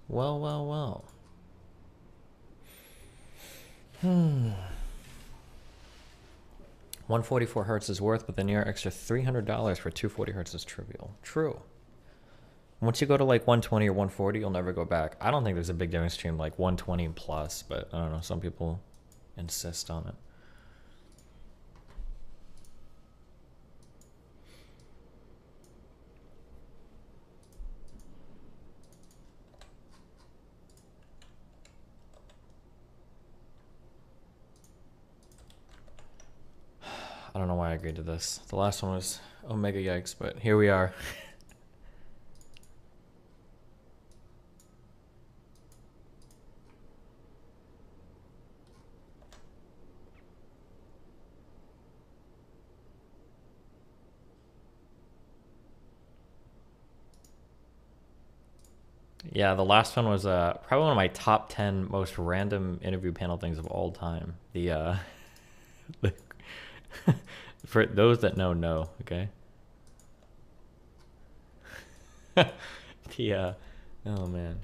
Well, well, well. 144 hertz is worth, but the near extra $300 for 240 hertz is trivial. True. Once you go to like 120 or 140, you'll never go back. I don't think there's a big difference between like 120 plus, but I don't know. Some people insist on it. I don't know why I agreed to this. The last one was Omega Yikes, but here we are. Yeah, the last one was probably one of my top 10 most random interview panel things of all time. The for those that know, okay? the oh man.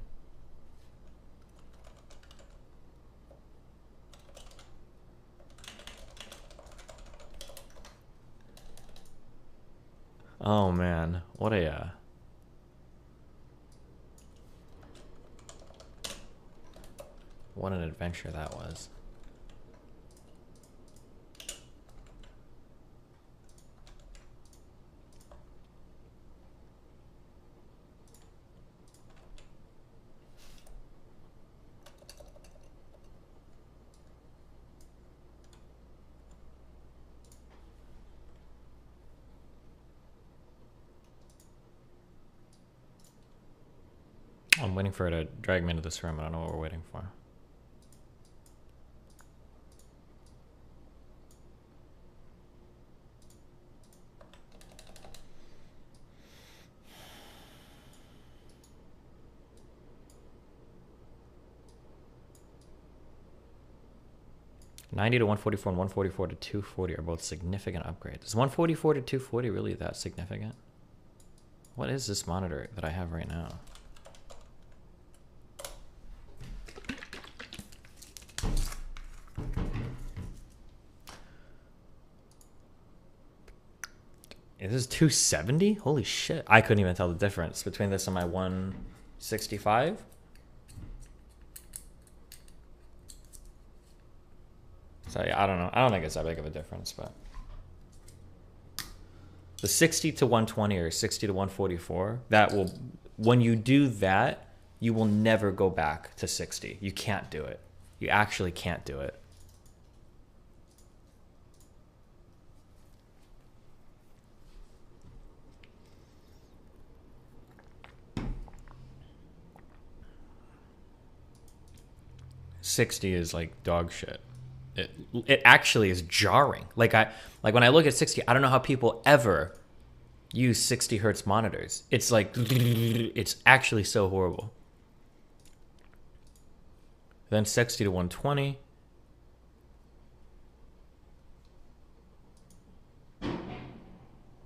Oh man, what an adventure that was. I'm waiting for her to drag me into this room. I don't know what we're waiting for. $90 to $144 and $144 to $240 are both significant upgrades. Is $144 to $240 really that significant? What is this monitor that I have right now? Is this 270? Holy shit. I couldn't even tell the difference between this and my 165. So yeah, I don't know. I don't think it's that big of a difference, but the 60 to 120 or 60 to 144, that will, when you do that, you will never go back to 60. You can't do it. You actually can't do it. $60 is like dog shit. It actually is jarring. Like when I look at 60, I don't know how people ever use 60 hertz monitors. It's like it's actually so horrible. Then 60 to 120.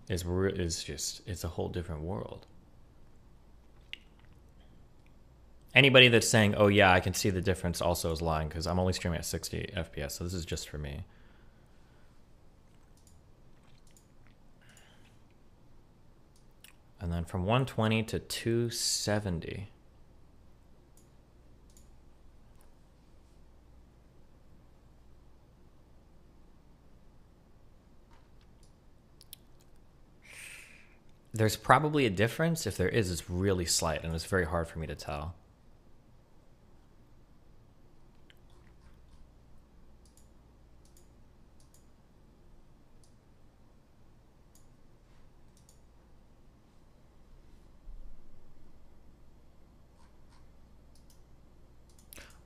Is just, it's a whole different world. Anybody that's saying, oh yeah, I can see the difference also is lying, because I'm only streaming at 60 FPS, so this is just for me. And then from 120 to 270. There's probably a difference. If there is, it's really slight, and it's very hard for me to tell.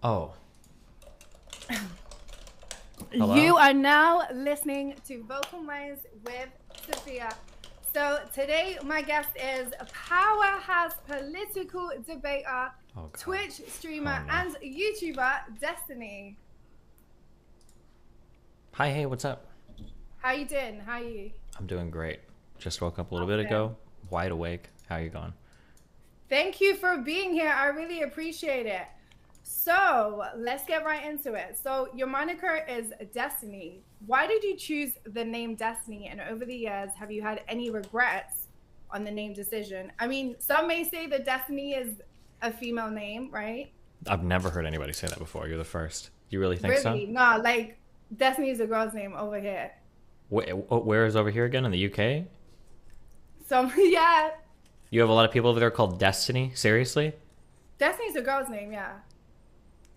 Oh. Hello? You are now listening to Vocal Minds with Sophia. So today my guest is a powerhouse political debater, Twitch streamer, and YouTuber, Destiny. Hi, hey, what's up? How you doing? How are you? I'm doing great. Just woke up a little bit ago, wide awake. How you going? Thank you for being here. I really appreciate it. So let's get right into it. So your moniker is Destiny. Why did you choose the name Destiny? And over the years, have you had any regrets on the name decision? I mean, some may say that Destiny is a female name, right? I've never heard anybody say that before. You're the first. You really think so? Really? No, like Destiny is a girl's name over here. Where is over here again? In the UK? So, yeah. You have a lot of people over there called Destiny? Seriously? Destiny's a girl's name, yeah.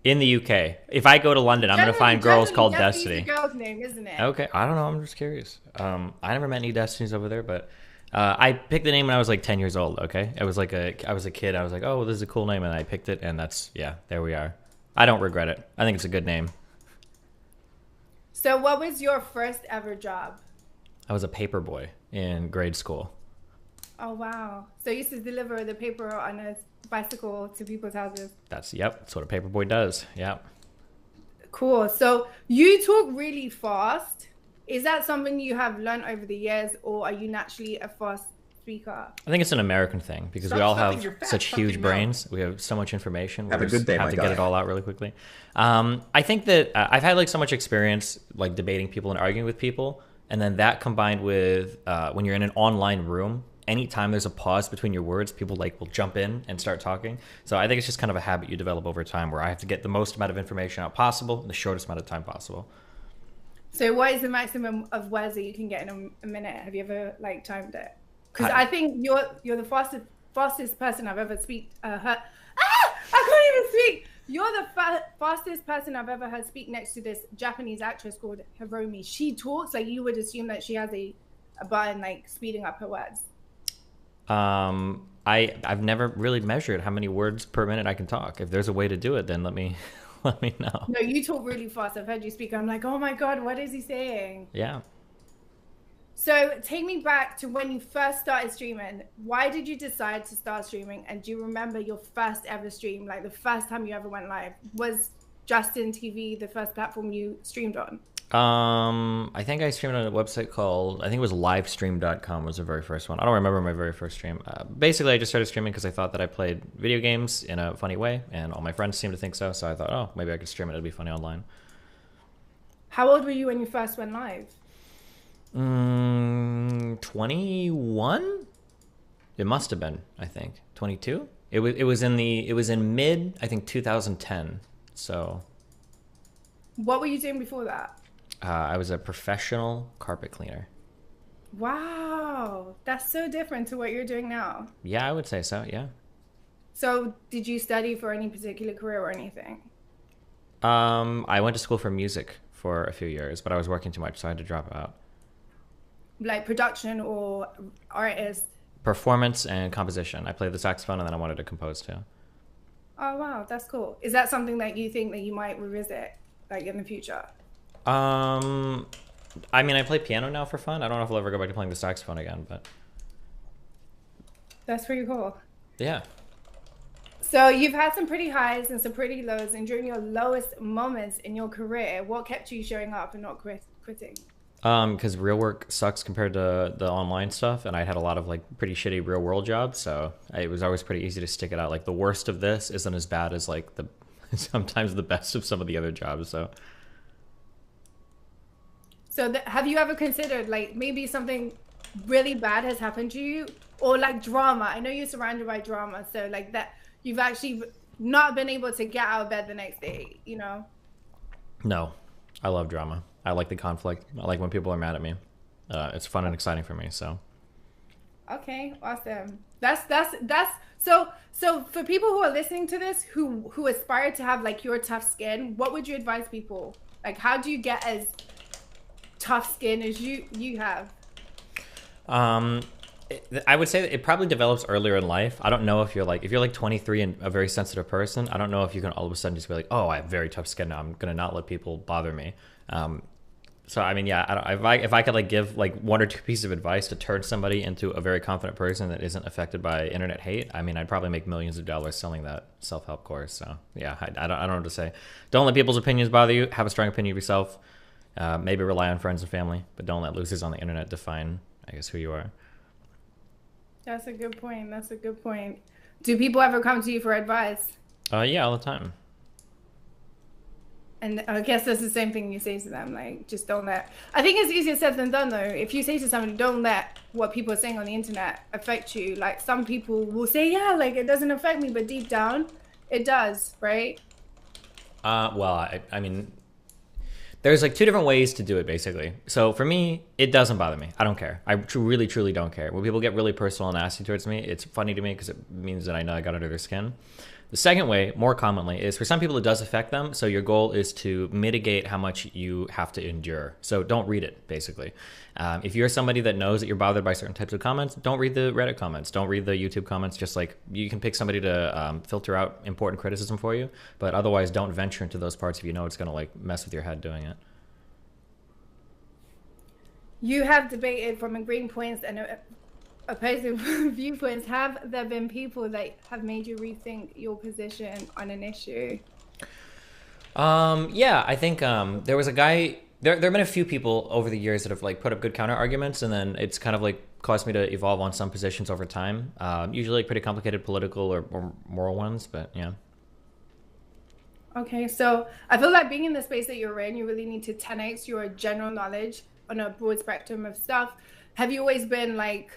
In the UK. If I go to London, I'm going to find girls called Destiny. Destiny's a girl's name, isn't it? Okay. I don't know. I'm just curious. I never met any Destinys over there, but I picked the name when I was like 10 years old, okay? I was a kid. I was like, oh, this is a cool name, and I picked it, and that's, yeah, there we are. I don't regret it. I think it's a good name. So what was your first ever job? I was a paper boy in grade school. Oh, wow. So you used to deliver the paper on a bicycle to people's houses. That's what a paper boy does. Yep. Cool. So you talk really fast. Is that something you have learned over the years, or are you naturally a fast speaker? I think it's an American thing because we all have such huge brains. We have so much information. Have a good day, have my to guy. get it all out really quickly. I think that I've had like so much experience like debating people and arguing with people, and then that combined with when you're in an online room, anytime there's a pause between your words, people like will jump in and start talking. So I think it's just kind of a habit you develop over time where I have to get the most amount of information out possible in the shortest amount of time possible. So what is the maximum of words that you can get in a minute? Have you ever like timed it? Because I think you're the fastest person I've ever heard. I can't even speak. You're the fastest person I've ever heard speak next to this Japanese actress called Hiromi. She talks like you would assume that she has a button like speeding up her words. I've never really measured how many words per minute I can talk. If there's a way to do it, then let me know. No, you talk really fast. I've heard you speak. I'm like, oh my God, what is he saying? Yeah. So take me back to when you first started streaming. Why did you decide to start streaming? And do you remember your first ever stream? Like the first time you ever went live? Was Justin TV the first platform you streamed on? I think I streamed on a website called, I think it was livestream.com was the very first one. I don't remember my very first stream. Basically, I just started streaming because I thought that I played video games in a funny way, and all my friends seemed to think so. So I thought, oh, maybe I could stream it. It'd be funny online. How old were you when you first went live? 21? It must have been, I think. 22? It was in mid, I think 2010. So what were you doing before that? I was a professional carpet cleaner. Wow, that's so different to what you're doing now. Yeah, I would say so, yeah. So did you study for any particular career or anything? I went to school for music for a few years, but I was working too much, so I had to drop out. Like production or artist? Performance and composition. I played the saxophone, and then I wanted to compose too. Oh, wow, that's cool. Is that something that you think that you might revisit like in the future? I mean, I play piano now for fun. I don't know if I'll ever go back to playing the saxophone again, but that's pretty cool. Yeah. So you've had some pretty highs and some pretty lows, and during your lowest moments in your career, what kept you showing up and not quitting? Because real work sucks compared to the online stuff, and I had a lot of like pretty shitty real world jobs, so it was always pretty easy to stick it out. Like the worst of this isn't as bad as like the sometimes the best of some of the other jobs. So have you ever considered like maybe something really bad has happened to you, or like drama? I know you're surrounded by drama, so like that you've actually not been able to get out of bed the next day, you know? No, I love drama. I like the conflict. I like when people are mad at me. It's fun and exciting for me. So Okay, awesome. That's so for people who are listening to this who aspire to have like your tough skin, what would you advise people? Like how do you get as tough skin as you have? Um, I would say that it probably develops earlier in life. I don't know if you're like 23 and a very sensitive person. I don't know if you can all of a sudden just be like, oh, I have very tough skin now. I'm gonna not let people bother me. So I mean, yeah, if I could like give like one or two pieces of advice to turn somebody into a very confident person that isn't affected by internet hate, I mean, I'd probably make millions of dollars selling that self-help course. So yeah, I don't know what to say. Don't let people's opinions bother you. Have a strong opinion of yourself. Maybe rely on friends and family, but don't let losers on the internet define, I guess, who you are. That's a good point. That's a good point. Do people ever come to you for advice? Yeah, all the time. And I guess that's the same thing you say to them, like, just don't let. I think it's easier said than done, though. If you say to somebody, don't let what people are saying on the internet affect you, like, some people will say, yeah, like, it doesn't affect me, but deep down, it does, right? Well, I mean, there's like two different ways to do it, basically. So for me, it doesn't bother me. I don't care. I really, truly don't care. When people get really personal and nasty towards me, it's funny to me because it means that I know I got under their skin. The second way, more commonly, is for some people it does affect them. So your goal is to mitigate how much you have to endure. So don't read it, basically. If you're somebody that knows that you're bothered by certain types of comments, don't read the Reddit comments. Don't read the YouTube comments. Just like you can pick somebody to filter out important criticism for you. But otherwise, don't venture into those parts if you know it's going to like mess with your head doing it. You have debated from agreeing points and opposing viewpoints. Have there been people that have made you rethink your position on an issue? Yeah, I think there was a guy. There have been a few people over the years that have like put up good counter arguments, and then it's kind of like caused me to evolve on some positions over time. Usually, like pretty complicated political or moral ones, but yeah. Okay, so I feel like being in the space that you're in, you really need to 10x your general knowledge on a broad spectrum of stuff. Have you always been like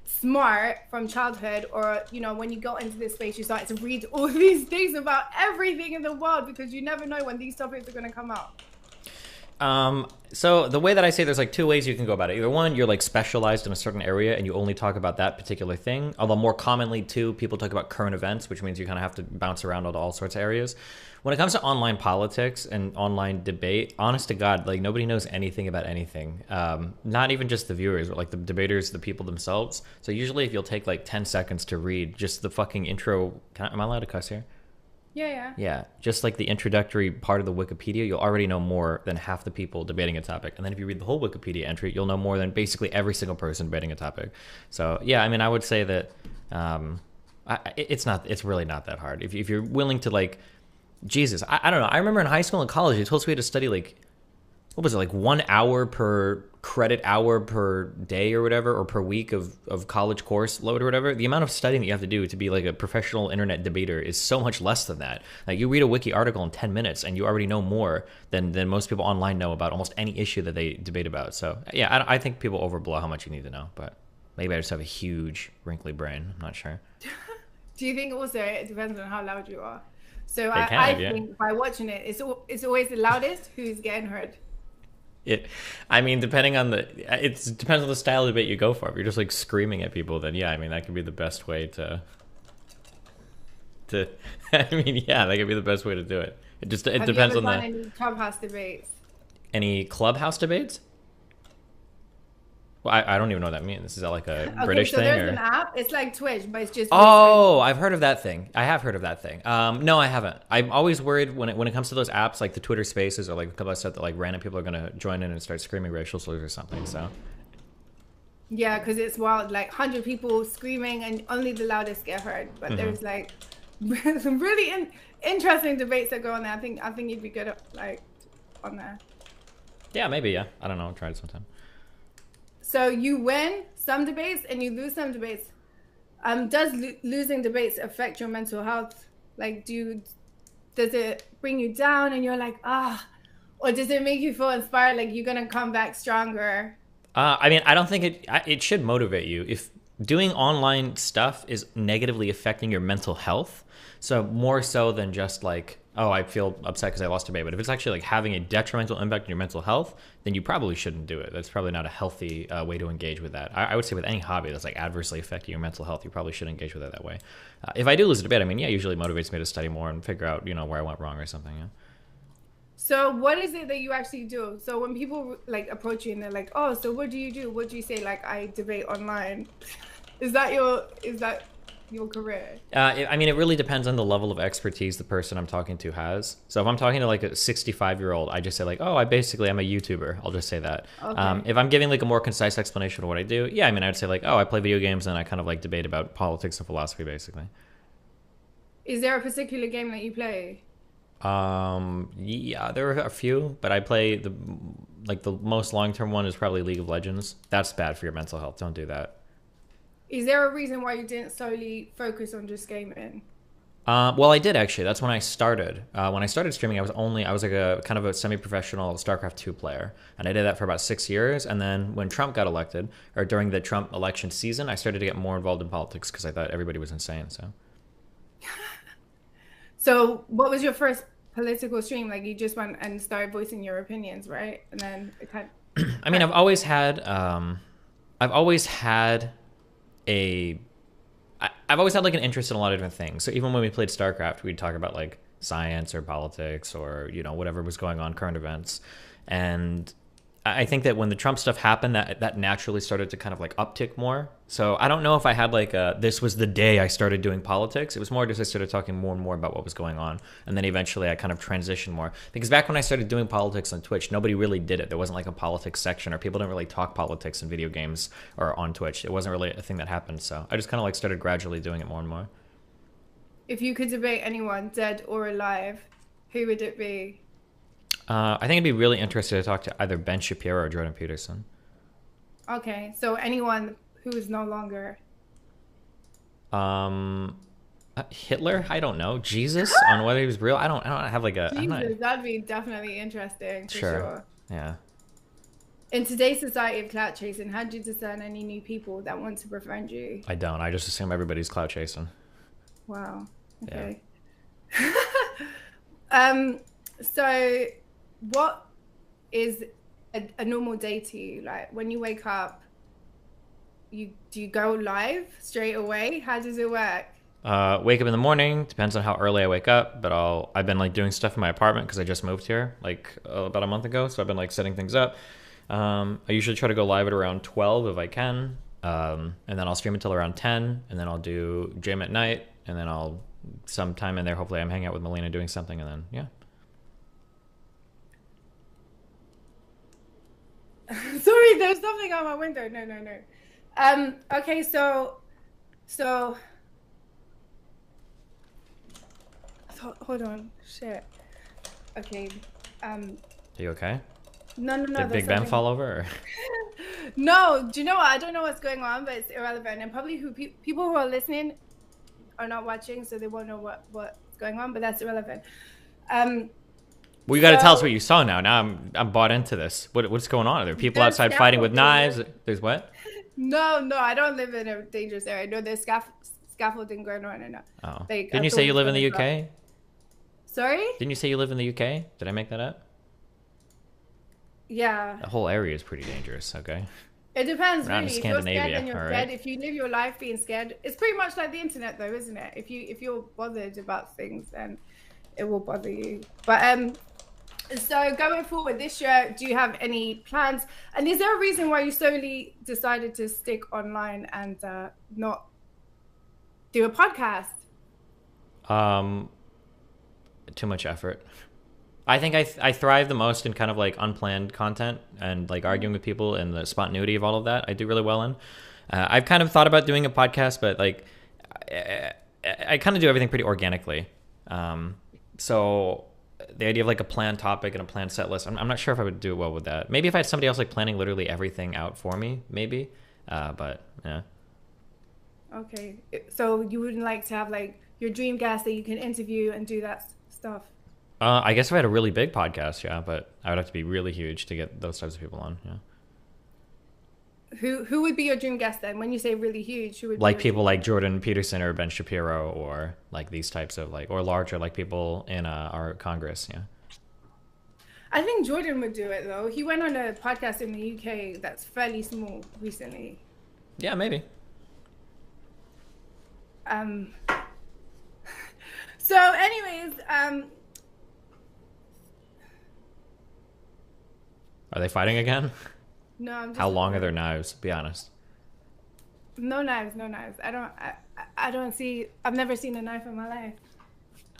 smart from childhood, or you know, when you got into this space you started to read all these things about everything in the world because you never know when these topics are going to come out? So the way that I say, there's like two ways you can go about it. Either one, you're like specialized in a certain area and you only talk about that particular thing. Although more commonly too, people talk about current events, which means you kind of have to bounce around all sorts of areas. When it comes to online politics and online debate, honest to God, like nobody knows anything about anything. Not even just the viewers, but like the debaters, the people themselves. So usually if you'll take like 10 seconds to read just the fucking intro, am I allowed to cuss here? Yeah, just like the introductory part of the Wikipedia, you'll already know more than half the people debating a topic. And then if you read the whole Wikipedia entry, you'll know more than basically every single person debating a topic. So yeah, I mean, I would say that it's really not that hard. If you're willing to like, Jesus, I don't know. I remember in high school and college, they told us we had to study like, what was it, like 1 hour per credit hour per day or whatever, or per week of college course load or whatever. The amount of studying that you have to do to be like a professional internet debater is so much less than that. Like you read a wiki article in 10 minutes and you already know more than most people online know about almost any issue that they debate about. So yeah, I think people overblow how much you need to know, but maybe I just have a huge wrinkly brain. I'm not sure. Do you think also it depends on how loud you are? So I think by watching it, it's always the loudest who's getting heard. I mean, it depends on the style of debate you go for. If you're just like screaming at people, then yeah, I mean that could be the best way to. I mean, yeah, that could be the best way to do it. It depends on the. Have you ever done any clubhouse debates? Any clubhouse debates? Well, I don't even know what that means. Is that like a British thing? There's an app. It's like Twitch, but it's just. Oh, I've heard of that thing. I have heard of that thing. No, I haven't. I'm always worried when it comes to those apps, like the Twitter Spaces or like a couple of stuff that like random people are gonna join in and start screaming racial slurs or something. So. Yeah, because it's wild. Like 100 people screaming, and only the loudest get heard. But there's like some really interesting debates that go on there. I think you'd be good at like on there. Yeah, maybe. Yeah, I don't know. I'll try it sometime. So you win some debates and you lose some debates. Does losing debates affect your mental health? Like, does it bring you down and you're like, or does it make you feel inspired, like you're gonna come back stronger? I mean, I don't think it should motivate you. If doing online stuff is negatively affecting your mental health, so more so than just like oh, I feel upset because I lost a bet. But if it's actually like having a detrimental impact on your mental health, then you probably shouldn't do it. That's probably not a healthy way to engage with that. I would say with any hobby that's like adversely affecting your mental health, you probably should engage with it that way. If I do lose a debate, I mean, yeah, it usually motivates me to study more and figure out, where I went wrong or something. Yeah. So what is it that you actually do? So when people like approach you and they're like, oh, so what do you do? What do you say? Like, I debate online. Is that your career? I mean, it really depends on the level of expertise the person I'm talking to has. So if I'm talking to like a 65-year-old, I just say like, oh, I'm a YouTuber. I'll just say that. Okay. If I'm giving like a more concise explanation of what I do, yeah, I mean, I'd say like, oh, I play video games and I kind of like debate about politics and philosophy, basically. Is there a particular game that you play? Yeah, there are a few, but I play the most long-term one is probably League of Legends. That's bad for your mental health. Don't do that. Is there a reason why you didn't solely focus on just gaming? Well, I did actually. That's when I started. When I started streaming, I was like a kind of a semi-professional StarCraft 2 player, and I did that for about 6 years. And then when Trump got elected, or during the Trump election season, I started to get more involved in politics because I thought everybody was insane. So. So, what was your first political stream? Like, you just went and started voicing your opinions, right? And then it kind of... I mean, I've always had like an interest in a lot of different things. So even when we played StarCraft, we'd talk about like science or politics or, whatever was going on, current events. And I think that when the Trump stuff happened, that naturally started to kind of like uptick more. So I don't know if I had like this was the day I started doing politics. It was more just I started talking more and more about what was going on. And then eventually I kind of transitioned more. Because back when I started doing politics on Twitch, nobody really did it. There wasn't like a politics section, or people didn't really talk politics in video games or on Twitch. It wasn't really a thing that happened. So I just kind of like started gradually doing it more and more. If you could debate anyone, dead or alive, who would it be? I think I'd be really interested to talk to either Ben Shapiro or Jordan Peterson. Okay, so anyone who is no longer... Hitler? I don't know. Jesus? On whether he was real? I don't have like a... Jesus, that'd be definitely interesting, for sure. Yeah. In today's society of clout chasing, how do you discern any new people that want to befriend you? I don't. I just assume everybody's clout chasing. Wow. Okay. Yeah. So... what is a normal day to you? Like, when you wake up, do you go live straight away? How does it work? Wake up in the morning, depends on how early I wake up, but I've been like doing stuff in my apartment because I just moved here like about a month ago, so I've been like setting things up. I usually try to go live at around 12 if I can, and then I'll stream until around 10, and then I'll do gym at night, and then I'll sometime in there hopefully I'm hanging out with Melina doing something, and then yeah. Sorry, there's something on my window. No. Okay, so hold on. Shit. Okay. Are you okay? No. Did Big Ben fall over? Or? No. Do you know what? I don't know what's going on, but it's irrelevant. And probably people who are listening are not watching, so they won't know what's going on. But that's irrelevant. Well, you got to tell us what you saw now. Now I'm bought into this. What's going on? Are there people outside fighting with knives? There's what? No, I don't live in a dangerous area. No, there's scaffolding going on right now. Oh. Didn't you say you live in the UK? Sorry? Didn't you say you live in the UK? Did I make that up? Yeah. The whole area is pretty dangerous, okay? It depends, Around really. Scandinavia, If you're scared, then you're all scared. right. If you live your life being scared, it's pretty much like the internet, though, isn't it? If you're bothered about things, then it will bother you. But so going forward this year, do you have any plans? And is there a reason why you solely decided to stick online and not do a podcast? Too much effort. I think I thrive the most in kind of like unplanned content and like arguing with people and the spontaneity of all of that. I do really well in. I've kind of thought about doing a podcast, but like I kind of do everything pretty organically. So the idea of like a planned topic and a planned set list, I'm not sure if I would do well with that. Maybe if I had somebody else like planning literally everything out for me, maybe. But yeah. Okay. So you wouldn't like to have like your dream guest that you can interview and do that stuff? I guess if I had a really big podcast, yeah, but I would have to be really huge to get those types of people on, yeah. Who would be your dream guest then? When you say really huge, who would be Like your people dream? like Jordan Peterson or Ben Shapiro, or like these types of like, or larger, like people in our Congress. Yeah. I think Jordan would do it though. He went on a podcast in the UK that's fairly small recently. Yeah, maybe. Um. So, anyways, Are they fighting again? no, I'm just. How long are their knives? Be honest. No knives, no knives. I don't see. I've never seen a knife in my life.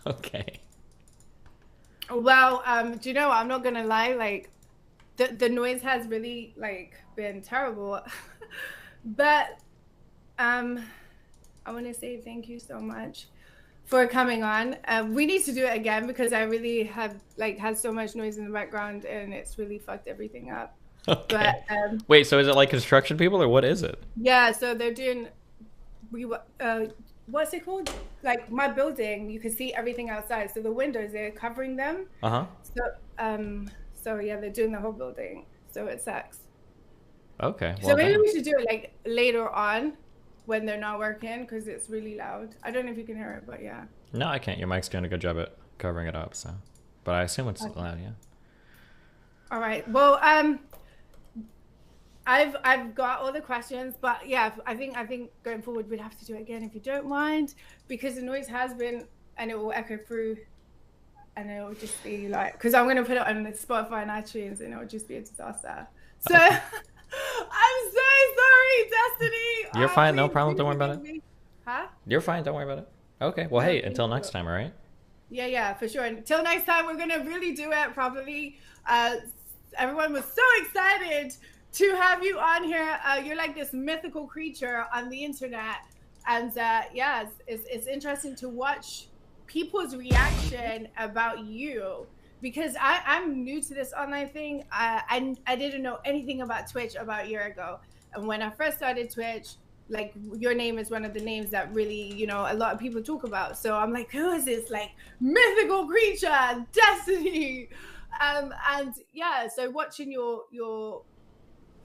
Okay. Well, do you know what? I'm not gonna lie. Like, the noise has really like been terrible, but I want to say thank you so much for coming on. We need to do it again because I really have like had so much noise in the background and it's really fucked everything up. Okay. But Wait, so is it like construction people or what is it? yeah, so they're doing what's it called? Like my building, you can see everything outside. So the windows, they're covering them. Uh-huh. So yeah, they're doing the whole building. So it sucks. Okay. So Well, maybe damn. we should do it like later on when they're not working because it's really loud. I don't know if you can hear it, but yeah. No, I can't. Your mic's doing a good job at covering it up, so. But I assume it's Okay. loud, yeah. All right. Well, I've got all the questions, but yeah, I think going forward we'd have to do it again if you don't mind, because the noise has been and it will echo through, and it will just be like because I'm gonna put it on Spotify and iTunes, and it will just be a disaster. So Okay. I'm so sorry, Destiny. You're fine. No Please problem. do Don't worry about forgive it. me. Huh? You're fine. Don't worry about it. Okay. Well, No, hey, thank until you. next time, all right? Yeah, for sure. Until next time, we're gonna really do it properly. Everyone was so excited to have you on here. You're like this mythical creature on the internet, and yeah, it's interesting to watch people's reaction about you because I'm new to this online thing. I didn't know anything about Twitch about a year ago, and when I first started Twitch, like your name is one of the names that really, you know, a lot of people talk about. So I'm like, who is this like mythical creature, Destiny? And yeah, so watching your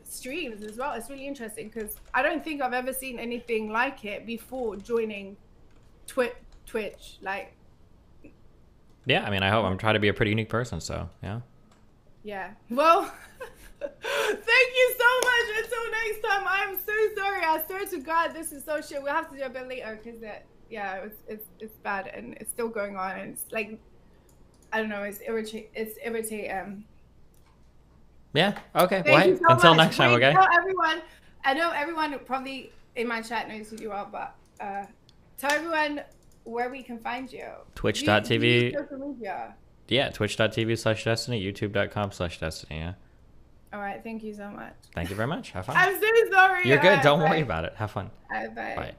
streams as well, it's really interesting because I don't think I've ever seen anything like it before joining Twitch. Like, Yeah, I mean, I hope I'm trying to be a pretty unique person, so, yeah. yeah. Well, thank you so much. Until next time, I'm so sorry. I swear to God, this is so shit. We'll have to do a bit later because it's bad and it's still going on. And it's like, I don't know, it's irritating. Yeah, okay. Well, Thank hey, you so until much. next time, Wait, okay? tell everyone. I know everyone probably in my chat knows who you are, but tell everyone where we can find you. Twitch.tv. Social media. Yeah, twitch.tv/Destiny, youtube.com/Destiny, yeah. All right. Thank you so much. Thank you very much. Have fun. I'm so sorry. You're good. Don't bye. worry about it. Have fun. Bye. Bye.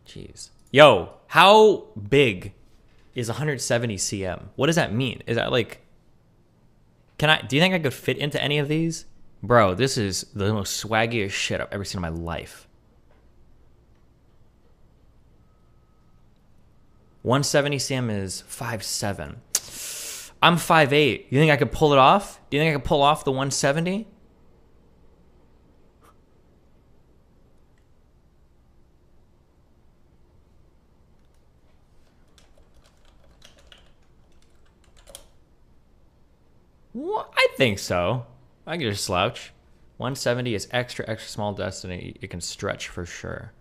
Jeez. Yo, how big is 170 cm? What does that mean? Is that like... do you think I could fit into any of these? Bro, this is the most swaggiest shit I've ever seen in my life. 170 cm is 5'7". I'm 5'8". You think I could pull it off? Do you think I could pull off the 170? What? I think so. I can just slouch. 170 is extra small Destiny. It can stretch for sure.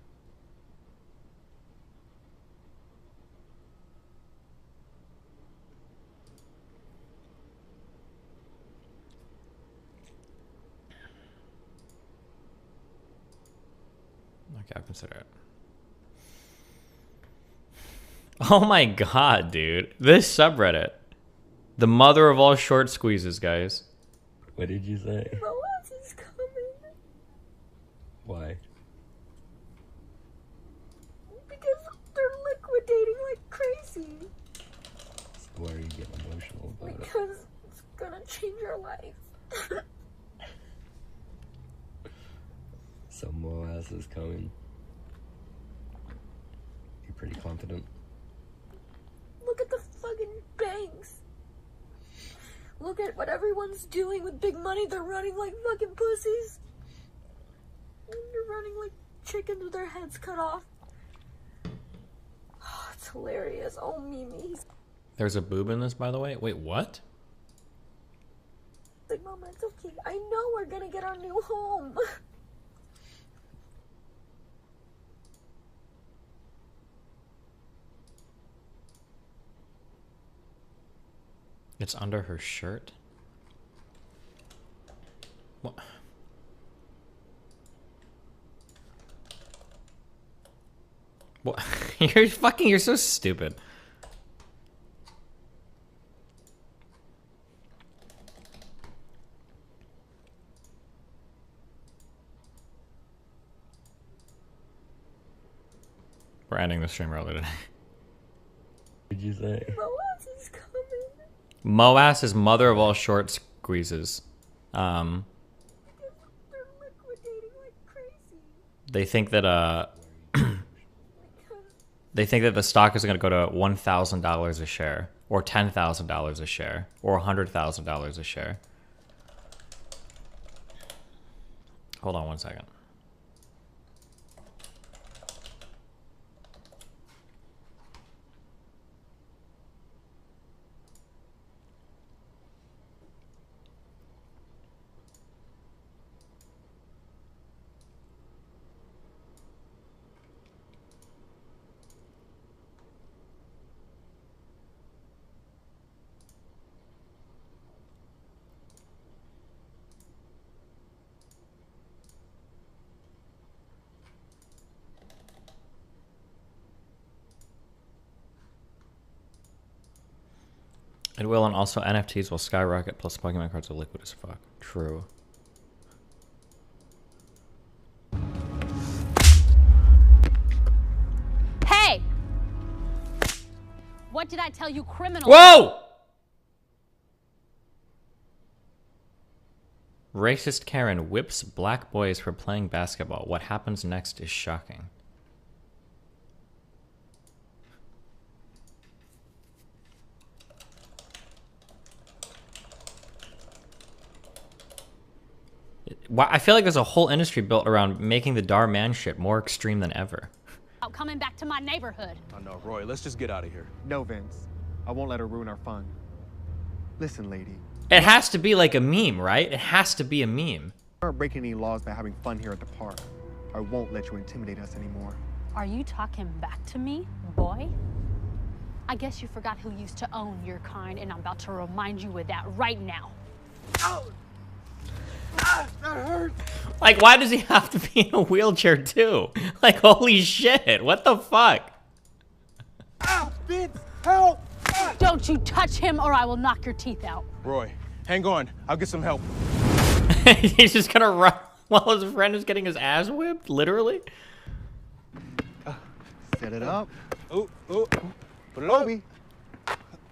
Okay, I'll consider it. Oh my god, dude. This subreddit. The mother of all short squeezes, guys. What did you say? Moaz is coming. Why? Because they're liquidating like crazy. So why are you getting emotional about it? Because it's gonna change your life. So Moaz is coming. You're pretty confident. Look at the fucking banks. Look at what everyone's doing with big money. They're running like fucking pussies. They're running like chickens with their heads cut off. Oh, it's hilarious. Oh, Mimi. There's a boob in this, by the way. Wait, what? Like, Mama, it's okay. I know we're gonna get our new home. It's under her shirt? What? What? You're so stupid. We're ending the stream early today. What did you say? Boaz is coming. Moas is mother of all short squeezes. They're liquidating like crazy. They think that they think that the stock is going to go to $1,000 a share, or $10,000 a share, or $100,000 a share. Hold on one second. It will, and also NFTs will skyrocket, plus Pokemon cards are liquid as fuck. True. Hey! What did I tell you, criminal? Whoa! Racist Karen whips black boys for playing basketball. What happens next is shocking. I feel like there's a whole industry built around making the Dar man shit more extreme than ever. Coming back to my neighborhood. Oh no, Roy, let's just get out of here. No, Vince. I won't let her ruin our fun. Listen, lady. It has to be like a meme, right? It has to be a meme. We aren't breaking any laws by having fun here at the park. I won't let you intimidate us anymore. Are you talking back to me, boy? I guess you forgot who used to own your kind, and I'm about to remind you of that right now. Ow! Ah, that hurt! Like, why does he have to be in a wheelchair too? Like, holy shit, what the fuck? Ow, Vince, help! Ah! Don't you touch him or I will knock your teeth out. Roy, hang on. I'll get some help. He's just gonna run while his friend is getting his ass whipped, literally? Set it up. Ooh, ooh. Put it up. Kobe.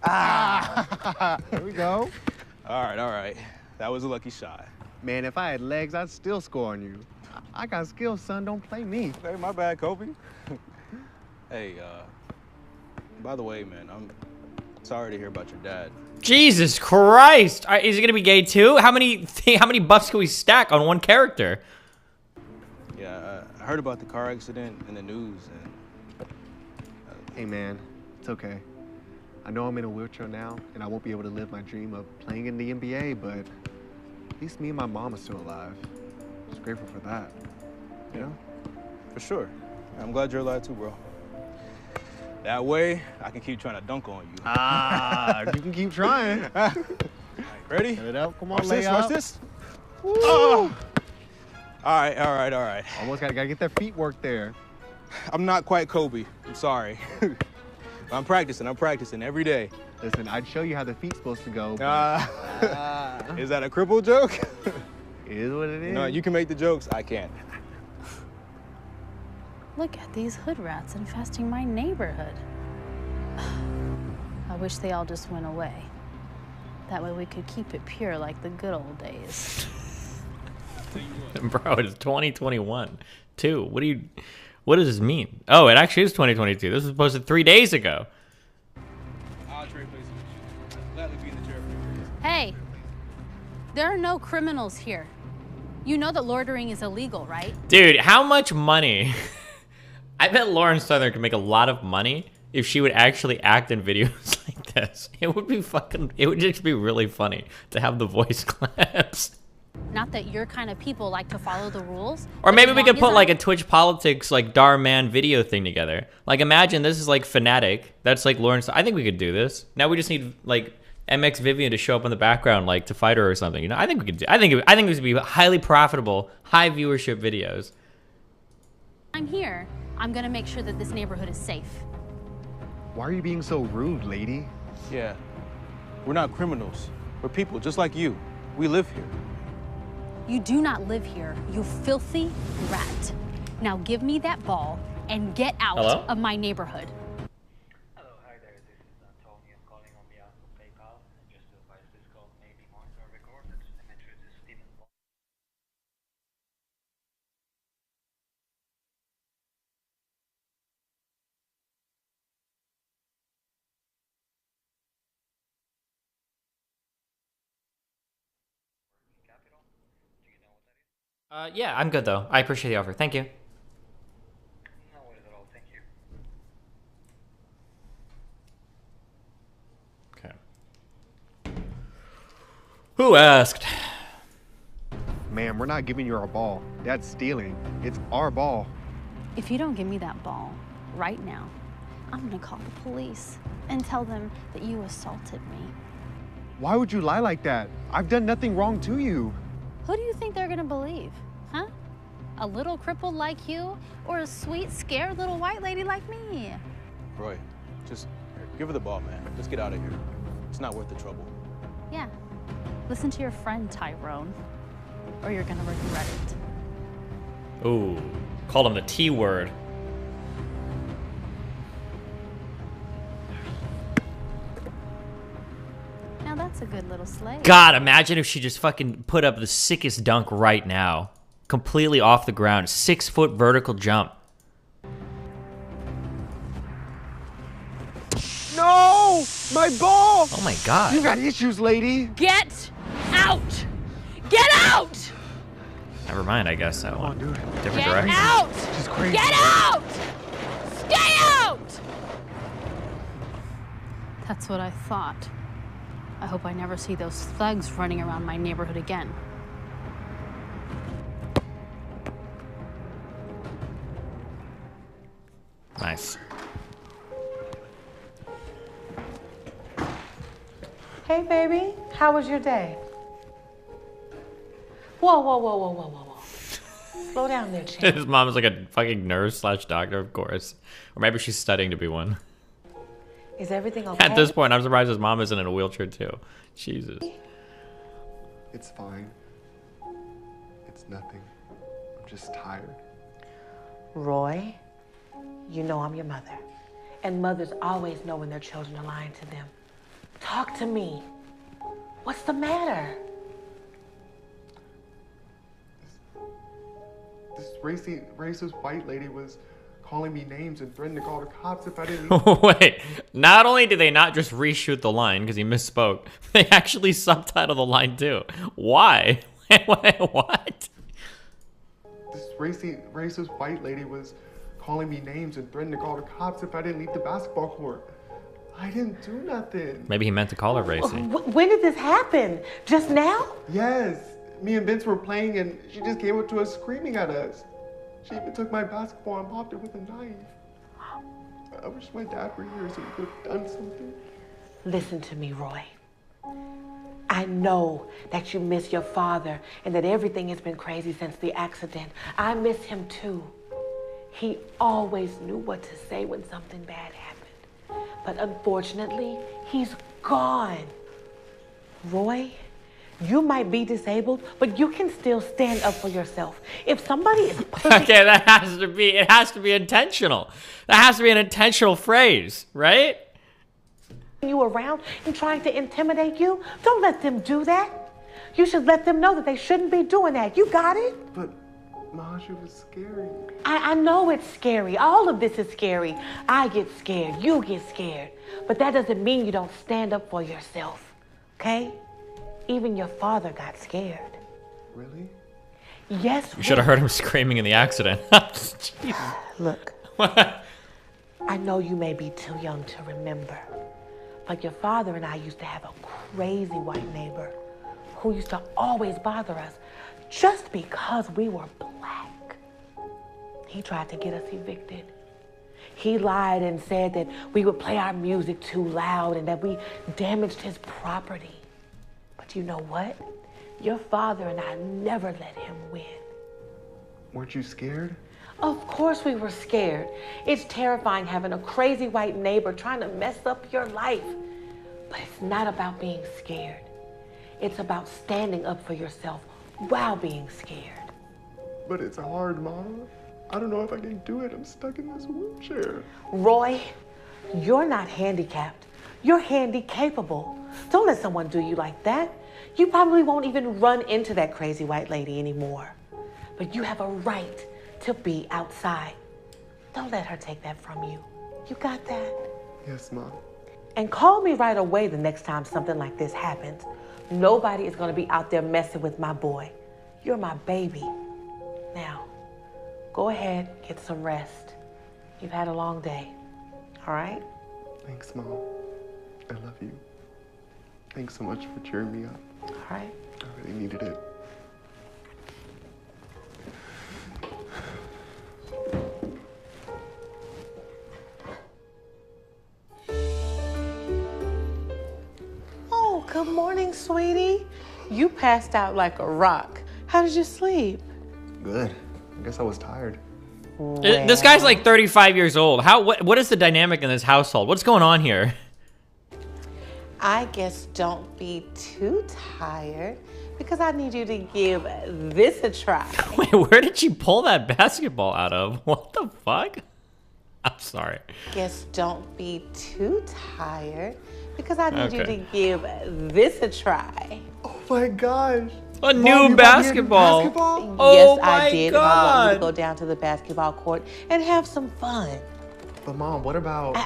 Ah! There we go. All right. That was a lucky shot. Man, if I had legs, I'd still score on you. I got skills, son. Don't play me. Hey, my bad, Kobe. Hey, by the way, man, I'm sorry to hear about your dad. Jesus Christ! Is he gonna be gay too? How many buffs can we stack on one character? Yeah, I heard about the car accident in the news, and Hey, man, it's okay. I know I'm in a wheelchair now, and I won't be able to live my dream of playing in the NBA, but at least me and my mom are still alive. Just grateful for that. You know? for sure. I'm glad you're alive too, bro. That way, I can keep trying to dunk on you. Ah, you can keep trying. Right, ready? Set it up. Come on, Watch lay this, up. watch this. Oh. All right. Almost gotta get that feet work there. I'm not quite Kobe. I'm sorry. I'm practicing every day. Listen, I'd show you how the feet's supposed to go. But, Is that a cripple joke? it is what it is. No, you can make the jokes. I can't. Look at these hood rats infesting my neighborhood. I wish they all just went away. That way we could keep it pure like the good old days. Bro, it's 2021 too. What does this mean? Oh, it actually is 2022. This was posted 3 days ago. I'll trade places with you. I'd gladly be in the chair for you. Hey, there are no criminals here. You know that loitering is illegal, right? Dude, how much money? I bet Lauren Southern could make a lot of money if she would actually act in videos like this. It would just be really funny to have the voice clips. Not that your kind of people like to follow the rules. Or but maybe as we long could as put like a Twitch politics like Dar Man video thing together. Like imagine this is like Fnatic. That's like Lauren. I think we could do this. Now we just need like MX Vivian to show up in the background like to fight her or something. You know, I think we could do. I think this would be highly profitable, high viewership videos. I'm here. I'm gonna make sure that this neighborhood is safe. Why are you being so rude, lady? Yeah. We're not criminals. We're people just like you. We live here. You do not live here, you filthy rat. Now give me that ball and get out Hello? of my neighborhood. Hello, hi there. This is Tony. I'm calling on behalf of PayPal. Just to advise, this call may be monitored or recorded. I'm introducing Stephen. Yeah, I'm good though. I appreciate the offer. Thank you. No worries at all. Thank you. Okay. Who asked? Ma'am, we're not giving you our ball. That's stealing. It's our ball. If you don't give me that ball right now, I'm gonna call the police and tell them that you assaulted me. Why would you lie like that? I've done nothing wrong to you. Who do you think they're gonna believe, huh? A little crippled like you, or a sweet, scared little white lady like me? Roy, just here, give her the ball, man. Let's get out of here. It's not worth the trouble. Yeah. Listen to your friend, Tyrone, or you're gonna regret it. Ooh, called him the T word. Now that's a good little slave. God, imagine if she just fucking put up the sickest dunk right now. Completely off the ground. 6-foot vertical jump. No! My ball! Oh my God. You got issues, lady. Get out! Get out! Never mind, I guess that Come one. on, dude. Different Get direction. out! She's crazy. Get out! Stay out! That's what I thought. I hope I never see those thugs running around my neighborhood again. Nice. Hey, baby, how was your day? Whoa, whoa, whoa, whoa, whoa, whoa, whoa. Slow down there, champ. His mom is like a fucking nurse / doctor, of course. Or maybe she's studying to be one. Is everything okay? At this point, I'm surprised his mom isn't in a wheelchair too. Jesus. It's fine. It's nothing. I'm just tired. Roy, you know I'm your mother. And mothers always know when their children are lying to them. Talk to me. What's the matter? This racist white lady was calling me names and threatening to call the cops if I didn't. Wait, not only did they not just reshoot the line because he misspoke, they actually subtitled the line too. Why? What? This racist white lady was calling me names and threatening to call the cops if I didn't leave the basketball court. I didn't do nothing. Maybe he meant to call her racy. When did this happen? Just now? Yes. Me and Vince were playing and she just came up to us screaming at us. She even took my basketball and popped it with a knife. I wish my dad were here so we could have done something. Listen to me, Roy. I know that you miss your father and that everything has been crazy since the accident. I miss him too. He always knew what to say when something bad happened. But unfortunately, he's gone. Roy, you might be disabled, but you can still stand up for yourself. If somebody is pushing... Okay, it has to be intentional. That has to be an intentional phrase, right? you around and trying to intimidate you, don't let them do that. You should let them know that they shouldn't be doing that. You got it? But Maj, it was scary. I know it's scary. All of this is scary. I get scared. You get scared. But that doesn't mean you don't stand up for yourself, okay? Even your father got scared. Really? Yes. You should have heard him screaming in the accident. Jeez. Look, I know you may be too young to remember, but your father and I used to have a crazy white neighbor who used to always bother us just because we were black. He tried to get us evicted. He lied and said that we would play our music too loud and that we damaged his property. But you know what? Your father and I never let him win. Weren't you scared? Of course we were scared. It's terrifying having a crazy white neighbor trying to mess up your life. But it's not about being scared. It's about standing up for yourself while being scared. But it's hard, Mom. I don't know if I can do it. I'm stuck in this wheelchair. Roy, you're not handicapped. You're handy-capable. Don't let someone do you like that. You probably won't even run into that crazy white lady anymore. But you have a right to be outside. Don't let her take that from you. You got that? Yes, Mom. And call me right away the next time something like this happens. Nobody is going to be out there messing with my boy. You're my baby. Now, go ahead, get some rest. You've had a long day, all right? Thanks, Mom. I love you. Thanks so much for cheering me up. All right. I really needed it. Oh, good morning, sweetie. You passed out like a rock. How did you sleep? Good. I guess I was tired. This guy's like 35 years old. What is the dynamic in this household? What's going on here? I guess don't be too tired because I need you to give this a try. Wait, where did she pull that basketball out of? What the fuck? I'm sorry. Guess don't be too tired because I need you to give this a try. Oh my gosh. A new basketball. Yes, I did. God. I want you to go down to the basketball court and have some fun. But Mom, what about...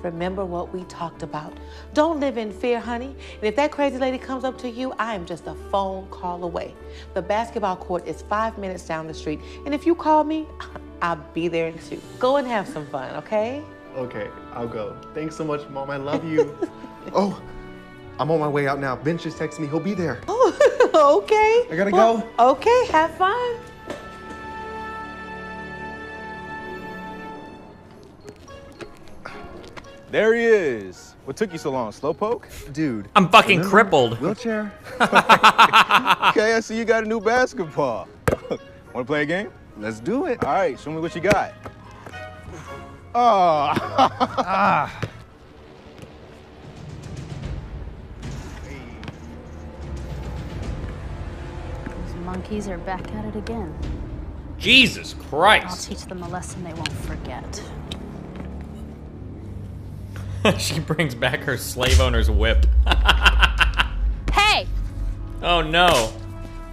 Remember what we talked about. Don't live in fear, honey. And if that crazy lady comes up to you, I am just a phone call away. The basketball court is 5 minutes down the street. And if you call me, I'll be there in 2. Go and have some fun, okay? Okay, I'll go. Thanks so much, Mom. I love you. Oh, I'm on my way out now. Vince just texted me. He'll be there. Oh, okay. I gotta go. Okay, have fun. There he is. What took you so long? Slowpoke? Dude. I'm fucking crippled. Wheelchair? Okay, I see you got a new basketball. Want to play a game? Let's do it. All right, show me what you got. Oh. Those monkeys are back at it again. Jesus I'll Christ. teach them a lesson they won't forget. She brings back her slave owner's whip. Hey! Oh no.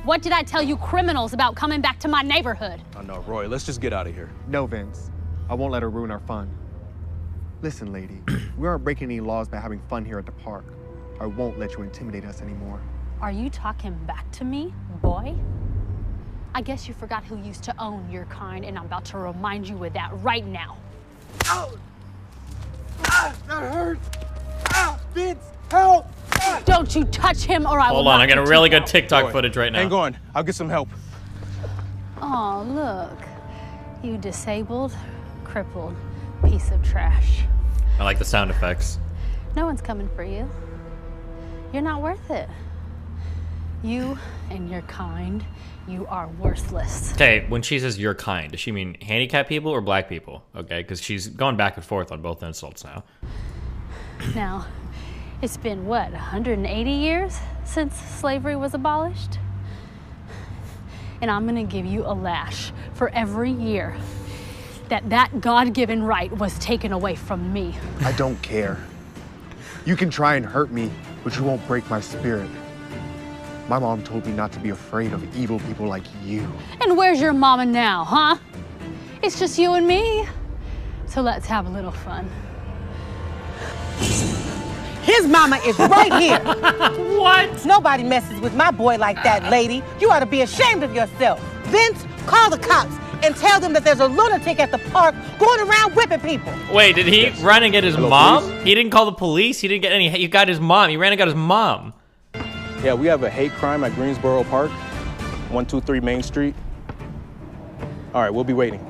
What did I tell you criminals about coming back to my neighborhood? Oh no, Roy, let's just get out of here. No, Vince. I won't let her ruin our fun. Listen, lady. We aren't breaking any laws by having fun here at the park. I won't let you intimidate us anymore. Are you talking back to me, boy? I guess you forgot who used to own your kind, and I'm about to remind you of that right now. Ow! Ah, that hurt! Ah, Vince, help! Ah. Don't you touch him or I will Hold on, I got a really good out. TikTok Roy, footage right now. Hang on, I'll get some help. Oh, look. You disabled, crippled piece of trash. I like the sound effects. No one's coming for you. You're not worth it. You and your kind, you are worthless. Okay, when she says your kind, does she mean handicapped people or black people? Okay, because she's going back and forth on both insults now. Now, it's been, what, 180 years since slavery was abolished? And I'm gonna give you a lash for every year that God-given right was taken away from me. I don't care. You can try and hurt me, but you won't break my spirit. My mom told me not to be afraid of evil people like you. And where's your mama now, huh? It's just you and me. So let's have a little fun. Hit his mama is right here. What? Nobody messes with my boy like that, lady. You ought to be ashamed of yourself. Vince, call the cops and tell them that there's a lunatic at the park going around whipping people. Wait, did he run and get his Hello, mom? police? He didn't call the police. He didn't get any. He got his mom. He ran and got his mom. Yeah, we have a hate crime at Greensboro Park, 123 Main Street. All right, we'll be waiting.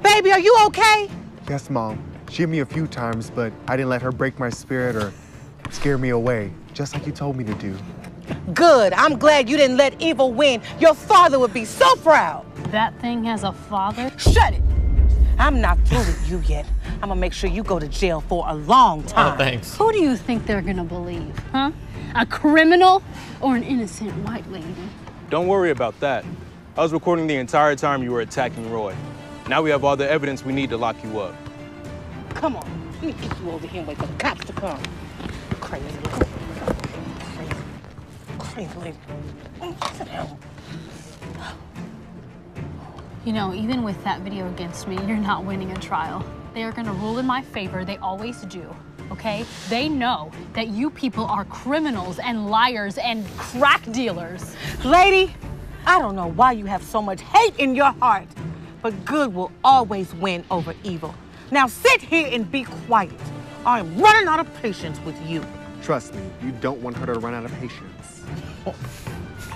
Baby, are you okay? Yes, Mom. She hit me a few times, but I didn't let her break my spirit or scare me away, just like you told me to do. Good. I'm glad you didn't let evil win. Your father would be so proud. That thing has a father? Shut it. I'm not through with you yet. I'm gonna make sure you go to jail for a long time. Oh, thanks. Who do you think they're gonna believe, huh? A criminal or an innocent white lady? Don't worry about that. I was recording the entire time you were attacking Roy. Now we have all the evidence we need to lock you up. Come on. Let me get you over here and wait for the cops to come. Crazy. Crazy lady. Sit down. You know, even with that video against me, you're not winning a trial. They are gonna rule in my favor. They always do, okay? They know that you people are criminals and liars and crack dealers. Lady, I don't know why you have so much hate in your heart, but good will always win over evil. Now sit here and be quiet. I'm running out of patience with you. Trust me, you don't want her to run out of patience.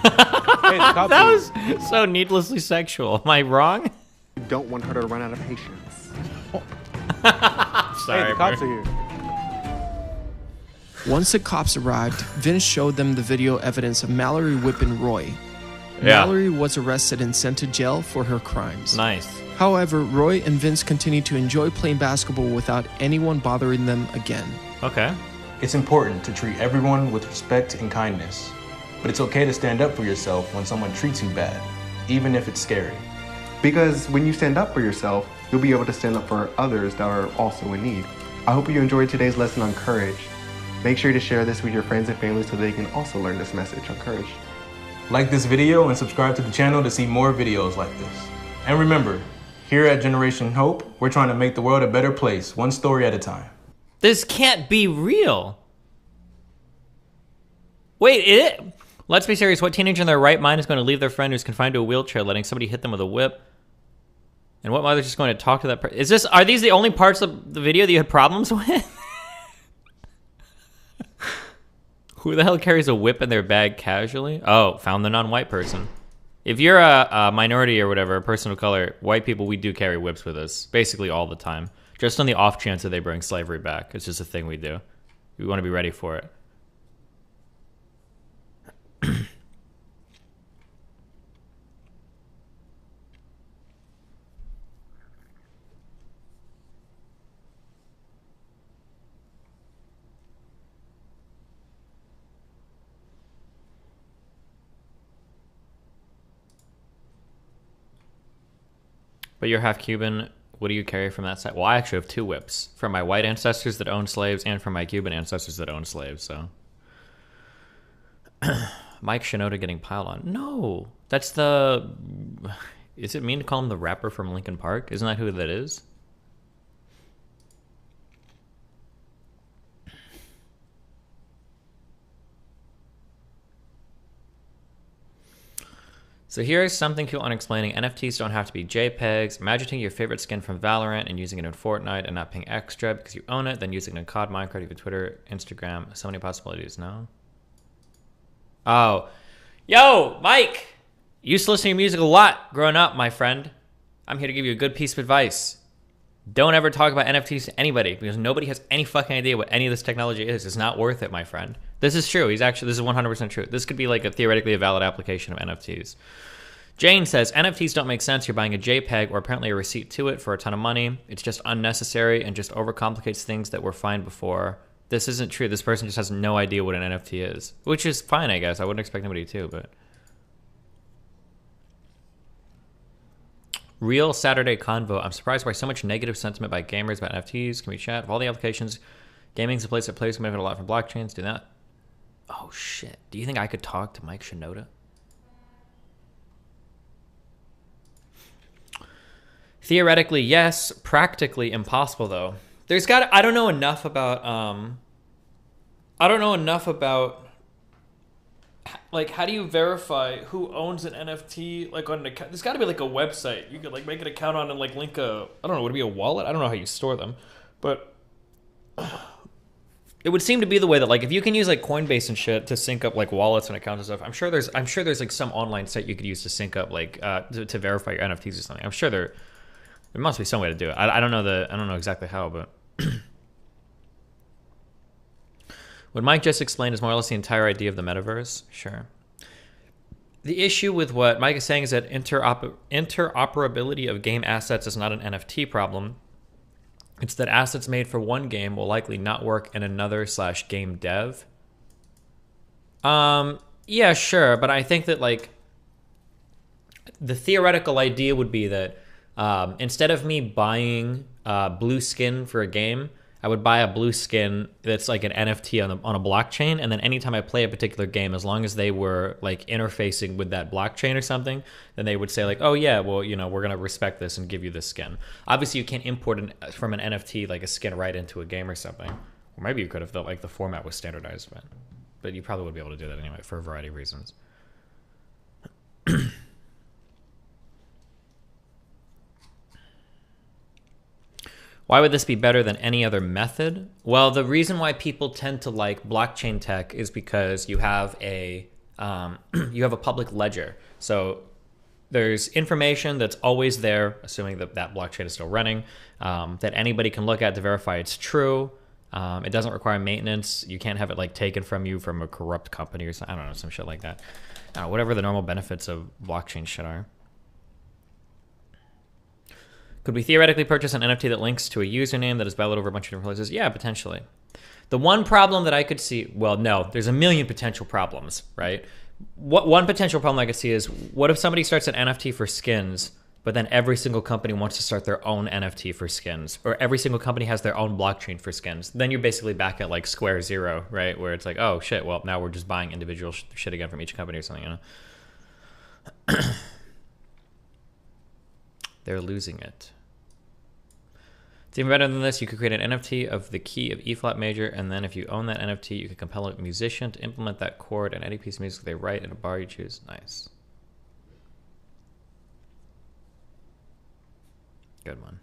Hey, the cops That are was so needlessly sexual. Am I wrong? You don't want her to run out of patience. Sorry. Hey, the cops are here. Once the cops arrived, Vince showed them the video evidence of Mallory whipping Roy. Yeah. Mallory was arrested and sent to jail for her crimes. Nice. However, Roy and Vince continued to enjoy playing basketball without anyone bothering them again. Okay. It's important to treat everyone with respect and kindness. But it's okay to stand up for yourself when someone treats you bad, even if it's scary. Because when you stand up for yourself, you'll be able to stand up for others that are also in need. I hope you enjoyed today's lesson on courage. Make sure to share this with your friends and family so they can also learn this message on courage. Like this video and subscribe to the channel to see more videos like this. And remember, here at Generation Hope, we're trying to make the world a better place, one story at a time. This can't be real. Wait, let's be serious. What teenager in their right mind is going to leave their friend who's confined to a wheelchair, letting somebody hit them with a whip? And what mother's just going to talk to that person? Are these the only parts of the video that you had problems with? Who the hell carries a whip in their bag casually? Oh, found the non-white person. If you're a minority or whatever, a person of color, white people, we do carry whips with us basically all the time. Just on the off chance that they bring slavery back. It's just a thing we do. We want to be ready for it. But you're half Cuban. What do you carry from that side? Well, I actually have two whips. From my white ancestors that owned slaves and from my Cuban ancestors that owned slaves, so. Mike Shinoda getting piled on. No, that's the... Is it mean to call him the rapper from Linkin Park? Isn't that who that is? So here's something cool on explaining. NFTs don't have to be JPEGs. Imagine taking your favorite skin from Valorant and using it in Fortnite and not paying extra because you own it, then using it in COD, Minecraft, even Twitter, Instagram. So many possibilities, no? Oh. Yo, Mike! Used to listen to music a lot growing up, my friend. I'm here to give you a good piece of advice. Don't ever talk about NFTs to anybody because nobody has any fucking idea what any of this technology is. It's not worth it, my friend. This is true. This is 100% true. This could be like theoretically a valid application of NFTs. Jane says, NFTs don't make sense. You're buying a JPEG or apparently a receipt to it for a ton of money. It's just unnecessary and just overcomplicates things that were fine before. This isn't true. This person just has no idea what an NFT is, which is fine, I guess. I wouldn't expect anybody to, but... Real Saturday Convo. I'm surprised by so much negative sentiment by gamers about NFTs. Can we chat? Of all the applications, gaming's a place that plays can benefit a lot from blockchains. Do that. Oh, shit. Do you think I could talk to Mike Shinoda? Theoretically, yes. Practically impossible, though. I don't know enough about... I don't know enough about, like, how do you verify who owns an NFT, like, on an account? There's got to be, like, a website you could, like, make an account on and, like, link a, I don't know, would it be a wallet? I don't know how you store them, but it would seem to be the way that, like, if you can use, like, Coinbase and shit to sync up, like, wallets and accounts and stuff, I'm sure there's like some online site you could use to sync up, like, to verify your NFTs or something. I'm sure there must be some way to do it. I don't know exactly how, but what Mike just explained is more or less the entire idea of the metaverse. Sure. The issue with what Mike is saying is that interoperability of game assets is not an NFT problem. It's that assets made for one game will likely not work in another / game dev. Yeah, sure, but I think that, like, the theoretical idea would be that instead of me buying blue skin for a game, I would buy a blue skin that's like an NFT on a blockchain, and then anytime I play a particular game, as long as they were, like, interfacing with that blockchain or something, then they would say, like, oh yeah, well, you know, we're gonna respect this and give you this skin. Obviously, you can't import from an NFT, like, a skin right into a game or something. Or maybe you could if the format was standardized, but you probably would be able to do that anyway for a variety of reasons. Why would this be better than any other method? Well, the reason why people tend to like blockchain tech is because you have a public ledger. So there's information that's always there, assuming that that blockchain is still running, that anybody can look at to verify it's true. It doesn't require maintenance. You can't have it, like, taken from you from a corrupt company or something. I don't know, some shit like that. Whatever the normal benefits of blockchain shit are. Could we theoretically purchase an NFT that links to a username that is valid over a bunch of different places? Yeah, potentially. The one problem that I could see, well, no, there's a million potential problems, right? One potential problem I could see is, what if somebody starts an NFT for skins, but then every single company wants to start their own NFT for skins, or every single company has their own blockchain for skins? Then you're basically back at, like, square zero, right? Where it's like, oh shit, well, now we're just buying individual shit again from each company or something, you know? They're losing it. It's even better than this. You could create an NFT of the key of E flat major, and then if you own that NFT, you could compel a musician to implement that chord in any piece of music they write in a bar you choose. Nice. Good one.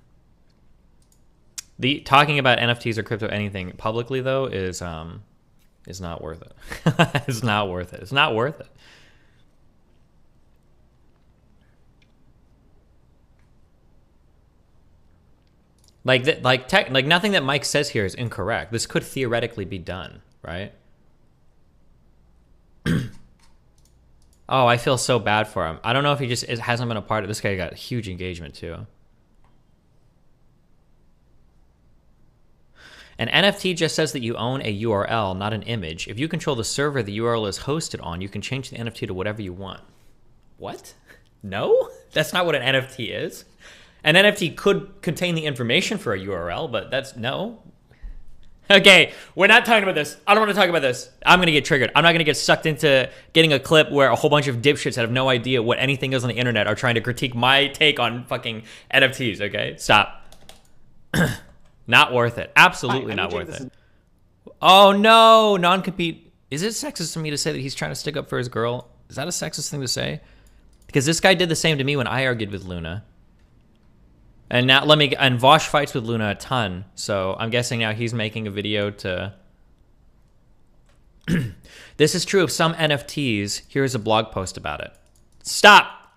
The talking about NFTs or crypto anything publicly, though, is not worth it. It's not worth it. It's not worth it. Like nothing that Mike says here is incorrect. This could theoretically be done, right? Oh, I feel so bad for him. I don't know if he just hasn't been a part of this. Guy got huge engagement too. An NFT just says that you own a URL, not an image. If you control the server the URL is hosted on, you can change the NFT to whatever you want. What? No? That's not what an NFT is. An NFT could contain the information for a URL, but that's no. Okay, we're not talking about this. I don't want to talk about this. I'm going to get triggered. I'm not going to get sucked into getting a clip where a whole bunch of dipshits that have no idea what anything is on the internet are trying to critique my take on fucking NFTs, okay? Stop. Not worth it. Absolutely not worth it. Oh, no. Non-compete. Is it sexist for me to say that he's trying to stick up for his girl? Is that a sexist thing to say? Because this guy did the same to me when I argued with Luna. And now and Vosh fights with Luna a ton, so I'm guessing now he's making a video to... This is true of some NFTs. Here's a blog post about it. Stop!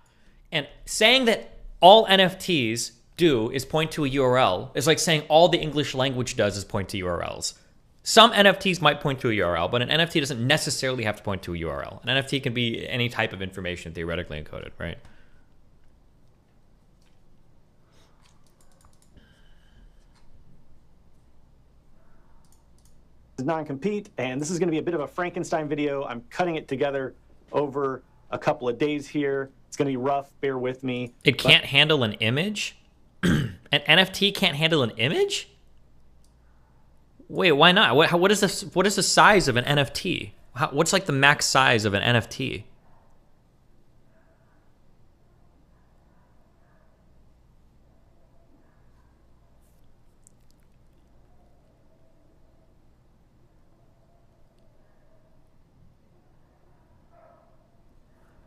And saying that all NFTs do is point to a URL is like saying all the English language does is point to URLs. Some NFTs might point to a URL, but an NFT doesn't necessarily have to point to a URL. An NFT can be any type of information theoretically encoded, right? Non-compete, and this is going to be a bit of a Frankenstein video. I'm cutting it together over a couple of days here. It's going to be rough, bear with me. It can't handle an image? An NFT can't handle an image? Wait, why not? What is the size of an NFT? What's like the max size of an NFT?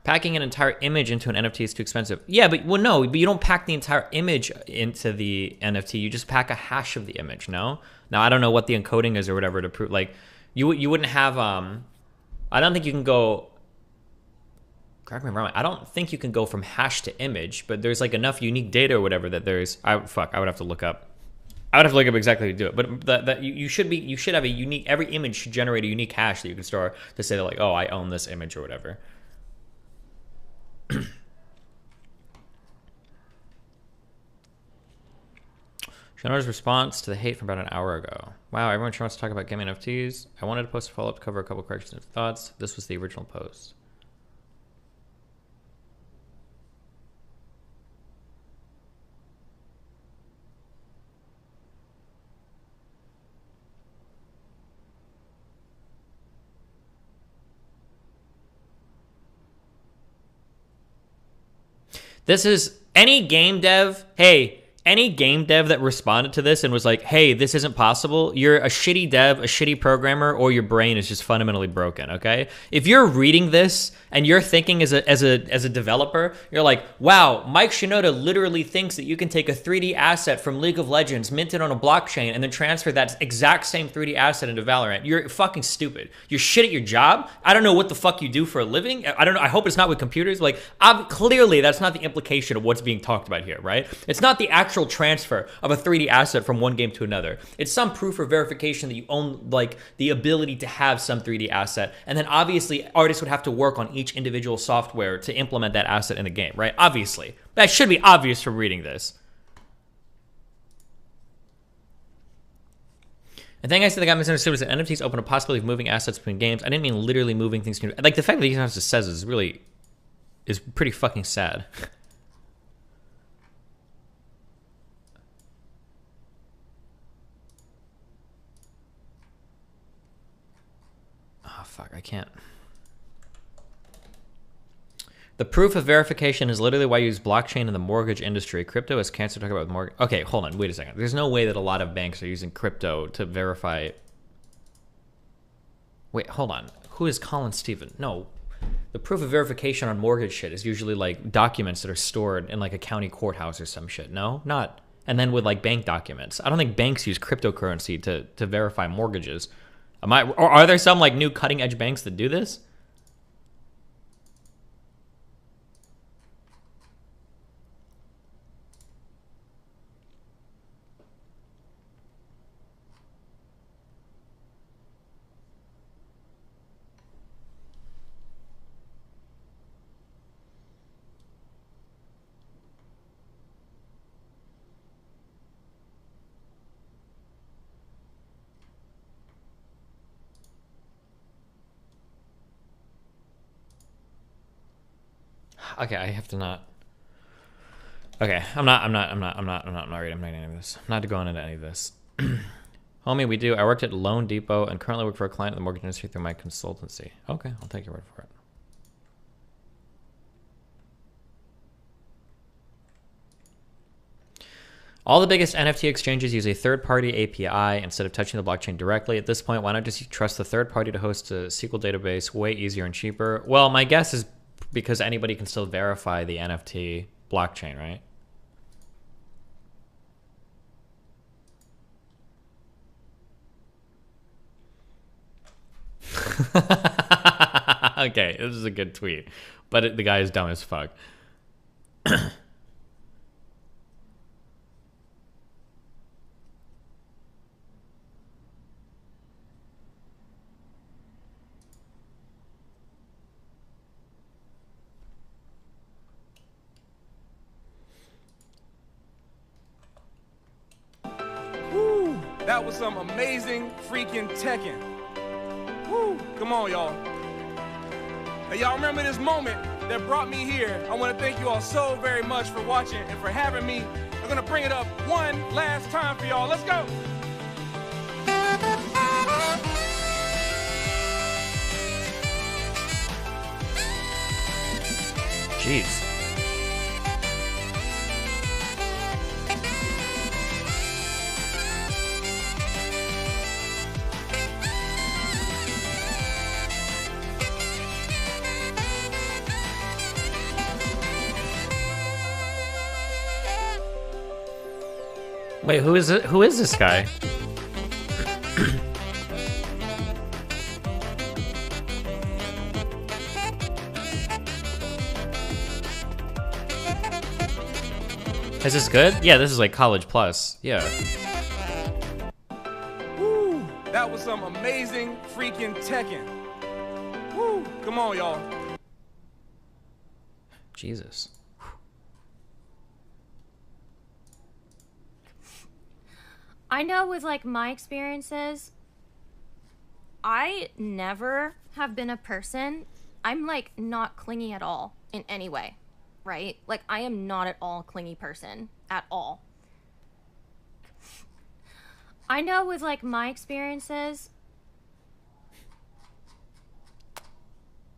Packing an entire image into an NFT is too expensive. Yeah, but but you don't pack the entire image into the NFT. You just pack a hash of the image. No. Now I don't know what the encoding is or whatever to prove. Like you wouldn't have. I don't think you can go. Correct me if I'm wrong. I don't think you can go from hash to image, but there's like enough unique data or whatever that there's. I would have to look up. I would have to look up exactly how to do it. But that you should have a unique. Every image should generate a unique hash that you can store to say that like, oh, I own this image or whatever. Shannon's response to the hate from about an hour ago. Wow, everyone sure wants to talk about gaming NFTs. I wanted to post a follow-up to cover a couple corrections and thoughts. This was the original post. This is any game dev. Hey, any game dev that responded to this and was like, hey, this isn't possible, you're a shitty dev, a shitty programmer, or your brain is just fundamentally broken, okay? If you're reading this and you're thinking as a developer, you're like, wow, Mike Shinoda literally thinks that you can take a 3D asset from League of Legends, mint it on a blockchain, and then transfer that exact same 3D asset into Valorant. You're fucking stupid. You're shit at your job. I don't know what the fuck you do for a living. I don't know. I hope it's not with computers. Like, clearly that's not the implication of what's being talked about here, right? It's not the actual transfer of a 3D asset from one game to another. It's some proof or verification that you own, like, the ability to have some 3D asset. And then obviously artists would have to work on each individual software to implement that asset in the game, right? Obviously. That should be obvious from reading this. The thing I said that got misunderstood was that NFTs open a possibility of moving assets between games. I didn't mean literally moving things. Like, the fact that he just says is pretty fucking sad. Fuck, I can't. The proof of verification is literally why you use blockchain in the mortgage industry. Crypto is cancer. Talk about mortgage. Okay, hold on. Wait a second. There's no way that a lot of banks are using crypto to verify. Wait, hold on. Who is Colin Stephen? No. The proof of verification on mortgage shit is usually like documents that are stored in like a county courthouse or some shit. No, not. And then with like bank documents. I don't think banks use cryptocurrency to verify mortgages. Or are there some like new cutting edge banks that do this? Okay, I have to not. Okay, I'm not reading. I'm not reading any of this. I'm not going into any of this. Homie, we do. I worked at Loan Depot and currently work for a client in the mortgage industry through my consultancy. Okay, I'll take your word for it. All the biggest NFT exchanges use a third-party API instead of touching the blockchain directly. At this point, why not just trust the third party to host a SQL database? Way easier and cheaper. Well, my guess is because anybody can still verify the NFT blockchain, right? Okay, this is a good tweet, but the guy is dumb as fuck. That was some amazing freaking Tekken. Woo! Come on, y'all. Hey, y'all remember this moment that brought me here? I want to thank you all so very much for watching and for having me. I'm going to bring it up one last time for y'all. Let's go. Jeez. Wait, who is it? Who is this guy? Is this good? Yeah, this is like College Plus. Yeah. Woo! That was some amazing freaking Tekken. Woo! Come on, y'all. Jesus. I know with like my experiences, I never have been a person. I'm like not clingy at all in any way, right? Like I am not at all a clingy person at all. I know with like my experiences.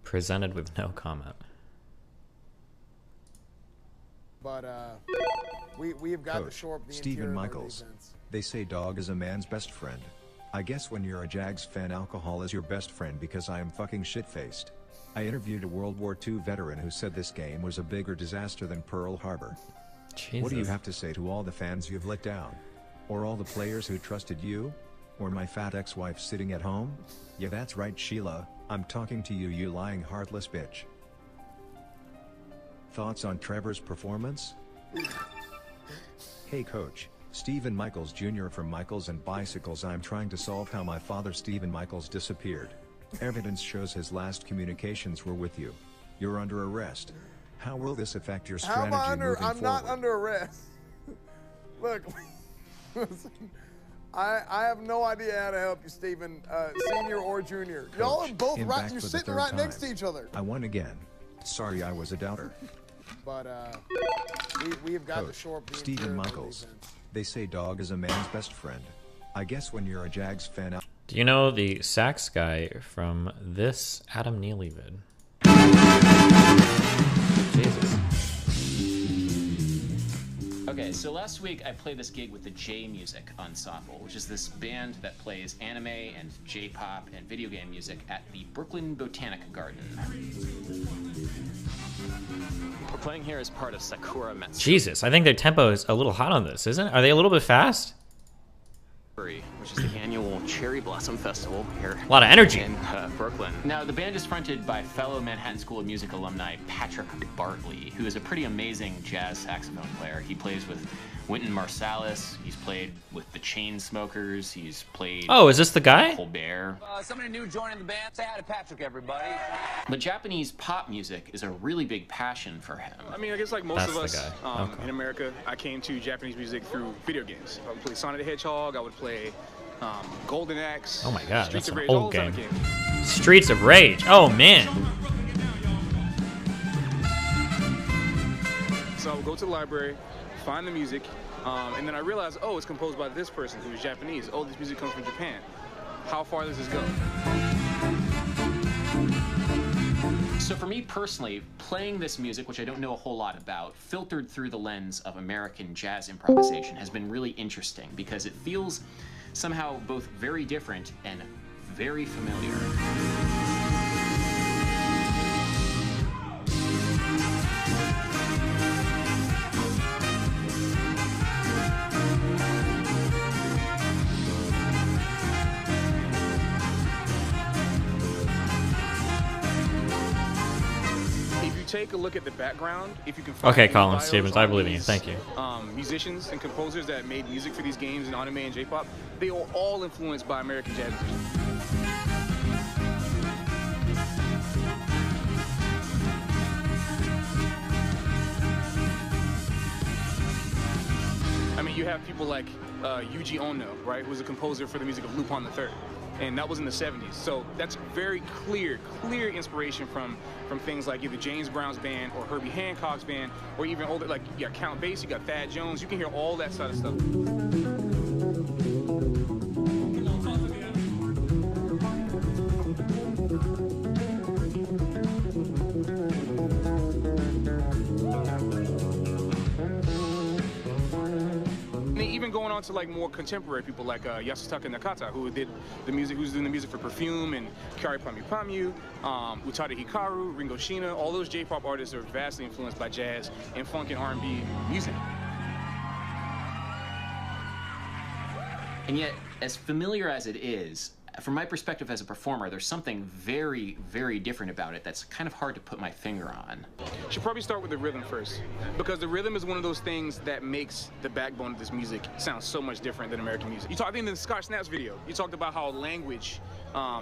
Presented with no comment. But we have got to shore up the Stephen Michaels. They say dog is a man's best friend. I guess when you're a Jags fan, alcohol is your best friend because I am fucking shit-faced. I interviewed a World War II veteran who said this game was a bigger disaster than Pearl Harbor. Jesus. What do you have to say to all the fans you've let down? Or all the players who trusted you? Or my fat ex-wife sitting at home? Yeah, that's right, Sheila. I'm talking to you, you lying heartless bitch. Thoughts on Trevor's performance? Hey coach, Stephen Michaels Jr. from Michaels and Bicycles. I'm trying to solve how my father Stephen Michaels disappeared. Evidence shows his last communications were with you. You're under arrest. How will this affect your strategy moving forward? I'm not under arrest. Look, listen, I have no idea how to help you, Stephen, senior or junior. Y'all are both right. You're sitting right next to each other. I won again. Sorry, I was a doubter. But we have got to shore up the Stephen Michaels. They say dog is a man's best friend. I guess when you're a Jags fan. Do you know the sax guy from this Adam Neely vid? Jesus. Okay, so last week I played this gig with the J Music Ensemble, which is this band that plays anime and J-pop and video game music at the Brooklyn Botanic Garden. We're playing here as part of Sakura Matsuri. Jesus, I think their tempo is a little hot on this, isn't it? Are they a little bit fast? Which is the annual Cherry Blossom Festival here. A lot of energy. In Brooklyn. Now, the band is fronted by fellow Manhattan School of Music alumni Patrick Bartley, who is a pretty amazing jazz saxophone player. He plays with Wynton Marsalis. He's played with the Chainsmokers. He's played. Oh, is this the guy? Colbert. Somebody new joining the band. Say hi to Patrick, everybody. But Japanese pop music is a really big passion for him. I mean, I guess like most of us in America, I came to Japanese music through video games. I would play Sonic the Hedgehog. I would play Golden Axe. Oh my God, Streets that's of an Rage, old all those game. other games. Streets of Rage. Oh man. So I would go to the library, find the music, and then I realized, oh, it's composed by this person who is Japanese. Oh, this music comes from Japan. How far does this go? So for me personally, playing this music, which I don't know a whole lot about, filtered through the lens of American jazz improvisation has been really interesting because it feels somehow both very different and very familiar. Take a look at the background. If you can find Okay, Colin Stevens, I believe in you. Thank you. Musicians and composers that made music for these games in anime and J-pop, they were all influenced by American jazz musicians. I mean, you have people like Yuji Ono, right, who was a composer for the music of Lupin III. And that was in the 70s. So that's very clear inspiration from things like either James Brown's band or Herbie Hancock's band, or even older, like you got Count Basie, you got Thad Jones. You can hear all that sort of stuff. Going on to like more contemporary people like Yasutaka Nakata, who did the music, who's doing the music for Perfume and Kari Pamu Pamu, Utada Hikaru, Ringo Shiina. All those J-pop artists are vastly influenced by jazz and funk and R&B music. And yet, as familiar as it is, from my perspective as a performer, there's something very, very different about it that's kind of hard to put my finger on. Should probably start with the rhythm first, because the rhythm is one of those things that makes the backbone of this music sound so much different than American music. I think in the Scott Snaps video, you talked about how language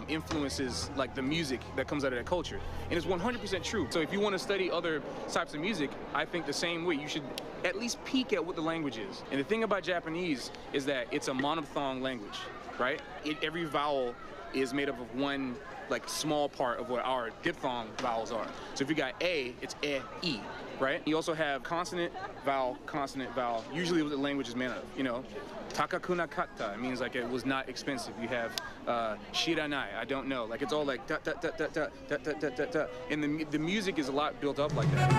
influences like the music that comes out of that culture, and it's 100% true. So if you want to study other types of music, I think the same way. You should at least peek at what the language is. And the thing about Japanese is that it's a monophthong language, right? Every vowel is made up of one like small part of what our diphthong vowels are. So if you got A, it's E, right? You also have consonant, vowel, usually what the language is made of, you know. Takakunakata, it means like it was not expensive. You have shiranai, I don't know. Like it's all like da da da da da da da da da da. And the music is a lot built up like that.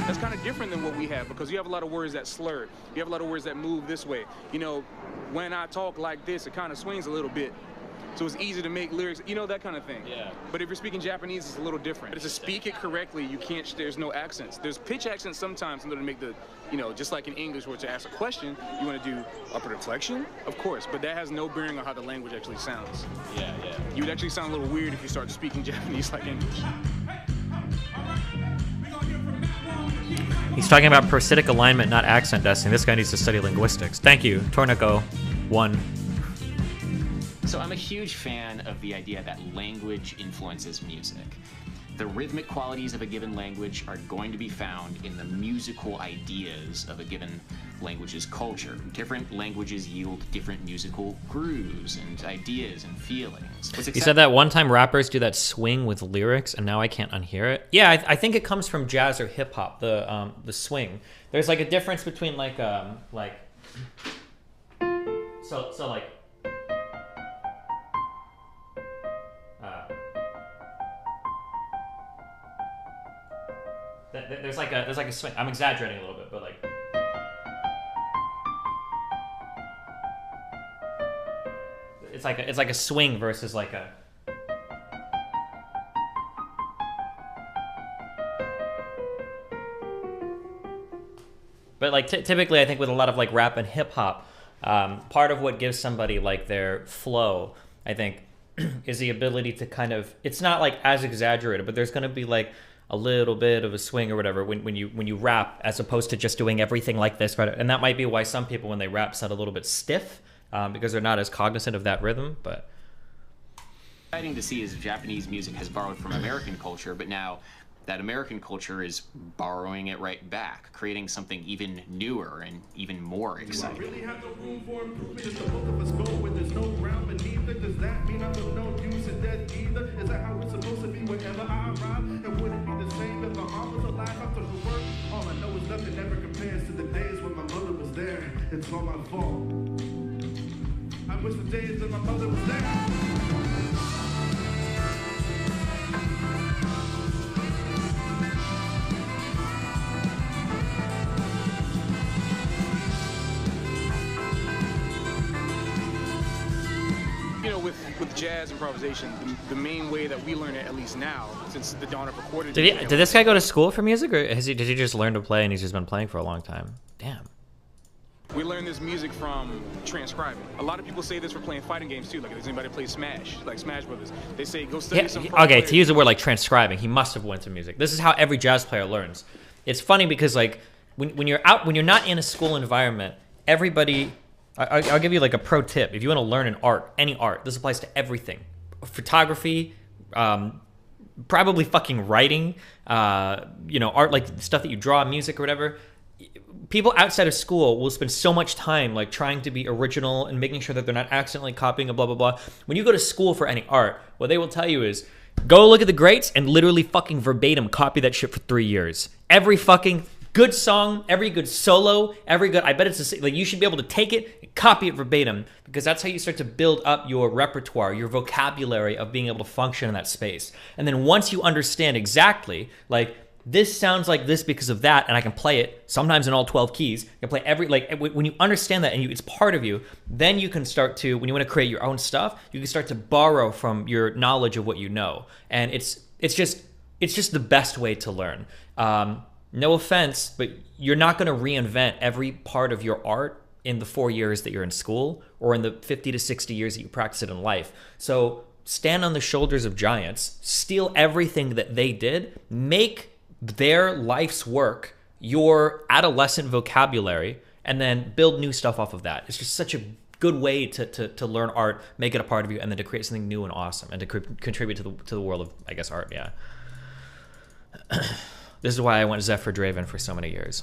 That's kind of different than what we have, because you have a lot of words that slur. You have a lot of words that move this way. You know, when I talk like this, it kind of swings a little bit. So it's easy to make lyrics, you know, that kind of thing. Yeah. But if you're speaking Japanese, it's a little different. But to speak it correctly, you can't, there's no accents. There's pitch accents sometimes in order to make the, you know, just like in English where to ask a question, you want to do upper inflection, of course, but that has no bearing on how the language actually sounds. Yeah, yeah. You would actually sound a little weird if you started speaking Japanese like English. He's talking about prosthetic alignment, not accent, Destiny. This guy needs to study linguistics. Thank you, Tornico 1. So I'm a huge fan of the idea that language influences music. The rhythmic qualities of a given language are going to be found in the musical ideas of a given language's culture. Different languages yield different musical grooves and ideas and feelings. He said that one time rappers do that swing with lyrics, and now I can't unhear it. Yeah, I think it comes from jazz or hip hop. The swing. There's like a difference between like there's like a swing. I'm exaggerating a little bit, but like it's like a swing versus like a. But like typically, I think with a lot of like rap and hip hop, part of what gives somebody like their flow, I think, is the ability to kind of. It's not like as exaggerated, but there's going to be like a little bit of a swing or whatever when you rap, as opposed to just doing everything like this, right? And that might be why some people, when they rap, sound a little bit stiff, because they're not as cognizant of that rhythm. But exciting to see is Japanese music has borrowed from American culture, but now that American culture is borrowing it right back, creating something even newer and even more exciting. Really have no room for improvement. Just the book of us go when there's no ground beneath it. Does that mean I'm of no use in death either? Is that how it's supposed to be whenever I arrive? And would it be the same if my mom was alive after her work? All I know is nothing ever compares to the days when my mother was there. It's all my fault. I wish the days that my mother was there. With jazz improvisation, the main way that we learn it, at least now, since the dawn of recorded. Did this guy go to school for music, or did he just learn to play and he's just been playing for a long time? Damn. We learn this music from transcribing. A lot of people say this for playing fighting games too. Like if anybody plays Smash, like Smash Brothers, they say go study some. Okay, to use the word like transcribing, he must have went to music. This is how every jazz player learns. It's funny because like when you're not in a school environment, everybody. I'll give you like a pro tip. If you want to learn an art, any art, this applies to everything. Photography, probably fucking writing, art, like stuff that you draw, music or whatever. People outside of school will spend so much time like trying to be original and making sure that they're not accidentally copying a blah, blah, blah. When you go to school for any art, what they will tell you is, go look at the greats and literally fucking verbatim copy that shit for 3 years. Every fucking good song, every good solo, I bet it's like you should be able to take it and copy it verbatim, because that's how you start to build up your repertoire, your vocabulary of being able to function in that space. And then once you understand exactly, like, this sounds like this because of that, and I can play it sometimes in all 12 keys. I can play every, like, when you understand that and it's part of you, then you can start to, when you want to create your own stuff, you can start to borrow from your knowledge of what you know. And it's just it's just the best way to learn. No offense, but you're not going to reinvent every part of your art in the 4 years that you're in school or in the 50 to 60 years that you practice it in life. So stand on the shoulders of giants, steal everything that they did, make their life's work your adolescent vocabulary, and then build new stuff off of that. It's just such a good way to learn art, make it a part of you, and then to create something new and awesome, and to contribute to the world of, I guess, art. Yeah. This is why I went Zephyr Draven for so many years.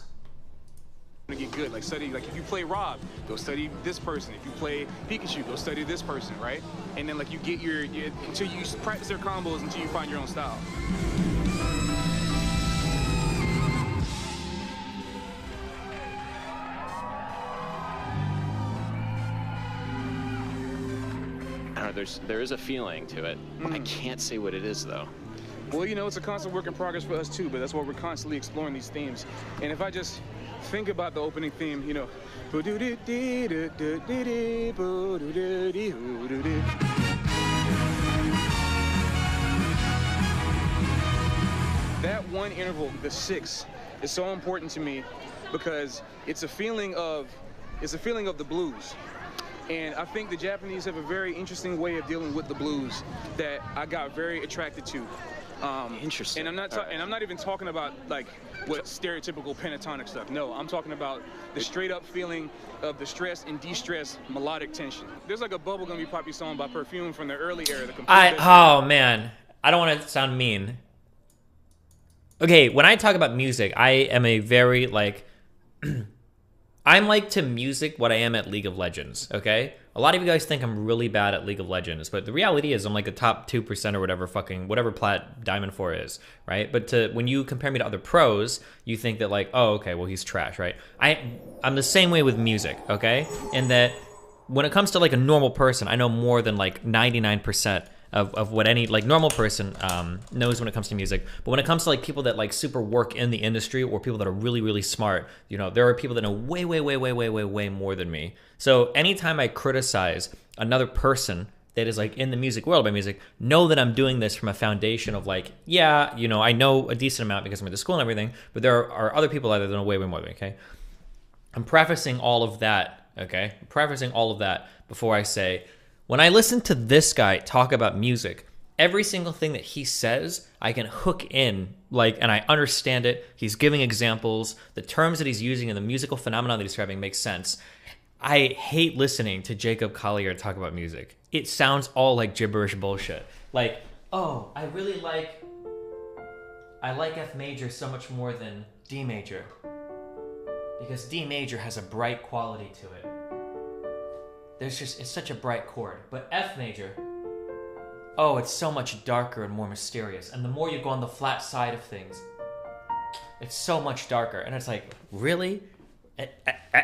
To get good, like study, like if you play Rob, go study this person. If you play Pikachu, go study this person, right? And then like you get your until you practice their combos until you find your own style. I don't know, there is a feeling to it. I can't say what it is though. Well, you know, it's a constant work in progress for us too, but that's why we're constantly exploring these themes. And if I just think about the opening theme, you know, that one interval, the 6, is so important to me because it's a feeling of the blues. And I think the Japanese have a very interesting way of dealing with the blues that I got very attracted to. Interesting. And I'm not even talking about like what stereotypical pentatonic stuff. No, I'm talking about the straight up feeling of the stress and de-stress melodic tension. There's like a bubblegummy poppy song by Perfume from the early era. Oh man, I don't want to sound mean. Okay, when I talk about music, I am a very like I'm like to music what I am at League of Legends, okay? A lot of you guys think I'm really bad at League of Legends, but the reality is I'm like a top 2% or whatever plat Diamond 4 is, right? But when you compare me to other pros, you think that like, oh, okay, well, he's trash, right? I'm the same way with music, okay? In that when it comes to like a normal person, I know more than like 99% of what any like normal person knows when it comes to music. But when it comes to like people that like super work in the industry or people that are really, really smart, you know, there are people that know way, way, way, way, way, way, way more than me. So anytime I criticize another person that is like in the music world by music, know that I'm doing this from a foundation of like, yeah, you know, I know a decent amount because I'm at the school and everything, but there are other people out there that know way, way more than me, okay? I'm prefacing all of that, okay? I'm prefacing all of that before I say, when I listen to this guy talk about music, every single thing that he says, I can hook in, like, and I understand it. He's giving examples. The terms that he's using and the musical phenomenon that he's describing makes sense. I hate listening to Jacob Collier talk about music. It sounds all like gibberish bullshit. Like, oh, I like F major so much more than D major because D major has a bright quality to it. It's such a bright chord. But F major, oh, it's so much darker and more mysterious. And the more you go on the flat side of things, it's so much darker. And it's like, really?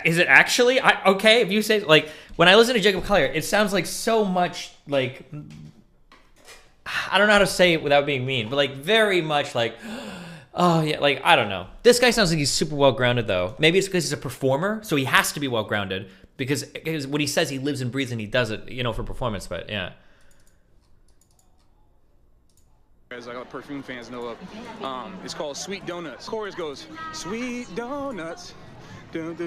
Is it actually? Okay, if you say, like, when I listen to Jacob Collier, it sounds like so much, like, I don't know how to say it without being mean, but, like, very much like, oh, yeah, like, I don't know. This guy sounds like he's super well-grounded, though. Maybe it's because he's a performer, so he has to be well-grounded. Because what he says, he lives and breathes and he does it, you know, for performance, but yeah. As like Perfume fans know of, it's called Sweet Donuts. Chorus goes, Sweet Donuts. If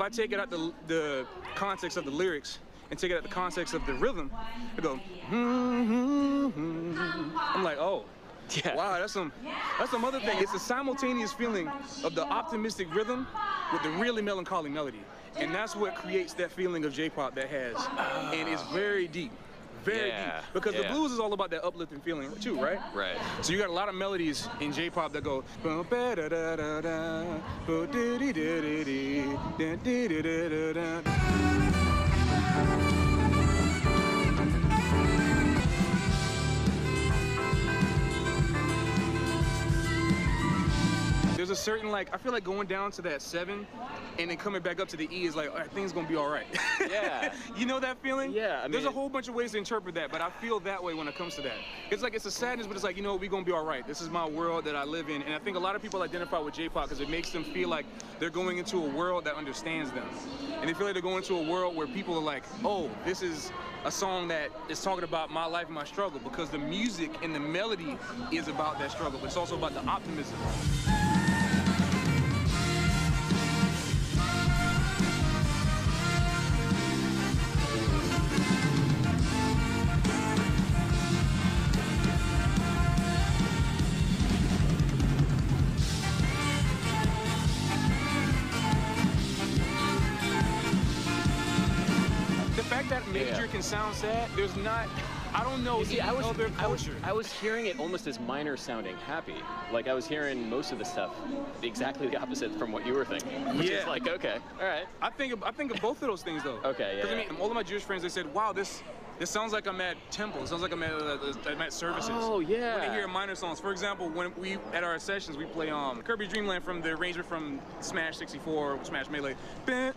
I take it out the context of the lyrics and take it out the context of the rhythm, I go, I'm like, oh. Yeah. Wow, that's some other thing. It's a simultaneous feeling of the optimistic rhythm with the really melancholy melody. And that's what creates that feeling of J-pop that has. And it's very deep. Very deep. Because the blues is all about that uplifting feeling too, right? Right. So you got a lot of melodies in J-pop that go there's a certain, like, I feel like going down to that 7 and then coming back up to the E is like, all right, things gonna be all right. Yeah. You know that feeling? Yeah, I mean, there's a whole bunch of ways to interpret that, but I feel that way when it comes to that. It's like, it's a sadness, but it's like, you know, we gonna be all right. This is my world that I live in. And I think a lot of people identify with J-pop because it makes them feel like they're going into a world that understands them. And they feel like they're going into a world where people are like, oh, this is a song that is talking about my life and my struggle, because the music and the melody is about that struggle, but it's also about the optimism. That major can sound sad. There's not, I don't know. See, I was hearing it almost as minor sounding happy. Like I was hearing most of the stuff exactly the opposite from what you were thinking. Which is like, okay, all right. I think of both of those things though. Okay, yeah. Because I mean, all of my Jewish friends, they said, wow, this sounds like I'm at temple. It sounds like I'm at services. Oh yeah. When they hear minor songs, for example, when we at our sessions we play Kirby's Dream Land from the arrangement from Smash 64, Smash Melee. And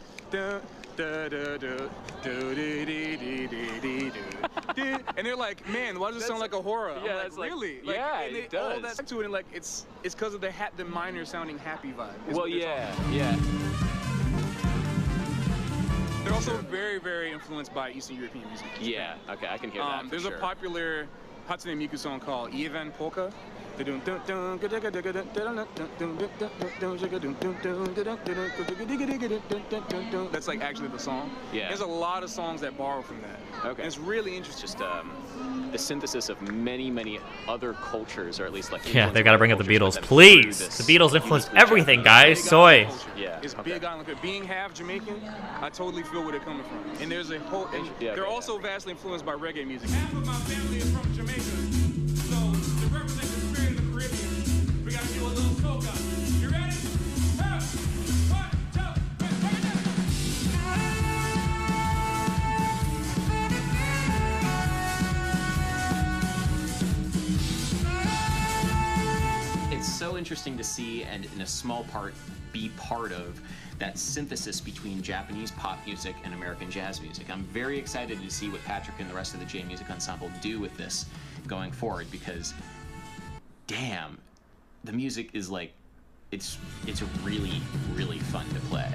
they're like, man, why does it sound like a horror? Yeah, I'm that's like, really? Like, yeah, and it does. All that to it, and like it's because of the minor sounding happy vibe. Well, yeah. They're also very, very influenced by Eastern European music. Yeah, okay, I can hear that. There's a popular Hatsune Miku song called Ivan Polka. That's like actually the song. Yeah. There's a lot of songs that borrow from that. Okay. And it's really interesting. Just the synthesis of many, many other cultures, or at least like. Yeah, they got to bring up the Beatles, please. The Beatles influenced everything, guys. Soy. Yeah. It's big on being half Jamaican. I totally feel where they're coming from. And there's a whole. They're also vastly influenced by reggae music. Half of my family is from Jamaica, so to represent the spirit of the Caribbean, we gotta do a little soca. You ready? 1, 2, 3, break it down. It's so interesting to see, and in a small part, be part of that synthesis between Japanese pop music and American jazz music. I'm very excited to see what Patrick and the rest of the J Music Ensemble do with this going forward, because damn, the music is like, it's really, really fun to play.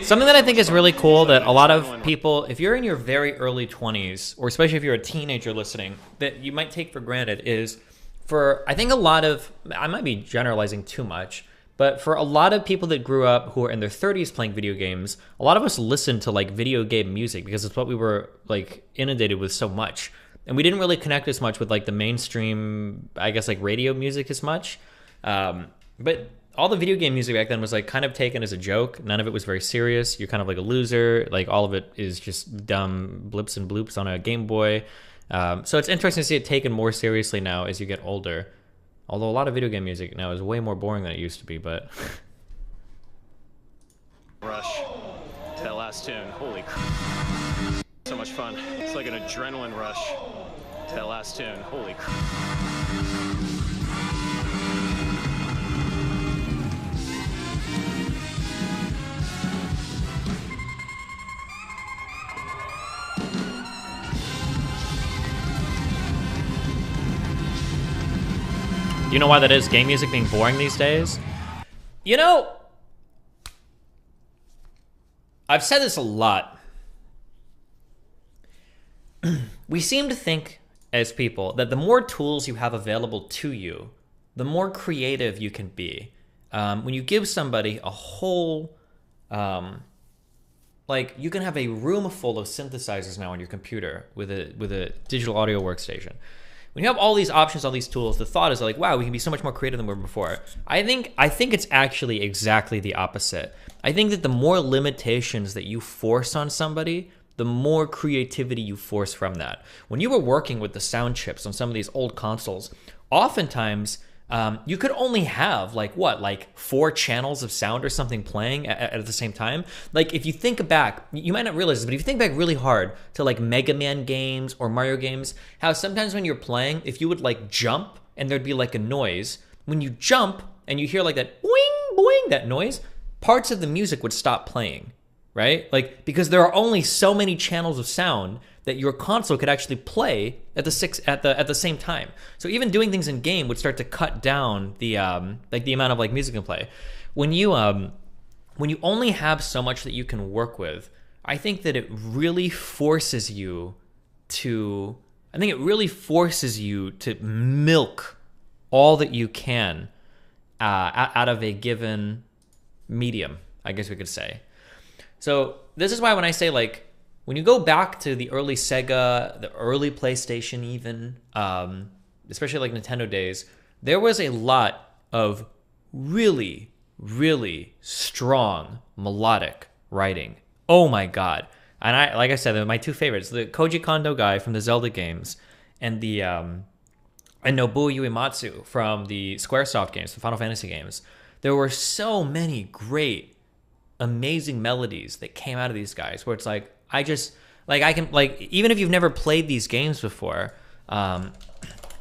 Something that I think is really cool that a lot of people, if you're in your very early 20s, or especially if you're a teenager listening, that you might take for granted is for, I think a lot of, I might be generalizing too much, but for a lot of people that grew up who are in their 30s playing video games, a lot of us listened to like video game music because it's what we were like inundated with so much. And we didn't really connect as much with like the mainstream, I guess like radio music as much. But all the video game music back then was like kind of taken as a joke. None of it was very serious. You're kind of like a loser. Like all of it is just dumb blips and bloops on a Game Boy. So it's interesting to see it taken more seriously now as you get older. Although a lot of video game music now is way more boring than it used to be, but... Rush. That last tune, holy crap. So much fun. It's like an adrenaline rush. That last tune, holy crap. Do you know why that is? Game music being boring these days? You know, I've said this a lot. We seem to think as people that the more tools you have available to you, the more creative you can be. When you give somebody a whole, like you can have a room full of synthesizers now on your computer with a digital audio workstation. When you have all these options, all these tools, the thought is like, wow, we can be so much more creative than we were before. I think it's actually exactly the opposite. I think that the more limitations that you force on somebody, the more creativity you force from that. When you were working with the sound chips on some of these old consoles, oftentimes you could only have like what, like 4 channels of sound or something playing at the same time. Like if you think back, you might not realize this, but if you think back really hard to like Mega Man games or Mario games, how sometimes when you're playing, if you would like jump and there'd be like a noise, when you jump and you hear like that boing, boing, that noise, parts of the music would stop playing, right? Like, because there are only so many channels of sound that your console could actually play at the same time. So even doing things in game would start to cut down the like the amount of like music you can play. When you only have so much that you can work with, I think that it really forces you to milk all that you can out of a given medium, I guess we could say. So this is why when I say like, when you go back to the early Sega, the early PlayStation even, especially like Nintendo days, there was a lot of really, really strong melodic writing. Oh my God. And like I said, my 2 favorites, the Koji Kondo guy from the Zelda games and the and Nobuo Uematsu from the Squaresoft games, the Final Fantasy games. There were so many great, amazing melodies that came out of these guys where it's like, I can, like, even if you've never played these games before,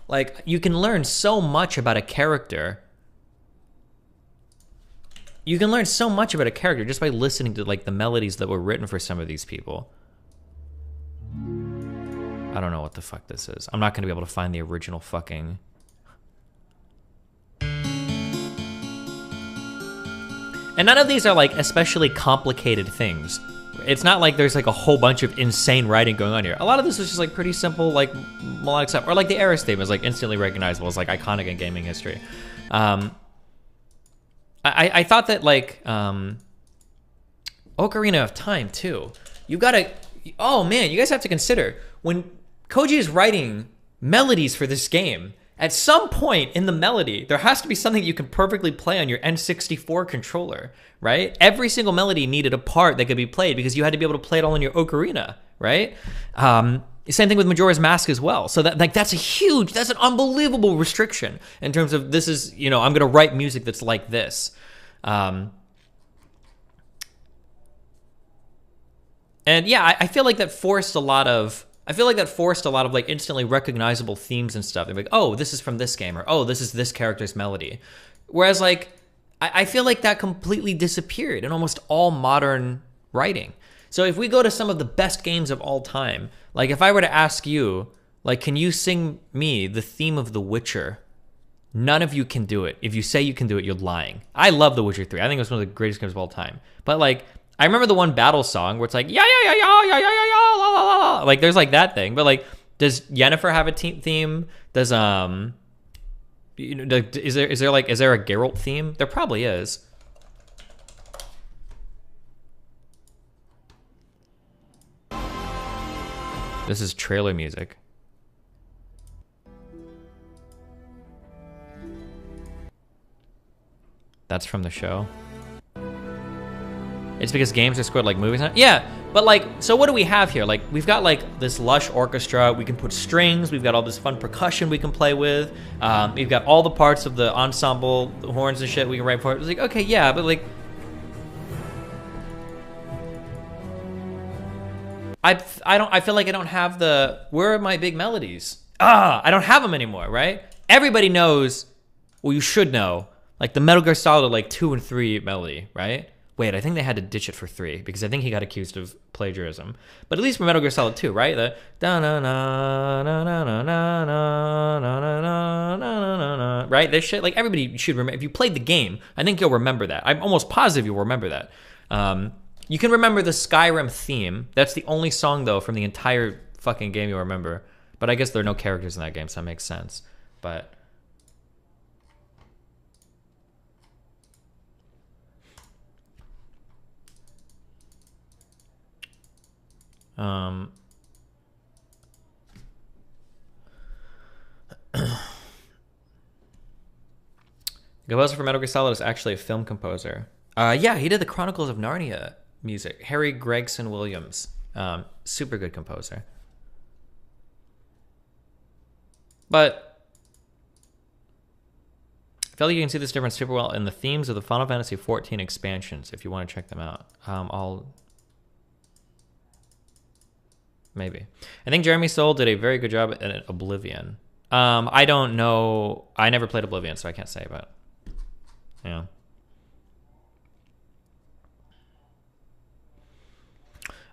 like, you can learn so much about a character. You can learn so much about a character just by listening to, like, the melodies that were written for some of these people. I don't know what the fuck this is. I'm not going to be able to find the original fucking... And none of these are, like, especially complicated things. It's not like there's like a whole bunch of insane writing going on here. A lot of this is just like pretty simple, like melodic stuff. Or like the Aerith theme is like instantly recognizable as like iconic in gaming history. I thought that like Ocarina of Time too. You gotta, oh man, you guys have to consider when Koji is writing melodies for this game, at some point in the melody, there has to be something you can perfectly play on your N64 controller, right? Every single melody needed a part that could be played because you had to be able to play it all in your ocarina, right? Same thing with Majora's Mask as well. So that's an unbelievable restriction in terms of this is, you know, I'm going to write music that's like this. And yeah, I feel like that forced a lot of like instantly recognizable themes and stuff. They're like, oh, this is from this game, or oh, this is this character's melody. Whereas like, I feel like that completely disappeared in almost all modern writing. So if we go to some of the best games of all time, like if I were to ask you, like, can you sing me the theme of The Witcher? None of you can do it. If you say you can do it, you're lying. I love The Witcher 3. I think it's one of the greatest games of all time. But like, I remember the one battle song where it's like, yeah, yeah, yeah, yeah, yeah, yeah, yeah, la, la, la, la. Like, there's like that thing. But like, does Yennefer have a theme? Does, you know, is there a Geralt theme? There probably is. This is trailer music. That's from the show. It's because games are scored like movies. Yeah, but like, so what do we have here? Like, we've got like this lush orchestra. We can put strings. We've got all this fun percussion we can play with. We've got all the parts of the ensemble, the horns and shit we can write for it. It's like, okay, yeah, but like, I feel like I don't have the, where are my big melodies? I don't have them anymore, right? Everybody knows, well, you should know, like the Metal Gear Solid like 2 and 3 melody, right? Wait, I think they had to ditch it for 3 because I think he got accused of plagiarism. But at least for Metal Gear Solid 2, right? The da na na na na na na na na na na na, right? This shit, like everybody should remember. If you played the game, I think you'll remember that. I'm almost positive you'll remember that. You can remember the Skyrim theme. That's the only song though from the entire fucking game you'll remember. But I guess there are no characters in that game, so that makes sense. But the composer for Metal Gear Solid is actually a film composer. Yeah, he did the Chronicles of Narnia music. Harry Gregson Williams. Super good composer. But feel like you can see this difference super well in the themes of the Final Fantasy XIV expansions, if you want to check them out. Maybe. I think Jeremy Soule did a very good job at Oblivion. I don't know. I never played Oblivion, so I can't say, but yeah.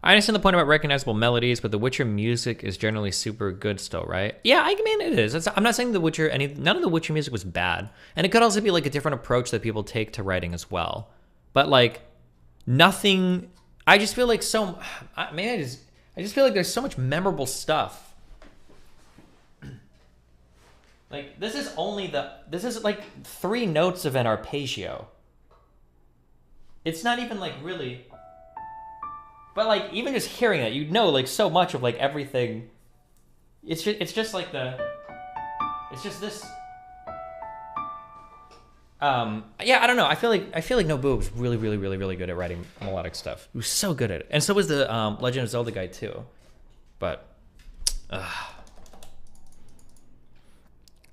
I understand the point about recognizable melodies, but the Witcher music is generally super good still, right? Yeah, I mean, it is. I'm not saying the Witcher, none of the Witcher music was bad. And it could also be like a different approach that people take to writing as well. But like, nothing, I just feel like I just feel like there's so much memorable stuff. Like, this is like 3 notes of an arpeggio. It's not even like really... But like, even just hearing it, you know, like so much of like everything. It's just like it's just this. Yeah, I don't know. I feel like Nobuo was really good at writing melodic stuff. He was so good at it, and so was the Legend of Zelda guy too. But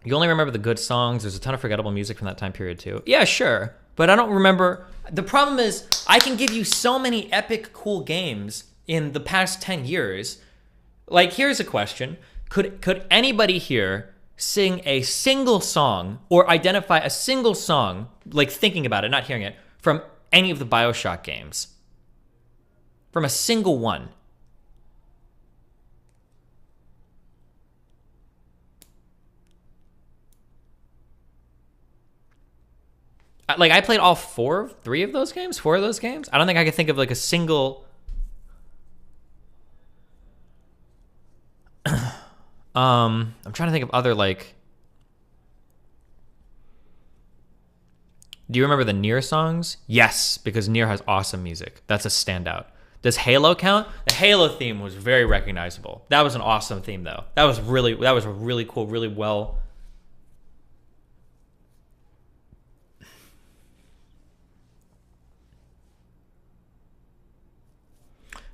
you only remember the good songs. There's a ton of forgettable music from that time period too. Yeah, sure. But I don't remember. The problem is, I can give you so many epic, cool games in the past 10 years. Like, here's a question. Could anybody here sing a single song or identify a single song, like thinking about it, not hearing it, from any of the BioShock games? From a single one. Like, I played all 4 of those games? I don't think I could think of like a single... I'm trying to think of other, like... Do you remember the Nier songs? Yes, because Nier has awesome music. That's a standout. Does Halo count? The Halo theme was very recognizable. That was an awesome theme, though. That was really cool, really well...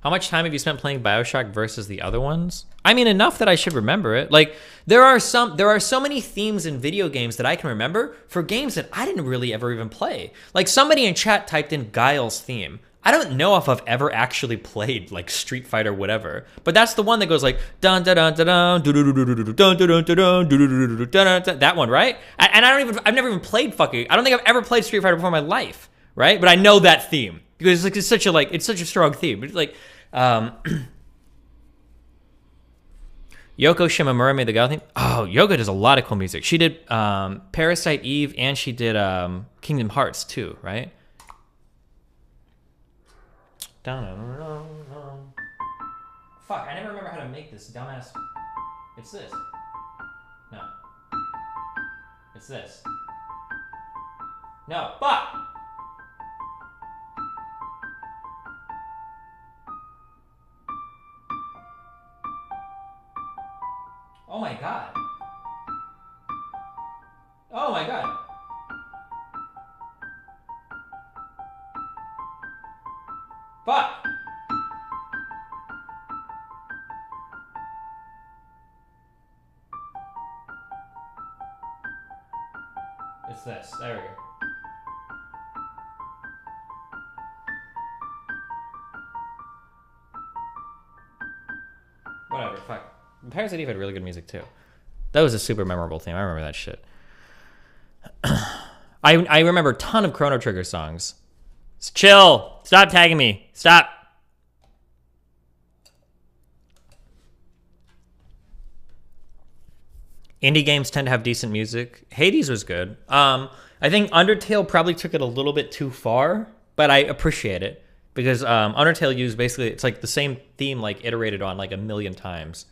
How much time have you spent playing BioShock versus the other ones? I mean, enough that I should remember it. Like, there are so many themes in video games that I can remember for games that I didn't really ever even play. Like, somebody in chat typed in Guile's theme. I don't know if I've ever actually played like Street Fighter whatever, but that's the one that goes like dun dun dun dun dun dun dun dun dun dun, that one, right? And I've never even played I don't think I've ever played Street Fighter before in my life, right? But I know that theme because it's such a strong theme. It's like Yoko Shimomura made the Gal theme. Oh, Yoko does a lot of cool music. She did Parasite Eve and she did Kingdom Hearts too, right? Fuck, I never remember how to make this dumbass. It's this. No. It's this. No, fuck! Oh my god. Oh my god. Fuck! It's this. There we go. Whatever, fuck. Parasite Eve had really good music too. That was a super memorable theme. I remember that shit. I remember a ton of Chrono Trigger songs. Chill. Stop tagging me. Stop. Indie games tend to have decent music. Hades was good. I think Undertale probably took it a little bit too far, but I appreciate it because Undertale used basically, it's like the same theme like iterated on like a million times.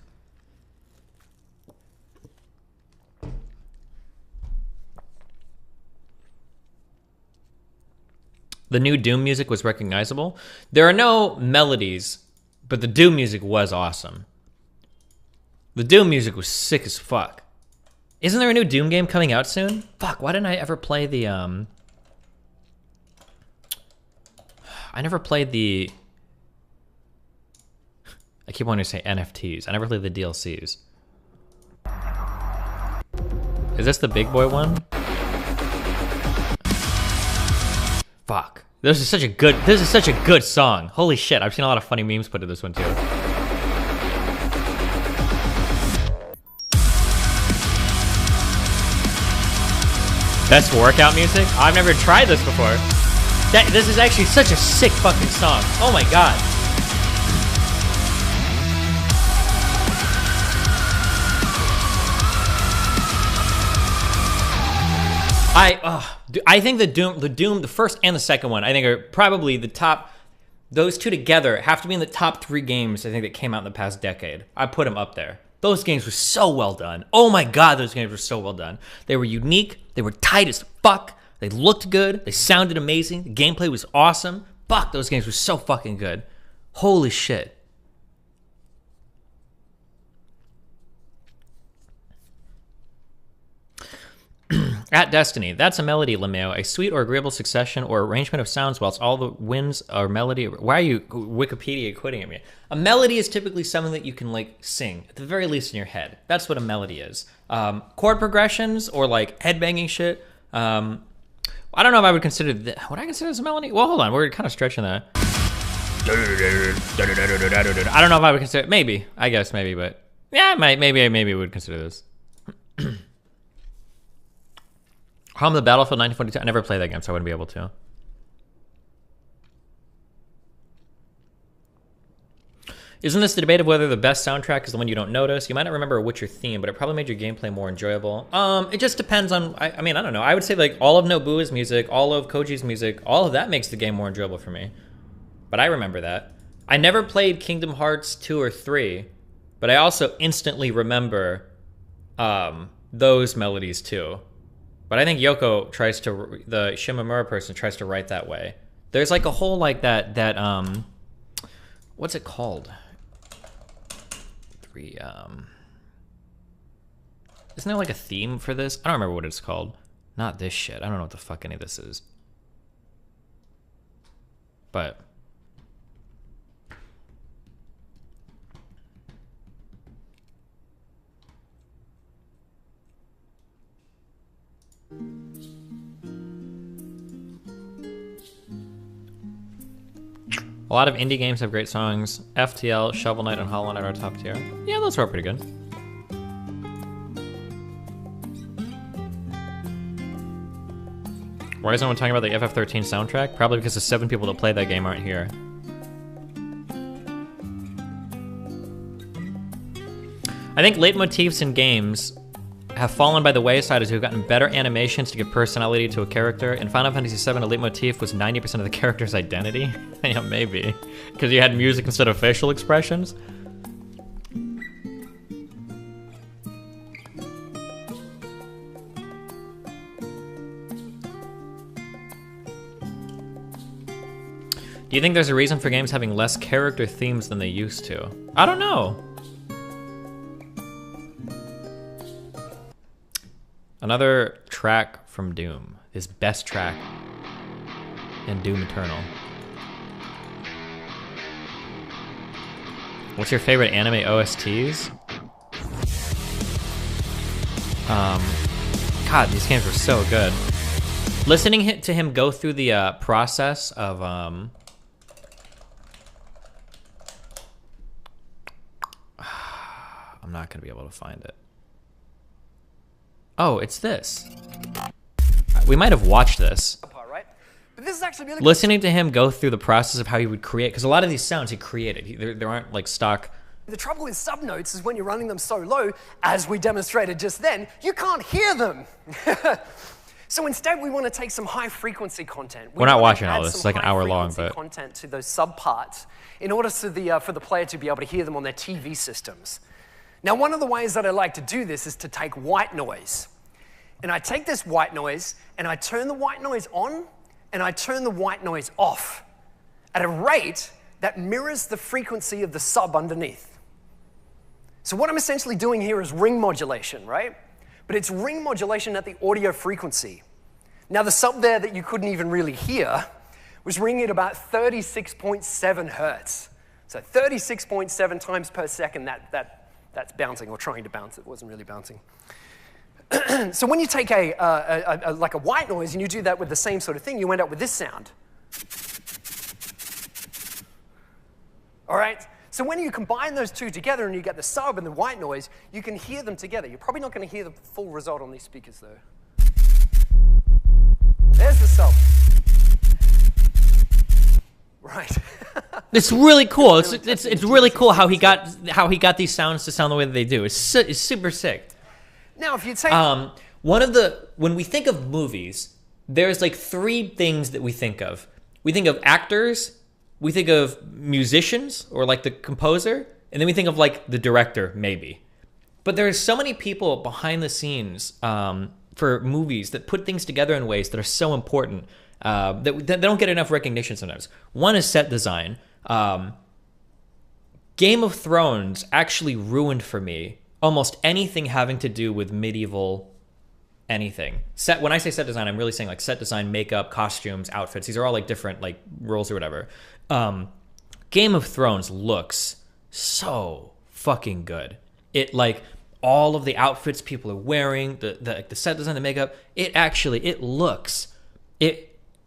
The new Doom music was recognizable. There are no melodies, but the Doom music was awesome. The Doom music was sick as fuck. Isn't there a new Doom game coming out soon? Fuck, why didn't I ever play the, I never played the... I keep wanting to say NFTs. I never played the DLCs. Is this the big boy one? Fuck. This is such a good song. Holy shit, I've seen a lot of funny memes put to this one too. Best workout music? I've never tried this before. This is actually such a sick fucking song. Oh my god. I think the first and the second one, I think are probably the top. Those two together have to be in the top 3 games I think that came out in the past decade. I put them up there. Those games were so well done. Oh my god, those games were so well done. They were unique. They were tight as fuck. They looked good. They sounded amazing. The gameplay was awesome. Fuck, those games were so fucking good. Holy shit. At Destiny, that's a melody, Lemeo, a sweet or agreeable succession or arrangement of sounds whilst all the winds are melody. Why are you Wikipedia quitting at me? A melody is typically something that you can like sing, at the very least in your head. That's what a melody is. Chord progressions or like headbanging shit. I don't know if I would consider that. Would I consider this a melody? Well, hold on, we're kind of stretching that. I don't know if I would consider it. Maybe, I guess maybe, but yeah, maybe would consider this. Home of the Battlefield 1942. I never played that game, so I wouldn't be able to. Isn't this the debate of whether the best soundtrack is the one you don't notice? You might not remember a Witcher theme, but it probably made your gameplay more enjoyable. It just depends on, I mean, I don't know. I would say like all of Nobua's music, all of Koji's music, all of that makes the game more enjoyable for me. But I remember that. I never played Kingdom Hearts 2 or 3, but I also instantly remember those melodies too. But I think Yoko tries to, the Shimamura person tries to write that way. There's like a whole like that what's it called? Isn't there like a theme for this? I don't remember what it's called. Not this shit. I don't know what the fuck any of this is. But a lot of indie games have great songs. FTL, Shovel Knight, and Hollow Knight are top tier. Yeah, those are pretty good. Why is no one talking about the FF13 soundtrack? Probably because the 7 people that played that game aren't here. I think leitmotifs in games have fallen by the wayside as we've gotten better animations to give personality to a character. In Final Fantasy VII, a leitmotif was 90% of the character's identity. Yeah, maybe. Because you had music instead of facial expressions. Do you think there's a reason for games having less character themes than they used to? I don't know. Another track from Doom. His best track in Doom Eternal. What's your favorite anime OSTs? God, these games were so good. Listening to him go through the process of I'm not gonna be able to find it. Oh, it's this. We might have watched this. But this is actually really Listening to him go through the process of how he would create, because a lot of these sounds he created. There aren't like stock. The trouble with subnotes is when you're running them so low, as we demonstrated just then, you can't hear them. So instead, we want to take some high frequency content. We're not watching all this. It's like an hour long, but content to those subparts in order for the player to be able to hear them on their TV systems. Now, one of the ways that I like to do this is to take white noise. And I take this white noise and I turn the white noise on and I turn the white noise off at a rate that mirrors the frequency of the sub underneath. So what I'm essentially doing here is ring modulation, right? But it's ring modulation at the audio frequency. Now, the sub there that you couldn't even really hear was ringing at about 36.7 hertz. So 36.7 times per second, that's bouncing or trying to bounce. It wasn't really bouncing. So when you take like a white noise and you do that with the same sort of thing, you end up with this sound. All right? So when you combine those two together and you get the sub and the white noise, you can hear them together. You're probably not going to hear the full result on these speakers, though. There's the sub. Right. It's really cool. It's really cool how he got these sounds to sound the way that they do. It's super sick. Now, if you take when we think of movies, there's like three things that we think of. We think of actors, we think of musicians or like the composer, and then we think of like the director, maybe. But there's so many people behind the scenes for movies that put things together in ways that are so important that they don't get enough recognition sometimes. One is set design. Game of Thrones actually ruined for me almost anything having to do with medieval anything. When I say set design, I'm really saying like set design, makeup, costumes, outfits. These are all like different like rules or whatever. Game of Thrones looks so fucking good. It like all of the outfits people are wearing, the set design, the makeup, it looks.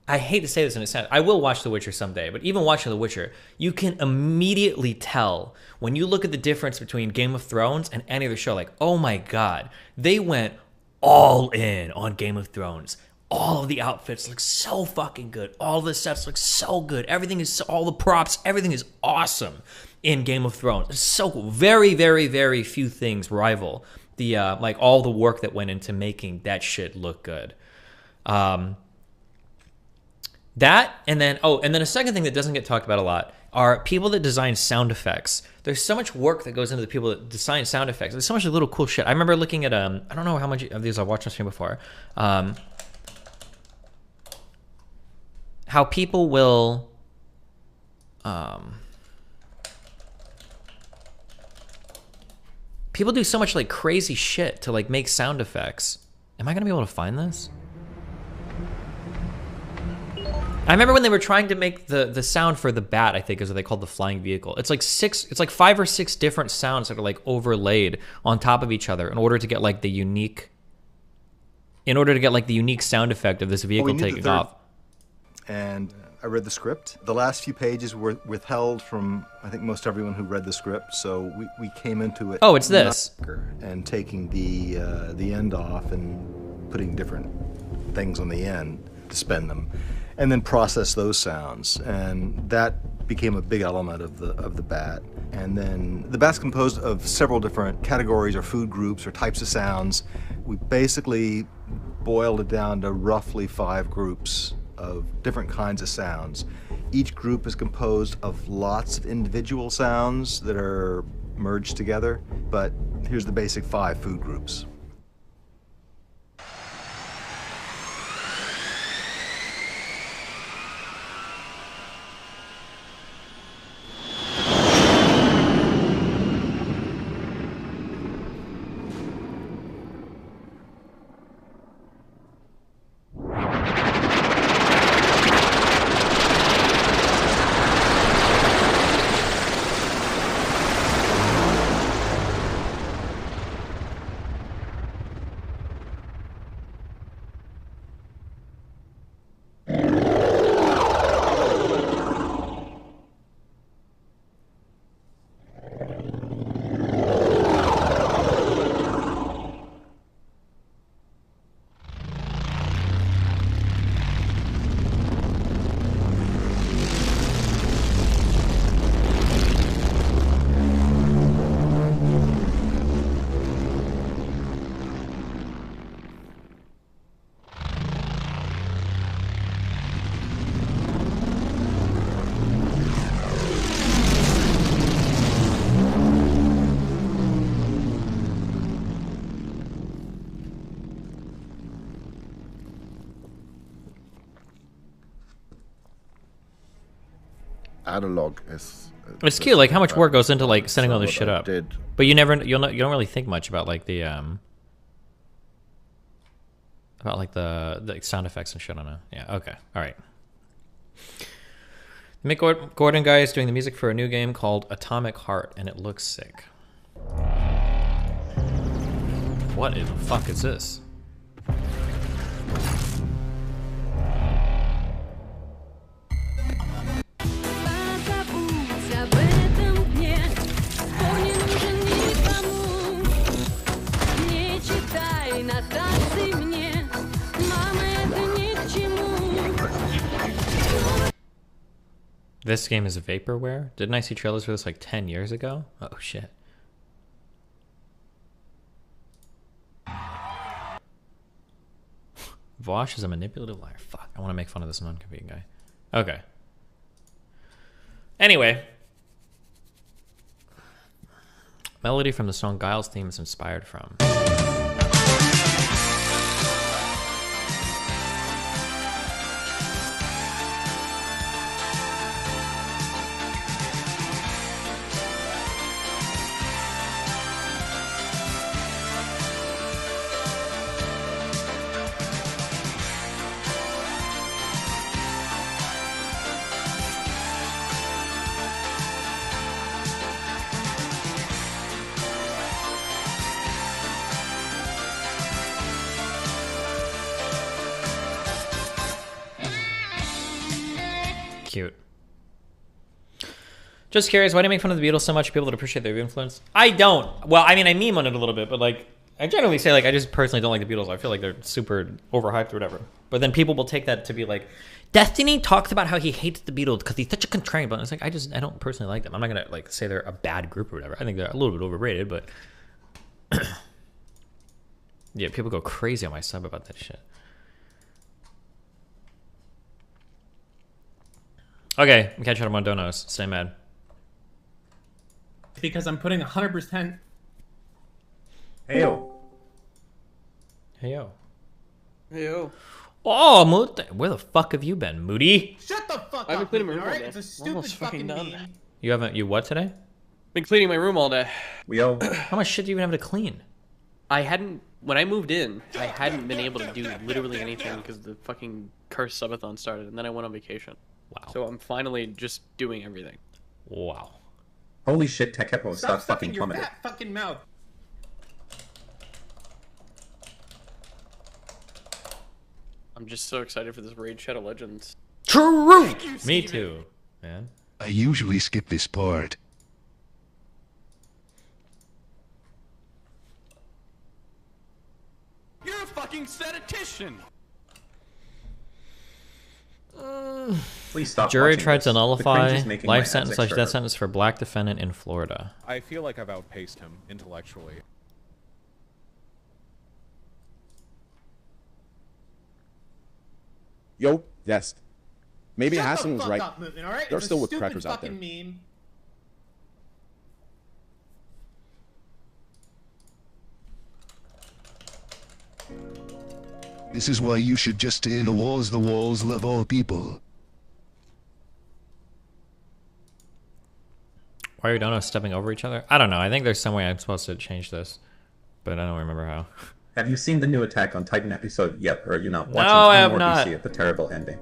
I hate to say this in a sense. I will watch The Witcher someday, but even watching The Witcher, you can immediately tell when you look at the difference between Game of Thrones and any other show, like, oh my God, they went all in on Game of Thrones. All of the outfits look so fucking good. All the sets look so good. All the props, everything is awesome in Game of Thrones. It's so cool. Very, very, very few things rival the like all the work that went into making that shit look good. That, and then a second thing that doesn't get talked about a lot are people that design sound effects. There's so much work that goes into the people that design sound effects. There's so much little cool shit. I remember looking at, I don't know how much of these I've watched on stream before, how people will, people do so much like crazy shit to like make sound effects. Am I gonna be able to find this? I remember when they were trying to make the sound for the bat, I think is what they called the flying vehicle. It's like 5 or 6 different sounds that are like overlaid on top of each other in order to get like the unique sound effect of this vehicle taking off. And I read the script. The last few pages were withheld from, I think, most everyone who read the script, so we came into it. Oh, it's this. And taking the end off and putting different things on the end to spend them. And then process those sounds, and that became a big element of the bat. And then the bat's composed of several different categories or food groups or types of sounds. We basically boiled it down to roughly 5 groups of different kinds of sounds. Each group is composed of lots of individual sounds that are merged together, but here's the basic 5 food groups. Analog is. It's cute, like how much work goes into like setting all this shit up. But you don't really think much about like the sound effects and shit on it. Yeah. Okay. All right. The Mick Gordon guy is doing the music for a new game called Atomic Heart, and it looks sick. What in the fuck is this? This game is vaporware? Didn't I see trailers for this like 10 years ago? Oh shit. Vosh is a manipulative liar. Fuck, I want to make fun of this non-compete guy. Okay. Anyway. Melody from the song Guile's theme is inspired from. Cute. Just curious, why do you make fun of the Beatles so much? People that appreciate their influence. I don't. Well, I mean, I meme on it a little bit, but like, I generally say like, I just personally don't like the Beatles. I feel like they're super overhyped or whatever. But then people will take that to be like, Destiny talks about how he hates the Beatles because he's such a contrarian. But it's like, I don't personally like them. I'm not gonna like say they're a bad group or whatever. I think they're a little bit overrated, but yeah, people go crazy on my sub about that shit. Okay, I'm catching up on donos. Stay mad. Because I'm putting 100%. Hey yo. Hey yo. Hey yo. Oh, Moody. Where the fuck have you been, Moody? Shut the fuck up. I've been cleaning my room all alright? day. It's a I'm stupid almost fucking fucking meme. You haven't. You what today? Been cleaning my room all day. Yo. How much shit do you even have to clean? I hadn't. When I moved in, I hadn't been able to do literally anything because the fucking cursed subathon started, and then I went on vacation. Wow. So I'm finally just doing everything. Wow. Holy shit, Tech Hippo Stop stock fucking your plummeted. fat fucking mouth. I'm just so excited for this Raid Shadow Legends. True. Me too, man. I usually skip this part. You're a fucking statistician. Please stop. Jury watching tried this. to The nullify cringe is making my life abs sentence/death extra hurt. sentence for black defendant in Florida. I feel like I've outpaced him intellectually. Yo, Dest. Maybe Shut Hassan the was fuck right. up, Movement, all right? They're It's a still with stupid crackers out there. fucking meme. This is why you should just stay in the walls. The walls love all people. Why are donos stepping over each other? I don't know. I think there's some way I'm supposed to change this, but I don't remember how. Have you seen the new Attack on Titan episode yet, or are you not No, watching I have more not. BC at the terrible ending?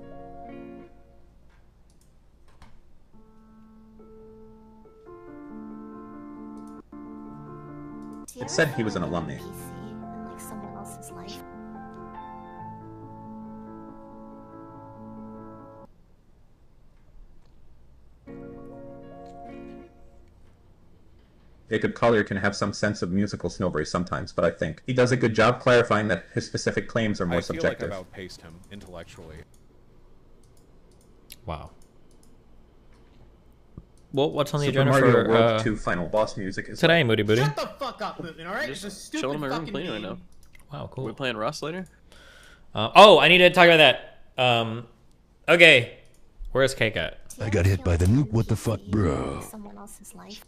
It said he was an alumni. Like someone else's life. Jacob Collier can have some sense of musical snowberry sometimes, but I think he does a good job clarifying that his specific claims are more I feel subjective. like I've outpaced him intellectually. Wow. Well, what's on the Super agenda Mario for World 2 final boss music is today, Moody Booty? Shut the fuck up, Movement, all right? It's a stupid Chilling in my room fucking cleaning right meme. now. Wow, cool. We playing Rust later? Oh, I need to talk about that. Okay. Where's Cake at? I got hit by the nuke. What the fuck, bro? Someone else's life.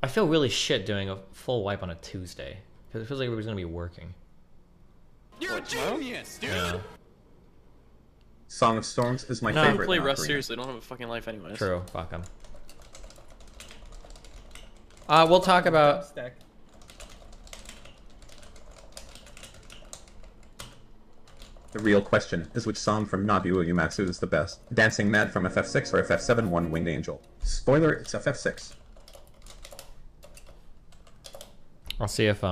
I feel really shit doing a full wipe on a Tuesday because it feels like everybody's gonna be working. You're a genius, dude. Yeah. Song of Storms is my No. I don't favorite. play in Rust Ocarina. seriously. I don't have a fucking life anyways. True. Fuck them. We'll talk about. The real question is which song from Nobuo Uematsu is the best. Dancing Mad from FF6 or FF7 won Winged Angel. Spoiler, it's FF6. I'll see if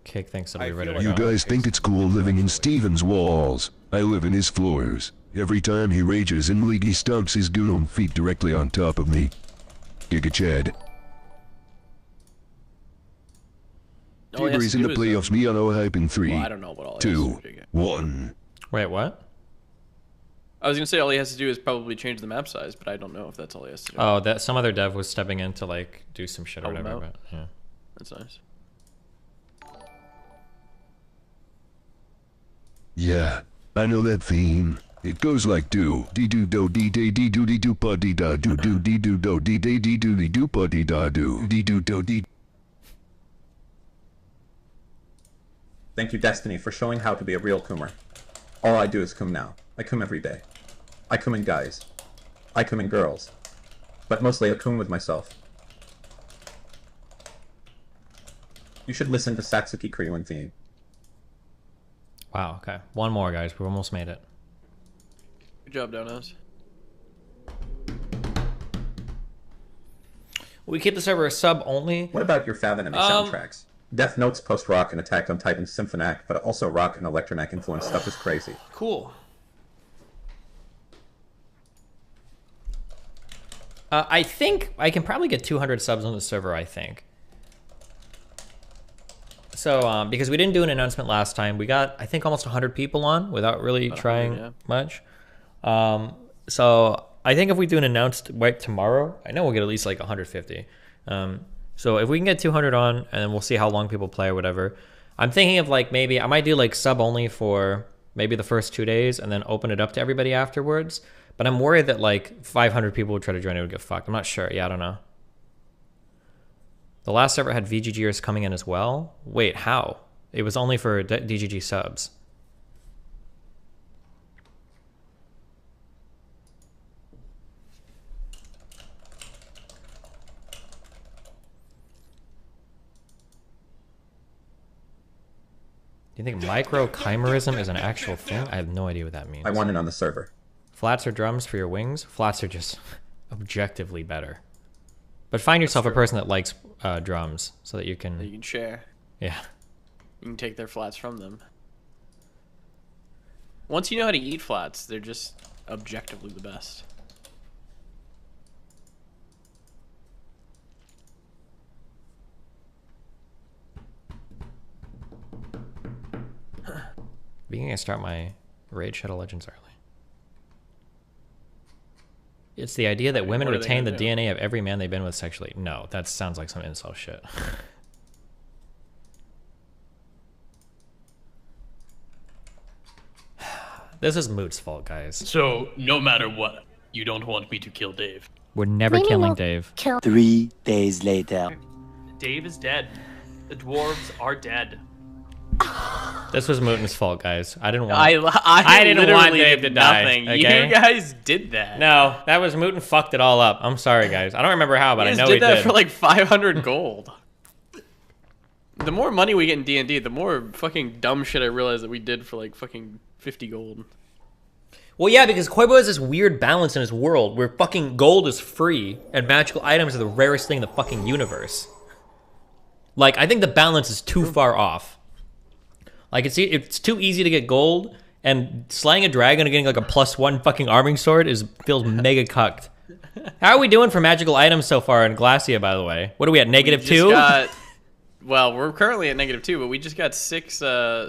Kick thinks it'll be ready to You go. guys think it's cool living in Steven's walls. I live in his floors. Every time he rages in league, he stomps his goon feet directly on top of me. Giga Chad. All he has Tigers to in the do is, playoffs, me on hype in 3, well, I don't know what all he has to 2, do. 1. Wait, what? I was gonna say all he has to do is probably change the map size, but I don't know if that's all he has to do. Oh, that some other dev was stepping in to like do some shit or Help him whatever. out. But yeah. That's nice. Yeah, I know that theme. It goes like do dee do do dee dee dee do dee do pa dee da do do dee do do dee dee dee do dee do pa dee da do dee do do dee. Thank you, Destiny, for showing how to be a real coomer. All I do is coom now. I coom every day. I coom in guys. I coom in girls. But mostly I coom with myself. You should listen to Satsuki Kryuin theme. Wow. Okay. One more, guys. We almost made it. Good job, Donuts. We keep the server a sub only. What about your Fav Enemy soundtracks? Death Note's post-rock and Attack on Titan's Symphonac, but also rock and electronic influenced stuff is crazy. Cool. I think I can probably get 200 subs on the server, I think. So, because we didn't do an announcement last time, we got, I think, almost 100 people on without really trying much. So, I think if we do an announcement right tomorrow, I know we'll get at least like 150. So, if we can get 200 on, and then we'll see how long people play or whatever. I'm thinking of like maybe, I might do like sub only for maybe the first 2 days and then open it up to everybody afterwards. But I'm worried that like 500 people would try to join it would get fucked. I'm not sure. Yeah, I don't know. The last server had VGGers coming in as well. Wait, how? It was only for DGG subs. Do you think microchimerism is an actual thing? I have no idea what that means. I want it on the server. Flats or drums for your wings? Flats are just objectively better. But find yourself a person that likes drums so that you can... You can share. Yeah. You can take their flats from them. Once you know how to eat flats, they're just objectively the best. Beginning to start my Raid Shadow Legends early. It's the idea that women retain the DNA of every man they've been with sexually. No, that sounds like some incel shit. This is Moot's fault, guys. So, no matter what, you don't want me to kill Dave. We're never killing Dave. 3 days later. Dave is dead. The dwarves are dead. This was Mooten's fault, guys. I didn't want. I didn't want literally Dave did to die. nothing. Okay? You guys did that. No, that was Mooten fucked it all up. I'm sorry, guys. I don't remember how, but I know he did that did. for like 500 gold. The more money we get in D&D, the more fucking dumb shit I realize that we did for like fucking 50 gold. Well, yeah, because Koibo has this weird balance in his world where fucking gold is free and magical items are the rarest thing in the fucking universe. Like, I think the balance is too far off. Like, it's too easy to get gold, and slaying a dragon and getting like a +1 fucking arming sword feels mega cucked. How are we doing for magical items so far in Glacia, by the way? What are we at, -2? Well, we're currently at -2, but we just got 6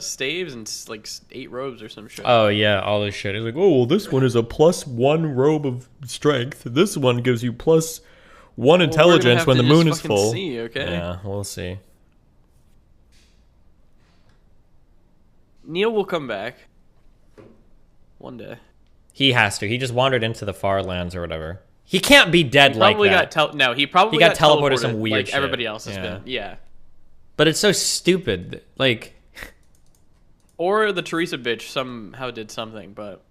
staves and like 8 robes or some shit. Oh, yeah, all this shit. It's like, oh, well, this one is a +1 robe of strength. This one gives you +1 intelligence when the moon is full. See, okay? Yeah, we'll see. Neil will come back. One day. He has to. He just wandered into the far lands or whatever. He can't be dead like that. He probably got teleported some weird like shit. everybody else has been. Yeah. But it's so stupid. Like... Or the Teresa bitch somehow did something, but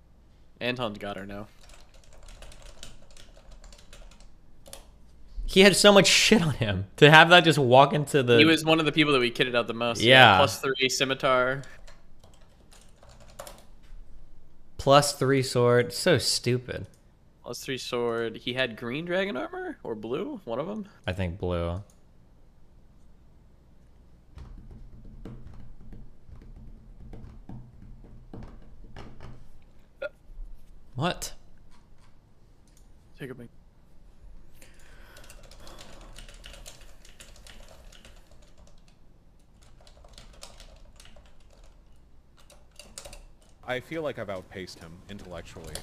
Anton's got her now. He had so much shit on him. To have that just walk into the... He was one of the people that we kitted out the most. Yeah. +3 scimitar. +3 sword. So stupid. +3 sword. He had green dragon armor? Or blue? One of them? I think blue. What? Take a big. I feel like I've outpaced him intellectually.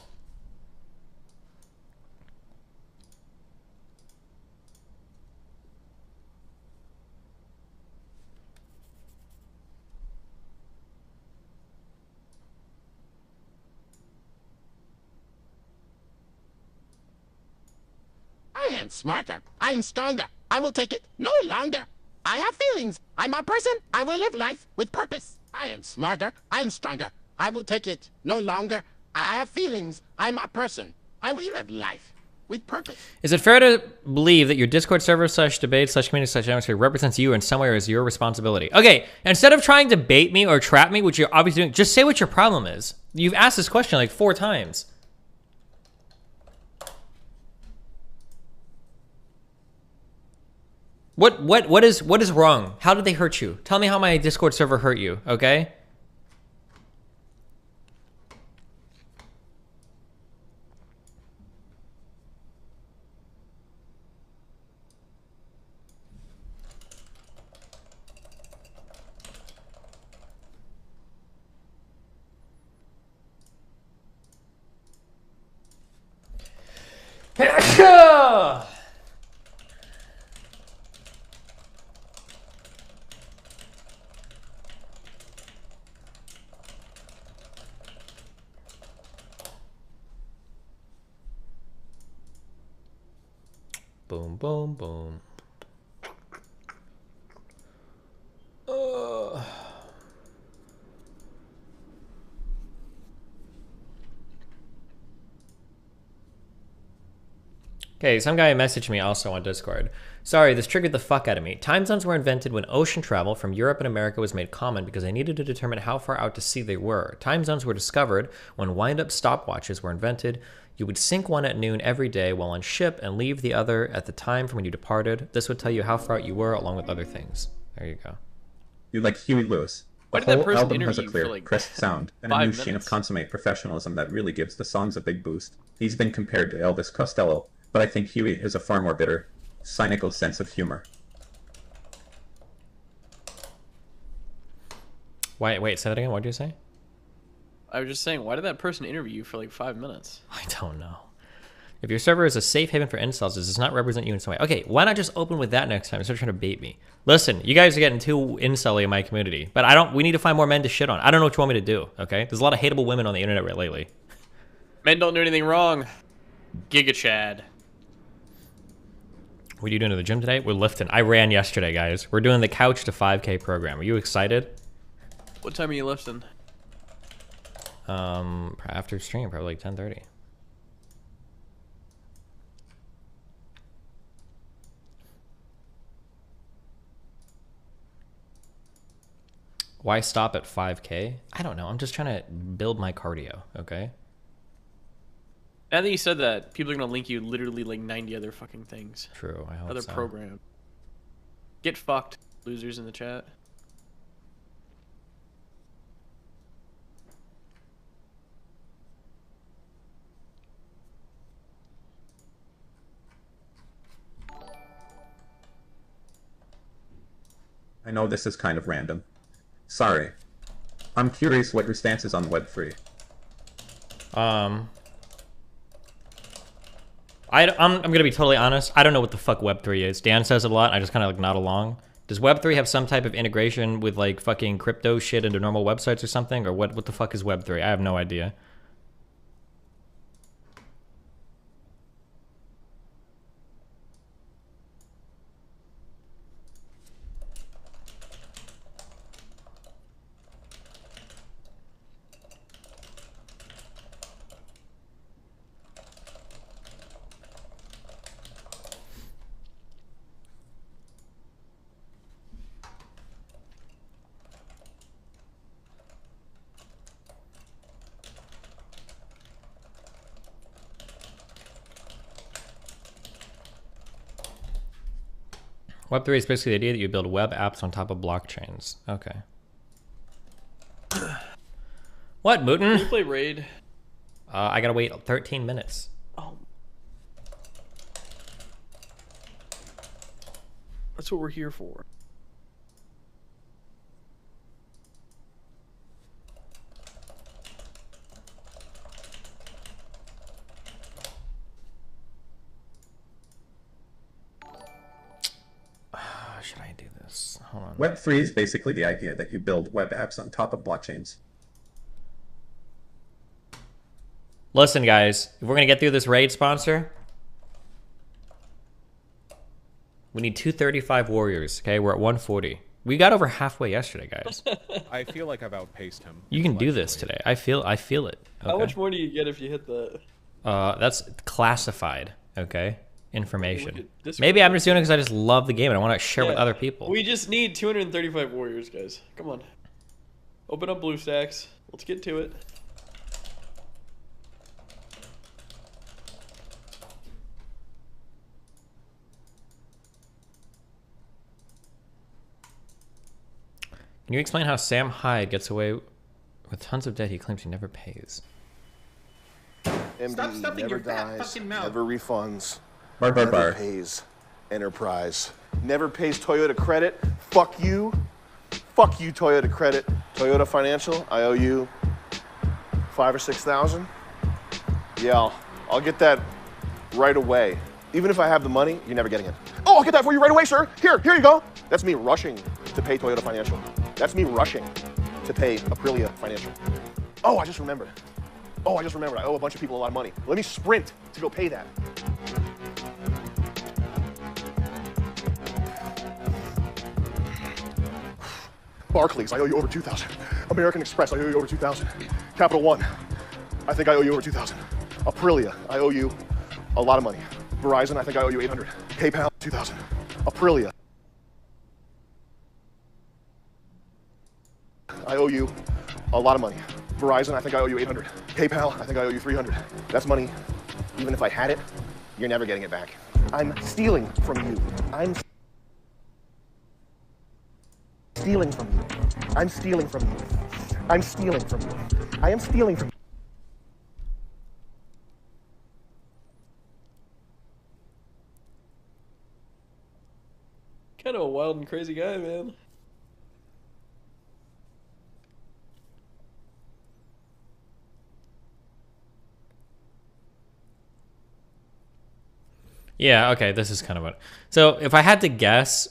I am smarter. I am stronger. I will take it no longer. I have feelings. I'm a person. I will live life with purpose. I am smarter. I am stronger. I will take it no longer. I have feelings. I'm a person. I will live life with purpose. Is it fair to believe that your Discord server / debate / community / atmosphere represents you in some way or is your responsibility? Okay, instead of trying to bait me or trap me, which you're obviously doing, just say what your problem is. You've asked this question like 4 times. What is wrong? How did they hurt you? Tell me how my Discord server hurt you, okay? Boom, boom, boom. Okay, some guy messaged me also on Discord. Sorry, this triggered the fuck out of me. Time zones were invented when ocean travel from Europe and America was made common because they needed to determine how far out to sea they were. Time zones were discovered when wind-up stopwatches were invented. You would sync one at noon every day while on ship and leave the other at the time from when you departed. This would tell you how far out you were along with other things. There you go. You like Huey Lewis. Why The did that whole person album has a interview clear, for, like, crisp sound and a 5 new sheen of minutes? consummate professionalism that really gives the songs a big boost. He's been compared to Elvis Costello, but I think Huey has a far more bitter, cynical sense of humor. Wait, say that again. What did you say? I was just saying, why did that person interview you for like 5 minutes? I don't know. If your server is a safe haven for incels, does not represent you in some way. Okay, why not just open with that next time instead of trying to bait me? Listen, you guys are getting too incel-y in my community, but we need to find more men to shit on. I don't know what you want me to do, okay? There's a lot of hateable women on the internet lately. Men don't do anything wrong. Giga Chad. What are you doing to the gym today? We're lifting. I ran yesterday, guys. We're doing the couch to 5K program. Are you excited? What time are you lifting? After stream, probably like 10:30. Why stop at 5K? I don't know. I'm just trying to build my cardio, okay? Now that you said that, people are going to link you literally like 90 other fucking things. True, I hope other so. program. Get fucked, losers in the chat. I know this is kind of random. Sorry. I'm curious what your stance is on Web3. I'm gonna be totally honest. I don't know what the fuck Web3 is. Dan says it a lot. And I just kind of like nod along. Does Web3 have some type of integration with like fucking crypto shit into normal websites or something? Or what the fuck is Web3? I have no idea. Web3 is basically the idea that you build web apps on top of blockchains. Okay. What, Mooten? Can you play Raid? I gotta wait 13 minutes. Oh. That's what we're here for. Should I do this? Hold on. Web3 is basically the idea that you build web apps on top of blockchains. Listen, guys, if we're gonna get through this raid sponsor, we need 235 warriors. Okay, we're at 140. We got over halfway yesterday, guys. I feel like I've outpaced him. You can do this today. I feel it. Okay. How much more do you get if you hit the... That's classified. Okay, information. Discord. Maybe I'm just doing it because I just love the game and I want to share with Yeah. other people. We just need 235 warriors, guys. Come on. Open up BlueStacks. Let's get to it. Can you explain how Sam Hyde gets away with tons of debt he claims he never pays? MDE Stop stuffing never your fat dies, fucking mouth. never refunds, Bar. never pays Enterprise, never pays Toyota Credit. Fuck you, Toyota Credit. Toyota Financial, I owe you 5,000 or 6,000. Yeah, I'll get that right away. Even if I have the money, you're never getting it. Oh, I'll get that for you right away, sir. Here you go. That's me rushing to pay Toyota Financial. That's me rushing to pay Aprilia Financial. Oh, I just remembered. I owe a bunch of people a lot of money. Let me sprint to go pay that. Barclays, I owe you over 2,000. American Express, I owe you over 2,000. Capital One, I think I owe you over 2,000. Aprilia, I owe you a lot of money. Verizon, I think I owe you 800. PayPal, 2,000. Aprilia, I owe you a lot of money. Verizon, I think I owe you 800. PayPal, I think I owe you 300. That's money. Even if I had it, you're never getting it back. I'm stealing from you. I'm stealing from you. I'm stealing from you. I'm stealing from you. I am stealing from you. Kind of a wild and crazy guy, man. Yeah, okay, this is kind of what... So, if I had to guess,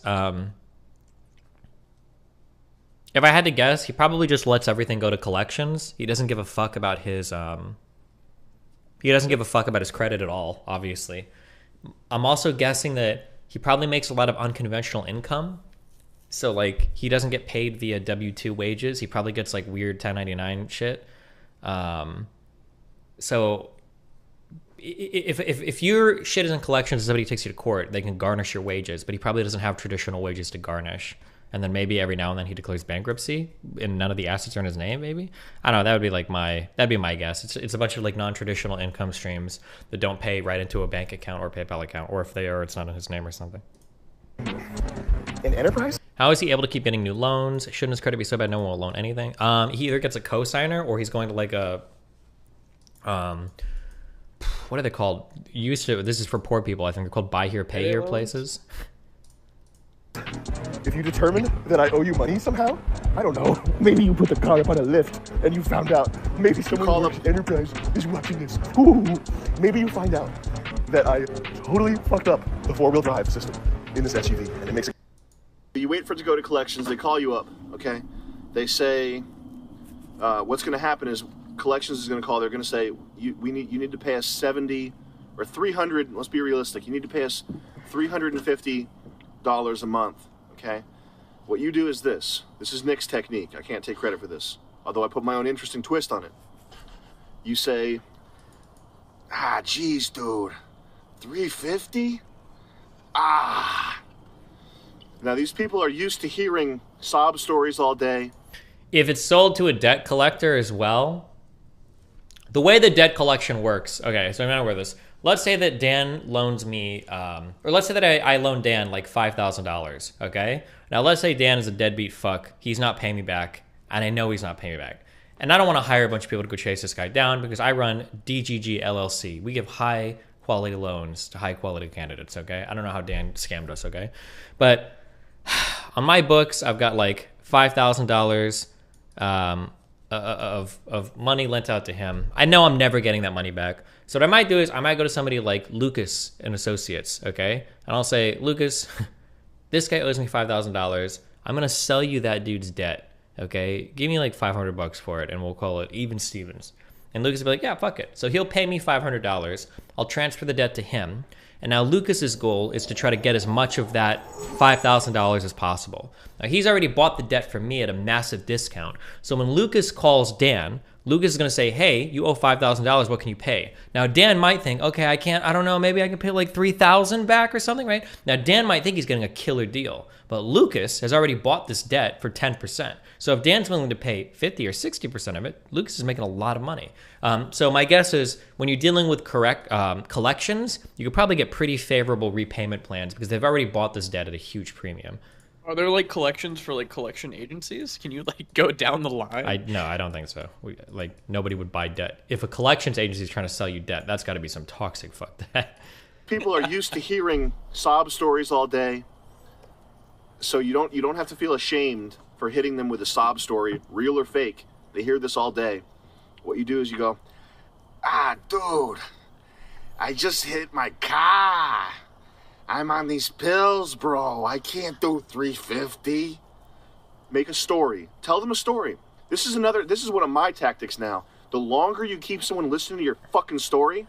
he probably just lets everything go to collections. He doesn't give a fuck about his, he doesn't give a fuck about his credit at all, obviously. I'm also guessing that he probably makes a lot of unconventional income. So, like, he doesn't get paid via W-2 wages. He probably gets, like, weird 1099 shit. So... If your shit is in collections and somebody takes you to court, they can garnish your wages, but he probably doesn't have traditional wages to garnish. And then maybe every now and then he declares bankruptcy and none of the assets are in his name, maybe? I don't know, that'd be my guess. It's a bunch of like non-traditional income streams that don't pay right into a bank account or PayPal account, or if they are, it's not in his name or something. In Enterprise? How is he able to keep getting new loans? Shouldn't his credit be so bad no one will loan anything? He either gets a cosigner or he's going to like a what are they called? This is for poor people. I think they're called buy here, pay here places. If you determine that I owe you money somehow, I don't know, maybe you put the car up on a lift and you found out. Maybe someone who works at Enterprise is watching this. Ooh, maybe you find out that I totally fucked up the four-wheel drive system in this SUV and it makes it. You wait for it to go to collections, they call you up, okay? They say, what's gonna happen is collections is gonna call, they're gonna say, you need to pay us 70 or 300, let's be realistic, you need to pay us $350 a month, okay? What you do is this is Nick's technique, I can't take credit for this, although I put my own interesting twist on it. You say, geez, dude, 350? Now these people are used to hearing sob stories all day. If it's sold to a debt collector as well, the way the debt collection works, okay, so I'm not aware of this. Let's say that Dan loans me, or let's say that I loan Dan like $5,000, okay? Now let's say Dan is a deadbeat fuck. He's not paying me back, and I know he's not paying me back. And I don't want to hire a bunch of people to go chase this guy down because I run DGG LLC. We give high quality loans to high quality candidates, okay? I don't know how Dan scammed us, okay? But on my books, I've got like $5,000 of money lent out to him. I know I'm never getting that money back. So what I might do is I might go to somebody like Lucas and Associates, okay? And I'll say, Lucas, this guy owes me $5,000. I'm going to sell you that dude's debt, okay? Give me like $500 for it, and we'll call it even Stevens. And Lucas will be like, yeah, fuck it. So he'll pay me $500. I'll transfer the debt to him. And now Lucas's goal is to try to get as much of that $5,000 as possible. Now he's already bought the debt from me at a massive discount. So when Lucas calls Dan, Lucas is going to say, hey, you owe $5,000. What can you pay? Now Dan might think, okay, I don't know, maybe I can pay like $3,000 back or something, right? Now Dan might think he's getting a killer deal, but Lucas has already bought this debt for 10%. So if Dan's willing to pay 50 or 60% of it, Lucas is making a lot of money. So my guess is when you're dealing with correct collections, you could probably get pretty favorable repayment plans because they've already bought this debt at a huge premium. Are there like collections for like collection agencies? Can you like go down the line? No, I don't think so. Nobody would buy debt. If a collections agency is trying to sell you debt, that's got to be some toxic fuck that. People are used to hearing sob stories all day, so you don't have to feel ashamed for hitting them with a sob story, real or fake. They hear this all day. What you do is you go, dude, I just hit my car. I'm on these pills, bro. I can't do 350. Make a story. Tell them a story. This is one of my tactics now. The longer you keep someone listening to your fucking story,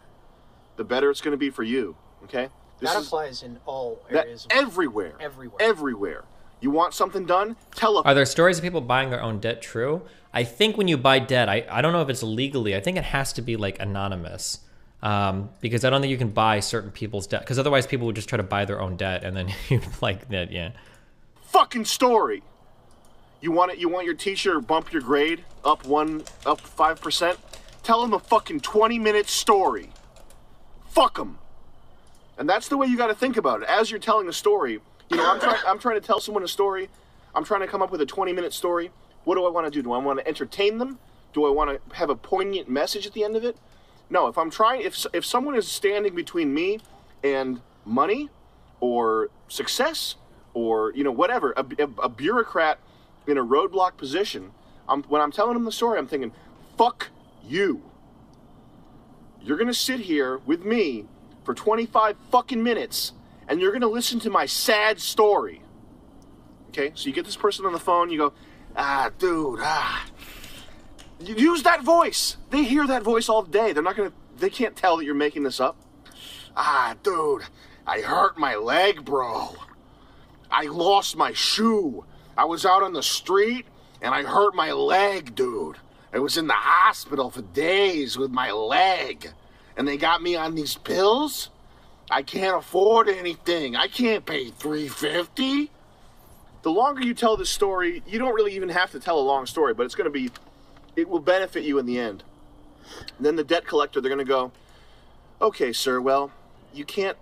the better it's going to be for you, okay? That applies in all areas. Everywhere. Everywhere. You want something done? Tell them. Are there stories of people buying their own debt true? I think when you buy debt, I don't know if it's legally. I think it has to be like anonymous. Because I don't think you can buy certain people's debt. Because otherwise people would just try to buy their own debt and then you like that, yeah. Fucking story. You want your teacher to bump your grade up 5%? Tell them a fucking 20-minute story. Fuck them. And that's the way you got to think about it. As you're telling a story, I'm trying to tell someone a story. I'm trying to come up with a 20-minute story. What do I want to do? Do I want to entertain them? Do I want to have a poignant message at the end of it? No, if someone is standing between me and money or success or, whatever, a bureaucrat in a roadblock position, when I'm telling them the story, I'm thinking, fuck you. You're going to sit here with me for 25 fucking minutes and you're going to listen to my sad story. Okay, so you get this person on the phone, you go, dude, use that voice. They hear that voice all day. They can't tell that you're making this up. Dude, I hurt my leg, bro. I lost my shoe. I was out on the street and I hurt my leg, dude. I was in the hospital for days with my leg. And they got me on these pills. I can't afford anything. I can't pay $350. The longer you tell this story, you don't really even have to tell a long story, but it will benefit you in the end. And then the debt collector, they're going to go, okay, sir, well, you can't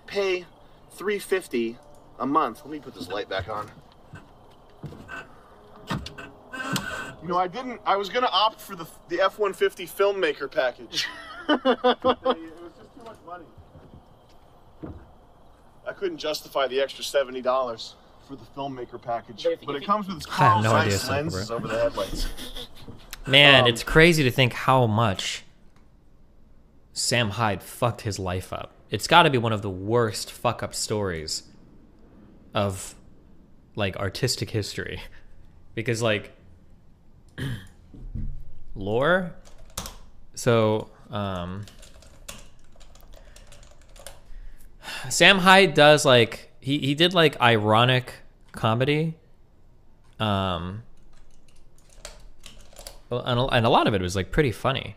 pay $350 a month. Let me put this light back on. I was going to opt for the F-150 filmmaker package. It was just too much money. I couldn't justify the extra $70 for the filmmaker package, but it comes with its Carl Zeiss lenses over the headlights. Man, it's crazy to think how much Sam Hyde fucked his life up. It's got to be one of the worst fuck-up stories of, artistic history. Because, lore? So, Sam Hyde does, he did, ironic comedy. And a lot of it was pretty funny.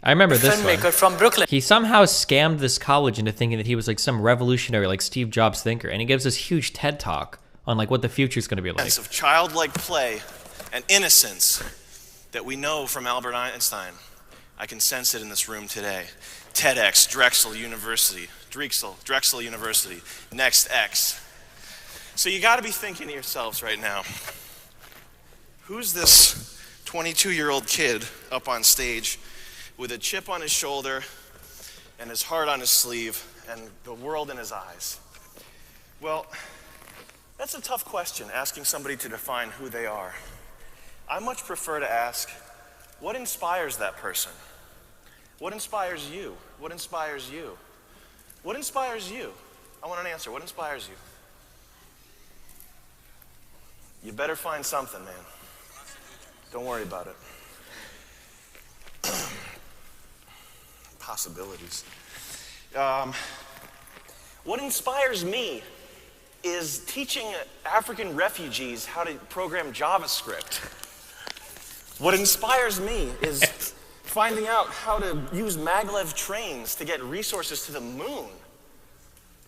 I remember this one. From Brooklyn. He somehow scammed this college into thinking that he was some revolutionary, Steve Jobs thinker, and he gives this huge TED talk on what the future is going to be like. Sense of childlike play and innocence that we know from Albert Einstein. I can sense it in this room today. TEDx, Drexel University, Next X. So you got to be thinking to yourselves right now, who's this 22-year-old kid up on stage with a chip on his shoulder and his heart on his sleeve and the world in his eyes. Well, that's a tough question, asking somebody to define who they are. I much prefer to ask, what inspires that person? What inspires you? What inspires you? What inspires you? I want an answer. What inspires you? You better find something, man. Don't worry about it. Possibilities. What inspires me is teaching African refugees how to program JavaScript. What inspires me is finding out how to use maglev trains to get resources to the moon.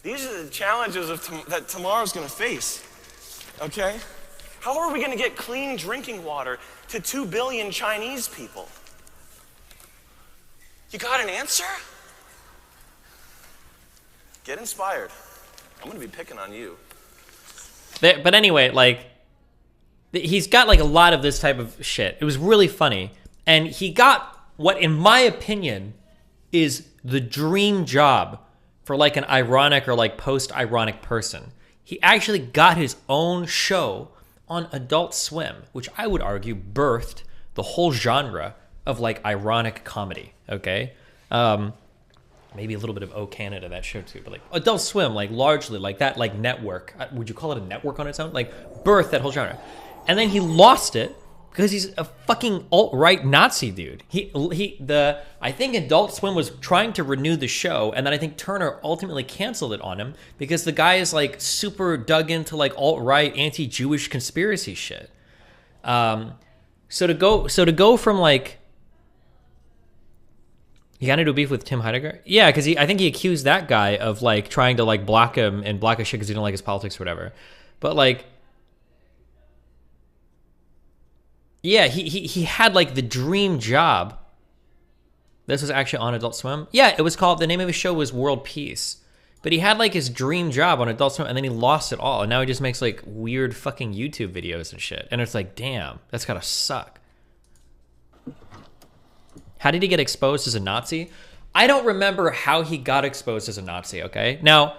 These are the challenges that tomorrow's going to face, okay? How are we going to get clean drinking water to 2 billion Chinese people? You got an answer? Get inspired. I'm going to be picking on you. But anyway, like, he's got like a lot of this type of shit. It was really funny. And he got what, in my opinion, is the dream job for like an ironic or like post-ironic person. He actually got his own show on Adult Swim, which I would argue birthed the whole genre of like ironic comedy, okay? Maybe a little bit of O Canada, that show too, but like Adult Swim, like largely like that, like network, would you call it a network on its own? Like birthed that whole genre. And then he lost it because he's a fucking alt-right Nazi dude. I think Adult Swim was trying to renew the show, and then I think Turner ultimately canceled it on him because the guy is like super dug into like alt-right, anti-Jewish conspiracy shit. So to go from like, he got into a beef with Tim Heidegger? Yeah, because I think he accused that guy of like trying to like block him and block his shit because he didn't like his politics or whatever. But like, yeah, he had like the dream job. This was actually on Adult Swim. Yeah, it was called, the name of his show was World Peace. But he had like his dream job on Adult Swim and then he lost it all. And now he just makes like weird fucking YouTube videos and shit. And it's like, damn, that's gotta suck. How did he get exposed as a Nazi? I don't remember how he got exposed as a Nazi, okay? Now,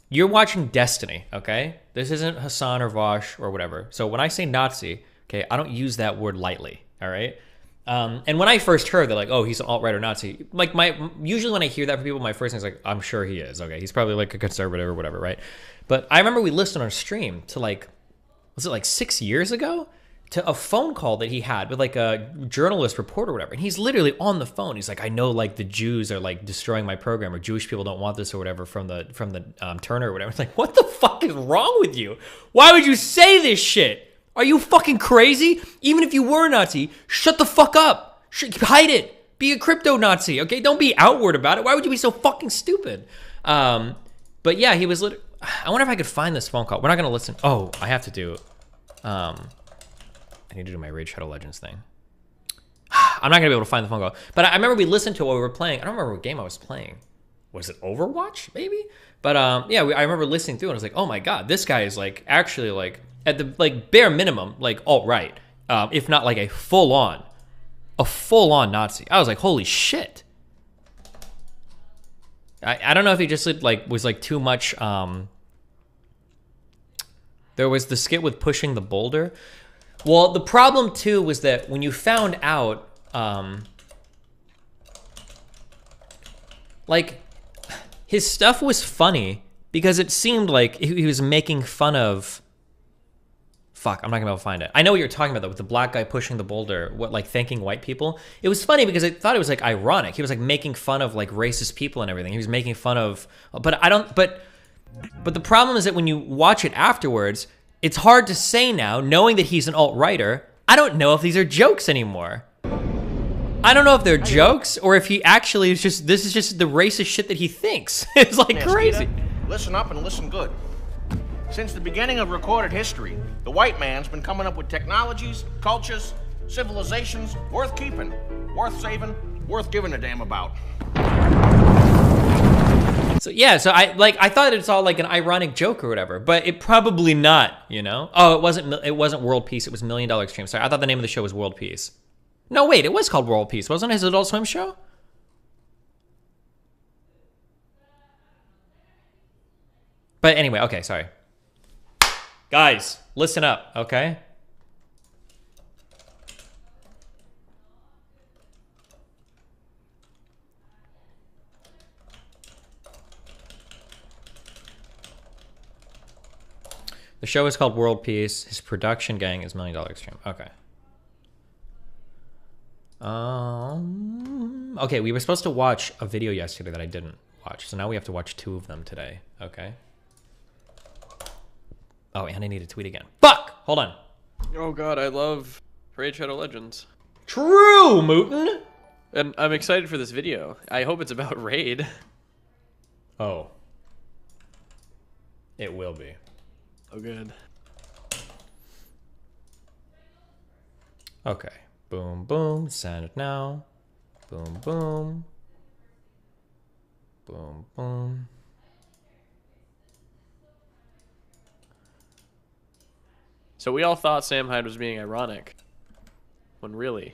you're watching Destiny, okay? This isn't Hassan or Vosh or whatever. So when I say Nazi, okay, I don't use that word lightly, all right? And when I first heard that, like, oh, he's an alt-right or Nazi, like usually when I hear that from people, my first thing is like, I'm sure he is, okay? He's probably like a conservative or whatever, right? But I remember we listened on a stream to like, was it like 6 years ago? To a phone call that he had with like a journalist reporter or whatever. And he's literally on the phone. He's like, I know like the Jews are like destroying my program, or Jewish people don't want this or whatever from the Turner or whatever. It's like, what the fuck is wrong with you? Why would you say this shit? Are you fucking crazy? Even if you were a Nazi, shut the fuck up. Hide it. Be a crypto Nazi, okay? Don't be outward about it. Why would you be so fucking stupid? But yeah, he was I wonder if I could find this phone call. We're not gonna listen. Oh, I have to do I need to do my Raid Shadow Legends thing. I'm not gonna be able to find the phone call. But I remember we listened to what we were playing. I don't remember what game I was playing. Was it Overwatch, maybe? But yeah, I remember listening through and I was like, oh my god, this guy is like actually like at the like bare minimum like alt-right, if not like a full-on Nazi. I was like, holy shit. I don't know if he just like was like too much. There was the skit with pushing the boulder. Well, the problem too was that when you found out, like, his stuff was funny because it seemed like he was making fun of. Fuck, I'm not gonna be able to find it. I know what you're talking about though, with the black guy pushing the boulder, like thanking white people. It was funny because I thought it was like ironic. He was like making fun of like racist people and everything. He was making fun of, but the problem is that when you watch it afterwards, it's hard to say now, knowing that he's an alt-righter, I don't know if these are jokes anymore. I don't know if they're jokes or if he actually is just, this is just the racist shit that he thinks. It's like crazy. Listen up and listen good. Since the beginning of recorded history, the white man's been coming up with technologies, cultures, civilizations worth keeping, worth saving, worth giving a damn about. So yeah, so I thought it's all like an ironic joke or whatever, but it probably not, you know? Oh, it wasn't World Peace, it was $1 Million Extreme. Sorry, I thought the name of the show was World Peace. No, wait, it was called World Peace. Wasn't it his Adult Swim show? But anyway, okay, sorry. Guys, listen up, okay? The show is called World Peace. His production gang is $1 Million Extreme. Okay. Okay, we were supposed to watch a video yesterday that I didn't watch, so now we have to watch 2 of them today. Okay. Oh, and I need to tweet again. Fuck! Hold on. Oh god, I love Raid Shadow Legends. True, Mooten! And I'm excited for this video. I hope it's about Raid. Oh. It will be. Oh, good. Okay. Boom, boom. Send it now. Boom, boom. Boom, boom. So we all thought Sam Hyde was being ironic, when really, it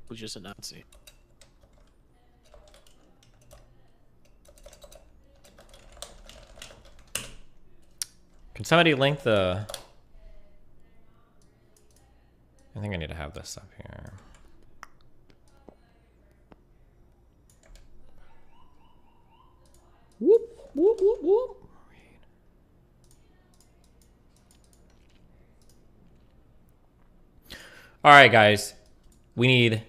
was just a Nazi. Can somebody link the... I think I need to have this up here. Whoop, whoop, whoop, whoop. All right, guys. We need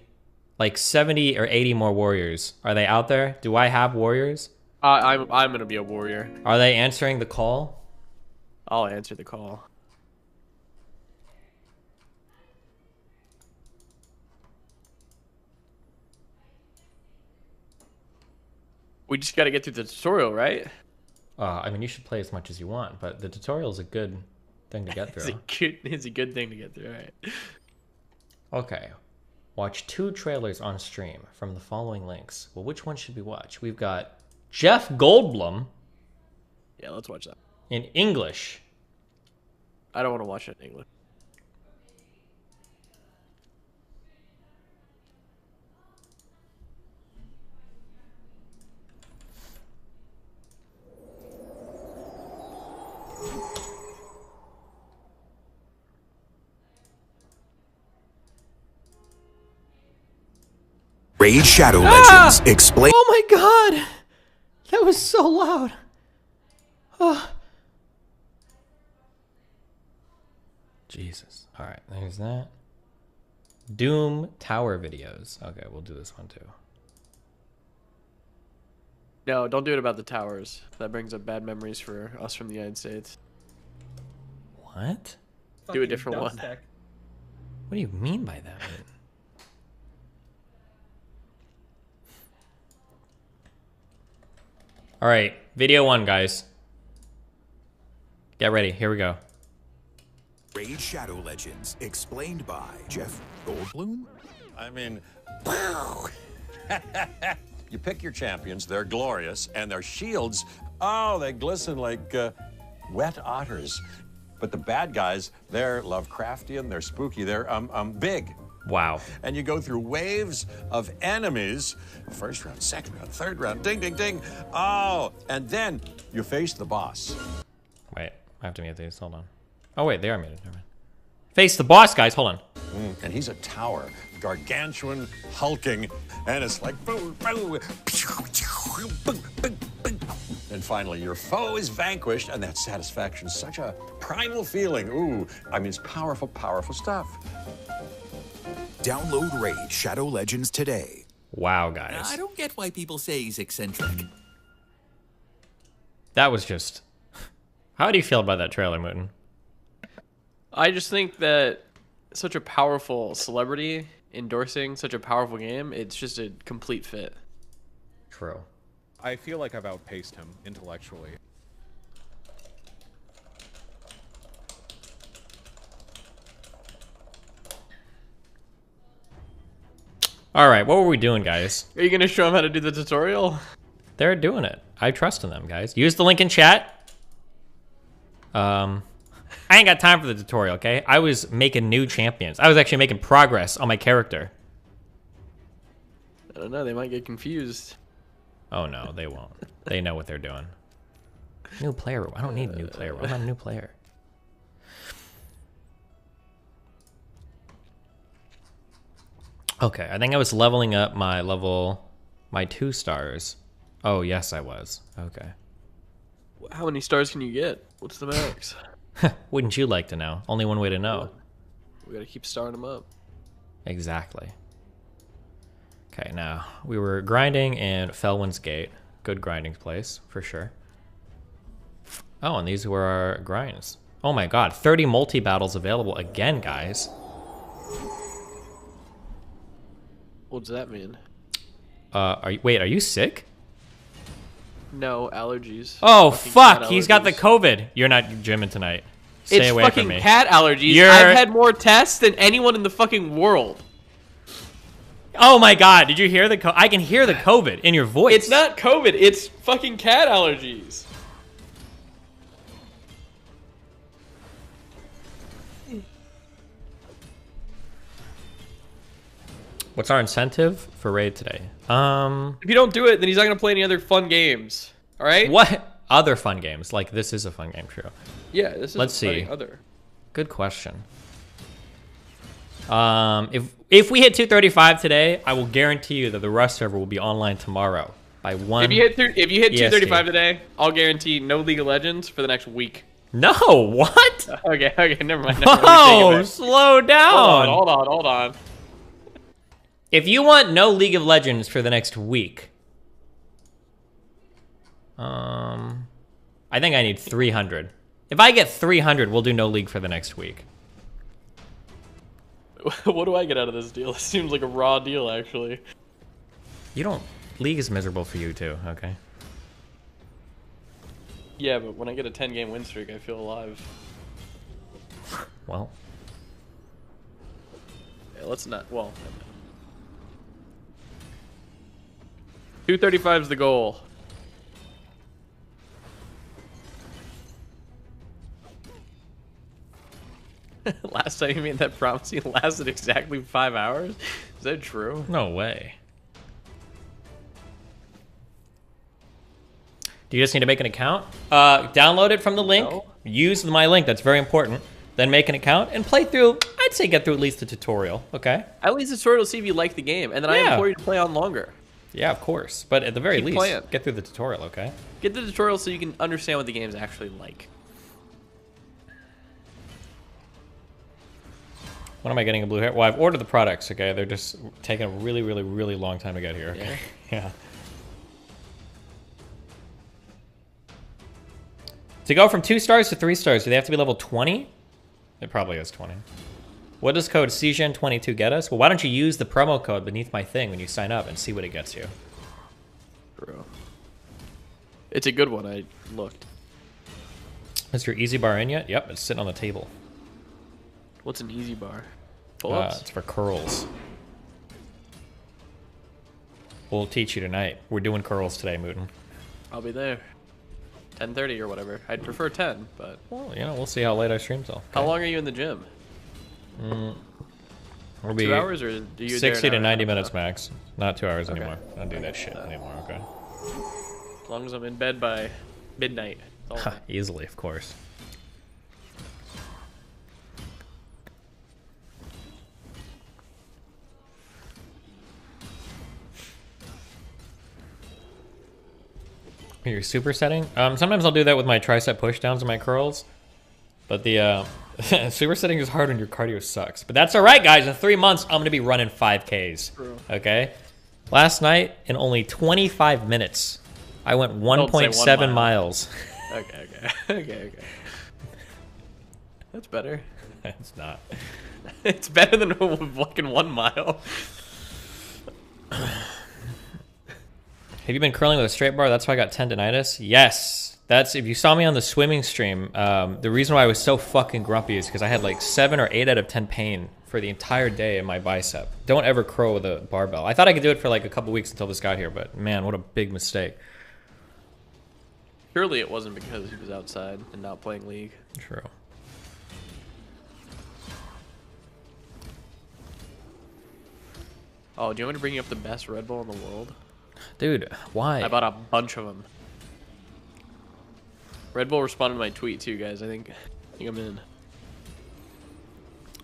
like 70 or 80 more warriors. Are they out there? Do I have warriors? I'm gonna be a warrior. Are they answering the call? I'll answer the call. We just got to get through the tutorial, right? I mean, you should play as much as you want, but the tutorial is a good thing to get through. It's a good thing to get through, right? Okay. Watch 2 trailers on stream from the following links. Well, which one should we watch? We've got Jeff Goldblum. Yeah, let's watch that. In English. I don't want to watch it in English. Raid Shadow Legends explain. Oh my god! That was so loud. Oh. Jesus. Alright, there's that. Doom Tower videos. Okay, we'll do this one too. No, don't do it about the towers. That brings up bad memories for us from the United States. What? Do a different one. What do you mean by that? All right, video 1, guys. Get ready. Here we go. Raid Shadow Legends explained by Jeff Goldblum. I mean, you pick your champions, they're glorious, and their shields, oh, they glisten like wet otters. But the bad guys, they're Lovecraftian, they're spooky, they're big. Wow. And you go through waves of enemies. First round, second round, third round, ding, ding, ding. Oh, and then you face the boss. Wait, I have to mute these. Hold on. Oh, wait, they are muted. Never mind. Face the boss, guys. Hold on. And he's a tower, gargantuan, hulking, and it's like boom, boom, and finally your foe is vanquished, and that satisfaction is such a primal feeling. Ooh, I mean, it's powerful, powerful stuff. Download Raid Shadow Legends today. Wow, guys. I don't get why people say he's eccentric. That was just... How do you feel about that trailer, Mooten? I just think that such a powerful celebrity endorsing such a powerful game, it's just a complete fit. True. I feel like I've outpaced him intellectually. All right, what were we doing, guys? Are you gonna show them how to do the tutorial? They're doing it. I trust in them, guys. Use the link in chat. I ain't got time for the tutorial, okay? I was making new champions. I was actually making progress on my character. I don't know. They might get confused. Oh no, they won't. They know what they're doing. New player. I don't need a new player. I'm not a new player. Okay, I think I was leveling up my 2 stars. Oh, yes, I was. Okay. How many stars can you get? What's the max? Wouldn't you like to know? Only one way to know. We gotta keep starring them up. Exactly. Okay, now, we were grinding in Felwyn's Gate. Good grinding place, for sure. Oh, and these were our grinds. Oh my god, 30 multi-battles available again, guys. What does that mean? Wait, are you sick? No, allergies. Oh, Fucking fuck! cat He's got the allergies. COVID. You're not gymming tonight. Stay It's away fucking from me. cat allergies. I've had more tests than anyone in the fucking world. Oh my god, did you hear the I can hear the COVID in your voice. It's not COVID, it's fucking cat allergies. What's our incentive for raid today? If you don't do it, then he's not gonna play any other fun games. All right? What other fun games? Like this is a fun game, true. Yeah, this is. Let's see. Other. Good question. If we hit 235 today, I will guarantee you that the Rust server will be online tomorrow by 1. If you hit 235 EST. today, I'll guarantee no League of Legends for the next week. No, what? Okay, never mind. Whoa, slow down. Hold on. If you want no League of Legends for the next week, I think I need 300. If I get 300, we'll do no League for the next week. What do I get out of this deal? It seems like a raw deal, actually. You don't... League is miserable for you, too, okay? Yeah, but when I get a 10-game win streak, I feel alive. Well... Yeah, let's not... Well... 235 is the goal. Last time you made that promise, it lasted exactly 5 hours? Is that true? No way. Do you just need to make an account? Download it from the link. No. Use my link. That's very important. Then make an account and play through. I'd say get through at least the tutorial. Okay. At least the tutorial will see if you like the game, and then I implore you to play on longer. Yeah, of course. But at the very least, playing. get through the tutorial. Okay. Get the tutorial so you can understand what the game's actually like. When am I getting a blue hair? Well, I've ordered the products. Okay, they're just taking a really, really, really long time to get here. Okay? Yeah. To go from 2 stars to 3 stars, do they have to be level 20? It probably is 20. What does code CGen22 get us? Well, why don't you use the promo code beneath my thing when you sign up and see what it gets you? Bro. It's a good one. I looked. Is your easy bar in yet? Yep, it's sitting on the table. What's an easy bar? Pull-ups? It's for curls. We'll teach you tonight. We're doing curls today, Mooten. I'll be there. 10:30 or whatever. I'd prefer 10, but... Well, you know, we'll see how late I stream till. Okay. How long are you in the gym? We'll be 2 hours, or do you 60 to 90 minutes max. Not 2 hours anymore. I don't do that shit anymore, okay? As long as I'm in bed by midnight. Easily, of course. Your super setting? Sometimes I'll do that with my tricep pushdowns and my curls. But the super setting is hard when your cardio sucks. But that's alright, guys. In 3 months, I'm going to be running 5Ks. True. Okay? Last night, in only 25 minutes, I went 1.7 miles. Okay. That's better. It's not. It's better than fucking 1 mile. Have you been curling with a straight bar? That's why I got tendonitis? Yes. That's, if you saw me on the swimming stream, the reason why I was so fucking grumpy is because I had like 7 or 8 out of 10 pain for the entire day in my bicep. Don't ever curl with a barbell. I thought I could do it for like a couple weeks until this got here, but man, what a big mistake. Surely it wasn't because he was outside and not playing League. True. Oh, do you want me to bring you up the best Red Bull in the world? Dude, why? I bought a bunch of them. Red Bull responded to my tweet too, guys. I think I'm in.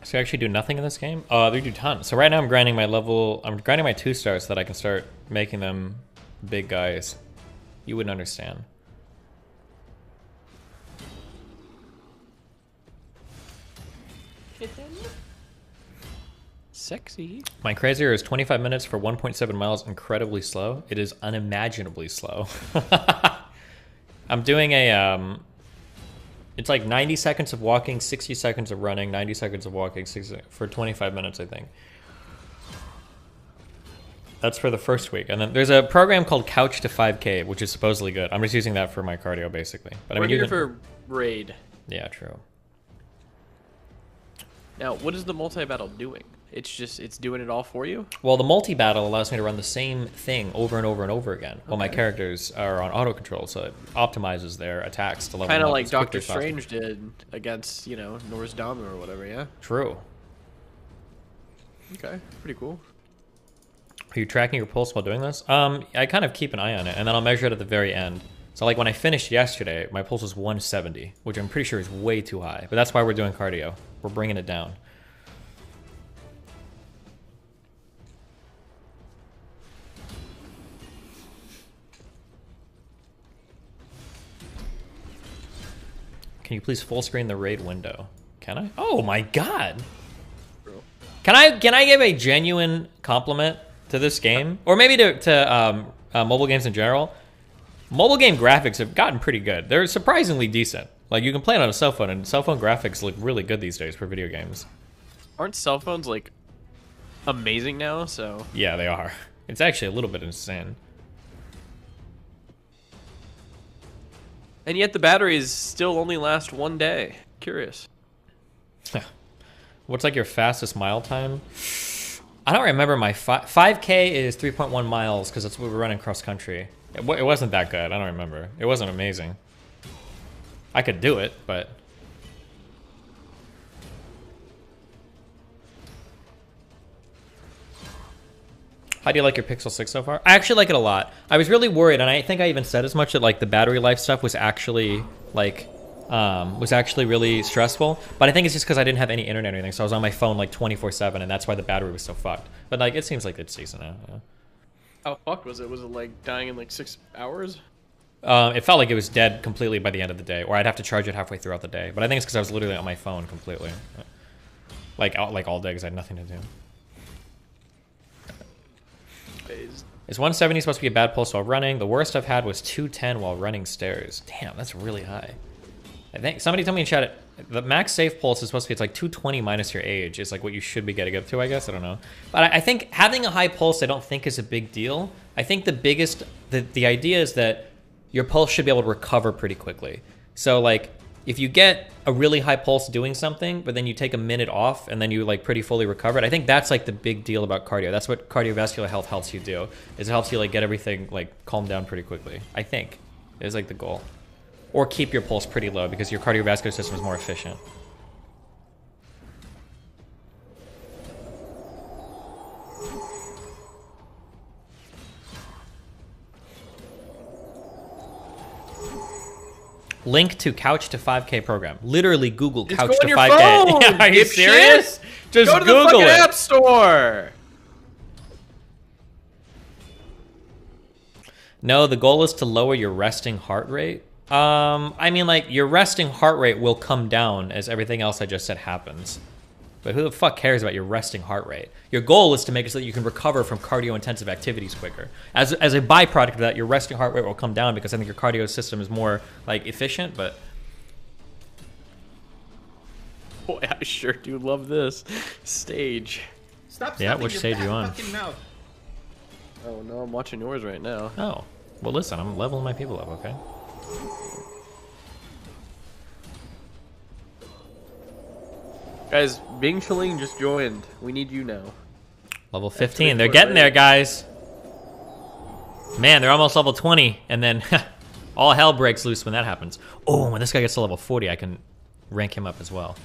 So you actually do nothing in this game? They do tons. So right now I'm grinding my level. I'm grinding my 2 stars so that I can start making them big guys. You wouldn't understand. Sexy. My crazier is 25 minutes for 1.7 miles, incredibly slow. It is unimaginably slow. I'm doing a, it's like 90 seconds of walking, 60 seconds of running, 90 seconds of walking, 60, for 25 minutes, I think. That's for the first week. And then there's a program called Couch to 5K, which is supposedly good. I'm just using that for my cardio, basically. But We're I mean, here for raid. Yeah, true. Now, what is the multi-battle doing? It's doing it all for you? Well, the multi-battle allows me to run the same thing over and over and over again. Well, my characters are on auto control, so it optimizes their attacks to level Kind of up like as quickly Doctor as possible. Strange did against, you know, Norse Dama or whatever, yeah? True. Okay, pretty cool. Are you tracking your pulse while doing this? I kind of keep an eye on it, and then I'll measure it at the very end. So like when I finished yesterday, my pulse was 170, which I'm pretty sure is way too high. But that's why we're doing cardio. We're bringing it down. Can you please full screen the raid window? Can I? Oh my god! Can I give a genuine compliment to this game, or maybe to mobile games in general? Mobile game graphics have gotten pretty good. They're surprisingly decent. Like you can play it on a cell phone, and cell phone graphics look really good these days for video games. Aren't cell phones like amazing now? So yeah, they are. It's actually a little bit insane. And yet the batteries still only last 1 day. Curious. What's like your fastest mile time? I don't remember my 5K is 3.1 miles because that's what we're running cross country. It wasn't that good. I don't remember. It wasn't amazing. I could do it, but how do you like your Pixel 6 so far? I actually like it a lot. I was really worried, and I think I even said as much, that like the battery life stuff was actually like really stressful. But I think it's just because I didn't have any internet or anything, so I was on my phone like 24/7, and that's why the battery was so fucked. But like it seems like it's decent now. Yeah. How fucked was it? Was it like dying in like 6 hours? It felt like it was dead completely by the end of the day, or I'd have to charge it halfway throughout the day. But I think it's because I was literally on my phone completely, like all day because I had nothing to do. Is 170 supposed to be a bad pulse while running? The worst I've had was 210 while running stairs. Damn, that's really high. I think somebody told me in chat the max safe pulse is supposed to be, it's like 220 minus your age is like what you should be getting up to, I guess. I don't know. But I think having a high pulse I don't think is a big deal. I think the idea is that your pulse should be able to recover pretty quickly. So like if you get a really high pulse doing something, but then you take a minute off and then you like pretty fully recover it, I think that's like the big deal about cardio. That's what cardiovascular health helps you do, is it helps you like get everything like calm down pretty quickly. I think is like the goal. Or keep your pulse pretty low because your cardiovascular system is more efficient. Link to Couch to 5K program. Literally Google Just Couch go to on your 5K. phone, Yeah, are you dipshit. serious? Just go to Google the fucking it. App Store. No, the goal is to lower your resting heart rate. I mean, like, your resting heart rate will come down as everything else I just said happens. But who the fuck cares about your resting heart rate? Your goal is to make it so that you can recover from cardio-intensive activities quicker. As a byproduct of that, your resting heart rate will come down because I think your cardio system is more, like, efficient, but... Boy, I sure do love this stage. Stop Yeah, stuffing which your stage fat you on? fucking mouth. Oh no, I'm watching yours right now. Oh. Well, listen, I'm leveling my people up, okay? Guys, Bing Chiling just joined. We need you now. Level 15. They're getting there, guys. Man, they're almost level 20, and then all hell breaks loose when that happens. Oh, when this guy gets to level 40, I can rank him up as well.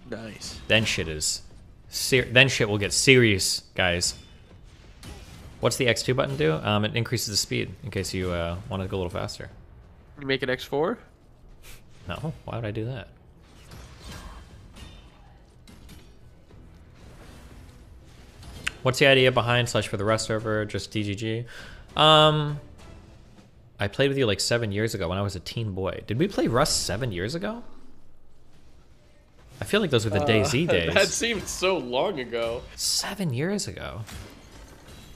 Nice. Then shit will get serious, guys. What's the X2 button do? It increases the speed in case you want to go a little faster. You make it X4? No, why would I do that? What's the idea behind / for the rest server? Just DGG? I played with you like 7 years ago when I was a teen boy. Did we play Rust 7 years ago? I feel like those were the DayZ days. That seemed so long ago. 7 years ago.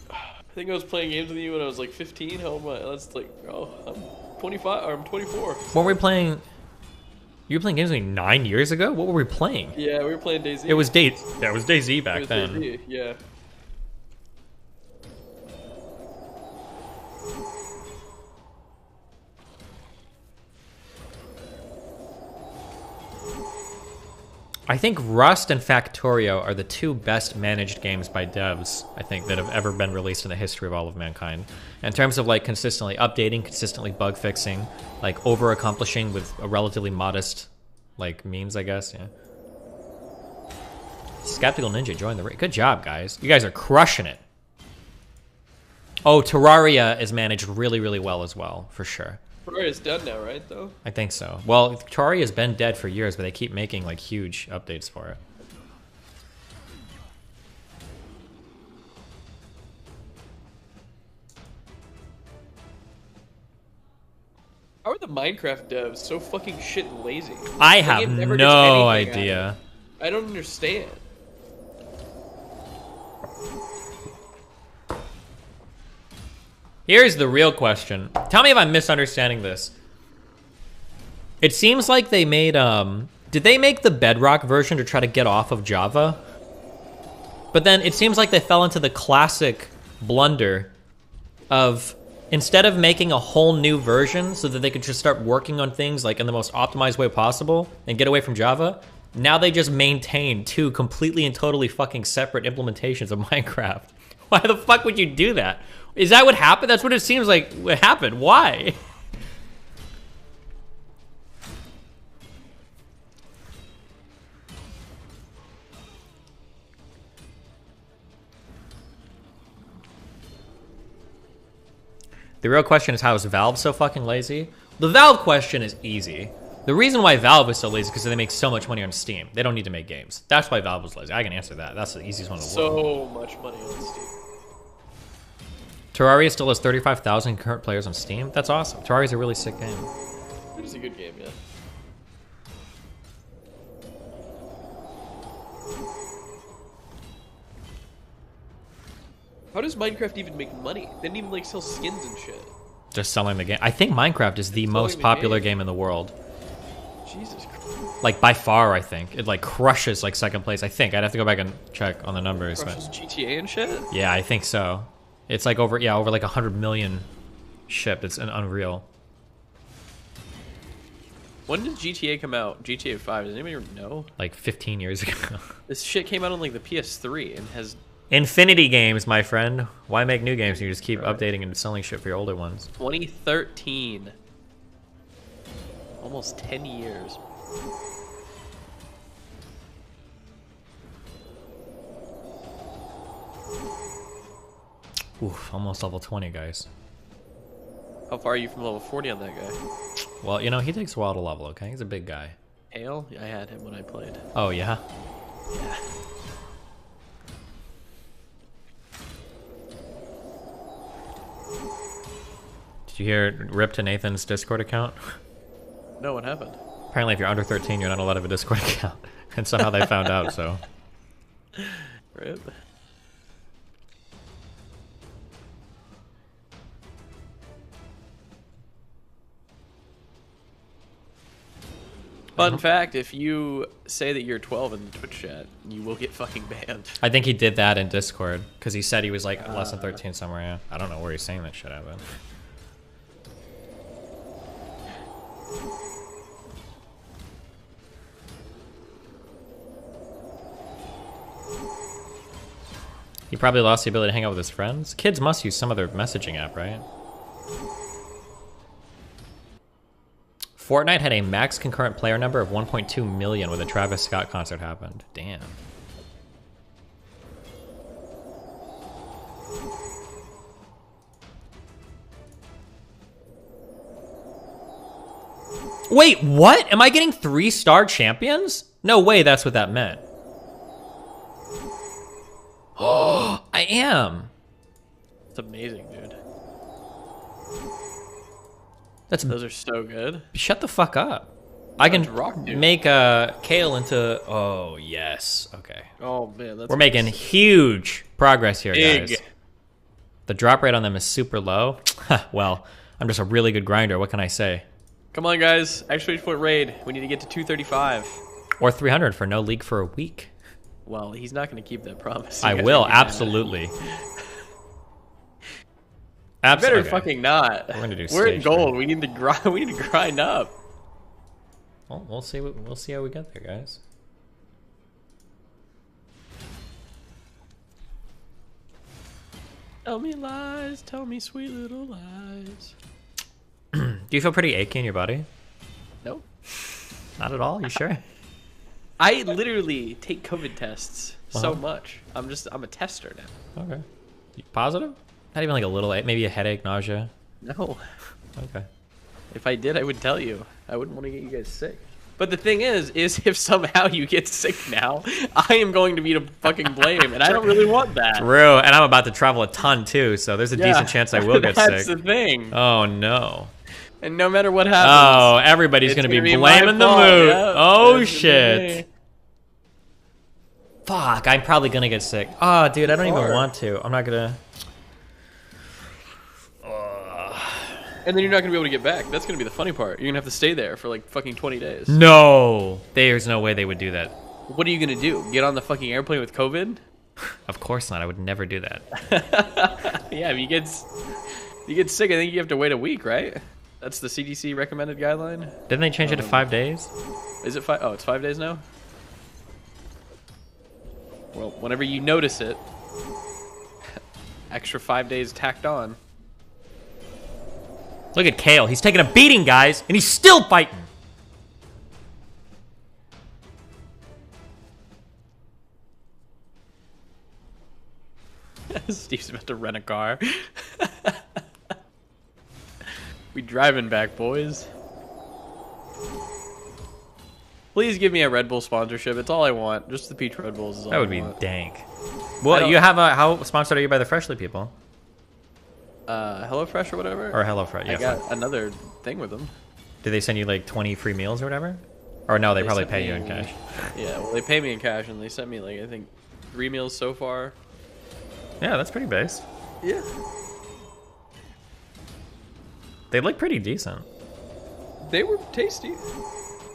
I think I was playing games with you when I was like 15. How am I? That's like, oh, I'm 25 or I'm 24. What were we playing? You were playing games with me 9 years ago? What were we playing? Yeah, we were playing DayZ. It was DayZ back then. DayZ, yeah. I think Rust and Factorio are the two best managed games by devs, I think, that have ever been released in the history of all of mankind. In terms of like consistently updating, consistently bug fixing, like over accomplishing with a relatively modest like means, I guess, yeah. Skeptical Ninja joined the raid. Good job, guys. You guys are crushing it. Oh, Terraria is managed really, really well as well, for sure. Terraria's done now, right, though? I think so. Well, Terraria's been dead for years, but they keep making like huge updates for it. How are the Minecraft devs so fucking shit and lazy? I That have game never gets no anything idea. out of it. I don't understand. Here's the real question. Tell me if I'm misunderstanding this. It seems like they made, did they make the Bedrock version to try to get off of Java? But then it seems like they fell into the classic blunder of, instead of making a whole new version so that they could just start working on things like in the most optimized way possible and get away from Java, now they just maintain two completely and totally fucking separate implementations of Minecraft. Why the fuck would you do that? Is that what happened? That's what it seems like what happened. Why? The real question is, how is Valve so fucking lazy? The Valve question is easy. The reason why Valve is so lazy is because they make so much money on Steam. They don't need to make games. That's why Valve was lazy. I can answer that. That's the easiest one in the world. So much money on Steam. Terraria still has 35,000 current players on Steam. That's awesome. Terraria's a really sick game. It is a good game, yeah. How does Minecraft even make money? They didn't even like sell skins and shit. Just selling the game. I think Minecraft is the most popular game in the world. Jesus Christ. Like by far, I think. It like crushes like second place. I think. I'd have to go back and check on the numbers. Crushes GTA and shit? Yeah, I think so. It's like over like 100 million shipped. It's an unreal. When did GTA come out? GTA 5, does anybody know? Like 15 years ago. This shit came out on like the PS3 and has... Infinity games, my friend. Why make new games? You just keep updating and selling shit for your older ones. 2013. Almost 10 years. Oof, almost level 20, guys. How far are you from level 40 on that guy? Well, you know, he takes a while to level, okay? He's a big guy. Hale? I had him when I played. Oh, yeah? Yeah. Did you hear rip to Nathan's Discord account? No, what happened? Apparently if you're under 13, you're not allowed to have a Discord account. And somehow they found out, so... Rip. Fun fact, if you say that you're 12 in the Twitch chat, you will get fucking banned. I think he did that in Discord, because he said he was like less than 13 somewhere, yeah. I don't know where he's saying that shit at, but... He probably lost the ability to hang out with his friends. Kids must use some other messaging app, right? Fortnite had a max concurrent player number of 1.2 million when the Travis Scott concert happened. Damn. Wait, what? Am I getting 3-star champions? No way that's what that meant. Oh, I am. It's amazing, dude. Those are so good. Shut the fuck up. I can rock, dude. make Kale into... Oh, yes. Okay. Oh, man. That's We're making huge progress here, big. guys. The drop rate on them is super low. Well, I'm just a really good grinder. What can I say? Come on, guys. Exclamation point raid. We need to get to 235. Or 300 for no league for a week. Well, he's not going to keep that promise. I You guys will, are gonna- absolutely. Better Okay. fucking not. We're gonna do We're in stage gold. We need to grind. We need to grind up. Well, we'll see. We'll see how we get there, guys. Tell me lies. Tell me sweet little lies. Do you feel pretty achy in your body? No. Not at all. You sure? I literally take COVID tests so Uh-huh. much. I'm a tester now. Okay. You positive? Not even like a little, maybe a headache, nausea. No. Okay. If I did, I would tell you. I wouldn't want to get you guys sick. But the thing is if somehow you get sick now, I am going to be to fucking blame, and I don't really want that. True, and I'm about to travel a ton too, so there's a decent chance I will get That's sick. the thing. Oh no. And no matter what happens. Oh, everybody's it's gonna be my blaming the fault. mood. Yeah, Oh it's gonna shit. be. Fuck, I'm probably gonna get sick. Oh, dude, I don't even want to. I'm not gonna. And then you're not gonna be able to get back. That's gonna be the funny part. You're gonna have to stay there for like fucking 20 days. No, there's no way they would do that. What are you gonna do? Get on the fucking airplane with COVID? Of course not. I would never do that. Yeah, if you get sick, I think you have to wait a week, right? That's the CDC recommended guideline. Didn't they change it to 5 days? Is it 5? Oh, it's 5 days now? Well, whenever you notice it, extra 5 days tacked on. Look at Kale. He's taking a beating, guys, and he's still fighting. Steve's about to rent a car. We driving back, boys. Please give me a Red Bull sponsorship. It's all I want. Just the peach Red Bulls is all That would I be want. dank. Well, you have a... How sponsored are you by the Freshly people? HelloFresh or whatever? Or HelloFresh, yeah. I got another thing with them. Did they send you like 20 free meals or whatever? Or no, they probably sent pay you me- in cash. Yeah, well, they pay me in cash, and they sent me, like, I think 3 meals so far. Yeah, that's pretty base. Yeah. They look pretty decent. They were tasty.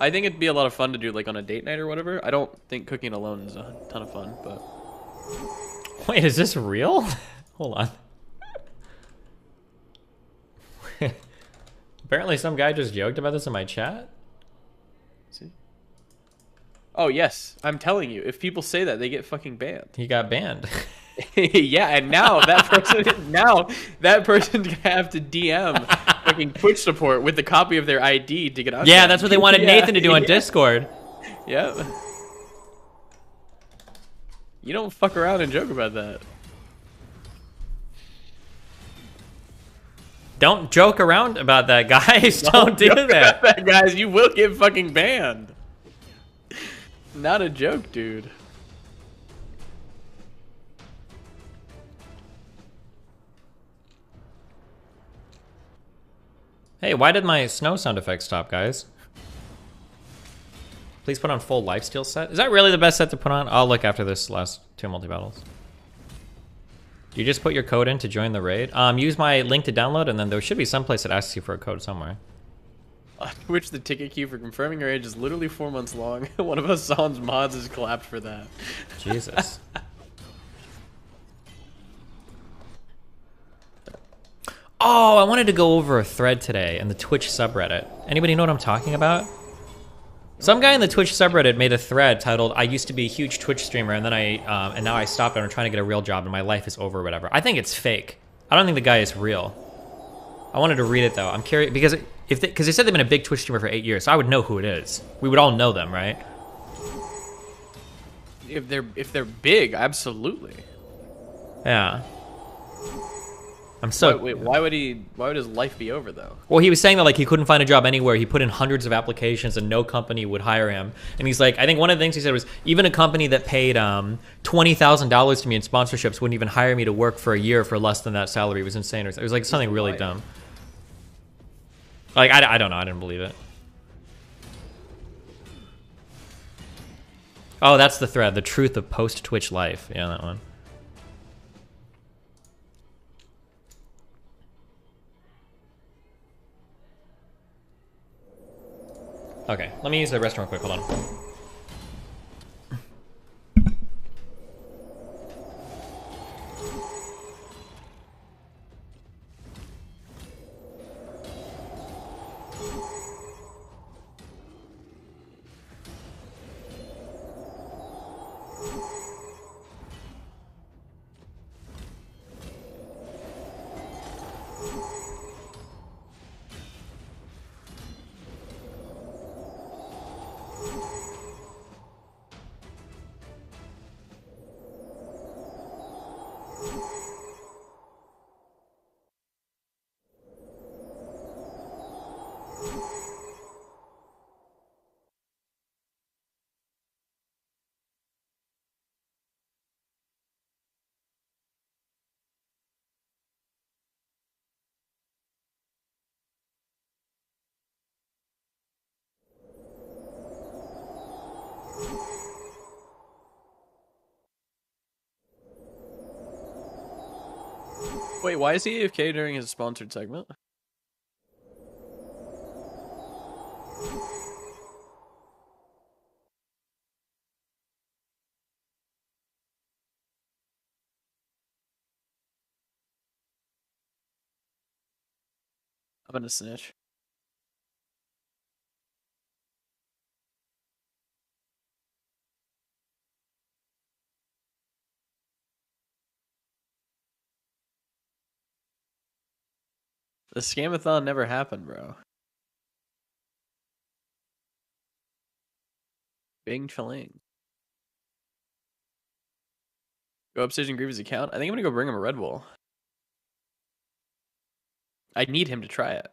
I think it'd be a lot of fun to do, like, on a date night or whatever. I don't think cooking alone is a ton of fun, but... Wait, is this real? Hold on. Apparently some guy just joked about this in my chat. See? Oh, yes. I'm telling you. If people say that, they get fucking banned. He got banned. Yeah, and now that person's gonna have to DM fucking Twitch support with the copy of their ID to get on. Yeah, that's what they wanted Nathan to do on Discord. Yeah. You don't fuck around and joke about that. Don't joke around about that, guys. Don't do joke that. about that, guys. You will get fucking banned. Not a joke, dude. Hey, why did my snow sound effects stop, guys? Please put on full lifesteal set. Is that really the best set to put on? I'll look after this last 2 multi-battles. Do you just put your code in to join the raid? Use my link to download, and then there should be some place that asks you for a code somewhere. On Twitch, the ticket queue for confirming your age is literally 4 months long. One of Hassan's mods is clapped for that. Jesus. Oh, I wanted to go over a thread today in the Twitch subreddit. Anybody know what I'm talking about? Some guy in the Twitch subreddit made a thread titled, I used to be a huge Twitch streamer and then and now I stopped and I'm trying to get a real job and my life is over or whatever. I think it's fake. I don't think the guy is real. I wanted to read it though. I'm curious because because they said they've been a big Twitch streamer for 8 years, so I would know who it is. We would all know them, right? If they're big, absolutely. Yeah. I'm so. Wait, why would his life be over though? Well, he was saying that like he couldn't find a job anywhere. He put in hundreds of applications and no company would hire him. And he's like, I think one of the things he said was even a company that paid $20,000 to me in sponsorships wouldn't even hire me to work for a year for less than that salary. It was insane. It was like something really dumb. Like I don't know. I didn't believe it. Oh, that's the thread. The truth of post-Twitch life. Yeah, that one. Okay, let me use the restroom real quick. Hold on. Wait, why is he AFK during his sponsored segment? I'm gonna snitch. The scamathon never happened, bro. Bing Chaling. Go upstairs and grieve his account? I think I'm gonna go bring him a Red Bull. I need him to try it.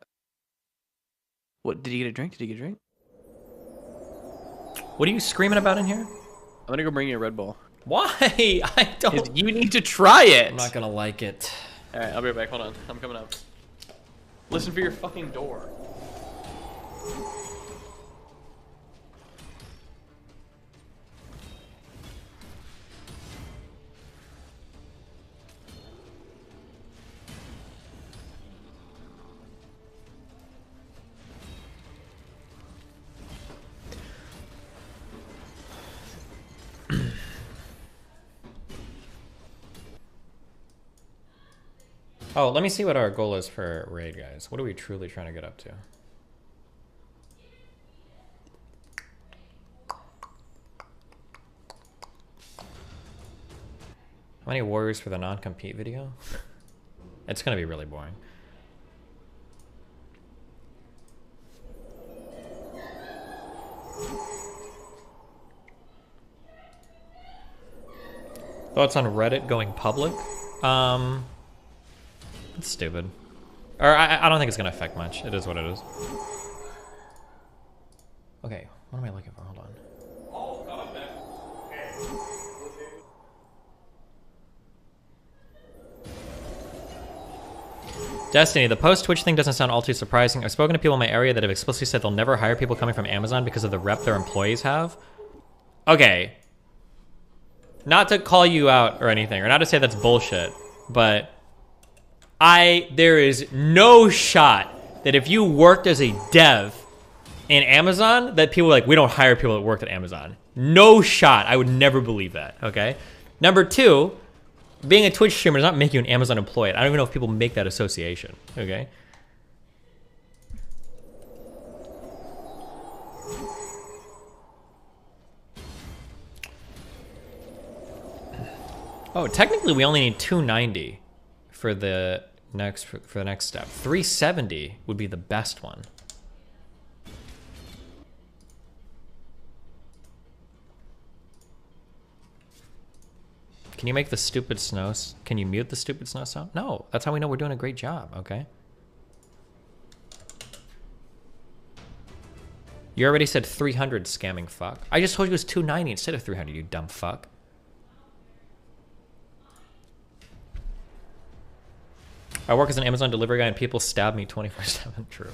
What, did he get a drink? Did he get a drink? What are you screaming about in here? I'm gonna go bring you a Red Bull. Why? I don't. You need to try it. I'm not gonna like it. Alright, I'll be right back. Hold on. I'm coming up. Listen for your fucking door. Oh, let me see what our goal is for raid, guys. What are we truly trying to get up to? How many warriors for the non-compete video? It's gonna be really boring. Thoughts on Reddit going public? It's stupid. Or I don't think it's gonna affect much. It is what it is. Okay, what am I looking for? Hold on. Destiny, the post-Twitch thing doesn't sound all too surprising. I've spoken to people in my area that have explicitly said they'll never hire people coming from Amazon because of the rep their employees have. Okay. Not to call you out or anything, or not to say that's bullshit, but there is no shot that if you worked as a dev in Amazon, that people are like, we don't hire people that work at Amazon. No shot. I would never believe that, okay? Number two, being a Twitch streamer does not make you an Amazon employee. I don't even know if people make that association, okay? Oh, technically we only need 290 for the next step. 370 would be the best one. Can you make the stupid snows? Can you mute the stupid snow sound? No, that's how we know we're doing a great job, okay? You already said 300, scamming fuck. I just told you it was 290 instead of 300, you dumb fuck. I work as an Amazon delivery guy and people stab me 24/7. True.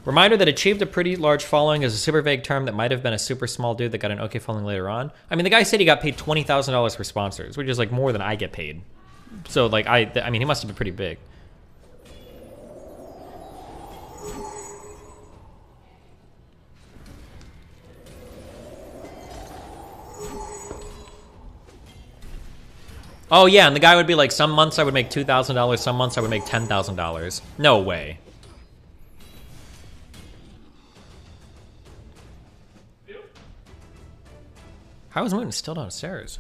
Reminder that achieved a pretty large following is a super vague term that might have been a super small dude that got an okay following later on. I mean, the guy said he got paid $20,000 for sponsors, which is like more than I get paid. So like, I mean, he must have been pretty big. Oh yeah, and the guy would be like, some months I would make $2,000, some months I would make $10,000. No way. How is Moon still downstairs?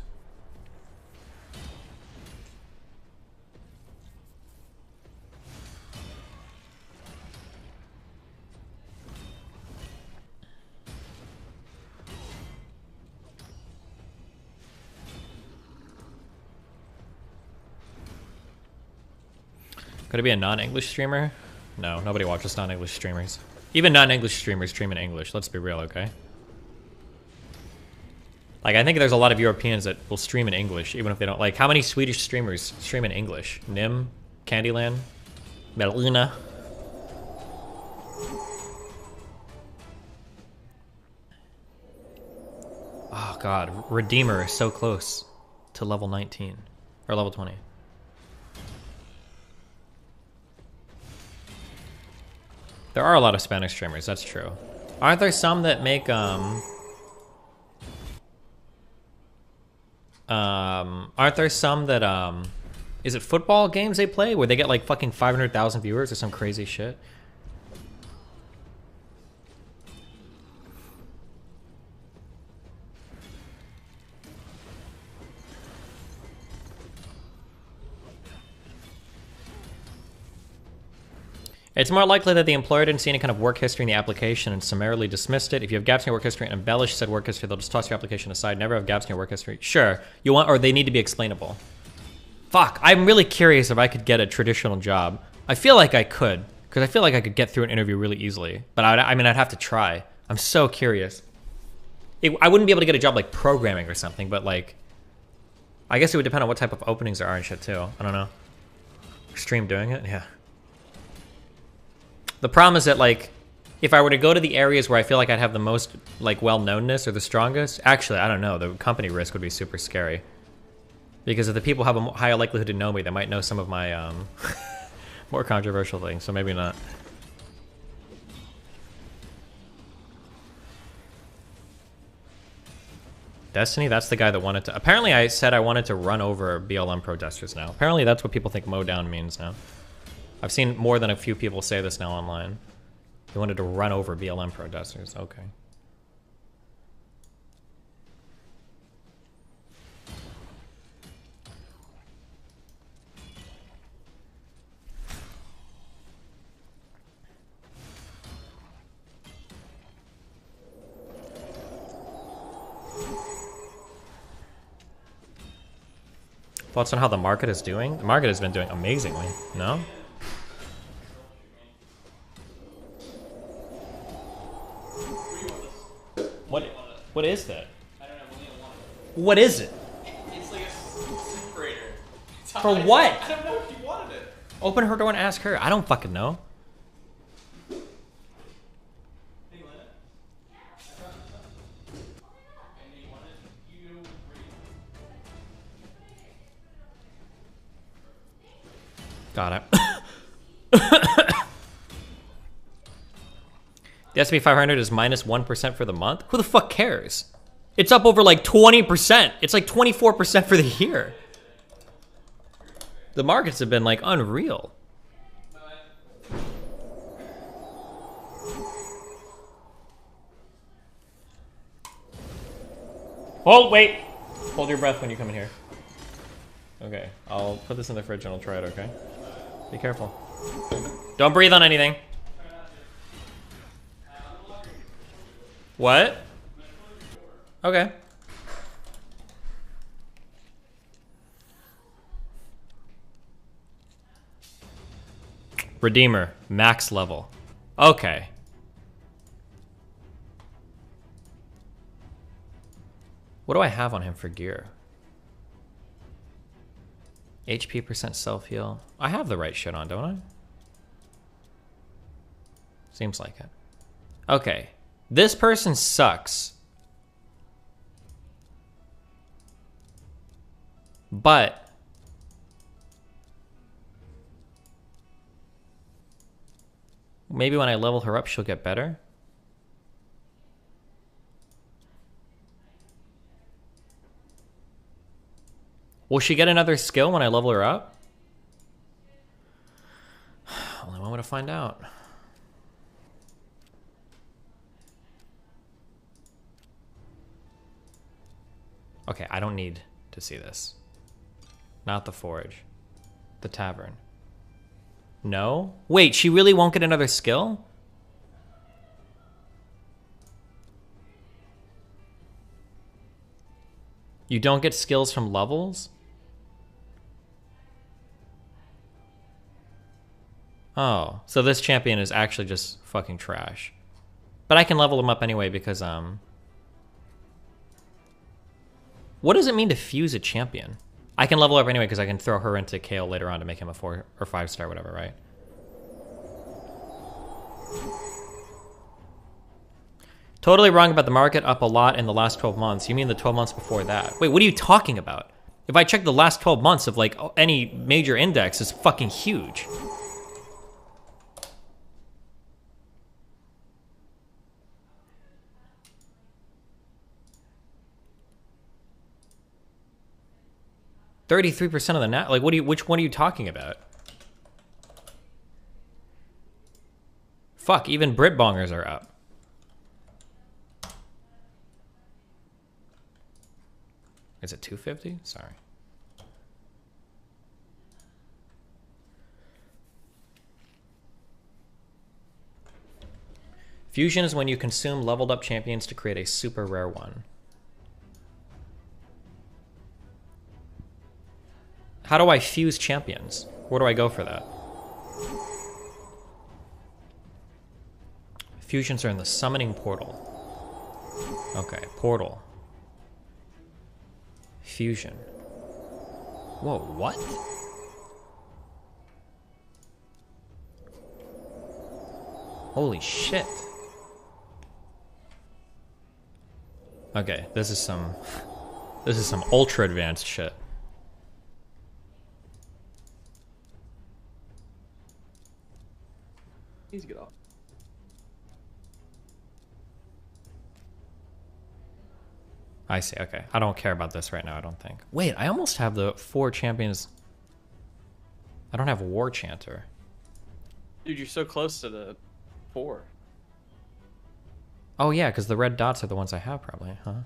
Could it be a non-English streamer? No, nobody watches non-English streamers. Even non-English streamers stream in English, let's be real, okay? Like, I think there's a lot of Europeans that will stream in English, even if they don't. Like, how many Swedish streamers stream in English? Nim, Candyland, Melina. Oh god, Redeemer is so close to level 19 or level 20. There are a lot of Spanish streamers, that's true. Aren't there some that make aren't there some that is it football games they play where they get like fucking 500,000 viewers or some crazy shit? It's more likely that the employer didn't see any kind of work history in the application and summarily dismissed it. If you have gaps in your work history and embellish said work history, they'll just toss your application aside. Never have gaps in your work history. Sure, you want, or they need to be explainable. Fuck, I'm really curious if I could get a traditional job. I feel like I could, because I feel like I could get through an interview really easily. But I mean, I'd have to try. I'm so curious. I wouldn't be able to get a job like programming or something, but like, I guess it would depend on what type of openings there are and shit too. I don't know. Stream doing it? Yeah. The problem is that, like, if I were to go to the areas where I feel like I'd have the most, like, well-knownness or the strongest, actually, I don't know, the company risk would be super scary. Because if the people have a higher likelihood to know me, they might know some of my, more controversial things, so maybe not. Destiny, that's the guy that wanted to... Apparently I said I wanted to run over BLM protesters now. Apparently that's what people think mow down means now. I've seen more than a few people say this now online. They wanted to run over BLM protesters. Okay. Thoughts on how the market is doing? The market has been doing amazingly, no? What is that? I don't know. What is it? It's like a separator. For what? I don't know if you wanted it. Open her door and ask her. I don't fucking know. Got it. The S&P 500 is minus 1% for the month. Who the fuck cares? It's up over like 20%. It's like 24% for the year. The markets have been like unreal. Hold, wait. Hold your breath when you come in here. Okay, I'll put this in the fridge and I'll try it, okay? Be careful. Don't breathe on anything. What? Okay. Redeemer, max level. Okay. What do I have on him for gear? HP percent self-heal. I have the right shit on, don't I? Seems like it. Okay. This person sucks. But maybe when I level her up, she'll get better. Will she get another skill when I level her up? Only one way to find out. Okay, I don't need to see this. Not the forge. The tavern. No? Wait, she really won't get another skill? You don't get skills from levels? Oh, so this champion is actually just fucking trash. But I can level him up anyway because, what does it mean to fuse a champion? I can level up anyway because I can throw her into Kale later on to make him a 4 or 5 star, whatever, right? Totally wrong about the market, up a lot in the last 12 months. You mean the 12 months before that? Wait, what are you talking about? If I check the last 12 months of like any major index, it's fucking huge. %33% of the net. Like, what do you? Which one are you talking about? Fuck, even Brit bongers are up. Is it 250? Sorry. Fusion is when you consume leveled up champions to create a super rare one. How do I fuse champions? Where do I go for that? Fusions are in the summoning portal. Okay, portal. Fusion. Whoa, what? Holy shit. Okay, this is some ultra advanced shit. Easy, get off. I see, okay. I don't care about this right now, I don't think. Wait, I almost have the 4 champions. I don't have War Chanter. Dude, you're so close to the 4. Oh yeah, because the red dots are the ones I have probably, huh?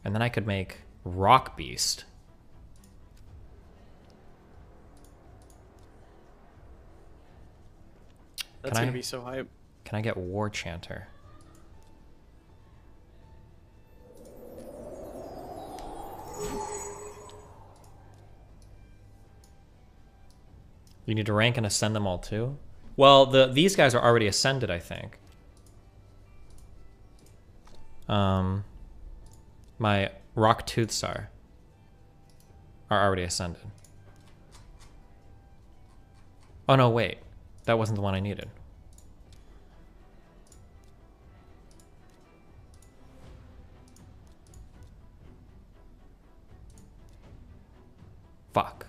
And then I could make Rock Beast. That's gonna be so hype. Can I get War Chanter? You need to rank and ascend them all too? Well, these guys are already ascended, I think. My Rock Toothsar are already ascended. Oh no, wait. That wasn't the one I needed. Fuck.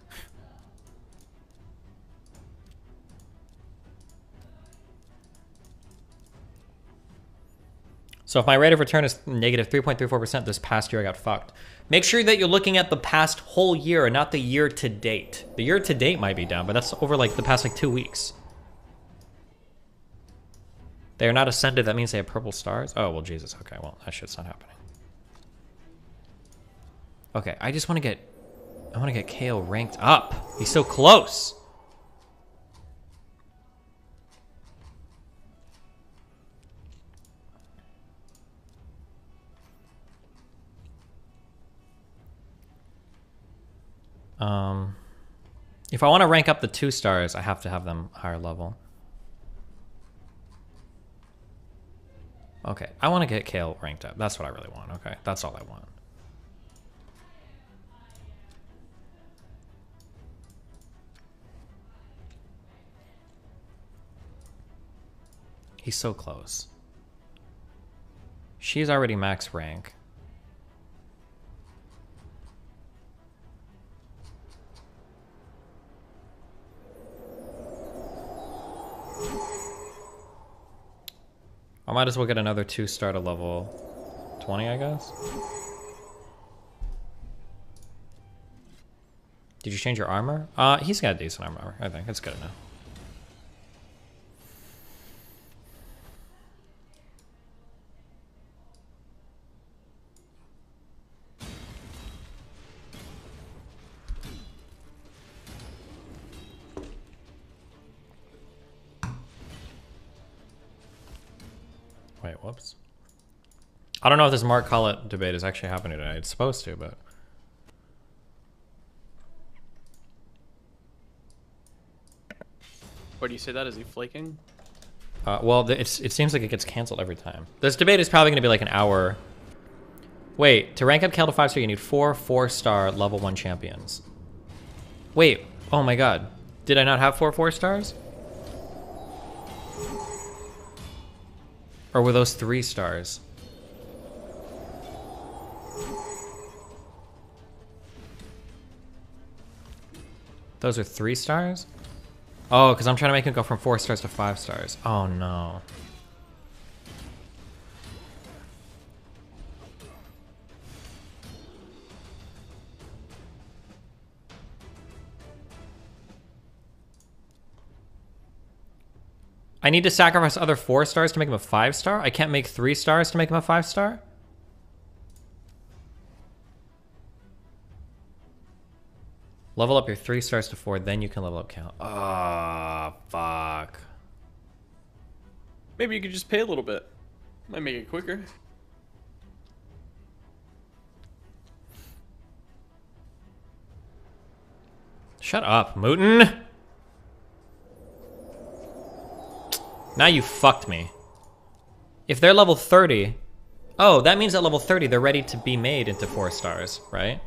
So if my rate of return is negative 3.34% this past year, I got fucked. Make sure that you're looking at the past whole year and not the year to date. The year to date might be down, but that's over like the past like 2 weeks. They are not ascended, that means they have purple stars? Oh, well, Jesus, okay, well, that shit's not happening. Okay, I want to get Kale ranked up. He's so close. If I want to rank up the 2 stars, I have to have them higher level. Okay, I want to get Kale ranked up. That's what I really want. Okay, that's all I want. He's so close. She's already max rank. I might as well get another 2-star to level 20, I guess. Did you change your armor? He's got decent armor, I think. It's good enough. Wait, whoops. I don't know if this Mark Collett debate is actually happening tonight. It's supposed to, but... Why do you say that? Is he flaking? Well, it seems like it gets canceled every time. This debate is probably going to be like an hour. Wait, to rank up Kale to 5-star, you need 4 4-star level 1 champions. Wait, oh my god. Did I not have 4 4-stars? Or were those 3 stars? Those are 3 stars? Oh, because I'm trying to make it go from 4 stars to 5 stars. Oh no. I need to sacrifice other 4 stars to make him a 5-star? I can't make 3 stars to make him a 5-star? Level up your 3 stars to 4, then you can level up Kale. Ah, fuck. Maybe you could just pay a little bit. Might make it quicker. Shut up, Mooten! Now you fucked me. If they're level 30... Oh, that means at level 30 they're ready to be made into 4 stars, right?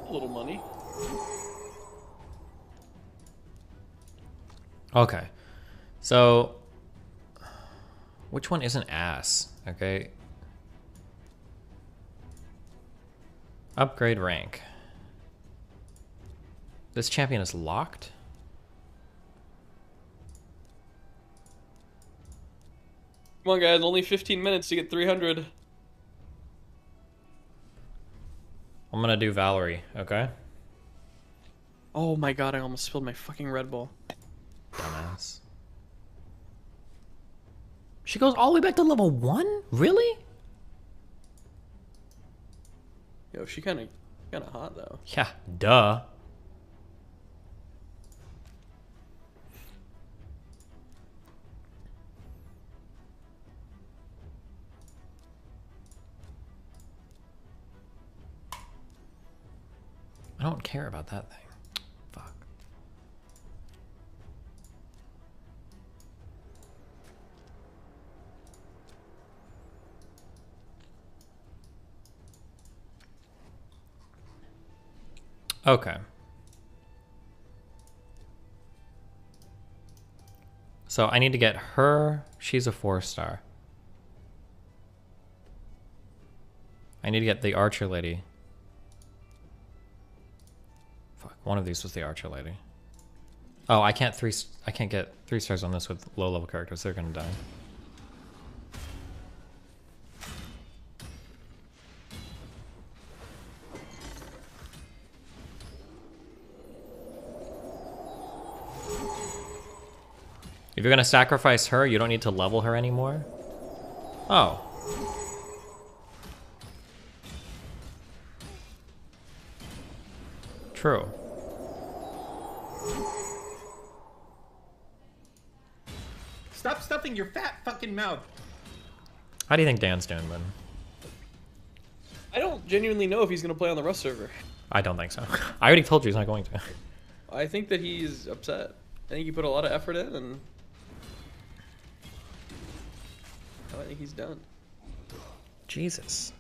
A little money. Okay. So... Which one isn't ass? Okay. Upgrade rank. This champion is locked? Come on, guys. Only 15 minutes to get 300. I'm gonna do Valerie, okay? Oh my god, I almost spilled my fucking Red Bull. Dumbass. She goes all the way back to level 1? Really? Yo, she kinda hot though. Yeah, duh. I don't care about that thing. Fuck. Okay. So I need to get her. She's a 4-star. I need to get the archer lady. Fuck, one of these was the archer lady. Oh, I can't get 3 stars on this with low level characters. They're gonna die. If you're gonna sacrifice her, you don't need to level her anymore? Oh. True. Stop stuffing your fat fucking mouth. How do you think Dan's doing, then? I don't genuinely know if he's going to play on the Rust server. I don't think so. I already told you he's not going to. I think that he's upset. I think he put a lot of effort in, and I think he's done. Jesus.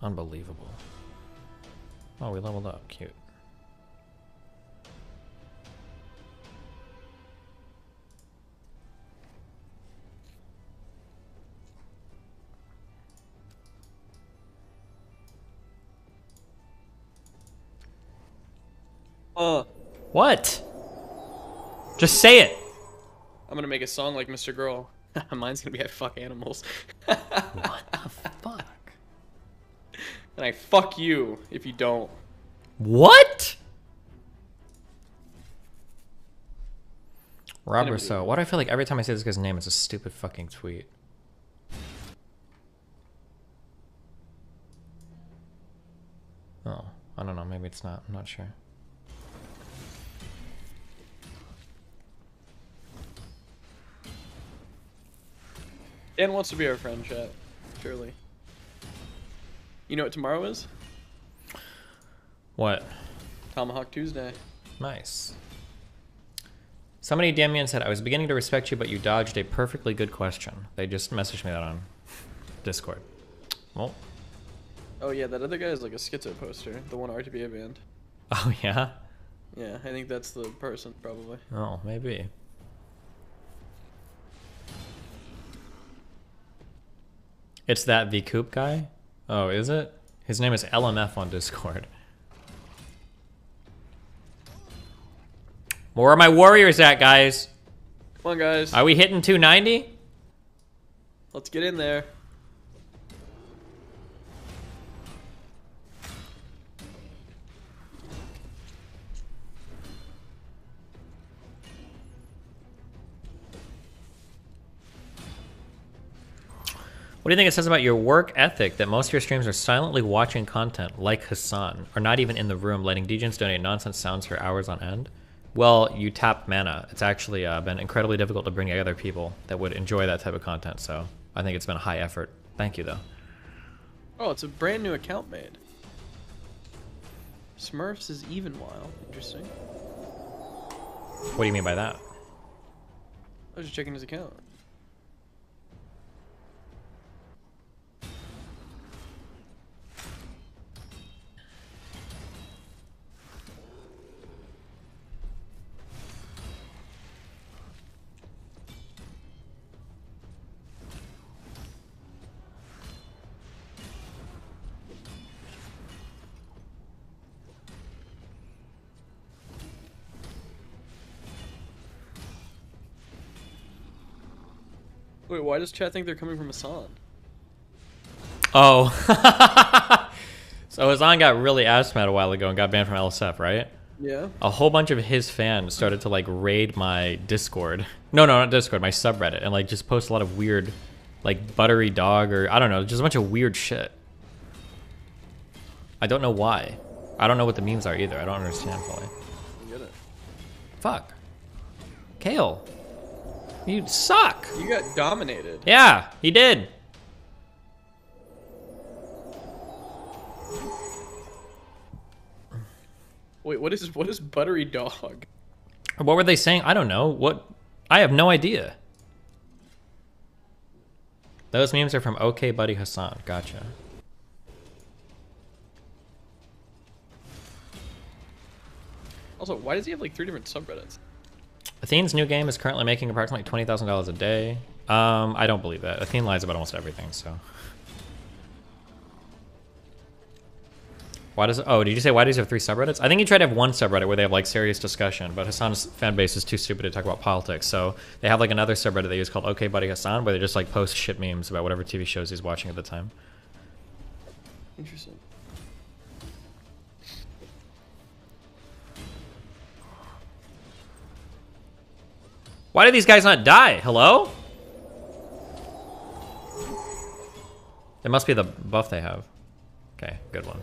Unbelievable. Oh, we leveled up. Cute. What? Just say it. I'm gonna make a song like Mr. Girl. Mine's gonna be I fuck animals. What the fuck? And I fuck you if you don't. What? Robert, so why do I feel like every time I say this guy's name, it's a stupid fucking tweet? Oh, I don't know. Maybe it's not. I'm not sure. Dan wants to be our friend, chat. Surely. You know what tomorrow is? What? Tomahawk Tuesday. Nice. Somebody DM me and said, I was beginning to respect you, but you dodged a perfectly good question. They just messaged me that on Discord. Well. Oh yeah, that other guy is like a schizo poster. The one RTBA band. Oh yeah? Yeah, I think that's the person, probably. Oh, maybe. It's that V Coop guy? Oh, is it? His name is LMF on Discord. Where are my warriors at, guys? Come on, guys. Are we hitting 290? Let's get in there. What do you think it says about your work ethic that most of your streams are silently watching content like Hassan, or not even in the room letting DJs donate nonsense sounds for hours on end? Well, you tap mana. It's actually been incredibly difficult to bring together people that would enjoy that type of content, so I think it's been a high effort. Thank you, though. Oh, it's a brand new account made. Smurfs is even wild. Interesting. What do you mean by that? I was just checking his account. Wait, why does chat think they're coming from Hassan? Oh. So Hassan got really ass mad a while ago and got banned from LSF, right? Yeah. A whole bunch of his fans started to like raid my Discord. No, not Discord, my subreddit, and like just post a lot of weird, like buttery dog or I don't know, just a bunch of weird shit. I don't know why. I don't know what the memes are either. I don't understand fully. I get it. Fuck. Kale. You suck. You got dominated. Yeah, he did. Wait, what is buttery dog? What were they saying? I don't know. What? I have no idea. Those memes are from OK Buddy Hassan. Gotcha. Also, why does he have like 3 different subreddits? Athene's new game is currently making approximately $20,000 a day. I don't believe that. Athene lies about almost everything, so. Why does it, oh, did you say why does he have 3 subreddits? I think he tried to have one subreddit where they have like serious discussion, but Hassan's fan base is too stupid to talk about politics, so they have like another subreddit they use called OK Buddy Hassan, where they just like post shit memes about whatever TV shows he's watching at the time. Interesting. Why did these guys not die? Hello? It must be the buff they have. Okay, good one.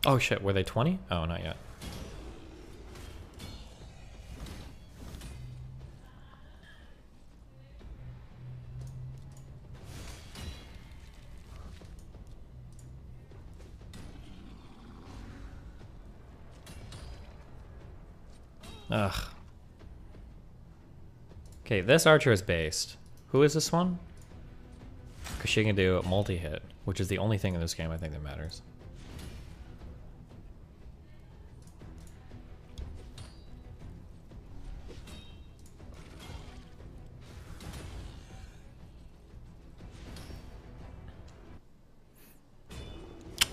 Oh shit, were they 20? Oh, not yet. Ugh. Okay, this archer is based. Who is this one? Because she can do a multi-hit, which is the only thing in this game I think that matters.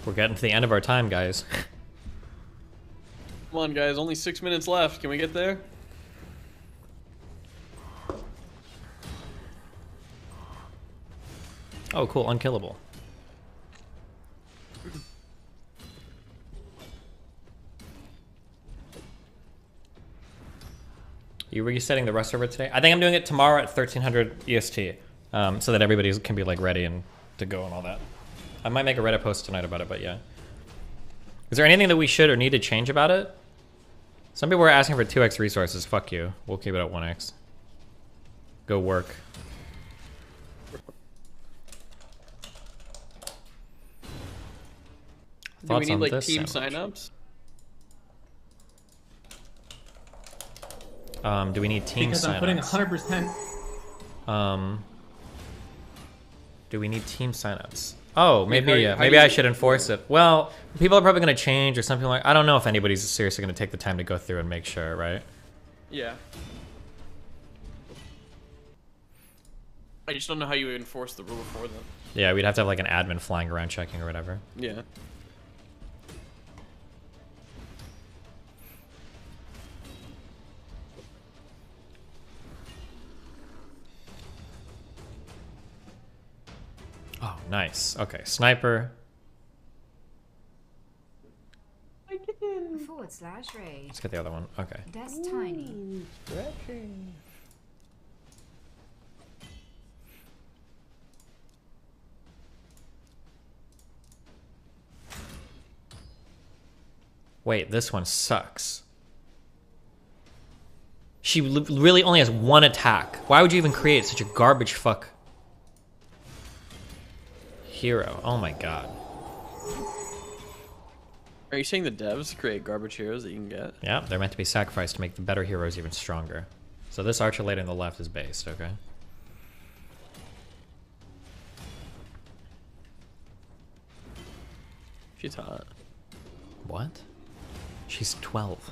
We're getting to the end of our time, guys. Come on, guys. Only 6 minutes left. Can we get there? Oh, cool. Unkillable. You resetting the rest server today? I think I'm doing it tomorrow at 1300 EST, so that everybody can be like ready and to go and all that. I might make a Reddit post tonight about it, but yeah. Is there anything that we should or need to change about it? Some people were asking for 2x resources. Fuck you. We'll keep it at 1x. Go work. Do we need like team signups? Do we need team Because I'm putting 100%. Do we need team signups? Oh, maybe how maybe I should enforce it. Well, people are probably going to change or something like. I don't know if anybody's seriously going to take the time to go through and make sure, right? Yeah. I just don't know how you would enforce the rule for them. Yeah, we'd have to have like an admin flying around checking or whatever. Yeah. Oh, nice. Okay, sniper. /rage. Let's get the other one. Okay. That's tiny. Stretching. Wait, this one sucks. She really only has one attack. Why would you even create such a garbage fuck hero? Oh my god. Are you saying the devs create garbage heroes that you can get? Yeah, they're meant to be sacrificed to make the better heroes even stronger. So this archer lady on the left is based, okay? She's hot. What? She's 12.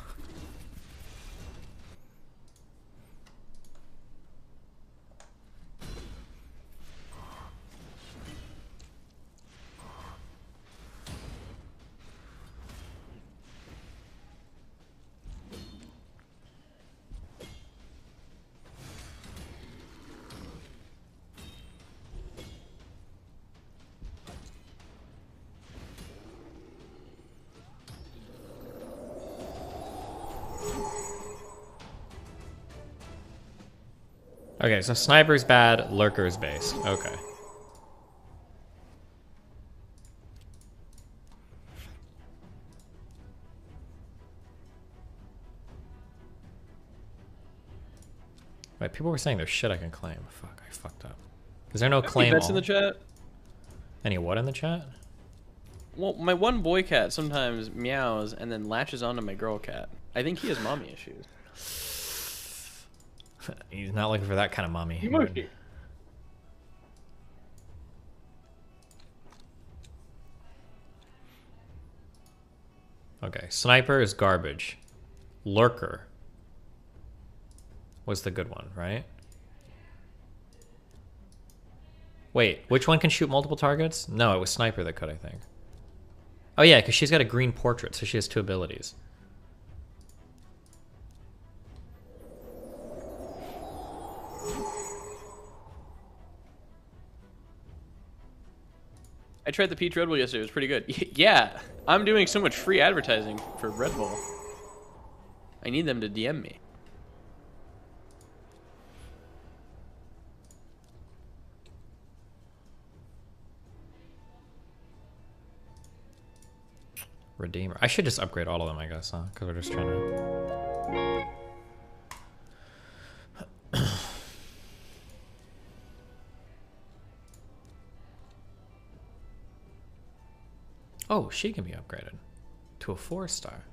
Okay, so sniper's bad, lurker's based. Okay. Wait, people were saying there's shit I can claim. Fuck, I fucked up. Is there no claim? Pets in the chat? Any what in the chat? Well, my one boy cat sometimes meows and then latches onto my girl cat. I think he has mommy issues. He's not looking for that kind of mommy. Okay, sniper is garbage. Lurker was the good one, right? Wait, which one can shoot multiple targets? No, it was sniper that could, I think. Oh yeah, because she's got a green portrait, so she has 2 abilities. I tried the Peach Red Bull yesterday. It was pretty good. Yeah, I'm doing so much free advertising for Red Bull. I need them to DM me. Redeemer. I should just upgrade all of them, I guess, huh? Because we're just trying to... Oh, she can be upgraded to a 4-star.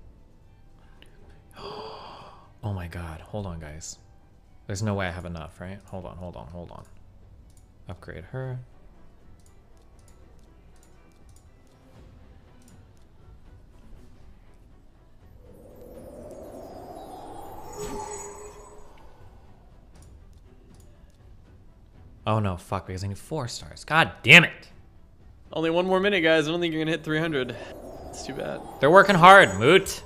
Oh my god. Hold on, guys. There's no way I have enough, right? Hold on, hold on, hold on. Upgrade her. Oh no, fuck, because I need 4 stars. God damn it! Only one more minute, guys. I don't think you're gonna hit 300. It's too bad. They're working hard, Moot.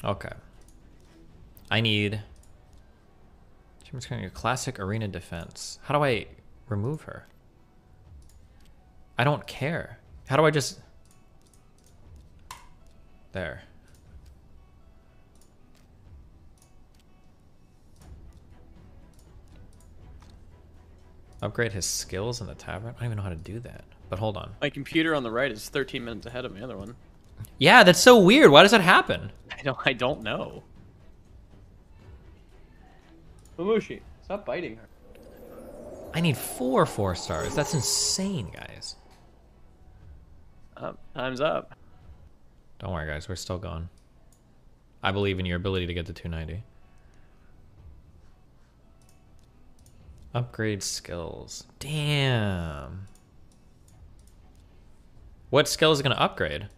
Okay. I need... I'm just going to classic arena defense. How do I remove her? I don't care. How do I just... There. Upgrade his skills in the tavern? I don't even know how to do that. But hold on. My computer on the right is 13 minutes ahead of my other one. Yeah, that's so weird. Why does that happen? I don't know. Mamushi, stop biting her. I need 4 4-stars. That's insane, guys. Time's up. Don't worry, guys. We're still going. I believe in your ability to get to 290. Upgrade skills. Damn. What skill is it going to upgrade?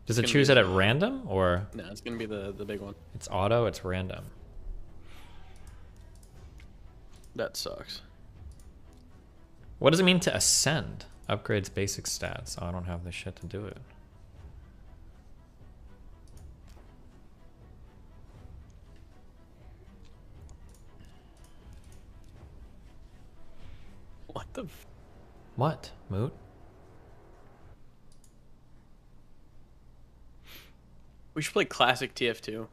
Does it choose it at random, or? No, it's going to be the big one. It's auto, it's random. That sucks. What does it mean to ascend? Upgrades basic stats. Oh, I don't have the shit to do it. What the f... What, Moot? We should play classic TF2.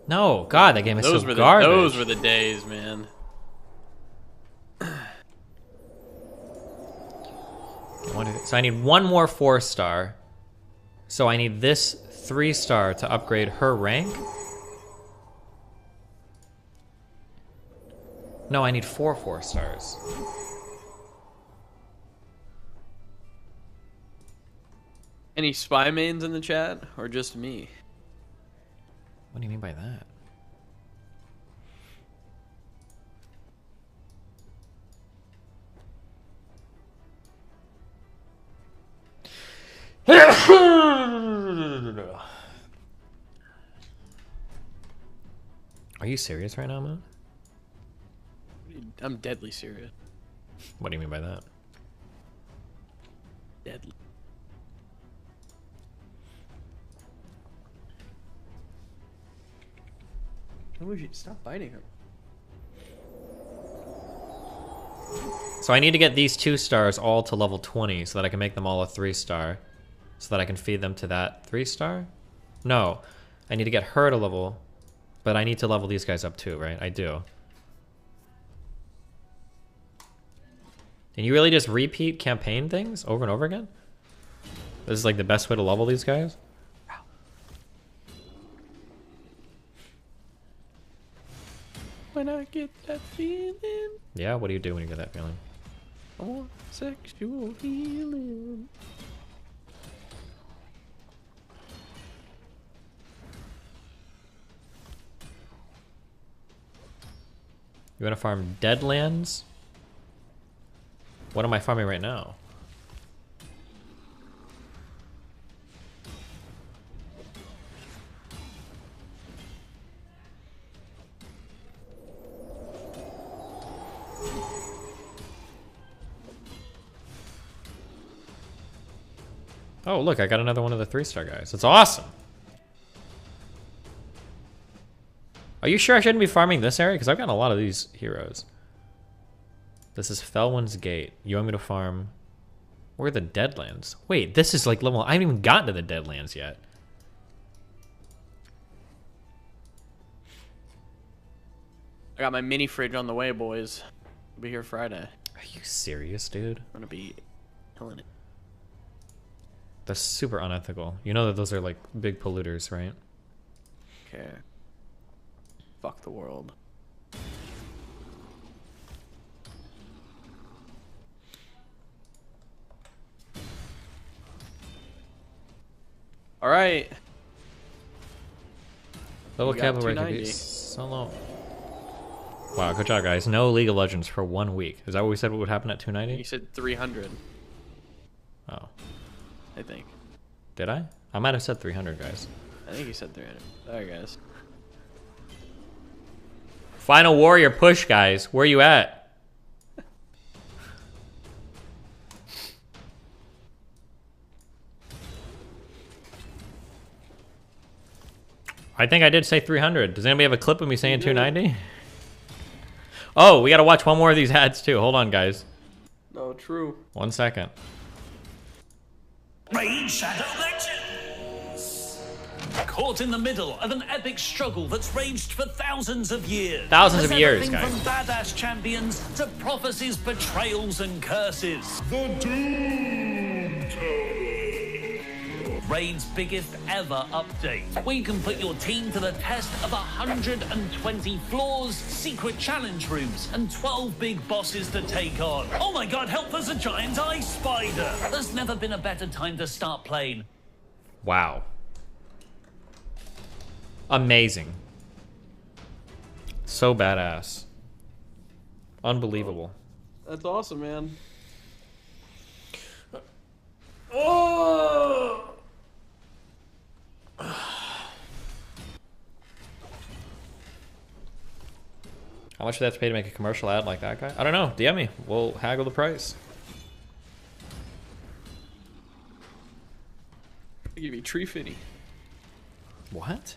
No, God, that game is those so were garbage. Those were the days, man. So I need 1 more 4-star. So I need this 3-star to upgrade her rank. No, I need 4 4-stars. Any spy mains in the chat, or just me? What do you mean by that? Are you serious right now, man? I'm deadly serious. What do you mean by that? Deadly. Stop biting her. So I need to get these 2 stars all to level 20 so that I can make them all a 3-star. So that I can feed them to that 3-star? No. I need to get her to level... But I need to level these guys up too, right? I do. And you really just repeat campaign things over and over again? This is like the best way to level these guys? When I get that feeling. Yeah, what do you do when you get that feeling? I want sexual healing. You want to farm Deadlands? What am I farming right now? Oh, look, I got another one of the 3-star guys. That's awesome. Are you sure I shouldn't be farming this area? Because I've gotten a lot of these heroes. This is Felwyn's Gate. You want me to farm Where are the Deadlands? Wait, this is like level... I haven't even gotten to the Deadlands yet. I got my mini fridge on the way, boys. I'll be here Friday. Are you serious, dude? I'm gonna be killing it. That's super unethical. You know that those are like big polluters, right? Okay. Fuck the world. All right. Level We got cavalry 290. solo. Wow, good job, guys. No League of Legends for 1 week. Is that what we said would happen at 290? You said 300. Oh. I think. Did I? I might have said 300, guys. I think you said 300. Alright, guys. Final Warrior push, guys. Where you at? I think I did say 300. Does anybody have a clip of me saying 290? Oh, we gotta watch one more of these ads too. Hold on, guys. No, true. 1 second. Raid Shadow Legends! Caught in the middle of an epic struggle that's raged for thousands of years. Thousands of There's years, everything guys. from badass champions to prophecies, betrayals, and curses. The Doom Raid's biggest ever update, where you can put your team to the test of 120 floors, secret challenge rooms, and 12 big bosses to take on. Oh my god, help, there's a giant ice spider! There's never been a better time to start playing. Wow. Amazing. So badass. Unbelievable. That's awesome, man. Oh! How much would that have to pay to make a commercial ad like that guy? I don't know. DM me. We'll haggle the price. I'll give you Tree Fitty. What?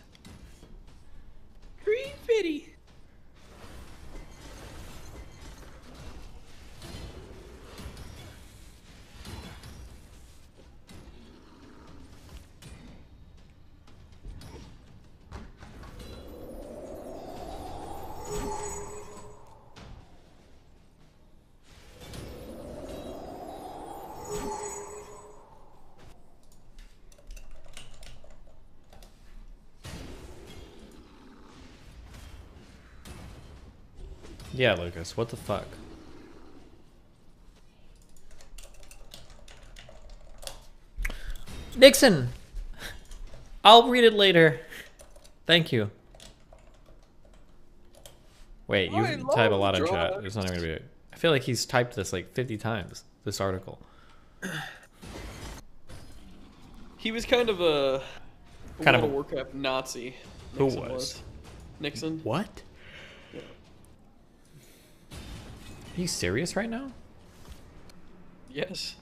Tree Fitty. Yeah, Lucas. What the fuck? Nixon! I'll read it later. Thank you. Wait, you type a lot in chat. It's not even gonna be. I feel like he's typed this like 50 times. This article. He was kind of a Kind of World a- Warcraft Nazi. Who Nixon was? Nixon. What? Yeah. Are you serious right now? Yes.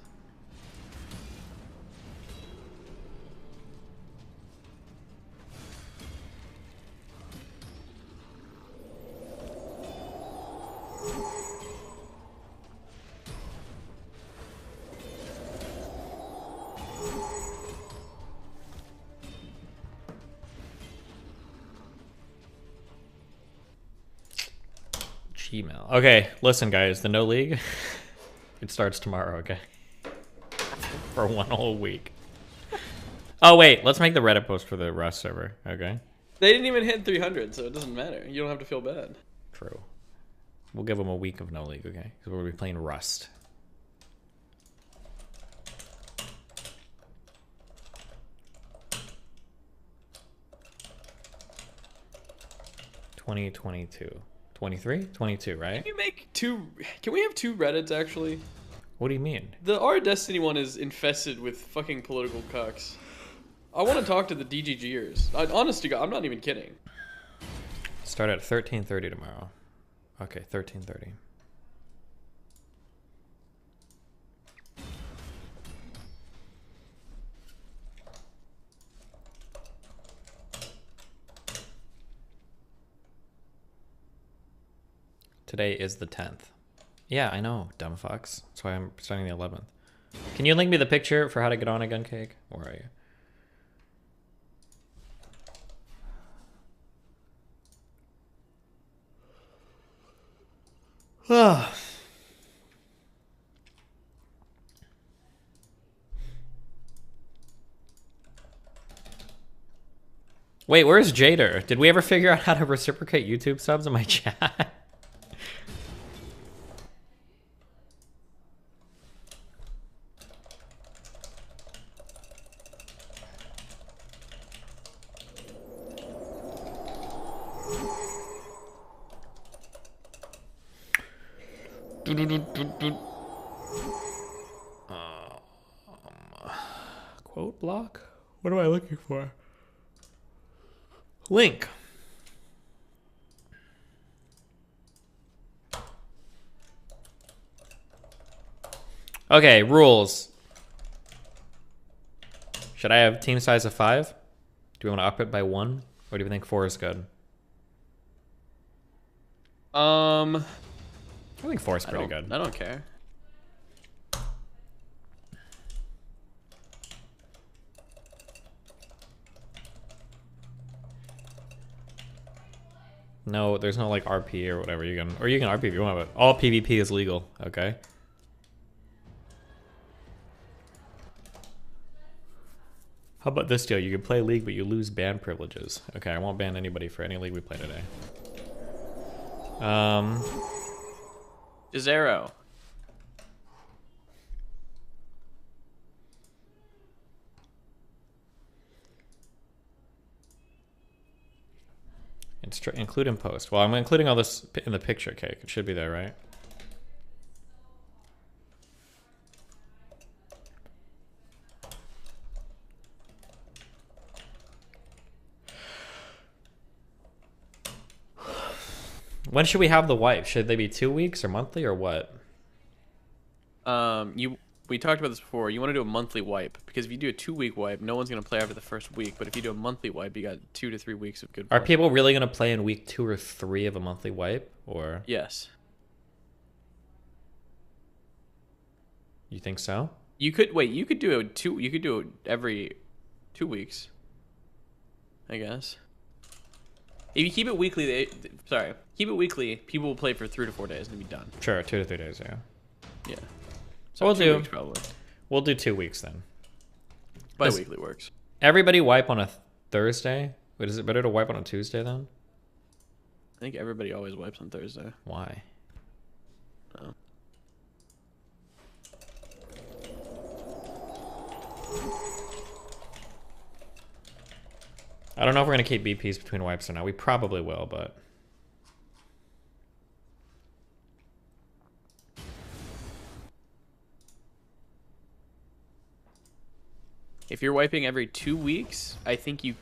Gmail. Okay, listen, guys. The No League, it starts tomorrow. Okay, for 1 whole week. Oh wait, let's make the Reddit post for the Rust server. Okay. They didn't even hit 300, so it doesn't matter. You don't have to feel bad. True. We'll give them a week of No League. Okay, because we'll be playing Rust. (2022) 23? 22, right? Can we make two? Can we have two Reddits actually? What do you mean? The Our Destiny one is infested with fucking political cucks. I want to talk to the DGGers. Honest to God, I'm not even kidding. Start at 13:30 tomorrow. Okay, 13:30. Today is the 10th. Yeah, I know, dumb fucks. That's why I'm starting the 11th. Can you link me the picture for how to get on again, Cake? Where are you? Wait, where's Jader? Did we ever figure out how to reciprocate YouTube subs in my chat? Quote block? What am I looking for? Link. Okay, rules. Should I have team size of 5? Do we want to up it by 1? Or do we think 4 is good? I think 4 is pretty good. I don't care. No, there's no like RP or whatever. You can RP if you want, but all PvP is legal. Okay. How about this deal? You can play League, but you lose ban privileges. Okay, I won't ban anybody for any League we play today. Zero. Include in post. Well, I'm including all this in the picture, Cake. It should be there, right? When should we have the wipe? Should they be 2 weeks or monthly or what? We talked about this before. You want to do a monthly wipe because if you do a 2-week wipe, no one's gonna play after the first week. But if you do a monthly wipe, you got 2 to 3 weeks of good play. Are people really gonna play in week 2 or 3 of a monthly wipe, or? Yes. You think so? You could wait. You could do You could do it every 2 weeks. I guess. If you keep it weekly, keep it weekly. People will play for 3 to 4 days and be done. Sure, 2 to 3 days. Yeah. Yeah. So we'll 2 weeks, probably. We'll do 2 weeks then. Bi-weekly works. Everybody wipe on a Thursday. Wait, is it better to wipe on a Tuesday then? I think everybody always wipes on Thursday. Why? Oh. I don't know if we're gonna keep BPs between wipes or not. We probably will, but if you're wiping every 2 weeks, I think you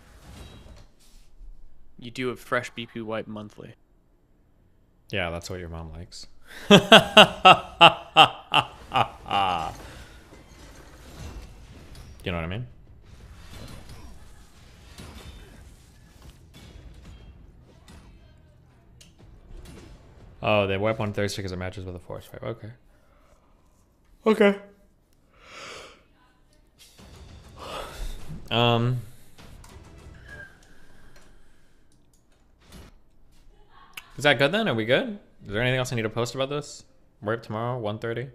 do a fresh BP wipe monthly. yeah, that's what your mom likes. You know what I mean? Oh, they wipe on Thursday because it matches with a force wipe. Okay. Okay. Is that good then? Are we good? Is there anything else I need to post about this? Wipe tomorrow, 1:30?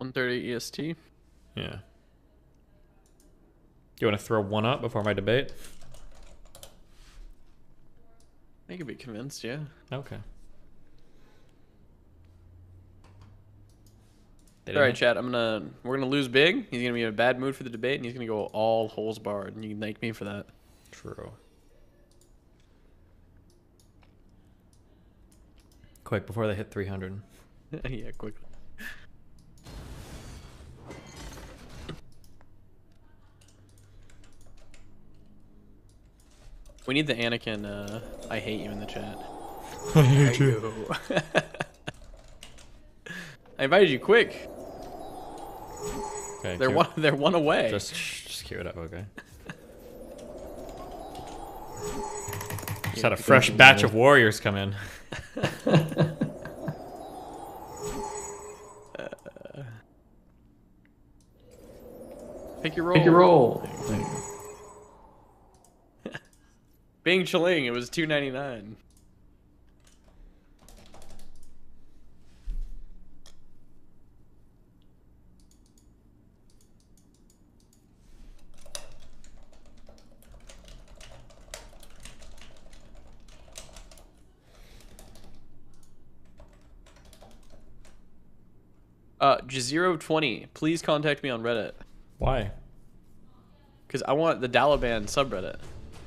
1:30 EST? Yeah. Do you want to throw one up before my debate? I could be convinced, yeah. Okay. All right, chat. We're gonna lose big. He's gonna be in a bad mood for the debate, and he's gonna go all holes barred. And you can thank me for that. True. Quick before they hit 300. Yeah, quickly. We need the Anakin. I hate you in the chat. I hate you. I invited you quick. Okay, they're one away. Just queue it up, okay. Just had a fresh batch of warriors come in. Pick your roll. Pick your roll. Bing Chilling, it was $2.99. Jazero20, please contact me on Reddit. Why? Because I want the Dalaban subreddit.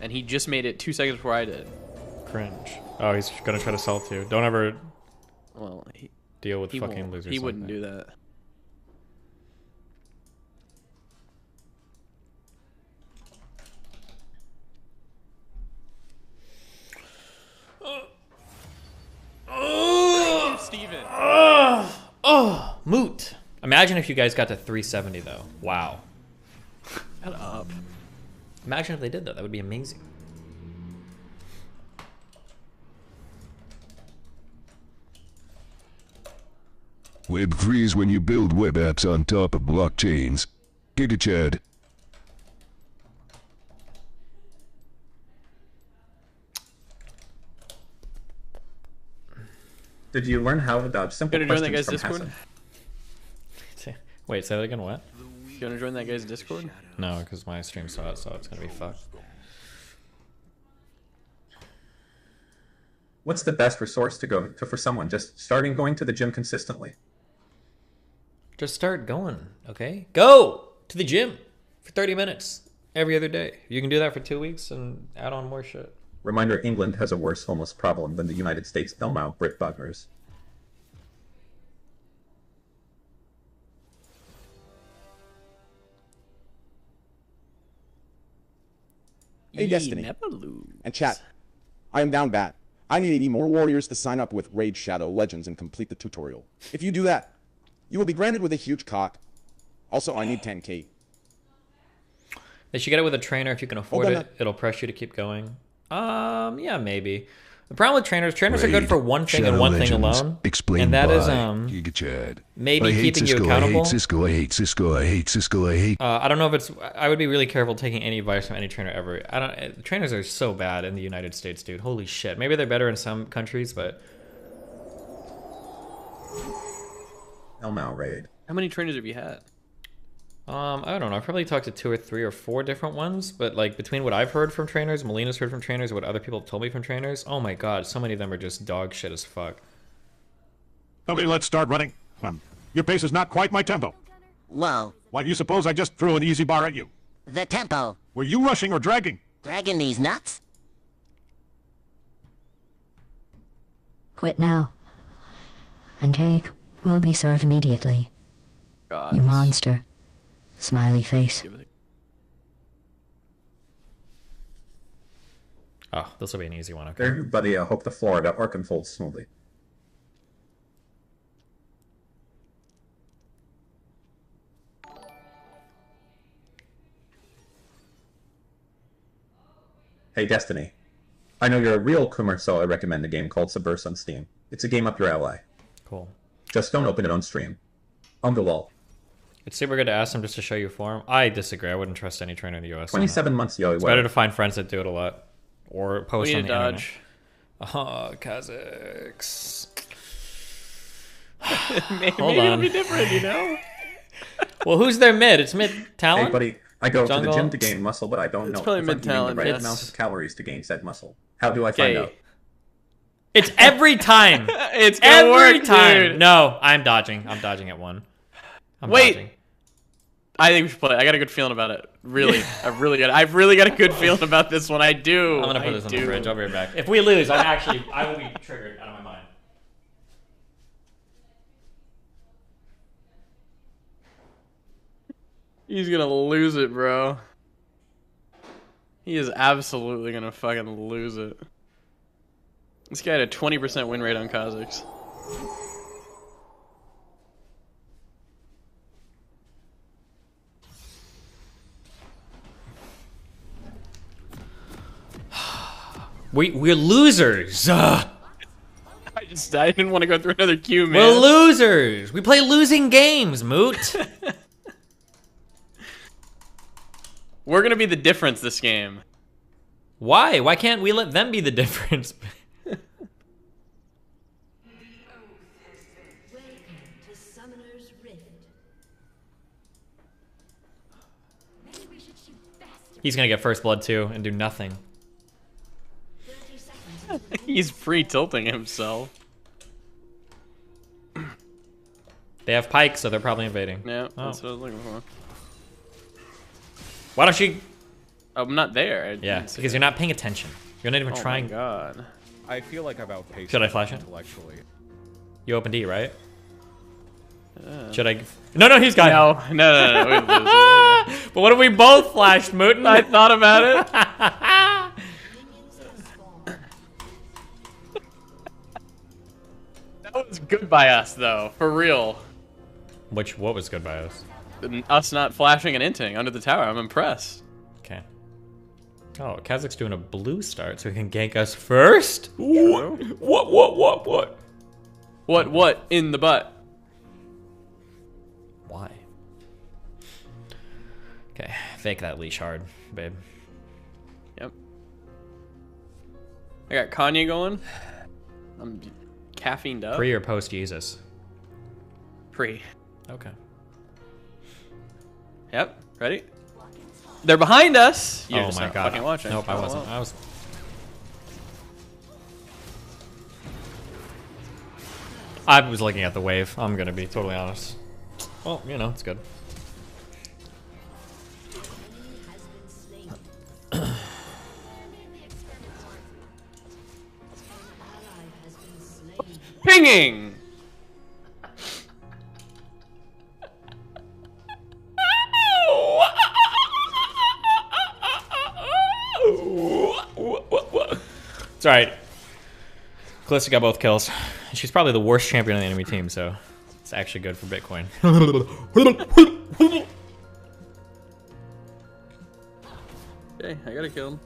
And he just made it 2 seconds before I did. Cringe. Oh, he's gonna try to sell it to you. Don't ever deal with he fucking won't. losers. He like wouldn't that. do that. Oh, Steven. Oh, moot. Imagine if you guys got to 370 though. Wow. Shut up. Imagine if they did that. That would be amazing. Web3 is when you build web apps on top of blockchains. Giga Chad. Did you learn how to dodge simple Gonna join that questions guy's from Discord? Hassan? Wait, say that again. What? You gonna join that guy's Discord? No, because my stream saw it, so it's gonna be fucked. What's the best resource to go to for someone just starting going to the gym consistently? Just start going, okay? Go to the gym for 30 minutes every other day. You can do that for 2 weeks and add on more shit. Reminder, England has a worse homeless problem than the United States. Elmau Brit buggers. Hey, Destiny. Never lose. And chat. I am down bad. I need 80 more warriors to sign up with Raid Shadow Legends and complete the tutorial. If you do that, you will be granted with a huge cock. Also, I need 10k. They should get it with a trainer if you can afford Hold it. on. It'll press you to keep going. Yeah, maybe. The problem with trainers are good for one thing and Shadow one thing Legends, alone. Explained And that is by Giga Chad. maybe I hate keeping you Cisco, accountable. I hate Cisco, I hate Cisco, I hate Cisco, I hate. I don't know if it's. I would be really careful taking any advice from any trainer ever. I don't. Trainers are so bad in the United States, dude. Holy shit. Maybe they're better in some countries, but Elmau raid. How many trainers have you had? I don't know. I've probably talked to 2 or 3 or 4 different ones, but like between what I've heard from trainers, Melina's heard from trainers, what other people told me from trainers, oh my god, so many of them are just dog shit as fuck. Okay, let's start running. Your pace is not quite my tempo. Whoa. Why do you suppose I just threw an easy bar at you? The tempo. Were you rushing or dragging? Dragging these nuts? Quit now. And cake will be served immediately. God. You monster. Smiley face. Oh, this will be an easy one, okay. Everybody, I hope the Florida arc unfolds smoothly. Hey, Destiny. I know you're a real Coomer, so I recommend a game called Subverse on Steam. It's a game up your alley. Cool. Just don't open it on stream. On the wall. It's super good to ask them just to show you form. I disagree. I wouldn't trust any trainer in the US. 27 months, yo. It's better to find friends that do it a lot. Or post We on need the to internet. dodge. Oh, Kazakhs. Maybe Hold it'll on. be different, you know? Well, who's their mid? It's mid talent? Hey, buddy. I go to Jungle? the gym to gain muscle, but I don't It's know probably if I'm eating mid-talent, the right yes. amount of calories to gain said muscle. How do I find Okay. out? It's every time. It's gonna every work, time. dude. No, I'm dodging. I'm dodging at 1. I'm Wait. dodging. I think we should play. I got a good feeling about it. Really. I've really got a good feeling about this one. I do. I'm gonna put I this on do. the fridge. I'll be right back. If we lose, I will be triggered out of my mind. He's gonna lose it, bro. He is absolutely gonna fucking lose it. This guy had a 20% win rate on Kazakhs. We're losers. I didn't want to go through another queue, man. We're losers. We play losing games, Moot. We're gonna be the difference this game. Why? Why can't we let them be the difference? He's gonna get first blood too and do nothing. He's pre-tilting himself. They have pikes, so they're probably invading. Yeah, that's what I was looking for. Why don't you? I'm not there. Yeah, because you're not paying attention. You're not even trying. Oh my god. I feel like I've outpaced. Should I flash it? Intellectually. You opened E, right? Should I? No, he's got. No. But what if we both flashed, Mooten? I thought about it. That was good by us, though, for real. What was good by us? Us not flashing and inting under the tower. I'm impressed. Okay. Oh, Kazakh's doing a blue start, so he can gank us first. What? What in the butt? Why? Okay, fake that leash hard, babe. Yep. I got Kanye going. I'm caffeined up. Pre or post Jesus? Pre. Okay. Yep. Ready? They're behind us. You're oh just my not god. fucking watching. Nope, I Oh, wasn't. well. I was. I was looking at the wave. I'm gonna be totally honest. Well, you know, it's good. Pinging. It's alright. Calista got both kills. She's probably the worst champion on the enemy team, so it's actually good for Bitcoin. Okay, I got a kill.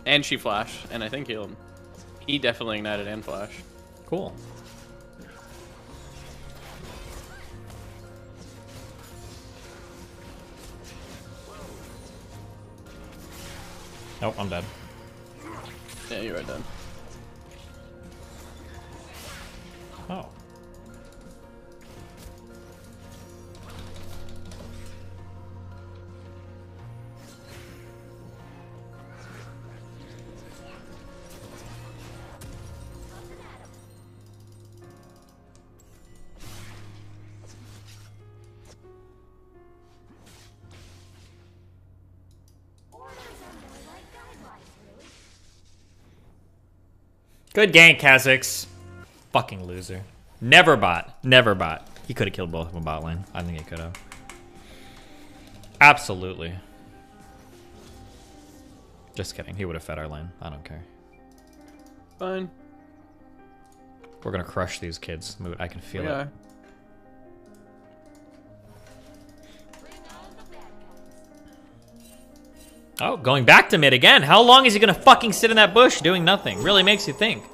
And she flashed, and I think healed him. He definitely ignited and flashed. Cool. Oh, I'm dead. Yeah, you're right, dead. Oh. Good gank, Kazakhs. Fucking loser. Never bot. Never bot. He could have killed both of them bot lane. I think he could have. Absolutely. Just kidding. He would have fed our lane. I don't care. Fine. We're gonna crush these kids. Moot, I can feel it. Yeah. Oh, going back to mid again. How long is he gonna fucking sit in that bush doing nothing? Really makes you think.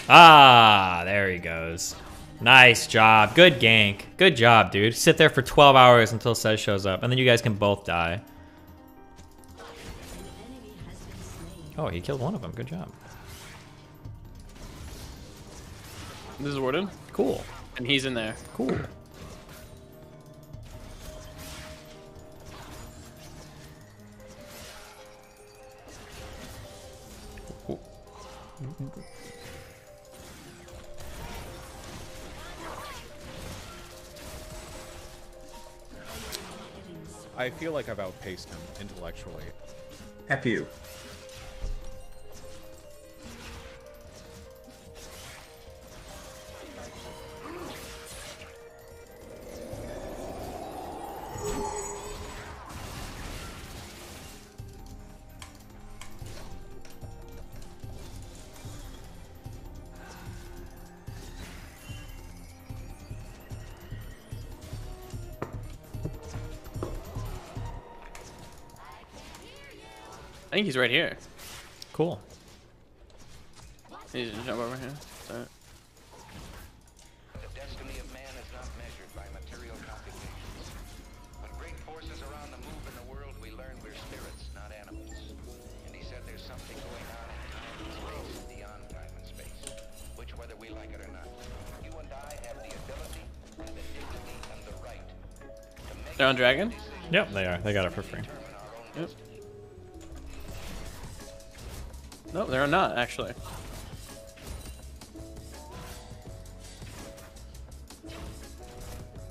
Ah, there he goes. Nice job. Good gank. Good job, dude. Sit there for 12 hours until Sez shows up, and then you guys can both die. Oh, he killed one of them. Good job. This is Warden. Cool. And he's in there. Cool. I feel like I've outpaced him intellectually. F you. I think he's right here. Cool. He's gonna jump over here. Sorry. forces are on the move in the world, we learn we're spirits, not animals. And he said there's something going on in time and space, beyond time and space. Which, whether we like it or not, you and I have the ability and the dignity and the right to make. They're on Dragon? Yep, they are. They got it for free. Yep. No, they're not, actually.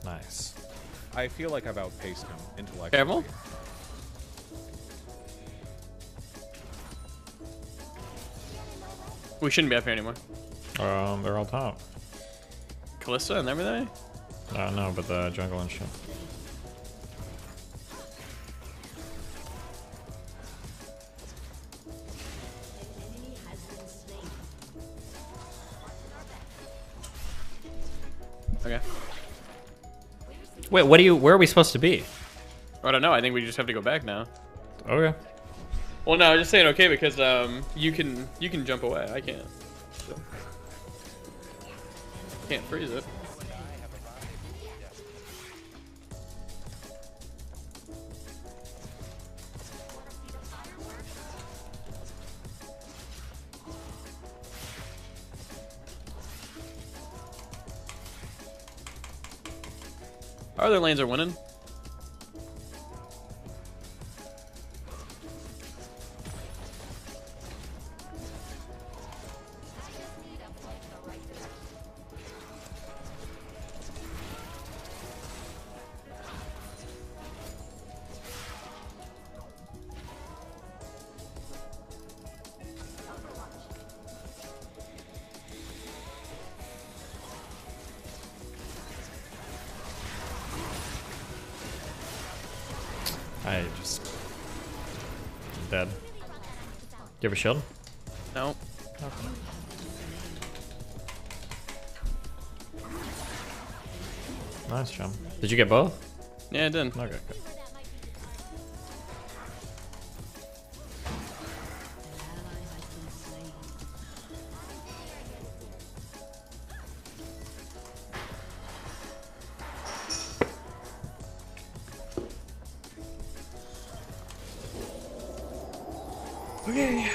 Nice. I feel like I've outpaced him intellectually. Careful. We shouldn't be up here anymore. They're all top. Callista and everything? No, but the jungle and shit. Okay. Wait, what do you? Where are we supposed to be? I don't know. I think we just have to go back now. Okay. Well, no, I'm just saying okay because you can jump away. I can't. So. Can't freeze it. Our other lanes are winning. I just dead. Do you have a shield? No. Okay. Nice jump. Did you get both? Yeah, I did. Okay, good. Okay.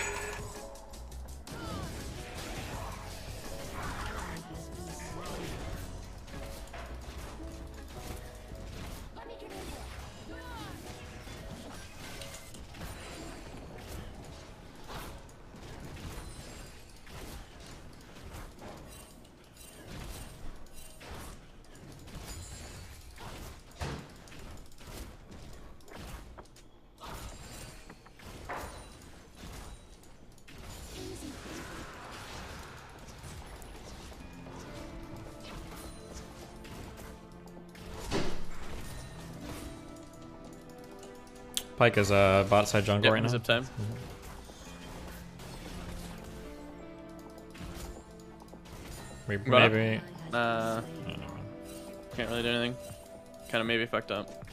Pike is a bot side jungle right now. Zip time. Maybe. Can't really do anything. Kind of maybe fucked up.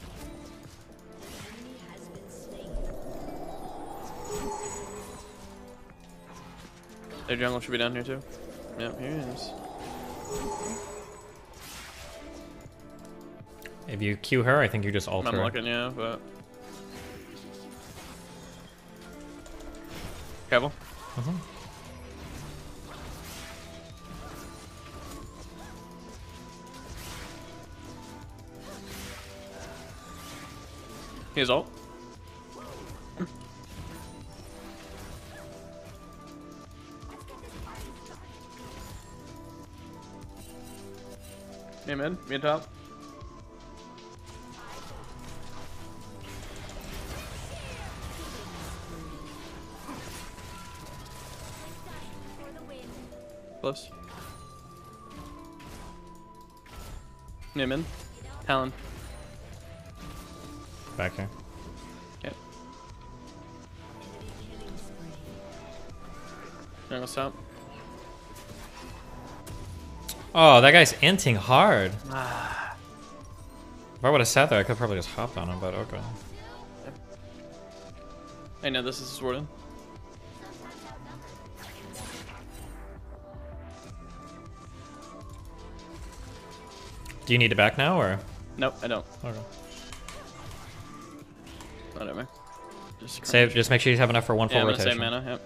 Their jungle should be down here too. Yep, here it is. If you Q her, I think you just alter. I'm looking, yeah, but. Careful. Here's ult. Hey mid top. Close. Neiman. Talon. Back here. Okay. There, stop. Oh, that guy's inting hard. If I would have sat there, I could probably just hopped on him, but okay. I know this is Sworden. Do you need it back now, or? Nope, I don't. Okay. Whatever. Just Save. Just make sure you have enough for one full I'm gonna rotation. save mana. Yep.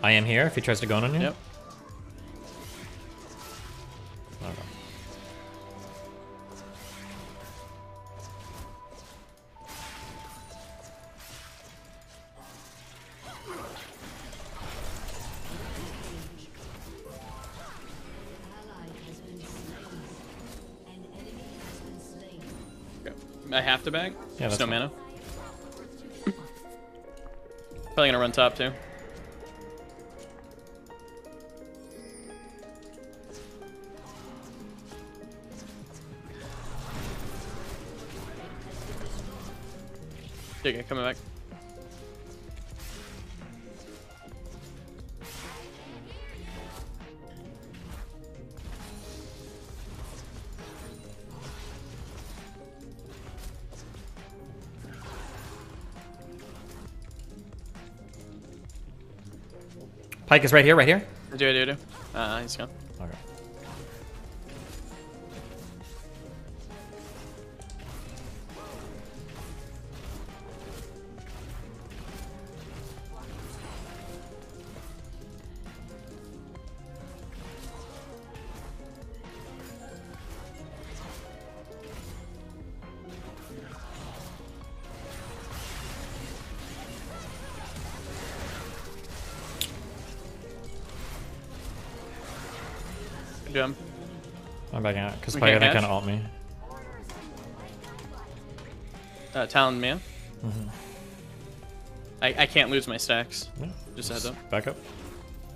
I am here if he tries to go on you. Yep. Okay. I have to bag? Yeah, that's no fine. mana. Probably gonna run top too. Okay, coming back. Pike is right here, right here. I do. He's gone. Okay. Good job. I'm backing out because We Pike can't kind of hash? ult me. Talon man. Mhm. I can't lose my stacks. Yeah. Just a heads up. Back up.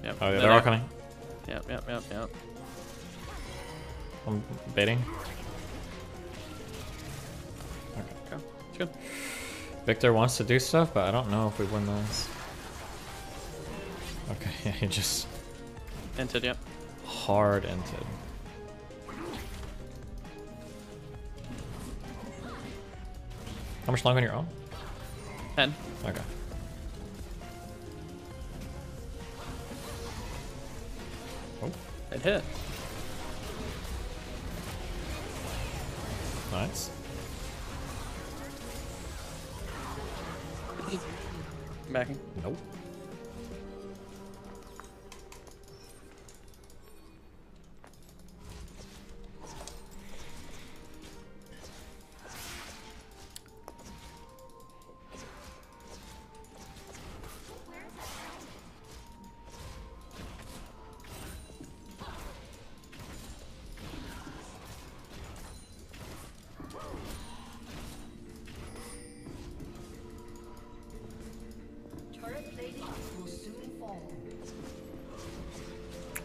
Yep. Oh yeah, they're all coming. Yep. I'm baiting. Okay. It's good. Victor wants to do stuff, but I don't know if we win this. Okay, yeah, he just Entered, yep. hard entered. How much longer on your own? 10. Okay. Oh, It hit. nice. Backing. Nope.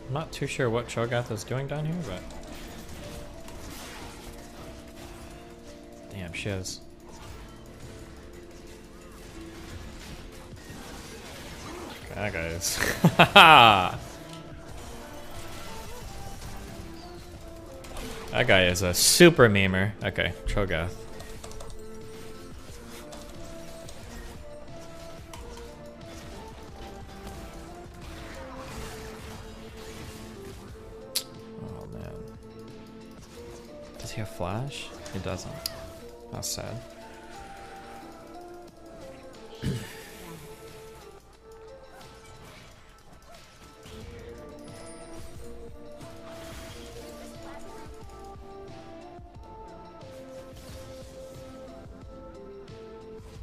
I'm not too sure what Cho'Gath is doing down here, but damn, she has. That guy is. That guy is a super memer. Okay, Cho'Gath. Oh man. Does he have flash? He doesn't. That's sad.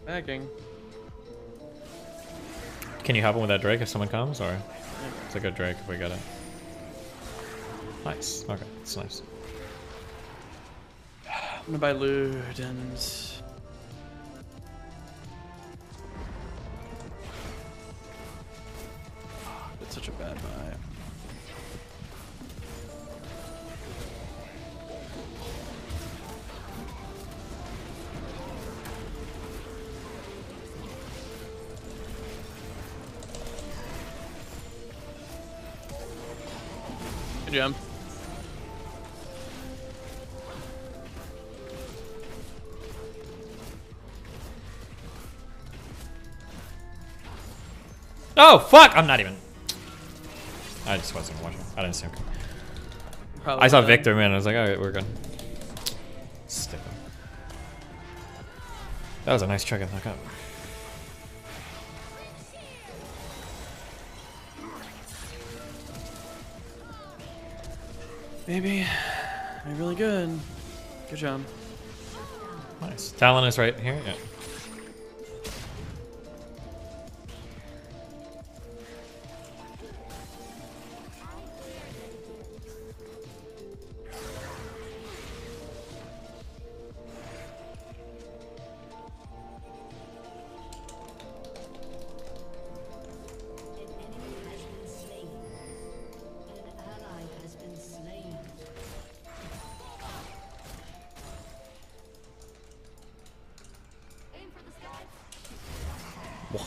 Backing. Can you help him with that Drake if someone comes, or it's a good Drake if we get it? Nice. Okay, it's nice. I'm gonna buy Ludens. That's such a bad buy. Good job. Oh fuck! I'm not even. I just wasn't watching. I didn't see him. Probably I saw not. Victor, man. I was like, all right, we're good. Stick him. That was a nice chuck and hook up. Maybe. Maybe really good. Good job. Nice. Talon is right here. Yeah.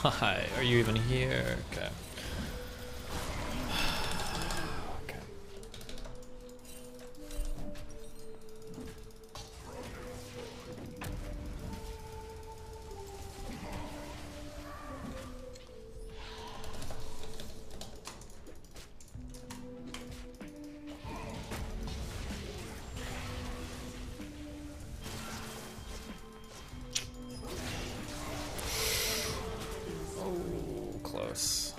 Why are you even here? Okay. Okay. Close.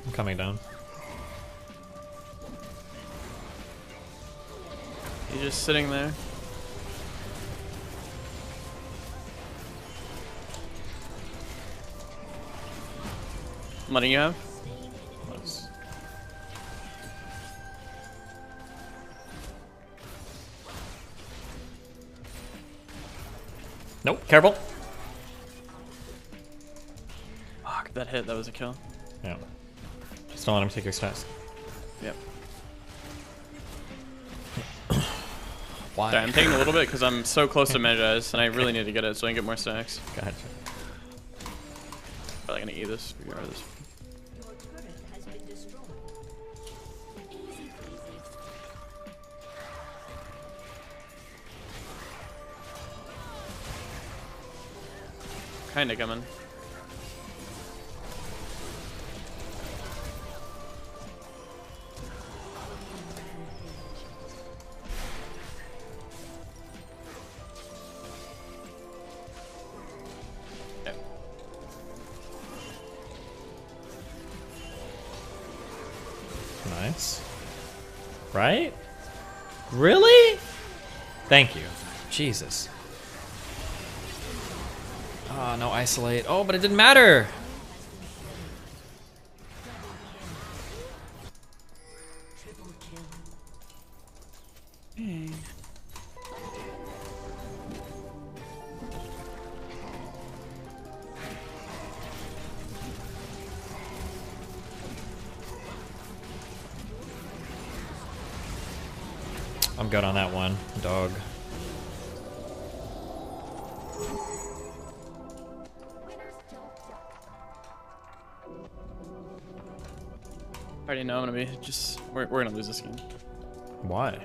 I'm coming down. He's just sitting there. Money you have? Nice. Nope, careful. Fuck, that hit, that was a kill. Yeah. Just don't let him take your stats. Yep. Why? Sorry, I'm taking a little bit because I'm so close to Magi's and I really need to get it so I can get more stacks. Gotcha. Probably gonna eat this regardless. Kinda coming. Okay. Nice. Right? Really? Thank you. Jesus. Oh, no isolate. Oh, but it didn't matter. I'm good on that one, dog. I already know I'm gonna be just we're gonna lose this game. Why?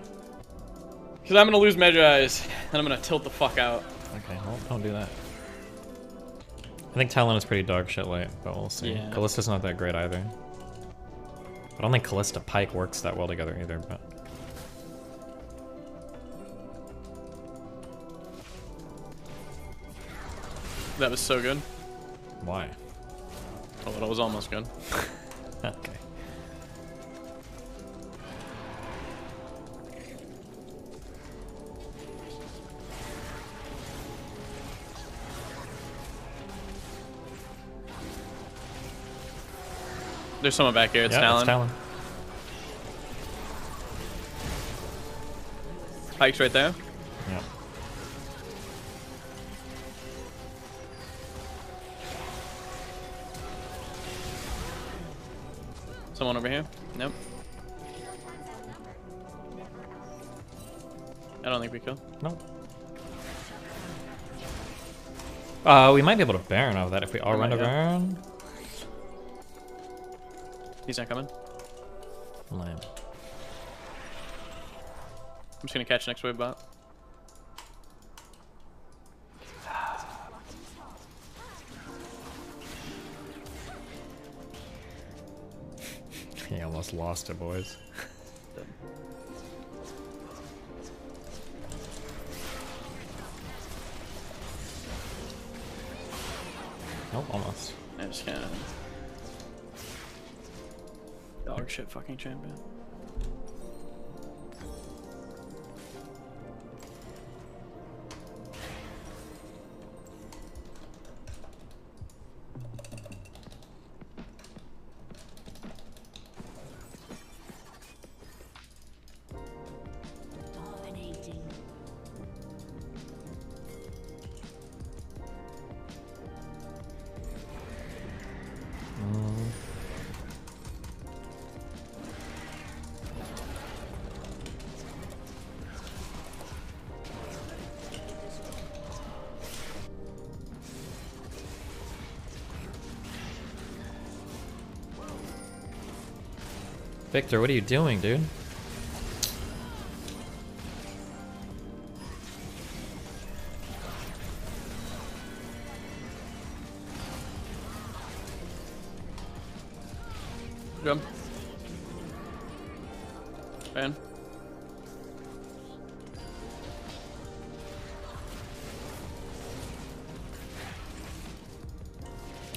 Because I'm gonna lose Magi's and I'm gonna tilt the fuck out. Okay, well, don't do that. I think Talon is pretty dog shit late, but we'll see. Yeah. Callista's not that great either. I don't think Callista Pike works that well together either, but... That was so good. Why? Oh, that was almost good. Okay. There's someone back here. It's Yeah, Talon. it's Talon. Pike's right there. Yeah. Someone over here? Nope. I don't think we kill. Nope. We might be able to Baron off that if we all run to Baron. He's not coming. Lame. I'm just gonna catch next wave bot. almost lost it, boys. Nope, almost. I just can't. Dog shit fucking champion. Dominating. Victor, what are you doing, dude? Jump. Fan.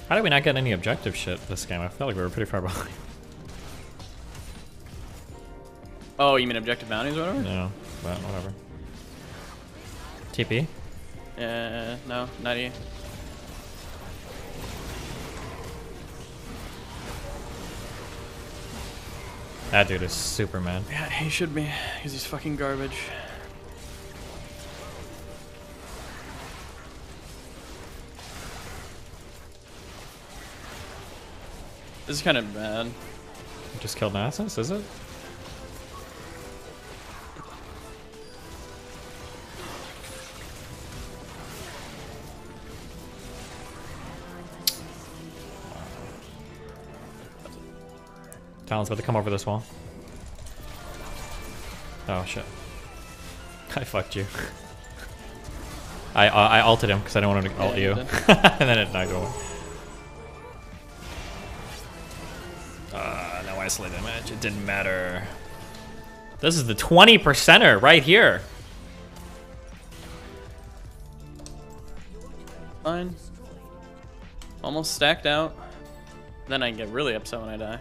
How did we not get any objective shit this game? I felt like we were pretty far behind. Oh, you mean objective bounties or whatever? No, but whatever. TP? No, not you. That dude is Superman. Yeah, he should be, because he's fucking garbage. This is kind of bad. You just killed Nasus, is it? Talon's about to come over this wall. Oh shit. I fucked you. I ulted him because I don't want him to ult you. And then it died away. No isolate damage. It didn't matter. This is the 20%er right here. Fine. Almost stacked out. Then I get really upset when I die.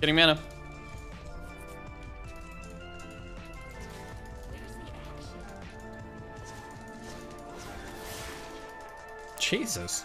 Getting mana. Jesus.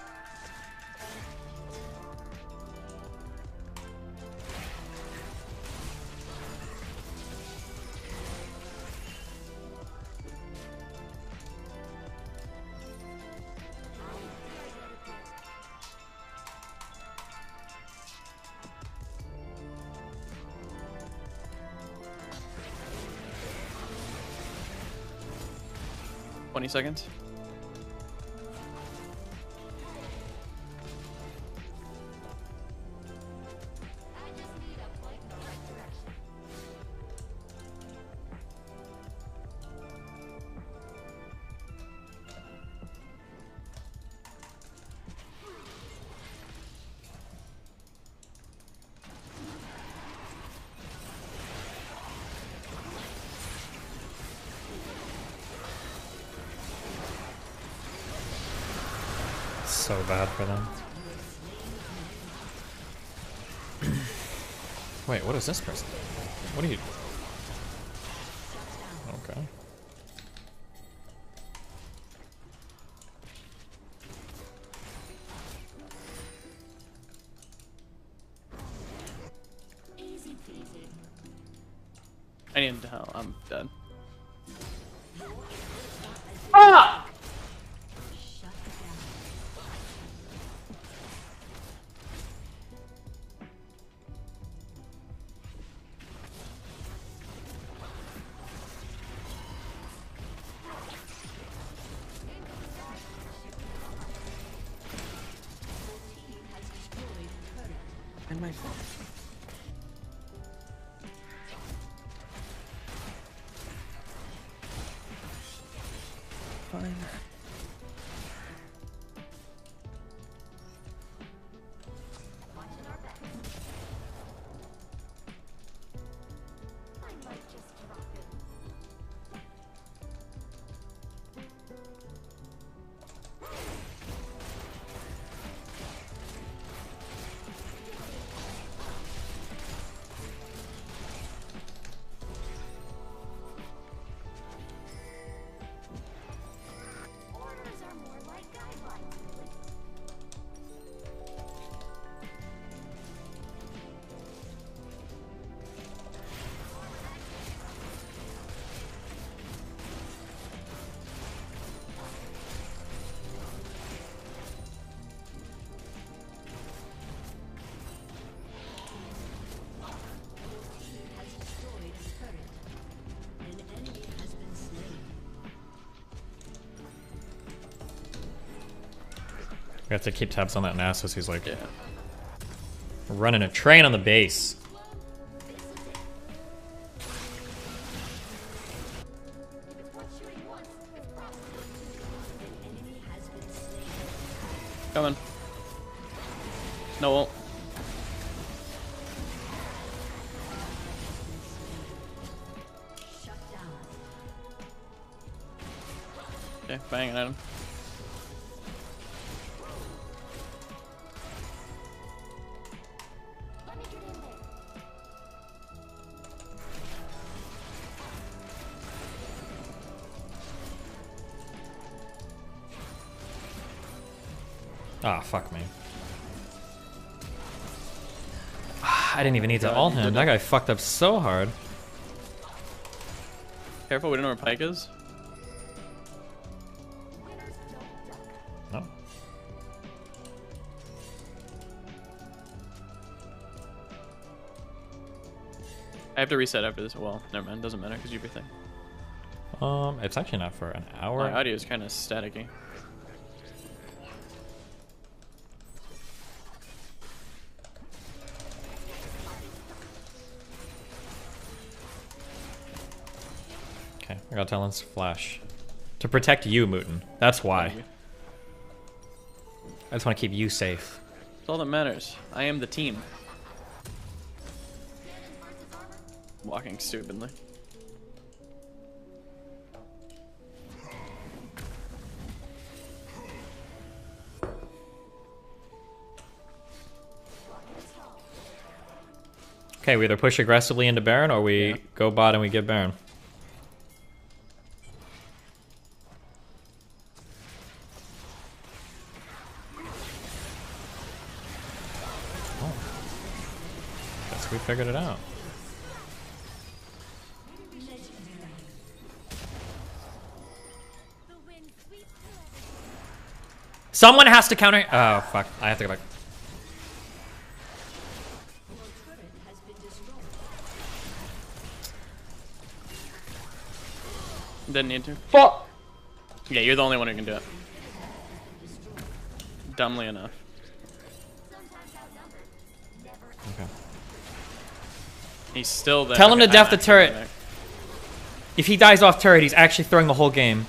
Seconds. So bad for them. Wait, what is this person? What are you? Okay. I need to hell. I'm dead. Ah! Find my phone. Fine. We have to keep tabs on that Nasus. He's like running a train on the base. Coming. No, won't. Okay, banging at him. Ah, fuck me. I didn't even need to ult him. That guy fucked up so hard. Careful, we don't know where Pike is. No. I have to reset after this. Well, never mind. Doesn't matter because you everything. It's actually not for an hour. My audio is kind of staticky. Okay, I got Talon's flash. To protect you, Mutin. That's why. I just want to keep you safe. That's all that matters. I am the team. Walking stupidly. Okay, we either push aggressively into Baron or we go bot and we get Baron. Oh. Guess we figured it out. Someone has to counter. Oh, fuck. I have to go back. Didn't need to. Fuck! Yeah, you're the only one who can do it. Dumbly enough. Okay. He's still there. Tell him to Okay, def I'm the actually turret. back. If he dies off turret, he's actually throwing the whole game.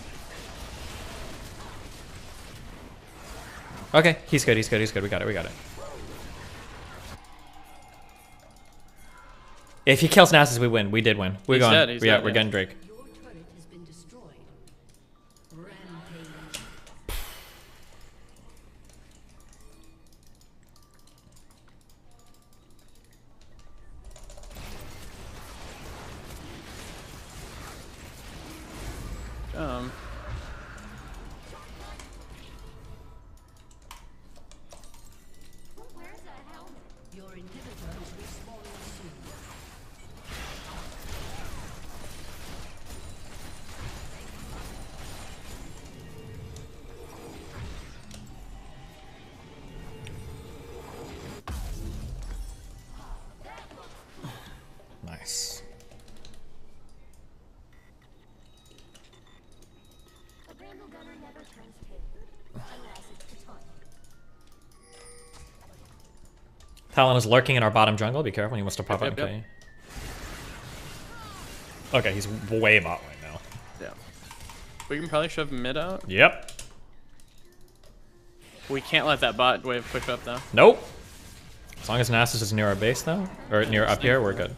Okay, he's good, he's good, he's good. We got it, we got it. If he kills Nasus, we win. We did win. We're He's going. dead, he's dead, We're yeah. getting Drake. Nice. Talon is lurking in our bottom jungle. Be careful, he wants to pop out and Yep, kill you. Okay, he's way bot right now. Yeah. We can probably shove mid out. Yep. We can't let that bot wave push up though. Nope. As long as Nasus is near our base though, or near up here, we're good.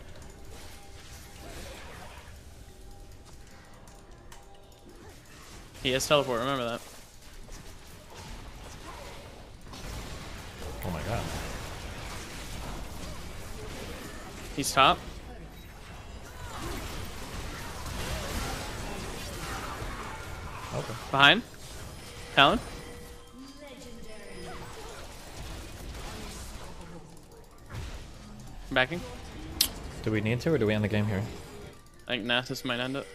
He has teleport, remember that. Oh my god. He's top. Okay. Behind. Talon. Backing. Do we need to, or do we end the game here? I think Nasus might end it.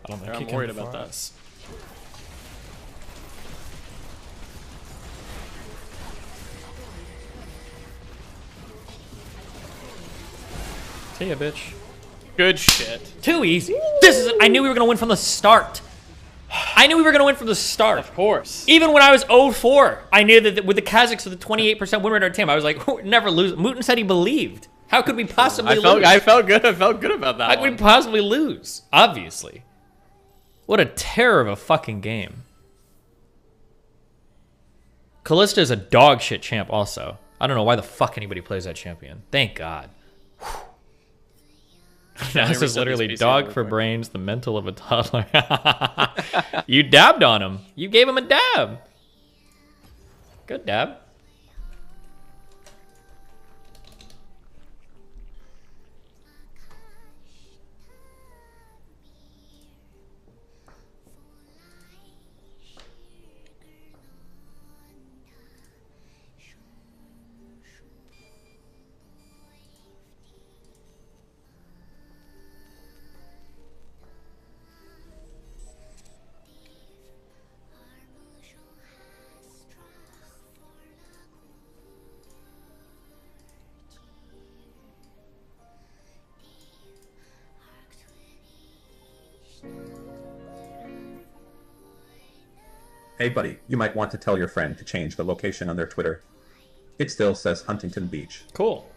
I don't think I'm he can worried about for that. us. See ya, bitch. Good shit. Too easy. This is. I knew we were gonna win from the start. I knew we were gonna win from the start. Of course. Even when I was 0-4, I knew that with the Kazakhs with the 28% win rate on our team, I was like, never lose. Mutin said he believed. How could we possibly lose? I felt good. I felt good about that. How could we possibly lose? Obviously. What a terror of a fucking game. Callista is a dog shit champ also. I don't know why the fuck anybody plays that champion. Thank God. This is literally dog for brains, the mental of a toddler. You dabbed on him. You gave him a dab. Good dab. Hey buddy, you might want to tell your friend to change the location on their Twitter. It still says Huntington Beach. Cool.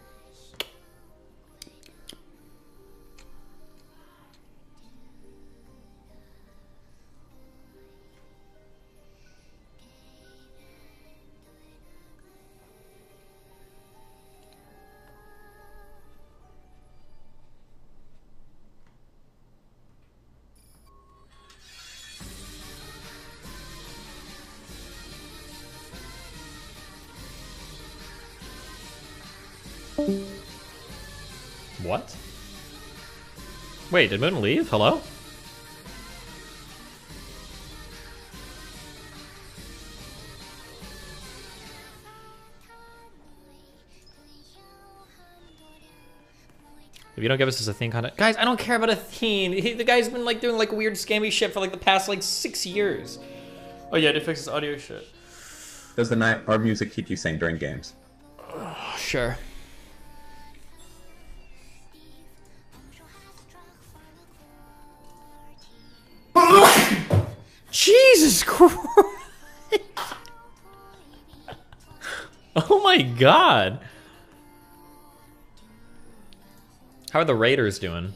What? Wait, did Moon leave? Hello? If you don't give us this Athene content, guys, I don't care about Athene. The guy's been like doing like weird scammy shit for like the past like 6 years. Oh yeah, to fix his audio shit. Does the night our music keep you sane during games? Sure. Jesus Christ! Oh my God! How are the Raiders doing?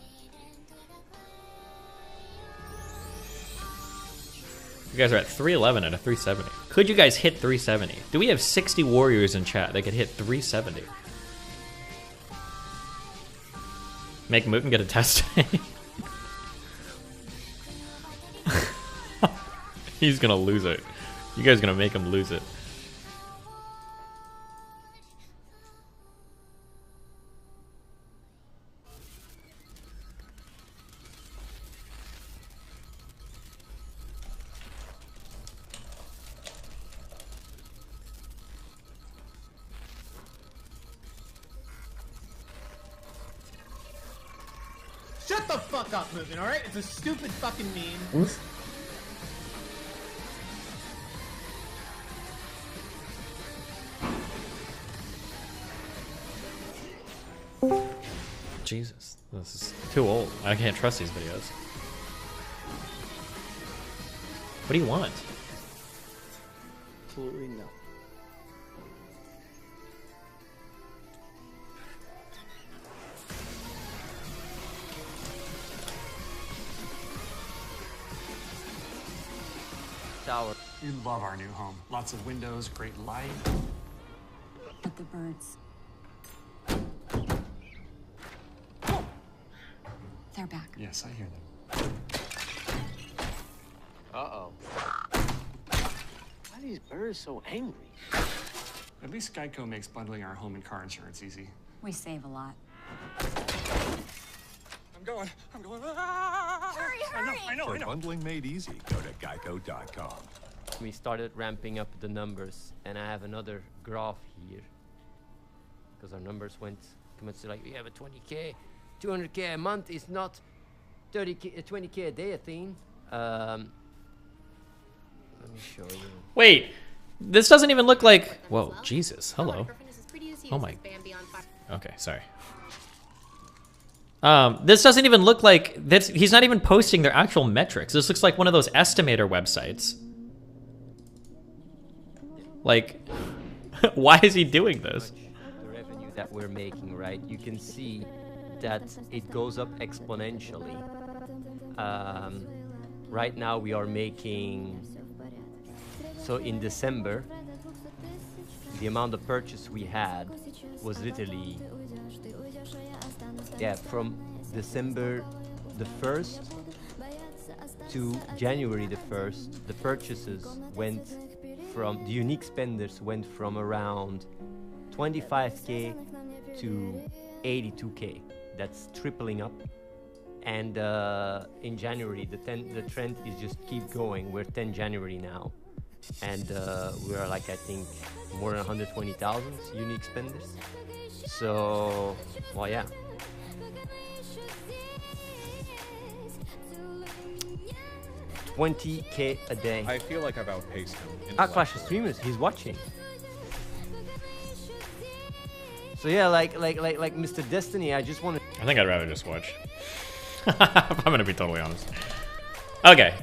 You guys are at 311 out of 370. Could you guys hit 370? Do we have 60 warriors in chat that could hit 370? Make Mutin get a test. He's gonna lose it. You guys are gonna make him lose it. Shut the fuck up, Moving, alright? It's a stupid fucking meme. Oof. Jesus, this is too old. I can't trust these videos. What do you want? Absolutely no. tower. You love our new home. Lots of windows, great light. But the birds. They're back. Yes, I hear them. Uh-oh. Why are these birds so angry? At least Geico makes bundling our home and car insurance easy. We save a lot. I'm going. Hurry, hurry! I know. For bundling made easy, go to geico.com. We started ramping up the numbers, and I have another graph here. Because our numbers went to like, we have a 20K, 200K a month is not 30K, 20K a day, I think. Let me show you. Wait, this doesn't even look like. Whoa, Jesus! Hello. Oh my. Okay, sorry. This doesn't even look like this. He's not even posting their actual metrics. This looks like one of those estimator websites. Like, why is he doing this? The revenue that we're making, right? You can see that it goes up exponentially. Right now we are making, so in December, the amount of purchase we had was literally, yeah, from December the 1st to January the 1st, the purchases went from, the unique spenders went from around 25K to 82K. That's tripling up. And in January, the trend is just keep going. We're 10 January now. And we are like, I think, more than 120,000 unique spenders. So, well, yeah. $20K a day. I feel like I've outpaced him. Clash of Streamers, he's watching. So yeah, like Mr. Destiny, I just want to. I think I'd rather just watch. I'm gonna be totally honest. Okay.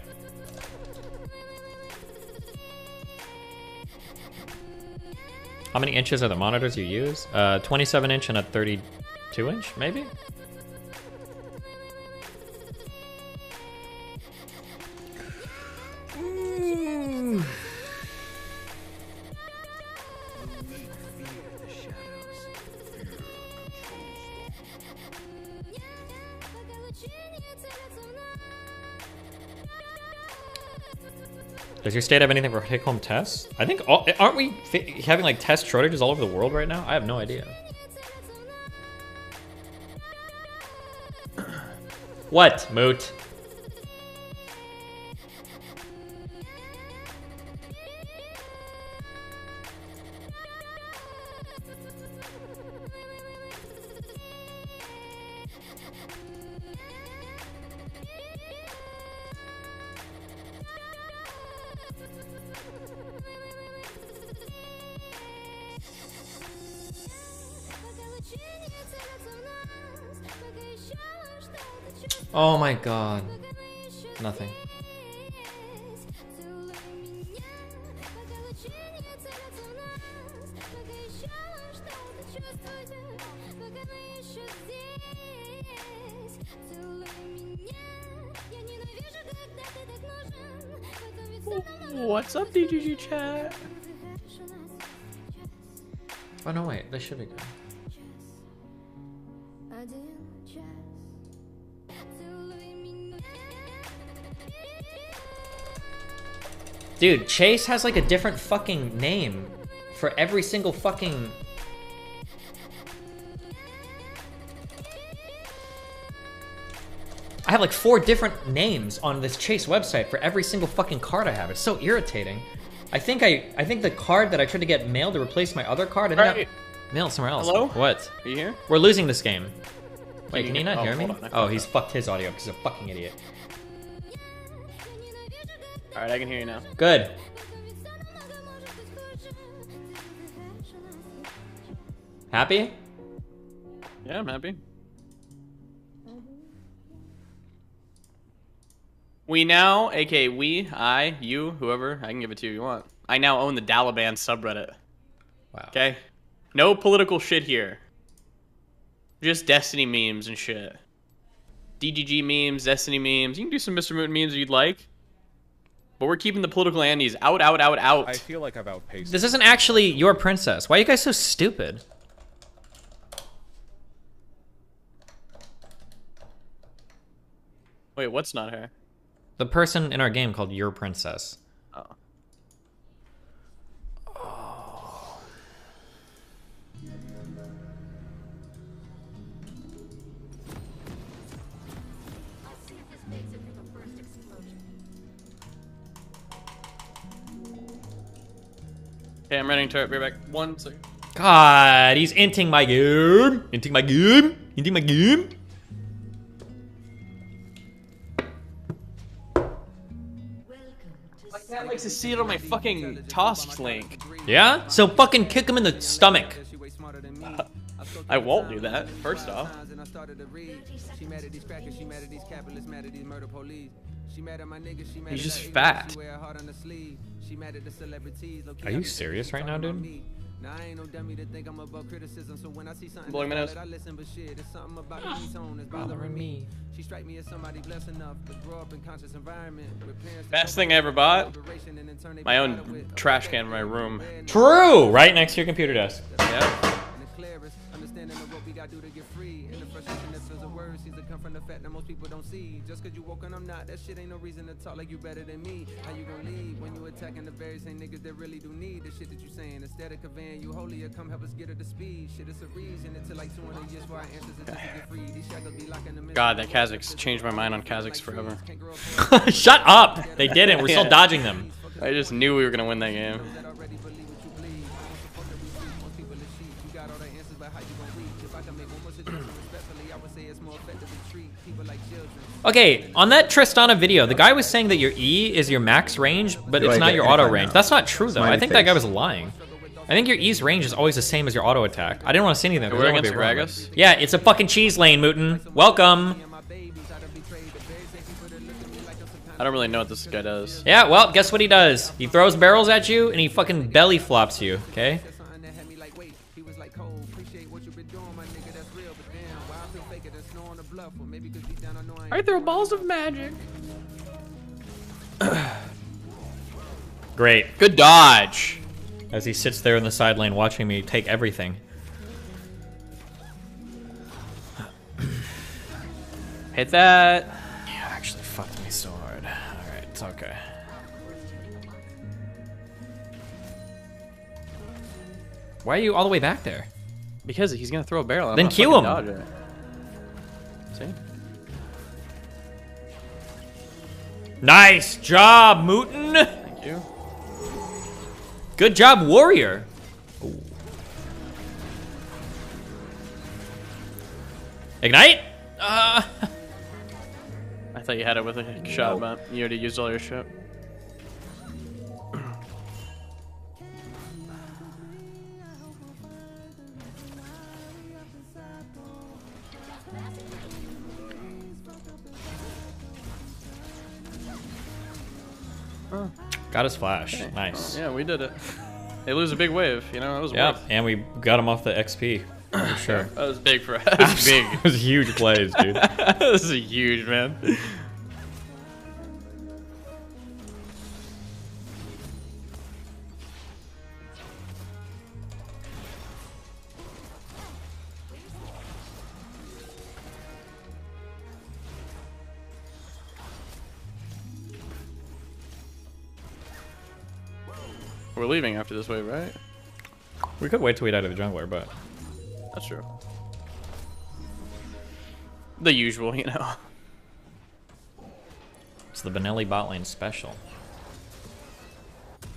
How many inches are the monitors you use? 27 inch and a 32 inch, maybe? Does your state have anything for take-home tests? I think, aren't we having like test shortages all over the world right now? I have no idea. What, Moot? Oh my god. Nothing. What's up, DGG chat? Oh no, wait, this should be good. Dude, Chase has like a different fucking name for every single fucking... I have like 4 different names on this Chase website for every single fucking card I have. It's so irritating. I think the card that I tried to get mailed to replace my other card, I ended up mailed somewhere else. Hello? What? Are you here? We're losing this game. Wait, can you not oh, hear me? hold on, Oh, he's fucked his audio because he's a fucking idiot. Alright, I can hear you now. Good. Happy? Yeah, I'm happy. We now, aka we, I, you, whoever, I can give it to you if you want. I now own the Dalaban subreddit. Wow. Okay? No political shit here. Just Destiny memes and shit. DGG memes, Destiny memes. You can do some Mr. Moon memes if you'd like. But we're keeping the political Andes out, out, out, out. I feel like I've outpaced. This isn't actually your princess. Why are you guys so stupid? Wait, what's not her? The person in our game called your princess. Oh. Okay, I'm running turret. Be right back. 1 second. God, he's inting my game. Inting my game. Inting my game. My cat likes to see it on my fucking tasks link. Yeah? So fucking kick him in the stomach. I won't do that, first off. He's just fat. Are you serious right now, dude? Blowing my nose. Bothering me. Best thing I ever bought? My own trash can in my room. True! Right next to your computer desk. Yeah. Understanding of what we gotta do to get free. And the frustration that feels the worst seems to come from the fact that most people don't see. Just cause you woke and I'm not, that shit ain't no reason to talk like you better than me. How you gonna leave when you attacking the very same niggas that really do need the shit that you saying? Instead of conveying you holier, come help us get her to speed. Shit, it's a reason until like 200 years for our answers until to get free. These shackles be locking them in. God, that Kazakhs changed my mind on Kazakhs forever. Shut up! They didn't. We're still dodging them. I just knew we were gonna win that game. Okay, on that Tristana video, the guy was saying that your E is your max range, but it's not your auto range. That's not true, though. I think that guy was lying. I think your E's range is always the same as your auto attack. I didn't want to say anything. We're against Gragas? Yeah, it's a fucking cheese lane, Mutin. Welcome. I don't really know what this guy does. Yeah, well, guess what he does? He throws barrels at you, and he fucking belly flops you, okay? I throw balls of magic. Great. Good dodge. As he sits there in the side lane watching me take everything. Hit that. Yeah, actually fucked me so hard. Alright, it's okay. Why are you all the way back there? Because he's gonna throw a barrel. I'm Then gonna cue fucking him. dodge it. See? Nice job, Mutin! Thank you. Good job, Warrior! Ooh. Ignite? I thought you had it with a shot, but you already used all your shit. Got his flash. Okay. Nice. Yeah, we did it. They lose a big wave, you know, it was yeah, worth. And we got him off the XP. For sure. That was big for us. That was big. It was huge plays, dude. This is huge, man. We're leaving after this wave, right? We could wait till we die to the jungler, but... That's true. The usual, you know. It's the Benelli bot lane special.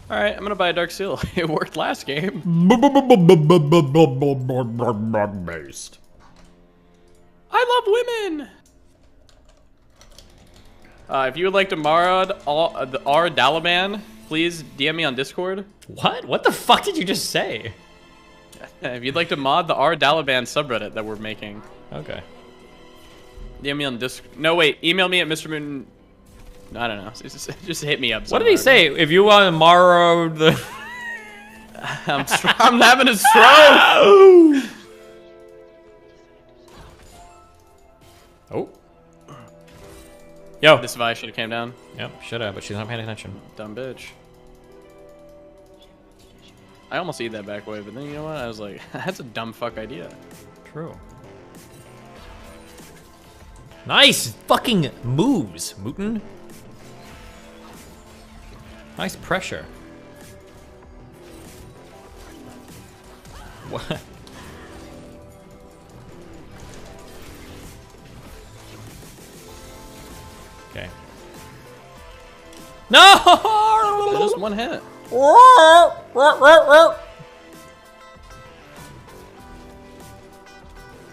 Alright, I'm gonna buy a Dark Seal. It worked last game. Based. I love women! If you would like to mod our Dalaban, please DM me on Discord. What? What the fuck did you just say? If you'd like to mod the R Dalaban subreddit that we're making. Okay. DM me on Discord. No, wait. Email me at Mr. Moon. I don't know. Just hit me up. What did he say? If you want to borrow the... I'm having a stroke! Oh. Yo. This Vi should have came down. Yep, should have, but she's not paying attention. Dumb bitch. I almost eat that back wave, but then you know what? I was like, that's a dumb fuck idea. True. Nice fucking moves, Mooten. Nice pressure. What? Okay. No! Just one hit. I'm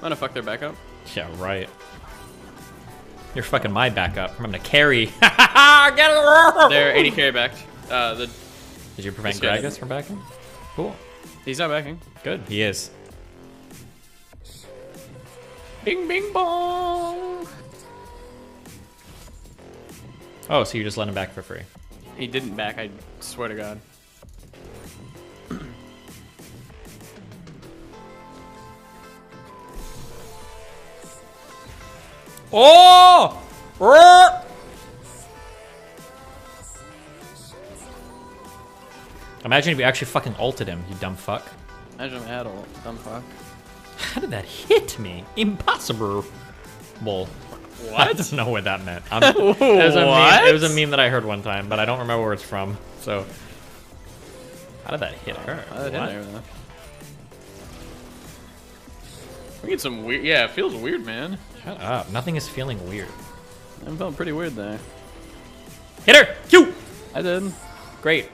gonna fuck their backup. Yeah, right. You're fucking my backup. I'm gonna carry. Get it! They're 80 carry backed. Did you prevent Gragas from backing? Cool. He's not backing. Good. He is. Bing, bing, bong. Oh, so you just let him back for free? He didn't back. I swear to God. Oh! Imagine if you actually fucking ulted him, you dumb fuck. Imagine if I had a dumb fuck. How did that hit me? Impossible. What? I don't know what that meant. It was a meme that I heard one time, but I don't remember where it's from. So, how did that hit her? We get some weird. Yeah, it feels weird, man. Shut up. Nothing is feeling weird. I'm feeling pretty weird there. Hit her! Q! I did. Great.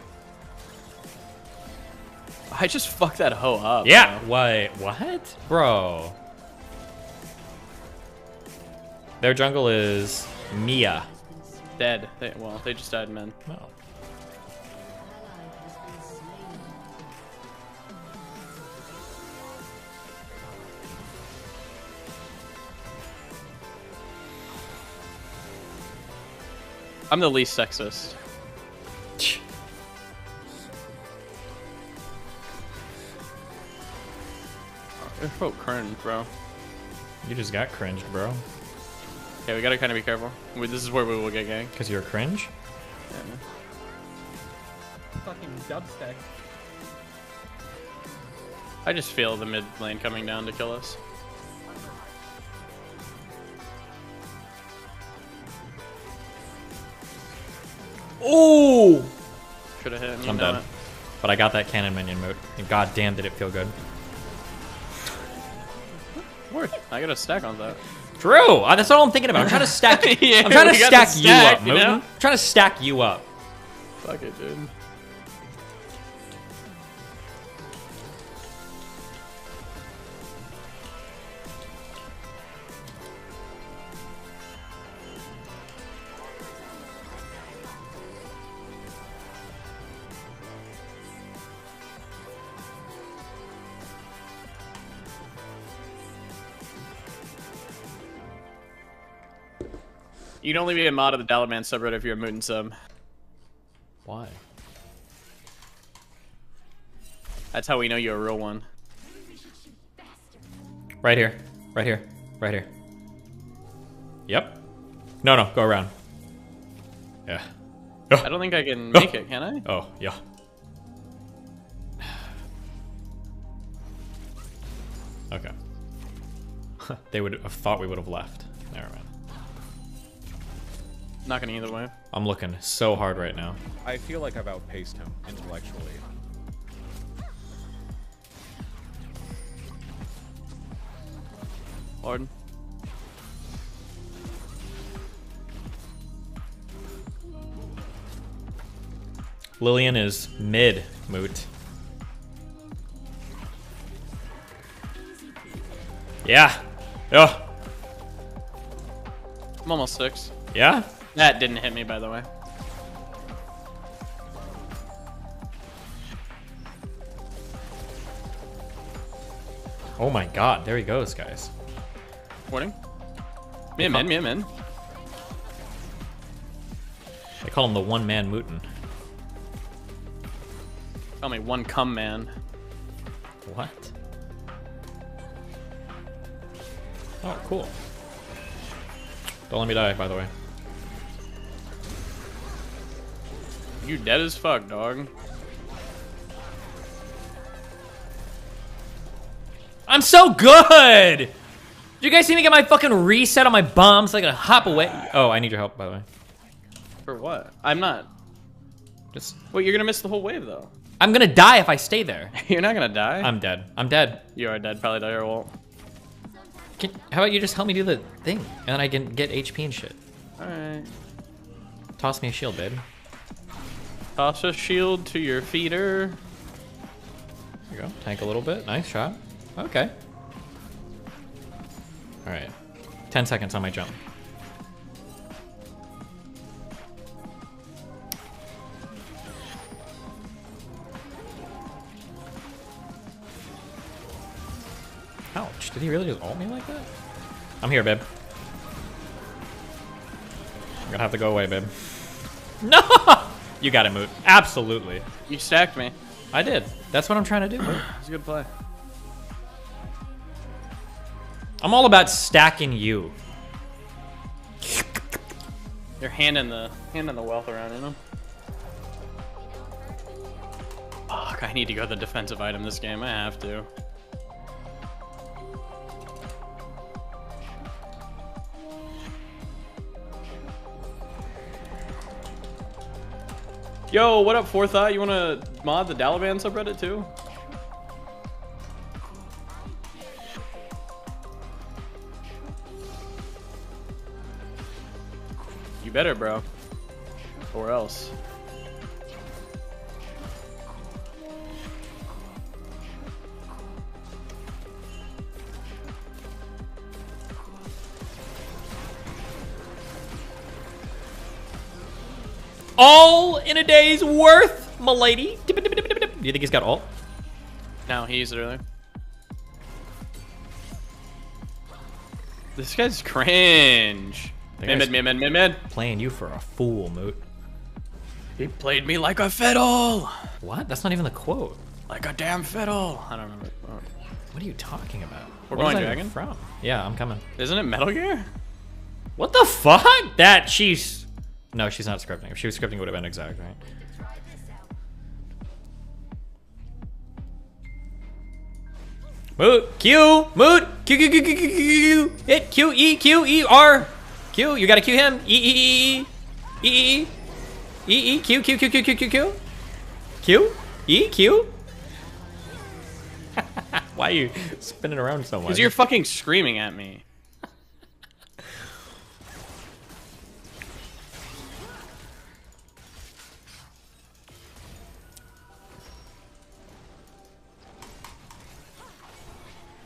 I just fucked that hoe up. Yeah. Wait. What? Bro. Their jungle is Mia. Dead. They just died, man. Oh. I'm the least sexist. I felt cringe, bro. You just got cringed, bro. Okay, we gotta kind of be careful. This is where we will get ganked. Because you're cringe? Yeah. Fucking dubstep. I just feel the mid lane coming down to kill us. Oh! Should have hit. I'm dead. But I got that cannon minion moot. And god damn, did it feel good. Word. I got a stack on that. True. That's all I'm thinking about. I'm trying to stack. Yeah, I'm trying to we got stack the you stack, up, you Mooten. know? I'm trying to stack you up. Fuck it, dude. You can only be a mod of the Dallaman subreddit if you're a Mooten sub. Why? That's how we know you're a real one. Right here. Right here. Right here. Yep. No, go around. Yeah. I don't think I can make it, can I? Oh, yeah. Okay. They would have thought we would have left. Never mind. Not gonna either way. I'm looking so hard right now. I feel like I've outpaced him intellectually. Lord. Lillian is mid moot. Yeah. Oh. I'm almost 6. Yeah? That didn't hit me, by the way. Oh my god, there he goes, guys. Warning. Me and in. They call him the one-man Mooten. Call me one cum man. What? Oh, cool. Don't let me die, by the way. You dead as fuck, dog. I'm so good! Did you guys see me get my fucking reset on my bombs? I gotta hop away. Oh, I need your help, by the way. For what? I'm not. Just. Wait, you're gonna miss the whole wave, though. I'm gonna die if I stay there. You're not gonna die? I'm dead. I'm dead. You are dead. Probably die or won't. How about you just help me do the thing? And then I can get HP and shit. Alright. Toss me a shield, babe. Toss a shield to your feeder. There you go. Tank a little bit. Nice shot. Okay. Alright. 10 seconds on my jump. Ouch. Did he really just ult me like that? I'm here, babe. I'm gonna have to go away, babe. No! You got it, Moot. Absolutely. You stacked me. I did. That's what I'm trying to do, Moot. It's a good play. I'm all about stacking you. You're handing the wealth around, you know? Fuck, I need to go the defensive item this game. I have to. Yo, what up, Forethought? You wanna mod the Dalaban subreddit too? You better, bro. Or else. All in a day's worth, my lady. Do you think he's got ult? No, he used it earlier. This guy's cringe. Mid. Playing you for a fool, Moot. He played me like a fiddle. What? That's not even the quote. Like a damn fiddle. I don't remember. What are you talking about? We're What is going that dragon? even from? Yeah, I'm coming. Isn't it Metal Gear? What the fuck? That she's... No, she's not scripting. If she was scripting, it would have been exact, right? Moot, Q, Moot, Q, hit Q, E, R, Q, you gotta Q him, E, Q, E, Q. Why are you spinning around so much? Because you're fucking screaming at me.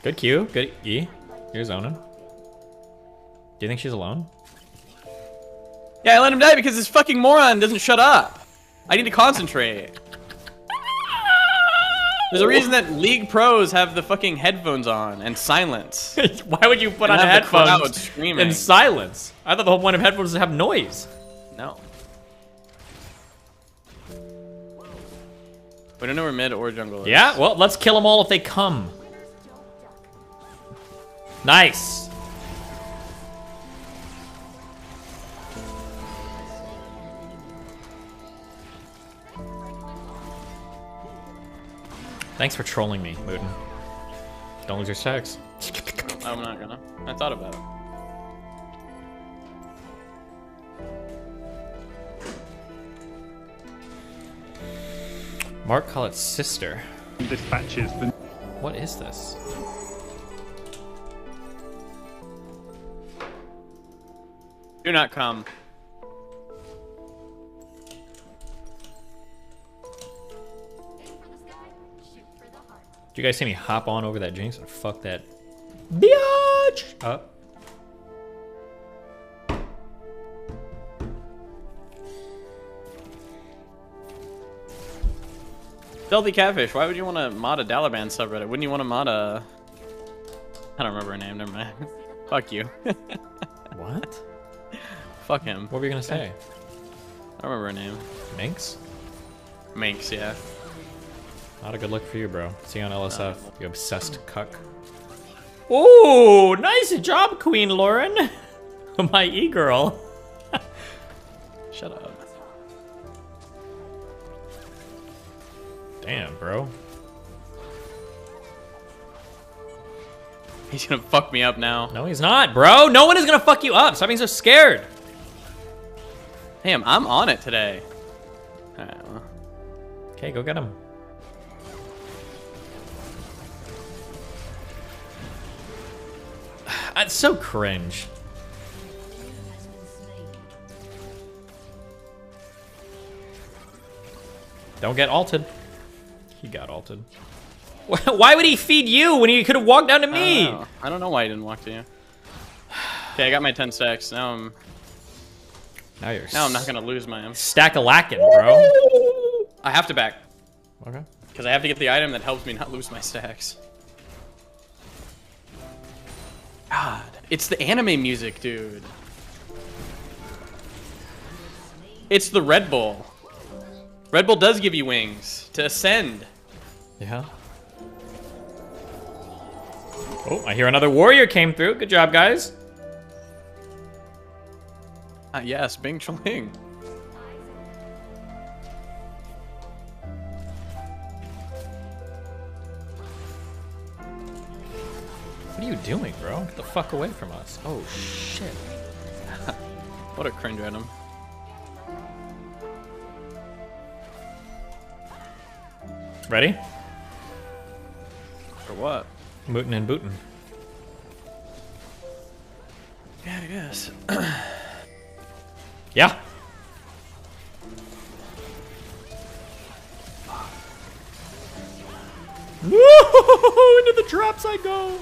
Good Q, good E. You're zoning. Do you think she's alone? Yeah, I let him die because this fucking moron doesn't shut up. I need to concentrate. There's a reason that League pros have the fucking headphones on and silence. Why would you put on headphones and silence? I thought the whole point of headphones is to have noise. No. We don't know where mid or jungle is. Yeah, well, let's kill them all if they come. Nice. Thanks for trolling me, Mooden. Don't lose your sex. I'm not gonna. I thought about it. Mark Collett's sister. Dispatches the... What is this? Do not come. Did you guys see me hop on over that Jinx? Or fuck that bitch up. Stealthy Catfish, why would you want to mod a Dalaban subreddit? Wouldn't you want to mod a... I don't remember her name, never mind. Fuck you. What? Fuck him. What were you gonna say? I don't remember her name. Minx? Minx, yeah. Not a good look for you, bro. See you on LSF, you obsessed cuck. Ooh, nice job, Queen Lauren. My e-girl. Shut up. Damn, bro. He's gonna fuck me up now. No, he's not, bro. No one is gonna fuck you up. Stop being so scared. Damn, I'm on it today. Alright, well. Okay, go get him. It's so cringe. Don't get ulted. He got ulted. Why would he feed you when he could have walked down to me? I don't know why he didn't walk to you. Okay, I got my 10 stacks. Now I'm not gonna lose my stack a lacking, bro. I have to back. Okay. Because I have to get the item that helps me not lose my stacks. God, it's the anime music, dude. It's the Red Bull. Red Bull does give you wings to ascend. Yeah. Oh, I hear another warrior came through. Good job, guys. Yes, Bing Chling. What are you doing, bro? Get the fuck away from us. Oh, shit. What a cringe item. Ready? For what? Mootin' and bootin'. Yeah, I guess. Yeah. Woo! Into the traps I go.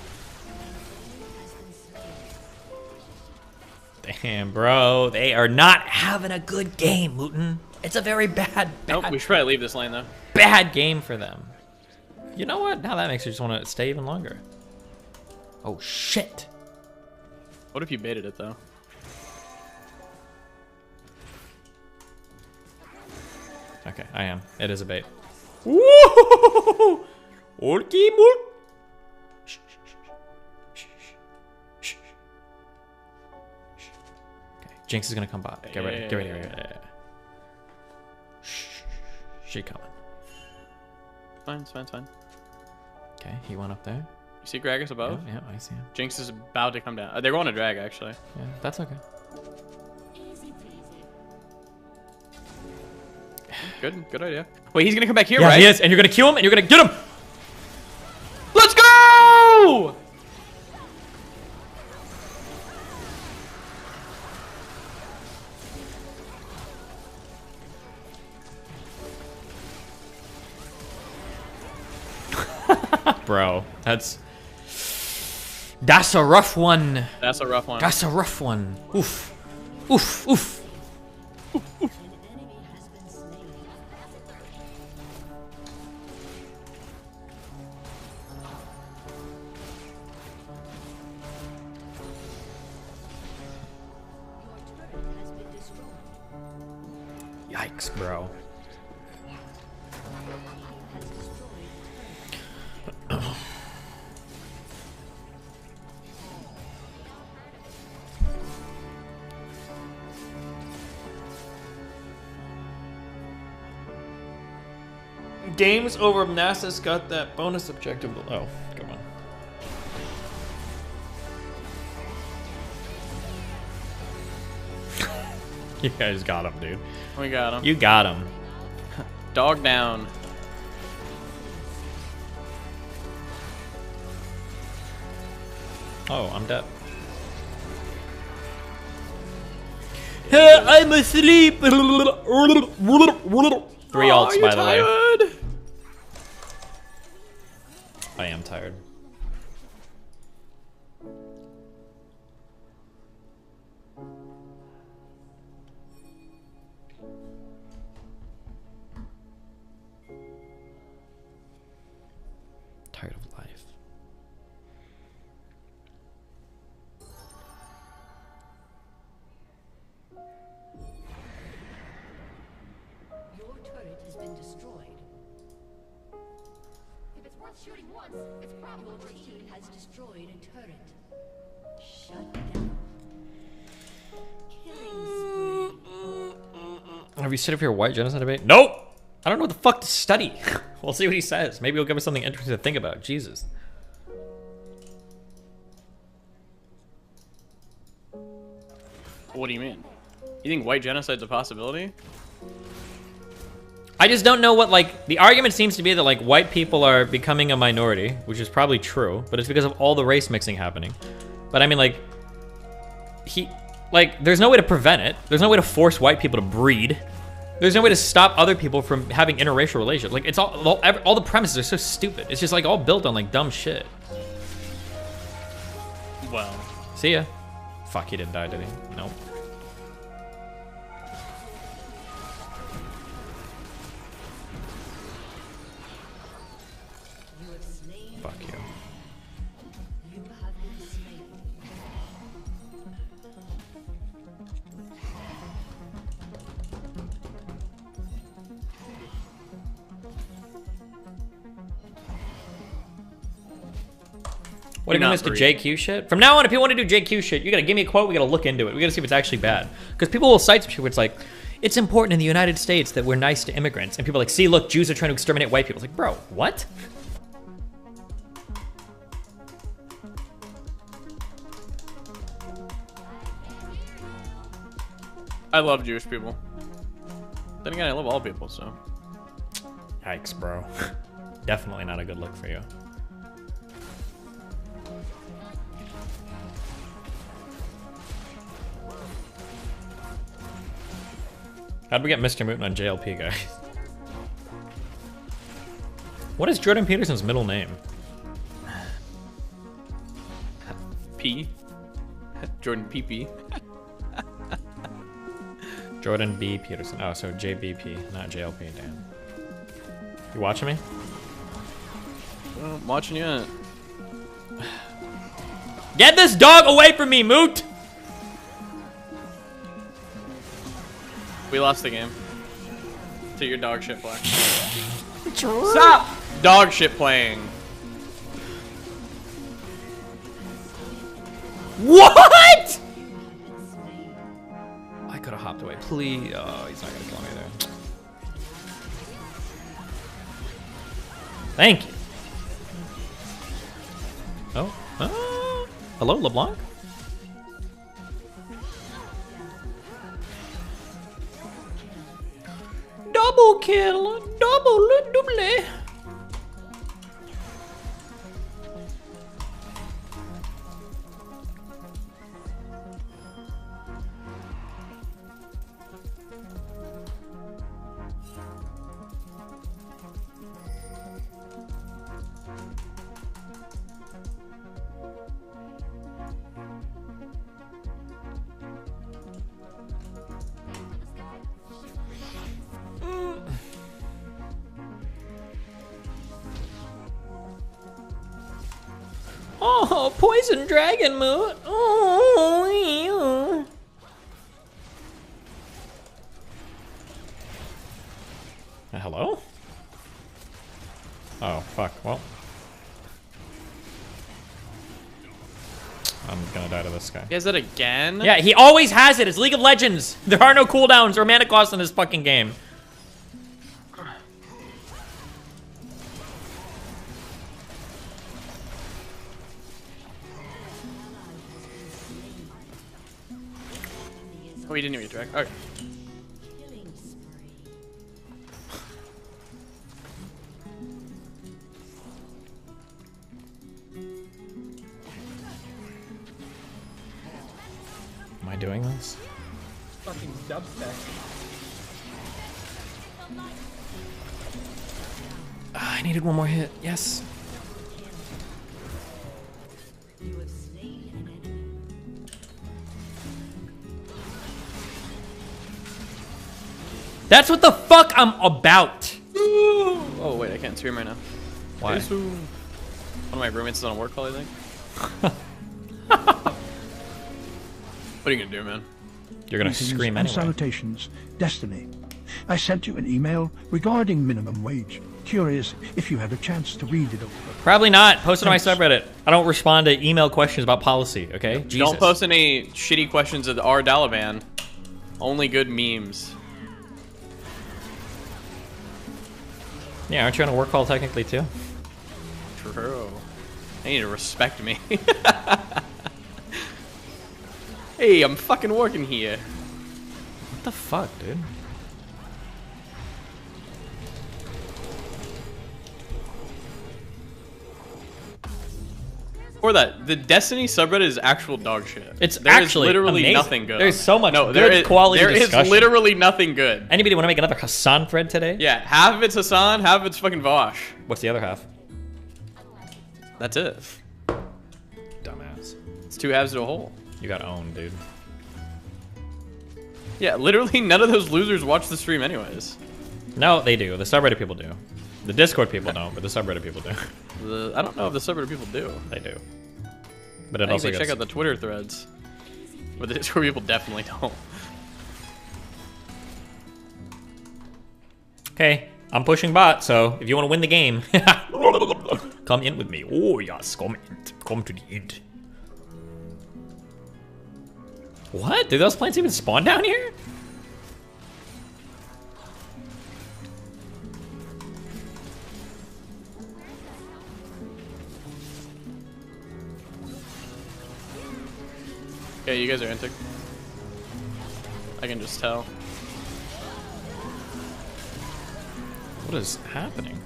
Damn, bro. They are not having a good game, Mootin. It's a very bad. Nope, we should probably leave this lane, though. Bad game for them. You know what? Now that makes me just want to stay even longer. Oh, shit. What if you baited it, though? Okay, I am. It is a bait. Woo! Okay, Jinx is gonna come bot. Get ready. Get ready. Get ready. She coming. Fine, it's fine, it's fine. Okay, he went up there. You see Gragas above? Yeah, I see him. Jinx is about to come down. They're going to drag, actually. Yeah, that's okay. Good idea. Wait, he's gonna come back here, yeah, right? He is, and you're gonna kill him, and you're gonna get him! Let's go! Bro, that's a rough one. That's a rough one. That's a rough one. Oof. Oof. Oof. Yikes, bro. Games over NASA's got that bonus objective. Oh, come on. You guys got him, dude. We got him. You got him. Dog down. Oh, I'm dead. I'm asleep. 3 ults, by the way. I am tired. Tired of life. Your turret has been destroyed. If it's worth shooting once, it's probably your team has destroyed a turret. Shut down. Killing spree. Have you set up your white genocide debate? Nope. I don't know what the fuck to study. We'll see what he says. Maybe he'll give us something interesting to think about. Jesus. What do you mean? You think white genocide's a possibility? I just don't know what, like, the argument seems to be that, like, white people are becoming a minority, which is probably true, but it's because of all the race mixing happening. But I mean, like, there's no way to prevent it. There's no way to force white people to breed. There's no way to stop other people from having interracial relationships. Like, it's all the premises are so stupid. It's just, like, all built on, like, dumb shit. Well. See ya. Fuck, he didn't die, did he? Nope. Fuck you. What do you mean, Mr. JQ shit? From now on, if you want to do JQ shit, you gotta give me a quote, we gotta look into it. We gotta see if it's actually bad. Because people will cite some shit where it's like, it's important in the United States that we're nice to immigrants. And people are like, see, look, Jews are trying to exterminate white people. It's like, bro, what? I love Jewish people. Then again, I love all people, so. Yikes, bro. Definitely not a good look for you. How'd we get Mr. Mutant on JLP, guys? What is Jordan Peterson's middle name? P. Jordan PP. Jordan B. Peterson. Oh, so JBP, not JLP, damn. You watching me? I'm watching you. Get this dog away from me, Moot! We lost the game. To your dog shit play. True. Stop! Dog shit playing. What?! I could have hopped away. Please. Oh, he's not gonna kill me there. Thank you. Oh. Hello, LeBlanc? Double kill. Double. Oh, poison dragon mood. Oh, yeah. Hello? Oh, fuck. Well. I'm gonna die to this guy. He has that again? Yeah, he always has it. It's League of Legends. There are no cooldowns or mana costs in this fucking game. Oh, he didn't even track. Okay. Am I doing this? Fucking dubstep. I needed one more hit. Yes. That's what the fuck I'm about. Oh, wait, I can't stream right now. Why? One of my roommates is on a work call, I think. What are you gonna do, man? You're gonna Greetings scream and anyway. Salutations, Destiny. I sent you an email regarding minimum wage. Curious if you had a chance to read it over. Probably not. Post it on my subreddit. I don't respond to email questions about policy, okay? Jesus. Don't post any shitty questions at R. Dalavan. Only good memes. Yeah, aren't you on a work call technically too? True. I need to respect me. Hey, I'm fucking working here. What the fuck, dude? Or that, the Destiny subreddit is actual dog shit. It's There is actually literally amazing. nothing good. There's so much no, good quality There discussion. is literally nothing good. Anybody want to make another Hassan thread today? Yeah, half of it's Hassan, half of it's fucking Vosh. What's the other half? That's it. Dumbass. It's two halves to a whole. You got owned, dude. Yeah, literally none of those losers watch the stream anyways. No, they do. The subreddit people do. The Discord people don't, but the subreddit people do. I don't know if the subreddit people do. They do. But it I think also they gets... check out the Twitter threads. But the Discord people definitely don't. Okay, I'm pushing bot, so if you want to win the game, come in with me. Oh yes, come in. Come to the end. What? Did those planes even spawn down here? Okay, you guys are antic. I can just tell. What is happening?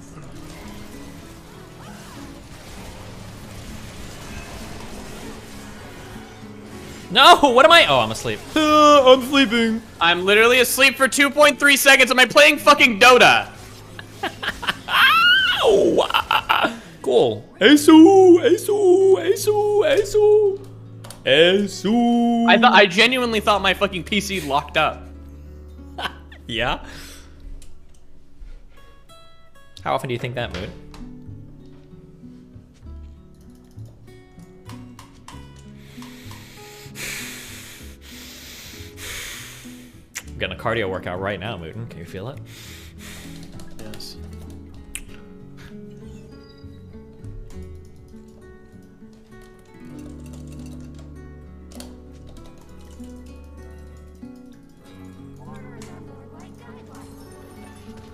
No, what am I? Oh, I'm asleep. I'm sleeping. I'm literally asleep for 2.3 seconds. Am I playing fucking Dota? Cool. Esu, Esu, Esu, Esu, Esu. I genuinely thought my fucking PC locked up. Yeah? How often do you think that, Mood? I'm getting a cardio workout right now, Mooden. Can you feel it? Yes.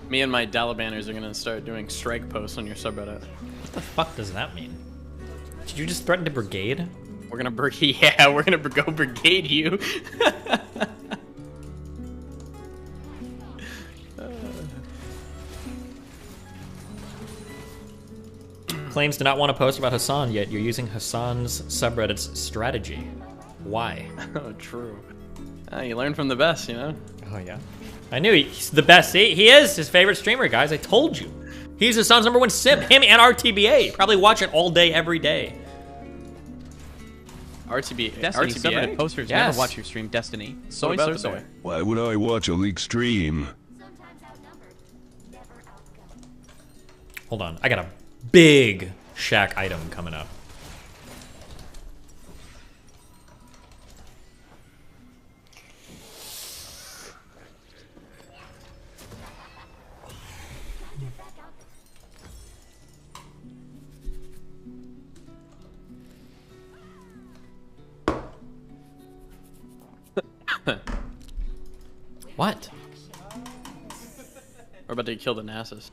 Me and my Dalabanners are gonna start doing strike posts on your subreddit. What the fuck does that mean? Did you just threaten to brigade? We're gonna yeah, we're gonna go brigade you. Claims to not want to post about Hassan, yet you're using Hassan's subreddit's strategy. Why? Oh, true. You learn from the best, you know? Oh, yeah. I knew he's the best. He is his favorite streamer, guys. I told you. He's Hassan's #1 simp. Him and RTBA. Probably watch it all day, every day. RTBA. Destiny RTBA? subreddit posters Yes. never watch your stream. Destiny. What about the soy? Why would I watch a leak stream? Hold on. I got a big shack item coming up. What? We're about to kill the Nasus.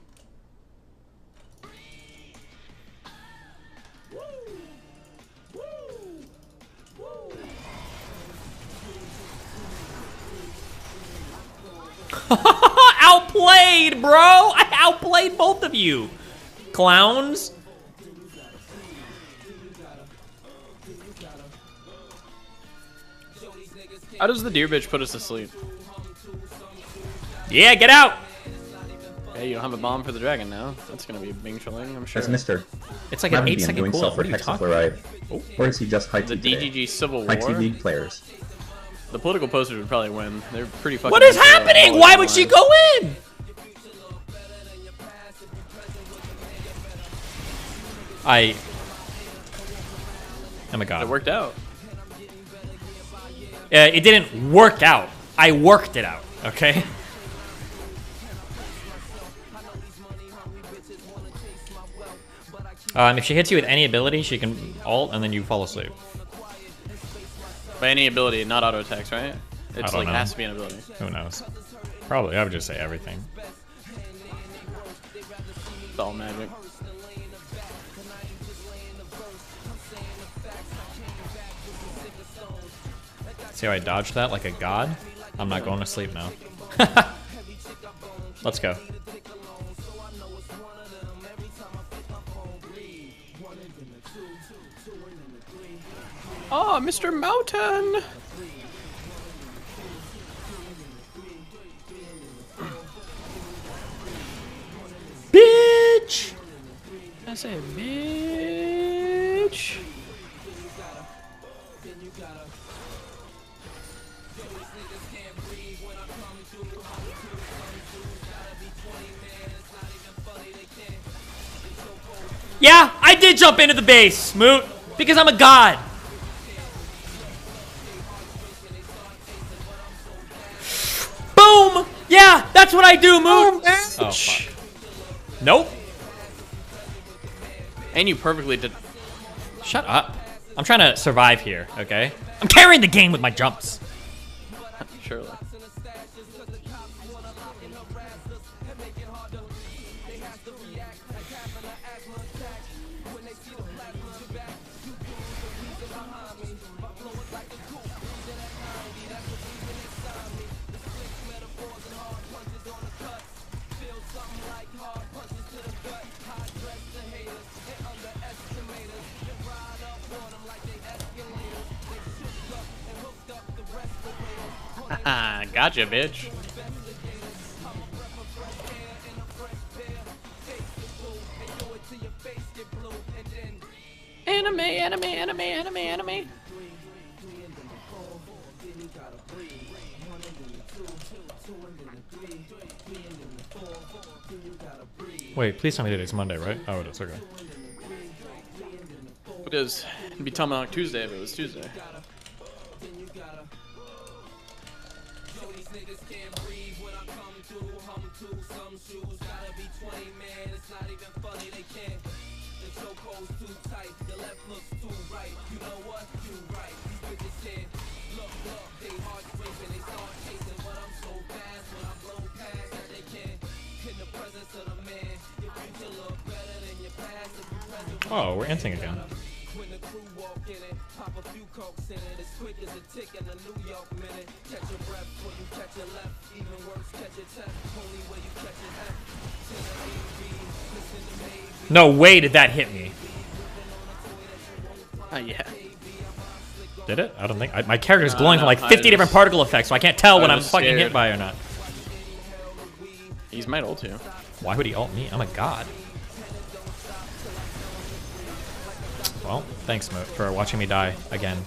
Outplayed, bro! I outplayed both of you. Clowns. How does the deer bitch put us to sleep? Yeah, get out! Hey, you don't have a bomb for the dragon now. That's gonna be Bing Chilling, I'm sure. That's Mister. It's like an Haven't 8-second doing cooldown. stuff for What are you talking hexafluoride. Or is he just high The T today? DGG Civil High T War? League players. The political posters would probably win. They're pretty fucking. What is influential happening? all Why the would she time. go in? Oh my god. It worked out. It didn't work out. I worked it out, okay? If she hits you with any ability, she can ult and then you fall asleep. By any ability, not auto attacks, right? I It's don't like know. has to be an ability. Who knows? Probably, I would just say everything. It's all magic. See how I dodged that like a god? I'm not going to sleep now. Let's go. Oh, Mr. Mountain! Bitch! I said, bitch. Yeah, I did jump into the base, Moot, because I'm a god. Boom! Yeah, that's what I do, Moot. Oh, fuck. Nope. And you perfectly did. Shut up. I'm trying to survive here, okay? I'm carrying the game with my jumps. Surely. Gotcha, bitch. Anime. Wait, please tell me today's Monday, right? Oh, it is, okay. It is. It'd be Tomahawk Tuesday if it was Tuesday. Oh, we're inting again. No way did that hit me. Yeah. Did it? I don't think. My character's glowing from like 50 different particle effects, so I can't tell when I'm fucking hit by or not. He's might ult you. Why would he ult me? I'm a god. Well, thanks, Moot, for watching me die again.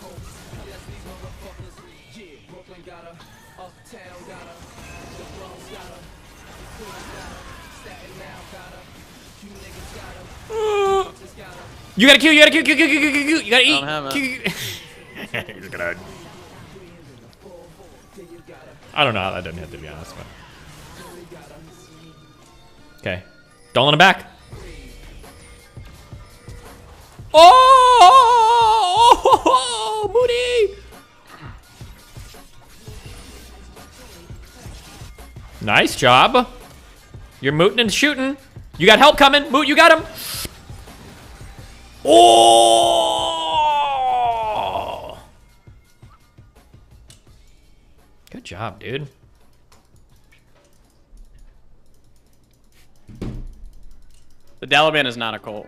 You gotta Q, you gotta Q, you gotta eat. He's gonna... I don't know how that didn't hit, to be honest, but... Okay. Don't let him back. Oh, Moody! Nice job. You're mooting and shooting. You got help coming. Moot, you got him. Oh! Good job, dude. The Dalaban is not a cult.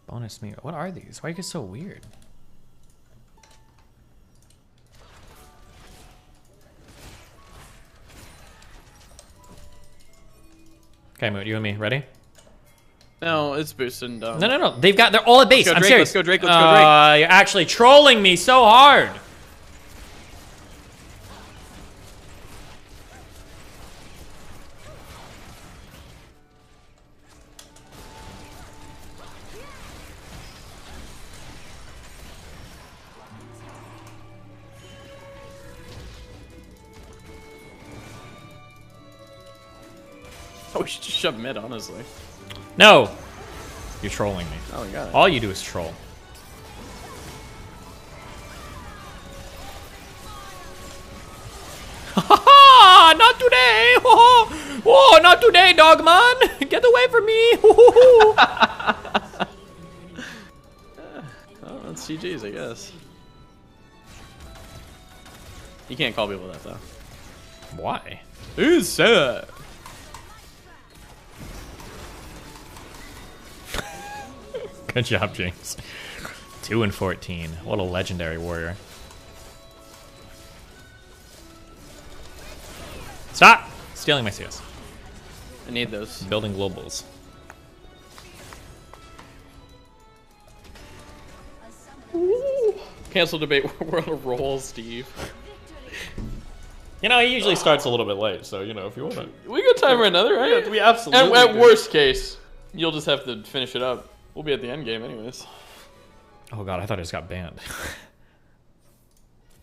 Bonus me. What are these? Why are you guys so weird? Okay, Moot, you and me. Ready? No, it's boosted and dumb. No. They're all at base. I'm Drake, serious. Let's go Drake. You're actually trolling me so hard. Oh, we should just shove mid, honestly. No. You're trolling me. Oh, we got it. All you do is troll. Ha! Not today! Oh, not today, Dogman! Get away from me! Oh, that's CG's, I guess. You can't call people that though. Why? Who's sad? Good job, James. 2 and 14. What a legendary warrior. Stop! Stealing my CS. I need those. Building globals. Cancel debate. We're on a roll, Steve. You know, he usually starts a little bit late, so, you know, if you want to... We got time for another, right? We absolutely At do. worst case, you'll just have to finish it up. We'll be at the end game anyways. Oh god, I thought I just got banned.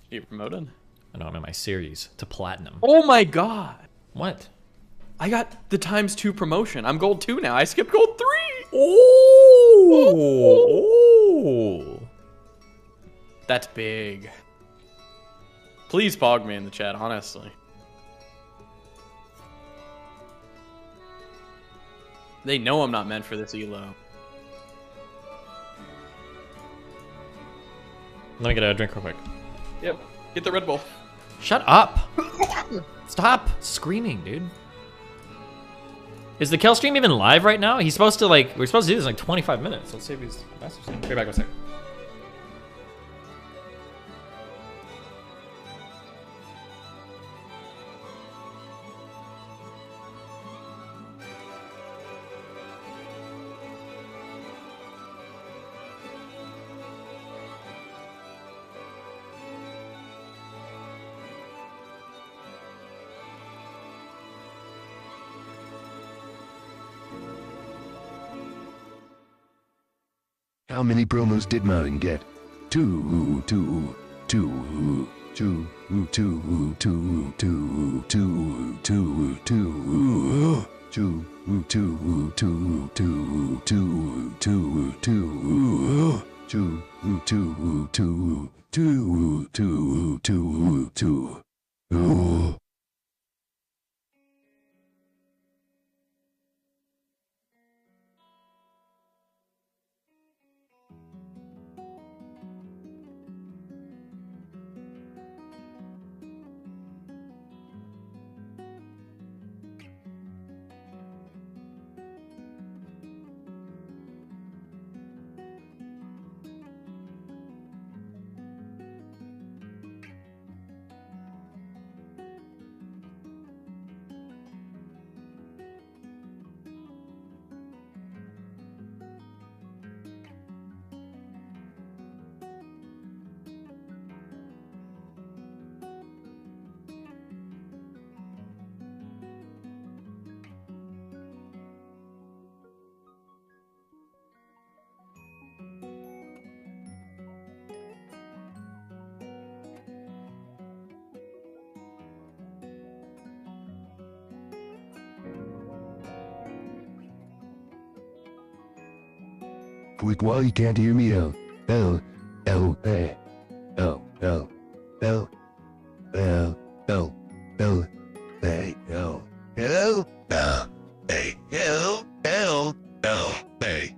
You get promoted? I know, I'm in my series to platinum. Oh my god. What? I got the ×2 promotion. I'm gold 2 now. I skipped gold 3. Oh. That's big. Please pog me in the chat, honestly. They know I'm not meant for this elo. Let me get a drink real quick. Yep. Get the Red Bull. Shut up. Stop screaming, dude. Is the kill stream even live right now? He's supposed to, like, we're supposed to do this in like 25 minutes. Let's see if he's messaged. Be back in a sec. How many promos did Mountain get? Two. Quick, while you can't hear me out. L, L, A, L, L, L, L, L, L, A, L, L, L, A, L, L, L, A,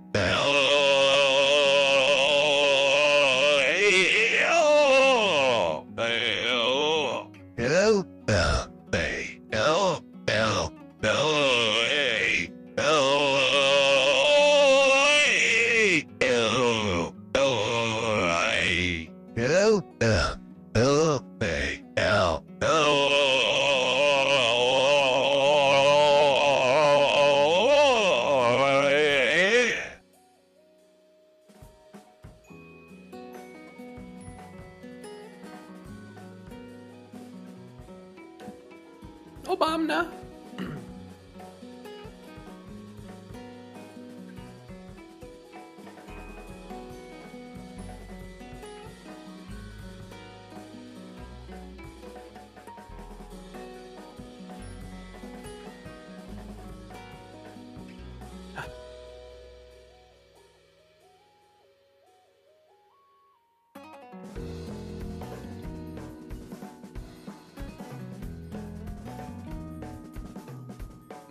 Obama.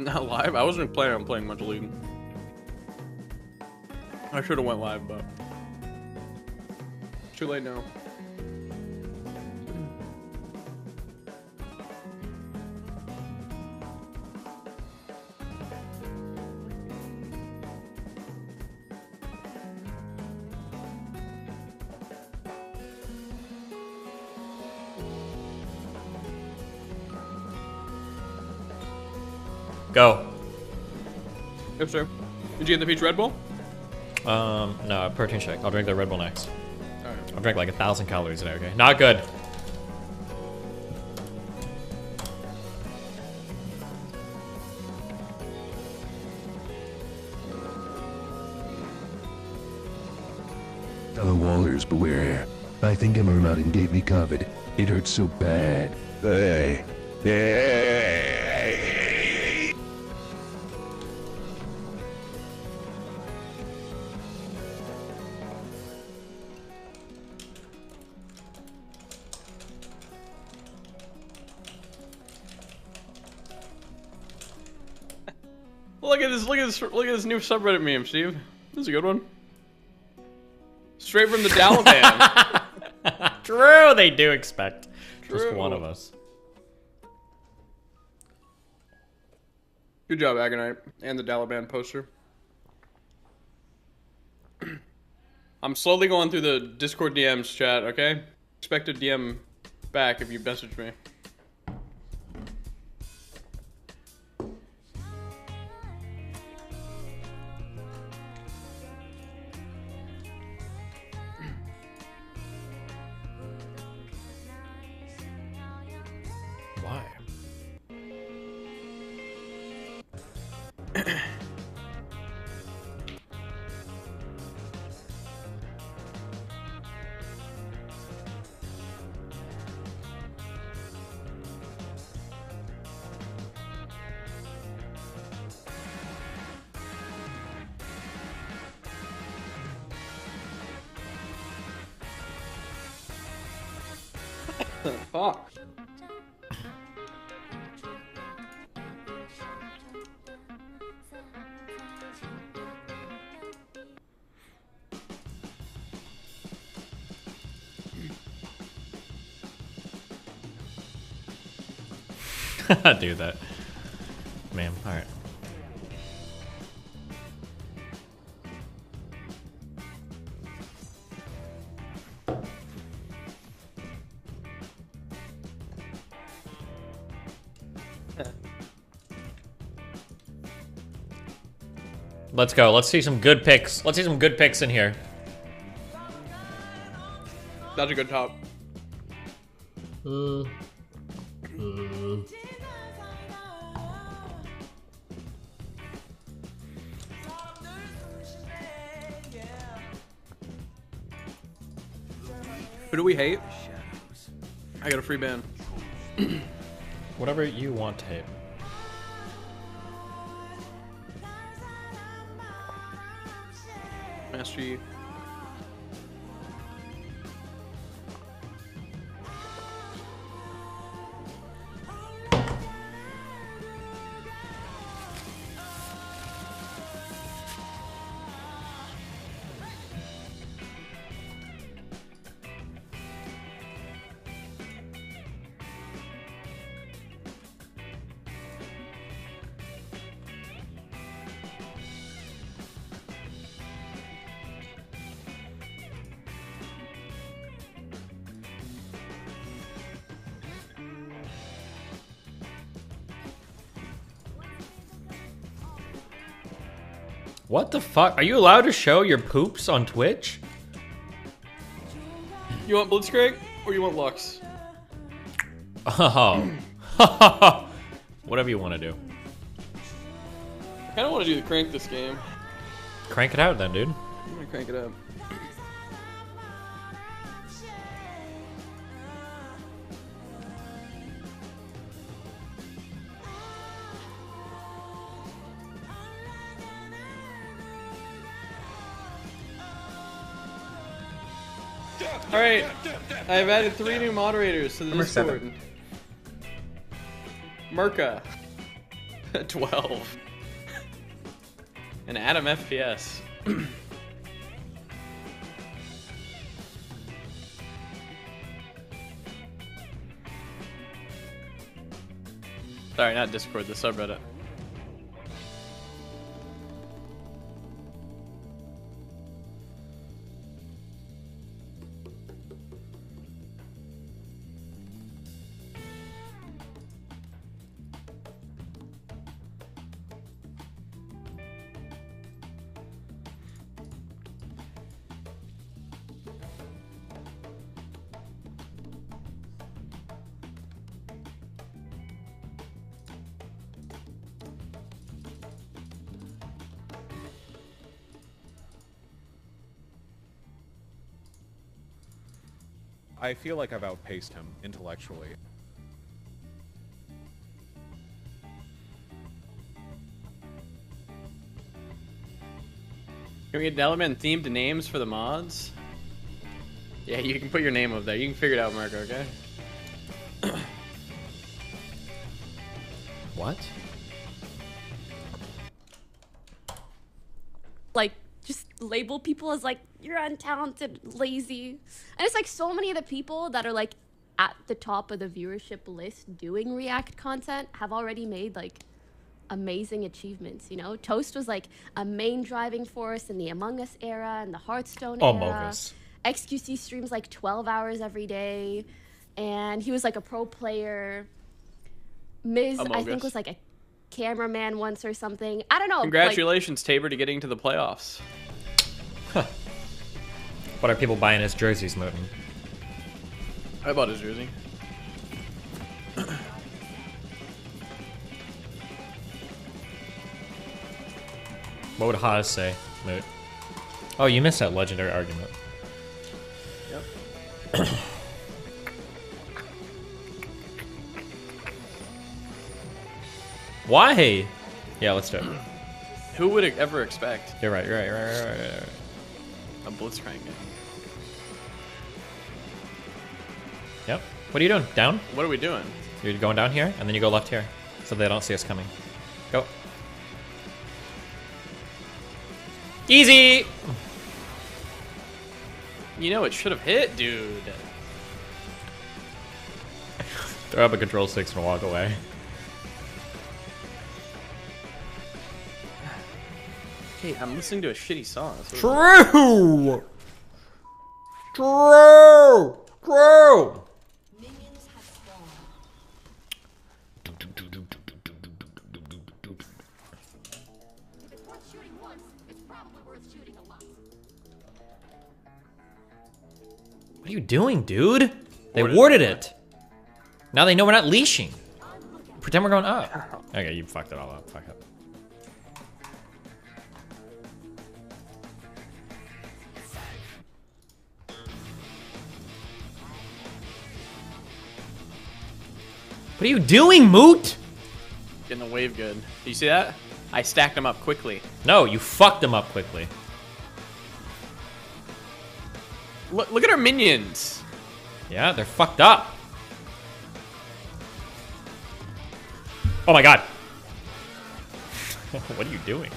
Not live? I wasn't planning on playing much League. I should have went live, but too late now. Go. Yep, sir. Did you get the peach Red Bull? No, protein shake. I'll drink the Red Bull next. Alright. I'll drink like 1,000 calories a day, okay? Not good. Fellow Wallers, beware. I think Emma Mountain gave me COVID. It hurts so bad. Hey. Look at this! Look at this! Look at this new subreddit meme, Steve. This is a good one. Straight from the Dalaban. True, they do expect just True. one of us. Good job, Agonite, and the Dalaban poster. I'm slowly going through the Discord DMs chat, okay? Expect a DM back if you message me. Why? Fuck. Do that. Ma'am, alright. Let's go. Let's see some good picks. Let's see some good picks in here. That's a good top. Who do we hate? I got a free ban. Whatever you want to hate. Master Yi. What the fuck? Are you allowed to show your poops on Twitch? You want Blitzcrank or you want Lux? Oh. Whatever you want to do. I kind of want to do the crank this game. Crank it out then, dude. I'm gonna crank it up. Alright, I've added 3 new moderators to the Number Discord. 7. Merca. 12. An Adam FPS. Sorry, not Discord, the subreddit. I feel like I've outpaced him intellectually. Can we get Dellerman themed names for the mods? Yeah, you can put your name up there. You can figure it out, Marco, okay? What? Like, just label people as like, you're untalented, lazy. And it's like so many of the people that are like at the top of the viewership list doing React content have already made like amazing achievements, you know? Toast was like a main driving force in the Among Us era and the Hearthstone era. Amogus. XQC streams like 12 hours every day. And he was like a pro player. Miz, I think, was like a cameraman once or something. I don't know. Congratulations, Tabor, to getting to the playoffs. What are people buying his jerseys, Moten? I bought his jersey. What would Haas say, Moot? Oh, you missed that legendary argument. Yep. Why? Yeah, let's do it. Who would ever expect? You're right, you're right, you're right, you're right, you're right. A blitzcrank game. Yep. What are you doing? Down? What are we doing? You're going down here, and then you go left here, so they don't see us coming. Go. Easy! You know it should have hit, dude. Throw up a control sticks and walk away. Hey, I'm listening to a shitty song. True! True! True! What are you doing, dude? They warded it. Now they know we're not leashing. Pretend we're going up. Okay, you fucked it all up. Fuck up. What are you doing, Moot? Getting the wave good. Do you see that? I stacked them up quickly. No, you fucked them up quickly. Look at our minions. Yeah, they're fucked up. Oh my god. What are you doing?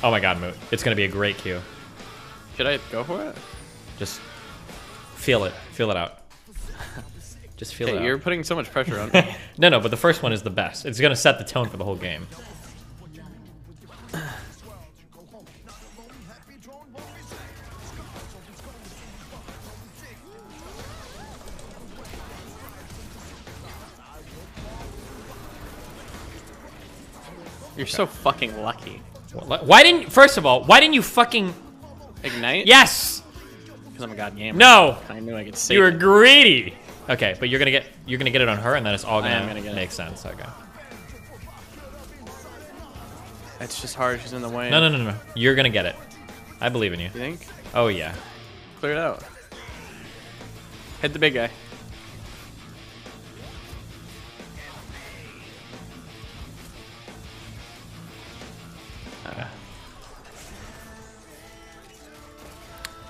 Oh my god, Moot. It's gonna be a great queue. Should I go for it? Just feel it. Feel it out. Just feel it out. You're putting so much pressure on me. No, but the first one is the best. It's gonna set the tone for the whole game. You're so fucking lucky. Why didn't? First of all, why didn't you fucking ignite? Yes. Because I'm a god gamer. No. I knew I could save You were it. greedy. Okay, but you're gonna get it on her, and then it's all I am gonna gonna get make it. sense. Okay. It's just hard. She's in the way. No. You're gonna get it. I believe in you. You think? Oh yeah. Clear it out. Hit the big guy.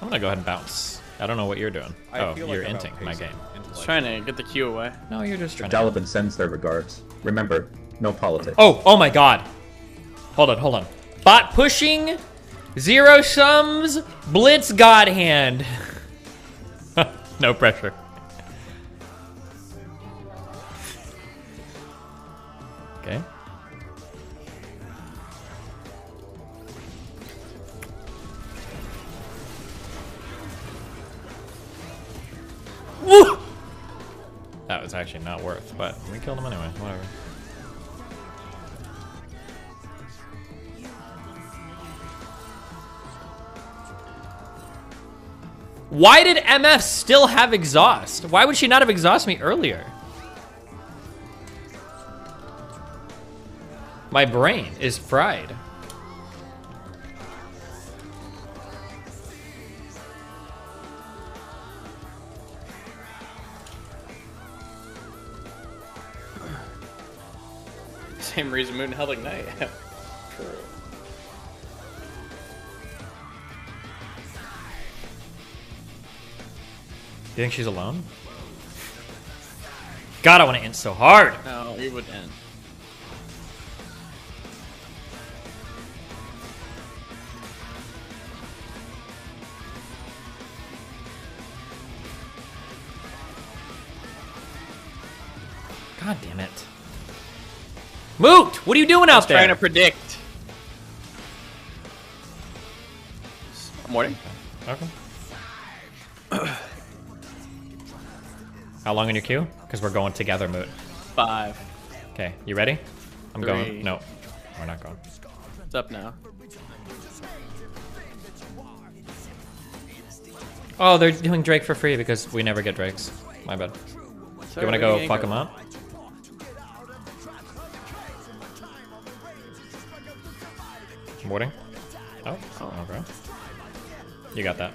I'm gonna go ahead and bounce. I don't know what you're doing. I feel you're like I'm inting my game. Just trying to get the queue away. No, you're just trying Delavan sends their regards. Remember, No politics. Oh my god. Hold on. Bot pushing, zero sums, blitz god hand. No pressure. Okay. Woo! That was actually not worth, but we killed him anyway. Whatever. Why did MF still have exhaust? Why would she not have exhausted me earlier? My brain is fried. Same reason Moon held Ignite. True. You think she's alone? God, I want to end so hard. No, you would end. God damn it. Moot! What are you doing out there? Trying to predict. Morning. Okay. How long in your queue? Because we're going together, Moot. 5. Okay, you ready? I'm 3. going. No, we're not going. It's up now. Oh, they're doing Drake for free because we never get Drakes. My bad. Sorry, you want to go fuck him up? Warding? Oh, okay. You got that.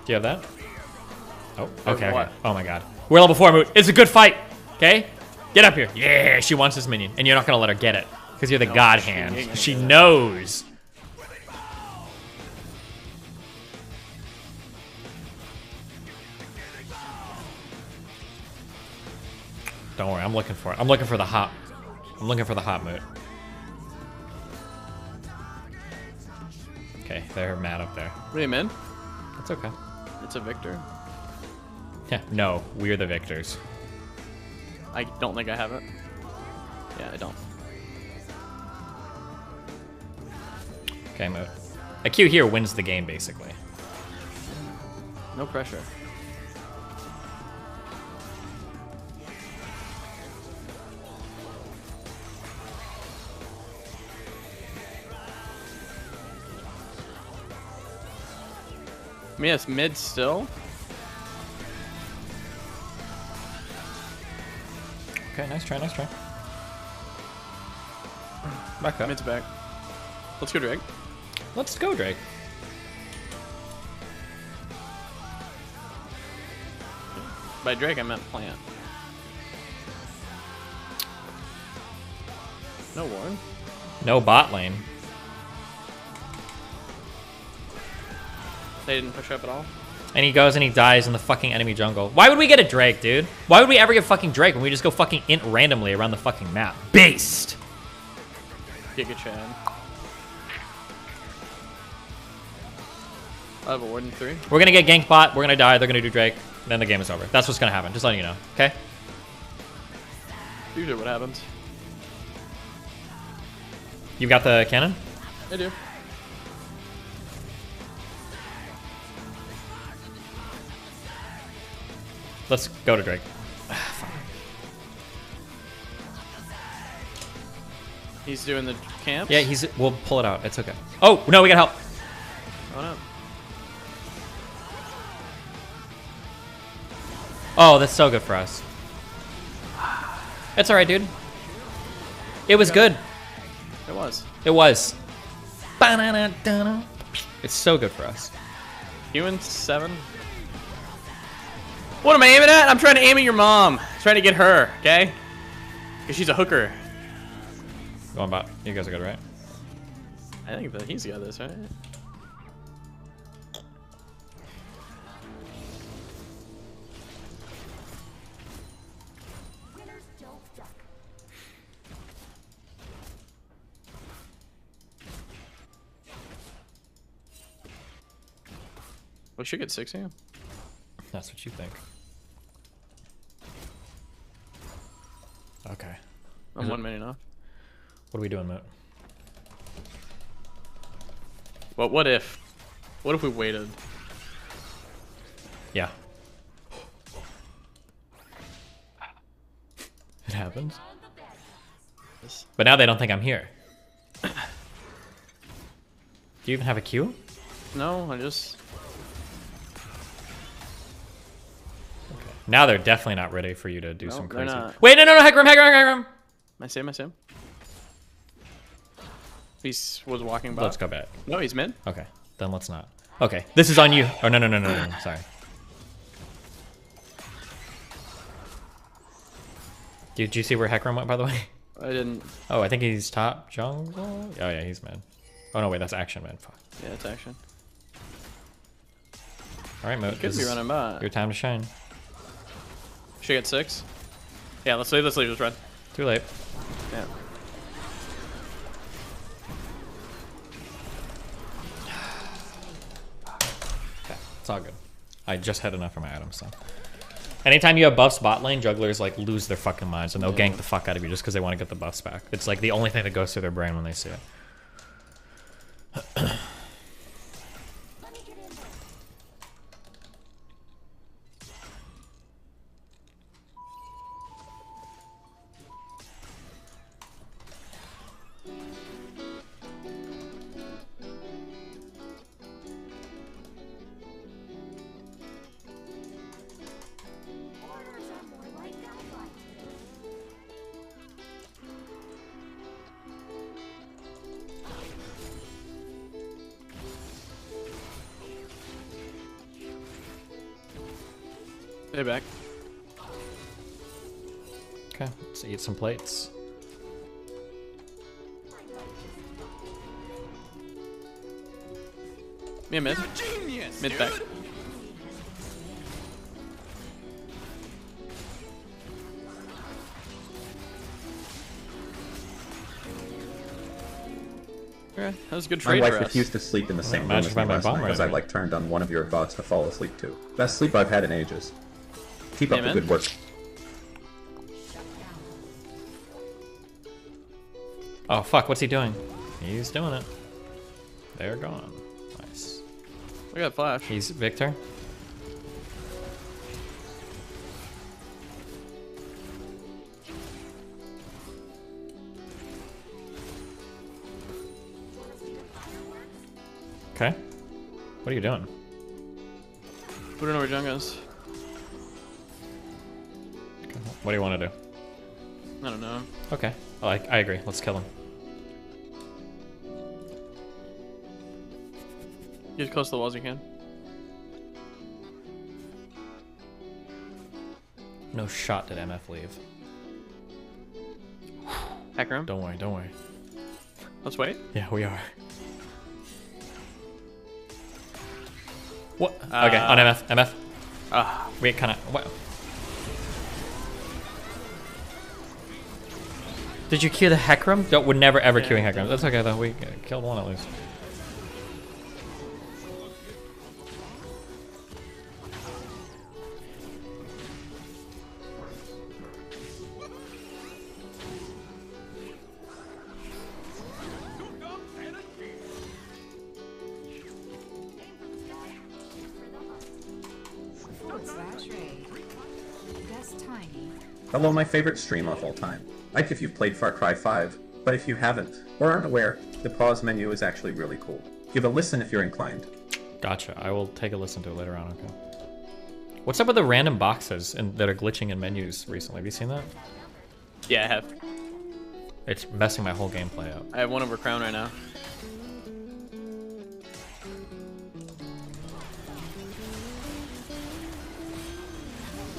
Do you have that? Oh, okay. What? Oh my god. We're level 4, Moot. It's a good fight. Okay? Get up here. Yeah, she wants this minion. And you're not going to let her get it. Because you're the god hand. She knows. Don't worry. I'm looking for it. I'm looking for the hot. I'm looking for the hot Moot. Okay, they're mad up there. What do you mean? That's okay. It's a victor. Yeah, no, we're the victors. I don't think I have it. Yeah, I don't. Okay, Moot. A Q here wins the game, basically. No pressure. I mean, it's mid still. Okay, nice try, nice try. Back up. Mid's back. Let's go, Drake. Let's go, Drake. By Drake, I meant plant. No warn. No bot lane. They didn't push up at all. And he goes and he dies in the fucking enemy jungle. Why would we get a Drake, dude? Why would we ever get fucking Drake when we just go fucking int randomly around the fucking map? Based! Giga Chad. I have a warden 3. We're gonna get gank bot, we're gonna die, they're gonna do Drake, then the game is over. That's what's gonna happen, just letting you know, okay? Usually what happens. You got the cannon? I do. Let's go to Drake. He's doing the camp? Yeah, we'll pull it out, it's okay. Oh, no, we got help. Oh no. Oh, that's so good for us. It's alright, dude. It was good. It was. It was. It's so good for us. Human 7. What am I aiming at? I'm trying to aim at your mom. Trying to get her, okay? Because she's a hooker. Going bot. You guys are good, right? I think that he's got this, right? We should get 60. That's what you think. Okay. I'm 1 minute off. What are we doing, Moot? Well, what if we waited? Yeah. It happens. But now they don't think I'm here. Do you even have a queue? No, I just... Okay. Now they're definitely not ready for you to do No, some they're crazy... not. Wait, no, Heckram! I see him. He was walking by. Let's go back. No, he's mid. Okay, then let's not. Okay, this is on you. Oh, no, sorry. Did you see where Heckram went, by the way? I didn't. Oh, I think he's top jungle. Oh, yeah, he's mid. Oh, no, wait, that's action, man. Fuck. Yeah, it's action. All right, Moot. Could be running by. Your time to shine. Should get 6. Yeah, let's leave this run. Too late. Yeah. Okay, it's all good. I just had enough for my items, so. Anytime you have buffs bot lane, jugglers like lose their fucking minds and they'll gank the fuck out of you just because they want to get the buffs back. It's like the only thing that goes through their brain when they see it. Stay back. Okay, let's eat some plates. Yeah, mid. Mid back. Okay, that was a good My trade wife for us. refused to sleep in the same room as me by my last bomb night because right I turned on one of your VODs to fall asleep to. Best sleep I've had in ages. Keep up the man. good work. Oh, fuck, what's he doing? He's doing it. They're gone. Nice. We got flash. He's Victor. Okay. What are you doing? We don't know where Jung is. Okay. What do you want to do? I don't know. Okay. Oh, I agree. Let's kill him. Get as close to the walls as you can. No shot did MF leave. Hack room? Don't worry. Let's wait. Yeah, we are. What? Okay, on MF. Wait, kind of. What? Did you queue the Heckram? No, we're never ever queuing Heckram. That's okay though. We killed one at least. Hello, my favorite stream of all time. Like if you've played Far Cry 5, but if you haven't, or aren't aware, the pause menu is actually really cool. Give a listen if you're inclined. Gotcha. I will take a listen to it later on, okay. What's up with the random boxes that are glitching in menus recently? Have you seen that? Yeah, I have. It's messing my whole gameplay up. I have one over Crown right now.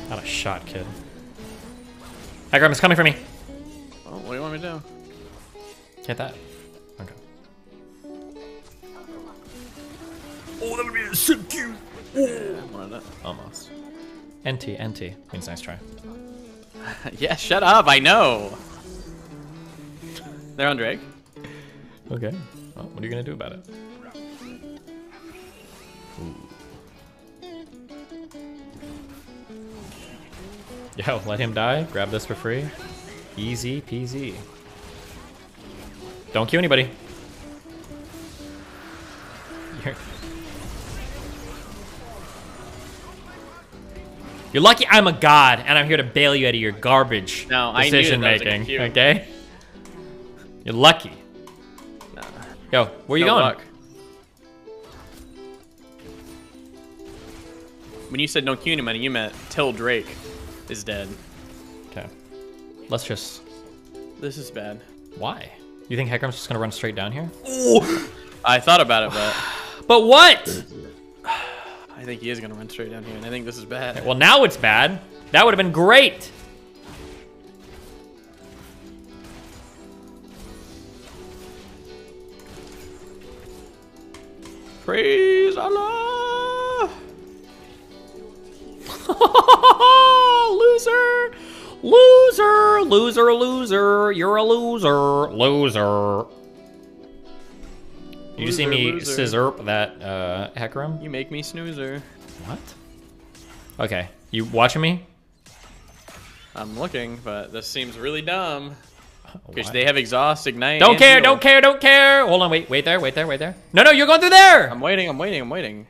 Not a shot, kid. Heckram is coming for me. Oh, what do you want me to do? Hit that. Okay. Oh, that would be a sick cue. Almost. NT means nice try. Yeah, shut up. I know. They're on Drake. Okay. Well, what are you gonna do about it? Ooh. Yo, let him die. Grab this for free. Easy peasy. Don't kill anybody. You're lucky I'm a god, and I'm here to bail you out of your garbage decision making. Okay? You're lucky. Yo, where you going? Luck. When you said no CUNY money, you meant Till Drake is dead. Okay. Let's just... This is bad. Why? You think Heckram's just gonna run straight down here? Ooh. I thought about it, but... But what? I think he is gonna run straight down here, and I think this is bad. Okay, well, now it's bad. That would have been great. Praise Allah! Loser! Loser! Loser, loser! You're a loser! Loser! Did you see me scissorp that Heckram? You make me snoozer. What? Okay, you watching me? I'm looking, but this seems really dumb. Because What? they have exhaust, ignite. Don't and care, heal. don't care, don't care! Hold on, wait there, wait there, wait there. No, no, you're going through there! I'm waiting, I'm waiting, I'm waiting.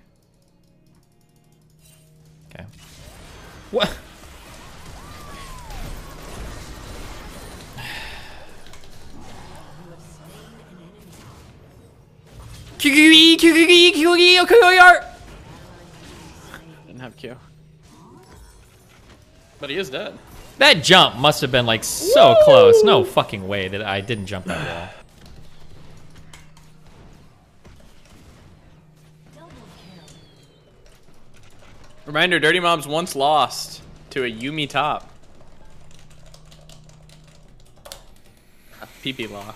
Okay. What? Didn't have Q. But he is dead. That jump must have been like so close. No fucking way that I didn't jump that well. Reminder, Dirty Mom's once lost to a Yumi top. A PP law.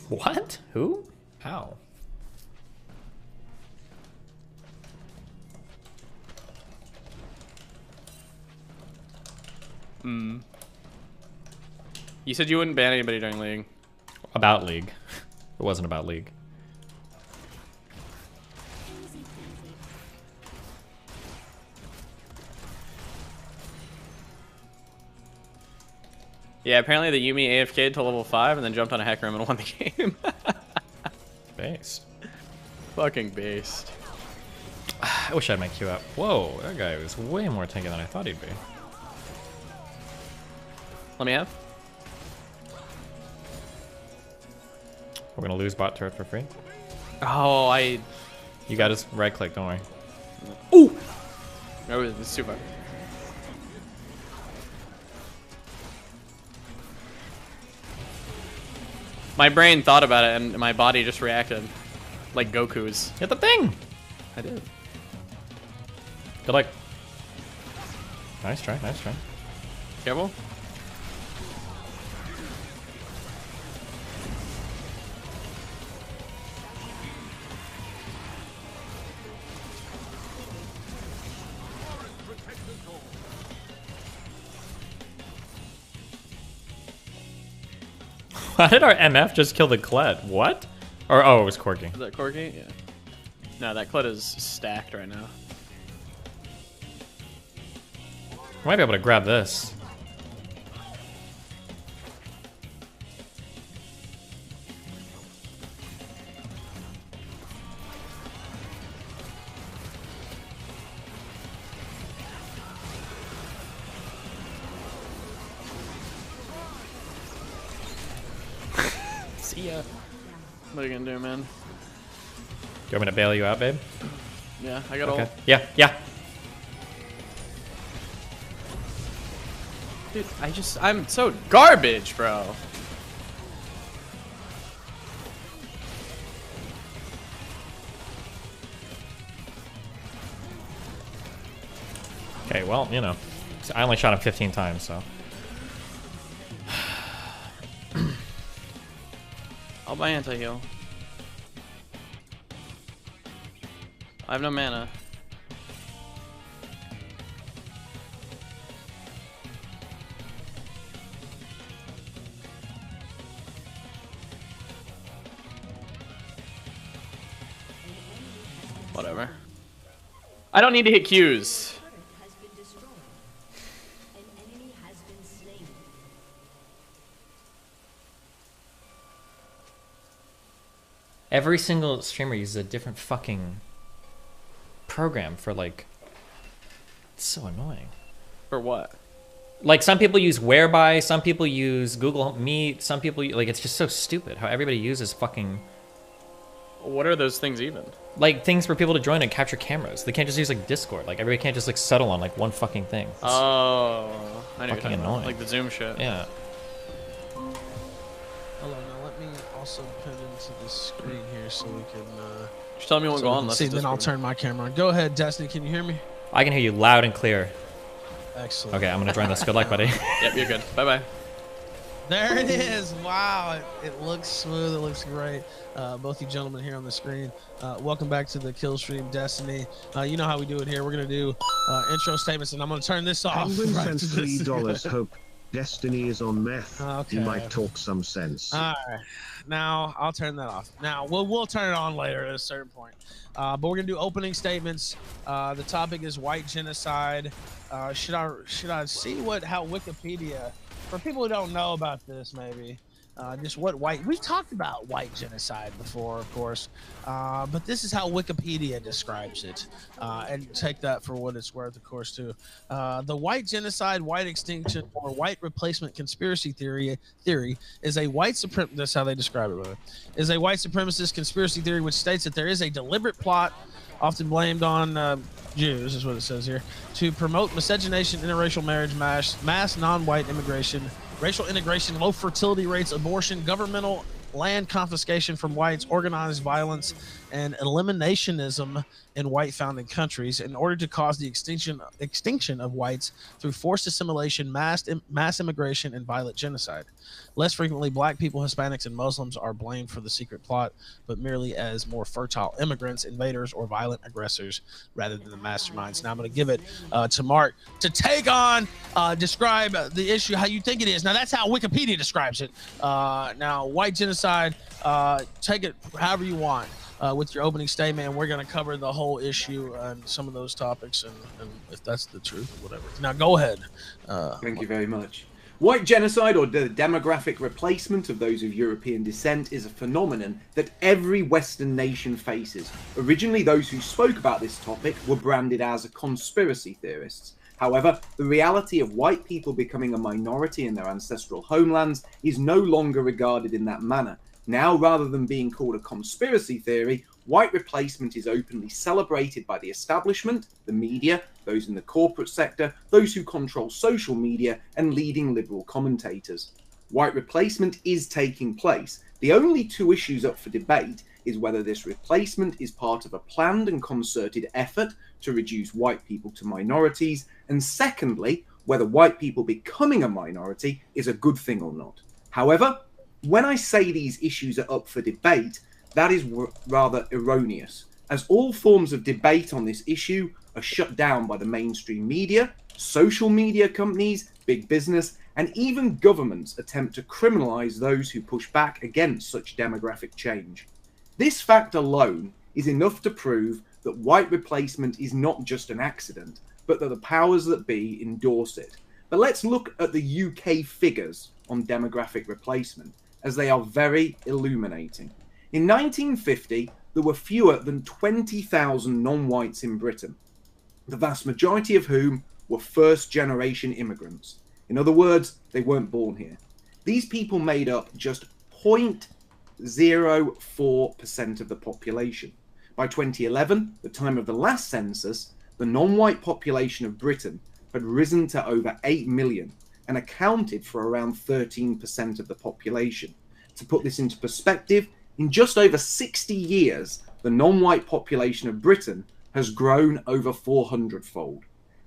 What? Who? How? Hmm. You said you wouldn't ban anybody during League. About League. It wasn't about League. Yeah, apparently the Yumi AFK'd to level 5 and then jumped on a hack room and won the game. Based. Fucking based. I wish I had my Q up. Whoa, that guy was way more tanky than I thought he'd be. Let me have. We're gonna lose bot turret for free. Oh, You got his right click, don't worry. Ooh! No, it's too far. My brain thought about it and my body just reacted. Like Goku's. Hit the thing! I did. Good luck. Nice try, nice try. Careful. How did our MF just kill the Collett? What? Or, oh, it was Corky. Is that Corky? Yeah. No, that Collett is stacked right now. I might be able to grab this. See ya. What are you gonna do, man? Do you want me to bail you out, babe? Yeah, I got Okay. ult. Yeah, yeah. Dude, I'm so garbage, bro. Okay, well, you know. I only shot him 15 times, so. I'll buy anti-heal. I have no mana. Whatever. I don't need to hit Qs. Every single streamer uses a different fucking program for like. It's so annoying. For what? Like some people use Whereby, some people use Google Meet, some people like it's just so stupid how everybody uses fucking. What are those things even? Like things for people to join and capture cameras. They can't just use like Discord. Like everybody can't just like settle on like one fucking thing. It's oh, I know. fucking annoying. Like the Zoom shit. Yeah. Hold on, now let me also put into the screen here so we can. Just tell me what so go on. See, then I'll turn my camera on. Go ahead, Destiny. Can you hear me? I can hear you loud and clear. Excellent. Okay, I'm gonna join this. Good luck, buddy. Yep, you're good. Bye bye. There it is. Wow, it looks smooth. It looks great. Both you gentlemen here on the screen. Welcome back to the Kill Stream Destiny. You know how we do it here. We're gonna do intro statements, and I'm gonna turn this off. Penguin right sent to this. $3. Hope Destiny is on meth. Okay. He might talk some sense. All right. Now I'll turn that off. Now we'll turn it on later at a certain point. But we're gonna do opening statements. The topic is white genocide. Should I see how Wikipedia, for people who don't know about this, maybe just what we've talked about white genocide before, of course, but this is how Wikipedia describes it, and take that for what it's worth, of course, too. The white genocide, white extinction, or white replacement conspiracy theory is a white supremacist. That's how they describe it. Really, is a white supremacist conspiracy theory which states that there is a deliberate plot, often blamed on Jews, is what it says here, to promote miscegenation, interracial marriage, mass non-white immigration, racial integration, low fertility rates, abortion, governmental land confiscation from whites, organized violence, and eliminationism in white founding countries in order to cause the extinction of whites through forced assimilation, mass immigration, and violent genocide. Less frequently, black people, Hispanics, and Muslims are blamed for the secret plot, but merely as more fertile immigrants, invaders, or violent aggressors rather than the masterminds. Now I'm going to give it to Mark to take on, describe the issue how you think it is. Now that's how Wikipedia describes it. Now white genocide, take it however you want. With your opening statement, and we're going to cover the whole issue and some of those topics, and if that's the truth or whatever. Now, go ahead. Thank you very much. White genocide, or the demographic replacement of those of European descent, is a phenomenon that every Western nation faces. Originally, those who spoke about this topic were branded as conspiracy theorists. However, the reality of white people becoming a minority in their ancestral homelands is no longer regarded in that manner. Now, rather than being called a conspiracy theory, white replacement is openly celebrated by the establishment, the media, those in the corporate sector, those who control social media, and leading liberal commentators. White replacement is taking place. The only two issues up for debate is whether this replacement is part of a planned and concerted effort to reduce white people to minorities, and secondly, whether white people becoming a minority is a good thing or not. However, when I say these issues are up for debate, that is rather erroneous, as all forms of debate on this issue are shut down by the mainstream media, social media companies, big business, and even governments attempt to criminalize those who push back against such demographic change. This fact alone is enough to prove that white replacement is not just an accident, but that the powers that be endorse it. But let's look at the UK figures on demographic replacement, as they are very illuminating. In 1950, there were fewer than 20,000 non-whites in Britain, the vast majority of whom were first-generation immigrants. In other words, they weren't born here. These people made up just 0.04% of the population. By 2011, the time of the last census, the non-white population of Britain had risen to over 8 million, and accounted for around 13% of the population. To put this into perspective, in just over 60 years, the non-white population of Britain has grown over 400-fold.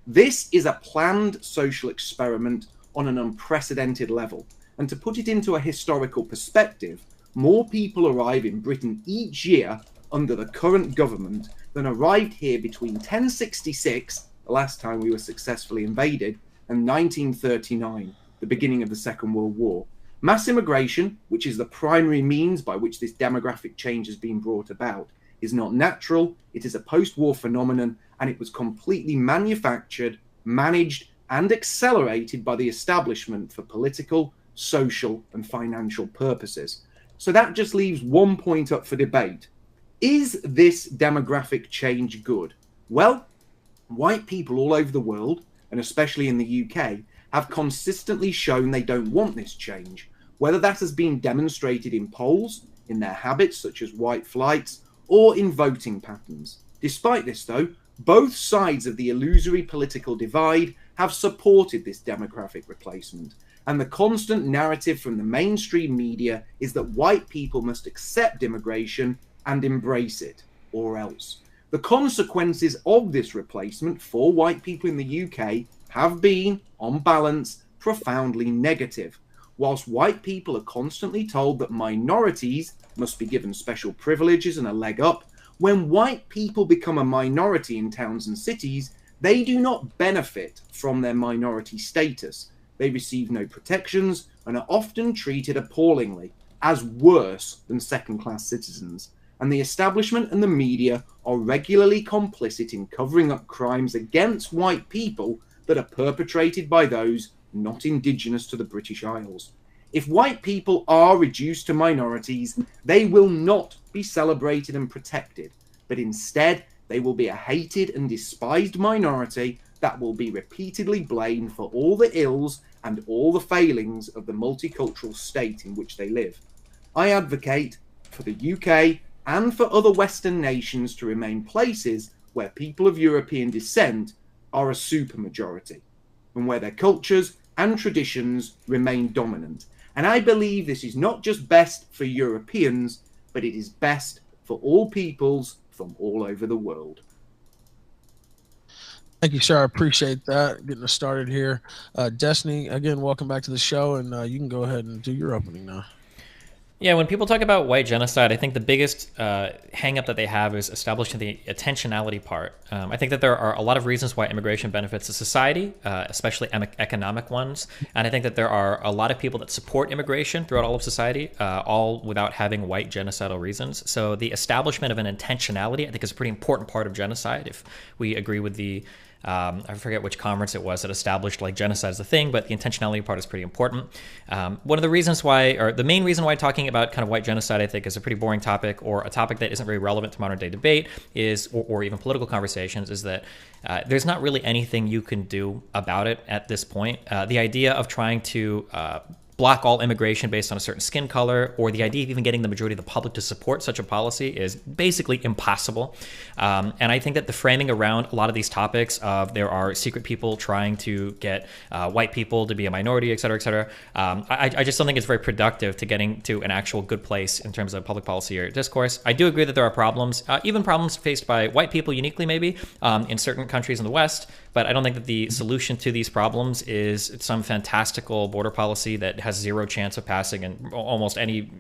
This is a planned social experiment on an unprecedented level. And to put it into a historical perspective, more people arrive in Britain each year under the current government than arrived here between 1066, the last time we were successfully invaded, and 1939, the beginning of the Second World War. Mass immigration, which is the primary means by which this demographic change has been brought about, is not natural, it is a post-war phenomenon, and it was completely manufactured, managed, and accelerated by the establishment for political, social, and financial purposes. So that just leaves one point up for debate. Is this demographic change good? Well, white people all over the world, and especially in the UK, have consistently shown they don't want this change, whether that has been demonstrated in polls, in their habits such as white flights, or in voting patterns. Despite this, though, both sides of the illusory political divide have supported this demographic replacement, and the constant narrative from the mainstream media is that white people must accept immigration and embrace it, or else. The consequences of this replacement for white people in the UK have been, on balance, profoundly negative. Whilst white people are constantly told that minorities must be given special privileges and a leg up, when white people become a minority in towns and cities, they do not benefit from their minority status. They receive no protections and are often treated appallingly, as worse than second-class citizens. And the establishment and the media are regularly complicit in covering up crimes against white people that are perpetrated by those not indigenous to the British Isles. If white people are reduced to minorities, they will not be celebrated and protected, but instead they will be a hated and despised minority that will be repeatedly blamed for all the ills and all the failings of the multicultural state in which they live. I advocate for the UK and for other Western nations to remain places where people of European descent are a supermajority, and where their cultures and traditions remain dominant. And I believe this is not just best for Europeans, but it is best for all peoples from all over the world. Thank you, sir. I appreciate that. Getting us started here. Destiny, again, welcome back to the show, and you can go ahead and do your opening now. Yeah, when people talk about white genocide, I think the biggest hang-up that they have is establishing the intentionality part. I think that there are a lot of reasons why immigration benefits a society, especially economic ones. And I think that there are a lot of people that support immigration throughout all of society, all without having white genocidal reasons. So the establishment of an intentionality, I think, is a pretty important part of genocide. If we agree with the I forget which conference it was that established like genocide as a thing, but the intentionality part is pretty important. One of the reasons why, or the main reason why talking about kind of white genocide, I think, is a pretty boring topic, or a topic that isn't very relevant to modern day debate, is, or even political conversations, is that there's not really anything you can do about it at this point. The idea of trying to block all immigration based on a certain skin color, or the idea of even getting the majority of the public to support such a policy, is basically impossible. And I think that the framing around a lot of these topics of there are secret people trying to get white people to be a minority, et cetera, I just don't think it's very productive to getting to an actual good place in terms of public policy or discourse. I do agree that there are problems, even problems faced by white people uniquely maybe, in certain countries in the West, but I don't think that the solution to these problems is some fantastical border policy that has zero chance of passing in almost any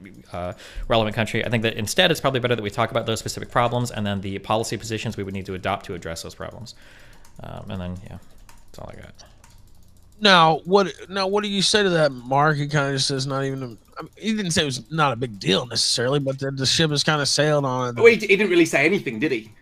relevant country. I think that instead it's probably better that we talk about those specific problems and then the policy positions we would need to adopt to address those problems. And then, yeah, that's all I got. Now, what do you say to that, Mark? He kind of just says not even. I mean, he didn't say it was not a big deal necessarily, but the ship has kind of sailed on it. Oh, he didn't really say anything, did he?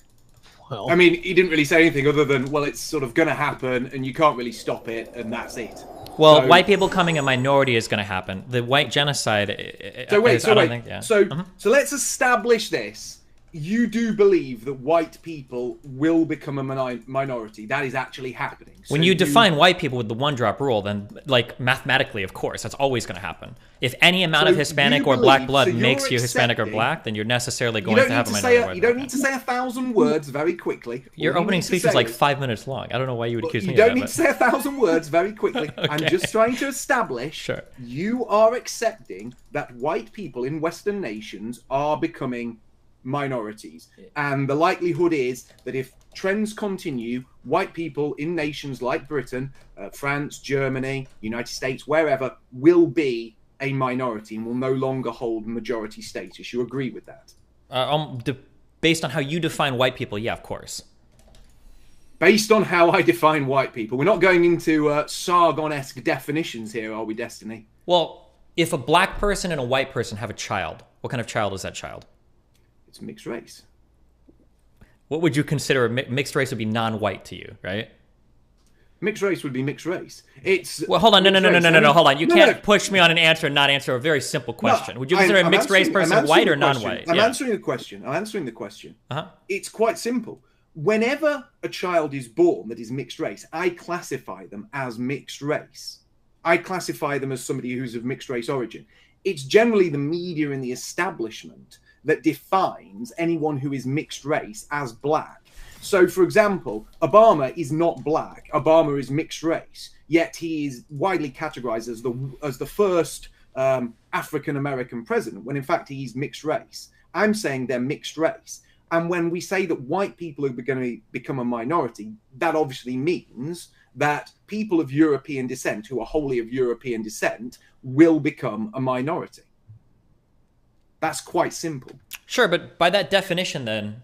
Well, I mean, he didn't really say anything other than, well, it's sort of going to happen, and you can't really stop it, and that's it. Well, so, white people coming a minority is going to happen. The white genocide. So let's establish this. You do believe that white people will become a minority. That is actually happening. So when you define white people with the one-drop rule, then, like, mathematically, of course, that's always going to happen. If any amount of Hispanic or black blood makes you Hispanic or black, then you're necessarily going to have a minority. You don't need to say 1,000 words very quickly. Your opening speech was like 5 minutes long. I don't know why you would accuse me of that. You don't need to say 1,000 words very quickly. Okay. I'm just trying to establish you are accepting that white people in Western nations are becoming minorities, and the likelihood is that if trends continue, white people in nations like Britain, France, Germany, United States, wherever, will be a minority and will no longer hold majority status. You agree with that? Based on how you define white people, yeah, of course. Based on how I define white people, we're not going into Sargon-esque definitions here, are we, Destiny? Well, if a black person and a white person have a child, what kind of child is that child? It's mixed race. What would you consider mixed race would be non-white to you, right? Mixed race would be mixed race. It's well, hold on, no, hold on. You No, can't no. push me on an answer and not answer a very simple question. No, Would you consider a mixed race person white or non-white? I'm answering the question. I'm answering the question. It's quite simple. Whenever a child is born that is mixed race, I classify them as mixed race. I classify them as somebody who's of mixed race origin. It's generally the media and the establishment that defines anyone who is mixed race as black. So, for example, Obama is not black. Obama is mixed race. Yet he is widely categorized as the first African American president, when in fact he's mixed race. I'm saying they're mixed race. And when we say that white people are going to become a minority, that obviously means that people of European descent, who are wholly of European descent, will become a minority. That's quite simple. Sure, but by that definition then,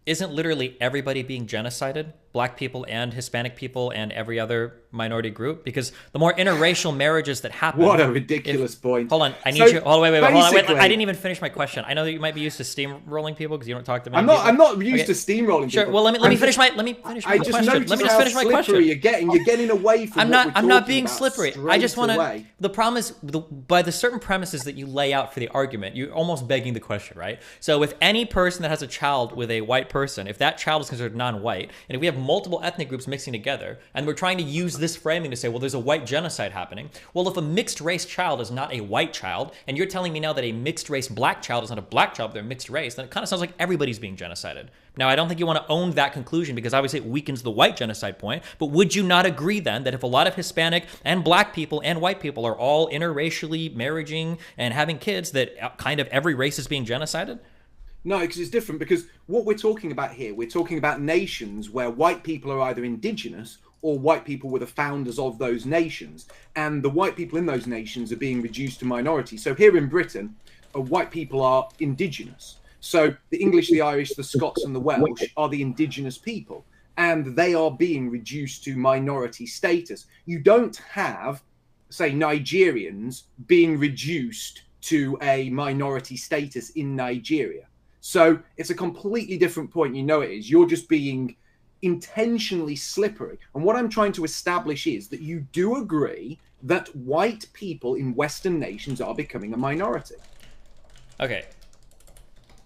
isn't literally everybody being genocided? Black people and Hispanic people and every other minority group? Because the more interracial marriages that happen... What a ridiculous point. Hold on, I need you... Hold on, wait, hold on. Wait, I didn't even finish my question. I know that you might be used to steamrolling people because you don't talk to many people. I'm not used to steamrolling people. Sure, well, let me finish my question. Let me just finish my question. You're getting away from I'm not being slippery. I just want to... The problem is, by the certain premises that you lay out for the argument, you're almost begging the question, right? So with any person that has a child with a white person, if that child is considered non-white, and if we have multiple ethnic groups mixing together, and we're trying to use this framing to say, well, there's a white genocide happening. Well, if a mixed race child is not a white child, and you're telling me now that a mixed race black child is not a black child, but they're mixed race, then it kind of sounds like everybody's being genocided. Now, I don't think you want to own that conclusion because obviously it weakens the white genocide point, but would you not agree then that if a lot of Hispanic and black people and white people are all interracially marrying and having kids, that kind of every race is being genocided? No, because it's different, because what we're talking about here, we're talking about nations where white people are either indigenous or white people were the founders of those nations. And the white people in those nations are being reduced to minority. So here in Britain, white people are indigenous. So the English, the Irish, the Scots and the Welsh are the indigenous people. And they are being reduced to minority status. You don't have, say, Nigerians being reduced to a minority status in Nigeria. So it's a completely different point. You know it is. You're just being intentionally slippery. And what I'm trying to establish is that you do agree that white people in Western nations are becoming a minority. Okay.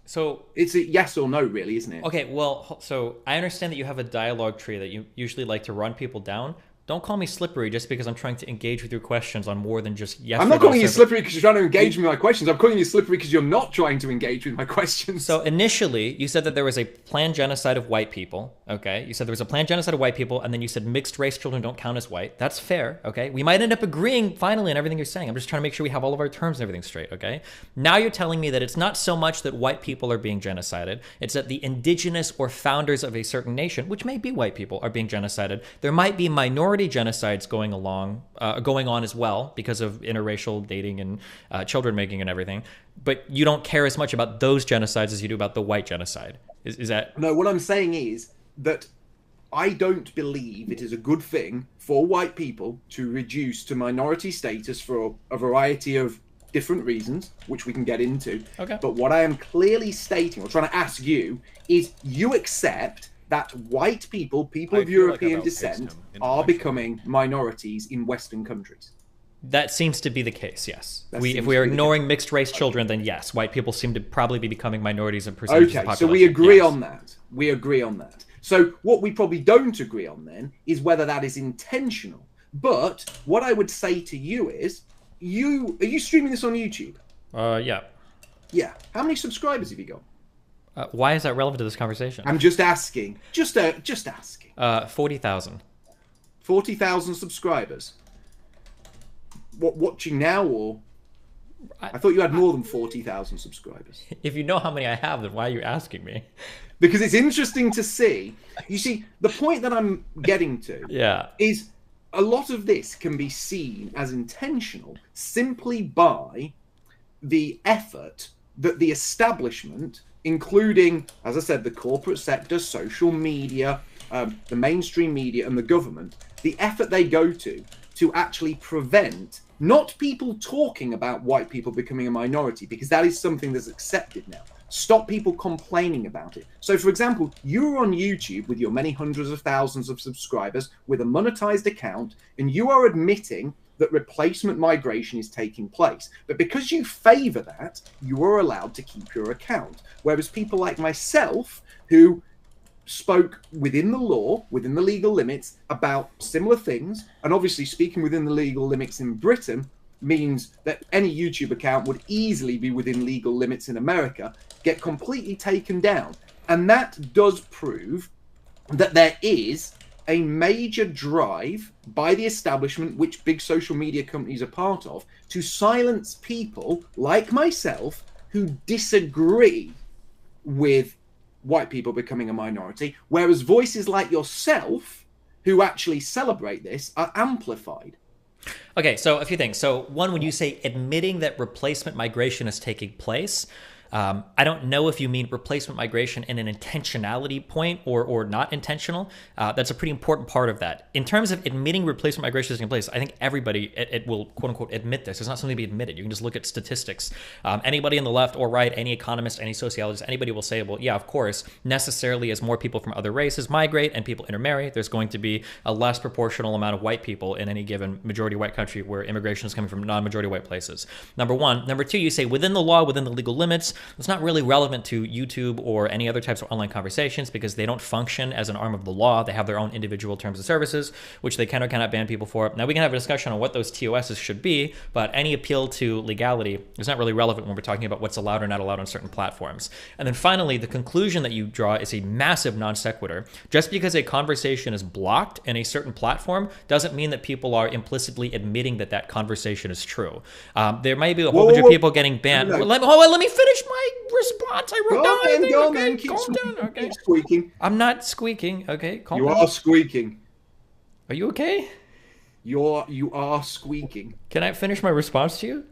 So it's a yes or no, really, isn't it? Okay, well, so I understand that you have a dialogue tree that you usually like to run people down. Don't call me slippery just because I'm trying to engage with your questions on more than just yes. I'm not calling you slippery because you're trying to engage with my questions. I'm calling you slippery because you're not trying to engage with my questions. So initially, you said that there was a planned genocide of white people. Okay, you said there was a planned genocide of white people, and then you said mixed race children don't count as white. That's fair. Okay, we might end up agreeing finally on everything you're saying. I'm just trying to make sure we have all of our terms and everything straight. Okay, now you're telling me that it's not so much that white people are being genocided; it's that the indigenous or founders of a certain nation, which may be white people, are being genocided. There might be minority genocides going on as well because of interracial dating and children making and everything. But you don't care as much about those genocides as you do about the white genocide. Is that... No, what I'm saying is that I don't believe it is a good thing for white people to reduce to minority status for a variety of different reasons, which we can get into. Okay. But what I am clearly stating, or trying to ask you, is you accept that white people of European descent, are becoming minorities in Western countries. That seems to be the case, yes. If we are ignoring mixed race children, then yes, white people seem to probably be becoming minorities in percentage of the population. So we agree on that. We agree on that. So what we probably don't agree on then is whether that is intentional. But what I would say to you is, are you streaming this on YouTube? Yeah. Yeah. How many subscribers have you got? Why is that relevant to this conversation? I'm just asking. Just asking. 40,000. 40,000 subscribers. What, watching now, or? I thought you had more than 40,000 subscribers. If you know how many I have, then why are you asking me? Because it's interesting to see. You see, the point that I'm getting to is a lot of this can be seen as intentional simply by the effort that the establishment, including, as I said, the corporate sector, social media, the mainstream media and the government, the effort they go to actually prevent not people talking about white people becoming a minority, because that is something that's accepted now, Stop people complaining about it. So, for example, you're on YouTube with your many hundreds of thousands of subscribers with a monetized account, and you are admitting that replacement migration is taking place. But because you favor that, you are allowed to keep your account. Whereas people like myself, who spoke within the law, within the legal limits, about similar things, and obviously speaking within the legal limits in Britain means that any YouTube account would easily be within legal limits in America, get completely taken down. And that does prove that there is a major drive by the establishment, which big social media companies are part of, to silence people like myself who disagree with white people becoming a minority, whereas voices like yourself who actually celebrate this are amplified. Okay, so a few things. So one, when you say admitting that replacement migration is taking place, I don't know if you mean replacement migration in an intentionality point or not intentional. That's a pretty important part of that. In terms of admitting replacement migration is taking place, I think everybody it will quote unquote admit this. It's not something to be admitted. You can just look at statistics. Anybody on the left or right, any economist, any sociologist, anybody will say, well, yeah, of course, necessarily as more people from other races migrate and people intermarry, there's going to be a less proportional amount of white people in any given majority white country where immigration is coming from non-majority white places. Number one. Number two, you say within the law, within the legal limits. It's not really relevant to YouTube or any other types of online conversations because they don't function as an arm of the law. They have their own individual terms of services, which they can or cannot ban people for. Now, we can have a discussion on what those TOSs should be, but any appeal to legality is not really relevant when we're talking about what's allowed or not allowed on certain platforms. And then finally, the conclusion that you draw is a massive non sequitur. Just because a conversation is blocked in a certain platform doesn't mean that people are implicitly admitting that that conversation is true. There might be a whole bunch of people getting banned. No. Let me finish my response. I wrote down everything. Go on, Okay, then. Keep calm down. Okay. Keep squeaking. I'm not squeaking. Okay, calm You down. are squeaking. Are you okay? You are squeaking. Can I finish my response to you?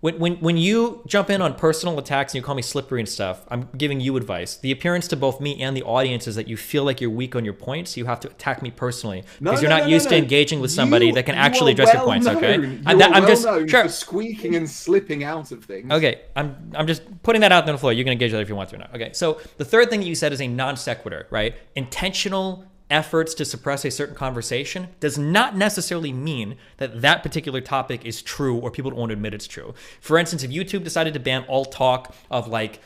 When you jump in on personal attacks and you call me slippery and stuff, I'm giving you advice. The appearance to both me and the audience is that you feel like you're weak on your points, so you have to attack me personally because you're not used to engaging with somebody that can actually address your points. Okay, I'm just sure for squeaking and slipping out of things. Okay, I'm just putting that out on the floor. You can engage that if you want to or not. Okay, so the third thing that you said is a non sequitur, right? Intentional efforts to suppress a certain conversation does not necessarily mean that that particular topic is true or people don't want to admit it's true. For instance, if YouTube decided to ban all talk of like,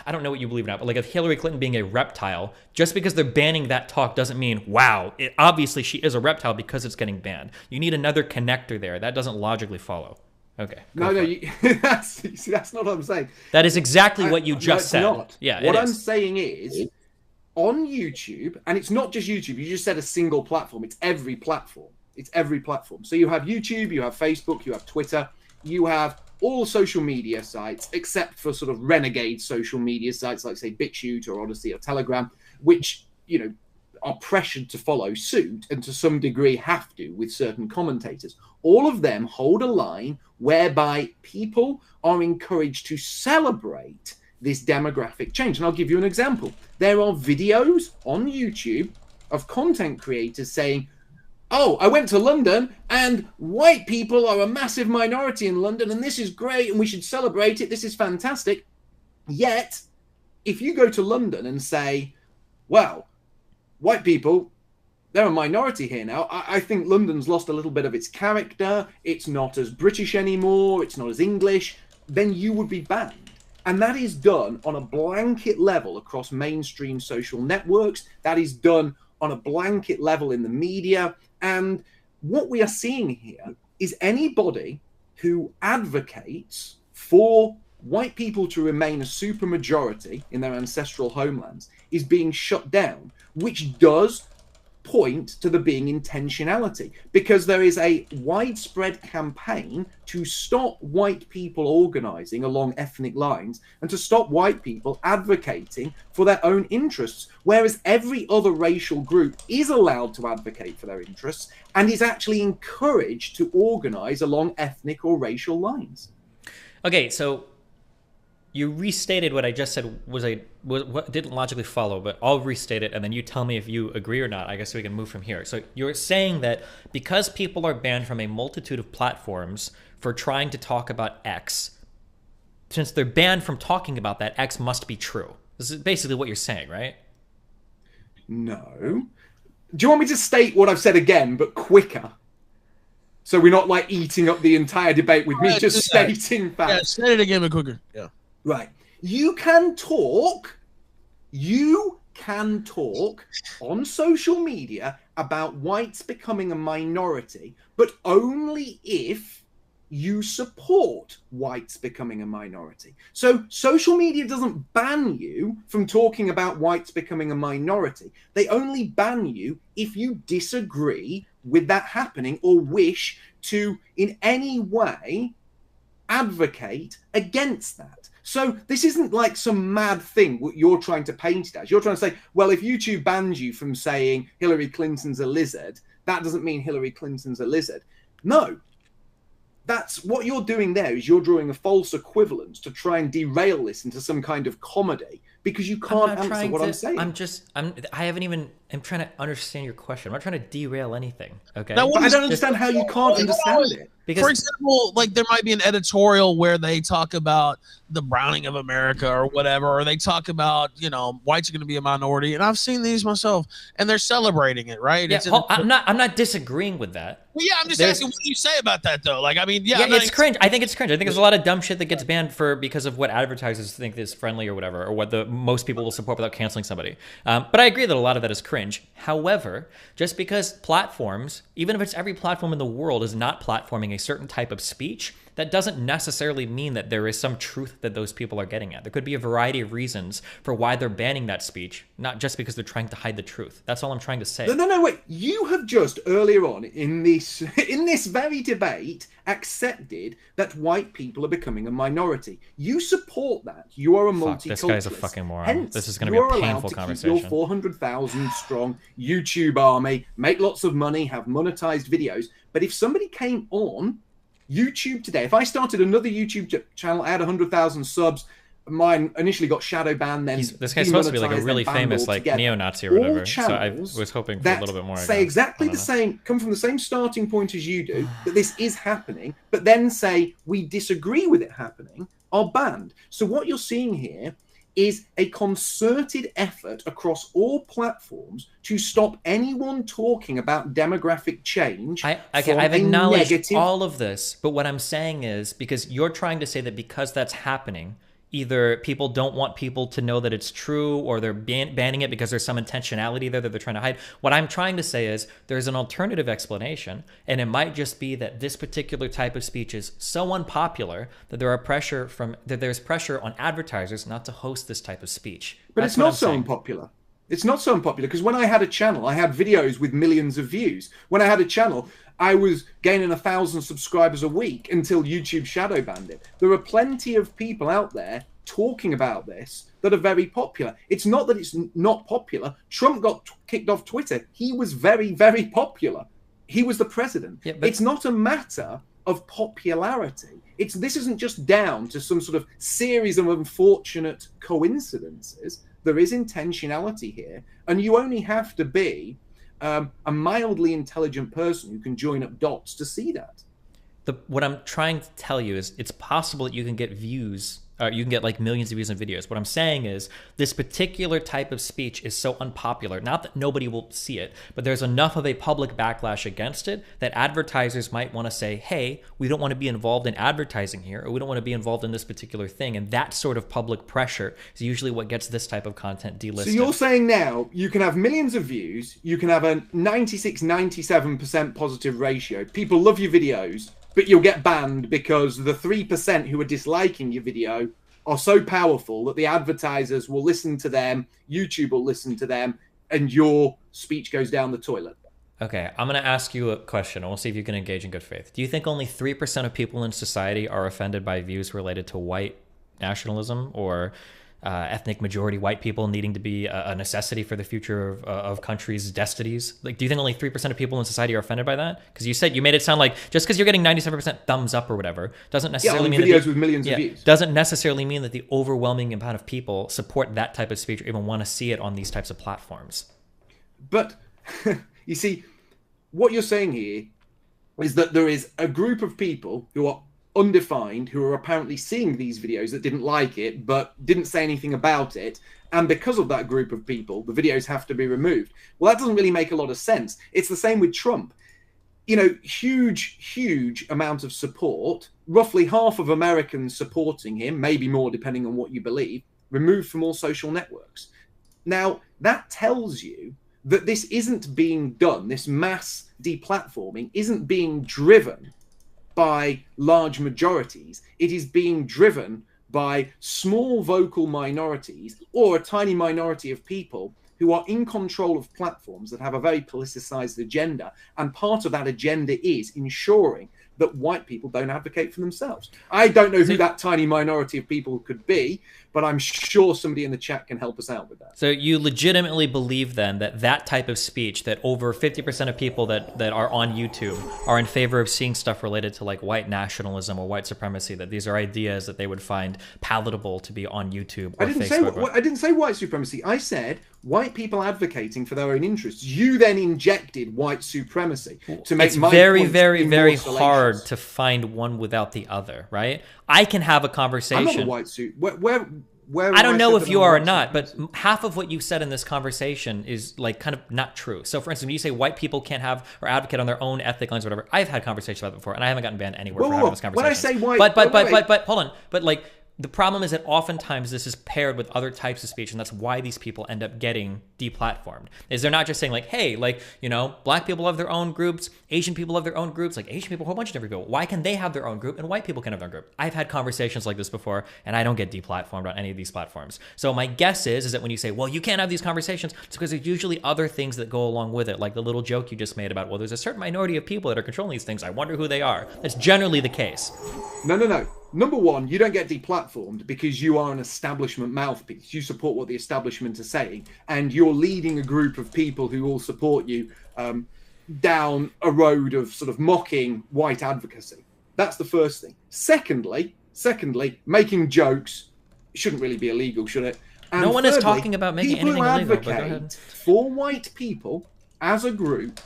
I don't know what you believe now, but like of Hillary Clinton being a reptile, just because they're banning that talk doesn't mean, wow, obviously she is a reptile because it's getting banned. You need another connector there. That doesn't logically follow. Okay. No, that's not what I'm saying. That is exactly what you just said. Not. Yeah, what I'm saying is, on YouTube, and it's not just YouTube, you just said a single platform, it's every platform. It's every platform. So you have YouTube, you have Facebook, you have Twitter, you have all social media sites, except for sort of renegade social media sites like, say, BitChute or Odyssey or Telegram, which, you know, are pressured to follow suit and to some degree have to with certain commentators. All of them hold a line whereby people are encouraged to celebrate this demographic change. And I'll give you an example. There are videos on YouTube of content creators saying, oh, I went to London and white people are a massive minority in London and this is great and we should celebrate it. This is fantastic. Yet, if you go to London and say, well, white people, they're a minority here now. I think London's lost a little bit of its character. It's not as British anymore. It's not as English. Then you would be banned. And that is done on a blanket level across mainstream social networks. That is done on a blanket level in the media. And what we are seeing here is anybody who advocates for white people to remain a supermajority in their ancestral homelands is being shut down, which does point to there being intentionality, because there is a widespread campaign to stop white people organizing along ethnic lines and to stop white people advocating for their own interests, whereas every other racial group is allowed to advocate for their interests and is actually encouraged to organize along ethnic or racial lines. Okay, so you restated what I just said was what didn't logically follow, but I'll restate it and then you tell me if you agree or not. I guess we can move from here. So you're saying that because people are banned from a multitude of platforms for trying to talk about X, since they're banned from talking about that, X must be true. This is basically what you're saying, right? No. Do you want me to state what I've said again, but quicker? So we're not like eating up the entire debate with me just stating facts. Yeah, say it again, but quicker. Yeah. Right. You can talk on social media about whites becoming a minority, but only if you support whites becoming a minority. So social media doesn't ban you from talking about whites becoming a minority. They only ban you if you disagree with that happening or wish to in any way advocate against that. So this isn't like some mad thing what you're trying to paint it as. You're trying to say, well, if YouTube bans you from saying Hillary Clinton's a lizard, that doesn't mean Hillary Clinton's a lizard. No. That's what you're doing there is you're drawing a false equivalence to try and derail this into some kind of comedy because you can't answer what I'm saying. I'm trying to understand your question. I'm not trying to derail anything. Okay. But I don't understand how you can't understand it. Because, for example, like there might be an editorial where they talk about the browning of America or whatever, or they talk about, you know, whites are going to be a minority, and I've seen these myself, and they're celebrating it, right? Yeah, I'm not disagreeing with that. Well, yeah, I'm just asking, what do you say about that though? Like, I mean, yeah, it's cringe. I think it's cringe. I think there's a lot of dumb shit that gets banned because of what advertisers think is friendly or whatever, or what the most people will support without canceling somebody. But I agree that a lot of that is cringe. However, just because platforms, even if it's every platform in the world, is not platforming a certain type of speech, that doesn't necessarily mean that there is some truth that those people are getting at. There could be a variety of reasons for why they're banning that speech, not just because they're trying to hide the truth. That's all I'm trying to say. No, wait. You have just earlier on in this very debate accepted that white people are becoming a minority. You support that. You are a multiculturalist. This guy's a fucking moron. Hence, this is going to be a painful conversation. Your 400,000 strong YouTube army, make lots of money, have monetized videos. But if somebody came on YouTube today, if I started another YouTube channel, I had 100,000 subs, mine initially got shadow banned, then this guy's supposed to be like a really famous like neo-Nazi or whatever. So I was hoping for a little bit more. Say exactly the same, come from the same starting point as you do, that this is happening, but then say we disagree with it happening, are banned. So what you're seeing here is a concerted effort across all platforms to stop anyone talking about demographic change. I've acknowledged all of this, but what I'm saying is, because you're trying to say that because that's happening, either people don't want people to know that it's true, or they're banning it because there's some intentionality there that they're trying to hide. What I'm trying to say is there's an alternative explanation, and it might just be that this particular type of speech is so unpopular that there's pressure on advertisers not to host this type of speech. But it's not so unpopular. It's not so unpopular because when I had a channel, I had videos with millions of views. When I had a channel, I was gaining 1,000 subscribers a week until YouTube shadow banned it. There are plenty of people out there talking about this that are very popular. It's not that it's not popular. Trump got kicked off Twitter. He was very, very popular. He was the president. Yeah, it's not a matter of popularity. This isn't just down to some sort of series of unfortunate coincidences. There is intentionality here, and you only have to be a mildly intelligent person who can join up dots to see that. What I'm trying to tell you is it's possible that you can get views, you can get like millions of views on videos. What I'm saying is this particular type of speech is so unpopular, not that nobody will see it, but there's enough of a public backlash against it that advertisers might want to say, hey, we don't want to be involved in advertising here, or we don't want to be involved in this particular thing. And that sort of public pressure is usually what gets this type of content delisted. So you're saying now you can have millions of views, you can have a 96-97% positive ratio, people love your videos, but you'll get banned because the 3% who are disliking your video are so powerful that the advertisers will listen to them, YouTube will listen to them, and your speech goes down the toilet. Okay, I'm going to ask you a question, and we'll see if you can engage in good faith. Do you think only 3% of people in society are offended by views related to white nationalism or ethnic majority white people needing to be a necessity for the future of countries' destinies? Like, do you think only 3% of people in society are offended by that? Because you made it sound like just because you're getting 97% thumbs up or whatever doesn't necessarily mean videos with millions of views. Doesn't necessarily mean that the overwhelming amount of people support that type of speech or even want to see it on these types of platforms. But you see, what you're saying here is that there is a group of people who are undefined who are apparently seeing these videos that didn't like it but didn't say anything about it, and because of that group of people the videos have to be removed. Well, that doesn't really make a lot of sense. It's the same with Trump. You know, huge amount of support, roughly half of Americans supporting him, maybe more depending on what you believe, removed from all social networks. Now, that tells you that this isn't being done, this mass deplatforming isn't being driven by large majorities. It is being driven by small vocal minorities or a tiny minority of people who are in control of platforms that have a very politicized agenda. And part of that agenda is ensuring that white people don't advocate for themselves. I don't know who that tiny minority of people could be, but I'm sure somebody in the chat can help us out with that. So you legitimately believe then that that type of speech, that over 50% of people that are on YouTube are in favor of seeing stuff related to like white nationalism or white supremacy, that these are ideas that they would find palatable to be on YouTube or Facebook? I didn't say white supremacy. I said white people advocating for their own interests. You then injected white supremacy to make it's my very, points very, be very more hard salacious. to find one without the other, right? I can have a conversation. I'm not a white suit. Where I don't know said if that you I'm a are or white not, but half of what you said in this conversation is like kind of not true. So, for instance, when you say white people can't have or advocate on their own ethnic lines or whatever, I've had conversations about it before, and I haven't gotten banned anywhere for having this conversation. When I say white, but hold on, but like. The problem is that oftentimes this is paired with other types of speech, and that's why these people end up getting deplatformed. Is they're not just saying like, hey, like, you know, black people have their own groups, Asian people have their own groups, like Asian people, a whole bunch of different people. Why can they have their own group and white people can have their own group? I've had conversations like this before, and I don't get deplatformed on any of these platforms. So my guess is that when you say, well, you can't have these conversations, it's because there's usually other things that go along with it, like the little joke you just made about, well, there's a certain minority of people that are controlling these things. I wonder who they are. That's generally the case. No. Number one, you don't get deplatformed because you are an establishment mouthpiece. You support what the establishment is saying, and you're leading a group of people who all support you down a road of sort of mocking white advocacy. That's the first thing. Secondly, making jokes shouldn't really be illegal, should it? And no one thirdly, is talking about making anything illegal, but go ahead. advocate for white people as a group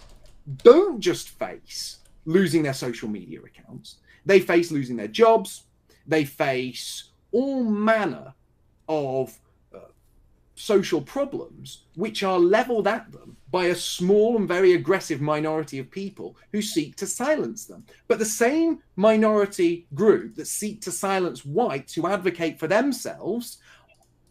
don't just face losing their social media accounts. They face losing their jobs. They face all manner of social problems which are leveled at them by a small and very aggressive minority of people who seek to silence them. But the same minority group that seek to silence whites who advocate for themselves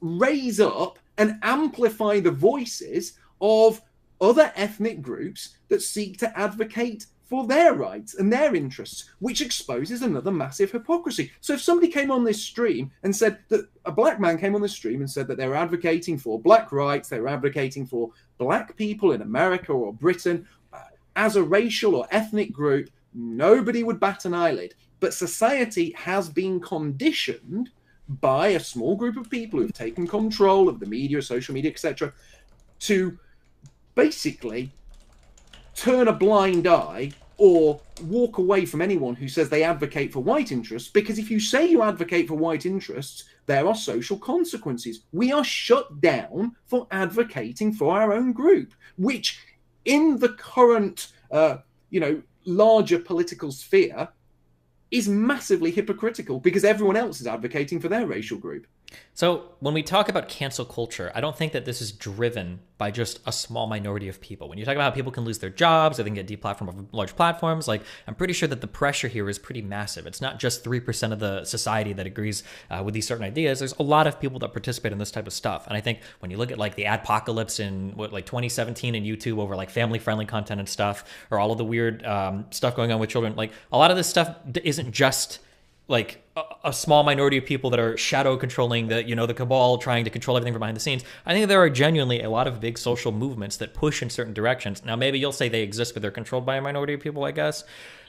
raise up and amplify the voices of other ethnic groups that seek to advocate for their rights and their interests, which exposes another massive hypocrisy. So if somebody came on this stream and said that a black man came on this stream and said that they were advocating for black rights, they were advocating for black people in America or Britain as a racial or ethnic group, nobody would bat an eyelid. But society has been conditioned by a small group of people who've taken control of the media, social media, etc., to basically turn a blind eye or walk away from anyone who says they advocate for white interests, because if you say you advocate for white interests, there are social consequences. We are shut down for advocating for our own group, which in the current, larger political sphere is massively hypocritical because everyone else is advocating for their racial group. So when we talk about cancel culture, I don't think that this is driven by just a small minority of people. When you talk about how people can lose their jobs or they can get deplatformed off of large platforms, like I'm pretty sure that the pressure here is pretty massive. It's not just 3% of the society that agrees with these certain ideas. There's a lot of people that participate in this type of stuff. And I think when you look at like the adpocalypse in 2017 in YouTube over like family-friendly content and stuff, or all of the weird stuff going on with children, like a lot of this stuff isn't just like a small minority of people that are shadow controlling the cabal trying to control everything from behind the scenes. I think there are genuinely a lot of big social movements that push in certain directions. Now, maybe you'll say they exist, but they're controlled by a minority of people, I guess.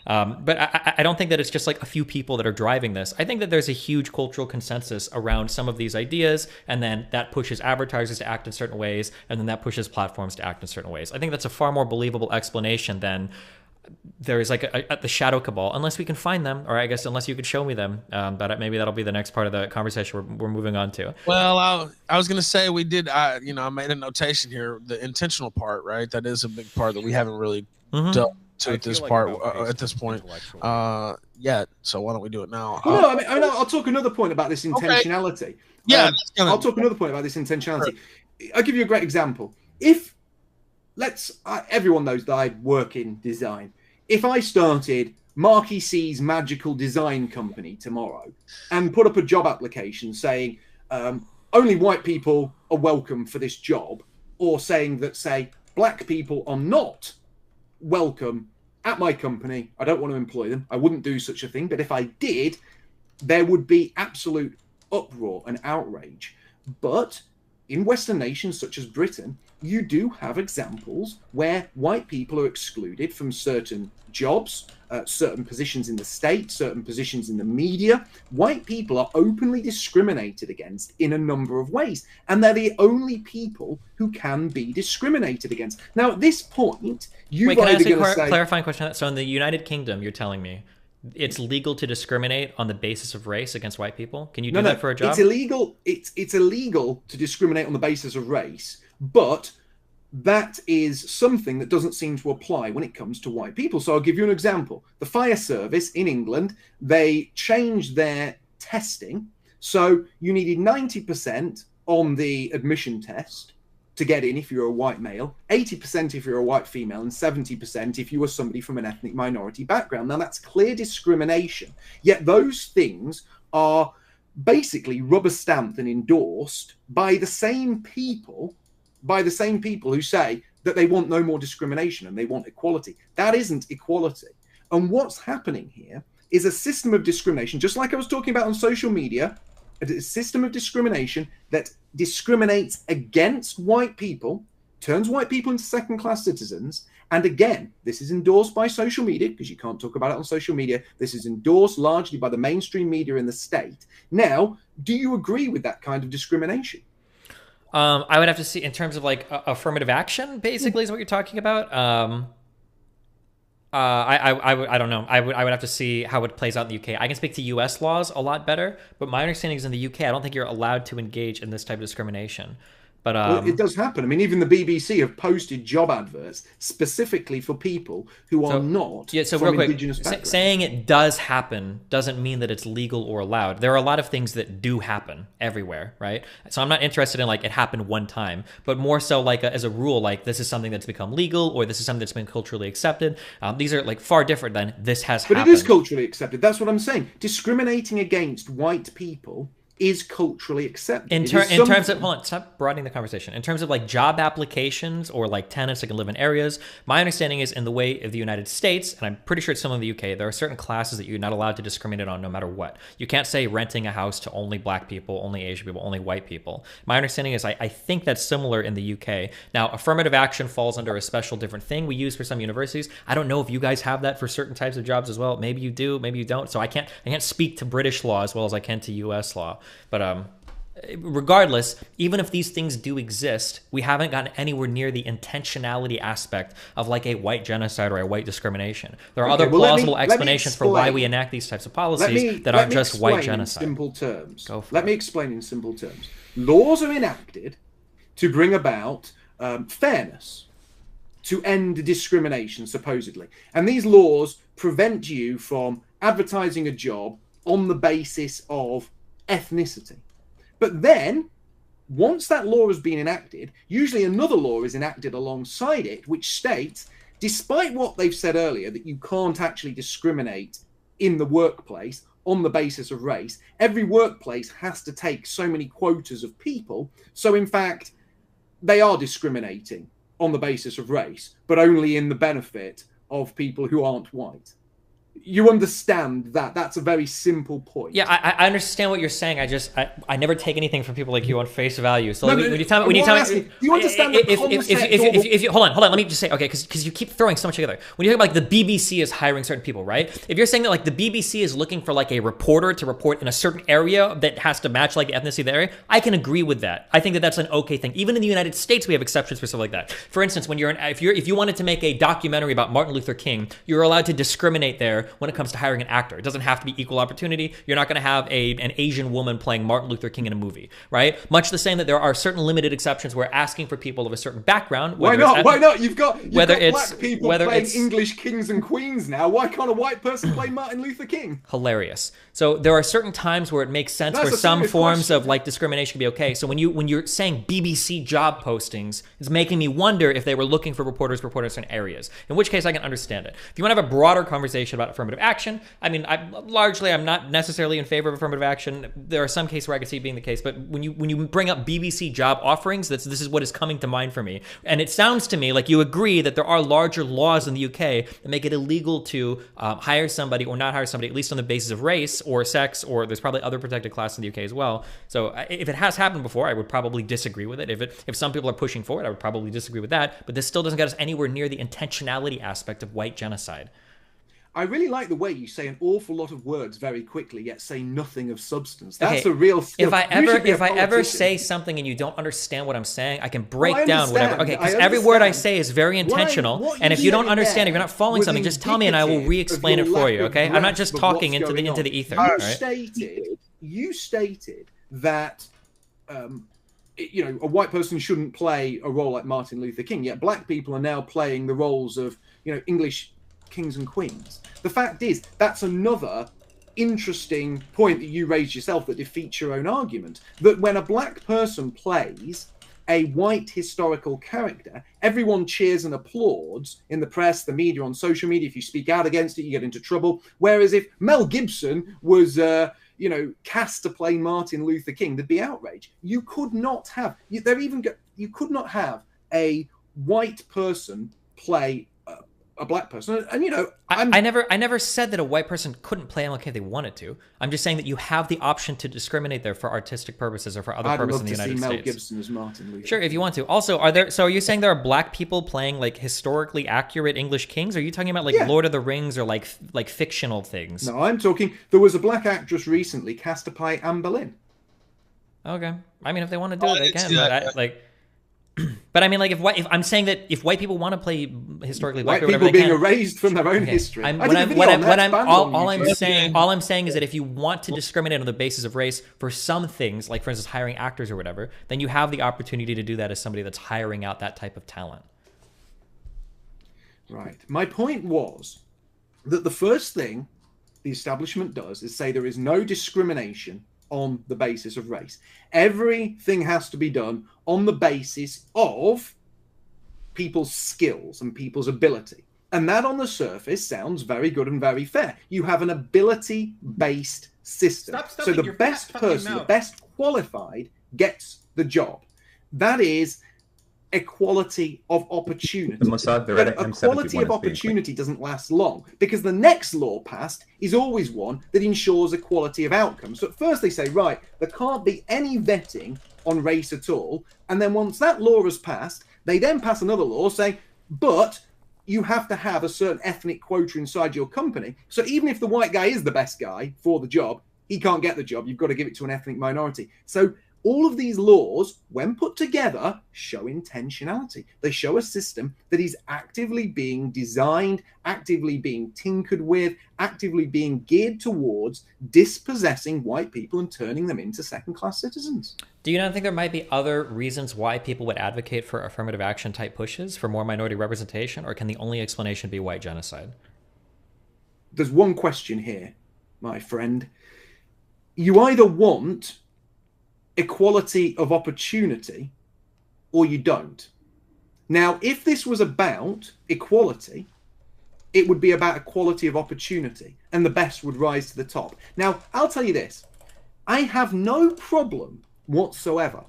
But I don't think that it's just like a few people that are driving this. I think that there's a huge cultural consensus around some of these ideas, and then that pushes advertisers to act in certain ways, and then that pushes platforms to act in certain ways. I think that's a far more believable explanation than there is like the shadow cabal, unless we can find them, or I guess unless you could show me them. But maybe that'll be the next part of the conversation we're moving on to. Well, I was gonna say we did. I made a notation here, the intentional part, right? That is a big part that we haven't really done to at this part at this point yet. So why don't we do it now? Well, no, I mean, I'll talk another point about this intentionality. Yeah, I'll talk another point about this intentionality. I'll give you a great example. If everyone knows that I work in design. If I started Marky C's Magical Design Company tomorrow and put up a job application saying only white people are welcome for this job, or saying that, say, black people are not welcome at my company, I don't want to employ them, I wouldn't do such a thing. But if I did, there would be absolute uproar and outrage. But in Western nations such as Britain, you do have examples where white people are excluded from certain jobs, certain positions in the state, certain positions in the media. White people are openly discriminated against in a number of ways, and they're the only people who can be discriminated against. Now, at this point, Wait, can I ask a clarifying question? So in the United Kingdom, you're telling me it's legal to discriminate on the basis of race against white people? Can you do that for a job? It's illegal. It's illegal to discriminate on the basis of race, but that is something that doesn't seem to apply when it comes to white people. So I'll give you an example. The fire service in England, they changed their testing. So you needed 90% on the admission test to get in if you're a white male, 80% if you're a white female, and 70% if you were somebody from an ethnic minority background. Now, that's clear discrimination. Yet those things are basically rubber stamped and endorsed by the same people who say that they want no more discrimination and they want equality. That isn't equality. And what's happening here is a system of discrimination, just like I was talking about on social media, a system of discrimination that discriminates against white people, turns white people into second-class citizens. And again, this is endorsed by social media, because you can't talk about it on social media. This is endorsed largely by the mainstream media in the state. Now, do you agree with that kind of discrimination? I would have to see in terms of like affirmative action, basically, is what you're talking about. I don't know. I would have to see how it plays out in the UK. I can speak to US laws a lot better, but my understanding is in the UK, I don't think you're allowed to engage in this type of discrimination. But well, it does happen. I mean, even the BBC have posted job adverts specifically for people who are not from indigenous backgrounds. Saying it does happen doesn't mean that it's legal or allowed. There are a lot of things that do happen everywhere, right? So I'm not interested in like it happened one time, but more so like as a rule, like this is something that's become legal or this is something that's been culturally accepted. These are like far different than this has happened. But it is culturally accepted. That's what I'm saying. Discriminating against white people is culturally accepted. In terms of, hold on, stop broadening the conversation. In terms of like job applications or like tenants that can live in areas, my understanding is in the way of the United States, and I'm pretty sure it's some in the UK, there are certain classes that you're not allowed to discriminate on no matter what. You can't say renting a house to only black people, only Asian people, only white people. My understanding is I think that's similar in the UK. Now, affirmative action falls under a special different thing we use for some universities. I don't know if you guys have that for certain types of jobs as well. Maybe you do, maybe you don't. So I can't speak to British law as well as I can to US law. But regardless, even if these things do exist, we haven't gotten anywhere near the intentionality aspect of like a white genocide or a white discrimination. There are other plausible explanations for why we enact these types of policies that aren't just white genocide. Simple terms. Let me explain in simple terms. Laws are enacted to bring about fairness, to end discrimination, supposedly. And these laws prevent you from advertising a job on the basis of ethnicity. But then, once that law has been enacted, usually another law is enacted alongside it, which states, despite what they've said earlier, that you can't actually discriminate in the workplace on the basis of race, every workplace has to take so many quotas of people. So in fact, they are discriminating on the basis of race, but only in the benefit of people who aren't white. You understand that. That's a very simple point. Yeah, I understand what you're saying. I never take anything from people like you on face value. So when you tell me, do you understand the concept? Hold on, let me just say, okay, because you keep throwing so much together. When you talk about like the BBC is hiring certain people, right? If you're saying that like the BBC is looking for like a reporter to report in a certain area that has to match like the ethnicity of the area, I can agree with that. I think that that's an okay thing. Even in the United States, we have exceptions for stuff like that. For instance, when if you wanted to make a documentary about Martin Luther King, you're allowed to discriminate there when it comes to hiring an actor. It doesn't have to be equal opportunity. You're not going to have an Asian woman playing Martin Luther King in a movie, right? Much the same that there are certain limited exceptions where asking for people of a certain background. Why not? Why not? You've got black people playing it's English kings and queens now. Why can't a white person play Martin Luther King? Hilarious. So there are certain times where it makes sense where some forms of like discrimination can be okay. So when you're saying BBC job postings, it's making me wonder if they were looking for reporters in certain areas. In which case I can understand it. If you want to have a broader conversation about affirmative action, I mean, I'm not necessarily in favor of affirmative action. There are some cases where I could see it being the case, but when you bring up BBC job offerings, this is what is coming to mind for me. And it sounds to me like you agree that there are larger laws in the UK that make it illegal to hire somebody or not hire somebody, at least on the basis of race or sex, or there's probably other protected classes in the UK as well. So if it has happened before, I would probably disagree with it. If some people are pushing for it, I would probably disagree with that. But this still doesn't get us anywhere near the intentionality aspect of white genocide. I really like the way you say an awful lot of words very quickly, yet say nothing of substance. That's a real skill. If I ever say something and you don't understand what I'm saying, I can break down whatever. Okay, because every word I say is very intentional. And if you don't understand, if you're not following something, just tell me and I will re-explain it for you. Okay, I'm not just talking into the ether. You stated that a white person shouldn't play a role like Martin Luther King. Yet black people are now playing the roles of English kings and queens. The fact is, that's another interesting point that you raised yourself that defeats your own argument. That when a black person plays a white historical character, everyone cheers and applauds in the press, the media, on social media. If you speak out against it, you get into trouble. Whereas if Mel Gibson was cast to play Martin Luther King, there'd be outrage. You could not have a white person play a black person, and I never said that a white person couldn't play MLK if they wanted to. I'm just saying that you have the option to discriminate there for artistic purposes or for other purposes in the United States. I'd love to see Mel Gibson as Martin Luther. Sure, if you want to. Also, are you saying there are black people playing like historically accurate English kings? Or are you talking about Lord of the Rings or like fictional things? No, I'm talking. There was a black actress recently cast to play Anne Boleyn. Okay, I mean, if they want to do it, they can. But I mean, like, if I'm saying that if white people want to play historically black, white people being erased from their own history. All I'm saying is that if you want to discriminate on the basis of race for some things, like for instance hiring actors or whatever, then you have the opportunity to do that as somebody that's hiring out that type of talent. Right. My point was that the first thing the establishment does is say there is no discrimination on the basis of race. Everything has to be done on the basis of people's skills and people's ability. And that on the surface sounds very good and very fair. You have an ability-based system. So the best person, the best qualified gets the job. That is equality of opportunity. But equality of opportunity doesn't last long because the next law passed is always one that ensures equality of outcome. So at first they say, right, there can't be any vetting on race at all. And then once that law has passed, they then pass another law saying, but you have to have a certain ethnic quota inside your company. So even if the white guy is the best guy for the job, he can't get the job. You've got to give it to an ethnic minority. So all of these laws, when put together, show intentionality. They show a system that is actively being designed, actively being tinkered with, actively being geared towards dispossessing white people and turning them into second-class citizens. Do you not think there might be other reasons why people would advocate for affirmative action type pushes for more minority representation, or can the only explanation be white genocide? There's one question here, my friend. You either want equality of opportunity or you don't. Now, if this was about equality, it would be about equality of opportunity and the best would rise to the top. Now, I'll tell you this. I have no problem whatsoever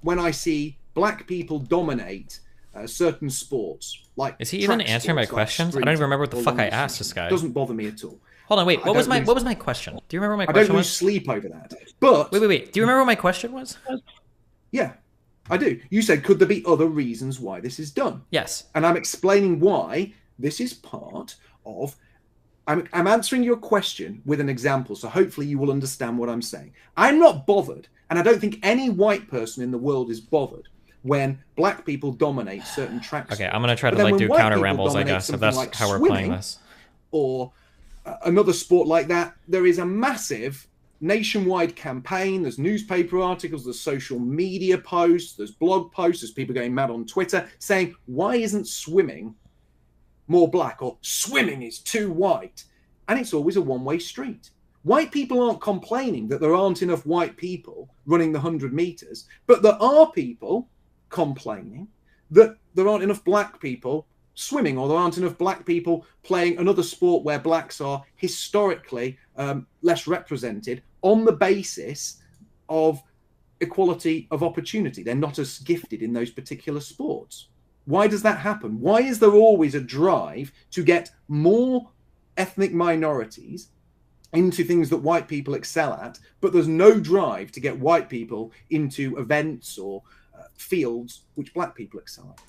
when I see black people dominate certain sports. Like, is he even answering my questions? I don't even remember what the fuck I asked this guy. Doesn't bother me at all. Hold on, wait. What was my question? Do you remember what my question was? I don't lose sleep over that. But wait. Do you remember what my question was? Yeah, I do. You said, could there be other reasons why this is done? Yes. And I'm explaining why this is part of. I'm answering your question with an example, so hopefully you will understand what I'm saying. I'm not bothered, and I don't think any white person in the world is bothered when black people dominate certain tracks. Okay, I'm gonna try to do counter rambles, I guess, if that's how we're playing this. Or another sport like that, there is a massive nationwide campaign. There's newspaper articles, there's social media posts, there's blog posts, there's people going mad on Twitter saying, why isn't swimming more black, or swimming is too white? And it's always a one-way street. White people aren't complaining that there aren't enough white people running the 100 meters, but there are people complaining that there aren't enough black people swimming, or there aren't enough black people playing another sport where blacks are historically less represented on the basis of equality of opportunity. They're not as gifted in those particular sports. Why does that happen? Why is there always a drive to get more ethnic minorities into things that white people excel at, but there's no drive to get white people into events or fields which black people excel at?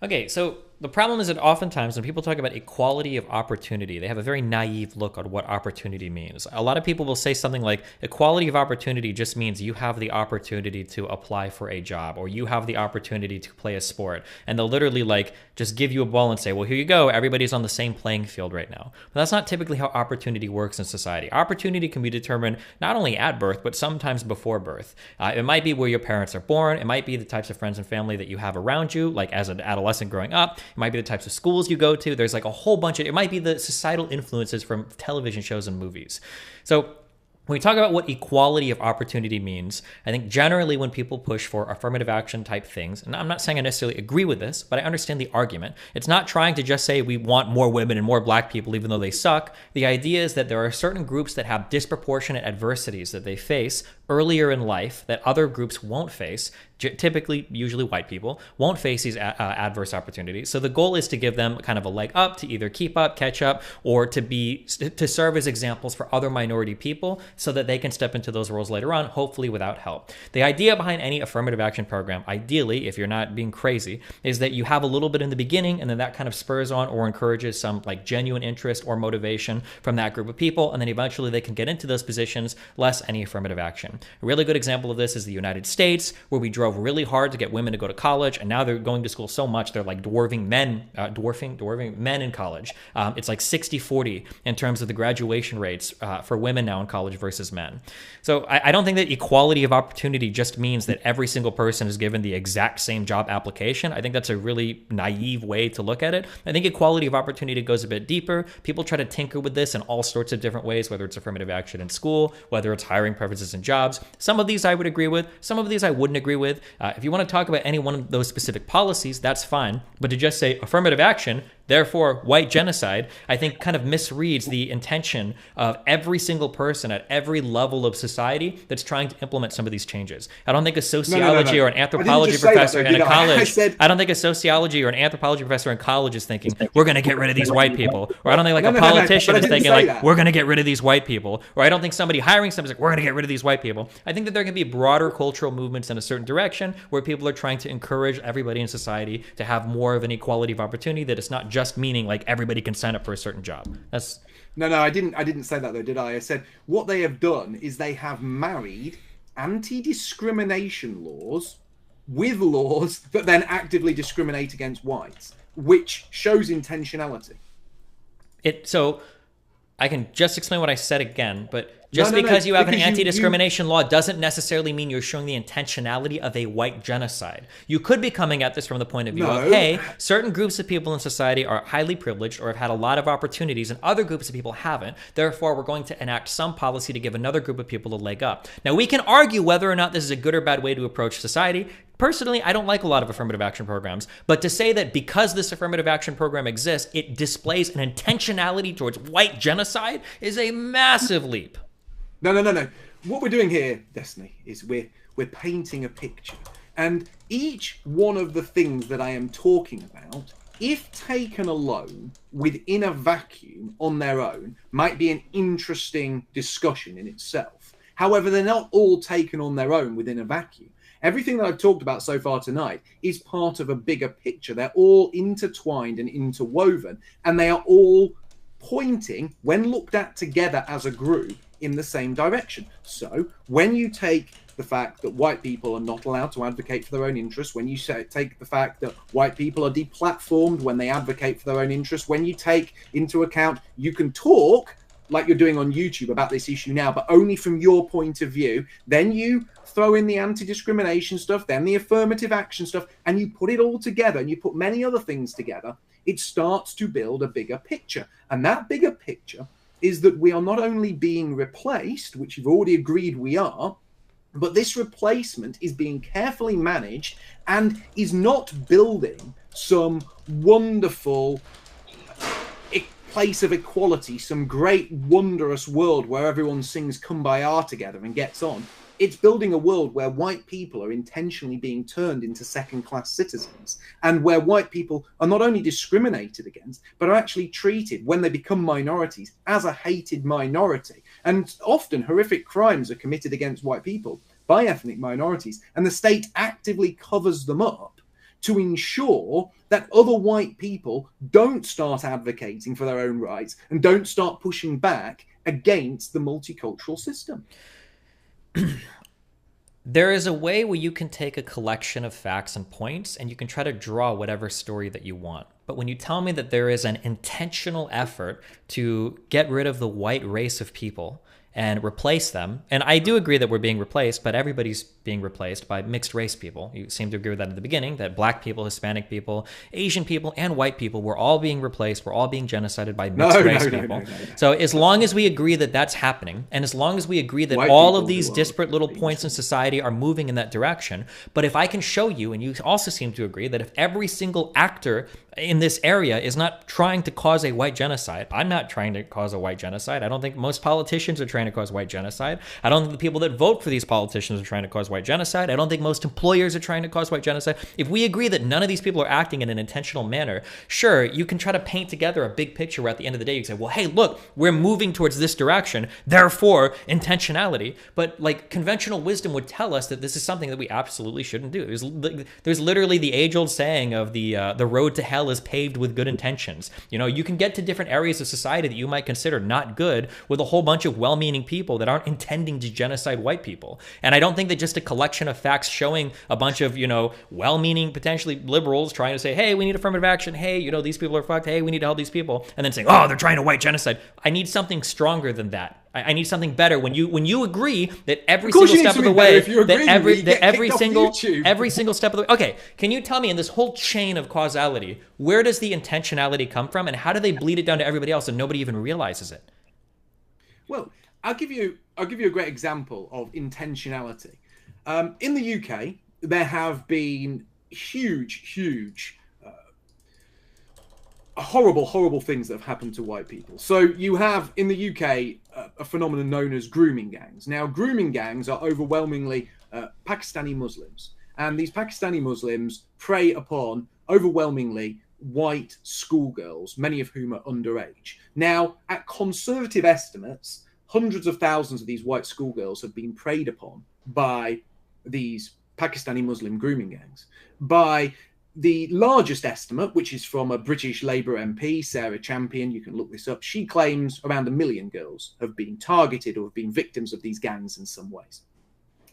Okay, so the problem is that oftentimes when people talk about equality of opportunity, they have a very naive look on what opportunity means. A lot of people will say something like, equality of opportunity just means you have the opportunity to apply for a job, or you have the opportunity to play a sport. And they'll literally like just give you a ball and say, well, here you go. Everybody's on the same playing field right now. But that's not typically how opportunity works in society. Opportunity can be determined not only at birth, but sometimes before birth. It might be where your parents are born. It might be the types of friends and family that you have around you, like as an adolescent growing up. It might be the types of schools you go to. There's like a whole bunch of, it might be the societal influences from television shows and movies. So when we talk about what equality of opportunity means, I think generally when people push for affirmative action type things, and I'm not saying I necessarily agree with this, but I understand the argument. It's not trying to just say we want more women and more black people, even though they suck. The idea is that there are certain groups that have disproportionate adversities that they face earlier in life that other groups won't face. Typically, usually white people, won't face these adverse opportunities. So the goal is to give them kind of a leg up, to either keep up, catch up, or to serve as examples for other minority people so that they can step into those roles later on, hopefully without help. The idea behind any affirmative action program, ideally, if you're not being crazy, is that you have a little bit in the beginning, and then that kind of spurs on or encourages some like genuine interest or motivation from that group of people, and then eventually they can get into those positions less any affirmative action. A really good example of this is the United States, where we drove really hard to get women to go to college, and now they're going to school so much they're like dwarfing men in college. It's like 60-40 in terms of the graduation rates for women now in college versus men. So I don't think that equality of opportunity just means that every single person is given the exact same job application. I think that's a really naive way to look at it. I think equality of opportunity goes a bit deeper. People try to tinker with this in all sorts of different ways, whether it's affirmative action in school, whether it's hiring preferences in jobs. Some of these I would agree with, some of these I wouldn't agree with. If you want to talk about any one of those specific policies, that's fine. But to just say affirmative action, therefore white genocide, I think kind of misreads the intention of every single person at every level of society that's trying to implement some of these changes. I don't think a sociology or an anthropology professor in a college, I don't think a sociology or an anthropology professor in college is thinking, we're going to get rid of these white people. Or I don't think like a politician is thinking like, we're going to get rid of these white people. Or I don't think somebody hiring somebody is like, we're going to get rid of these white people. I think that there can be broader cultural movements in a certain direction where people are trying to encourage everybody in society to have more of an equality of opportunity, that it's not just meaning like everybody can sign up for a certain job. That's No, I didn't say that though, did I? I said what they have done is they have married anti-discrimination laws with laws that then actively discriminate against whites, which shows intentionality. So I can just explain what I said again, but just because you have an anti-discrimination law doesn't necessarily mean you're showing the intentionality of a white genocide. You could be coming at this from the point of view of, hey, certain groups of people in society are highly privileged or have had a lot of opportunities and other groups of people haven't. Therefore, we're going to enact some policy to give another group of people a leg up. Now, we can argue whether or not this is a good or bad way to approach society. Personally, I don't like a lot of affirmative action programs, but to say that because this affirmative action program exists, it displays an intentionality towards white genocide is a massive leap. No. What we're doing here, Destiny, is we're painting a picture. And each one of the things that I am talking about, if taken alone, within a vacuum on their own, might be an interesting discussion in itself. However, they're not all taken on their own within a vacuum. Everything that I've talked about so far tonight is part of a bigger picture. They're all intertwined and interwoven, and they are all pointing, when looked at together as a group, in the same direction. So when you take the fact that white people are not allowed to advocate for their own interests, when you take the fact that white people are deplatformed when they advocate for their own interests, when you take into account you can talk like you're doing on YouTube about this issue now, but only from your point of view, then you throw in the anti-discrimination stuff, then the affirmative action stuff, and you put it all together, and you put many other things together, it starts to build a bigger picture. And that bigger picture is that we are not only being replaced, which you've already agreed we are, but this replacement is being carefully managed and is not building some wonderful place of equality, some great wondrous world where everyone sings Kumbaya together and gets on. It's building a world where white people are intentionally being turned into second-class citizens, and where white people are not only discriminated against, but are actually treated, when they become minorities, as a hated minority. And often horrific crimes are committed against white people by ethnic minorities, and the state actively covers them up to ensure that other white people don't start advocating for their own rights and don't start pushing back against the multicultural system. There is a way where you can take a collection of facts and points and you can try to draw whatever story that you want. But when you tell me that there is an intentional effort to get rid of the white race of people and replace them, and I do agree that we're being replaced, but everybody's being replaced by mixed race people. You seem to agree with that at the beginning, that black people, Hispanic people, Asian people, and white people were all being replaced, we're all being genocided by mixed race people. So as long as we agree that that's happening, and as long as we agree that all of these disparate little points in society are moving in that direction, but if I can show you, and you also seem to agree, that if every single actor in this area is not trying to cause a white genocide. I'm not trying to cause a white genocide. I don't think most politicians are trying to cause white genocide. I don't think the people that vote for these politicians are trying to cause white genocide. I don't think most employers are trying to cause white genocide. If we agree that none of these people are acting in an intentional manner, sure, you can try to paint together a big picture where at the end of the day you can say, well, hey, look, we're moving towards this direction, therefore intentionality. But like conventional wisdom would tell us that this is something that we absolutely shouldn't do. There's literally the age-old saying of the road to hell is paved with good intentions. You know, you can get to different areas of society that you might consider not good with a whole bunch of well-meaning people that aren't intending to genocide white people. And I don't think that just a collection of facts showing a bunch of, you know, well-meaning, potentially liberals trying to say, hey, we need affirmative action. Hey, you know, these people are fucked. Hey, we need to help these people. And then saying, oh, they're trying to white genocide. I need something stronger than that. I need something better. When you agree that every single step of the way, that every single step of the way. Okay, can you tell me in this whole chain of causality, where does the intentionality come from, and how do they bleed it down to everybody else and nobody even realizes it? Well, I'll give you a great example of intentionality. In the UK, there have been huge horrible things that have happened to white people. So you have in the UK a phenomenon known as grooming gangs. Now, grooming gangs are overwhelmingly Pakistani Muslims, and these Pakistani Muslims prey upon overwhelmingly white schoolgirls, many of whom are underage. Now, at conservative estimates, hundreds of thousands of these white schoolgirls have been preyed upon by these Pakistani Muslim grooming gangs. By the largest estimate, which is from a British Labour MP, Sarah Champion, you can look this up, she claims around 1 million girls have been targeted or have been victims of these gangs in some ways.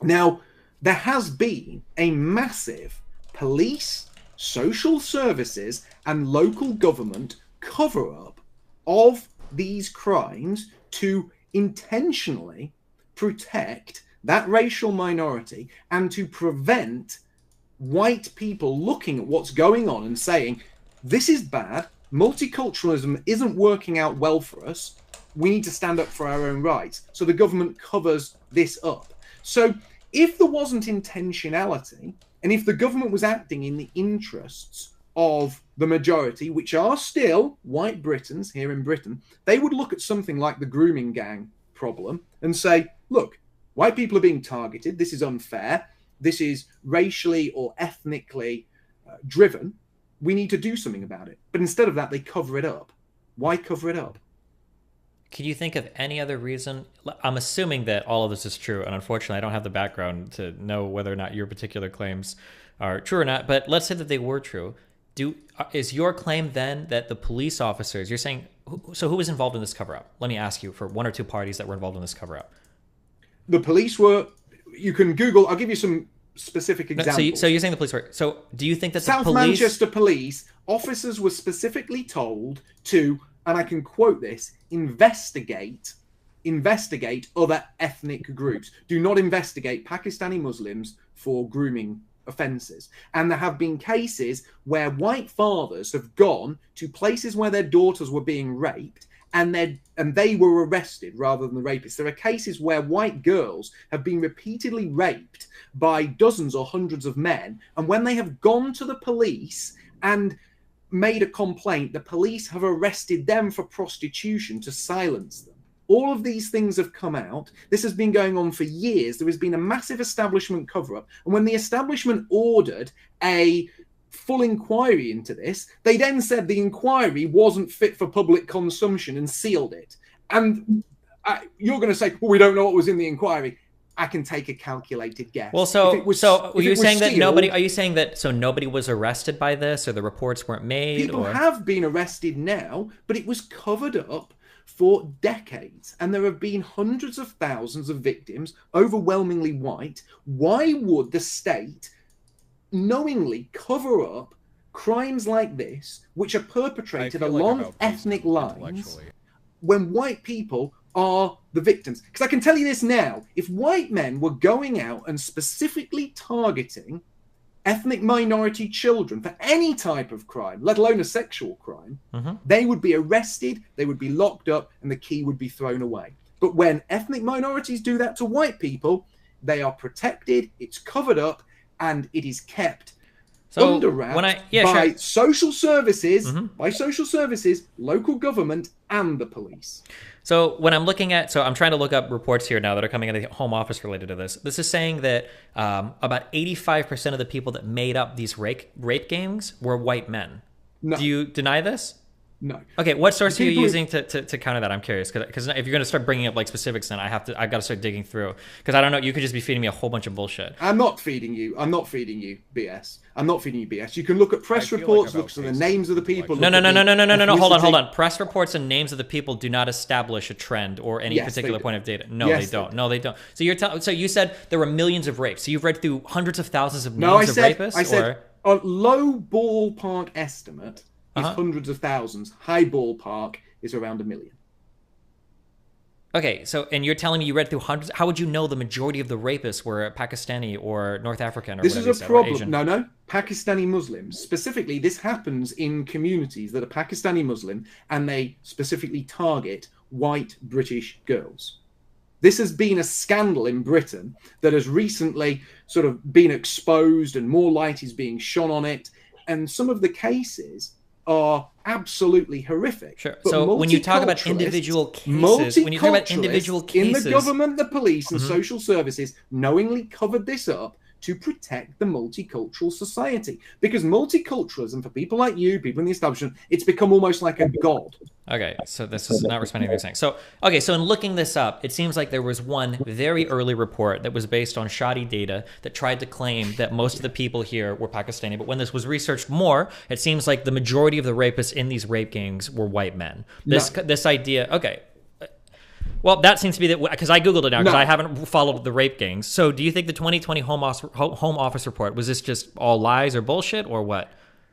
Now, there has been a massive police, social services, and local government cover-up of these crimes to intentionally protect that racial minority and to prevent white people looking at what's going on and saying, this is bad, multiculturalism isn't working out well for us, we need to stand up for our own rights. So the government covers this up. So if there wasn't intentionality, and if the government was acting in the interests of the majority, which are still white Britons here in Britain, they would look at something like the grooming gang problem and say, look, white people are being targeted, this is unfair, this is racially or ethnically driven, we need to do something about it. But instead of that, they cover it up. Why cover it up? Can you think of any other reason? I'm assuming that all of this is true, and unfortunately I don't have the background to know whether or not your particular claims are true or not, but let's say that they were true. Is your claim then that the police officers, you're saying, so who was involved in this cover-up? Let me ask you for one or two parties that were involved in this cover-up. The police were, you can Google. I'll give you some specific No, examples. so you're saying the police were. So do you think that South the police? Manchester police officers were specifically told to, and I can quote this, investigate other ethnic groups. Do not investigate Pakistani Muslims for grooming offences. And there have been cases where white fathers have gone to places where their daughters were being raped, and they were arrested rather than the rapists. There are cases where white girls have been repeatedly raped by dozens or hundreds of men, and when they have gone to the police and made a complaint, the police have arrested them for prostitution to silence them. All of these things have come out. This has been going on for years. There has been a massive establishment cover-up, and when the establishment ordered a full inquiry into this, they then said the inquiry wasn't fit for public consumption and sealed it. And you're going to say, well, we don't know what was in the inquiry. I can take a calculated guess. Well, are you saying that nobody? Are you saying that so nobody was arrested by this, or the reports weren't made? People have been arrested now, but it was covered up for decades, and there have been hundreds of thousands of victims, overwhelmingly white. Why would the state knowingly cover up crimes like this, which are perpetrated along ethnic lines, when white people are the victims? Because I can tell you this now, if white men were going out and specifically targeting ethnic minority children for any type of crime, let alone a sexual crime, they would be arrested, they would be locked up, and the key would be thrown away. But when ethnic minorities do that to white people, they are protected, it's covered up, and it is kept under wraps by social services, local government, and the police. So when I'm looking at, I'm trying to look up reports here now that are coming out of the Home Office related to this. This is saying that about 85% of the people that made up these rape gangs were white men. No. Do you deny this? No. Okay, what source are you using to counter that? I'm curious, because if you're going to start bringing up like specifics, then I've got to start digging through, because I don't know. You could just be feeding me a whole bunch of bullshit. I'm not feeding you BS. I'm not feeding you BS. You can look at press reports, look at the names of the people. No. Hold on. Press reports and names of the people do not establish a trend or any particular point of data. No, they don't. No, they don't. So so you said there were millions of rapes. So you've read through hundreds of thousands of names of rapists. I said a low ballpark estimate is hundreds of thousands. High ballpark is around 1 million. Okay, and you're telling me you read through hundreds. How would you know the majority of the rapists were Pakistani or North African or whatever? This is a problem. No. Pakistani Muslims. Specifically, this happens in communities that are Pakistani Muslim, and they specifically target white British girls. This has been a scandal in Britain that has recently sort of been exposed, and more light is being shone on it. And some of the cases are absolutely horrific. Sure. So when you talk about individual cases, in the government, the police, and social services knowingly covered this up to protect the multicultural society. Because multiculturalism, for people like you, people in the establishment, it's become almost like a god. Okay, so this is not responding to what you're saying. So in looking this up, it seems like there was one very early report that was based on shoddy data that tried to claim that most of the people here were Pakistani. But when this was researched more, it seems like the majority of the rapists in these rape gangs were white men. This idea, okay. Well, that seems to be because I Googled it now because I haven't followed the rape gangs. So do you think the 2020 Home Office report, was this just all lies or bullshit or what?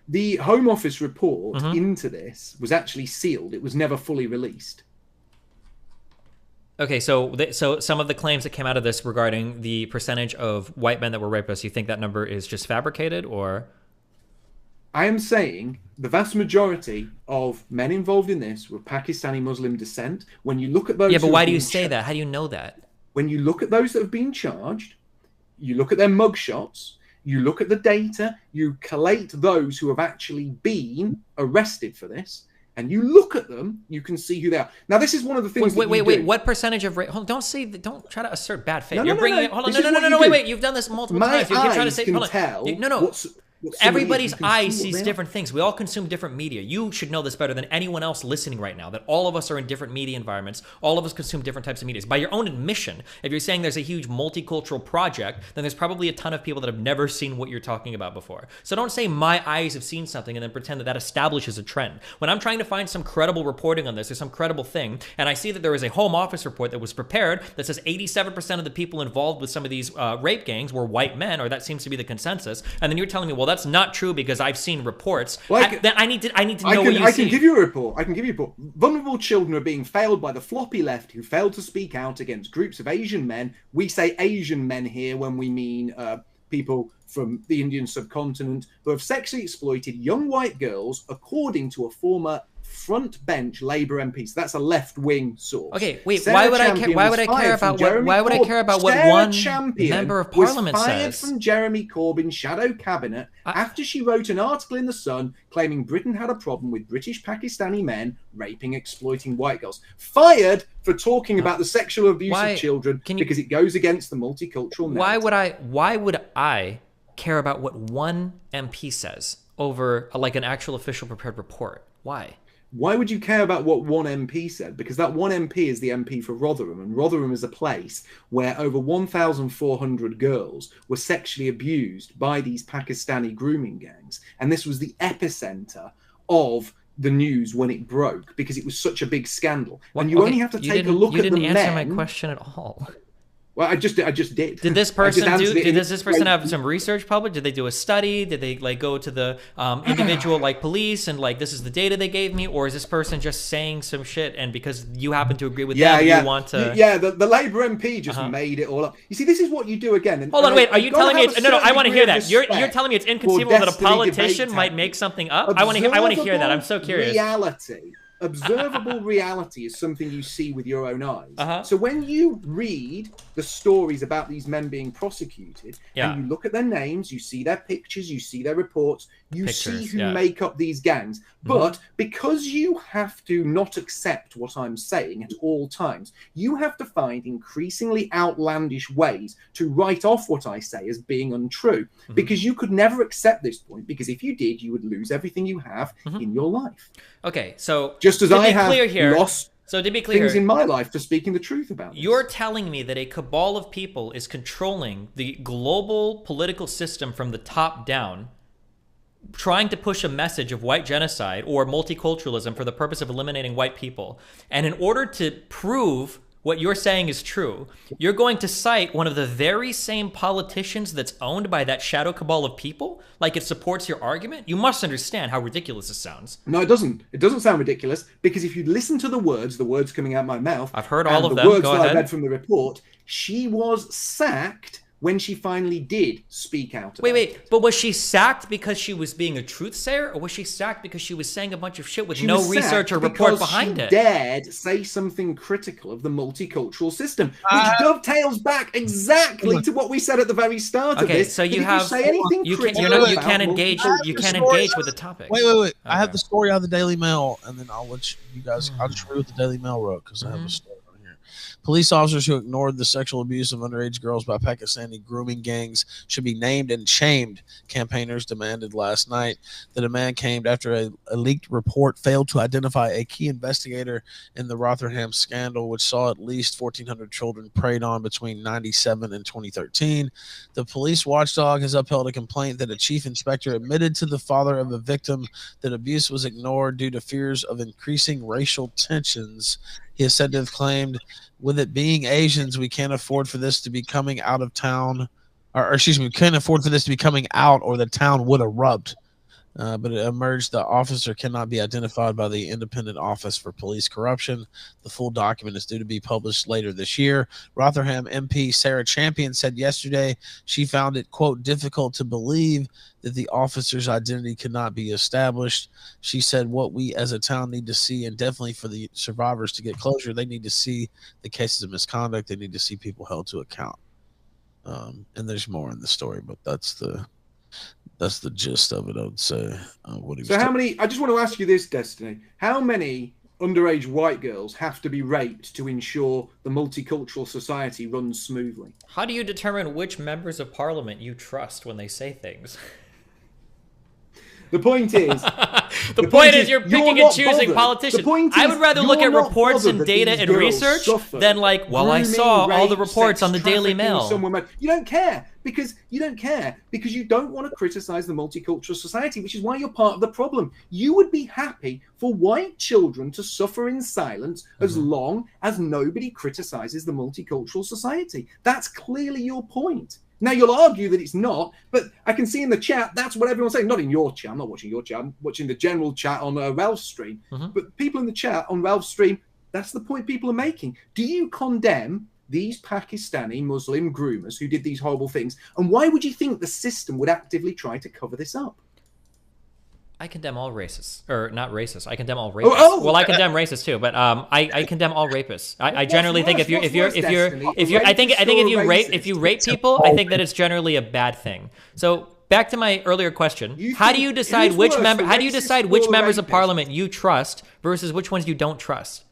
The Home Office report into this was actually sealed. It was never fully released. Okay, so some of the claims that came out of this regarding the percentage of white men that were rapists, you think that number is just fabricated or? I am saying the vast majority of men involved in this were Pakistani Muslim descent. When you look at those... Yeah, but why do you say that? How do you know that? When you look at those that have been charged, you look at their mugshots, you look at the data, you collate those who have actually been arrested for this, and you look at them, you can see who they are. Now, this is one of the things. Wait. What percentage of rape? Don't try to assert bad faith. You're bringing it. Hold on. No. Wait. You've done this multiple times. You're trying to say. Hold on. what somebody is. Everybody's You can eye see what sees they are. different things. We all consume different media. You should know this better than anyone else listening right now, that all of us are in different media environments. All of us consume different types of media. By your own admission, if you're saying there's a huge multicultural project, then there's probably a ton of people that have never seen what you're talking about before. So don't say my eyes have seen something and then pretend that that establishes a trend. When I'm trying to find some credible reporting on this or some credible thing, and I see that there is a Home Office report that was prepared that says 87% of the people involved with some of these rape gangs were white men, or that seems to be the consensus, and then you're telling me, well, that's not true because I've seen reports. Then I need to know what you see. I can give you a report. Vulnerable children are being failed by the floppy left who failed to speak out against groups of Asian men. We say Asian men here when we mean people from the Indian subcontinent who have sexually exploited young white girls, according to a former front bench Labour MP. So that's a left-wing source. Okay, wait. Why would I care about what one member of Parliament was fired says? from Jeremy Corbyn's shadow cabinet after she wrote an article in The Sun claiming Britain had a problem with British Pakistani men raping, exploiting white girls. Fired for talking about the sexual abuse of children because it goes against the multicultural narrative. Why would I care about what one MP says over like an actual official prepared report? Why? Why would you care about what one MP said? Because that one MP is the MP for Rotherham, and Rotherham is a place where over 1,400 girls were sexually abused by these Pakistani grooming gangs, and this was the epicenter of the news when it broke because it was such a big scandal. And you only have to take a look at the men. You didn't answer my question at all. Well, I just did. Did this person does this person have some research published? Did they do a study? Did they like go to the individual like police and like this is the data they gave me, or is this person just saying some shit and because you happen to agree with them, you want to? Yeah, the Labour MP just made it all up. You see, this is what you do again. And, hold on, wait. Are you telling me it's no? I want to hear that. You're telling me it's inconceivable that a politician might make something up. I want to hear that. I'm so curious. Observable reality is something you see with your own eyes. So when you read the stories about these men being prosecuted and you look at their names, you see their pictures, you see their reports, you see who make up these gangs. But because you have to not accept what I'm saying at all times, you have to find increasingly outlandish ways to write off what I say as being untrue. Because you could never accept this point, because if you did, you would lose everything you have in your life. Okay, so just as I have lost so to be clear, things in my life for speaking the truth about this. You're telling me that a cabal of people is controlling the global political system from the top down, trying to push a message of white genocide or multiculturalism for the purpose of eliminating white people. And in order to prove what you're saying is true, you're going to cite one of the very same politicians that's owned by that shadow cabal of people, like it supports your argument? You must understand how ridiculous this sounds. No, it doesn't. It doesn't sound ridiculous, because if you listen to the words coming out of my mouth, I've heard all of them. The words Go that ahead. I read from the report, she was sacked when she finally did speak out about it. But was she sacked because she was being a truthsayer, or was she sacked because she was saying a bunch of shit with no research or report behind it? She dared say something critical of the multicultural system, which dovetails back exactly to what we said at the very start of this. So you can't engage with the topic. Wait. Okay. I have the story out of the Daily Mail, and then I'll let you guys. I'll just read what the Daily Mail wrote because I have a story. Police officers who ignored the sexual abuse of underage girls by Pakistani grooming gangs should be named and shamed, campaigners demanded last night. The demand came after a leaked report failed to identify a key investigator in the Rotherham scandal, which saw at least 1,400 children preyed on between 1997 and 2013. The police watchdog has upheld a complaint that a chief inspector admitted to the father of a victim that abuse was ignored due to fears of increasing racial tensions. He is said to have claimed, with it being Asians, we can't afford for this to be coming out of town, or excuse me, we can't afford for this to be coming out or the town would erupt. But it emerged the officer cannot be identified by the Independent Office for Police Corruption. The full document is due to be published later this year. Rotherham MP Sarah Champion said yesterday she found it, quote, difficult to believe that the officer's identity could not be established. She said what we as a town need to see, and definitely for the survivors to get closure, they need to see the cases of misconduct. They need to see people held to account. And there's more in the story, but that's the gist of it, I would say. So how many, I just want to ask you this, Destiny, how many underage white girls have to be raped to ensure the multicultural society runs smoothly? How do you determine which members of parliament you trust when they say things? The point is, the point is you're picking and not choosing bothered. politicians. The point I is, would rather you're look at not reports and bothered that data these and girls research suffer than like, well, I grooming, saw all the rape, reports sex on the Daily trafficking, Mail. You don't care because you don't want to criticize the multicultural society, which is why you're part of the problem. You would be happy for white children to suffer in silence as long as nobody criticizes the multicultural society. That's clearly your point. Now, you'll argue that it's not, but I can see in the chat, that's what everyone's saying. Not in your chat. I'm not watching your chat. I'm watching the general chat on Ralph's stream. But people in the chat on Ralph's stream, that's the point people are making. Do you condemn these Pakistani Muslim groomers who did these horrible things? And why would you think the system would actively try to cover this up? I condemn all racists, or not racists. I condemn all rapists. Well, I condemn racists too, but I condemn all rapists. I generally think if you rape people, I think that it's generally a bad thing. So back to my earlier question: how do you decide which members of parliament you trust versus which ones you don't trust?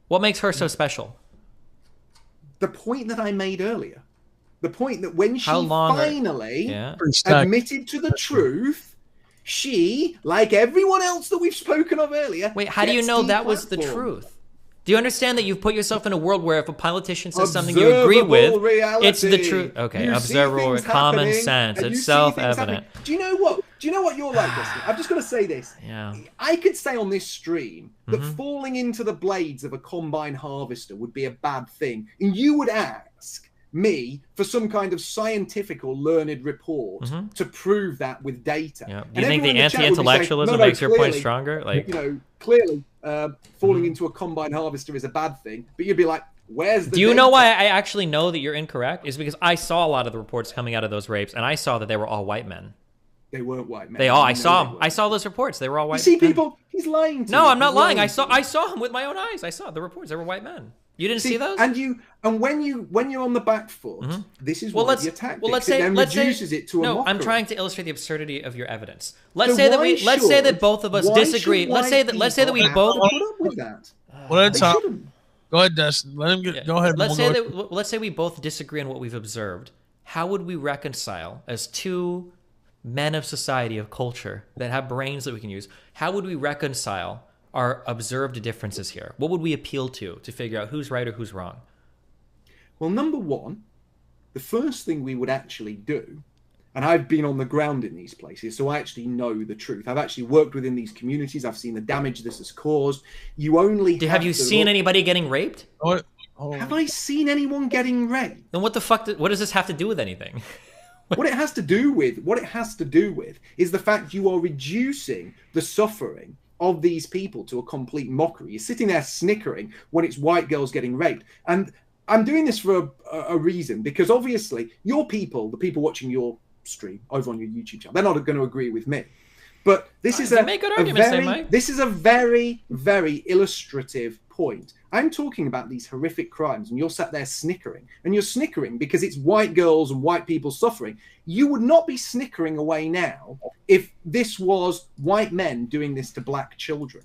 What makes her so special? The point that I made earlier. The point that when she finally admitted to the truth. She, like everyone else that we've spoken of earlier... Wait, how do you know that was the truth? Do you understand that you've put yourself in a world where if a politician says something you agree with, it's the truth? Okay, observable, common sense, it's self-evident. Do you know what you're like, Dustin? I'm just going to say this. Yeah. I could say on this stream that falling into the blades of a combine harvester would be a bad thing. And you would ask me for some kind of scientific or learned report to prove that with data. Yeah. Do you think the anti-intellectualism makes your point stronger? Like, clearly falling into a combine harvester is a bad thing, but you'd be like, where's the Do you know why I actually know that you're incorrect? Is because I saw a lot of the reports coming out of those rapes, and I saw that they were all white men. They weren't white men. I saw them. I saw those reports. They were all white men. You see, people, he's lying to you. No, I'm not lying. I saw him with my own eyes. I saw the reports. They were white men. You didn't see those? And when you're on the back foot, this is why the attack reduces it to a mockery. I'm trying to illustrate the absurdity of your evidence. Let's say that both of us disagree. Let's say that we both put up with that. Go ahead, Dustin. Let him go ahead. Let's say we both disagree on what we've observed. How would we reconcile as two men of society, of culture, that have brains that we can use? How would we reconcile our observed differences here? What would we appeal to figure out who's right or who's wrong? Well, number one, the first thing we would actually do, and I've been on the ground in these places, so I actually know the truth. I've actually worked within these communities. I've seen the damage this has caused. Have you seen anybody getting raped? Have I seen anyone getting raped? Then what the fuck? What does this have to do with anything? What it has to do with is the fact you are reducing the suffering of these people to a complete mockery. You're sitting there snickering when it's white girls getting raped. And I'm doing this for a reason, because obviously your people, the people watching your stream over on your YouTube channel, they're not going to agree with me. But this is a very, very illustrative point. I'm talking about these horrific crimes, and you're sat there snickering. And you're snickering because it's white girls and white people suffering. You would not be snickering away now if this was white men doing this to black children.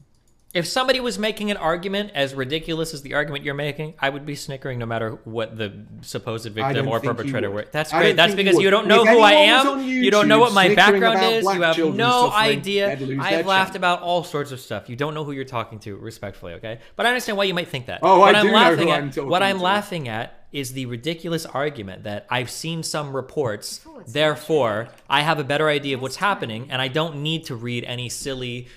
If somebody was making an argument as ridiculous as the argument you're making, I would be snickering no matter what the supposed victim or perpetrator were. That's great. That's because you don't know who I am. You don't know what my background is. You have no idea. I've laughed about all sorts of stuff. You don't know who you're talking to, respectfully, okay? But I understand why you might think that. What I'm laughing at is the ridiculous argument that I've seen some reports, therefore I have a better idea of what's happening, and I don't need to read any silly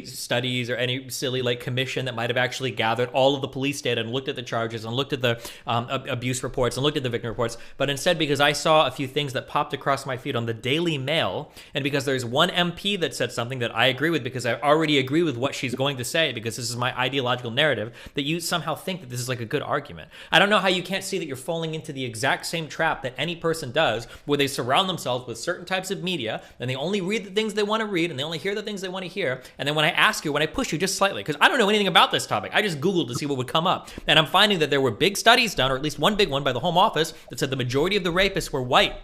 studies or any silly commission that might have actually gathered all of the police data and looked at the charges and looked at the abuse reports and looked at the victim reports. But instead, because I saw a few things that popped across my feed on the Daily Mail, and because there's one MP that said something that I agree with because I already agree with what she's going to say because this is my ideological narrative, that you somehow think that this is like a good argument. I don't know how you can't see that you're falling into the exact same trap that any person does, where they surround themselves with certain types of media and they only read the things they want to read and they only hear the things they want to hear. And then when I push you just slightly, because I don't know anything about this topic, I just Googled to see what would come up. And I'm finding that there were big studies done, or at least one big one by the Home Office, that said the majority of the rapists were white.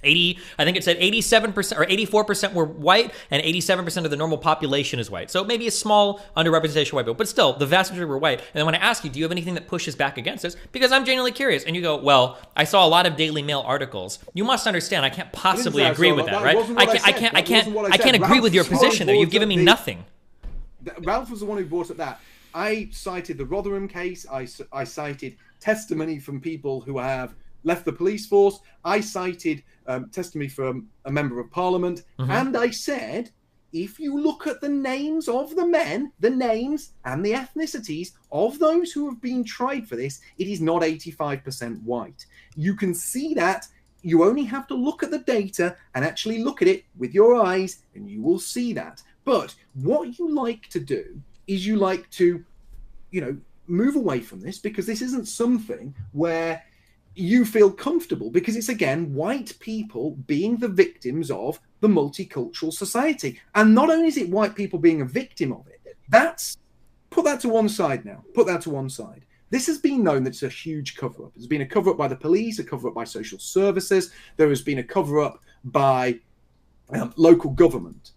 I think it said 87% or 84% were white, and 87% of the normal population is white. So maybe a small underrepresentation of white people, but still, the vast majority were white. And then when I ask you, do you have anything that pushes back against this? Because I'm genuinely curious. And you go, well, I saw a lot of Daily Mail articles. You must understand, I can't possibly agree with that, right? I can't agree with your position there. You've given me nothing. Ralph was the one who brought up that. I cited the Rotherham case. I cited testimony from people who have left the police force. I cited testimony from a member of parliament. And I said, if you look at the names of the men, the names and the ethnicities of those who have been tried for this, it is not 85% white. You can see that. You only have to look at the data and actually look at it with your eyes, and you will see that. But what you like to do is you like to, move away from this, because this isn't something where you feel comfortable, because it's, again, white people being the victims of the multicultural society. And not only is it white people being a victim of it, put that to one side now. Put that to one side. This has been known that it's a huge cover-up. There's been a cover-up by the police, a cover-up by social services. There has been a cover-up by local government.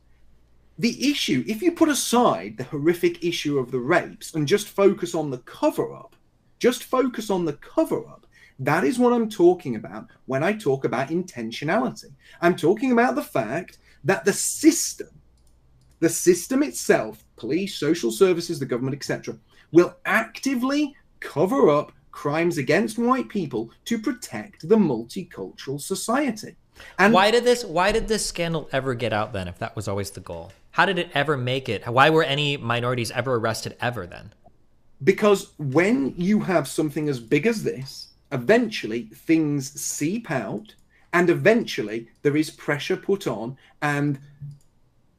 The issue, if you put aside the horrific issue of the rapes and just focus on the cover-up, that is what I'm talking about when I talk about intentionality. I'm talking about the fact that the system itself, police, social services, the government, etc., will actively cover up crimes against white people to protect the multicultural society. And why did this scandal ever get out then, if that was always the goal? How did it ever make it? Why were any minorities ever arrested ever then? Because when you have something as big as this, eventually things seep out, and eventually there is pressure put on, and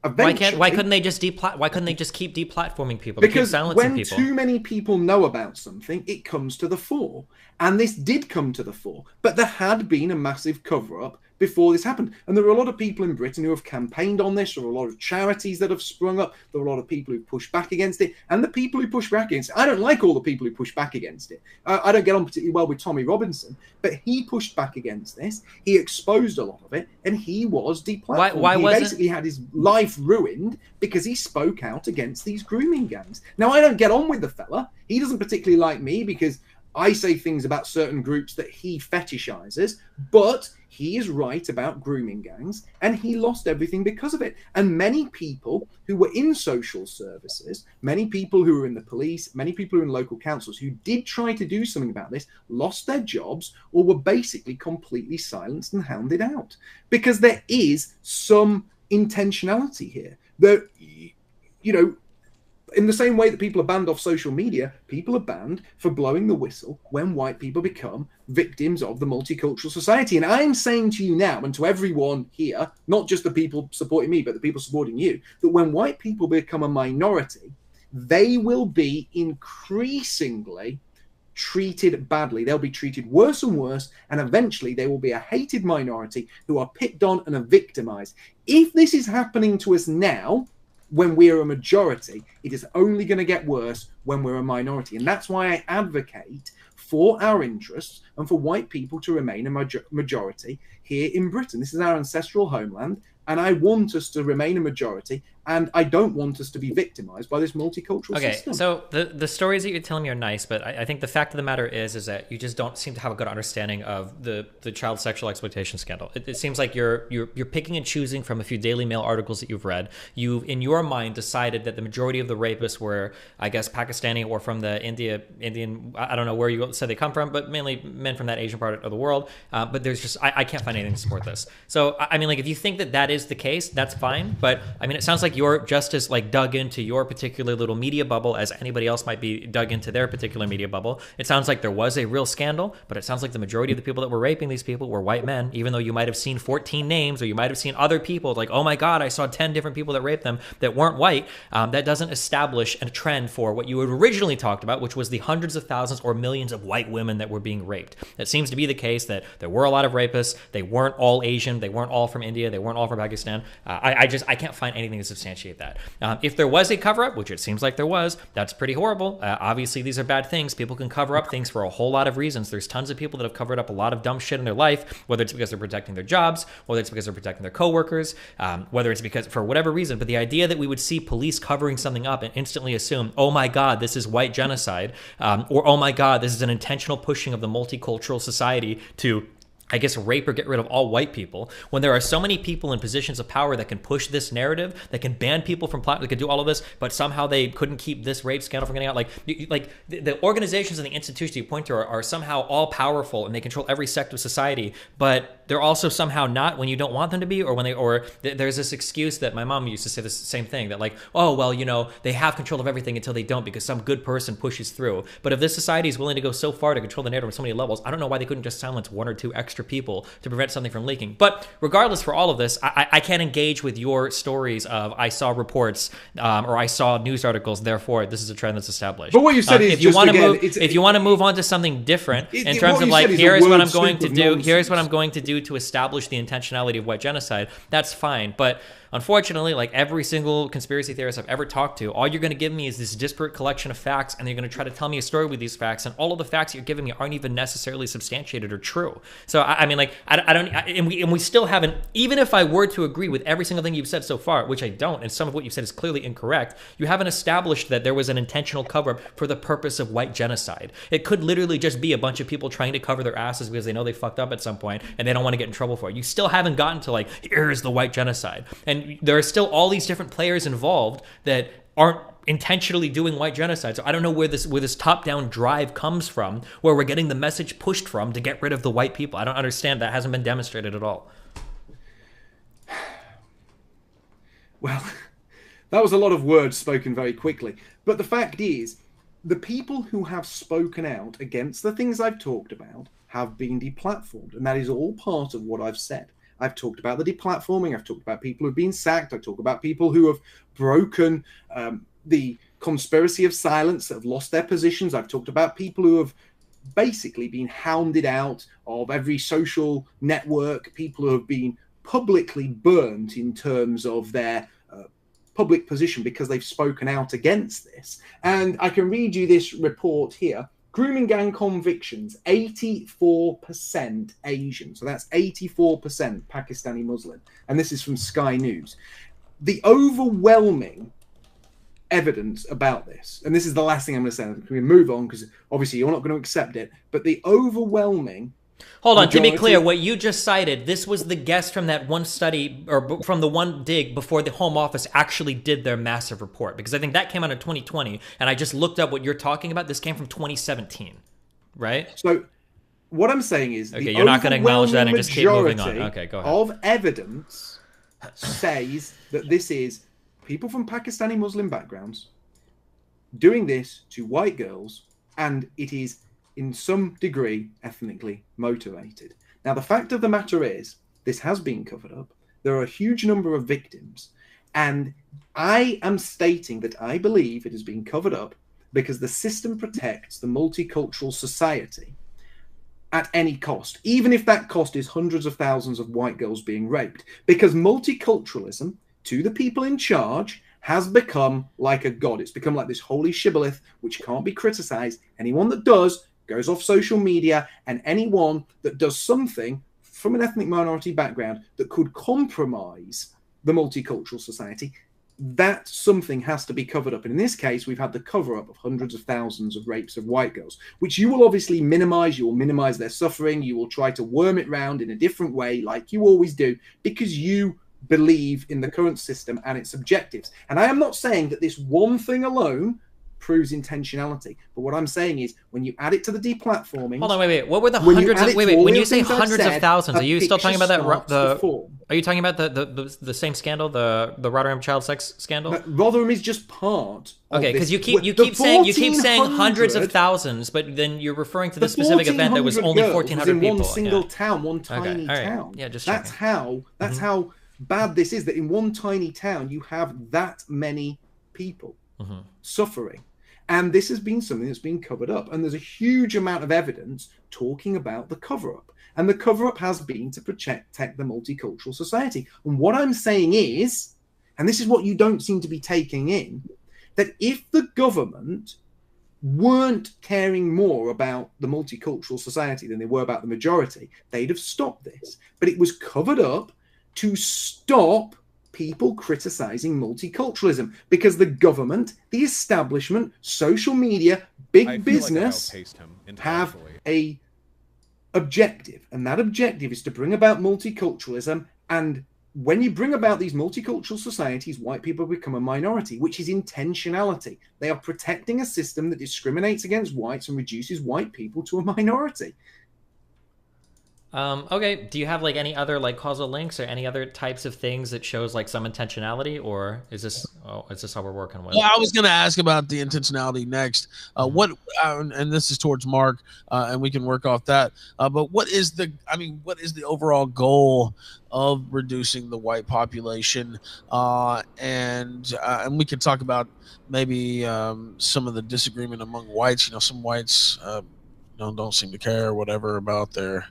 eventually, why couldn't they just keep deplatforming people? Because keep silencing when people? Too many people know about something, it comes to the fore. And this did come to the fore, but there had been a massive cover-up before this happened. And there are a lot of people in Britain who have campaigned on this. There are a lot of charities that have sprung up. There are a lot of people who push back against it. And the people who push back against it, I don't like all the people who push back against it. I don't get on particularly well with Tommy Robinson, but he pushed back against this. He exposed a lot of it, and he was deplatformed. He basically had his life ruined because he spoke out against these grooming gangs. Now, I don't get on with the fella. He doesn't particularly like me because I say things about certain groups that he fetishizes, but he is right about grooming gangs, and he lost everything because of it. And many people who were in social services, many people who were in the police, many people who were in local councils who did try to do something about this, lost their jobs or were basically completely silenced and hounded out. Because there is some intentionality here. That, in the same way that people are banned off social media, people are banned for blowing the whistle when white people become victims of the multicultural society. And I'm saying to you now, and to everyone here, not just the people supporting me, but the people supporting you, that when white people become a minority, they will be increasingly treated badly. They'll be treated worse and worse, and eventually they will be a hated minority who are picked on and are victimized. If this is happening to us now, when we are a majority, it is only going to get worse when we're a minority. And that's why I advocate for our interests and for white people to remain a majority here in Britain. This is our ancestral homeland, and I want us to remain a majority, and I don't want us to be victimized by this multicultural system. So the stories that you're telling me are nice, but I think the fact of the matter is that you just don't seem to have a good understanding of the child sexual exploitation scandal. It seems like you're picking and choosing from a few Daily Mail articles that you've read. You've, in your mind, decided that the majority of the rapists were, I guess, Pakistani or from the Indian, I don't know where you said they come from, but mainly men from that Asian part of the world. But there's just, I can't find anything to support this. So, I mean, like, if you think that is the case, that's fine. But, I mean, it sounds like you're just as dug into your particular little media bubble as anybody else might be dug into their particular media bubble. It sounds like there was a real scandal, but it sounds like the majority of the people that were raping these people were white men, even though you might have seen 14 names, or you might have seen other people like, oh my God, I saw 10 different people that raped them that weren't white. That doesn't establish a trend for what you had originally talked about, which was the hundreds of thousands or millions of white women that were being raped. It seems to be the case that there were a lot of rapists. They weren't all Asian. They weren't all from India. They weren't all from Pakistan. I can't find anything to substantiate substantiate that. If there was a cover-up, which it seems like there was, that's pretty horrible. Obviously, these are bad things. People can cover up things for a whole lot of reasons. There's tons of people that have covered up a lot of dumb shit in their life, whether it's because they're protecting their jobs, whether it's because they're protecting their coworkers, whether it's because for whatever reason. But the idea that we would see police covering something up and instantly assume, oh my God, this is white genocide, or oh my God, this is an intentional pushing of the multicultural society to, I guess, rape or get rid of all white people, when there are so many people in positions of power that can push this narrative, that can ban people from platforms, that can do all of this, but somehow they couldn't keep this rape scandal from getting out. Like the organizations and the institutions you point to are somehow all powerful and they control every sector of society, but they're also somehow not when you don't want them to be, or when they, or there's this excuse that my mom used to say the same thing, that like, oh, well, you know, they have control of everything until they don't because some good person pushes through. But if this society is willing to go so far to control the narrative on so many levels, I don't know why they couldn't just silence one or two extra people to prevent something from leaking. But regardless, for all of this, I can't engage with your stories of I saw reports or I saw news articles, therefore this is a trend that's established. But what you said is if you want to move, it's, if you want to move on to something different in terms of like, here's what I'm going to do, here's what I'm going to do to establish the intentionality of white genocide, that's fine. But unfortunately, like every single conspiracy theorist I've ever talked to, all you're going to give me is this disparate collection of facts, and you're going to try to tell me a story with these facts, and all of the facts you're giving me aren't even necessarily substantiated or true. So I mean, like, I don't, and we still haven't, even if I were to agree with every single thing you've said so far, which I don't, and some of what you've said is clearly incorrect, you haven't established that there was an intentional cover-up for the purpose of white genocide. It could literally just be a bunch of people trying to cover their asses because they know they fucked up at some point and they don't want to get in trouble for it. You still haven't gotten to like, here's the white genocide. And there are still all these different players involved that aren't intentionally doing white genocide. So I don't know where this top-down drive comes from, where we're getting the message pushed from to get rid of the white people. I don't understand. That hasn't been demonstrated at all. Well, that was a lot of words spoken very quickly. But the fact is, the people who have spoken out against the things I've talked about have been deplatformed. And that is all part of what I've said. I've talked about the deplatforming. I've talked about people who've been sacked. I've talked about people who have broken the conspiracy of silence, that have lost their positions. I've talked about people who have basically been hounded out of every social network, people who have been publicly burnt in terms of their public position because they've spoken out against this. And I can read you this report here. Grooming gang convictions, 84% Asian. So that's 84% Pakistani Muslim. And this is from Sky News. The overwhelming evidence about this, and this is the last thing I'm going to say, can we move on because obviously you're not going to accept it, but the overwhelming... Hold on, to be clear, what you just cited, this was the guess from that one study, or from the one dig before the Home Office actually did their massive report, because I think that came out in 2020, and I just looked up what you're talking about. This came from 2017, right? So what I'm saying is, okay, you're not going to acknowledge that and just keep moving on. Okay, go ahead. Of evidence says that this is people from Pakistani Muslim backgrounds doing this to white girls, and it is in some degree ethnically motivated. Now, the fact of the matter is, this has been covered up. There are a huge number of victims, and I am stating that I believe it has been covered up because the system protects the multicultural society at any cost, even if that cost is hundreds of thousands of white girls being raped, because multiculturalism, to the people in charge, has become like a god. It's become like this holy shibboleth which can't be criticized. Anyone that does goes off social media, and anyone that does something from an ethnic minority background that could compromise the multicultural society, that something has to be covered up. And in this case, we've had the cover-up of hundreds of thousands of rapes of white girls, which you will obviously minimize. You will minimize their suffering. You will try to worm it round in a different way, like you always do, because you believe in the current system and its objectives. And I am not saying that this one thing alone proves intentionality, but what I'm saying is, when you add it to the deplatforming... Hold on, wait. What were the hundreds of... Wait. When you say hundreds of thousands, are you still talking about that... Are you talking about the same scandal, the Rotherham child sex scandal? But Rotherham is just part. Okay, because you keep saying hundreds of thousands, but then you're referring to the specific event that was only 1,400 people. In one single town, one tiny town. Yeah, just that's how bad this is. That in one tiny town you have that many people suffering. And this has been something that's been covered up. And there's a huge amount of evidence talking about the cover-up. And the cover-up has been to protect the multicultural society. And what I'm saying is, and this is what you don't seem to be taking in, that if the government weren't caring more about the multicultural society than they were about the majority, they'd have stopped this. But it was covered up to stop people criticizing multiculturalism, because the government, the establishment, social media, big business have a objective, and that objective is to bring about multiculturalism. And when you bring about these multicultural societies, white people become a minority, which is intentionality. They are protecting a system that discriminates against whites and reduces white people to a minority. Okay, do you have like any other like causal links or any other types of things that shows like some intentionality, or is this how we're working with? Well, I was going to ask about the intentionality next. And this is towards Mark, and we can work off that. But what is the overall goal of reducing the white population? And we could talk about maybe some of the disagreement among whites. Some whites don't seem to care or whatever about their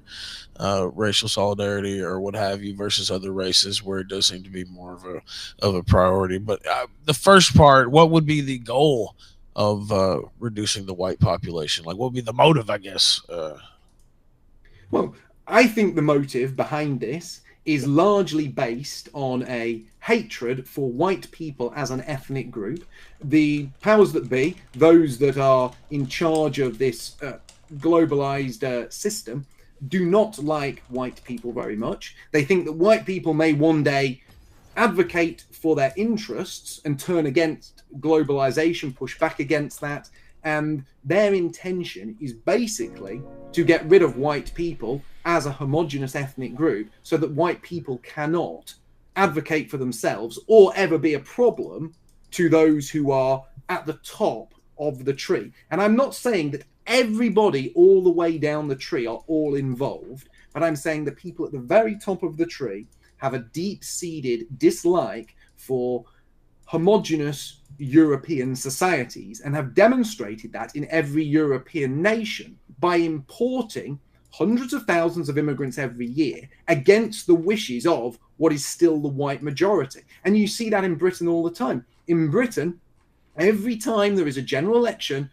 racial solidarity or what have you, versus other races where it does seem to be more of a priority. But the first part, what would be the goal of reducing the white population? Like, what would be the motive, I guess? Well, I think the motive behind this is largely based on a hatred for white people as an ethnic group. The powers that be, those that are in charge of this globalized system, do not like white people very much. They think that white people may one day advocate for their interests and turn against globalization, push back against that, and their intention is basically to get rid of white people as a homogenous ethnic group so that white people cannot advocate for themselves or ever be a problem to those who are at the top of the tree. And I'm not saying that everybody all the way down the tree are all involved, but I'm saying the people at the very top of the tree have a deep-seated dislike for homogenous European societies and have demonstrated that in every European nation by importing hundreds of thousands of immigrants every year against the wishes of what is still the white majority. And you see that in Britain all the time. In Britain, every time there is a general election,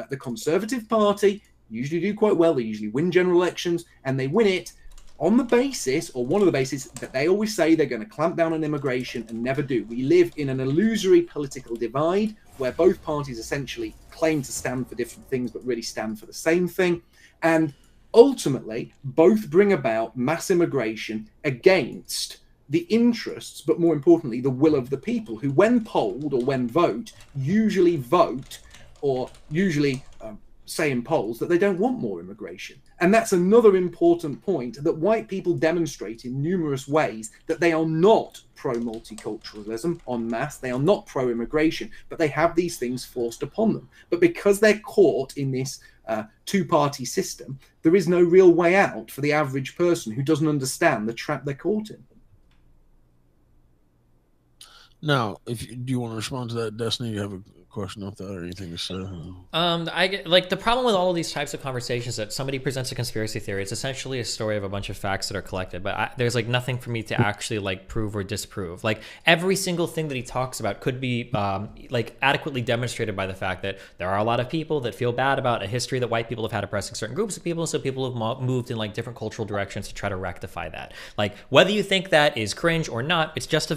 the Conservative Party usually do quite well. They usually win general elections, and they win it on the basis, or one of the bases, that they always say they're going to clamp down on immigration and never do. We live in an illusory political divide where both parties essentially claim to stand for different things but really stand for the same thing. And ultimately, both bring about mass immigration against the interests, but more importantly, the will of the people, who, when polled or when vote, usually say in polls that they don't want more immigration. And that's another important point, that white people demonstrate in numerous ways that they are not pro-multiculturalism en masse, they are not pro-immigration, but they have these things forced upon them. But because they're caught in this two-party system, there is no real way out for the average person who doesn't understand the trap they're caught in. Now, do you want to respond to that, Destiny? You have a question off that or anything to say? I get, like, the problem with all of these types of conversations that somebody presents a conspiracy theory. It's essentially a story of a bunch of facts that are collected, but there's like nothing for me to actually like prove or disprove. Like, every single thing that he talks about could be like adequately demonstrated by the fact that there are a lot of people that feel bad about a history that white people have had oppressing certain groups of people, so people have moved in like different cultural directions to try to rectify that. Like, whether you think that is cringe or not, it's just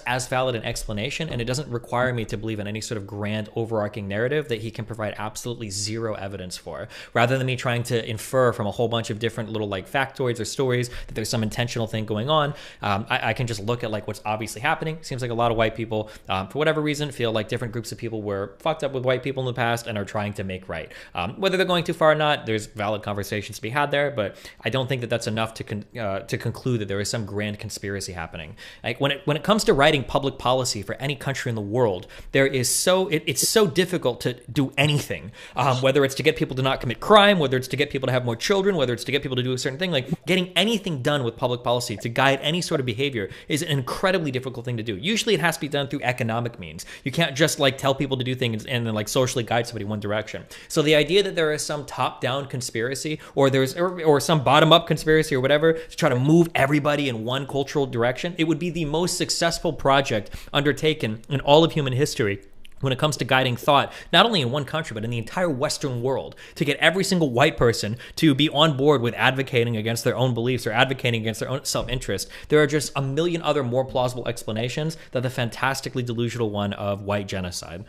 as valid an explanation, and it doesn't require me to believe in any sort of grand overarching narrative that he can provide absolutely zero evidence for, rather than me trying to infer from a whole bunch of different little like factoids or stories that there's some intentional thing going on. I can just look at like what's obviously happening. Seems like a lot of white people, for whatever reason, feel like different groups of people were fucked up with white people in the past and are trying to make right. Whether they're going too far or not, there's valid conversations to be had there, but I don't think that that's enough to conclude that there is some grand conspiracy happening. Like, when it comes to writing public policy for any country in the world, there is it's so difficult to do anything, whether it's to get people to not commit crime, whether it's to get people to have more children, whether it's to get people to do a certain thing. Like getting anything done with public policy to guide any sort of behavior is an incredibly difficult thing to do. Usually it has to be done through economic means. You can't just like tell people to do things and then like socially guide somebody one direction. So the idea that there is some top-down conspiracy or some bottom-up conspiracy or whatever to try to move everybody in one cultural direction, it would be the most successful project undertaken in all of human history when it comes to guiding thought, not only in one country, but in the entire Western world, to get every single white person to be on board with advocating against their own beliefs or advocating against their own self-interest. There are just a million other more plausible explanations than the fantastically delusional one of white genocide.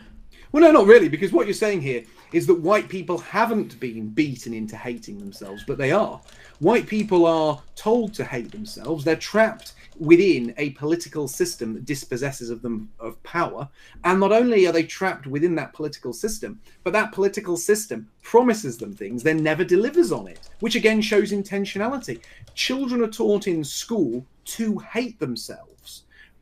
Well, no, not really, because what you're saying here is that white people haven't been beaten into hating themselves, but they are. White people are told to hate themselves. They're trapped within a political system that dispossesses them of power. And not only are they trapped within that political system, but that political system promises them things, then never delivers on it, which again shows intentionality. Children are taught in school to hate themselves.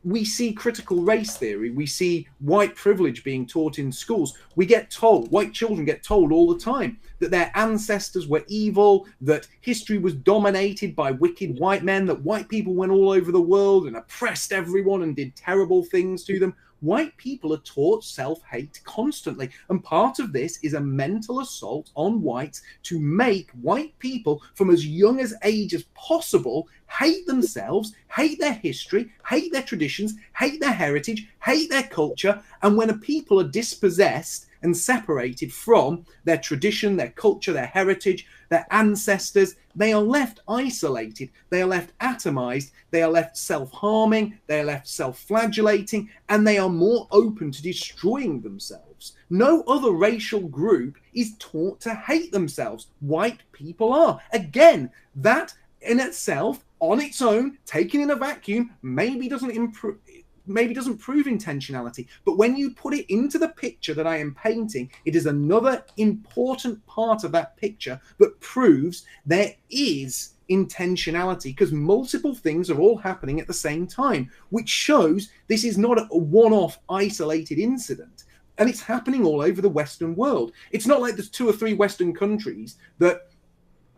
We see critical race theory. We see white privilege being taught in schools. We get told, white children get told all the time, that their ancestors were evil, that history was dominated by wicked white men, that white people went all over the world and oppressed everyone and did terrible things to them. White people are taught self-hate constantly. And part of this is a mental assault on whites to make white people from as young as age as possible hate themselves, hate their history, hate their traditions, hate their heritage, hate their culture. And when a people are dispossessed and separated from their tradition, their culture, their heritage, their ancestors, they are left isolated, they are left atomized, they are left self-harming, they are left self-flagellating, and they are more open to destroying themselves. No other racial group is taught to hate themselves. White people are. Again, that in itself, on its own, taken in a vacuum, maybe doesn't prove intentionality, but when you put it into the picture that I am painting, it is another important part of that picture that proves there is intentionality, because multiple things are all happening at the same time, which shows this is not a one-off isolated incident, and it's happening all over the Western world. It's not like there's 2 or 3 Western countries that,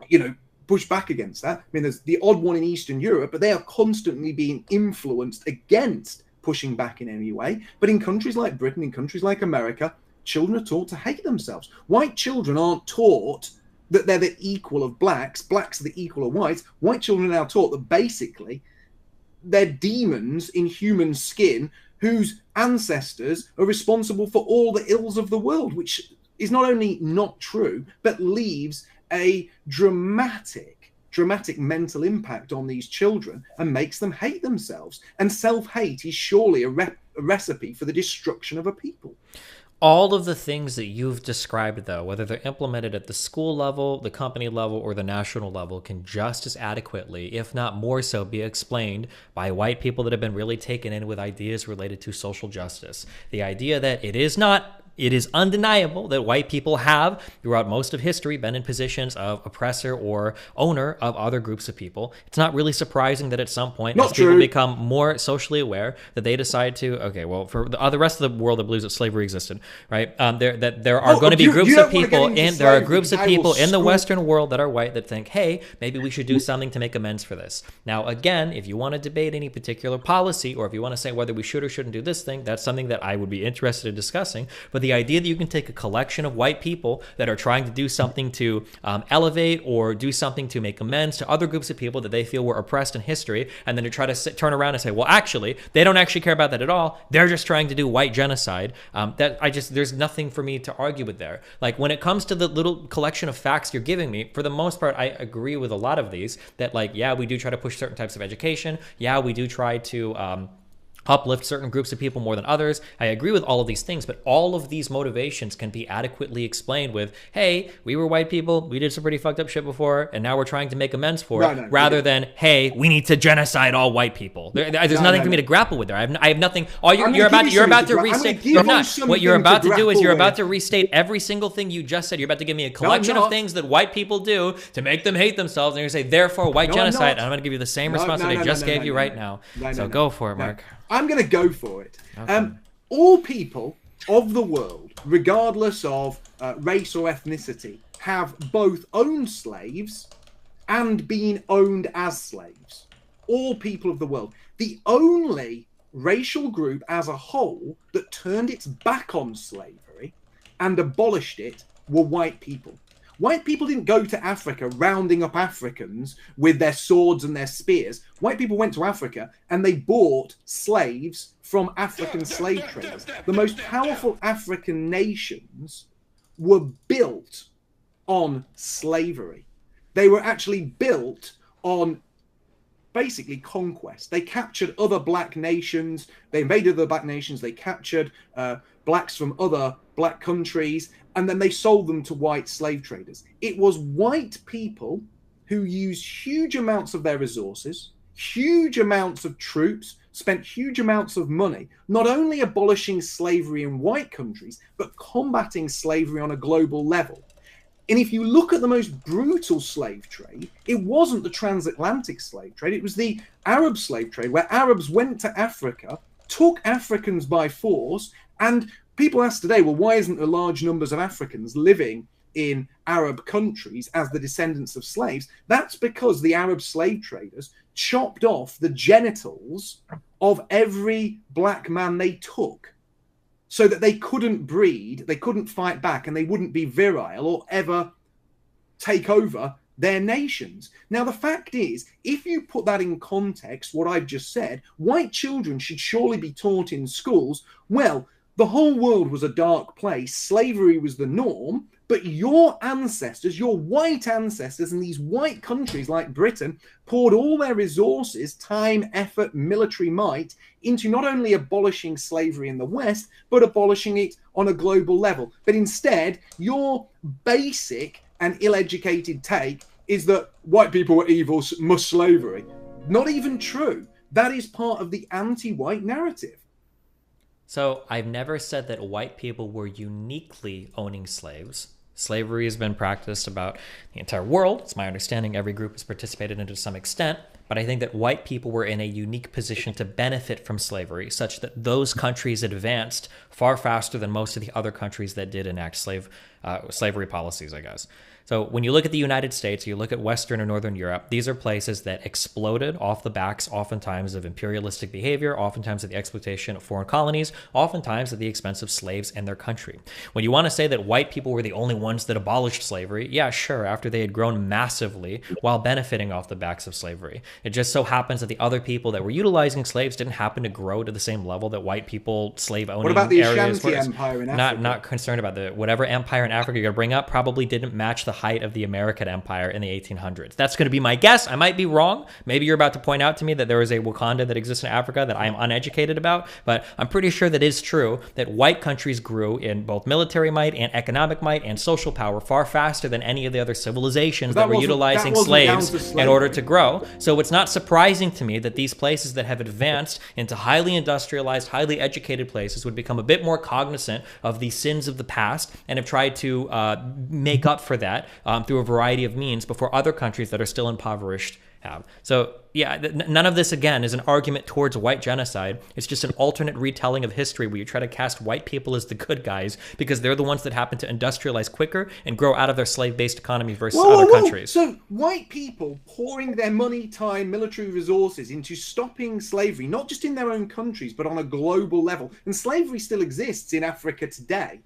you know, push back against that. I mean, there's the odd one in Eastern Europe, but they are constantly being influenced against pushing back in any way. But in countries like Britain, in countries like America, children are taught to hate themselves. White children aren't taught that they're the equal of blacks. Blacks are the equal of whites. White children are now taught that basically they're demons in human skin whose ancestors are responsible for all the ills of the world, which is not only not true, but leaves a dramatic mental impact on these children and makes them hate themselves. And self-hate is surely a recipe for the destruction of a people. All of the things that you've described, though, whether they're implemented at the school level, the company level, or the national level, can just as adequately, if not more so, be explained by white people that have been really taken in with ideas related to social justice. The idea that it is undeniable that white people have, throughout most of history, been in positions of oppressor or owner of other groups of people. It's not really surprising that at some point, as people become more socially aware, that they decide to, okay, well, for the rest of the world that believes that slavery existed, right? There are going to be groups of people in the Western world that are white that think, hey, maybe we should do something to make amends for this. Now, again, if you want to debate any particular policy, or if you want to say whether we should or shouldn't do this thing, that's something that I would be interested in discussing. But the idea that you can take a collection of white people that are trying to do something to elevate or do something to make amends to other groups of people that they feel were oppressed in history, and then to try to turn around and say, well, actually, they don't actually care about that at all. They're just trying to do white genocide. There's nothing for me to argue with there. Like, when it comes to the little collection of facts you're giving me, for the most part, I agree with a lot of these, that like, yeah, we do try to push certain types of education. Yeah, we do try to uplift certain groups of people more than others. I agree with all of these things, but all of these motivations can be adequately explained with, hey, we were white people, we did some pretty fucked up shit before, and now we're trying to make amends for it, rather than, hey, we need to genocide all white people. There's nothing for me to grapple with there. I have nothing. You're about to restate. You're not. What you're about to do is you're about to restate every single thing you just said. You're about to give me a collection of things that white people do to make them hate themselves, and you're going to say, therefore, white genocide, and I'm going to give you the same response that I just gave you right now. So go for it, Mark. I'm going to go for it. Okay. All people of the world, regardless of race or ethnicity, have both owned slaves and been owned as slaves. All people of the world. The only racial group as a whole that turned its back on slavery and abolished it were white people. White people didn't go to Africa rounding up Africans with their swords and their spears. White people went to Africa and they bought slaves from African slave traders. The most powerful African nations were built on slavery. They were actually built on basically conquest. They captured other black nations. They invaded other black nations. They captured blacks from other black countries, and then they sold them to white slave traders. It was white people who used huge amounts of their resources, huge amounts of troops, spent huge amounts of money, not only abolishing slavery in white countries, but combating slavery on a global level. And if you look at the most brutal slave trade, it wasn't the transatlantic slave trade, it was the Arab slave trade, where Arabs went to Africa, took Africans by force, and people ask today, well, why isn't there large numbers of Africans living in Arab countries as the descendants of slaves? That's because the Arab slave traders chopped off the genitals of every black man they took, so that they couldn't breed, they couldn't fight back, and they wouldn't be virile or ever take over their nations. Now, the fact is, if you put that in context, what I've just said, white children should surely be taught in schools, well, the whole world was a dark place, slavery was the norm, but your ancestors, your white ancestors in these white countries like Britain, poured all their resources, time, effort, military might into not only abolishing slavery in the West, but abolishing it on a global level. But instead, your basic and ill-educated take is that white people were evil, must slavery. Not even true. That is part of the anti-white narrative. So I've never said that white people were uniquely owning slaves. Slavery has been practiced about the entire world. It's my understanding every group has participated in it to some extent. But I think that white people were in a unique position to benefit from slavery, such that those countries advanced far faster than most of the other countries that did enact slavery policies, I guess. So when you look at the United States, you look at Western and Northern Europe, these are places that exploded off the backs, oftentimes of imperialistic behavior, oftentimes of the exploitation of foreign colonies, oftentimes at the expense of slaves and their country. When you want to say that white people were the only ones that abolished slavery, yeah, sure, after they had grown massively while benefiting off the backs of slavery. It just so happens that the other people that were utilizing slaves didn't happen to grow to the same level that white people slave-owning areas. What about the Ashanti Empire in Africa? Not concerned about whatever empire in Africa you're going to bring up probably didn't match the height of the American Empire in the 1800s. That's going to be my guess. I might be wrong. Maybe you're about to point out to me that there is a Wakanda that exists in Africa that I am uneducated about, but I'm pretty sure that is true, that white countries grew in both military might and economic might and social power far faster than any of the other civilizations that were utilizing slaves in order to grow. So it's not surprising to me that these places that have advanced into highly industrialized, highly educated places would become a bit more cognizant of the sins of the past and have tried to make up for that through a variety of means before other countries that are still impoverished have. So yeah, none of this, again, is an argument towards white genocide. It's just an alternate retelling of history where you try to cast white people as the good guys because they're the ones that happen to industrialize quicker and grow out of their slave-based economy versus other countries. So white people pouring their money, time, military resources into stopping slavery, not just in their own countries, but on a global level. And slavery still exists in Africa today.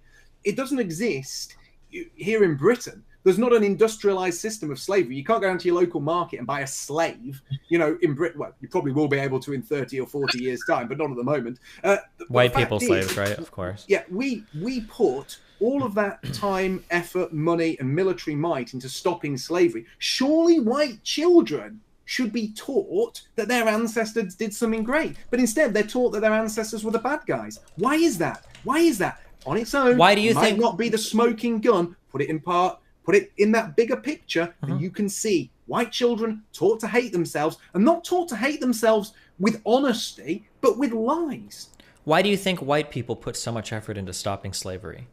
It doesn't exist here in Britain. There's not an industrialized system of slavery. You can't go down to your local market and buy a slave. You know, in Britain, well, you probably will be able to in 30 or 40 years' time, but not at the moment. White people slaves, right? Of course. Yeah, we put all of that time, effort, money, and military might into stopping slavery. Surely white children should be taught that their ancestors did something great. But instead, they're taught that their ancestors were the bad guys. Why is that? Why is that? On its own, why do you might think not be the smoking gun. Put it in that bigger picture, and you can see white children taught to hate themselves, and not taught to hate themselves with honesty, but with lies. Why do you think white people put so much effort into stopping slavery?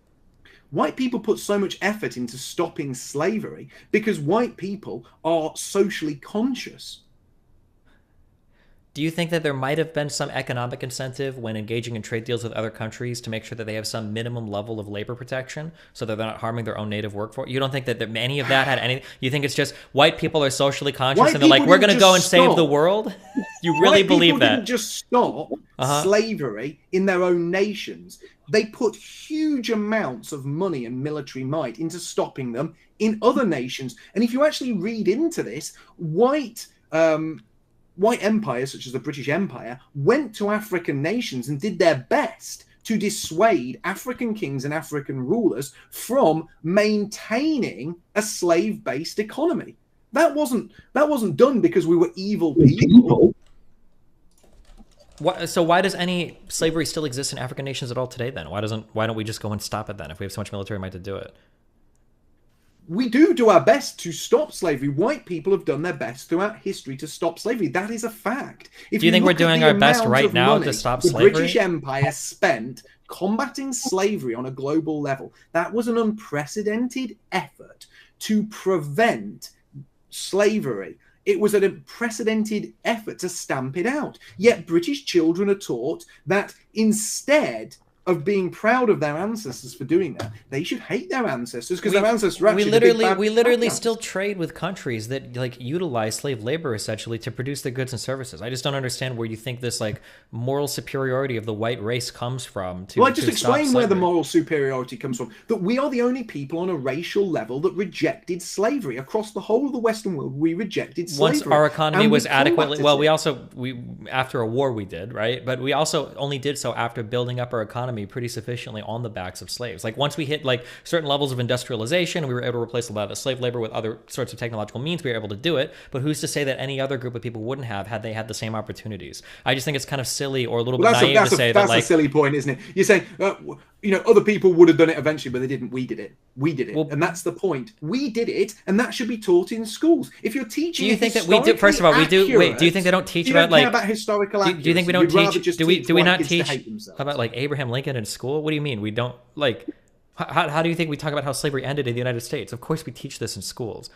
White people put so much effort into stopping slavery because white people are socially conscious. Do you think that there might have been some economic incentive when engaging in trade deals with other countries to make sure that they have some minimum level of labor protection so that they're not harming their own native workforce? You don't think that any of that had any? You think it's just white people are socially conscious and they're like, we're going to go and save the world? You really believe that? White people didn't just stop slavery in their own nations. They put huge amounts of money and military might into stopping them in other nations. And if you actually read into this, white empires, such as the British Empire, went to African nations and did their best to dissuade African kings and African rulers from maintaining a slave-based economy. That wasn't done because we were evil people. So why does any slavery still exist in African nations at all today then? Why don't we just go and stop it then if we have so much military might to do it? We do our best to stop slavery. White people have done their best throughout history to stop slavery. That is a fact. Do you think we're doing our best right now to stop slavery? The British Empire spent combating slavery on a global level. That was an unprecedented effort to prevent slavery. It was an unprecedented effort to stamp it out. Yet British children are taught that instead of being proud of their ancestors for doing that, they should hate their ancestors because their ancestors are actually we literally still trade with countries that like utilize slave labor essentially to produce their goods and services. I just don't understand where you think this like moral superiority of the white race comes from. Well, I just explained where the moral superiority comes from. That we are the only people on a racial level that rejected slavery across the whole of the Western world. We rejected slavery. Once our economy was adequately we after a war we did, right? But we also only did so after building up our economy pretty sufficiently on the backs of slaves. Like once we hit like certain levels of industrialization, we were able to replace a lot of the slave labor with other sorts of technological means. We were able to do it, but who's to say that any other group of people wouldn't have had they had the same opportunities? I just think it's kind of silly or a little bit naive to say that. That's a silly point, isn't it? You're saying other people would have done it eventually, but they didn't. We did it. And that's the point. We did it, and that should be taught in schools. If you're teaching, do you think that we do? First of all, we do. Wait, do you think they don't teach about like historical? Do you think we don't teach? Do we not teach about like Abraham Lincoln in school? What do you mean we don't like? How do you think we talk about how slavery ended in the United States? Of course, we teach this in schools.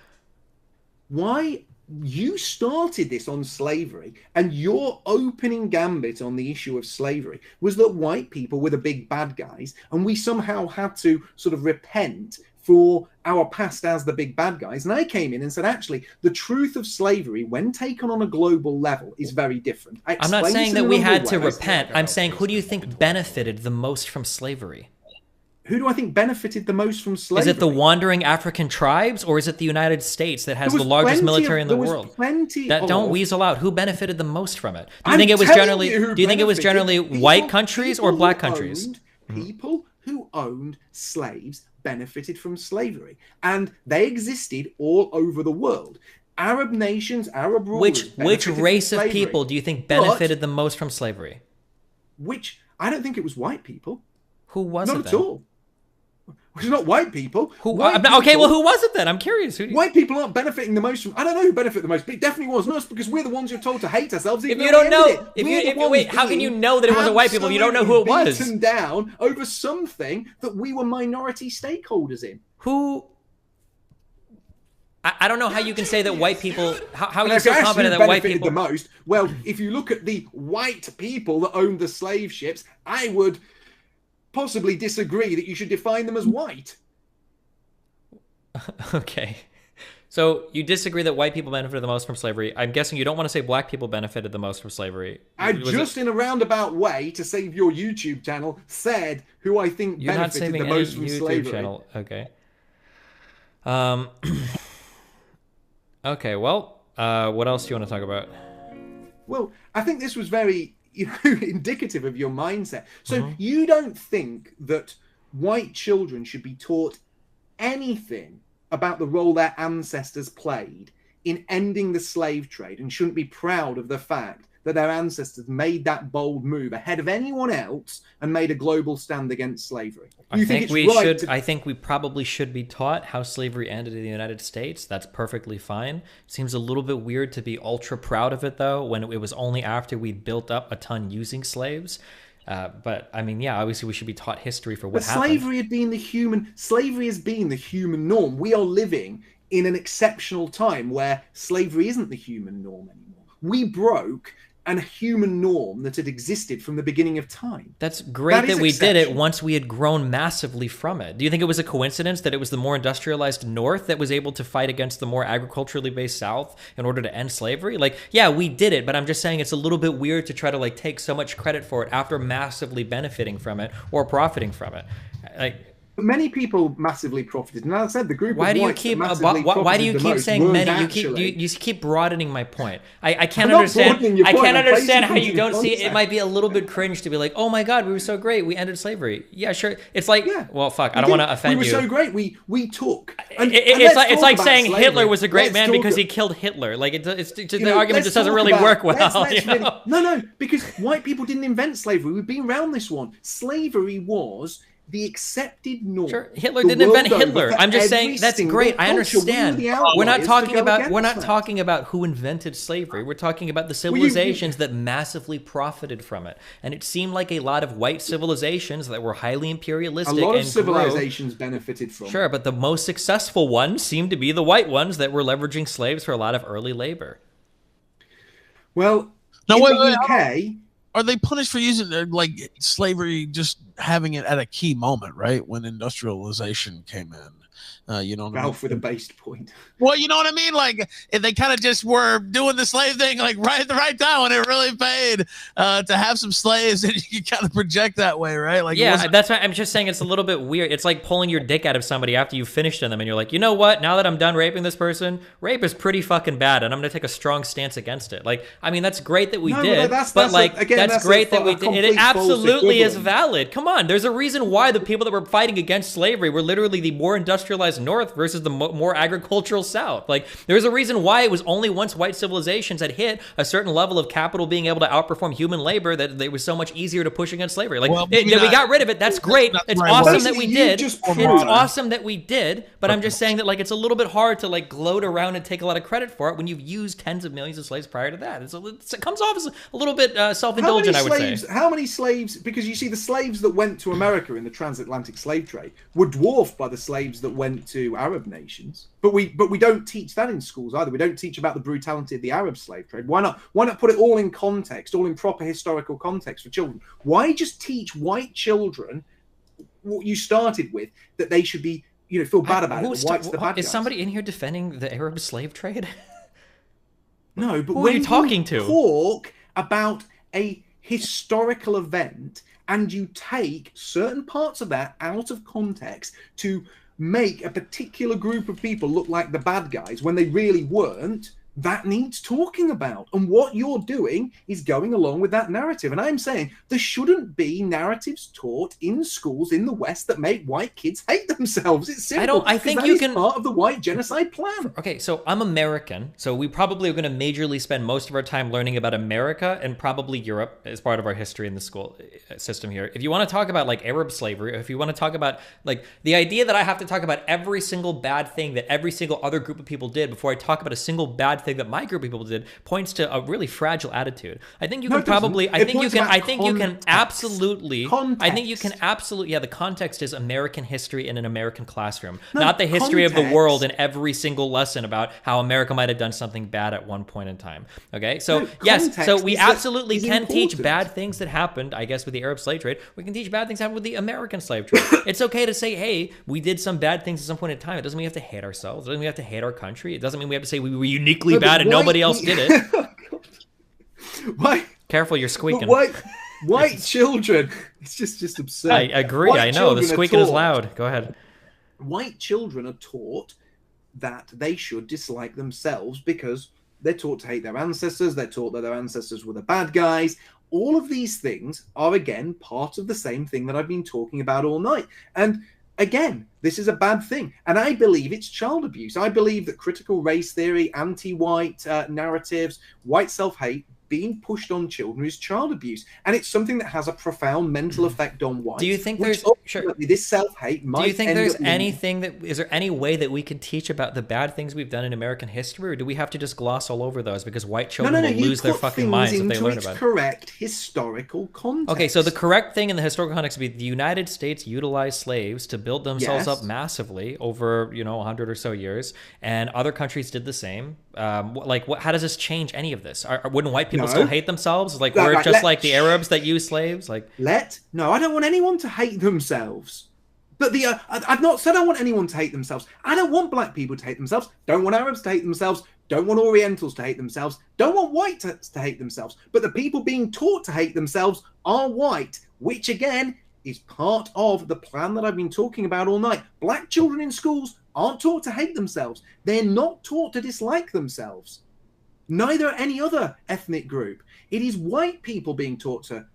Why? You started this on slavery, and your opening gambit on the issue of slavery was that white people were the big bad guys, and we somehow had to sort of repent for our past as the big bad guys. And I came in and said, actually, the truth of slavery, when taken on a global level, is very different. I'm not saying that we had to repent. I'm saying, who do you think benefited the most from slavery? Who do I think benefited the most from slavery? Is it the wandering African tribes, or is it the United States that has the largest military in the world? Don't weasel out. Who benefited the most from it? Do you think it was generally? Do you think it was generally white countries or black countries? People who owned slaves benefited from slavery, and they existed all over the world. Arab nations, Arab rulers. Which race of people do you think benefited the most from slavery? I don't think it was white people. Who was it? Not at all. It's not white people. Who was it then? I'm curious. White people aren't benefiting the most from. I don't know who benefited the most, but it definitely wasn't us because we're the ones who are told to hate ourselves. If you don't know, how can you know that it wasn't white people? You don't know who it was. Beaten down over something that we were minority stakeholders in. Who? I don't know how you can say that white people. How are you so confident that white people the most? Well, if you look at the white people that owned the slave ships, I would possibly disagree that you should define them as white. Okay. So you disagree that white people benefited the most from slavery. I'm guessing you don't want to say black people benefited the most from slavery. In a roundabout way, to save your YouTube channel, said who I think benefited the most from slavery. Channel. Okay. Okay, well, what else do you want to talk about? Well, I think this was very indicative of your mindset. So you don't think that white children should be taught anything about the role their ancestors played in ending the slave trade and shouldn't be proud of the fact that their ancestors made that bold move ahead of anyone else and made a global stand against slavery? I think we probably should be taught how slavery ended in the United States. That's perfectly fine. Seems a little bit weird to be ultra proud of it, though, when it was only after we built up a ton using slaves. But I mean, yeah, obviously we should be taught history for what happened. Slavery has been the human norm. We are living in an exceptional time where slavery isn't the human norm anymore. We broke and a human norm that had existed from the beginning of time. That's great that we did it once we had grown massively from it. Do you think it was a coincidence that it was the more industrialized North that was able to fight against the more agriculturally based South in order to end slavery? Like, yeah, we did it, but I'm just saying it's a little bit weird to try to like take so much credit for it after massively benefiting from it or profiting from it. Like, many people massively profited, and as I said, the group. Why of do you whites keep that massively why do you profited the keep most saying was many? actually- You keep broadening my point. I can't I'm not understand. broadening your I point, can't I'm understand how placing you don't see it. It context. might be a little bit cringe to be like, oh my god, we were so great, we ended slavery. Yeah, sure. It's like, well, fuck, I don't want to offend we you. were so great. We took. It's like saying Hitler was a great man because he killed Hitler. Like the argument just doesn't really work well. You know? No, because white people didn't invent slavery. We've been around this one. Slavery was the accepted norm. Sure, Hitler the didn't invent world over Hitler. for I'm just every saying that's single great. I culture. We were understand. the We're not outliers talking to go about against that. talking about who invented slavery. We're talking about the civilizations that massively profited from it. And it seemed like a lot of white civilizations that were highly imperialistic A lot of and civilizations benefited from. Sure, but the most successful ones seemed to be the white ones that were leveraging slaves for a lot of early labor. Well, No, in wait, the wait, UK, are they punished for using like slavery, just having it at a key moment, right when industrialization came in? You know what I mean? Ralph with a based point. Well, you know what I mean? Like, if they kind of just were doing the slave thing, like right at the right time when it really paid to have some slaves, and you kind of project that way, right? Like, Yeah, that's why I'm just saying it's a little bit weird. It's like pulling your dick out of somebody after you've finished on them, and you're like, you know what? Now that I'm done raping this person, rape is pretty fucking bad, and I'm gonna take a strong stance against it. Like, I mean, that's great that we did, but like, that's great that we did. It absolutely is valid. Come on, there's a reason why the people that were fighting against slavery were literally the more industrialized North versus the more agricultural South. Like, there's a reason why it was only once white civilizations had hit a certain level of capital being able to outperform human labor that it was so much easier to push against slavery. Like, Well, we got rid of it. That's great. It's awesome that we did. It's awesome that we did. But I'm just saying that like it's a little bit hard to like gloat around and take a lot of credit for it when you've used tens of millions of slaves prior to that. It comes off as a little bit self-indulgent, I would say. How many slaves? Because you see, the slaves that went to America in the transatlantic slave trade were dwarfed by the slaves that went to Arab nations. But we don't teach that in schools either. We don't teach about the brutality of the Arab slave trade. Why not? Why not put it all in context, all in proper historical context for children? Why just teach white children what you started with, that they should be, feel bad about it? The whites, the bad guys. Is somebody in here defending the Arab slave trade? No, but who when are you talking to? Talk about a historical event and you take certain parts of that out of context to make a particular group of people look like the bad guys when they really weren't, that needs talking about. And what you're doing is going along with that narrative. And I'm saying there shouldn't be narratives taught in schools in the West that make white kids hate themselves. It's simple. I think that you is can part of the white genocide plan. Okay, so I'm American, so we probably are going to majorly spend most of our time learning about America and probably Europe as part of our history in the school system here. If you want to talk about like Arab slavery, or if you want to talk about like the idea that I have to talk about every single bad thing that every single other group of people did before I talk about a single bad thing that my group of people did, points to a really fragile attitude. I think you can probably, I think you can absolutely, yeah, the context is American history in an American classroom, not the history of the world in every single lesson about how America might have done something bad at one point in time. Okay, so yes, so we absolutely can teach bad things that happened, I guess, with the Arab slave trade. We can teach bad things that happened with the American slave trade. It's okay to say, hey, we did some bad things at some point in time. It doesn't mean we have to hate ourselves. It doesn't mean we have to hate our country. It doesn't mean we have to say we were uniquely bad and nobody else did it. Why? Careful, you're squeaking. White children. It's just absurd. I agree. I know the squeaking is loud. Go ahead. White children are taught that they should dislike themselves because they're taught to hate their ancestors. They're taught that their ancestors were the bad guys. All of these things are, again, part of the same thing that I've been talking about all night. And again, this is a bad thing. And I believe it's child abuse. I believe that critical race theory, anti-white narratives, white self-hate being pushed on children is child abuse. And it's something that has a profound mental effect on whites. Do you think there's this self-hate might Do you think there's anything that is there any way that we could teach about the bad things we've done in American history, or do we have to just gloss all over those because white children will lose their fucking minds if they learn about it? Correct historical context. Okay, so the correct thing in the historical context would be the United States utilized slaves to build themselves up massively over 100 or so years, and other countries did the same. How does this change any of this? Wouldn't white people No. still hate themselves? Like, No, we're right, just like the Arabs that use slaves? Like, No, I don't want anyone to hate themselves. But I've not said I want anyone to hate themselves. I don't want black people to hate themselves. Don't want Arabs to hate themselves. Don't want Orientals to hate themselves. Don't want whites to hate themselves. But the people being taught to hate themselves are white, which again is part of the plan that I've been talking about all night. Black children in schools aren't taught to hate themselves. They're not taught to dislike themselves. Neither any other ethnic group. It is white people being taught to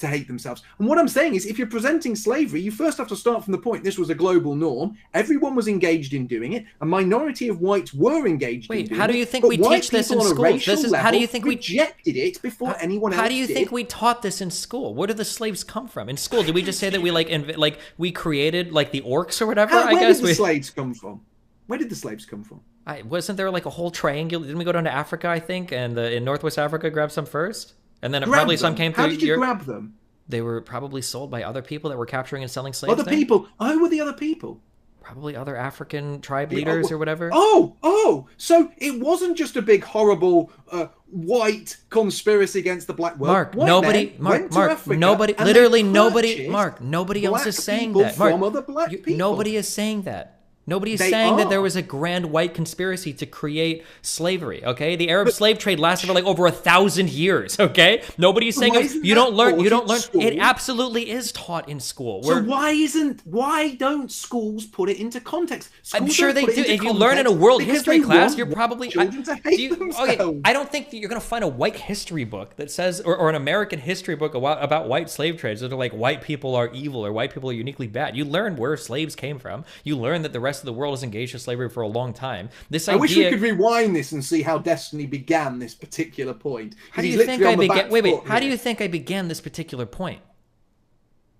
hate themselves. And what I'm saying is, if you're presenting slavery, you first have to start from the point this was a global norm. Everyone was engaged in doing it. A minority of whites were engaged in doing it. how do you think but we white teach this in people on a schools? racial How do you level think we rejected it before anyone else How do you did? think we taught this in school? Where did the slaves come from? In school, did we just say that we we created like the orcs or whatever? Where did the slaves come from? Where did the slaves come from? Wasn't there like a whole triangle? Didn't we go down to Africa, I think, and in Northwest Africa grab some first? And then probably some came through How did you Europe. grab them? They were probably sold by other people that were capturing and selling slaves. Other people? Who were the other people? Probably other African tribe leaders or whatever. So it wasn't just a big horrible white conspiracy against the black world. Mark, White nobody, men Mark, went to Mark, Africa nobody, and literally they nobody, purchased Mark, nobody else is black saying people that. Mark, from other black people. nobody is saying that. Nobody is They saying that there are. was a grand white conspiracy to create slavery. Okay, the Arab slave trade lasted for like over 1,000 years. Okay, nobody's saying Why it, isn't you that don't learn. You taught don't in learn. school? It absolutely is taught in school. So why don't schools put it into context? I'm Schools sure don't they put it do. into If you learn in a context world because history they class, want you're probably children to hate themselves. okay. I don't think that you're gonna find a white history book that says, or an American history book about white slave trades that are like white people are evil or white people are uniquely bad. You learn where slaves came from. You learn that the rest of the world is engaged in slavery for a long time. This I idea. wish we could rewind this and see how Destiny began this particular point. How do He's you think literally I on the began? back Wait. foot How do here. you think I began this particular point?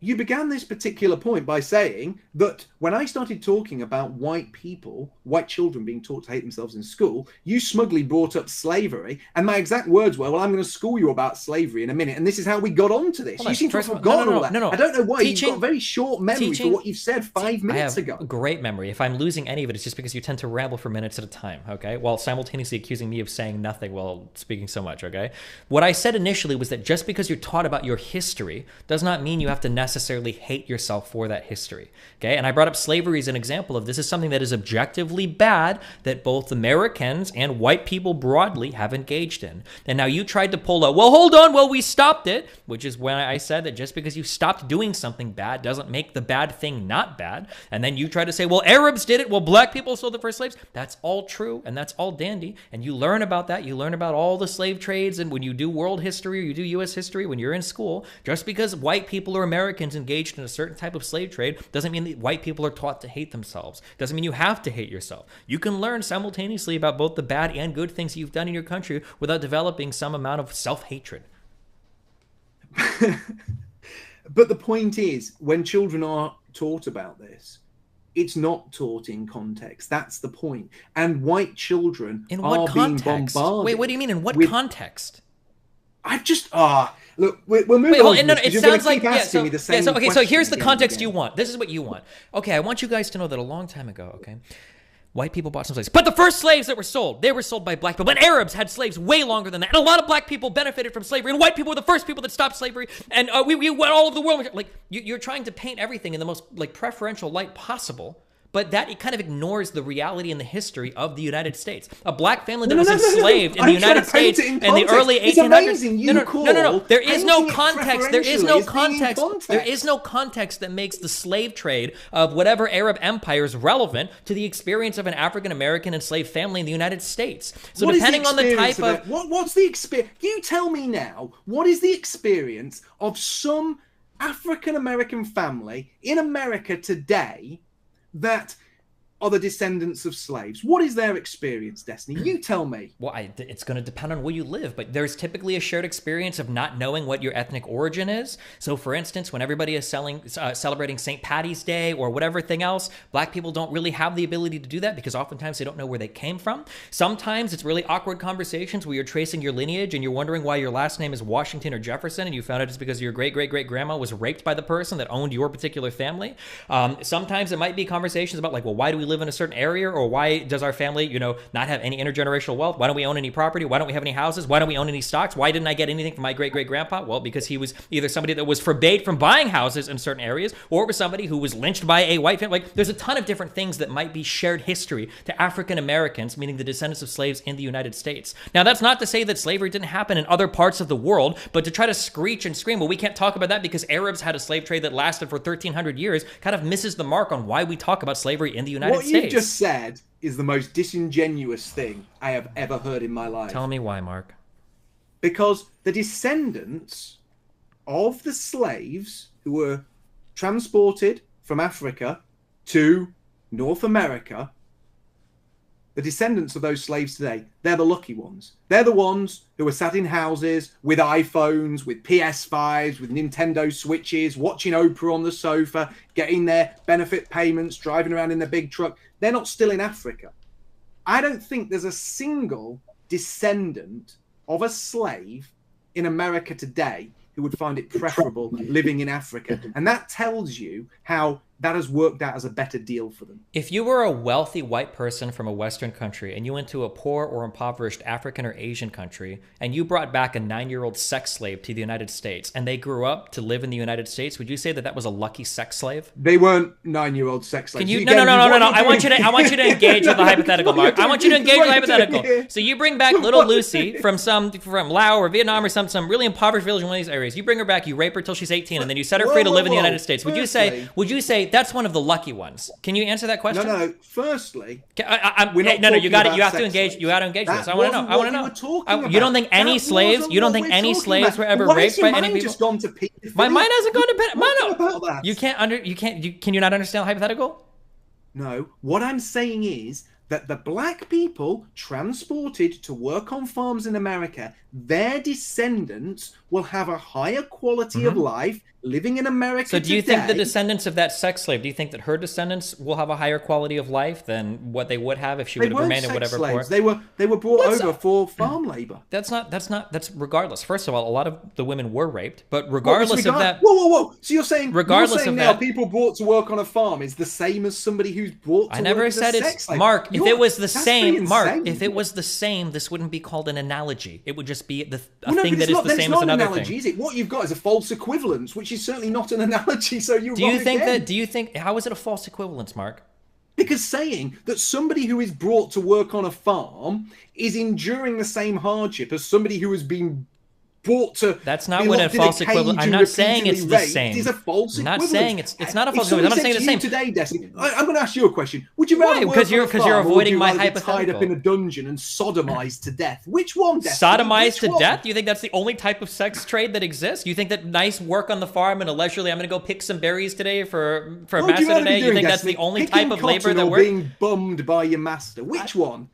You began this particular point by saying that when I started talking about white people, white children being taught to hate themselves in school, you smugly brought up slavery. And my exact words were, well, I'm going to school you about slavery in a minute. And this is how we got onto this. Hold You on. seem to have First of all, forgotten all that. no. I don't know why. Teaching- You've got a very short memory for what you've said 5 minutes I have ago. a great memory. If I'm losing any of it, it's just because you tend to ramble for minutes at a time, okay? While simultaneously accusing me of saying nothing while speaking so much, okay? What I said initially was that just because you're taught about your history does not mean you have to necessarily hate yourself for that history, okay? And I brought up slavery as an example of this is something that is objectively bad that both Americans and white people broadly have engaged in. And now you tried to pull a, well, hold on, well, we stopped it, which is when I said that just because you stopped doing something bad doesn't make the bad thing not bad. And then you try to say, well, Arabs did it, well, black people sold the first slaves. That's all true, and that's all dandy. And you learn about that. You learn about all the slave trades, and when you do world history or you do U.S. history, when you're in school, just because white people or Americans engaged in a certain type of slave trade doesn't mean that white people are taught to hate themselves. Doesn't mean you have to hate yourself. You can learn simultaneously about both the bad and good things you've done in your country without developing some amount of self-hatred. But the point is, when children are taught about this, it's not taught in context. That's the point. And white children In what are context? being bombarded. Wait, what do you mean? In what with- context? I've just look, we'll move Wait, on. well, from no, this, it 'cause you're gonna sounds like keep asking me the same so here's question the again context and you again. want. This is what you want. Okay, I want you guys to know that a long time ago, okay, white people bought some slaves, but the first slaves that were sold, they were sold by black people. But Arabs had slaves way longer than that, and a lot of black people benefited from slavery, and white people were the first people that stopped slavery, and we went all over the world. Like you're trying to paint everything in the most like preferential light possible. But that it kind of ignores the reality and the history of the United States. A black family that was enslaved in the United States in the early 1800s. It's amazing you No. There is no painting it context. There is no preferentially as being in context. There is no context that makes the slave trade of whatever Arab empires relevant to the experience of an African American enslaved family in the United States. So What is depending on the experience type of what's the experience? You tell me now. What is the experience of some African American family in America today that are the descendants of slaves? What is their experience, Destiny? You tell me. Well, it's going to depend on where you live, but there's typically a shared experience of not knowing what your ethnic origin is. So, for instance, when everybody is celebrating St. Patty's Day or whatever thing else, black people don't really have the ability to do that because oftentimes they don't know where they came from. Sometimes it's really awkward conversations where you're tracing your lineage and you're wondering why your last name is Washington or Jefferson, and you found out it's because your great-great-great-grandma was raped by the person that owned your particular family. Sometimes it might be conversations about like, well, why do we live in a certain area, or why does our family, you know, not have any intergenerational wealth? Why don't we own any property? Why don't we have any houses? Why don't we own any stocks? Why didn't I get anything from my great-great-grandpa? Well, because he was either somebody that was forbade from buying houses in certain areas, or it was somebody who was lynched by a white family. Like, there's a ton of different things that might be shared history to African Americans, meaning the descendants of slaves in the United States. Now, that's not to say that slavery didn't happen in other parts of the world, but to try to screech and scream, well, we can't talk about that because Arabs had a slave trade that lasted for 1,300 years, kind of misses the mark on why we talk about slavery in the United States. What you just said is the most disingenuous thing I have ever heard in my life. Tell me why, Mark. Because the descendants of the slaves who were transported from Africa to North America, the descendants of those slaves today, they're the lucky ones. They're the ones who are sat in houses with iPhones, with PS5s, with Nintendo Switches, watching Oprah on the sofa, getting their benefit payments, driving around in their big truck. They're not still in Africa. I don't think there's a single descendant of a slave in America today who would find it preferable living in Africa. And that tells you how that has worked out as a better deal for them. If you were a wealthy white person from a Western country and you went to a poor or impoverished African or Asian country and you brought back a 9-year-old sex slave to the United States and they grew up to live in the United States, would you say that that was a lucky sex slave? They weren't 9-year-old sex slaves. Can you? No. I want you to engage with the hypothetical, Mark. I want you to engage with the hypothetical. So you bring back little Lucy from Laos or Vietnam or some really impoverished village in one of these areas. You bring her back, you rape her till she's 18, and then you set her free to live in the United States. Would you say that's one of the lucky ones? Can you answer that question? No. Firstly, you have to engage. You got to engage with this. I want to know. You don't think any slaves? You don't think any slaves were ever raped by any people? My mind hasn't gone to pedophilia. Can you not understand the hypothetical? No. What I'm saying is that the black people transported to work on farms in America, their descendants will have a higher quality of life living in America So do you today. think the descendants of that sex slave, do you think that her descendants will have a higher quality of life than what they would have if she would have remained in whatever slaves. They were brought over for farm labor. That's regardless. First of all, a lot of the women were raped, but regardless of that. Whoa. So you're saying now people brought to work on a farm is the same as somebody who's brought to I never work said as a it's sex slave? Mark, if it was the same, Mark, insane. if it was the same, this wouldn't be called an analogy. It would just be a No, thing that is the same as another analogy, thing. Is it? What you've got is a false equivalence, which is certainly not an analogy. So you're Do you wrong think again. that? Do you think how is it a false equivalence, Mark? Because saying that somebody who is brought to work on a farm is enduring the same hardship as somebody who has been brought to. That's not what a false equivalent. I'm not saying it's the same. It is a false I'm not equivalence. saying it's not a false If equivalence. I'm not somebody saying it's the said same. to you today, Destiny, I'm going to ask you a question. Would you rather Why? work Because on a you're farm, or would avoiding you my rather get tied hypothetical. up in a dungeon and sodomized to death? Which one, Destiny? Sodomized Which to one? death? You think that's the only type of sex trade that exists? You think that nice work on the farm and a leisurely, I'm going to go pick some berries today for What would master you rather be today? You doing, think that's Destiny? the only Picking type of labor cotton that or works? being bummed by your master? Which one?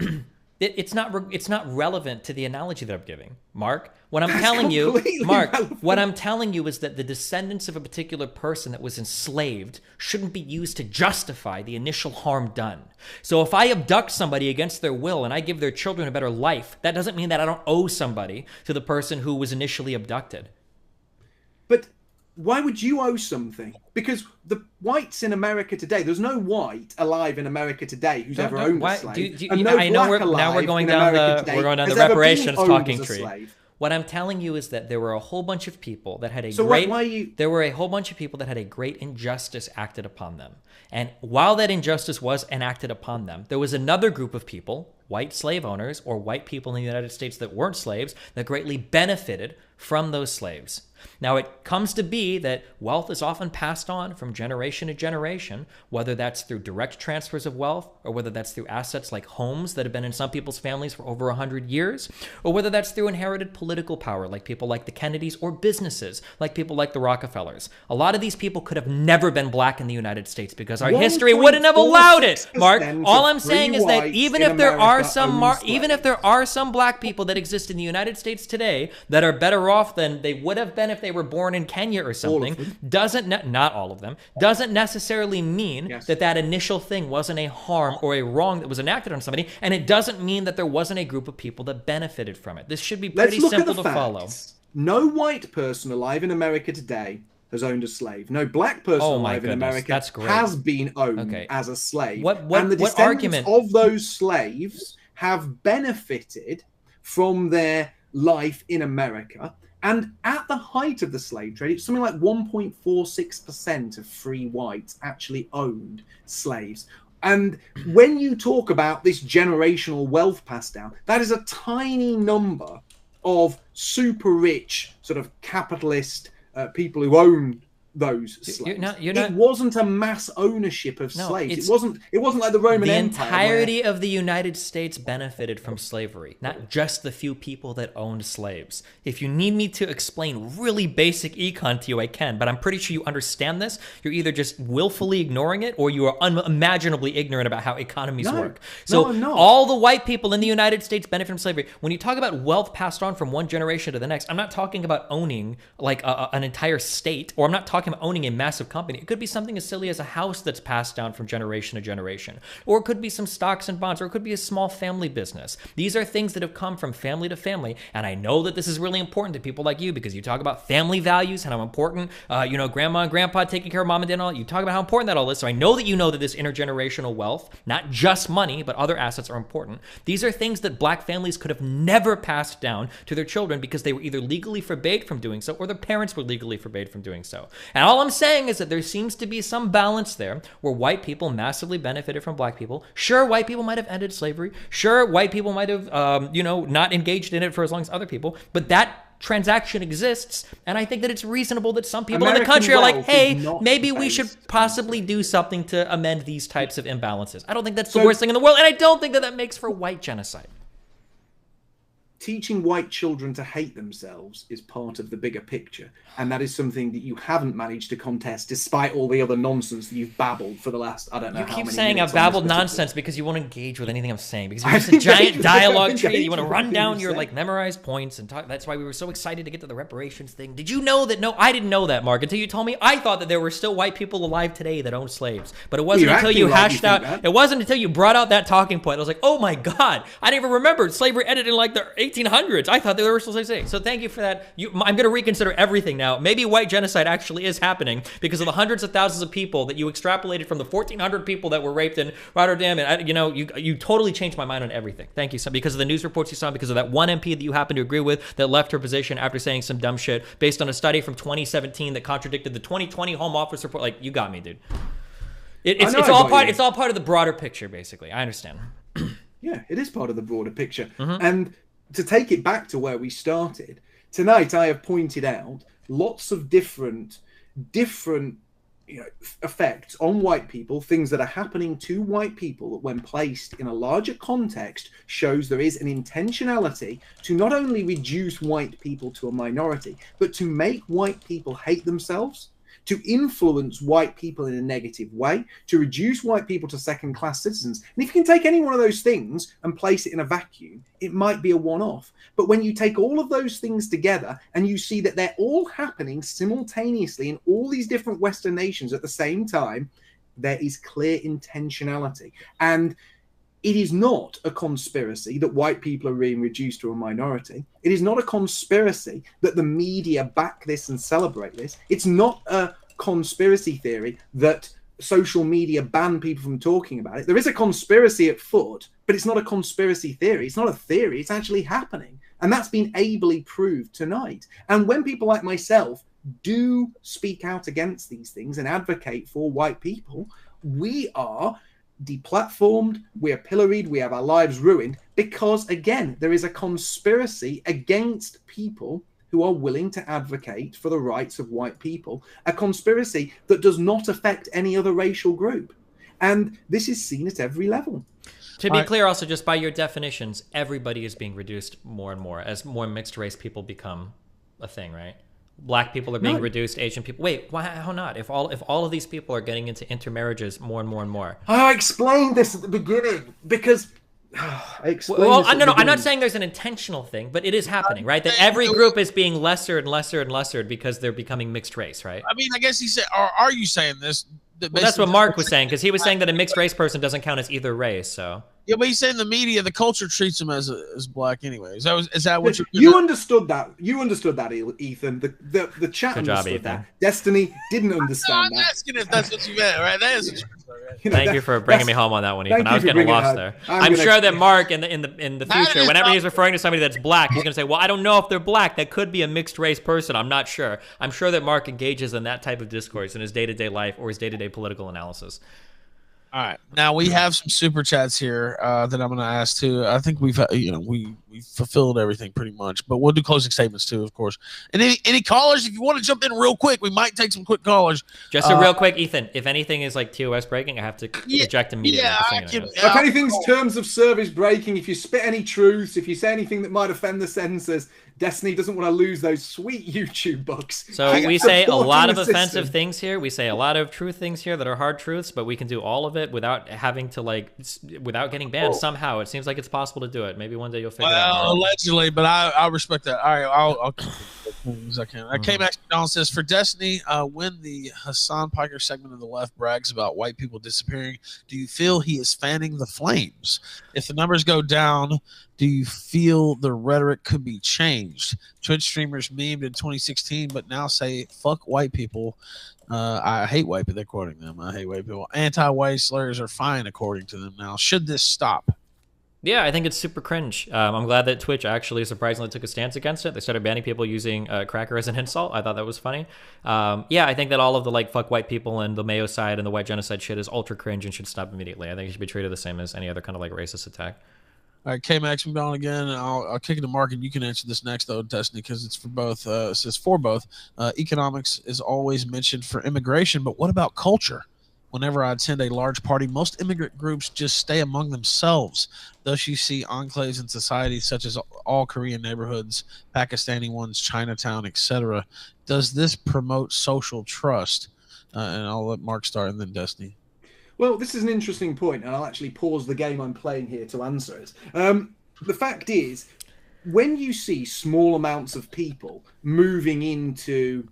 It's not relevant to the analogy that I'm giving, Mark. What I'm telling you, Mark, what I'm telling you is that the descendants of a particular person that was enslaved shouldn't be used to justify the initial harm done. So if I abduct somebody against their will and I give their children a better life, that doesn't mean that I don't owe somebody to the person who was initially abducted. But why would you owe something? Because the whites in America today, there's no white alive in America today who's ever owned a slave. And no black alive we're going in down America the today the has ever been reparations owned talking as a tree. slave. What I'm telling you is that there were a whole bunch of people that had a there were a whole bunch of people that had a great injustice acted upon them. And while that injustice was enacted upon them, there was another group of people, white slave owners or white people in the United States that weren't slaves, that greatly benefited from those slaves. Now, it comes to be that wealth is often passed on from generation to generation, whether that's through direct transfers of wealth or whether that's through assets like homes that have been in some people's families for over 100 years, or whether that's through inherited political power like people like the Kennedys or businesses like people like the Rockefellers. A lot of these people could have never been black in the United States because our history wouldn't have allowed it, Mark. All I'm saying is that even if there are some black people that exist in the United States today that are better off than they would have been if they were born in Kenya or something, not all of them, doesn't necessarily mean that initial thing wasn't a harm or a wrong that was enacted on somebody, and it doesn't mean that there wasn't a group of people that benefited from it. This should be pretty simple to follow. No white person alive in America today has owned a slave. No black person Oh my alive in goodness, America that's great. has been owned Okay. as a slave. What and the descendants argument of those slaves have benefited from their life in America. And at the height of the slave trade, it's something like 1.46% of free whites actually owned slaves. And when you talk about this generational wealth passed down, that is a tiny number of super rich, sort of capitalist people who own those slaves. It wasn't a mass ownership of slaves. It wasn't like the Roman Empire. The entirety of the United States benefited from slavery, not just the few people that owned slaves. If you need me to explain really basic econ to you, I can, but I'm pretty sure you understand this. You're either just willfully ignoring it or you are unimaginably ignorant about how economies work. So I'm not. all the white people in the United States benefit from slavery. When you talk about wealth passed on from one generation to the next, I'm not talking about owning like an entire state, or I'm not talking about owning a massive company. It could be something as silly as a house that's passed down from generation to generation, or it could be some stocks and bonds, or it could be a small family business. These are things that have come from family to family, and I know that this is really important to people like you because you talk about family values and how important, grandma and grandpa taking care of mom and dad and all. You talk about how important that all is, so I know that you know that this intergenerational wealth, not just money, but other assets are important. These are things that black families could have never passed down to their children because they were either legally forbade from doing so or their parents were legally forbade from doing so. And all I'm saying is that there seems to be some balance there where white people massively benefited from black people. Sure, white people might have ended slavery. Sure, white people might have, not engaged in it for as long as other people. But that transaction exists, and I think that it's reasonable that some people in the country are like, hey, maybe we should possibly do something to amend these types of imbalances. I don't think that's the worst thing in the world, and I don't think that that makes for white genocide. Teaching white children to hate themselves is part of the bigger picture, and that is something that you haven't managed to contest despite all the other nonsense that you've babbled for the last, I don't know how many You keep minutes. saying I've babbled nonsense because you won't engage with anything I'm saying, because you're just a giant dialogue tree. You want to run down your memorized points and talk. That's why we were so excited to get to the reparations thing. Did you know that? No, I didn't know that, Mark, until you told me. I thought that there were still white people alive today that owned slaves, but it wasn't until you hashed out. It wasn't until you brought out that talking point. I was like, oh my god, I didn't even remember slavery ended in like the 1800s. I thought they were still slaves. So thank you for that. I'm going to reconsider everything now. Maybe white genocide actually is happening because of the hundreds of thousands of people that you extrapolated from the 1,400 people that were raped in Rotterdam, and you totally changed my mind on everything. Thank you, because of the news reports you saw, because of that one MP that you happen to agree with that left her position after saying some dumb shit based on a study from 2017 that contradicted the 2020 Home Office report. Like, you got me, dude. It's all part of the broader picture, basically. I understand. Yeah, it is part of the broader picture. And to take it back to where we started, tonight I have pointed out lots of different effects on white people, things that are happening to white people that when placed in a larger context shows there is an intentionality to not only reduce white people to a minority, but to make white people hate themselves, to influence white people in a negative way, to reduce white people to second-class citizens. And if you can take any one of those things and place it in a vacuum, it might be a one-off. But when you take all of those things together and you see that they're all happening simultaneously in all these different Western nations at the same time, there is clear intentionality. And it is not a conspiracy that white people are being reduced to a minority. It is not a conspiracy that the media back this and celebrate this. It's not a conspiracy theory that social media ban people from talking about it. There is a conspiracy at foot, but it's not a conspiracy theory. It's not a theory. It's actually happening. And that's been ably proved tonight. And when people like myself do speak out against these things and advocate for white people, we are deplatformed, we are pilloried, we have our lives ruined because, again, there is a conspiracy against people who are willing to advocate for the rights of white people, a conspiracy that does not affect any other racial group. And this is seen at every level. To be clear, also, just by your definitions, everybody is being reduced more and more as more mixed race people become a thing, right? Black people are being reduced, Asian people. Wait, why? How not? If all of these people are getting into intermarriages more and more and more. I explained this at the beginning because I explained. Well, no, I'm not saying there's an intentional thing, but it is happening, right? That every group is being lesser and lesser and lesser because they're becoming mixed race, right? I mean, I guess he said, or are you saying this? Well, that's what Mark was saying, because he was saying that a mixed race person doesn't count as either race. So yeah, but he's saying the media, the culture treats him as black anyway. Is that what you understood that? You understood that, Ethan. The chat Good job, understood Ethan. that. Destiny didn't understand I'm that. asking if that's what you meant, right? That is what you meant. Thank you for bringing me home on that one, Ethan. Thank I you was for getting bringing it lost home. there. I'm I'm gonna- sure that Mark in the future, is whenever not- he's referring to somebody that's black, he's gonna say, "Well, I don't know if they're black. That could be a mixed race person. I'm not sure." I'm sure that Mark engages in that type of discourse in his day-to-day life or his day-to-day political analysis. All right, now we have some super chats here that I'm going to ask too. I think we've we fulfilled everything pretty much, but we'll do closing statements too, of course. And any callers, if you want to jump in real quick, we might take some quick callers. Just a real quick, Ethan. If anything is like TOS breaking, I have to eject immediately. Yeah, Just so I you can, know. If anything's terms of service breaking, if you spit any truths, if you say anything that might offend the censors, Destiny doesn't want to lose those sweet YouTube bucks. So She's we say a supporting lot of the offensive system. things here. We say a lot of true things here that are hard truths, but we can do all of it without having to without getting banned somehow. It seems like it's possible to do it. Maybe one day you'll figure it out. Well, allegedly, but I respect that. All right, I'll keep it as I can. K-Max McDonald says, for Destiny, when the Hassan Piker segment of the left brags about white people disappearing, do you feel he is fanning the flames? If the numbers go down, do you feel the rhetoric could be changed? Twitch streamers memed in 2016, but now say, fuck white people. I hate white people. They're quoting them. I hate white people. Anti-white slurs are fine, according to them now. Should this stop? Yeah, I think it's super cringe. I'm glad that Twitch actually surprisingly took a stance against it. They started banning people using cracker as an insult. I thought that was funny. Yeah, I think that all of the fuck white people and the Mayo side and the white genocide shit is ultra cringe and should stop immediately. I think it should be treated the same as any other kind of racist attack. All right, K-Max McDonald again. I'll kick it to Mark, and you can answer this next, though, Destiny, because it's for both. It says for both. Economics is always mentioned for immigration, but what about culture? Whenever I attend a large party, most immigrant groups just stay among themselves. Thus, you see enclaves in society such as all Korean neighborhoods, Pakistani ones, Chinatown, etc. Does this promote social trust? And I'll let Mark start, and then Destiny. Well, this is an interesting point, and I'll actually pause the game I'm playing here to answer it. The fact is, when you see small amounts of people moving into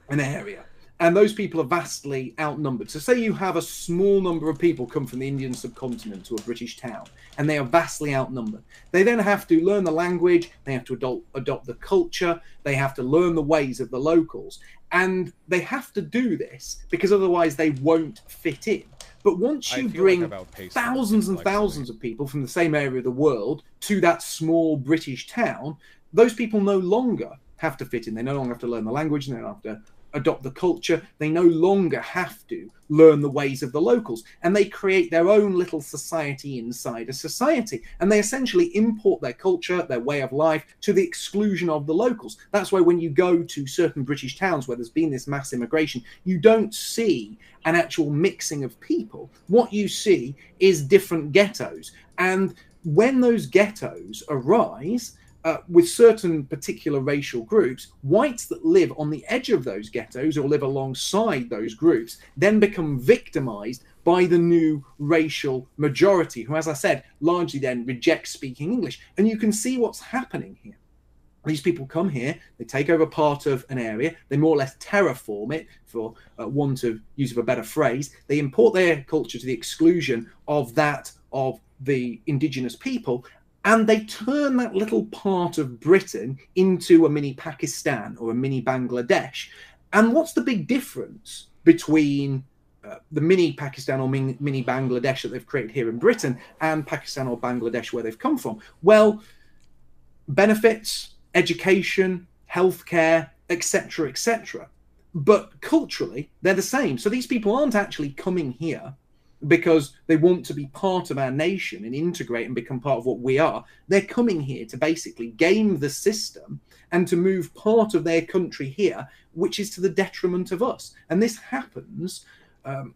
an area, and those people are vastly outnumbered. So say you have a small number of people come from the Indian subcontinent to a British town, and they are vastly outnumbered. They then have to learn the language, they have to adopt the culture, they have to learn the ways of the locals. And they have to do this because otherwise they won't fit in. But once you bring thousands and thousands of people from the same area of the world to that small British town, those people no longer have to fit in. They no longer have to learn the language, and they don't have to adopt the culture. They no longer have to learn the ways of the locals, and they create their own little society inside a society, and they essentially import their culture, their way of life, to the exclusion of the locals. That's why when you go to certain British towns where there's been this mass immigration, you don't see an actual mixing of people. What you see is different ghettos, and when those ghettos arise, with certain particular racial groups, whites that live on the edge of those ghettos or live alongside those groups then become victimized by the new racial majority, who, as I said, largely then rejects speaking English. And you can see what's happening here. These people come here, they take over part of an area, they more or less terraform it, for want of use of a better phrase. They import their culture to the exclusion of that of the indigenous people, and they turn that little part of Britain into a mini Pakistan or a mini Bangladesh. And what's the big difference between the mini Pakistan or mini Bangladesh that they've created here in Britain and Pakistan or Bangladesh where they've come from? Well, benefits, education, healthcare, etc., etc. But culturally, they're the same. So these people aren't actually coming here because they want to be part of our nation and integrate and become part of what we are. They're coming here to basically game the system and to move part of their country here, which is to the detriment of us. And this happens an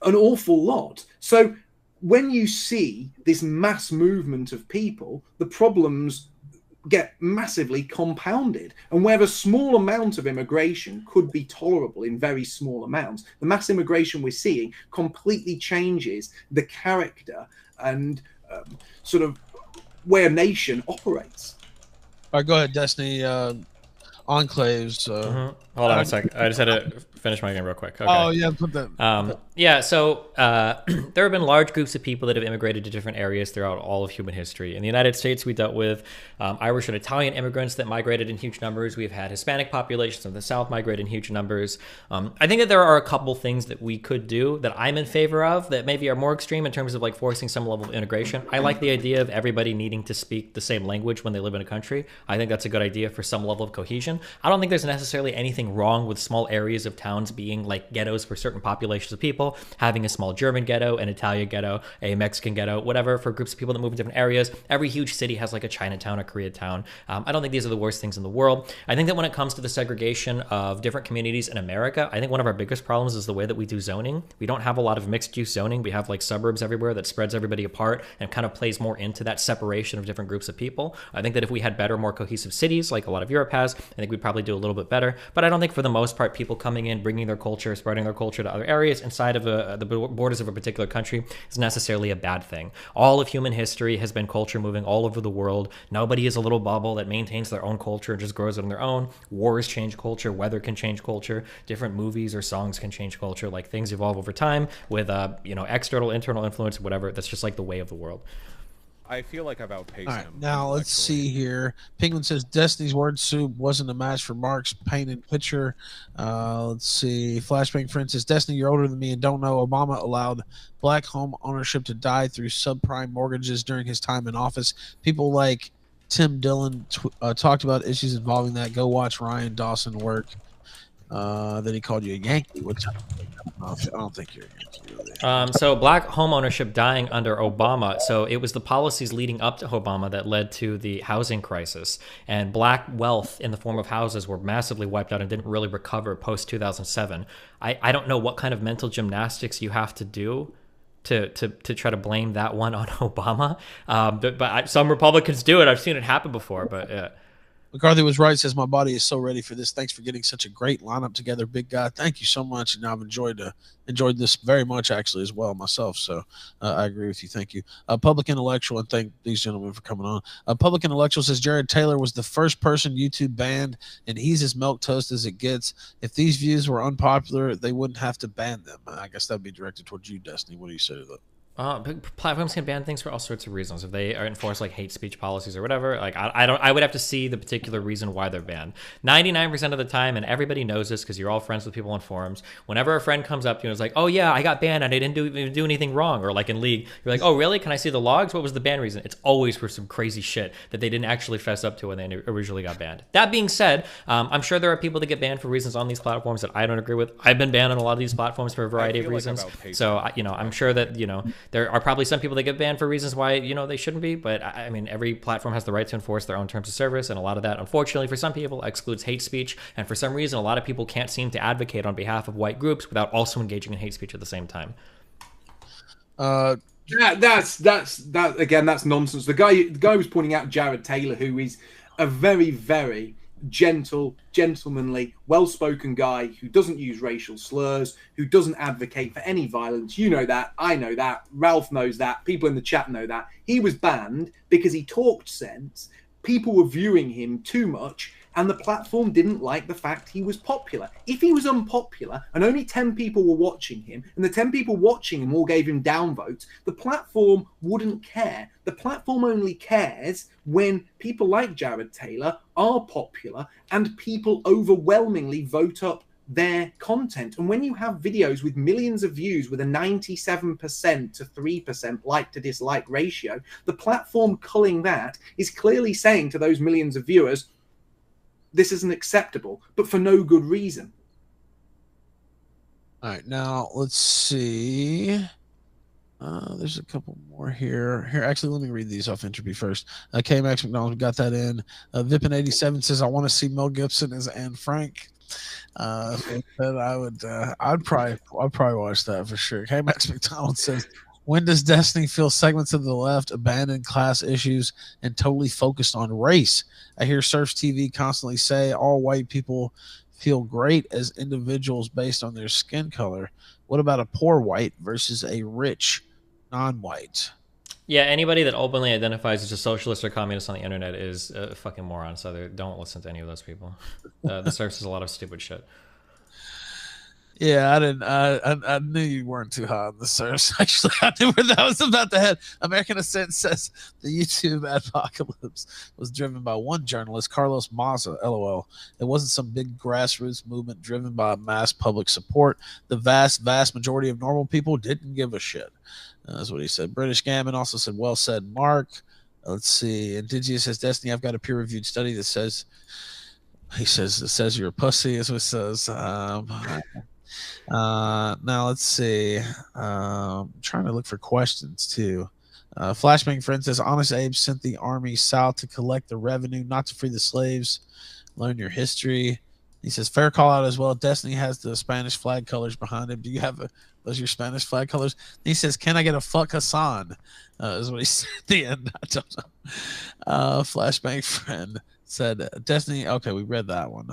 awful lot. So when you see this mass movement of people, the problems get massively compounded. And where a small amount of immigration could be tolerable in very small amounts, the mass immigration we're seeing completely changes the character and sort of where a nation operates. All right, go ahead, Destiny. Enclaves. Hold on a sec. I just had to finish my game real quick. Okay. Oh yeah, put that. Yeah, so there have been large groups of people that have immigrated to different areas throughout all of human history. In the United States, we dealt with Irish and Italian immigrants that migrated in huge numbers. We've had Hispanic populations of the South migrate in huge numbers. I think that there are a couple things that we could do that I'm in favor of that maybe are more extreme in terms of like forcing some level of integration. I like the idea of everybody needing to speak the same language when they live in a country. I think that's a good idea for some level of cohesion. I don't think there's necessarily anything wrong with small areas of towns being like ghettos for certain populations of people, having a small German ghetto, an Italian ghetto, a Mexican ghetto, whatever, for groups of people that move in different areas. Every huge city has like a Chinatown or Koreatown. I don't think these are the worst things in the world. I think that when it comes to the segregation of different communities in America, I think one of our biggest problems is the way that we do zoning. We don't have a lot of mixed use zoning. We have like suburbs everywhere that spreads everybody apart and kind of plays more into that separation of different groups of people. I think that if we had better, more cohesive cities like a lot of Europe has, I think we'd probably do a little bit better. But I don't think for the most part, people coming in, bringing their culture, spreading their culture to other areas inside of the borders of a particular country is necessarily a bad thing. All of human history has been culture moving all over the world. Nobody is a little bubble that maintains their own culture and just grows it on their own. Wars change culture. Weather can change culture. Different movies or songs can change culture. Like things evolve over time with external, internal influence, whatever. That's just like the way of the world. I feel like I've outpaced All right, him. now let's see here. Penguin says Destiny's word soup wasn't a match for Mark's painted picture. Let's see. Flashbang friend says Destiny, you're older than me and don't know Obama allowed black home ownership to die through subprime mortgages during his time in office. People like Tim Dillon talked about issues involving that. Go watch Ryan Dawson work. Then he called you a Yankee, which I don't think you're a Yankee. Really. So black home ownership dying under Obama. So it was the policies leading up to Obama that led to the housing crisis, and black wealth in the form of houses were massively wiped out and didn't really recover post 2007. I don't know what kind of mental gymnastics you have to do to try to blame that one on Obama. Some Republicans do it. I've seen it happen before, but yeah. McCarthy was right. Says my body is so ready for this. Thanks for getting such a great lineup together, big guy. Thank you so much, and I've enjoyed this very much actually as well myself. So I agree with you. Thank you, Public Intellectual, and thank these gentlemen for coming on. Public Intellectual says Jared Taylor was the first person YouTube banned, and he's as milquetoast as it gets. If these views were unpopular, they wouldn't have to ban them. I guess that'd be directed towards you, Destiny. What do you say to that? Platforms can ban things for all sorts of reasons. If they enforce like hate speech policies or whatever, like I would have to see the particular reason why they're banned. 99% of the time, and everybody knows this because you're all friends with people on forums, whenever a friend comes up to you and is like, oh yeah, I got banned and I didn't even do anything wrong, or like in League, you're like, oh really? Can I see the logs? What was the ban reason? It's always for some crazy shit that they didn't actually fess up to when they originally got banned. That being said, I'm sure there are people that get banned for reasons on these platforms that I don't agree with. I've been banned on a lot of these platforms for a variety of reasons. So I'm sure that there are probably some people that get banned for reasons why they shouldn't be, but I mean every platform has the right to enforce their own terms of service, and a lot of that unfortunately for some people excludes hate speech, and for some reason a lot of people can't seem to advocate on behalf of white groups without also engaging in hate speech at the same time. That's again, that's nonsense. The guy was pointing out Jared Taylor, who is a very, very gentle, gentlemanly, well-spoken guy who doesn't use racial slurs, who doesn't advocate for any violence. You know that, I know that, Ralph knows that, people in the chat know that. He was banned because he talked sense. People were viewing him too much, and the platform didn't like the fact he was popular. If he was unpopular and only 10 people were watching him, and the 10 people watching him all gave him downvotes, the platform wouldn't care. The platform only cares when people like Jared Taylor are popular and people overwhelmingly vote up their content. And when you have videos with millions of views with a 97% to 3% like to dislike ratio, the platform culling that is clearly saying to those millions of viewers, this isn't acceptable, but for no good reason. All right, now let's see. There's a couple more here. Actually, let me read these off Entropy first. K-Max McDonald, we got that in. Vipin87 says, I want to see Mel Gibson as Anne Frank. I'd probably watch that for sure. K-Max McDonald says, when does Destiny feel segments of the left abandon class issues and totally focused on race? I hear Surf TV constantly say all white people feel great as individuals based on their skin color. What about a poor white versus a rich non-white? Yeah, anybody that openly identifies as a socialist or communist on the internet is a fucking moron. So don't listen to any of those people. The service is a lot of stupid shit. Yeah, I didn't. I knew you weren't too high on the search. Actually, I knew where that was about to head. American Ascent says the YouTube apocalypse was driven by one journalist, Carlos Maza. LOL. It wasn't some big grassroots movement driven by mass public support. The vast majority of normal people didn't give a shit. That's what he said. British Gammon also said, "Well said, Mark." Let's see. Indigenous says, "Destiny, I've got a peer-reviewed study that says." He says, "It says you're a pussy," is what it says. Now let's see. Trying to look for questions too. Flashbang friend says, "Honest Abe sent the army south to collect the revenue, not to free the slaves. Learn your history." He says, "Fair call out as well. Destiny has the Spanish flag colors behind him. Do you have those your Spanish flag colors?" He says, "Can I get a fuck Hassan?" Is what he said at the end. I don't know. Flashbang friend said, "Destiny." Okay, we read that one.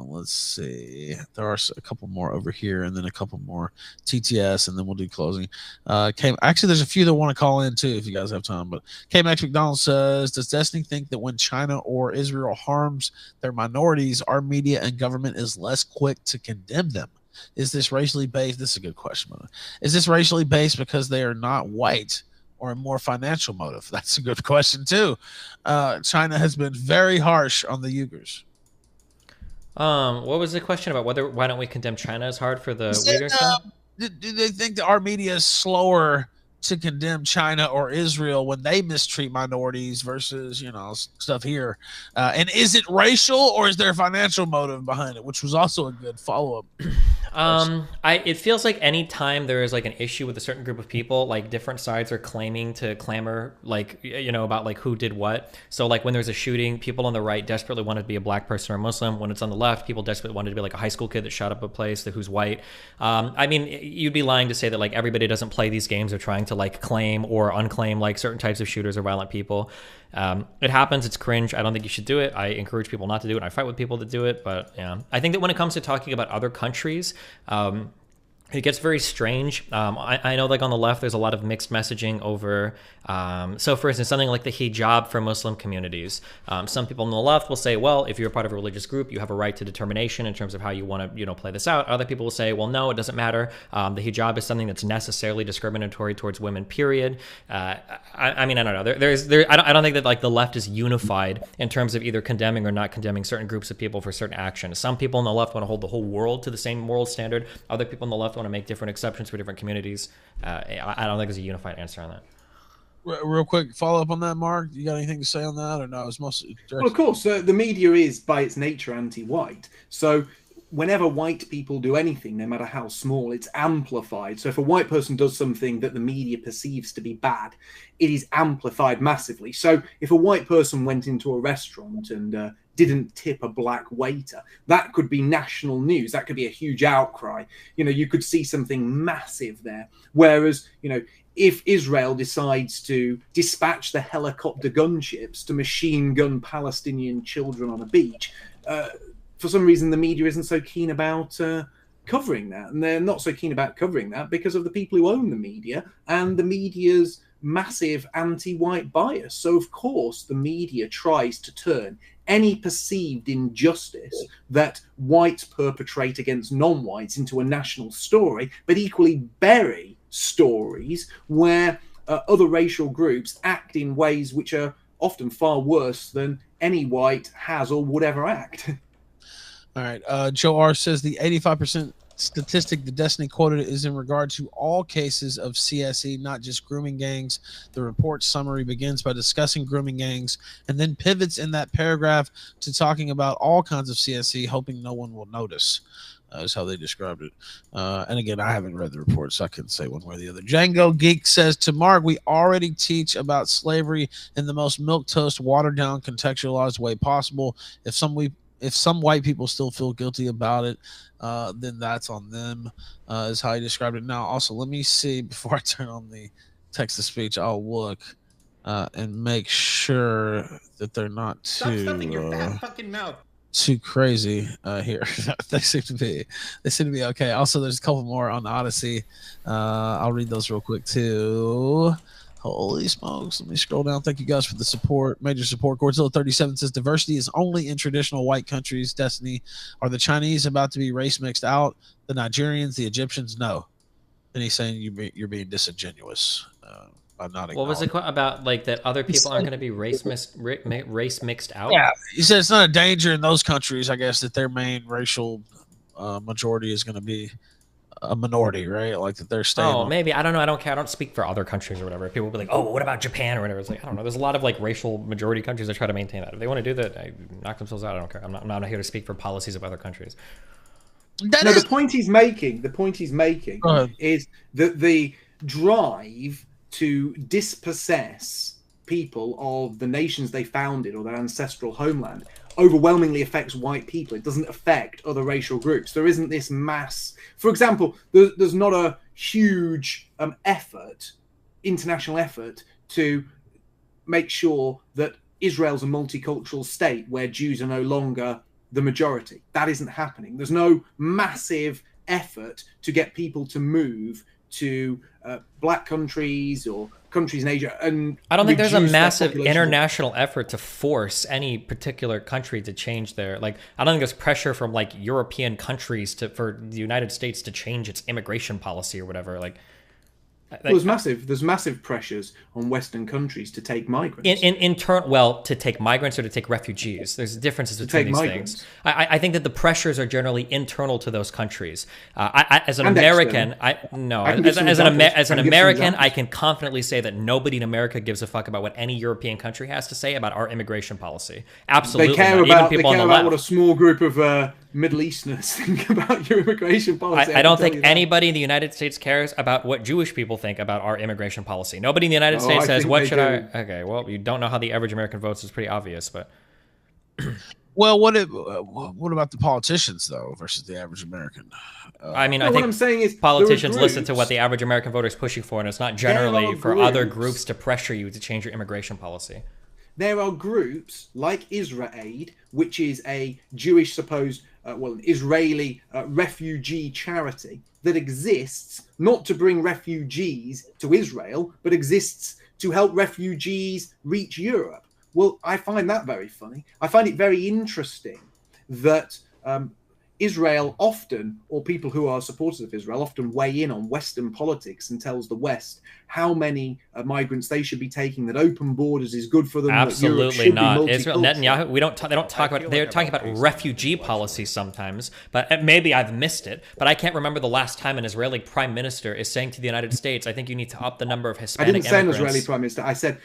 Let's see. There are a couple more over here, and then a couple more TTS, and then we'll do closing. Actually, there's a few that want to call in too, if you guys have time. But Max McDonald says, "Does Destiny think that when China or Israel harms their minorities, our media and government is less quick to condemn them? Is this racially based?" This is a good question. Is this racially based because they are not white, or a more financial motive? That's a good question too. China has been very harsh on the Uyghurs. What was the question about why don't we condemn China as hard for the Uyghurs? Do they think that our media is slower to condemn China or Israel when they mistreat minorities versus, stuff here? And is it racial, or is there a financial motive behind it? Which was also a good follow-up. It feels like any time there is like an issue with a certain group of people, like different sides are claiming to clamor, like, about like who did what. So like when there's a shooting, people on the right desperately wanted to be a black person or a Muslim. When it's on the left, people desperately wanted to be like a high school kid that shot up a place who's white. I mean, you'd be lying to say that like everybody doesn't play these games of trying to like claim or unclaim like certain types of shooters or violent people. It happens. It's cringe. I don't think you should do it. I encourage people not to do it. I fight with people that do it. But yeah, I think that when it comes to talking about other countries, it gets very strange. I know like on the left, there's a lot of mixed messaging over, so for instance, something like the hijab for Muslim communities. Some people on the left will say, well, if you're a part of a religious group, you have a right to determination in terms of how you want to, play this out. Other people will say, well, no, it doesn't matter. The hijab is something that's necessarily discriminatory towards women, period. I mean, I don't know. I don't think that like the left is unified in terms of either condemning or not condemning certain groups of people for certain actions. Some people on the left want to hold the whole world to the same moral standard. Other people on the left want to make different exceptions for different communities. I don't think there's a unified answer on that. Real quick follow up on that, Mark. You got anything to say on that, or no? It's mostly well, of course. The media is by its nature anti-white. So whenever white people do anything, no matter how small, it's amplified. So if a white person does something that the media perceives to be bad, it is amplified massively. So if a white person went into a restaurant and didn't tip a black waiter, that could be national news. That could be a huge outcry. You could see something massive there. Whereas, if Israel decides to dispatch the helicopter gunships to machine gun Palestinian children on a beach, for some reason the media isn't so keen about covering that. And they're not so keen about covering that because of the people who own the media and the media's massive anti-white bias. So, of course, the media tries to turn any perceived injustice that whites perpetrate against non-whites into a national story, but equally bury stories where other racial groups act in ways which are often far worse than any white has or would ever act. All right. Joe R. says the 85% statistic the Destiny quoted is in regard to all cases of CSE, not just grooming gangs. The report summary begins by discussing grooming gangs and then pivots in that paragraph to talking about all kinds of CSE, hoping no one will notice. Is how they described it. And again, I haven't read the report, so I couldn't say one way or the other. Django Geek says, to Mark, we already teach about slavery in the most milquetoast, watered down, contextualized way possible. If some white people still feel guilty about it, then that's on them, is how he described it. Now, also, let me see, before I turn on the text-to-speech, I'll look and make sure that they're not Stop stuffing your fat fucking mouth. Too crazy here. They seem to be okay. Also, there's a couple more on Odyssey. I'll read those real quick, too. Holy smokes. Let me scroll down. Thank you guys for the support. Major support. Godzilla 37 says diversity is only in traditional white countries. Destiny. Are the Chinese about to be race mixed out? The Nigerians, the Egyptians? No. And he's saying you're being disingenuous by not What was it about, like, that other people aren't going to be race mixed out? Yeah, he said it's not a danger in those countries, I guess, that their main racial majority is going to be a minority, right? Like that they're staying. Oh, maybe. I don't know. I don't care. I don't speak for other countries or whatever. People will be like, oh, what about Japan or whatever. It's like, I don't know. There's a lot of like racial majority countries that try to maintain that. If they want to do that, I knock themselves out. I don't care. I'm not here to speak for policies of other countries. The point he's making is that the drive to dispossess people of the nations they founded or their ancestral homeland overwhelmingly affects white people. It doesn't affect other racial groups. There isn't this mass. For example, there's not a huge international effort to make sure that Israel's a multicultural state where Jews are no longer the majority. That isn't happening. There's no massive effort to get people to move to black countries or countries in Asia. And I don't think there's a massive international effort to force any particular country to change their, like, I don't think there's pressure from like European countries for the United States to change its immigration policy or whatever. Well, there's massive pressures on Western countries to take migrants. To take migrants or to take refugees. There's differences between these things. I think that the pressures are generally internal to those countries. As an American, I can confidently say that nobody in America gives a fuck about what any European country has to say about our immigration policy. Absolutely, they care about what a small group of Middle Easterners think about your immigration policy. I don't think anybody in the United States cares about what Jewish people think about our immigration policy. Nobody in the United States says, what should I... Okay, well, you don't know how the average American votes. Is pretty obvious, but... Well, what about the politicians, though, versus the average American? I think what I'm saying is politicians listen to what the average American voter is pushing for, and it's not generally for other groups to pressure you to change your immigration policy. There are groups like IsraAid, which is a Jewish supposed... an Israeli refugee charity that exists not to bring refugees to Israel, but exists to help refugees reach Europe. Well, I find that very funny. I find it very interesting that Israel often, or people who are supporters of Israel, often weigh in on Western politics and tells the West how many migrants they should be taking, that open borders is good for them. Absolutely not. Israel, Netanyahu, they don't talk about, they're talking about refugee policy sometimes, but maybe I've missed it, but I can't remember the last time an Israeli prime minister is saying to the United States, I think you need to up the number of Hispanic immigrants. I didn't say an Israeli prime minister. I said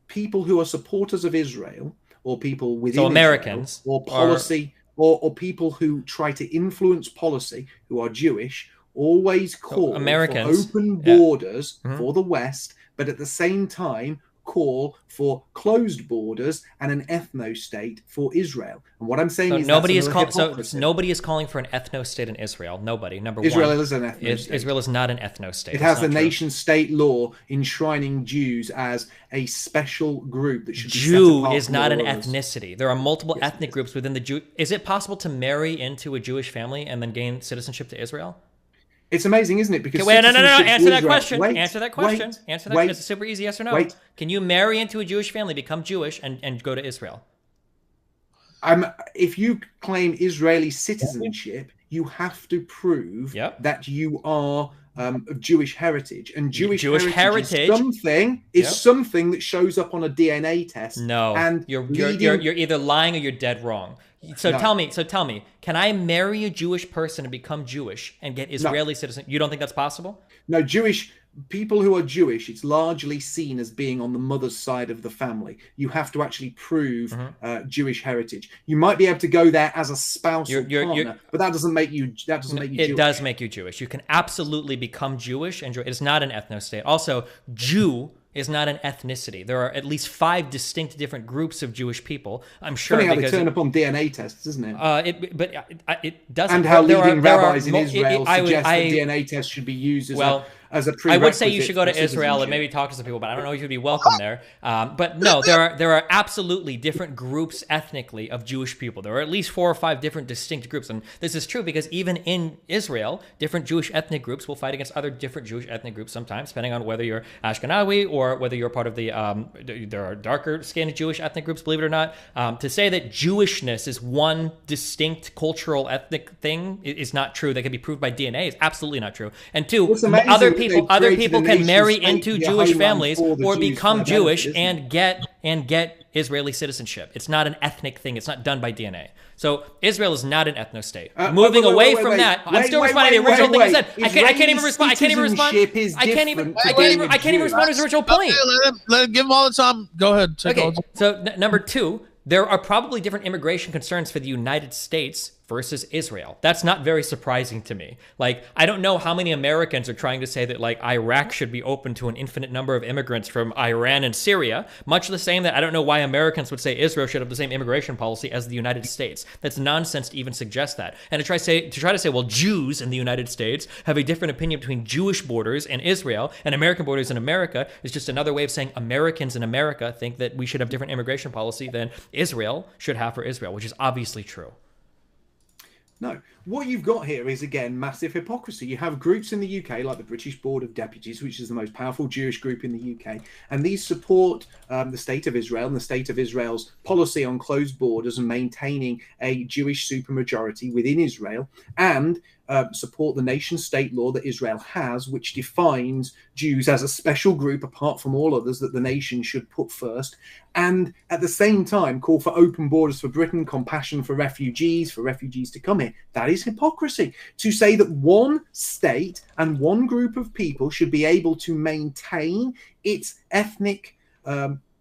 people who are supporters of Israel, or people within Americans, Israel, or policy... Or people who try to influence policy, who are Jewish, always call for open borders for the West, but at the same time call for closed borders and an ethno-state for Israel. And what I'm saying is nobody is calling for an ethno-state in Israel. Nobody. Israel is an ethno-state. Israel is not an ethno-state. It has a nation-state law enshrining Jews as a special group that should be set apart is not an ethnicity. There are multiple ethnic groups within the Jew. Is it possible to marry into a Jewish family and then gain citizenship to Israel? It's amazing, isn't it? Because no. Answer that question. Answer that question. It's a super easy yes or no. Can you marry into a Jewish family, become Jewish, and go to Israel? If you claim Israeli citizenship, you have to prove that you are of Jewish heritage, and Jewish heritage is something that shows up on a DNA test. No, and you're either lying or you're dead wrong. So tell me, can I marry a Jewish person and become Jewish and get Israeli citizenship? You don't think that's possible? No, people who are Jewish, it's largely seen as being on the mother's side of the family. You have to actually prove Jewish heritage. You might be able to go there as a spousal partner, but that doesn't make you. It does make you Jewish. You can absolutely become Jewish, and it's not an ethno-state. Also, Jew is not an ethnicity. There are at least 5 distinct different groups of Jewish people. I'm sure funny how they turn up on DNA tests, isn't it? It doesn't. And how leading rabbis in Israel suggest that DNA tests should be used as as a I prerequisite. would say you should go to for Israel and citizenship. maybe talk to some people, but I don't know if you'd be welcome there. But no, there are absolutely different groups ethnically of Jewish people. There are at least 4 or 5 different distinct groups, and this is true because even in Israel, different Jewish ethnic groups will fight against other different Jewish ethnic groups sometimes, depending on whether you're Ashkenazi or whether you're part of the. There are darker-skinned Jewish ethnic groups, believe it or not. To say that Jewishness is one distinct cultural ethnic thing is not true. That can be proved by DNA is absolutely not true. And two, other people can marry into Jewish families or become Jewish and get Israeli citizenship. It's not an ethnic thing. It's not done by DNA. So Israel is not an ethno state. Moving away from that, I'm still responding to the original thing you said. I can't even respond. I can't even respond. I can't even respond to his original point. Okay, let him give him all the time. Go ahead. Okay. So number 2, there are probably different immigration concerns for the United States versus Israel. That's not very surprising to me. Like, I don't know how many Americans are trying to say that, like, Iraq should be open to an infinite number of immigrants from Iran and Syria, much the same that I don't know why Americans would say Israel should have the same immigration policy as the United States. That's nonsense to even suggest that. And to try to say, well, Jews in the United States have a different opinion between Jewish borders and Israel and American borders in America is just another way of saying Americans in America think that we should have different immigration policy than Israel should have for Israel, which is obviously true. No. What you've got here is, again, massive hypocrisy. You have groups in the UK, like the British Board of Deputies, which is the most powerful Jewish group in the UK, and these support the State of Israel and the State of Israel's policy on closed borders and maintaining a Jewish supermajority within Israel, and support the nation-state law that Israel has, which defines Jews as a special group apart from all others that the nation should put first, and at the same time call for open borders for Britain, compassion for refugees to come here. That is hypocrisy. To say that one state and one group of people should be able to maintain its ethnic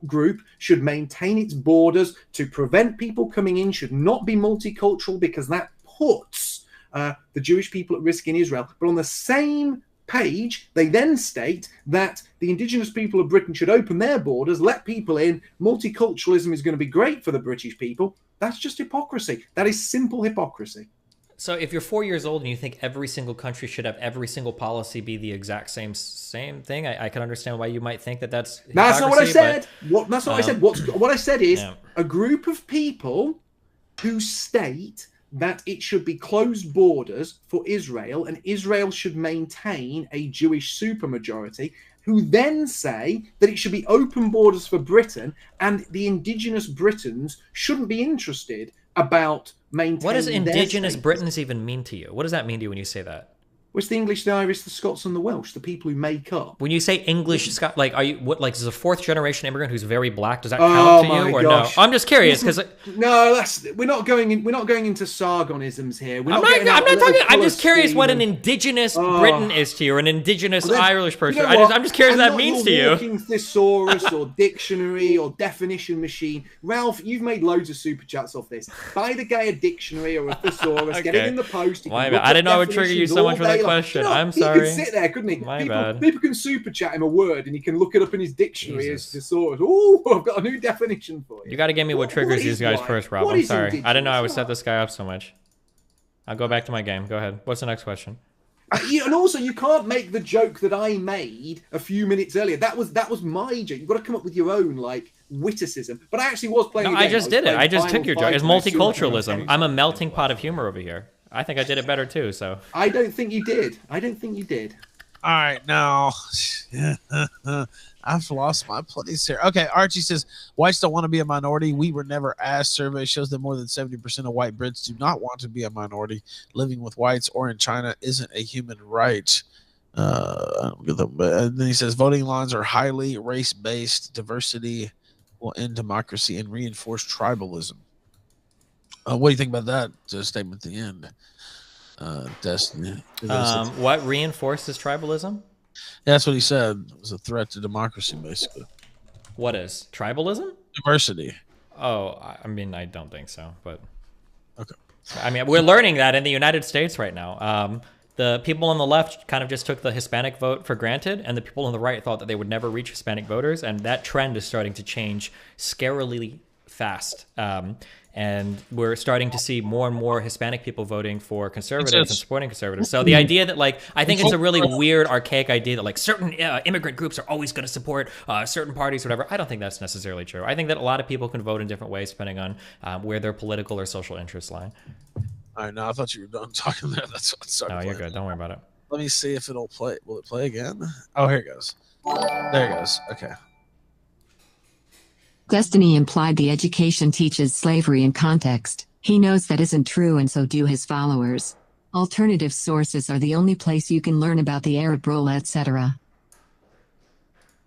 group, should maintain its borders, to prevent people coming in, should not be multicultural, because that puts the Jewish people at risk in Israel. But on the same page, they then state that the indigenous people of Britain should open their borders, let people in, multiculturalism is going to be great for the British people. That's just hypocrisy. That is simple hypocrisy. So if you're 4 years old and you think every single country should have every single policy be the exact same thing, I can understand why you might think that that's hypocrisy. That's not what I said. That's not what I said. What I said is a group of people who state that it should be closed borders for Israel and Israel should maintain a Jewish supermajority, who then say that it should be open borders for Britain and the indigenous Britons shouldn't be interested about maintaining. What does indigenous Britons even mean to you? What does that mean to you when you say that? Well, it's the English, the Irish, the Scots, and the Welsh, the people who make up. When you say English, Scott, like, are you what? Like, is a 4th generation immigrant who's very black? Does that count to you or gosh. no? I'm just curious because no, we're not going into Sargonisms here. I'm not talking. I'm just curious what an indigenous Briton is to you, or an indigenous Irish person. You know I'm just curious what that means to you. Walking thesaurus or dictionary or definition machine, Ralph. You've made loads of super chats off this. Buy the guy a dictionary or a thesaurus. Get it in the post. My bad. I didn't know I would trigger you so much for that question. I'm sorry. He could sit there, couldn't he? My bad. People can super chat him a word and he can look it up in his dictionary as thesaurus. Oh, I've got a new definition for you. You got to give me what triggers these guys first, Rob. I'm sorry. I didn't know I would set this guy up so much. I'll go back to my game. Go ahead. What's the next question? And also, you can't make the joke that I made a few minutes earlier. That was my joke. You've got to come up with your own, like, witticism. But I actually was playing. No, I just did it. I just took your joke. It's multiculturalism. I'm a melting pot of humor over here. I think I did it better too. So I don't think you did. All right, now I've lost my place here. Okay, Archie says whites don't want to be a minority. We were never asked. Survey shows that more than 70% of white Brits do not want to be a minority. Living with whites or in China isn't a human right. And then he says voting lines are highly race-based. Diversity will end democracy and reinforce tribalism. What do you think about that statement at the end? Destiny. What reinforces tribalism? Yeah, that's what he said. It was a threat to democracy, basically. What is tribalism? Diversity. Oh, I mean, I don't think so, but okay. I mean, we're learning that in the United States right now. The people on the left kind of just took the Hispanic vote for granted, and the people on the right thought that they would never reach Hispanic voters, and that trend is starting to change scarily fast. And we're starting to see more and more Hispanic people voting for conservatives and supporting conservatives. So the idea that, like, I think it's a really weird, archaic idea that, like, certain immigrant groups are always going to support certain parties or whatever. I don't think that's necessarily true. I think that a lot of people can vote in different ways depending on where their political or social interests lie. All right, now I thought you were done talking there. That's what started. No, you're good. Don't worry about it. Let me see if it'll play. Will it play again? Oh, here it goes. There it goes. Okay. Destiny implied the education teaches slavery in context. He knows that isn't true, and so do his followers. Alternative sources are the only place you can learn about the Arab rule, etc.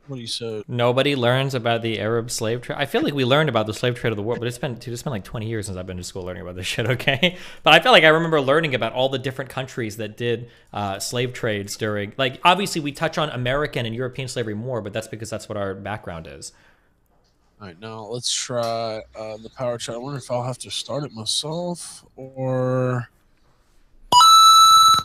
What do you say? Nobody learns about the Arab slave trade. I feel like we learned about the slave trade of the world, but it's been like 20 years since I've been to school learning about this shit, okay? But I feel like I remember learning about all the different countries that did slave trades during, like, obviously we touch on American and European slavery more, but that's because that's what our background is. All right, now let's try the power chat. I wonder if I'll have to start it myself or...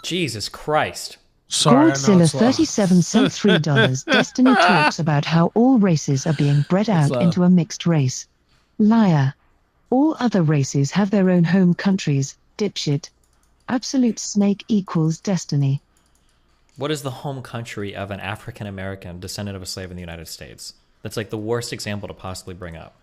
Jesus Christ. Sorry, Godzilla 37 sent $3. Destiny talks about how all races are being bred out into a mixed race. Liar. All other races have their own home countries, dipshit. Absolute snake equals Destiny. What is the home country of an African American descendant of a slave in the United States? That's like the worst example to possibly bring up.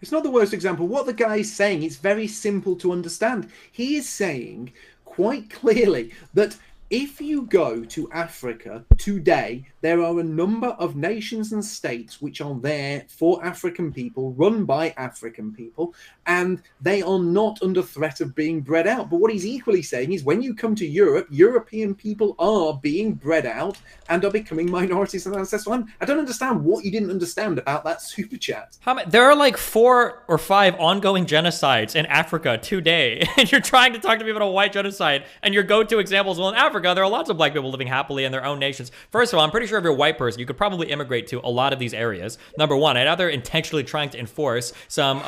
It's not the worst example. What the guy is saying, it's very simple to understand. He is saying quite clearly that if you go to Africa today, there are a number of nations and states which are there for African people, run by African people, and they are not under threat of being bred out. But what he's equally saying is when you come to Europe, European people are being bred out and are becoming minorities in ancestral land. I don't understand what you didn't understand about that super chat. There are like 4 or 5 ongoing genocides in Africa today, and you're trying to talk to people about a white genocide, and your go-to examples, well, in Africa, there are lots of black people living happily in their own nations. First of all, I'm pretty sure if you're a white person, you could probably immigrate to a lot of these areas. Number one, and now they're intentionally trying to enforce some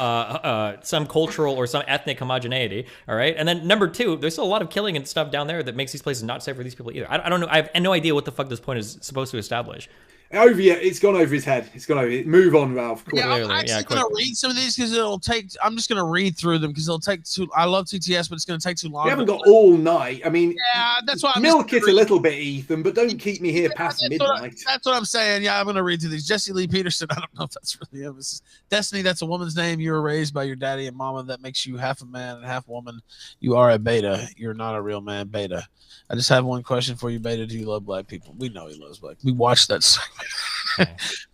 cultural or some ethnic homogeneity, all right? And then number two, there's still a lot of killing and stuff down there that makes these places not safe for these people either. I don't know. I have no idea what the fuck this point is supposed to establish. Over yet, it's gone over his head. It's gone over. Move on, Ralph. Yeah, I'm actually going to read some of these because it'll take. I'm just going to read through them because it'll take too. I love TTS, but it's going to take too long. We haven't got all night. I mean, yeah, that's why. Milk it a little bit, Ethan, but don't keep me here past midnight. That's what I'm saying. Yeah, I'm going to read through these. Jesse Lee Peterson. I don't know if that's really him. This is Destiny. That's a woman's name. You were raised by your daddy and mama. That makes you half a man and half woman. You are a beta. You're not a real man. Beta. I just have one question for you, Beta. Do you love black people? We know he loves black. We watched that segment.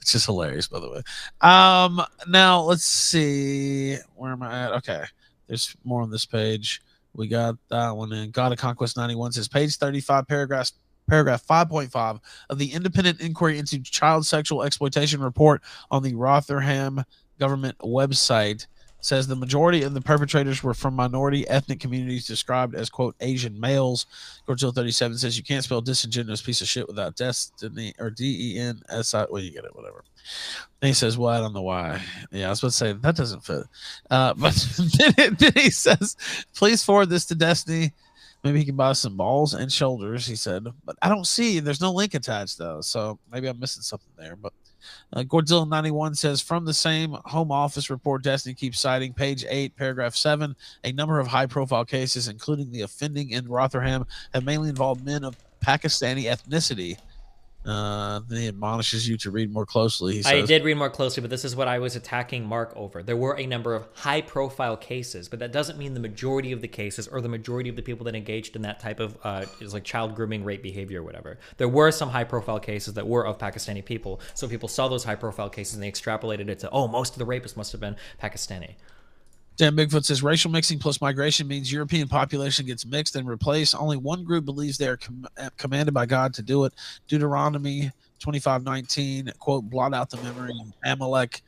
It's just hilarious, by the way. Now let's see. Where am I at? Okay. There's more on this page. We got that one in. God of Conquest 91 says page 35, paragraph 5.5 of the Independent Inquiry into Child Sexual Exploitation report on the Rotherham government website says the majority of the perpetrators were from minority ethnic communities described as, quote, Asian males. Godzilla 37 says you can't spell disingenuous piece of shit without Destiny or D-E-N-S-I. Well, you get it, whatever. And he says, well, I don't know why. Yeah, I was about to say, that doesn't fit. But then he says, please forward this to Destiny. Maybe he can buy some balls and shoulders, he said. But I don't see. There's no link attached, though. So maybe I'm missing something there. But Godzilla 91 says, from the same Home Office report, Destiny keeps citing page 8, paragraph 7, a number of high-profile cases, including the offending in Rotherham, have mainly involved men of Pakistani ethnicity. Then he admonishes you to read more closely. He says, I did read more closely, but this is what I was attacking Mark over. There were a number of high-profile cases, but that doesn't mean the majority of the cases or the majority of the people that engaged in that type of is like child grooming, rape behavior, or whatever. There were some high-profile cases that were of Pakistani people, so people saw those high-profile cases and they extrapolated it to, oh, most of the rapists must have been Pakistani. Dan Bigfoot says racial mixing plus migration means European population gets mixed and replaced. Only one group believes they are commanded by God to do it. Deuteronomy 25:19, quote, blot out the memory of Amalek.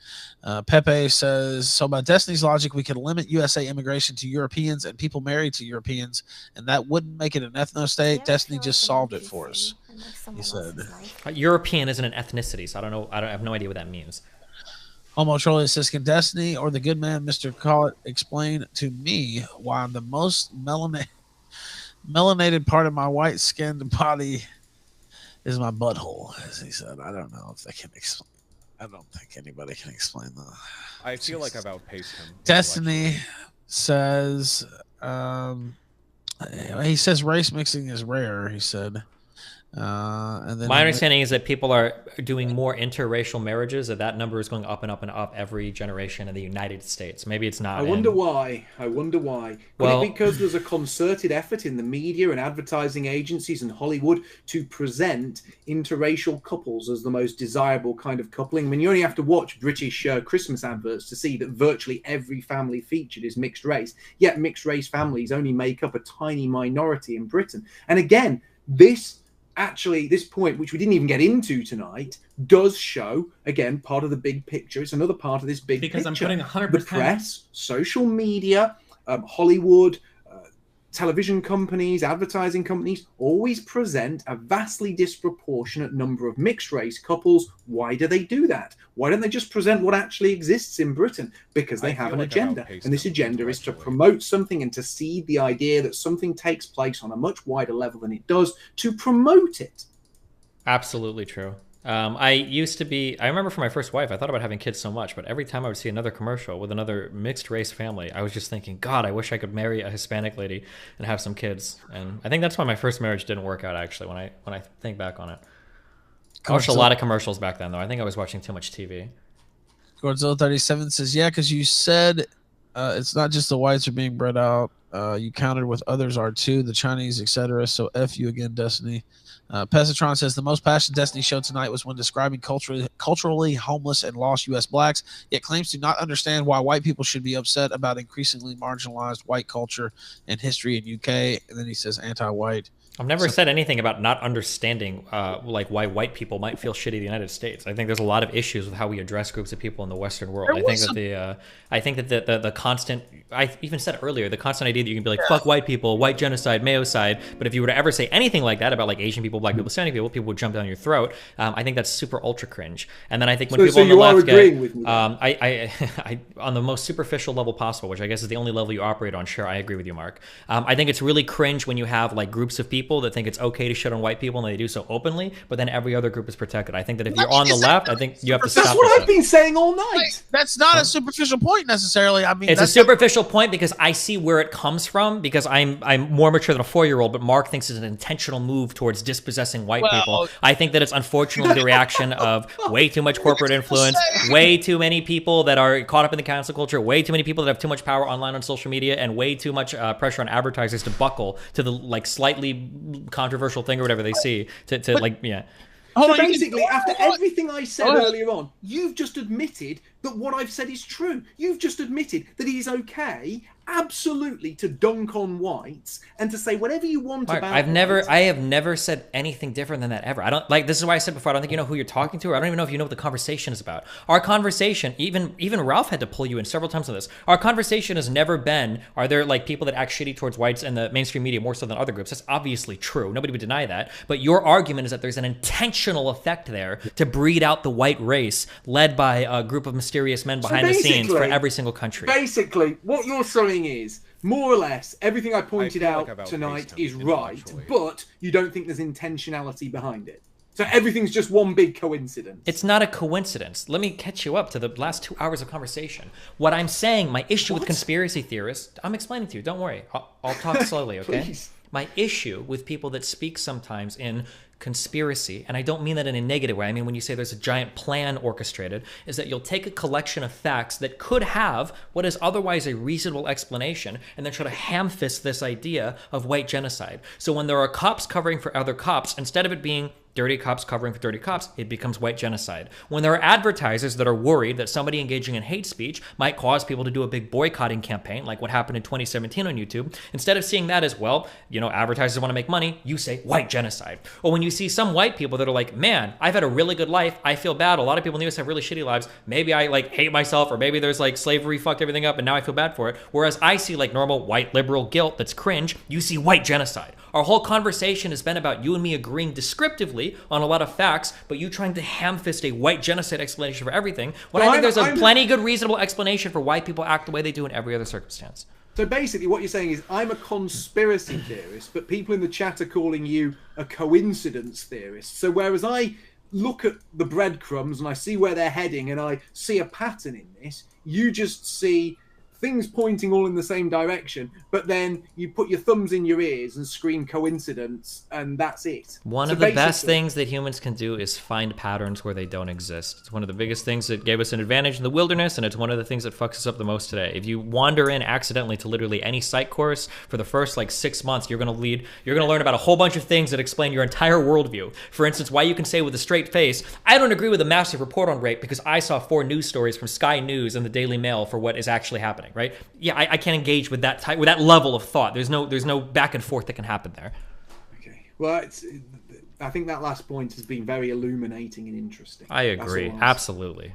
Pepe says, so by Destiny's logic, we could limit USA immigration to Europeans and people married to Europeans, and that wouldn't make it an ethno-state. Destiny just solved it for us, he said. European isn't an ethnicity, so I have no idea what that means. Homo Trolley says, can Destiny or the good man, Mr. Collett, explain to me why the most melanated part of my white-skinned body is my butthole, as he said. I don't know if they can explain. I don't think anybody can explain that. I feel like I've outpaced him. Destiny says, he says race mixing is rare. He said, and then my understanding is that people are doing more interracial marriages. That number is going up and up and up every generation in the United States. Maybe it's not. I wonder why. I wonder why. Well, Could it because there's a concerted effort in the media and advertising agencies and Hollywood to present interracial couples as the most desirable kind of coupling? I mean, you only have to watch British Christmas adverts to see that virtually every family featured is mixed race. Yet mixed race families only make up a tiny minority in Britain. And again, this point, which we didn't even get into tonight, does show, again, part of the big picture. It's another part of this big picture. Because I'm putting 100%. The press, social media, Hollywood, television companies, advertising companies always present a vastly disproportionate number of mixed race couples. Why do they do that? Why don't they just present what actually exists in Britain? Because they have an agenda. And this agenda is to promote something and to seed the idea that something takes place on a much wider level than it does, to promote it. Absolutely true. I remember for my first wife, I thought about having kids so much, but every time I would see another commercial with another mixed race family, I was just thinking, God, I wish I could marry a Hispanic lady and have some kids. And I think that's why my first marriage didn't work out, actually, when I think back on it. I watched a lot of commercials back then, though. I think I was watching too much TV. Godzilla 37 says, yeah, because you said it's not just the whites are being bred out. You countered with others are too, the Chinese, etc. So F you again, Destiny. Pesatron says the most passionate Destiny show tonight was when describing culturally homeless and lost U.S. blacks, yet claims to not understand why white people should be upset about increasingly marginalized white culture and history in UK. And then he says anti-white. I've never said anything about not understanding like why white people might feel shitty in the United States. I think there's a lot of issues with how we address groups of people in the Western world. I think that the constant, I even said earlier, the constant idea that you can be like, fuck white people, white genocide, Mayo-cide, but if you were to ever say anything like that about like Asian people, black people, Hispanic people would jump down your throat. I think that's super ultra cringe. And then I think when people on the left get, with me, I on the most superficial level possible, which I guess is the only level you operate on, sure, I agree with you, Mark. I think it's really cringe when you have like groups of people that think it's okay to shit on white people and they do so openly, but then every other group is protected. I think that if you're on the left, I think you have to stop. That's what I've been saying all night. That's not a superficial point necessarily. I mean, it's a superficial point because I see where it comes from because I'm more mature than a 4-year-old, but Mark thinks it's an intentional move towards dispossessing white people. I think that it's unfortunately the reaction of way too much corporate influence, way too many people that are caught up in the cancel culture, way too many people that have too much power online on social media, and way too much pressure on advertisers to buckle to the like slightly controversial thing or whatever they see to like, yeah. So basically, after everything I said earlier on, you've just admitted that what I've said is true. You've just admitted that it is okay, absolutely, to dunk on whites and to say whatever you want Mark, about I have never said anything different than that ever. I don't like. This is why I said before. I don't think you know who you're talking to. Or I don't even know if you know what the conversation is about. Our conversation, even Ralph had to pull you in several times on this. Our conversation has never been, are there like people that act shitty towards whites in the mainstream media more so than other groups? That's obviously true. Nobody would deny that. But your argument is that there's an intentional effect there to breed out the white race, led by a group of mysterious men behind the scenes for every single country. Basically, what you're saying is, more or less, everything I pointed out tonight is right, but you don't think there's intentionality behind it. So everything's just one big coincidence. It's not a coincidence. Let me catch you up to the last 2 hours of conversation. What I'm saying, my issue with conspiracy theorists, I'm explaining to you. Don't worry. I'll talk slowly, okay? Please. My issue with people that speak sometimes in conspiracy, and I don't mean that in a negative way, I mean when you say there's a giant plan orchestrated, is that you'll take a collection of facts that could have what is otherwise a reasonable explanation and then try to ham-fist this idea of white genocide. So when there are cops covering for other cops, instead of it being dirty cops covering for dirty cops, it becomes white genocide. When there are advertisers that are worried that somebody engaging in hate speech might cause people to do a big boycotting campaign, like what happened in 2017 on YouTube, instead of seeing that as, well, you know, advertisers want to make money, you say white genocide. Or when you see some white people that are like, man, I've had a really good life, I feel bad, a lot of people in the US have really shitty lives, maybe I like hate myself, or maybe there's like slavery fucked everything up and now I feel bad for it. Whereas I see like normal white liberal guilt that's cringe, you see white genocide. Our whole conversation has been about you and me agreeing descriptively on a lot of facts, but you trying to ham-fist a white genocide explanation for everything, when I think there's a plenty good reasonable explanation for why people act the way they do in every other circumstance. So basically what you're saying is I'm a conspiracy theorist, but people in the chat are calling you a coincidence theorist. So whereas I look at the breadcrumbs and I see where they're heading and I see a pattern in this. You just see things pointing all in the same direction, but then you put your thumbs in your ears and scream coincidence, and that's it. One So of the best basically- things that humans can do is find patterns where they don't exist. It's one of the biggest things that gave us an advantage in the wilderness, and it's one of the things that fucks us up the most today. If you wander in accidentally to literally any psych course for the first like 6 months, you're gonna learn about a whole bunch of things that explain your entire worldview. For instance, why you can say with a straight face, I don't agree with a massive report on rape because I saw 4 news stories from Sky News and the Daily Mail for what is actually happening, right? Yeah, I can't engage with that with that level of thought. There's no back and forth that can happen there. Well, I think that last point has been very illuminating and interesting. I That's agree, all I'm absolutely.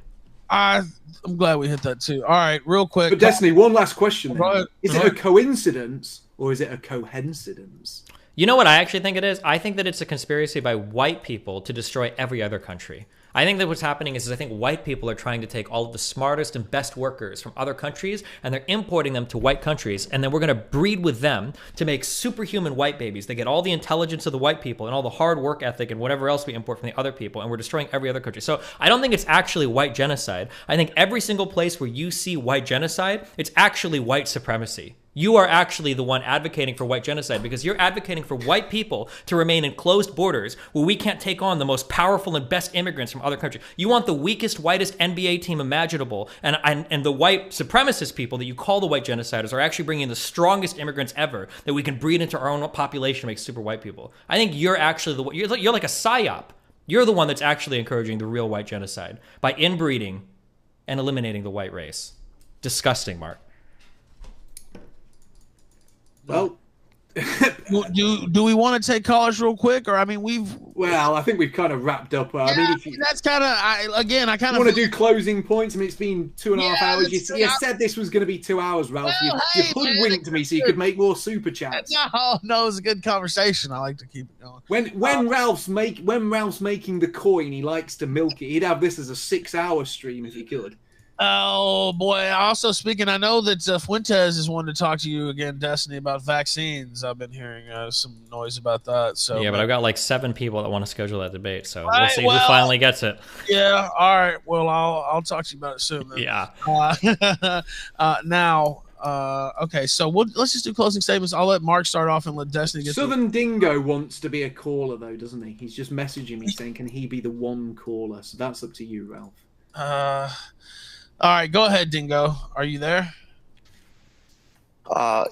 I'm glad we hit that too. All right, real quick. But Destiny, one last question. Then. Go ahead. Is it a coincidence or is it a coincidence? You know what I actually think it is? I think that it's a conspiracy by white people to destroy every other country. I think that what's happening is I think white people are trying to take all of the smartest and best workers from other countries and they're importing them to white countries, and then we're going to breed with them to make superhuman white babies. They get all the intelligence of the white people and all the hard work ethic and whatever else we import from the other people, and we're destroying every other country. So I don't think it's actually white genocide. I think every single place where you see white genocide, it's actually white supremacy. You are actually the one advocating for white genocide because you're advocating for white people to remain in closed borders where we can't take on the most powerful and best immigrants from other countries. You want the weakest, whitest NBA team imaginable, and the white supremacist people that you call the white genociders are actually bringing the strongest immigrants ever that we can breed into our own population to make super white people. I think you're actually you're like a psyop. You're the one that's actually encouraging the real white genocide by inbreeding and eliminating the white race. Disgusting, Mark. Well, do we want to take callers real quick, or I mean I think we've kind of wrapped up. I mean, if you, that's kind of I kind of want to do closing points. I mean, it's been 2.5 hours. You said this was going to be 2 hours, Ralph. Well, you hey, hoodwinked me so you could make more super chats. No, it was a good conversation. I like to keep it going. When Ralph's making the coin, he likes to milk it. He'd have this as a 6-hour stream if he could. Oh boy! Also speaking, I know that Fuentes is wanting to talk to you again, Destiny, about vaccines. I've been hearing some noise about that. So yeah, but I've got like 7 people that want to schedule that debate, so Right, we'll see well, who finally gets it. Yeah. All right. Well, I'll talk to you about it soon. Then. Yeah. Okay. So let's just do closing statements. I'll let Mark start off and let Destiny get. Southern Dingo wants to be a caller though, doesn't he? He's just messaging me saying, "Can he be the one caller?" So that's up to you, Ralph. All right, go ahead, Dingo. Are you there?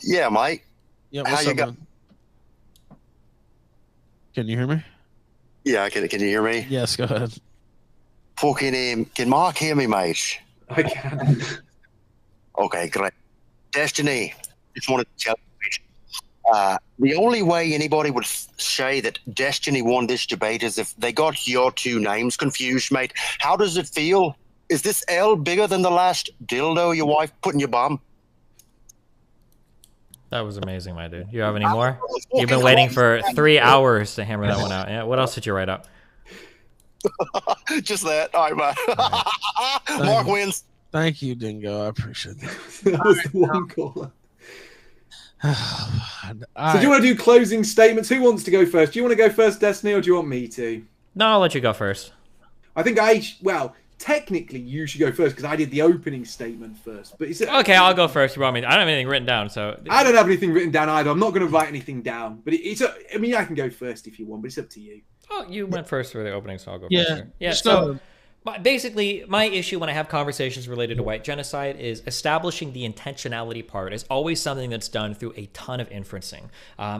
Yeah, mate. Yeah, How you go? man? Can you hear me? Yeah, can you hear me? Yes, go ahead. Fucking can Mark hear me, mate? I can. Okay, great. Destiny, just wanted to tell you, the only way anybody would say that Destiny won this debate is if they got your 2 names confused, mate. How does it feel? Is this L bigger than the last dildo your wife put in your bum? That was amazing, my dude. You have any more? You've been waiting for 3 hours to hammer that one out. Yeah. What else did you write up? Just that. All right, man. Mark wins. Thank you, Dingo. I appreciate that. That was the one caller. All So do you want to do closing statements? Who wants to go first? Do you want to go first, Destiny, or do you want me to? No, I'll let you go first. I think technically you should go first because I did the opening statement first. But Okay, I'll go first. You want me? I don't have anything written down, so I don't have anything written down either. I'm not going to write anything down. But I mean, I can go first if you want, but it's up to you. Oh, you went first for the opening, so I'll go Yeah. first. Here. Yeah. Just So basically, my issue when I have conversations related to white genocide is establishing the intentionality part is always something that's done through a ton of inferencing.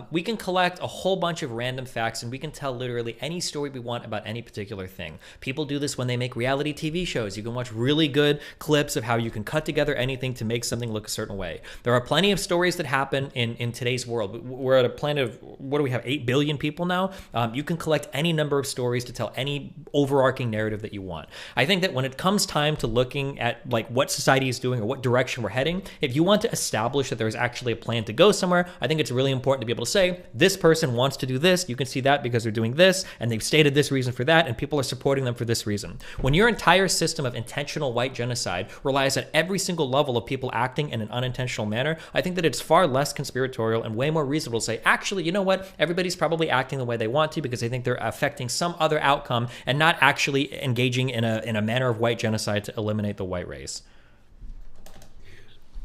We can collect a whole bunch of random facts and we can tell literally any story we want about any particular thing. People do this when they make reality TV shows. You can watch really good clips of how you can cut together anything to make something look a certain way. There are plenty of stories that happen in today's world. We're at a planet of, what do we have, 8 billion people now? You can collect any number of stories to tell any overarching narrative that you want. I think that when it comes time to looking at like what society is doing or what direction we're heading, if you want to establish that there's actually a plan to go somewhere, I think it's really important to be able to say, this person wants to do this. You can see that because they're doing this, and they've stated this reason for that, and people are supporting them for this reason. When your entire system of intentional white genocide relies at every single level of people acting in an unintentional manner, I think that it's far less conspiratorial and way more reasonable to say, actually, you know what? Everybody's probably acting the way they want to because they think they're affecting some other outcome and not actually engaging in a manner of white genocide to eliminate the white race.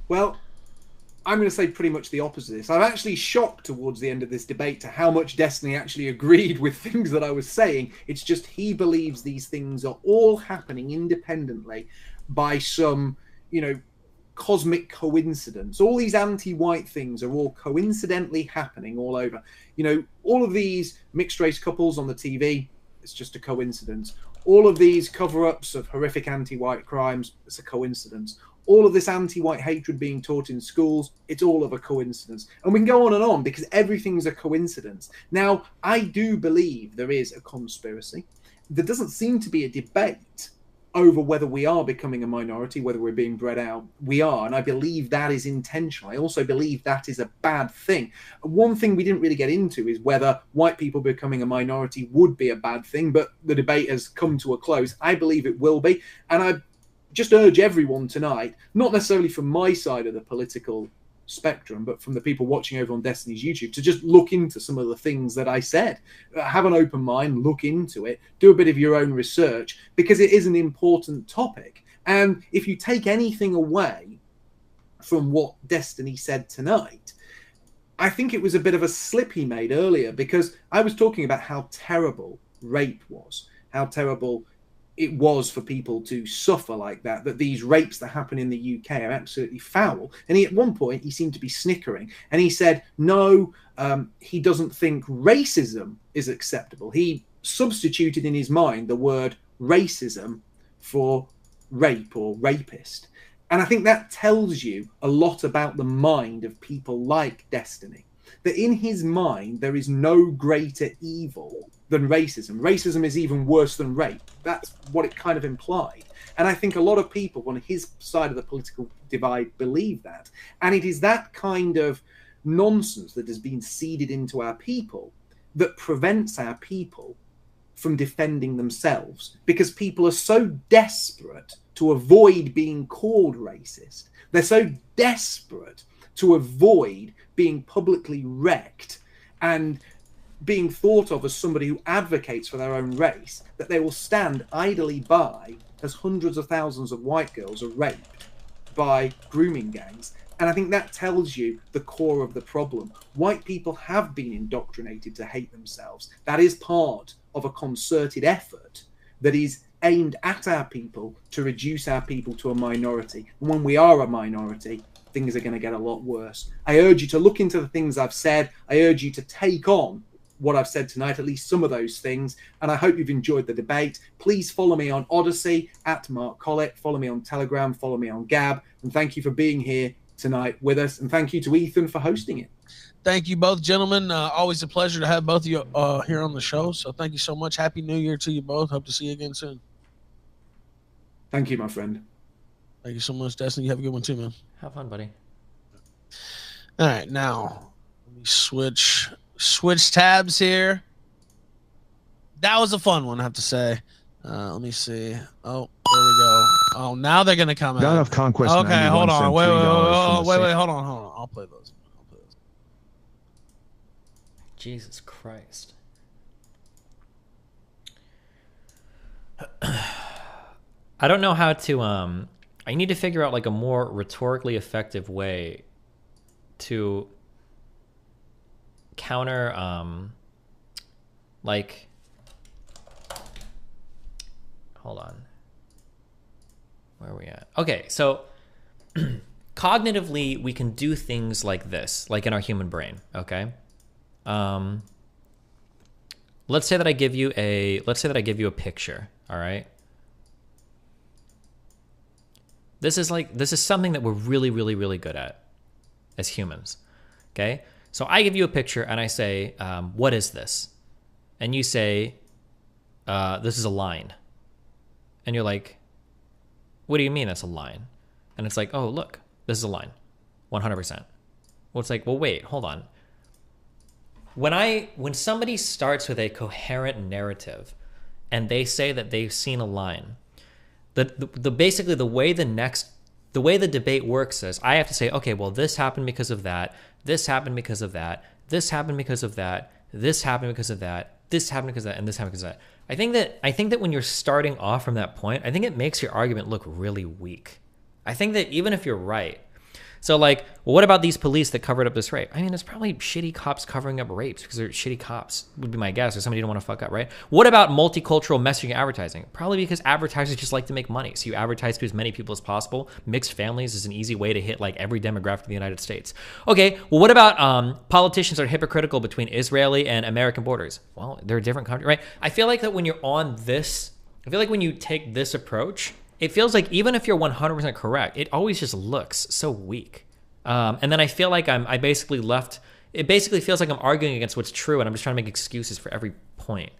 Well, I'm going to say pretty much the opposite of this. I'm actually shocked towards the end of this debate to how much Destiny actually agreed with things that I was saying. It's just he believes these things are all happening independently by some, you know, cosmic coincidence. All these anti-white things are all coincidentally happening all over. You know, all of these mixed race couples on the TV, it's just a coincidence. All of these cover-ups of horrific anti-white crimes, it's a coincidence. All of this anti-white hatred being taught in schools, it's all of a coincidence. And we can go on and on because everything's a coincidence. Now, I do believe there is a conspiracy. There doesn't seem to be a debate over whether we are becoming a minority, whether we're being bred out. We are, and I believe that is intentional. I also believe that is a bad thing. One thing we didn't really get into is whether white people becoming a minority would be a bad thing, but the debate has come to a close. I believe it will be, and I just urge everyone tonight, not necessarily from my side of the political spectrum, but from the people watching over on Destiny's YouTube, to just look into some of the things that I said. Have an open mind, look into it, do a bit of your own research, because it is an important topic. And if you take anything away from what Destiny said tonight, I think it was a bit of a slip he made earlier, because I was talking about how terrible rape was, how terrible it was for people to suffer like that, that these rapes that happen in the UK are absolutely foul. And at one point, he seemed to be snickering. And he said, no, he doesn't think racism is acceptable. He substituted in his mind the word racism for rape or rapist. And I think that tells you a lot about the mind of people like Destiny. That in his mind, there is no greater evil than racism. Racism is even worse than rape. That's what it kind of implied. And I think a lot of people on his side of the political divide believe that. And it is that kind of nonsense that has been seeded into our people that prevents our people from defending themselves, because people are so desperate to avoid being called racist. They're so desperate to avoid being publicly wrecked and being thought of as somebody who advocates for their own race, that they will stand idly by as hundreds of thousands of white girls are raped by grooming gangs. And I think that tells you the core of the problem. White people have been indoctrinated to hate themselves. That is part of a concerted effort that is aimed at our people to reduce our people to a minority. And when we are a minority, things are going to get a lot worse. I urge you to look into the things I've said. I urge you to take on what I've said tonight, at least some of those things. And I hope you've enjoyed the debate. Please follow me on Odyssey at Mark Collett. Follow me on Telegram. Follow me on Gab. And thank you for being here tonight with us. And thank you to Ethan for hosting it. Thank you both, gentlemen. Always a pleasure to have both of you here on the show. So thank you so much. Happy New Year to you both. Hope to see you again soon. Thank you, my friend. Thank you so much, Destiny. You have a good one too, man. Have fun, buddy. All right, now let me switch tabs here. That was a fun one, I have to say. Let me see. Oh, there we go. Oh, now they're gonna come God out. of Conquest. Okay, hold on. Wait, $3 hold on. I'll play those. Jesus Christ. I don't know how to I need to figure out like a more rhetorically effective way to counter like, hold on, where are we at? Okay, so cognitively we can do things like this, like in our human brain. Okay, let's say that I give you a picture. All right, this is something that we're really, really, really good at as humans. Okay, so I give you a picture and I say, what is this? And you say, this is a line. And you're like, what do you mean that's a line? And it's like, oh, look, this is a line. 100%. Well, it's like, well, wait, hold on. When somebody starts with a coherent narrative and they say that they've seen a line, basically the way the debate works is I have to say, okay, well, this happened because of that, this happened because of that, this happened because of that, this happened because of that, this happened because of that, and this happened because of that. I think that when you're starting off from that point, I think it makes your argument look really weak. I think that even if you're right, so like, well, what about these police that covered up this rape? I mean, it's probably shitty cops covering up rapes because they're shitty cops, would be my guess, or somebody you don't want to fuck up, right? What about multicultural messaging advertising? Probably because advertisers just like to make money. So you advertise to as many people as possible. Mixed families is an easy way to hit like every demographic in the United States. Okay, well, what about politicians that are hypocritical between Israeli and American borders? Well, they're a different country, right? I feel like that when you're on this, I feel like when you take this approach, it feels like even if you're 100% correct, it always just looks so weak. And then I feel like it basically feels like I'm arguing against what's true and I'm just trying to make excuses for every point.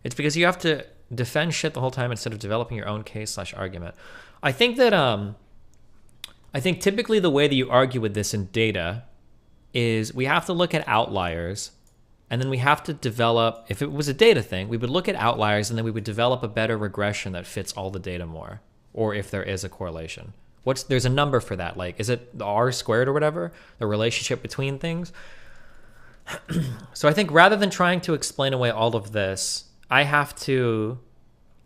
It's because you have to defend shit the whole time instead of developing your own case/argument. I think typically the way that you argue with this in data is we have to look at outliers. And then we have to develop, if it was a data thing, we would look at outliers and then we would develop a better regression that fits all the data more. Or if there is a correlation. There's a number for that. Like, is it the R squared or whatever? The relationship between things? So I think rather than trying to explain away all of this, I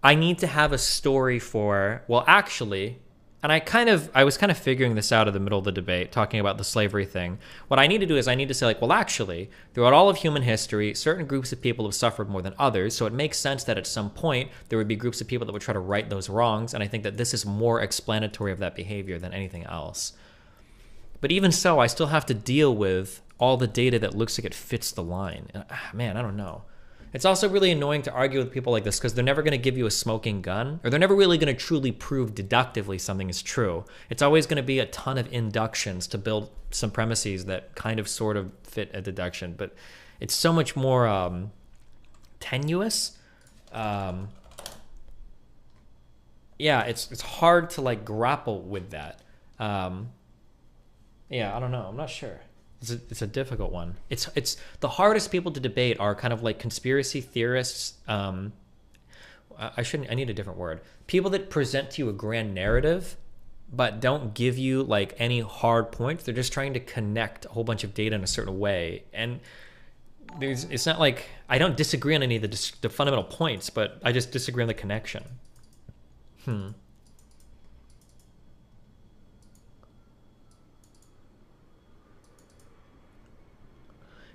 need to have a story for, well, actually, and I was kind of figuring this out in the middle of the debate, talking about the slavery thing. What I need to do is I need to say, like, well, actually, throughout all of human history, certain groups of people have suffered more than others. So it makes sense that at some point there would be groups of people that would try to right those wrongs. And I think that this is more explanatory of that behavior than anything else. But even so, I still have to deal with all the data that looks like it fits the line. And, man, I don't know. It's also really annoying to argue with people like this because they're never going to give you a smoking gun, or they're never really going to truly prove deductively something is true. It's always going to be a ton of inductions to build some premises that kind of sort of fit a deduction, but it's so much more tenuous. Yeah, it's hard to like grapple with that. Yeah, I don't know. I'm not sure. It's a difficult one. It's the hardest people to debate are kind of like conspiracy theorists. I need a different word. People that present to you a grand narrative, but don't give you like any hard points. They're just trying to connect a whole bunch of data in a certain way. And it's not like I don't disagree on any of the fundamental points, but I just disagree on the connection.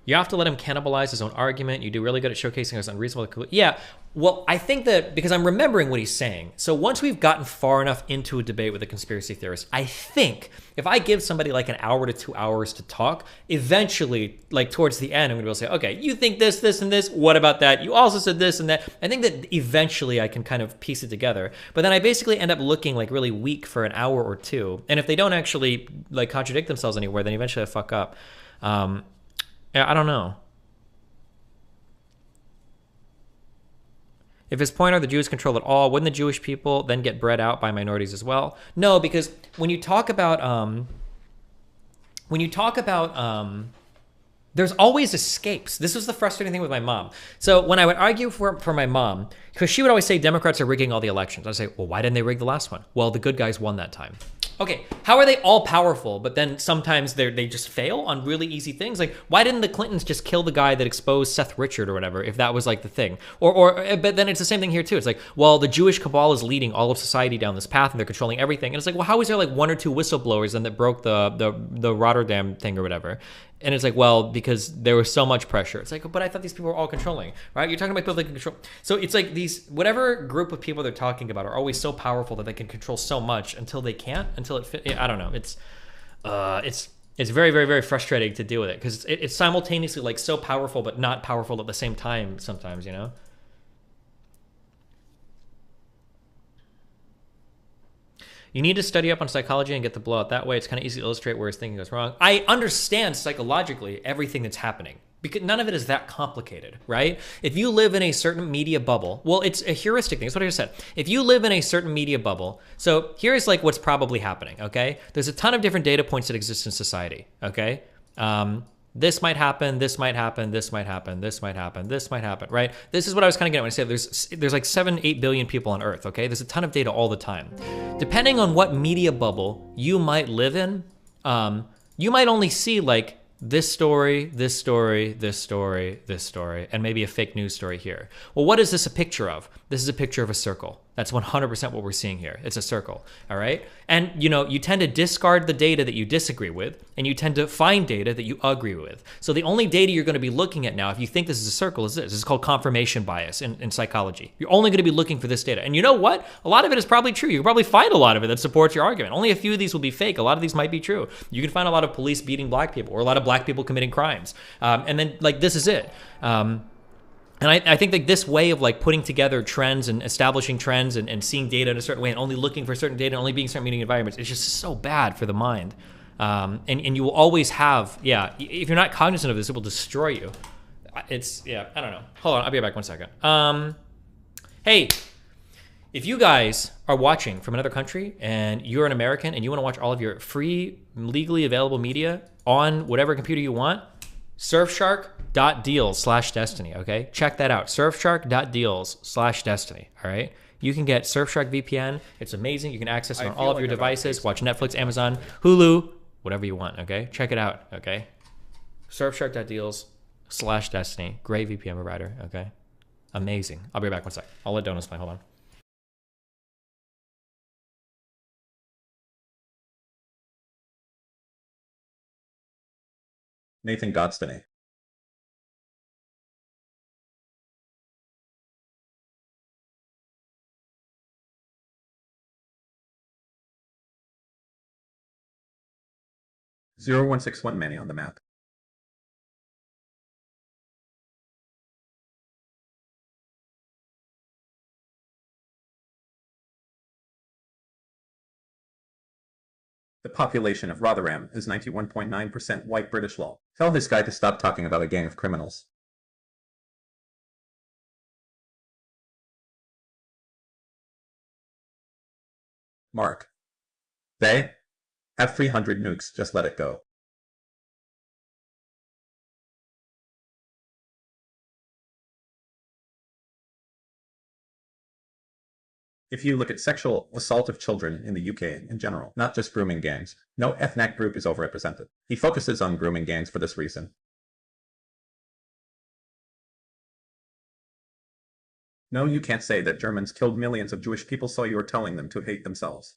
You have to let him cannibalize his own argument. You do really good at showcasing his unreasonable. Yeah, well, I think that because I'm remembering what he's saying. So once we've gotten far enough into a debate with a conspiracy theorist, I think if I give somebody like an hour to 2 hours to talk, eventually, like towards the end, I'm going to be able to say, okay, you think this, this, and this. What about that? You also said this and that. I think that eventually I can kind of piece it together. But then I basically end up looking like really weak for an hour or two. And if they don't actually like contradict themselves anywhere, then eventually I fuck up. Yeah, I don't know. If his point are the Jews control it all, wouldn't the Jewish people then get bred out by minorities as well? No, because when you talk about there's always escapes. This was the frustrating thing with my mom. So when I would argue for my mom, because she would always say Democrats are rigging all the elections. I'd say, well, why didn't they rig the last one? Well, the good guys won that time. Okay, how are they all powerful, but then sometimes they just fail on really easy things? Like, why didn't the Clintons just kill the guy that exposed Seth Richard or whatever, if that was like the thing? But then it's the same thing here too. It's like, well, the Jewish cabal is leading all of society down this path and they're controlling everything. And it's like, well, how is there like one or two whistleblowers then that broke the Rotterdam thing or whatever? And it's like, well, because there was so much pressure. It's like, but I thought these people were all controlling, right? You're talking about people that can control. So it's like these, whatever group of people they're talking about are always so powerful that they can control so much until they can't, until it fit. I don't know. It's very, very, very frustrating to deal with it because it's simultaneously like so powerful, but not powerful at the same time sometimes, you know? You need to study up on psychology and get the blowout. That way it's kind of easy to illustrate where his thinking goes wrong. I understand psychologically everything that's happening. because none of it is that complicated, right? If you live in a certain media bubble, well, it's a heuristic thing. That's what I just said. If you live in a certain media bubble, so here's like what's probably happening, okay? There's a ton of different data points that exist in society, okay? This might happen, this might happen, this might happen, this might happen, this might happen, right? This is what I was kind of getting at when I said there's like 7-8 billion people on Earth, okay? There's a ton of data all the time. Depending on what media bubble you might live in, you might only see like this story, this story, this story, this story, and maybe a fake news story here. Well, what is this a picture of? This is a picture of a circle. That's 100% what we're seeing here. It's a circle, all right? And, you know, you tend to discard the data that you disagree with, and you tend to find data that you agree with. So the only data you're going to be looking at now, if you think this is a circle, is this. This is called confirmation bias in psychology. You're only going to be looking for this data. And you know what? A lot of it is probably true. You can probably find a lot of it that supports your argument. Only a few of these will be fake. A lot of these might be true. You can find a lot of police beating black people or a lot of black people committing crimes. And then, like, this is it. And I think like this way of like putting together trends and establishing trends and seeing data in a certain way and only looking for certain data and only being certain meeting environments, it's just so bad for the mind. And you will always have, if you're not cognizant of this, it will destroy you. It's, I don't know. Hold on, I'll be back 1 second. Hey, if you guys are watching from another country and you're an American and you want to watch all of your free, legally available media on whatever computer you want, surfshark.deals/destiny, okay? Check that out, surfshark.deals/destiny, all right? You can get Surfshark VPN. It's amazing. You can access it on all of your devices, watch Netflix, Amazon, Hulu, whatever you want, okay? Check it out, okay? Surfshark.deals/destiny. Great VPN provider, okay? Amazing. I'll be back 1 sec. I'll let Donuts play. Hold on. Nathan Godstony. Zero 0161 Manny on the map. The population of Rotherham is 91.9% white British law. Tell this guy to stop talking about a gang of criminals. Mark. They have 300 nukes, just let it go. If you look at sexual assault of children in the UK in general, not just grooming gangs, no ethnic group is overrepresented. He focuses on grooming gangs for this reason. No, you can't say that Germans killed millions of Jewish people, so you're telling them to hate themselves.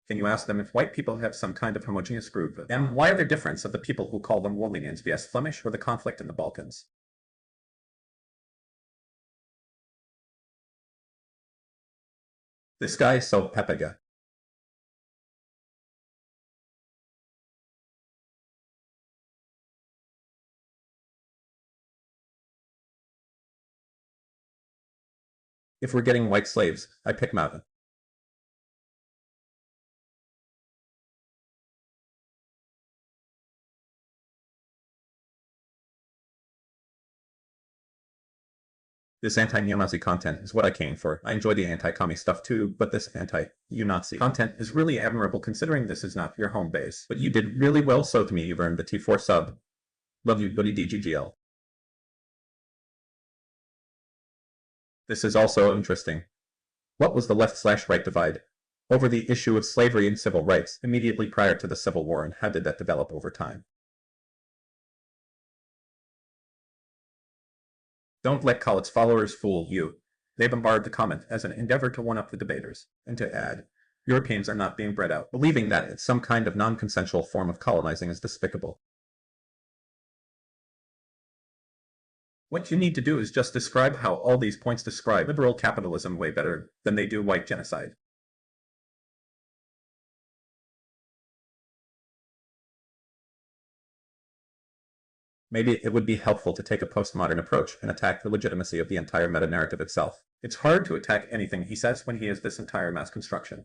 Can you ask them if white people have some kind of homogeneous group? And why are there difference of the people who call them Walloonians vs Flemish or the conflict in the Balkans? This guy is so pepiga. If we're getting white slaves, I pick Mountain. This anti-neo-Nazi content is what I came for. I enjoy the anti-commie stuff too, but this anti-Nazi content is really admirable considering this is not your home base. But you did really well, so to me you've earned the T4 sub. Love you, buddy DGGL. This is also interesting. What was the left/right divide over the issue of slavery and civil rights immediately prior to the Civil War, and how did that develop over time? Don't let Collett's followers fool you. They bombard the comment as an endeavor to one-up the debaters, and to add, Europeans are not being bred out. Believing that it's some kind of non-consensual form of colonizing is despicable. What you need to do is just describe how all these points describe liberal capitalism way better than they do white genocide. Maybe it would be helpful to take a postmodern approach and attack the legitimacy of the entire meta-narrative itself. It's hard to attack anything he says when he is this entire mass construction.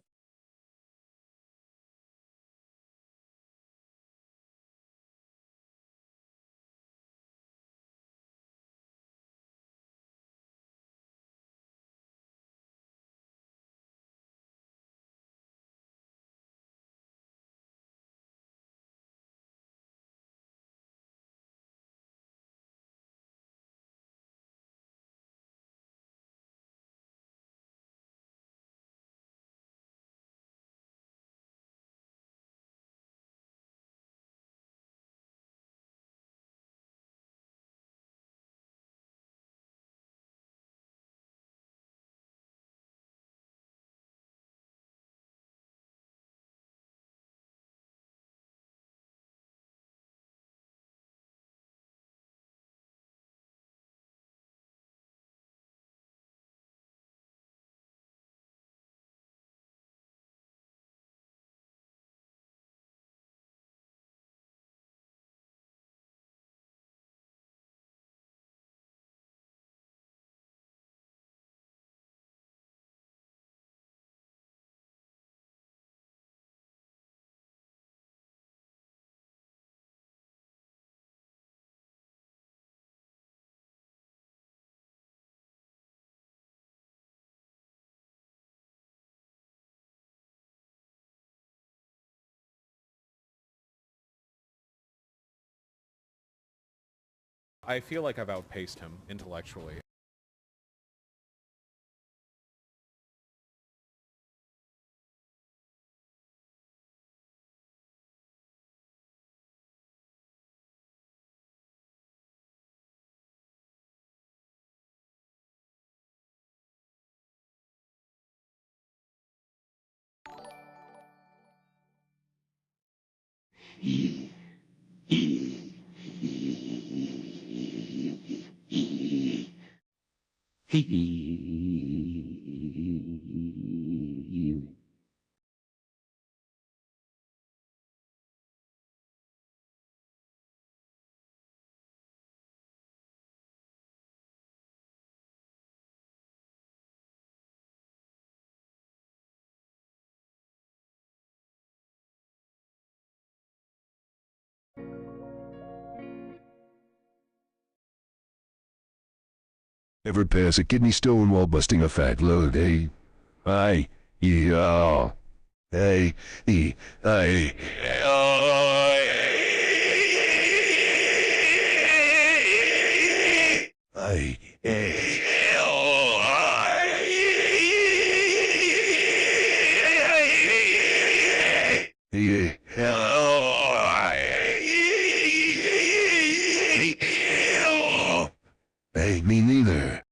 I feel like I've outpaced him intellectually. Ever pass a kidney stone while busting a fat load, eh? Aye. Yeah. Hey. Aye. Aye. Hey, me neither.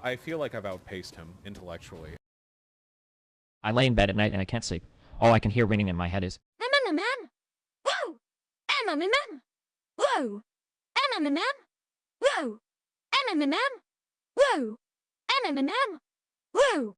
I feel like I've outpaced him intellectually. I lay in bed at night and I can't sleep. All I can hear ringing in my head is, Emma man. Whoa. Emma man. Whoa. Emma man. Whoa. Emma man. Whoa. Emma man. Whoa.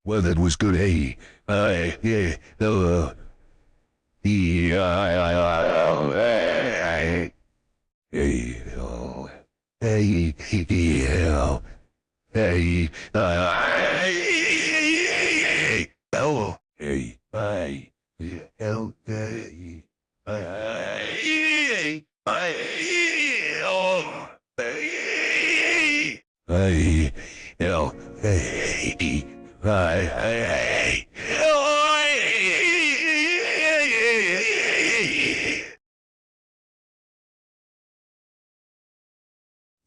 Well, that was good, hey. Yeah, Hey, oh, hey, I, oh, hey,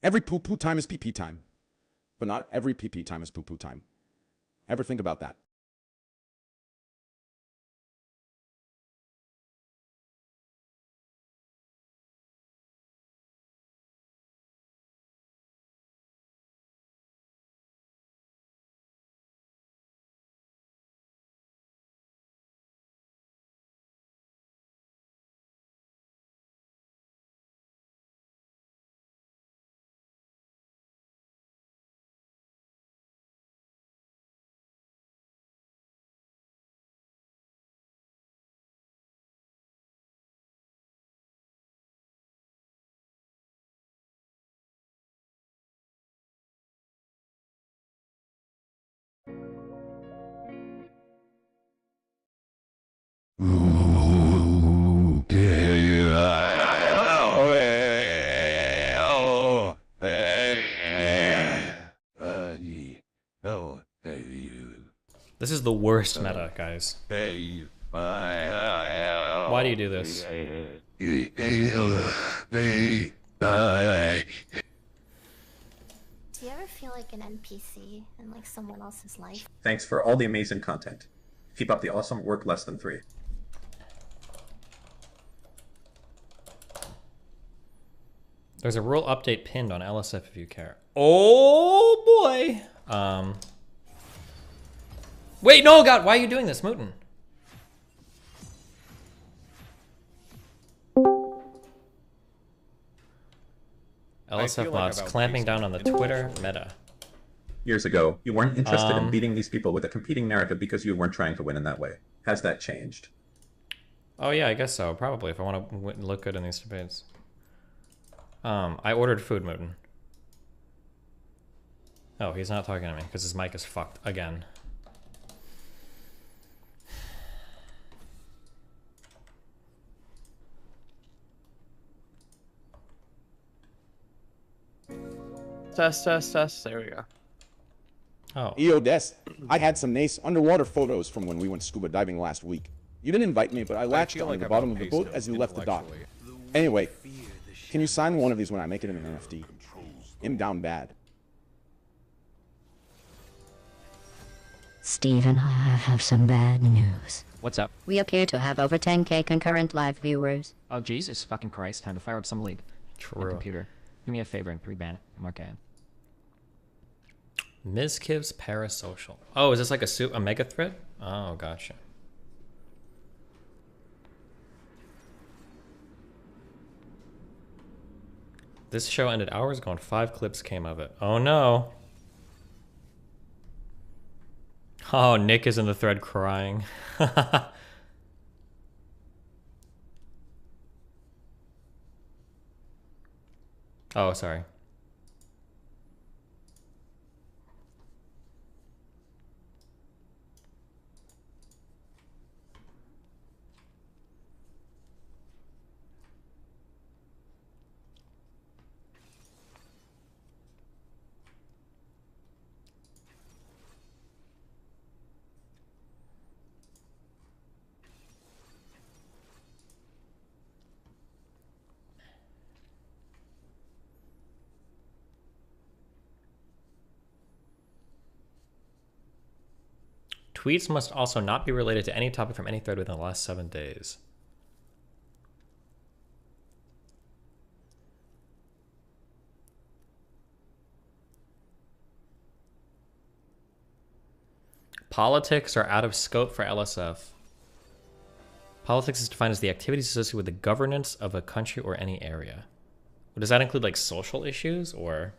Every poo-poo time is pee-pee time. But not every pee-pee time is poo-poo time. Ever think about that? This is the worst meta, guys. Why do you do this? Do you ever feel like an NPC in like someone else's life? Thanks for all the amazing content. Keep up the awesome work, less than 3. There's a rule update pinned on LSF if you care. Oh boy. Wait, no, God, why are you doing this, Mooten? LSF mods clamping down on the Twitter meta. Years ago, you weren't interested in beating these people with a competing narrative because you weren't trying to win in that way. Has that changed? Oh yeah, I guess so. Probably, if I want to look good in these debates. I ordered food, Mooten. Oh, he's not talking to me because his mic is fucked again. Test, test, test. There we go. Oh. Yo, Des, I had some nice underwater photos from when we went scuba diving last week. You didn't invite me, but I latched on the bottom of the boat as you left the dock. Anyway, can you sign one of these when I make it in an NFT? I'm down bad. Steven, I have some bad news. What's up? We appear to have over 10k concurrent live viewers. Oh, Jesus fucking Christ. Time to fire up some league. True. My computer. Do me a favor and 3-ban Marquette. Ms. Kiv's Parasocial. Oh, is this like a mega thread? Oh, gotcha. This show ended hours ago and 5 clips came of it. Oh no. Oh, Nick is in the thread crying. Oh, sorry. Tweets must also not be related to any topic from any thread within the last 7 days. Politics are out of scope for LSF. Politics is defined as the activities associated with the governance of a country or any area. Does that include like social issues or?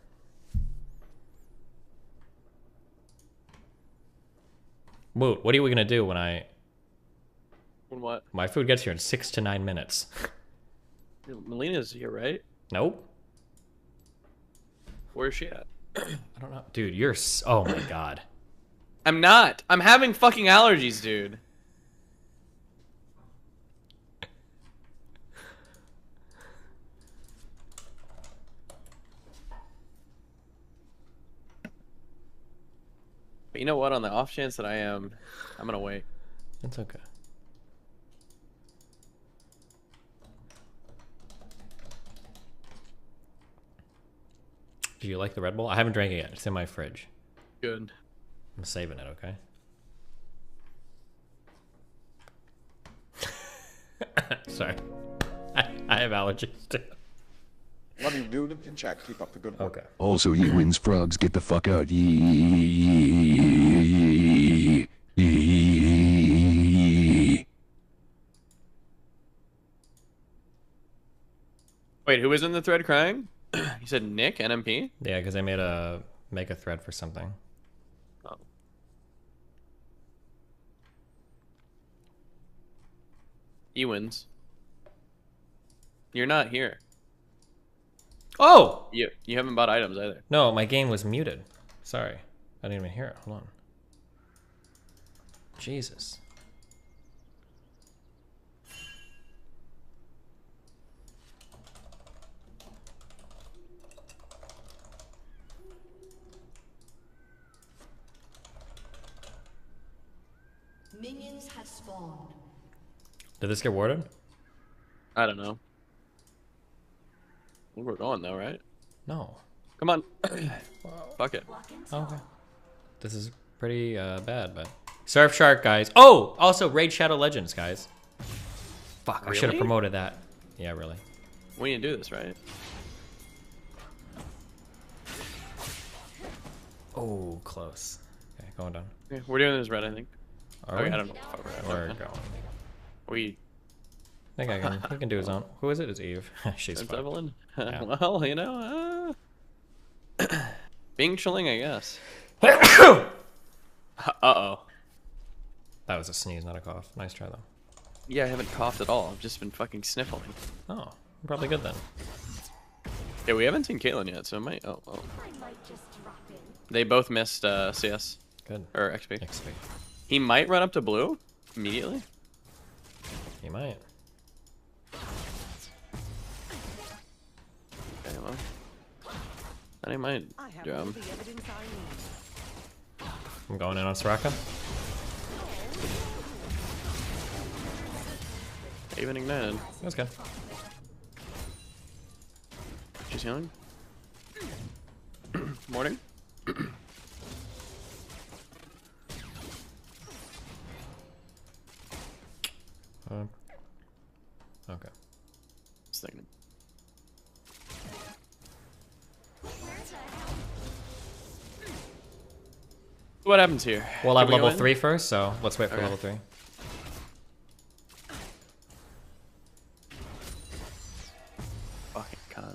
Moot, what are we gonna do when What? my food gets here in 6 to 9 minutes? Melina's here, right? Nope. Where's she at? I don't know. Dude, you're oh my god. I'm not. I'm having fucking allergies, dude. But you know what? On the off chance that I am, I'm gonna wait. It's okay. Do you like the Red Bull? I haven't drank it yet. It's in my fridge. Good. I'm saving it, okay? Sorry. I have allergies too. Love you, dude. In chat, keep up the good work. Okay. Also, ye wins frogs, get the fuck out. Yee. Wait, who was in the thread crying? You said Nick, NMP? Yeah, because I make a thread for something. Oh. He wins. You're not here. Oh! You haven't bought items either. No, my game was muted. Sorry. I didn't even hear it. Hold on. Jesus. Minions have spawned. Did this get warded? I don't know. I think we're going though, right? No. Come on. Fuck it. Oh, okay. This is pretty bad, but Surf Shark, guys. Oh, also Raid Shadow Legends, guys. Fuck, I should have Really? promoted that. Yeah, really. We need to do this, right? Oh, close. Okay, going down. Okay, we're doing this red, I think. Are Okay, we? I don't know. Fuck, We're going. We. I think I can. He can do his own. Who is it? It's Eve. She's That's fine. Evelyn. Yeah. Well, you know, being chilling, I guess. Uh-oh. That was a sneeze, not a cough. Nice try, though. Yeah, I haven't coughed at all. I've just been fucking sniffling. Oh, probably good then. Yeah, we haven't seen Caitlyn yet, so it might. Oh, oh. They both missed CS. Good. Or XP. XP. He might run up to blue immediately. He might. Okay, well. And he might jump. I'm going in on Soraka. Even ignited. That's good. She's healing. Morning. Okay. Just thinking. What happens here? We'll Can have we level go in? 3 first, so let's wait for Okay. level 3. Fucking cunt.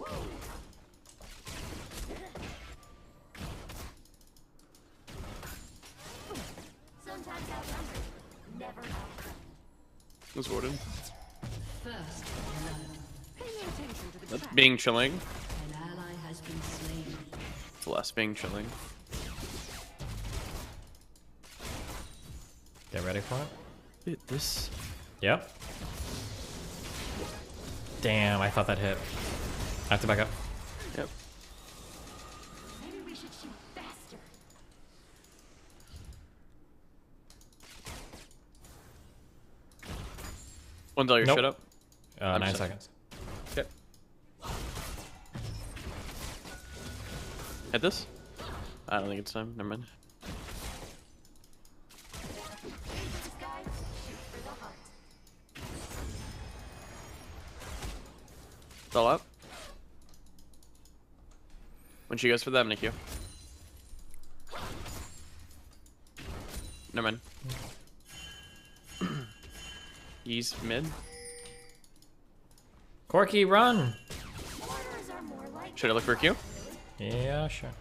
Sometimes outnumbered, never outdone. Who's warded? First paying attention to the That's trap. being chilling. An ally has been slain. It's less being chilling. Get ready for it? Dude, this. Yep. Damn, I thought that hit. I have to back up. Yep. Maybe we should shoot faster. When's all your Nope. shit up? 9 seconds. Okay. Hit this? I don't think it's time. Never mind. It's all up. When she goes for them, Nick, you. Never mind. He's mid. Corky, run! Should I look for Q? Yeah, sure.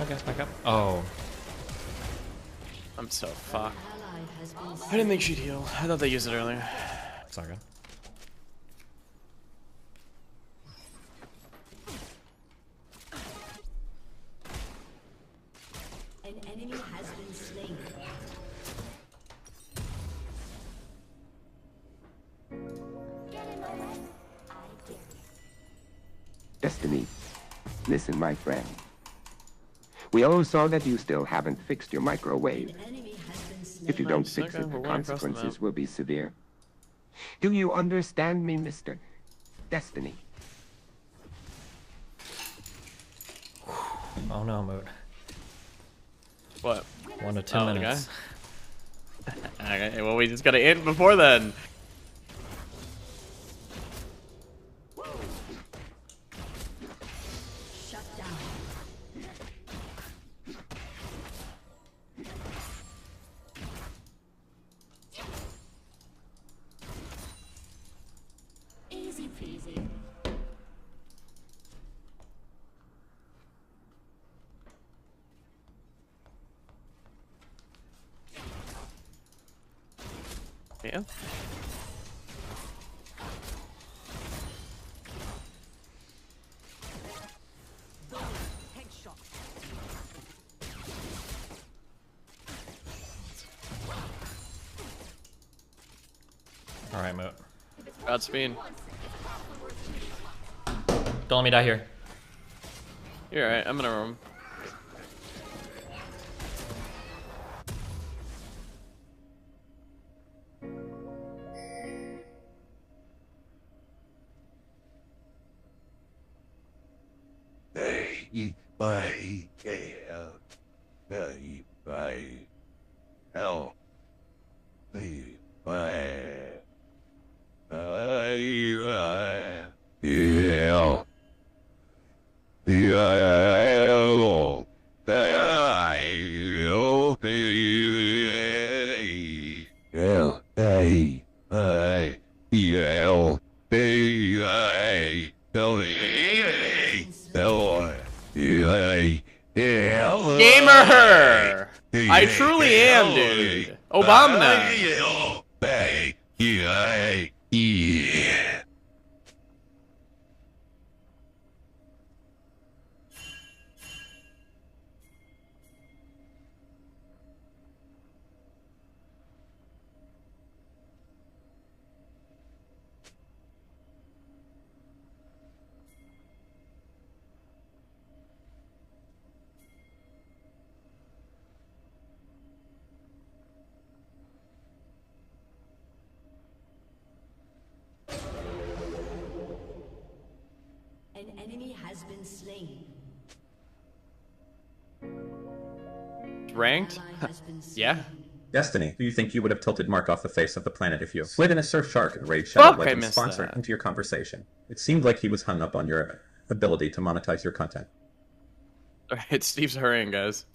Okay, back up. Oh. I'm so fucked. I didn't think she'd heal. I thought they used it earlier. It's not good. enemy has been slain. Get in my way. I dare you. Destiny, listen, my friend. We all saw that you still haven't fixed your microwave. If you don't fix it, the consequences will be severe. Do you understand me, Mr. Destiny? Oh no, Moot. What? 1 to 2 minutes. Okay, well, we just gotta end before then. Shut down. Easy peasy. Yeah. All right, Moot. Godspeed. Don't let me die here. You're alright. I'm gonna roam. Gamer! I truly am, dude. Obama. An enemy has been slain. Ranked? Yeah. Destiny, do you think you would have tilted Mark off the face of the planet if you slid in a surf shark and Raid Shadow Legends sponsor into your conversation? It seemed like he was hung up on your ability to monetize your content. Alright, Steve's hurrying, guys.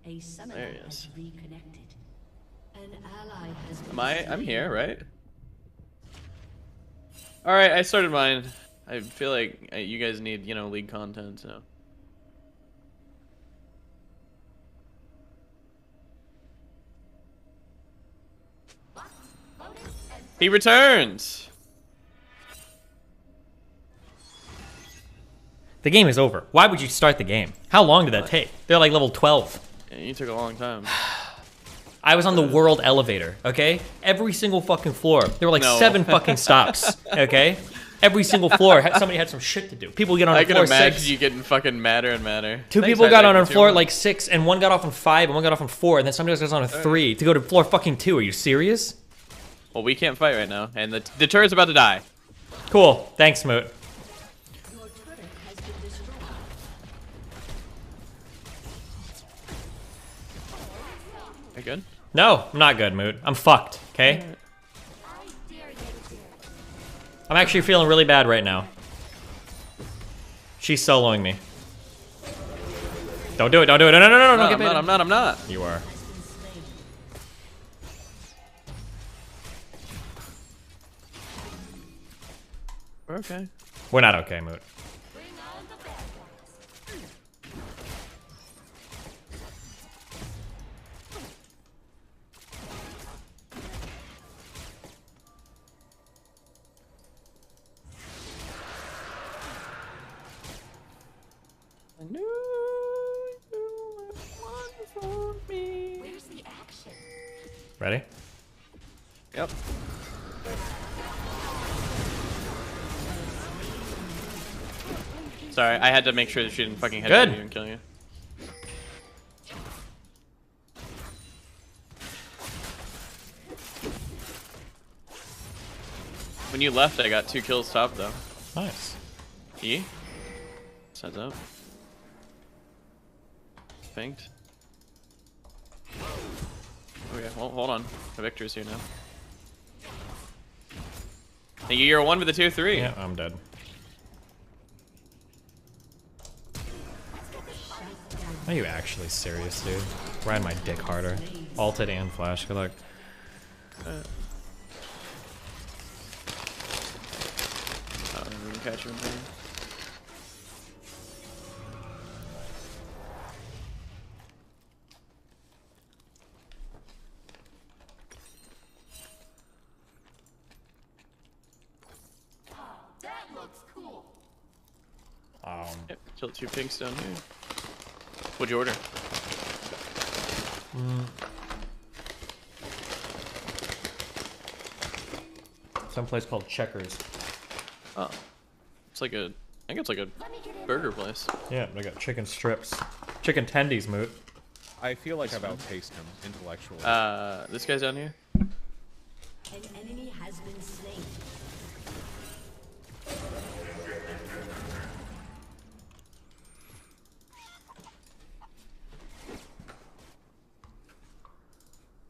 A summoner There he has is. reconnected. An ally has been Am I? I'm slain. here, right? Alright, I started mine. I feel like you guys need, you know, league content, so. He returns! The game is over. Why would you start the game? How long did that take? They're like level 12. Yeah, you took a long time. I was on the world elevator, okay? Every single fucking floor. There were like No. 7 fucking stops, okay? Every single floor, somebody had some shit to do. People get on I floor can imagine 6. you getting fucking madder and madder. 2 Thanks, people got Isaac, on for floor 2 like 6, and 1 got off on 5, and 1 got off on 4, and then somebody else goes on a 3 to go to floor fucking 2. Are you serious? Well, we can't fight right now, and the turret's about to die. Cool. Thanks, Moot. Your turret has been destroyed. Are you good? No, I'm not good, Moot. I'm fucked, okay? I'm actually feeling really bad right now. She's soloing me. Don't do it, don't do it. No, no, no, no, don't get baited. I'm not. You are. We're okay. We're not okay, Moot. I knew you were one for me. Where's the action? Ready? Yep. Sorry, I had to make sure that she didn't fucking headbutt you and kill you. When you left, I got 2 kills top though. Nice. E? Heads up. Pinked. Okay, well, hold on. The victor's here now. Hey, you're a 1 with a 2-3. Yeah, I'm dead. Are you actually serious, dude? Ride my dick harder. Alted and flash. Good luck. We can catch him in pain. That looks cool. Yep, killed 2 pinks down here. What'd you order? Someplace called Checkers. Oh. It's like a... I think it's like a burger place. Yeah, they got chicken strips. Chicken tendies, Moot. I feel like I've outpaced him intellectually. This guy's down here? An enemy has been slain.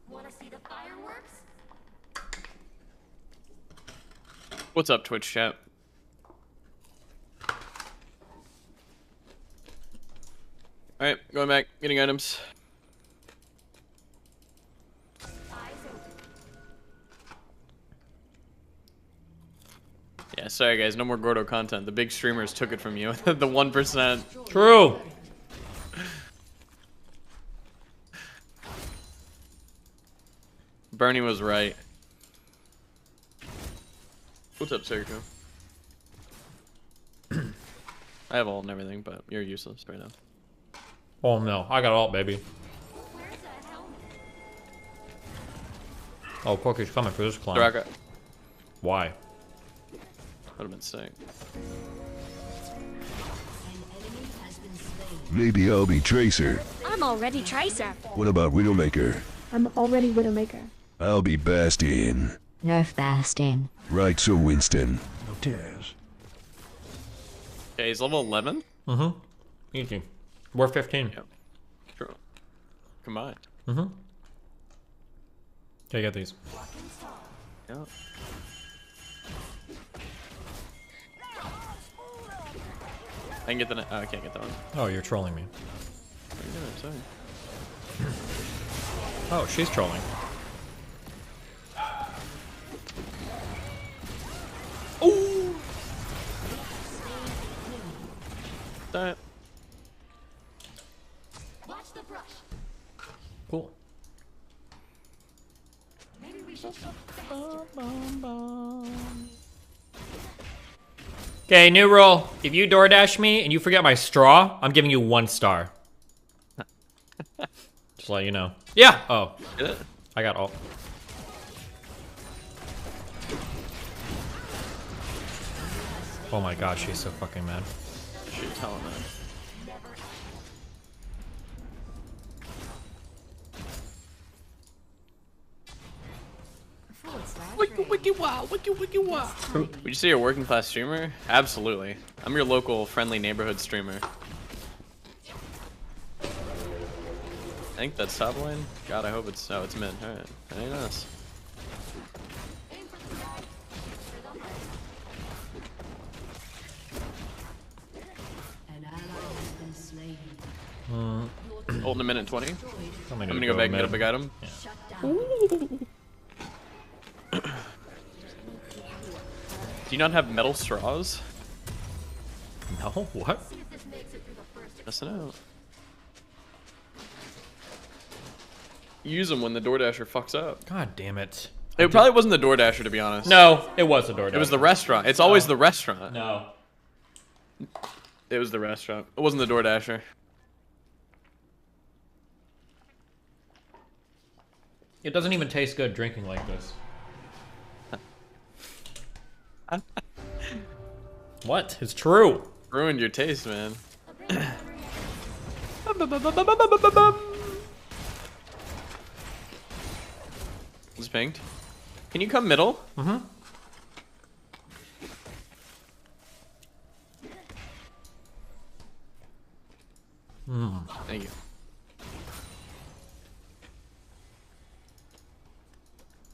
Wanna see the fireworks? What's up, Twitch chat? Alright, going back, getting items. Yeah, sorry guys, no more Gordo content. The big streamers took it from you. The 1%. True! Bernie was right. What's up, Sergio? I have ult and everything, but you're useless right now. Oh no, I got ult, baby. Oh, Corky's coming for this climb. Soraka. Why? Would have been sick. Maybe I'll be Tracer. I'm already Tracer. What about Widowmaker? I'm already Widowmaker. I'll be Bastion. Nerf Bastion. Right, so Winston. No tears. Okay, he's level 11? Mm-hmm. Easy. We're 15. Yep. True. Combined. Mm-hmm. Okay, get these. Yep. I can get the... Oh, I can't get that one. Oh, you're trolling me. What are you doing? Sorry. Oh, she's trolling. Ooh! That. Watch the brush. Cool. Maybe we should Okay, new rule. If you DoorDash me and you forget my straw, I'm giving you 1 star. Just let you know. Yeah! Oh. Get it? I got ult. Oh my gosh, she's so fucking mad. She's hella mad. Wiki wow, wiki wow. Would you say you're a working class streamer? Absolutely. I'm your local friendly neighborhood streamer. I think that's top lane. God, I hope it's it's mid. Alright. Very nice. Ult in a minute 20. I'm gonna go back and get a big item. Yeah. Do you not have metal straws? No, what? Messing out. Use them when the DoorDasher fucks up. God damn it. It probably wasn't the DoorDasher, to be honest. No, it was the DoorDasher. It was the restaurant. It's always the restaurant. No. It was the restaurant. It wasn't the DoorDasher. It doesn't even taste good drinking like this. What? It's true. Ruined your taste, man. It's pinked. Can you come middle? Mm-hmm. Thank you.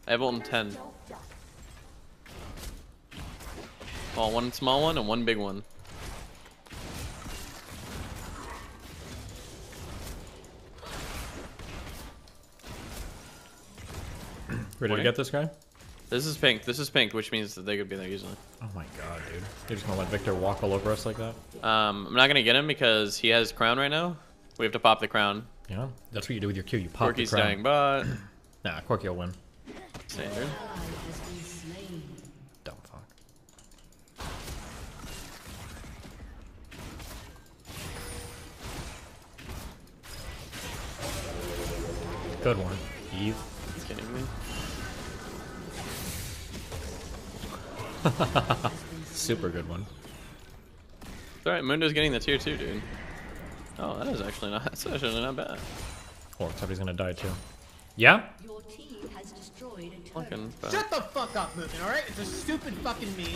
I have on 10. Well, one small one and one big one. Ready to get this guy? This is pink. This is pink, which means that they could be there easily. Oh my god, dude. You're just gonna let Victor walk all over us like that? I'm not gonna get him because he has crown right now. We have to pop the crown. Yeah, that's what you do with your Q. You pop Corky's the crown. dying, but Nah, Corky will win. standard. Dumb fuck. Good one, Eve. He's kidding me. Super good one. It's alright, Mundo's getting the tier 2, dude. Oh, that's actually not bad. Oh, except he's gonna die too. Yeah? Your team has destroyed a turret. Fucking bad. Shut the fuck up, Movement, alright? It's a stupid fucking meme.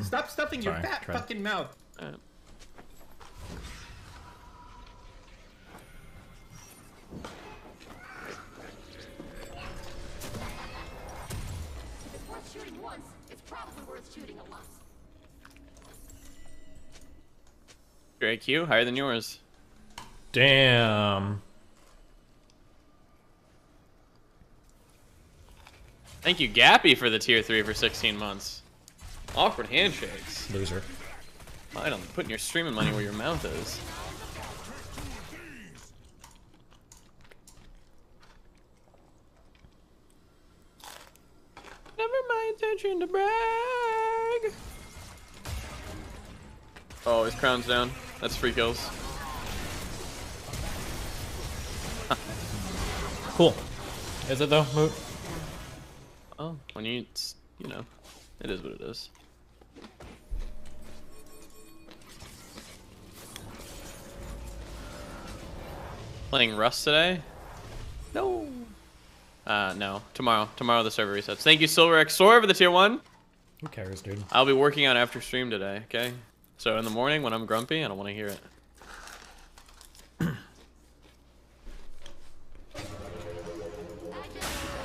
Stop stuffing your fat fucking mouth. If worth shooting once, it's probably worth shooting a lot. Your IQ higher than yours. Damn. Thank you, Gappy, for the tier 3 for 16 months. Awkward handshakes. Loser. Finally, putting your streaming money where your mouth is. Never my intention to brag. Oh, his crown's down. That's free kills. Cool. Is it though, Moot? Oh, when you know, it is what it is. Playing Rust today? No. No. Tomorrow. Tomorrow the server resets. Thank you, Silver X Soar, for the tier 1. Who cares, dude? I'll be working on after stream today, okay? So in the morning when I'm grumpy, I don't want to hear it.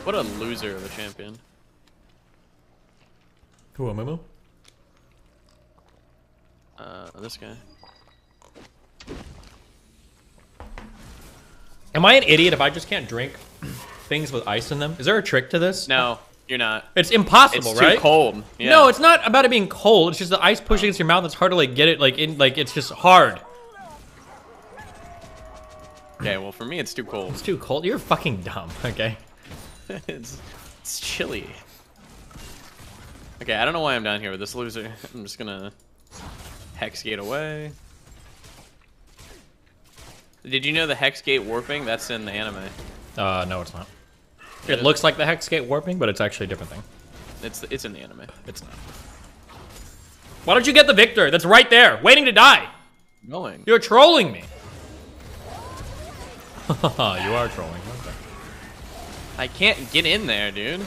What a loser of a champion. Who, a Mumu? This guy. Am I an idiot if I just can't drink things with ice in them? Is there a trick to this? No, you're not. It's impossible, it's right? It's too cold. Yeah. No, it's not about it being cold. It's just the ice pushing against your mouth. It's hard to like get it like in like it's just hard. Okay, well for me it's too cold. It's too cold. You're fucking dumb. Okay. it's chilly. Okay, I don't know why I'm down here with this loser. I'm just gonna hex gate away. Did you know the hex gate warping? That's in the anime. No, it's not. It looks like the hex gate warping, but it's actually a different thing. It's in the anime. It's not. Why don't you get the Victor? That's right there, waiting to die. Going. You're trolling me. You are trolling. Okay. I can't get in there, dude.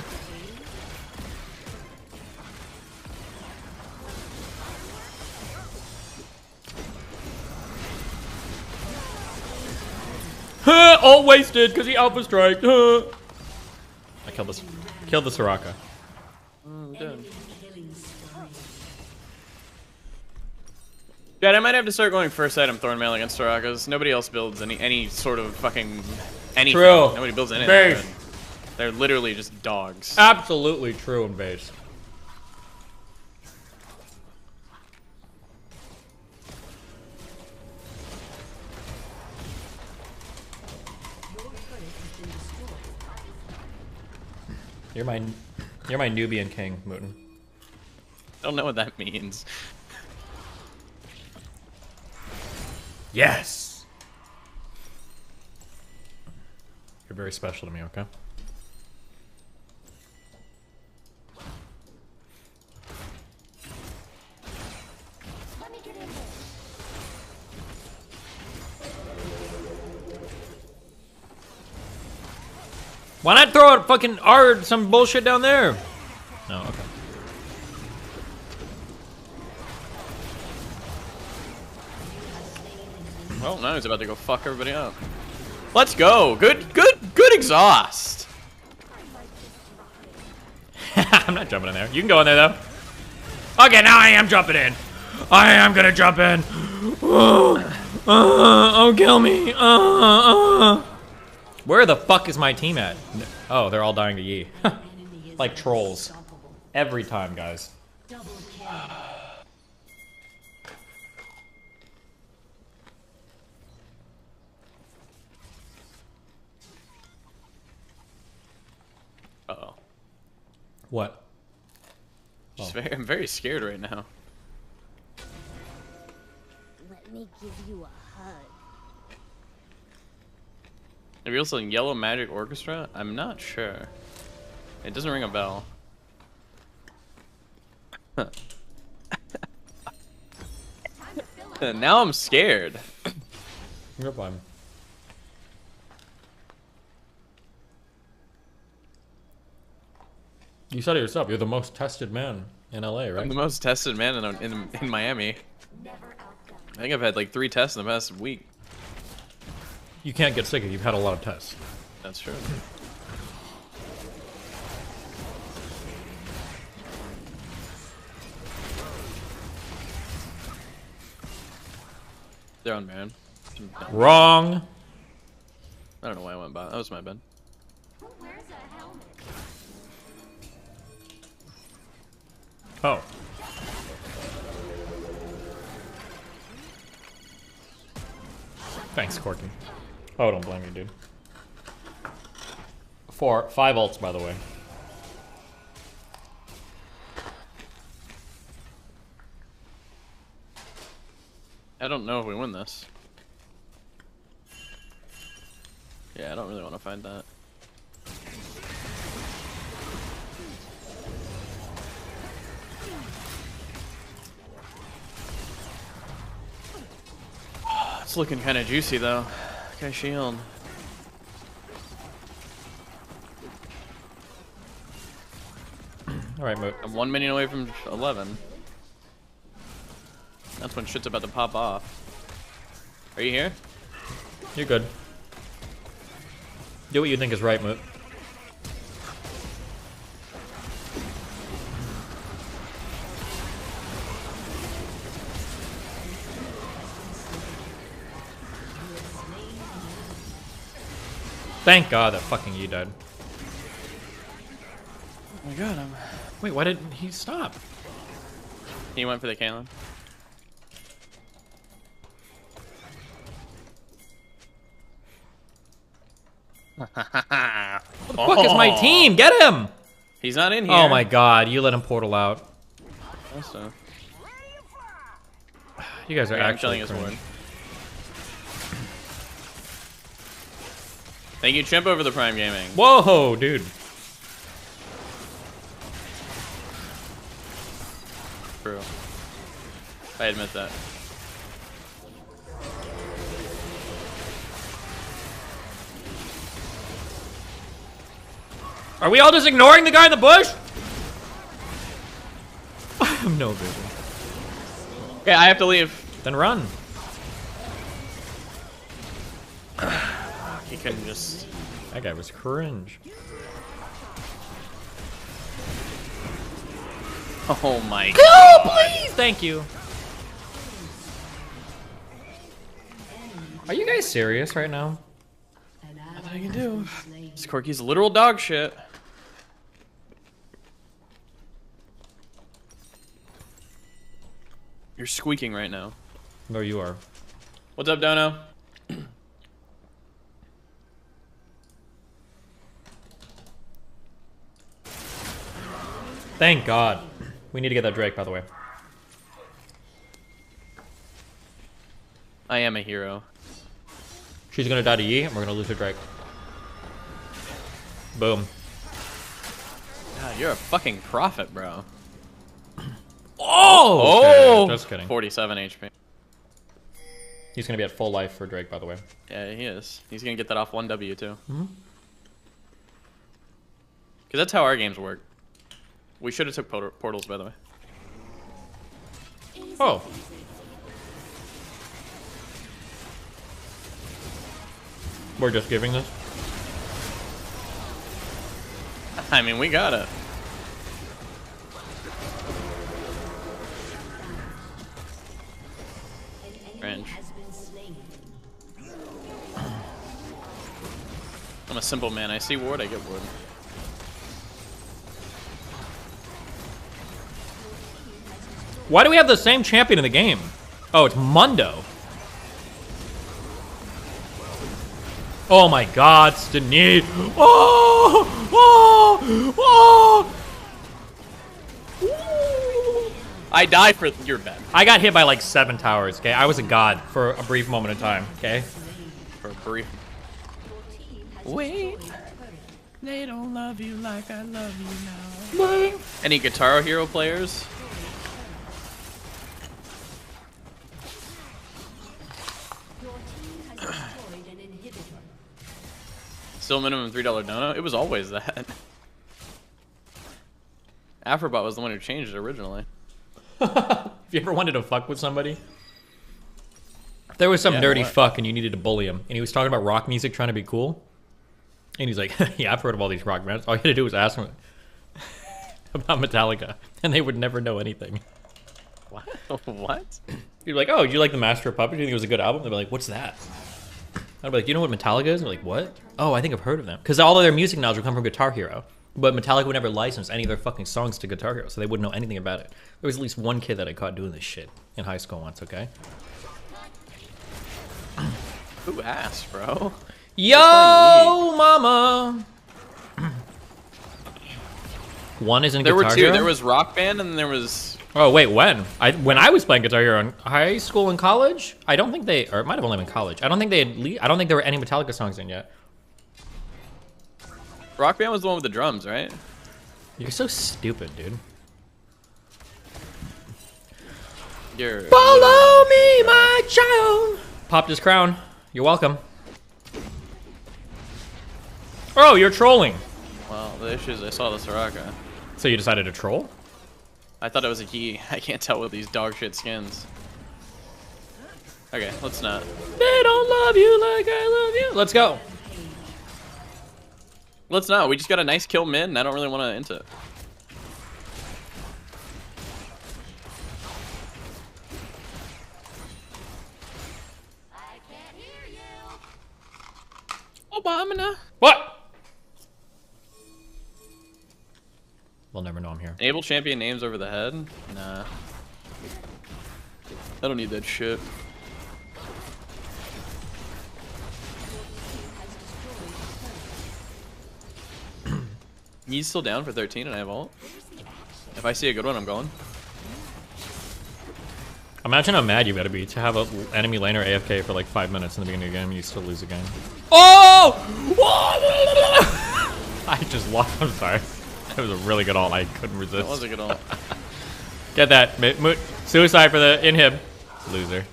All wasted because he alpha strike. I killed this. Killed the Soraka. Dad, I might have to start going first item Thornmail against Tarakas. Nobody else builds any sort of fucking anything. True. Nobody builds anything. Base. They're literally just dogs. Absolutely true in base. You're my Nubian king, Mooten. I don't know what that means. Yes. You're very special to me, okay? Why not throw a fucking some bullshit down there? No, okay. Well, now he's about to go fuck everybody up. Let's go. Good exhaust. I'm not jumping in there. You can go in there though. Okay, now I am jumping in. I am gonna jump in. Oh, kill me. Where the fuck is my team at? Oh, they're all dying to Yi. Like trolls. Every time, guys. Uh-oh. What? I'm very scared right now. Let me give you a hug. Have you also Yellow Magic Orchestra? I'm not sure. It doesn't ring a bell. Now I'm scared. You're fine. You said it yourself. You're the most tested man in LA, right? I'm the most tested man in Miami. I think I've had like 3 tests in the past week. You can't get sick if you've had a lot of tests. That's true. They're on Baron. Wrong. I don't know why I went by. That was my bad. Oh. Thanks, Corky. Oh, don't blame me, dude. 5 ults, by the way. I don't know if we win this. Yeah, I don't really want to find that. It's looking kind of juicy though. Okay, shield. Alright, Moot. I'm 1 minion away from 11. That's when shit's about to pop off. Are you here? You're good. Do what you think is right, Moot. Thank God that fucking Yi died. Oh my god, Wait, why didn't he stop? He went for the Caitlyn. What the fuck is my team? Get him! He's not in here. Oh my god, you let him portal out. Also. You guys are Yeah, I'm actually killing his cringe. ward. Thank you, Chimp, over the Prime Gaming. Whoa, dude. True. I admit that. Are we all just ignoring the guy in the bush? I have no vision. Okay, I have to leave. Then run. He couldn't just... That guy was cringe. Oh my god. Please! Thank you. Are you guys serious right now? Nothing I can do. This Corky's literal dog shit. You're squeaking right now. No, you are. What's up, Dono? Thank God. We need to get that Drake, by the way. I am a hero. She's gonna die to Yi, and we're gonna lose her Drake. Boom. God, you're a fucking prophet, bro. Oh! Okay, just kidding. 47 HP. He's gonna be at full life for Drake, by the way. Yeah, he is. He's gonna get that off 1W too. Mm-hmm. Because that's how our games work. We should have took portals, by the way. Oh. We're just giving this? I mean, we got it. Range. I'm a simple man. I see ward, I get ward. Why do we have the same champion in the game? Oh, it's Mundo. Oh my God, Stani. Oh! Oh! Oh! I die for your bed. I got hit by like 7 towers, okay? I was a god for a brief moment in time, okay? For a brief... Wait. They don't love you like I love you now. Any Guitar Hero players? Still minimum $3 dono? It was always that. Afrobot was the one who changed it originally. If you ever wanted to fuck with somebody, there was some dirty fuck and you needed to bully him, and he was talking about rock music trying to be cool, and he's like, yeah, I've heard of all these rock bands. All you had to do was ask him about Metallica, and they would never know anything. What? What? You'd be like, oh, do you like The Master of Puppets? Do you think it was a good album? They'd be like, what's that? I'd be like, you know what Metallica is? And they're like, what? Oh, I think I've heard of them. Because all of their music knowledge would come from Guitar Hero. But Metallica would never license any of their fucking songs to Guitar Hero, so they wouldn't know anything about it. There was at least one kid that I caught doing this shit in high school once, okay? Who asked, bro? Yo, mama! One is in Guitar Hero? There were two. There was Rock Band and there was... Oh, wait, when? When I was playing Guitar Hero in high school and college, I don't think they... Or it might have only been college. I don't think they had... I don't think there were any Metallica songs in yet. Rock Band was the one with the drums, right? You're so stupid, dude. You're... Follow me, my child! Popped his crown. You're welcome. Oh, you're trolling. Well, the issue is I saw the Soraka. So you decided to troll? I thought it was a key. I can't tell with these dog shit skins. Okay, let's not. They don't love you like I love you. Let's go. Let's not. We just got a nice kill mid, and I don't really want to int it. Obama. What? We'll never know I'm here. Enable champion names over the head? Nah. I don't need that shit. He's still down for 13 and I have ult. If I see a good one, I'm going. Imagine how mad you've got to be to have an enemy laner AFK for like 5 minutes in the beginning of the game and you still lose the game. Oh! I just lost. I'm sorry. That was a really good ult. I couldn't resist. That was a good ult. Get that. Suicide for the inhib. Loser.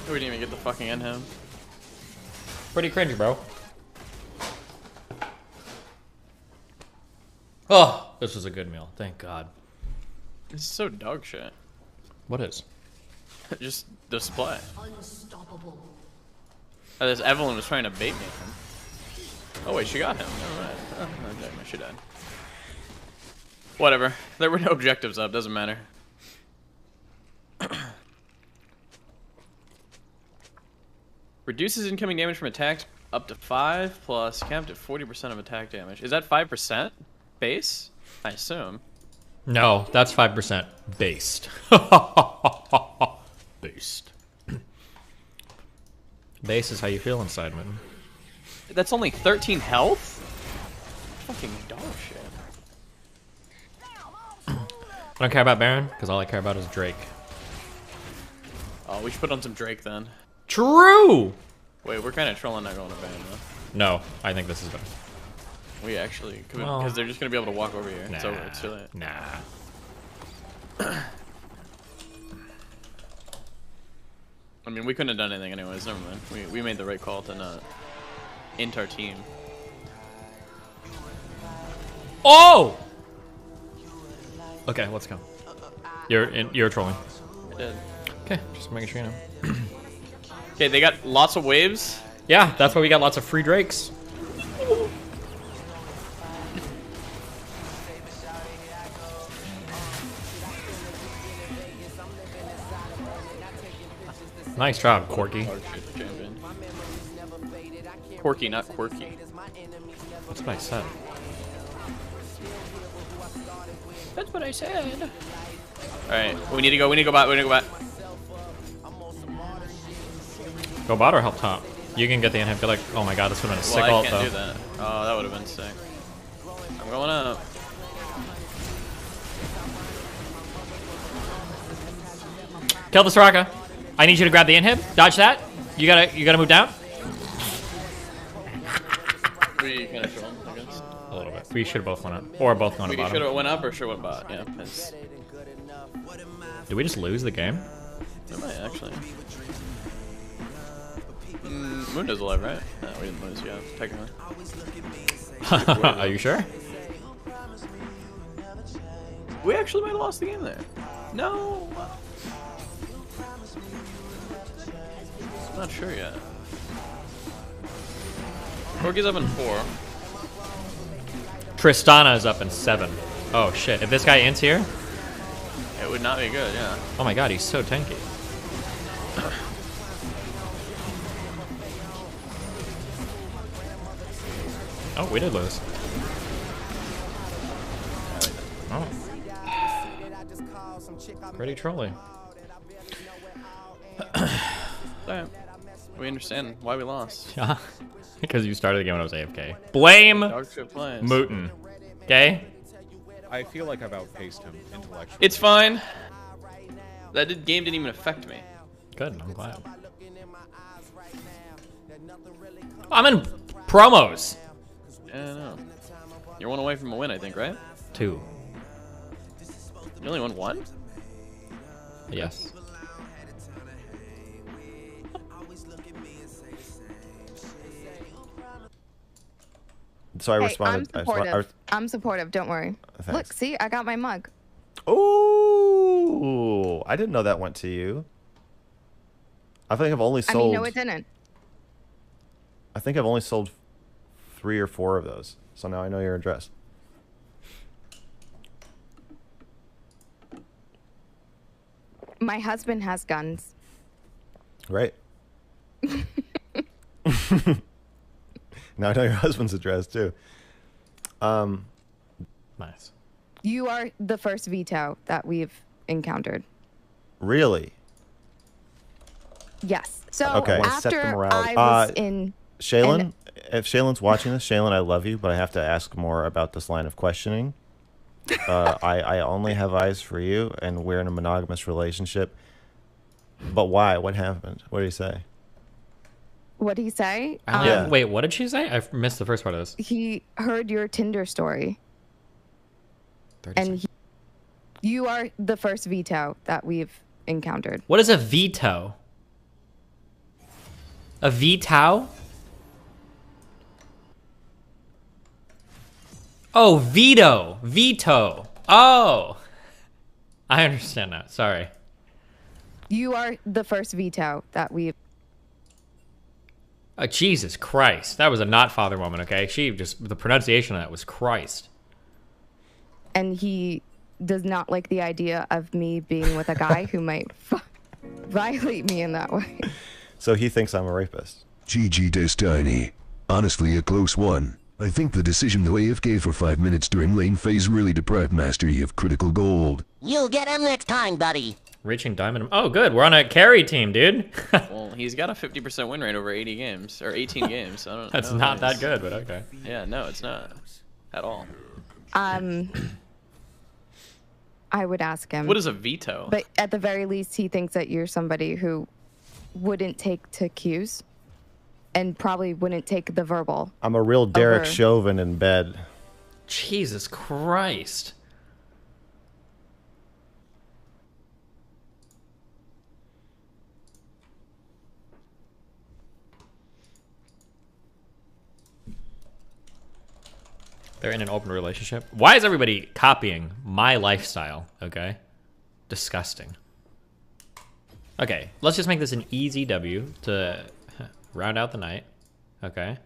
We didn't even get the fucking inhib. Pretty cringy, bro. Oh, this was a good meal. Thank God. This is so dog shit. What is? Just display. Unstoppable. Oh, this Evelyn was trying to bait me. Oh wait, she got him. Alright. Oh, okay, she died. Whatever. There were no objectives up. Doesn't matter. Reduces incoming damage from attacks up to 5 plus capped at 40% of attack damage. Is that 5% base? I assume. No, that's 5% based. Based. Base is how you feel inside, man. That's only 13 health? Fucking dog shit. I don't care about Baron, because all I care about is Drake. Oh, we should put on some Drake then. True! Wait, we're kind of trolling not going to Baron though. No, I think this is better. We actually, because Well, they're just going to be able to walk over here. Nah, It's over, it's too late. Nah. I mean, we couldn't have done anything anyways, never mind. We made the right call to not int our team. Oh! Okay, let's go. You're trolling. I did. Okay, just making sure you know. Okay, they got lots of waves. Yeah, that's why we got lots of free Drakes. Nice job, Corky. Corky, not quirky. That's what I said. That's what I said. Alright, we need to go back, we need to go back. Go bot or help top? You can get the inhib. Like, oh my god, this would have been a sick Well, I ult can't though. do that. Oh, that would have been sick. I'm going up. Kill the Soraka. I need you to grab the inhib. Dodge that. You gotta move down. We kind of trolling, I guess. A little bit. We should have both went up, or both gone to We bottom. should have went up or should have went bot. Yeah. Did we just lose the game? We might actually. Mundo's alive, right? No, we didn't lose. Yeah, technically. Are you sure? We actually might have lost the game there. No. I'm not sure yet. Corky's up in 4. Tristana is up in 7. Oh shit! If this guy ints here, It would not be good. Yeah. oh my god, he's so tanky. Oh, we did lose. Oh. Pretty trolly. Alright. We understand why we lost. Yeah. Because you started the game when I was AFK. Blame Dog shit plays. Mooten. Okay? I feel like I've outpaced him intellectually. It's fine. Game didn't even affect me. Good, I'm glad. I'm in promos. Yeah, I know. You're one away from a win, I think, right? 2. You only won 1? Yes. So I Hey, responded. I'm supportive. I'm supportive. Don't worry. Thanks. Look, see, I got my mug. Oh, I didn't know that went to you. I think I've only sold. I mean, no, it didn't. I think I've only sold 3 or 4 of those. So now I know your address. My husband has guns. Right. Now I know your husband's address too. Nice. You are the first veto that we've encountered. Really? Yes. So Okay. after I morality. was in... Shaylin, if Shaylin's watching this, Shaylin, I love you, but I have to ask more about this line of questioning. I only have eyes for you, and we're in a monogamous relationship. But why? What happened? What did he say? What did he say? Yeah. Wait, what did she say? I missed the first part of this. He heard your Tinder story. And you are the first veto that we've encountered. What is a veto? A veto? Oh, veto. Veto. Oh. I understand now. Sorry. You are the first veto that we've... Oh, Jesus Christ. That was a not father woman, okay? She just, the pronunciation of that was Christ. And does not like the idea of me being with a guy who might violate me in that way. So he thinks I'm a rapist. GG Destiny. Honestly, a close one. I think the decision to AFK for 5 minutes during lane phase really deprived Mastery of critical gold. You'll get him next time, buddy. Reaching diamond. Oh, good. We're on a carry team, dude. Well, he's got a 50% win rate over 80 games or 18 games. I don't. That's know not nice. that good, but okay. Yeah, no, it's not at all. I would ask him. What is a veto? But at the very least, he thinks that you're somebody who wouldn't take to cues and probably wouldn't take the verbal. I'm a real Derek over. Chauvin in bed. Jesus Christ. They're in an open relationship. Why is everybody copying my lifestyle? Okay. Disgusting. Okay, let's just make this an easy W to round out the night. Okay.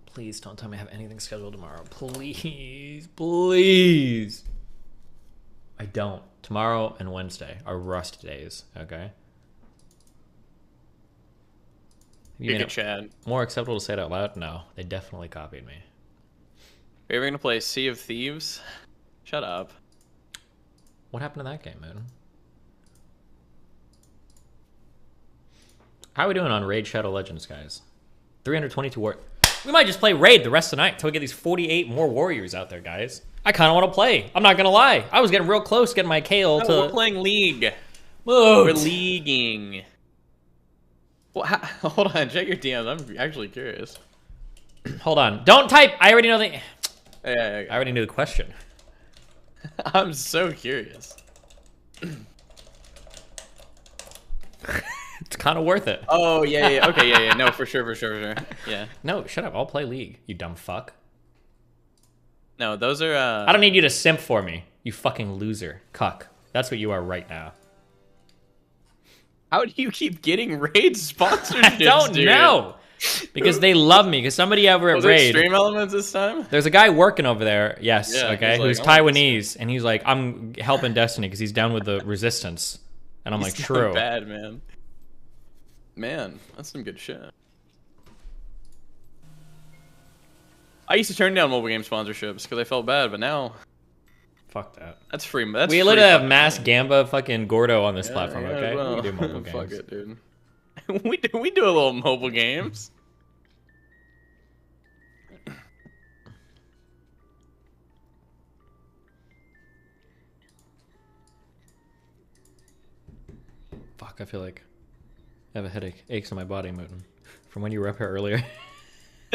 Please don't tell me I have anything scheduled tomorrow. Please, please. I don't. Tomorrow and Wednesday are rust days, okay? You You're good, Chad. More acceptable to say it out loud? No, they definitely copied me. Are you ever gonna play Sea of Thieves? Shut up. What happened to that game, man? How are we doing on Raid Shadow Legends, guys? 322 war. We might just play Raid the rest of the night until we get these 48 more warriors out there, guys. I kind of want to play. I'm not gonna lie. I was getting real close getting my Kale to. We're playing League. Moot. We're leaguing. Well, hold on, check your DMs. I'm actually curious. Hold on. Don't type. I already know the. Yeah, I already knew the question. I'm so curious. It's kind of worth it. Oh yeah. Okay, yeah. No, for sure. Yeah. No, shut up. I'll play League. You dumb fuck. No, those are. I don't need you to simp for me. You fucking loser, cuck. That's what you are right now. How do you keep getting Raid sponsorships? I don't know. Because they love me. Because somebody over at Raid. Stream Elements this time? There's a guy working over there. Yes. Yeah, okay. like, Who's Taiwanese, and he's like, I'm helping Destiny because he's down with the resistance, and I'm like, He's true. doing bad, man. Man, that's some good shit. I used to turn down mobile game sponsorships because I felt bad, but now. Fuck that. That's free. That's we free literally have fucking Mass money. Gamba fucking Gordo on this Yeah, platform, yeah, okay? well, We do mobile games. Fuck it, dude. we do a little mobile games. Fuck, I feel like I have a headache. Aches in my body, Mooten. From when you were up here earlier.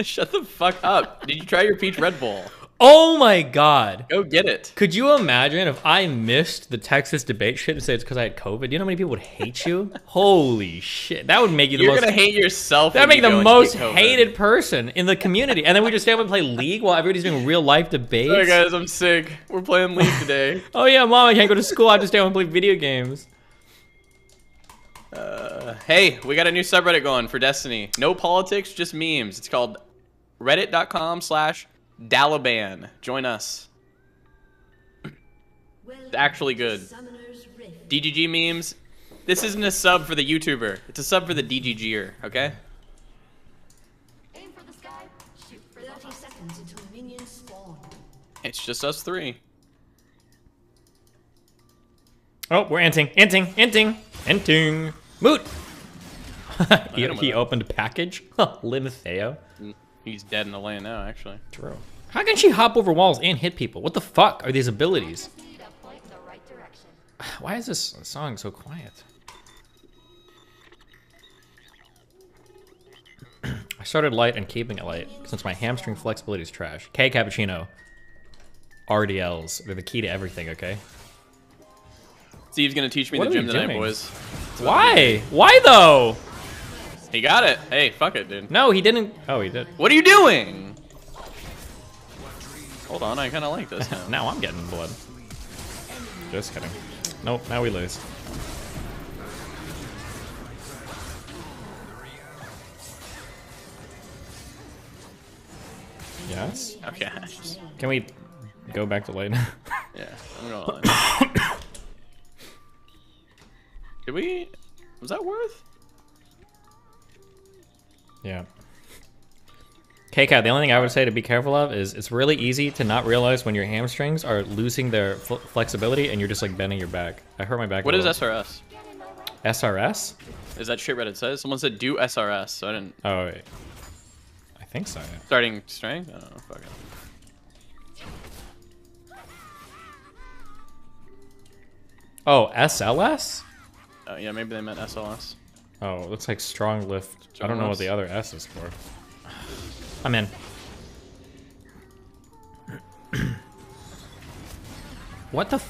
Shut the fuck up. Did you try your peach Red Bull? Oh my god. Go get it. Could you imagine if I missed the Texas debate shit and said it's because I had COVID? You know how many people would hate you? Holy shit. That would make you the You're most... gonna hate yourself. That would when make you the go and most get COVID. hated person in the community. And then we just stay up and play League while everybody's doing real life debates. Sorry guys, I'm sick. We're playing League today. Oh yeah, Mom, I can't go to school. I have to stay home and play video games. Hey, we got a new subreddit going for Destiny. No politics, just memes. It's called reddit.com/Dalaban. Join us. It's actually good. DGG memes. This isn't a sub for the YouTuber. It's a sub for the DGGer, okay? Aim for the sky, shoot for 30 seconds until minions spawn. It's just us three. Oh, we're inting. Moot! he opened a package? Limitheo. He's dead in the lane now, actually. True. How can she hop over walls and hit people? What the fuck are these abilities? Why is this song so quiet? I started light and keeping it light since my hamstring flexibility is trash. K Cappuccino. RDLs. They're the key to everything, okay? Steve's gonna teach me What the are gym we tonight, doing? boys. Why? Why though? He got it. Hey, fuck it, dude. No, he didn't. Oh, he did. What are you doing? Hold on, I kind of like this now. Now I'm getting blood. Just kidding. Nope, now we lose. Yes. Okay. Can we go back to late? Yeah, I'm going. Did we? Was that worth? Yeah. K-Cat, the only thing I would say to be careful of is it's really easy to not realize when your hamstrings are losing their flexibility and you're just like bending your back. I hurt my back. What is SRS? SRS? Is that shit Reddit says? Someone said do SRS, so I didn't. Oh wait. I think so. Yeah. Starting strength? I don't know. Fuck it. Oh, SLS? Oh yeah, maybe they meant SLS. Oh, it looks like strong lift. I don't know what the other S is for. I'm in. What the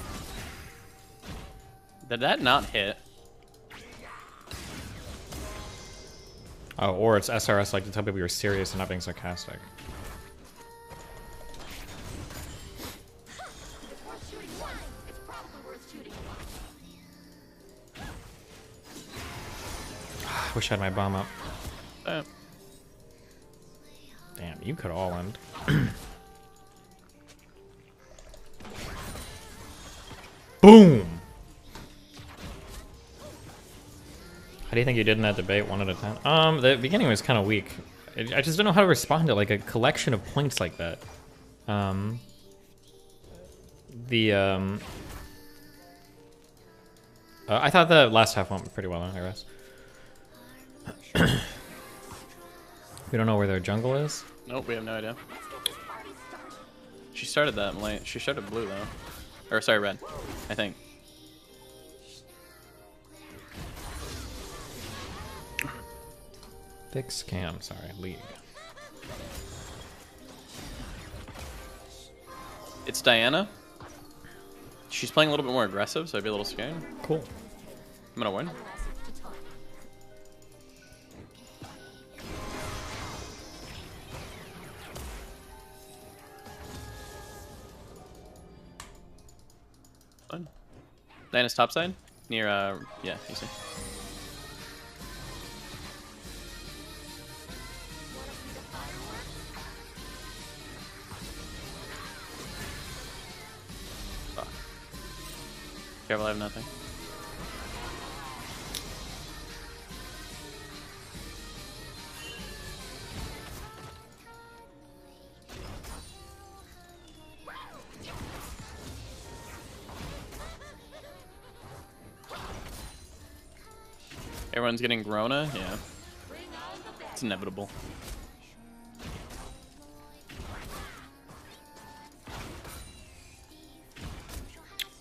Did that not hit? Oh, or it's SRS, like to tell people you're serious and not being sarcastic. Wish I had my bomb up. Damn, you could all end. Boom! How do you think you did in that debate, 1 out of 10? The beginning was kind of weak. I just don't know how to respond to like a collection of points like that. I thought the last half went pretty well, I guess. We don't know where their jungle is? Nope, we have no idea. She started that late. She started blue though. Or sorry, red. I think. Fix cam, sorry, league. It's Diana. She's playing a little bit more aggressive, so I'd be a little scared. Cool. I'm gonna win. Fine. Diana's top side? Near, yeah, you see. Fuck. Careful, I have nothing. Everyone's getting Grona? Yeah. It's inevitable.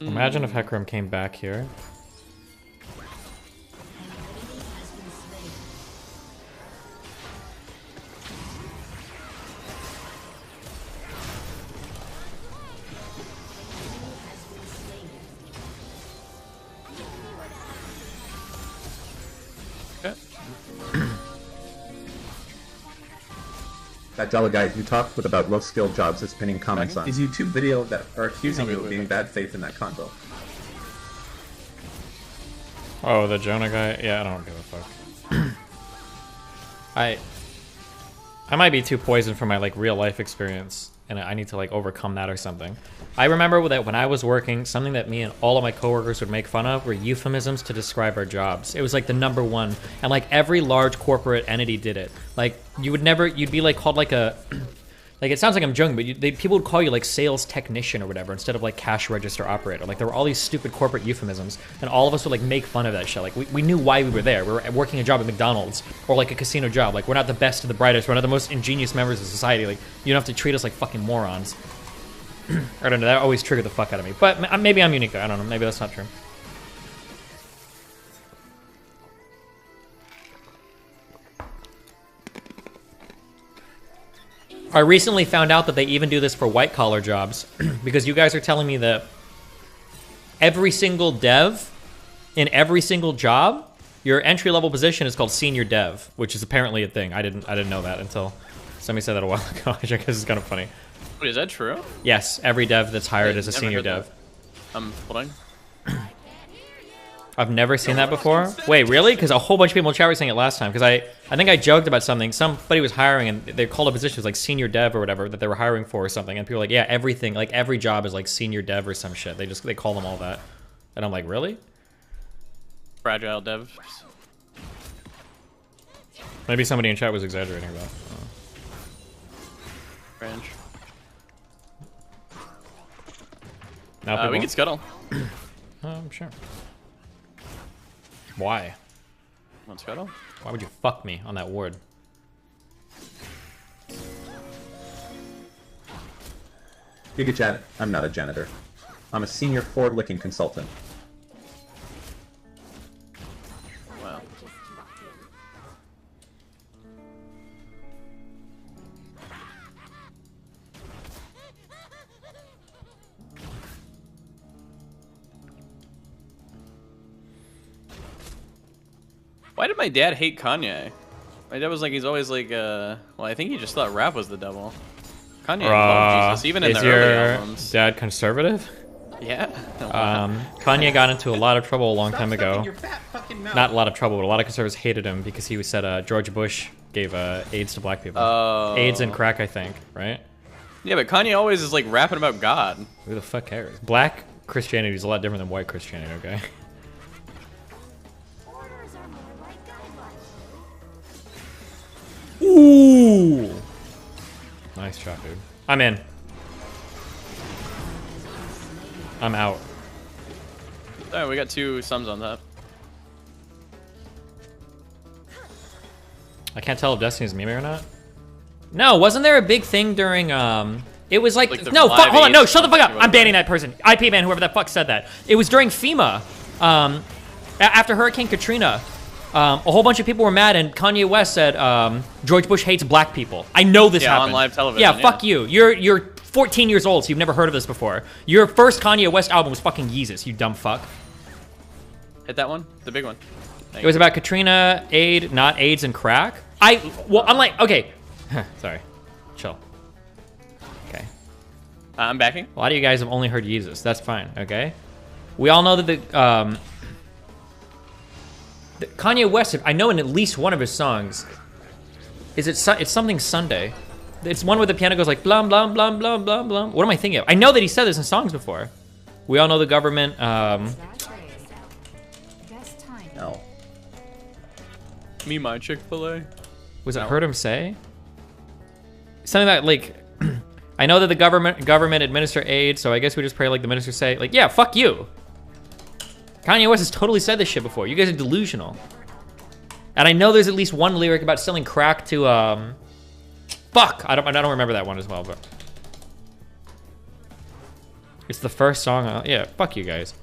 Imagine if Hecarim came back here. That Jolly guy who talked with about low-skilled jobs is pinning comments on his YouTube video that are accusing you of being bad faith in that convo. Oh, the Jonah guy? Yeah, I don't give a fuck. I might be too poisoned for my like real life experience, and I need to like overcome that or something. I remember that when I was working, something that me and all of my coworkers would make fun of were euphemisms to describe our jobs. It was like the #1, and like every large corporate entity did it. Like you'd be like called like a, like it sounds like I'm joking, but people would call you like sales technician or whatever instead of like cash register operator. Like there were all these stupid corporate euphemisms, and all of us would like make fun of that shit. Like we knew why we were there. We were working a job at McDonald's or like a casino job. Like we're not the best of the brightest. We're not the most ingenious members of society. Like you don't have to treat us like fucking morons. I don't know, that always triggered the fuck out of me. But maybe I'm unique, I don't know, maybe that's not true. I recently found out that they even do this for white collar jobs because you guys are telling me that every single dev in every single job, your entry level position is called senior dev, which is apparently a thing. I didn't know that until somebody said that a while ago, which I guess is kind of funny. Wait, is that true? Yes, every dev that's hired is a senior dev. Hold on. I've never seen that before. Wait, really? Because a whole bunch of people in chat were saying it last time. Because I think I joked about something. Somebody was hiring and they called a position, it was like senior dev or whatever that they were hiring for or something. And people were like, yeah, everything, like every job is like senior dev or some shit. They call them all that. And I'm like, really? Fragile dev. Maybe somebody in chat was exaggerating about. Fringe. Now we can scuttle. Sure. Why? Want scuttle? Why would you fuck me on that ward? Giga Chat, I'm not a janitor. I'm a senior floor-licking consultant. Wow. Why did my dad hate Kanye? My dad was like, he's always like, well, I think he just thought rap was the devil. Kanye loved Jesus, even in the early albums. Dad conservative? Yeah. Kanye got into a lot of trouble a long time ago. Not a lot of trouble, but a lot of conservatives hated him because he said George Bush gave AIDS to black people. AIDS and crack, I think, right? Yeah, but Kanye always is like rapping about God. Who the fuck cares? Black Christianity is a lot different than white Christianity, okay? Ooh! Nice shot, dude. I'm in. I'm out. Alright, we got 2 sums on that. I can't tell if Destiny's Mimi or not. No, wasn't there a big thing during it was like no, fuck, hold on, no, shut the fuck up. I'm banning that person. IP ban whoever that fuck said that. It was during FEMA. After Hurricane Katrina. A whole bunch of people were mad, and Kanye West said George Bush hates black people. I know this happened. On live television. Yeah, fuck you. You're 14 years old, so you've never heard of this before. Your first Kanye West album was fucking Yeezus, you dumb fuck. Hit that one, the big one. It was about Katrina, not AIDS and crack. Well, I'm like, okay. Sorry. Chill. Okay. I'm backing. A lot of you guys have only heard Yeezus. That's fine, okay? We all know that the Kanye West, I know in at least one of his songs, it's something Sunday. It's one where the piano goes like blum blum blum blum blum blum. What am I thinking of? I know that he said this in songs before. We all know the government. No. Me, my Chick-fil-A. Was it heard him say? Something that like, I know that the government administer aid, so I guess we just pray like the minister say, like, yeah, fuck you. Kanye West has totally said this shit before. You guys are delusional. And I know there's at least one lyric about selling crack to fuck. I don't remember that one as well, but it's the first song. Yeah, fuck you guys.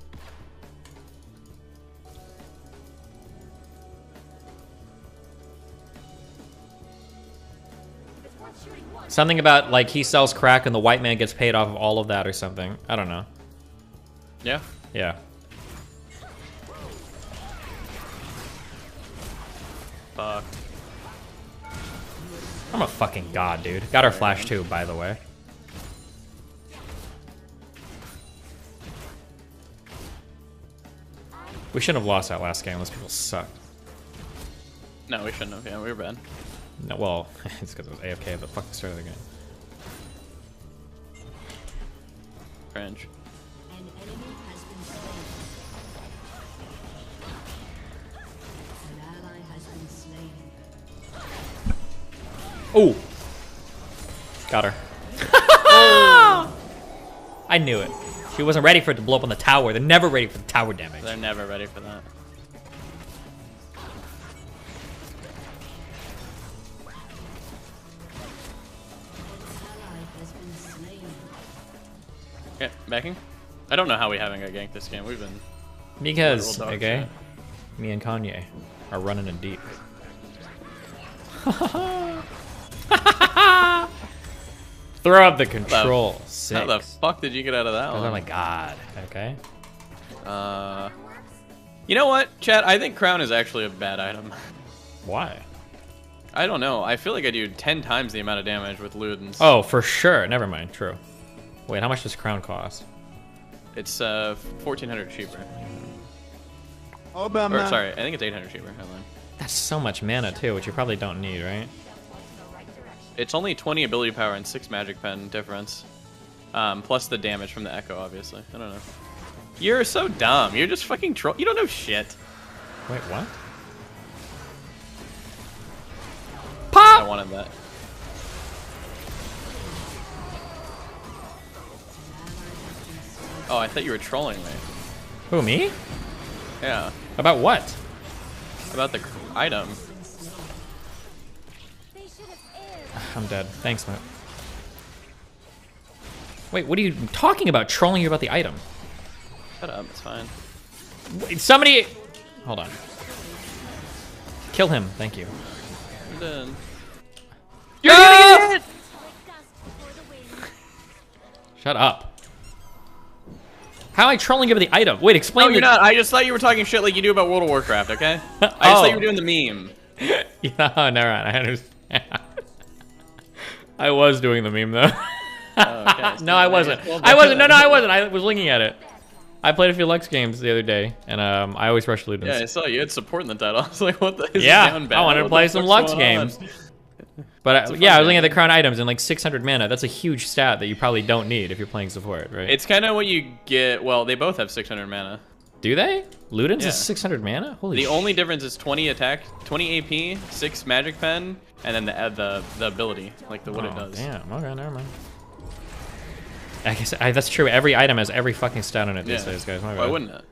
Something about like he sells crack and the white man gets paid off of all of that or something. I don't know. Yeah. Yeah. Fuck. I'm a fucking god, dude. Got our flash too, by the way. We shouldn't have lost that last game. Those people suck. No, we shouldn't have. Yeah, we were bad. No, well, it's because it was AFK, but fuck the start of the game. Cringe. Oh! Got her. I knew it. She wasn't ready for it to blow up on the tower. They're never ready for the tower damage. They're never ready for that. Okay, backing. I don't know how we haven't got ganked this game. We've been... Because, okay, me and Kanye are running in deep. Throw up the control. How the fuck did you get out of that one? Oh my god. Okay. You know what, chat? I think Crown is actually a bad item. Why? I don't know. I feel like I do 10 times the amount of damage with Ludens. Oh, for sure. Never mind. True. Wait, how much does Crown cost? It's 1,400 cheaper. Or, sorry, I think it's 800 cheaper. Hold on. That's so much mana too, which you probably don't need, right? It's only 20 ability power and 6 magic pen difference. Plus the damage from the echo, obviously. I don't know. You're so dumb. You're just fucking troll. You don't know shit. Wait, what? Pop! I wanted that. Oh, I thought you were trolling me. Who, me? Yeah. About what? About the item. I'm dead. Thanks, Matt. Wait, what are you talking about? Trolling you about the item? Shut up, it's fine. Wait, somebody... Hold on. Kill him, thank you. I'm done. You're gonna get it! Shut up. How am I trolling you about the item? Wait, explain. No, you're not. I just thought you were talking shit like you do about World of Warcraft, okay? I just thought you were doing the meme. Yeah, never mind. I understand. I was doing the meme, though. Okay, no, I wasn't. I wasn't. No, I wasn't. I was looking at it. I played a few Lux games the other day, and I always rush Ludens. Yeah, I saw you had support in the title. I was like, what the? Is Yeah, it down bad? I wanted to What play the some fuck's Lux going on? games. But yeah, I was looking at the crown items and like 600 mana. That's a huge stat that you probably don't need if you're playing support, right? It's kind of what you get. Well, they both have 600 mana. Do they? Ludens Yeah. is 600 mana? Holy The shit. only difference is 20 attack, 20 AP, 6 magic pen, and then the ability, like what it does. Damn. Okay, never mind. I guess that's true. Every item has every fucking stat on it these days, guys. My Why bad. wouldn't it?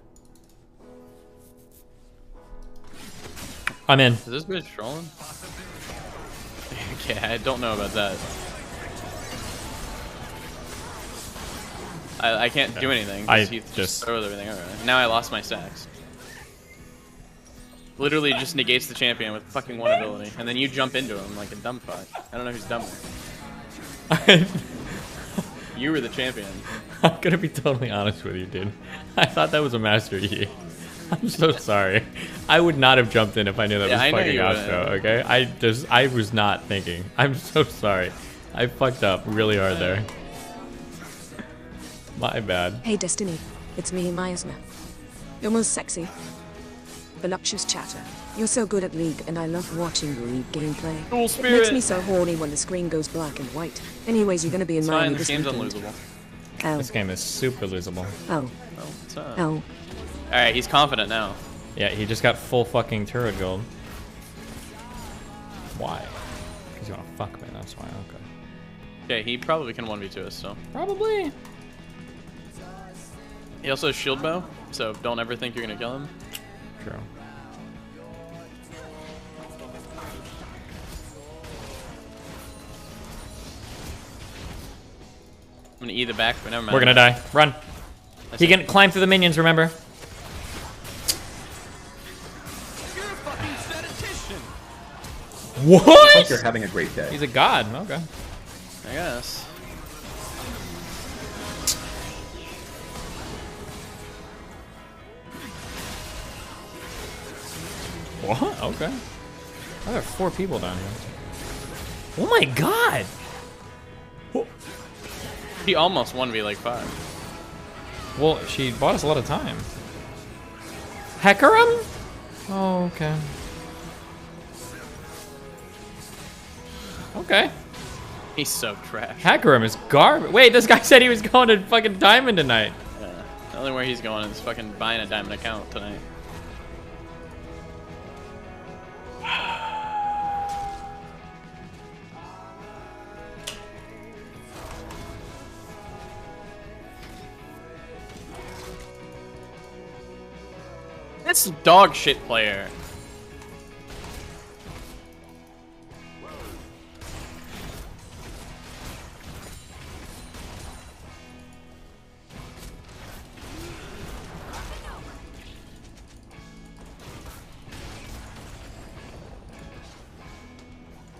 I'm in. Is this bitch trolling? Okay, I don't know about that. I can't do anything. 'Cause he just throws everything over. Now I lost my stacks. Literally just negates the champion with fucking one ability, and then you jump into him like a dumb fuck. I don't know who's dumber. You were the champion. I'm gonna be totally honest with you, dude. I thought that was a Master Yi. I'm so sorry. I would not have jumped in if I knew that Yeah, I was know fucking you Astro, okay? I was not thinking. I'm so sorry. I fucked up really hard there. My bad. Hey Destiny, it's me, Miasma. You're most sexy. Voluptuous chatter. You're so good at League, and I love watching your League gameplay. Cool It spirit. makes me so horny when the screen goes black and white. Anyways, you're gonna be in It's Miami fine, this this game's weekend. unlosable. Oh. This game is super losable. Oh. What's up? Oh. Alright, he's confident now. Yeah, he just got full fucking turret gold. Why? Because you want to fuck me, that's why, okay. Okay, he probably can 1v2 us still. Probably. He also has shield bow, so don't ever think you're gonna kill him. True. I'm gonna E the back, but never mind. We're gonna die. Run. That's He it. can climb through the minions, remember? What? I hope you're having a great day. He's a god. Okay. I guess. What? Okay. I got 4 people down here. Oh my god! He almost 1v like 5. Well, she bought us a lot of time. Hecarim? Oh, okay. Okay. He's so trash. Hecarim is garbage. Wait, this guy said he was going to fucking Diamond tonight. Yeah. The only way he's going is fucking buying a diamond account tonight. This dog shit player.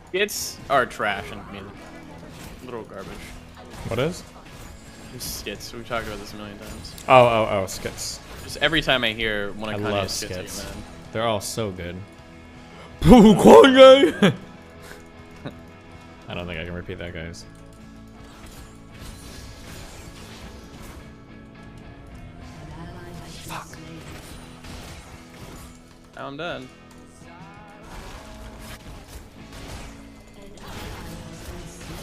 Skits are trash and I mean, literal garbage. What is? Skits. We've talked about this a million times. Oh, skits. Just every time I hear one of I love Kanye's skits, I skits. get mad. They're all so good. Kanye! I don't think I can repeat that, guys. Fuck. Now I'm dead.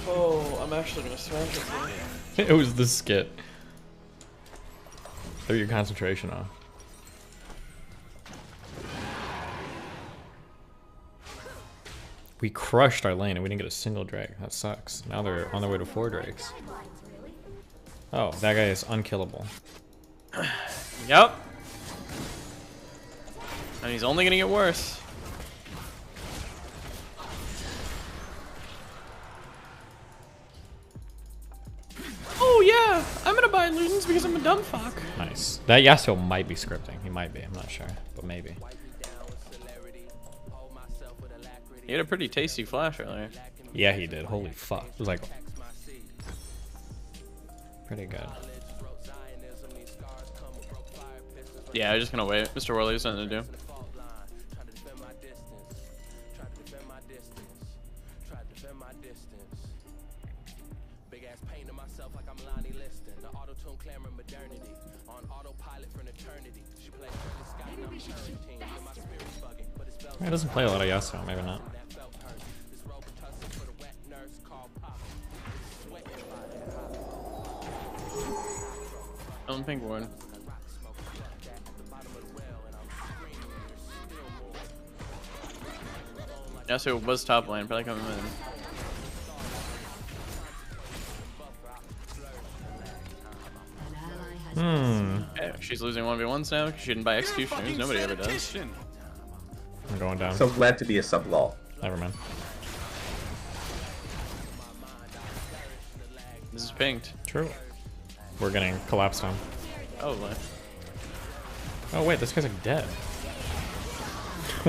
Oh, I'm actually gonna smash it. It was the skit. Throw your concentration off. We crushed our lane and we didn't get a single drake. That sucks. Now they're on their way to 4 drakes. Oh, that guy is unkillable. Yep. And he's only gonna get worse. Oh yeah, I'm gonna buy illusions because I'm a dumb fuck. Nice. That Yasuo might be scripting. He might be. I'm not sure, but maybe. He had a pretty tasty flash earlier. Yeah, he did. Holy fuck. It was like pretty good. Yeah, I'm just gonna wait. Mr. Worley has nothing to do. He doesn't play a lot of Yasuo, maybe not. Pink ward. Yasuo was top lane, probably coming in. Okay, she's losing 1v1s now. She didn't buy executioners. Nobody ever does. I'm going down. So glad to be a sub-lol. Never mind. This is pinked. True. We're getting collapsed on. Oh, what? Oh wait, this guy's like dead.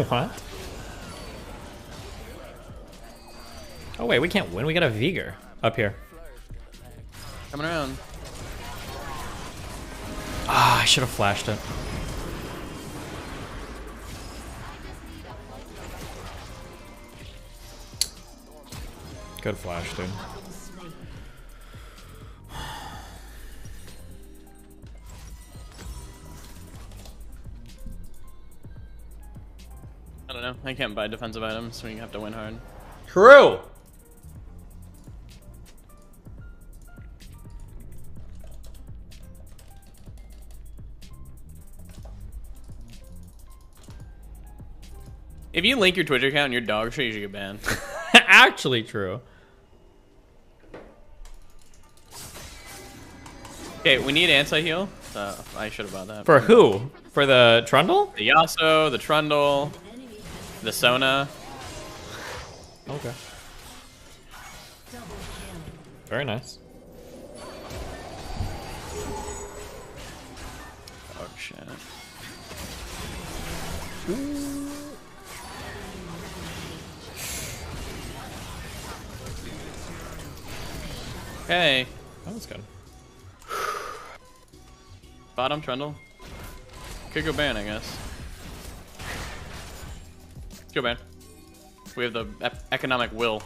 What? Oh wait, we can't win. We got a Veigar up here. Coming around. Ah, I should have flashed it. Good flash, dude. I don't know. I can't buy defensive items, so you have to win hard. True. If you link your Twitch account and your dog shit, you should get banned. Actually true. Okay, we need anti-heal. I should have bought that. For who? For the Trundle? The Yasuo, the Trundle, the Sona. Okay. Very nice. Oh shit. Okay. That was good. Bottom Trundle. Could go ban, I guess. Go ban. We have the economic will.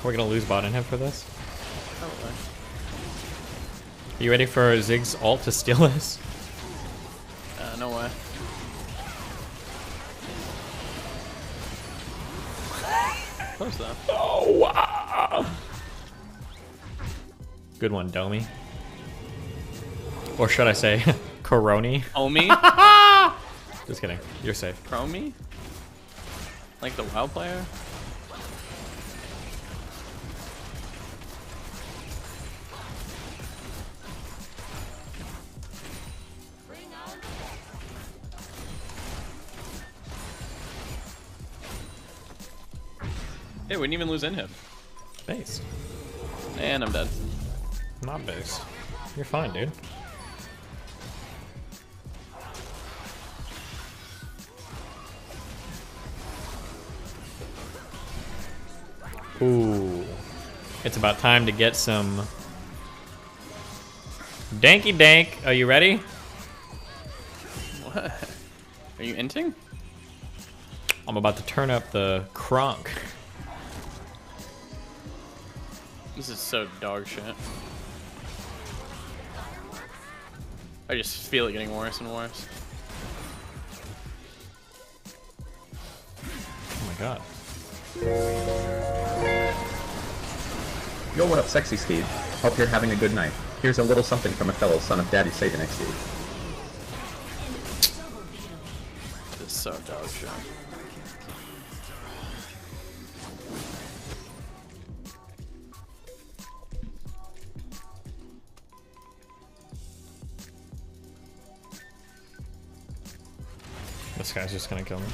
We're gonna lose bot in him for this. Probably. Are you ready for Zig's ult to steal this? No way. Close though. Oh wow! Good one, Domi. Or should I say, Coroni? Omi? Just kidding. You're safe. Promi? Like the WoW player? Hey, we didn't even lose in him. Base. And I'm dead. Not base. You're fine, dude. Ooh. It's about time to get some danky dank. Are you ready? What? Are you inting? I'm about to turn up the crunk. This is so dog shit. I just feel it getting worse and worse. Oh my god. Yo, what up, sexy Steve? Hope you're having a good night. Here's a little something from a fellow son of Daddy Satan XD. This is so dog shit. This guy's just gonna kill me.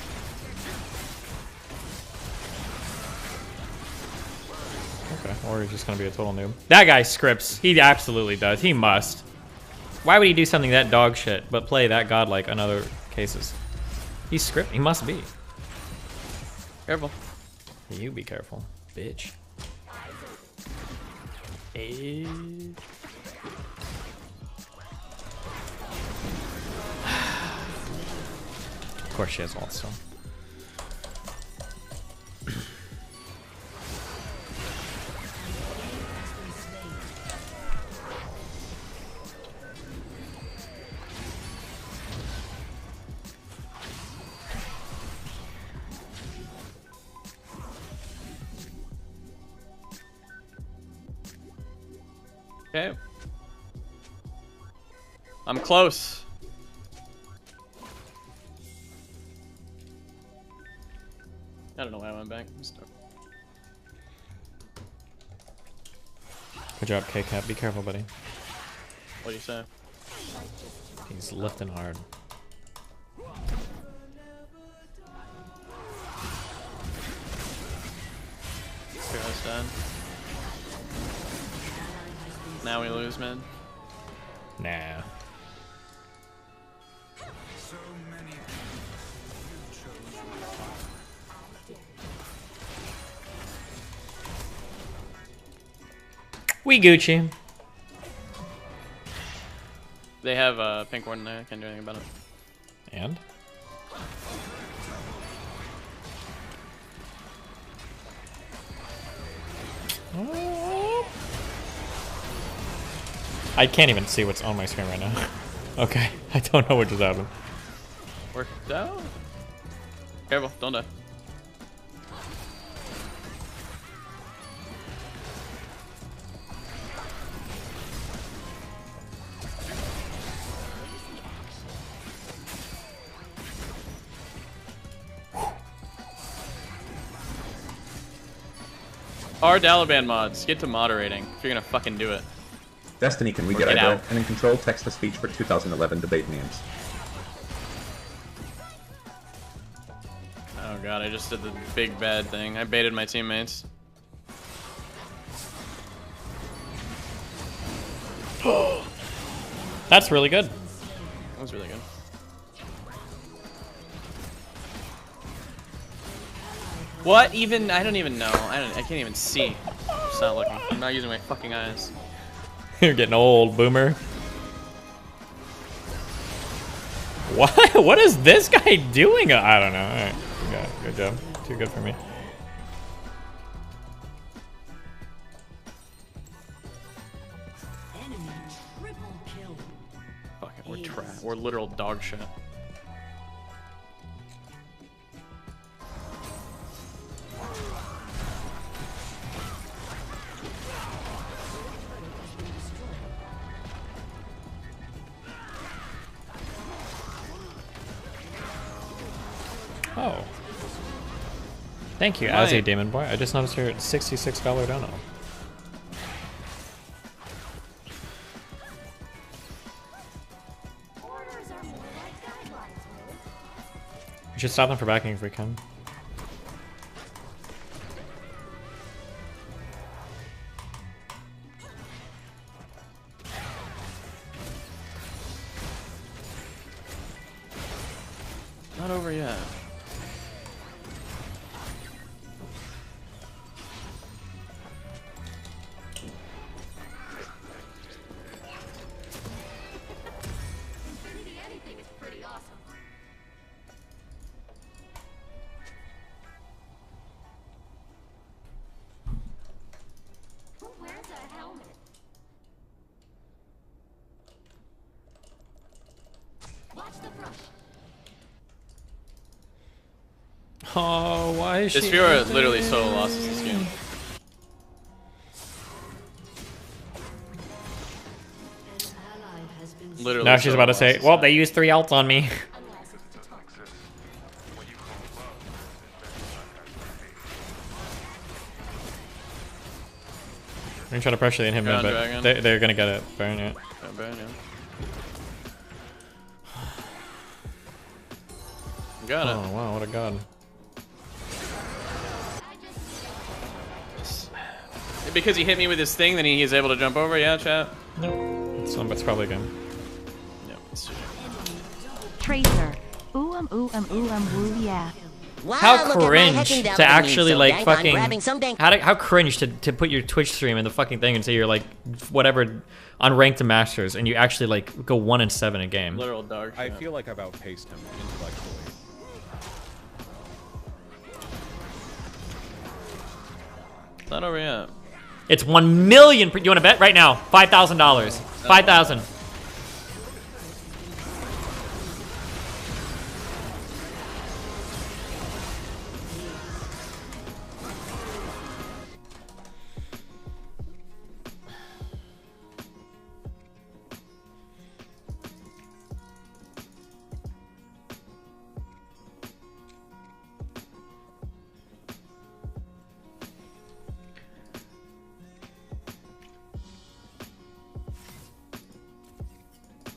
Okay, or he's just gonna be a total noob. That guy scripts. He absolutely does. He must. Why would he do something that dog shit but play that godlike on other cases? He's script. He must be. Careful. You be careful, bitch. Hey. Of course she has ult still. Okay. I'm close. I don't know why I went back. Good job, K-Cap. Be careful, buddy. What do you say? He's lifting hard. Hero's dead. Now we lose, man. Nah. We Gucci. They have a pink ward in there. I can't do anything about it. And? I can't even see what's on my screen right now. Okay, I don't know what just happened. Worked out. Careful, don't die. Our Dalaban mods, get to moderating if you're gonna fucking do it. Destiny, can we get out? And in control text-to-speech for 2011 debate memes. Oh god, I just did the big bad thing. I baited my teammates. That's really good. That was really good. What even? I don't even know. I can't even see. I'm just not looking. I'm not using my fucking eyes. You're getting old, boomer. What? What is this guy doing? I don't know. All right. Good job. Too good for me. Fuck it, we're trash. We're literal dog shit. Oh. Thank you, Azzy Demon Boy. I just noticed your $66 dono. We should stop them for backing if we can. Not over yet. Oh, why is This she? Fiora literally solo losses this game. Literally. Now she's about to say, well, they used 3 ults on me. I'm gonna try to pressure the inhibitor, but they're gonna get it. Burn it. Burn it. Got it. Oh wow, what a god. Because he hit me with his thing, then he is able to jump over. Yeah, chat. No, it's probably good. No, it's Tracer. Ooh woo yeah. Wow, How look at my cringe hecking down to with me, actually so like dank, I'm fucking grabbing some dank. how cringe to put your Twitch stream in the fucking thing and say you're like whatever on ranked to masters and you actually like go 1 and 7 a game. Literal dog shit. I feel like I've outpaced him intellectually. It's not over yet. It's 1 million. You want to bet right now? $5,000. 5,000.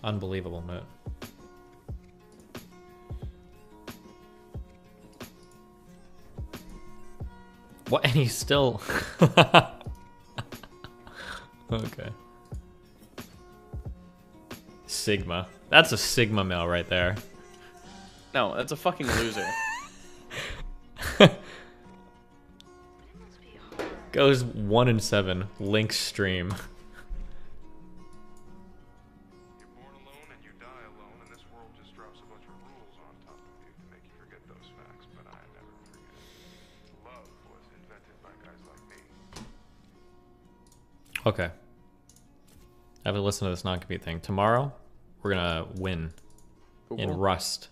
Unbelievable, Moot. What? And he's still... Okay. Sigma. That's a Sigma male right there. No, that's a fucking loser. Goes 1 and 7. Link stream. Okay. I have to listen to this non-compete thing. Tomorrow, we're gonna win in Rust.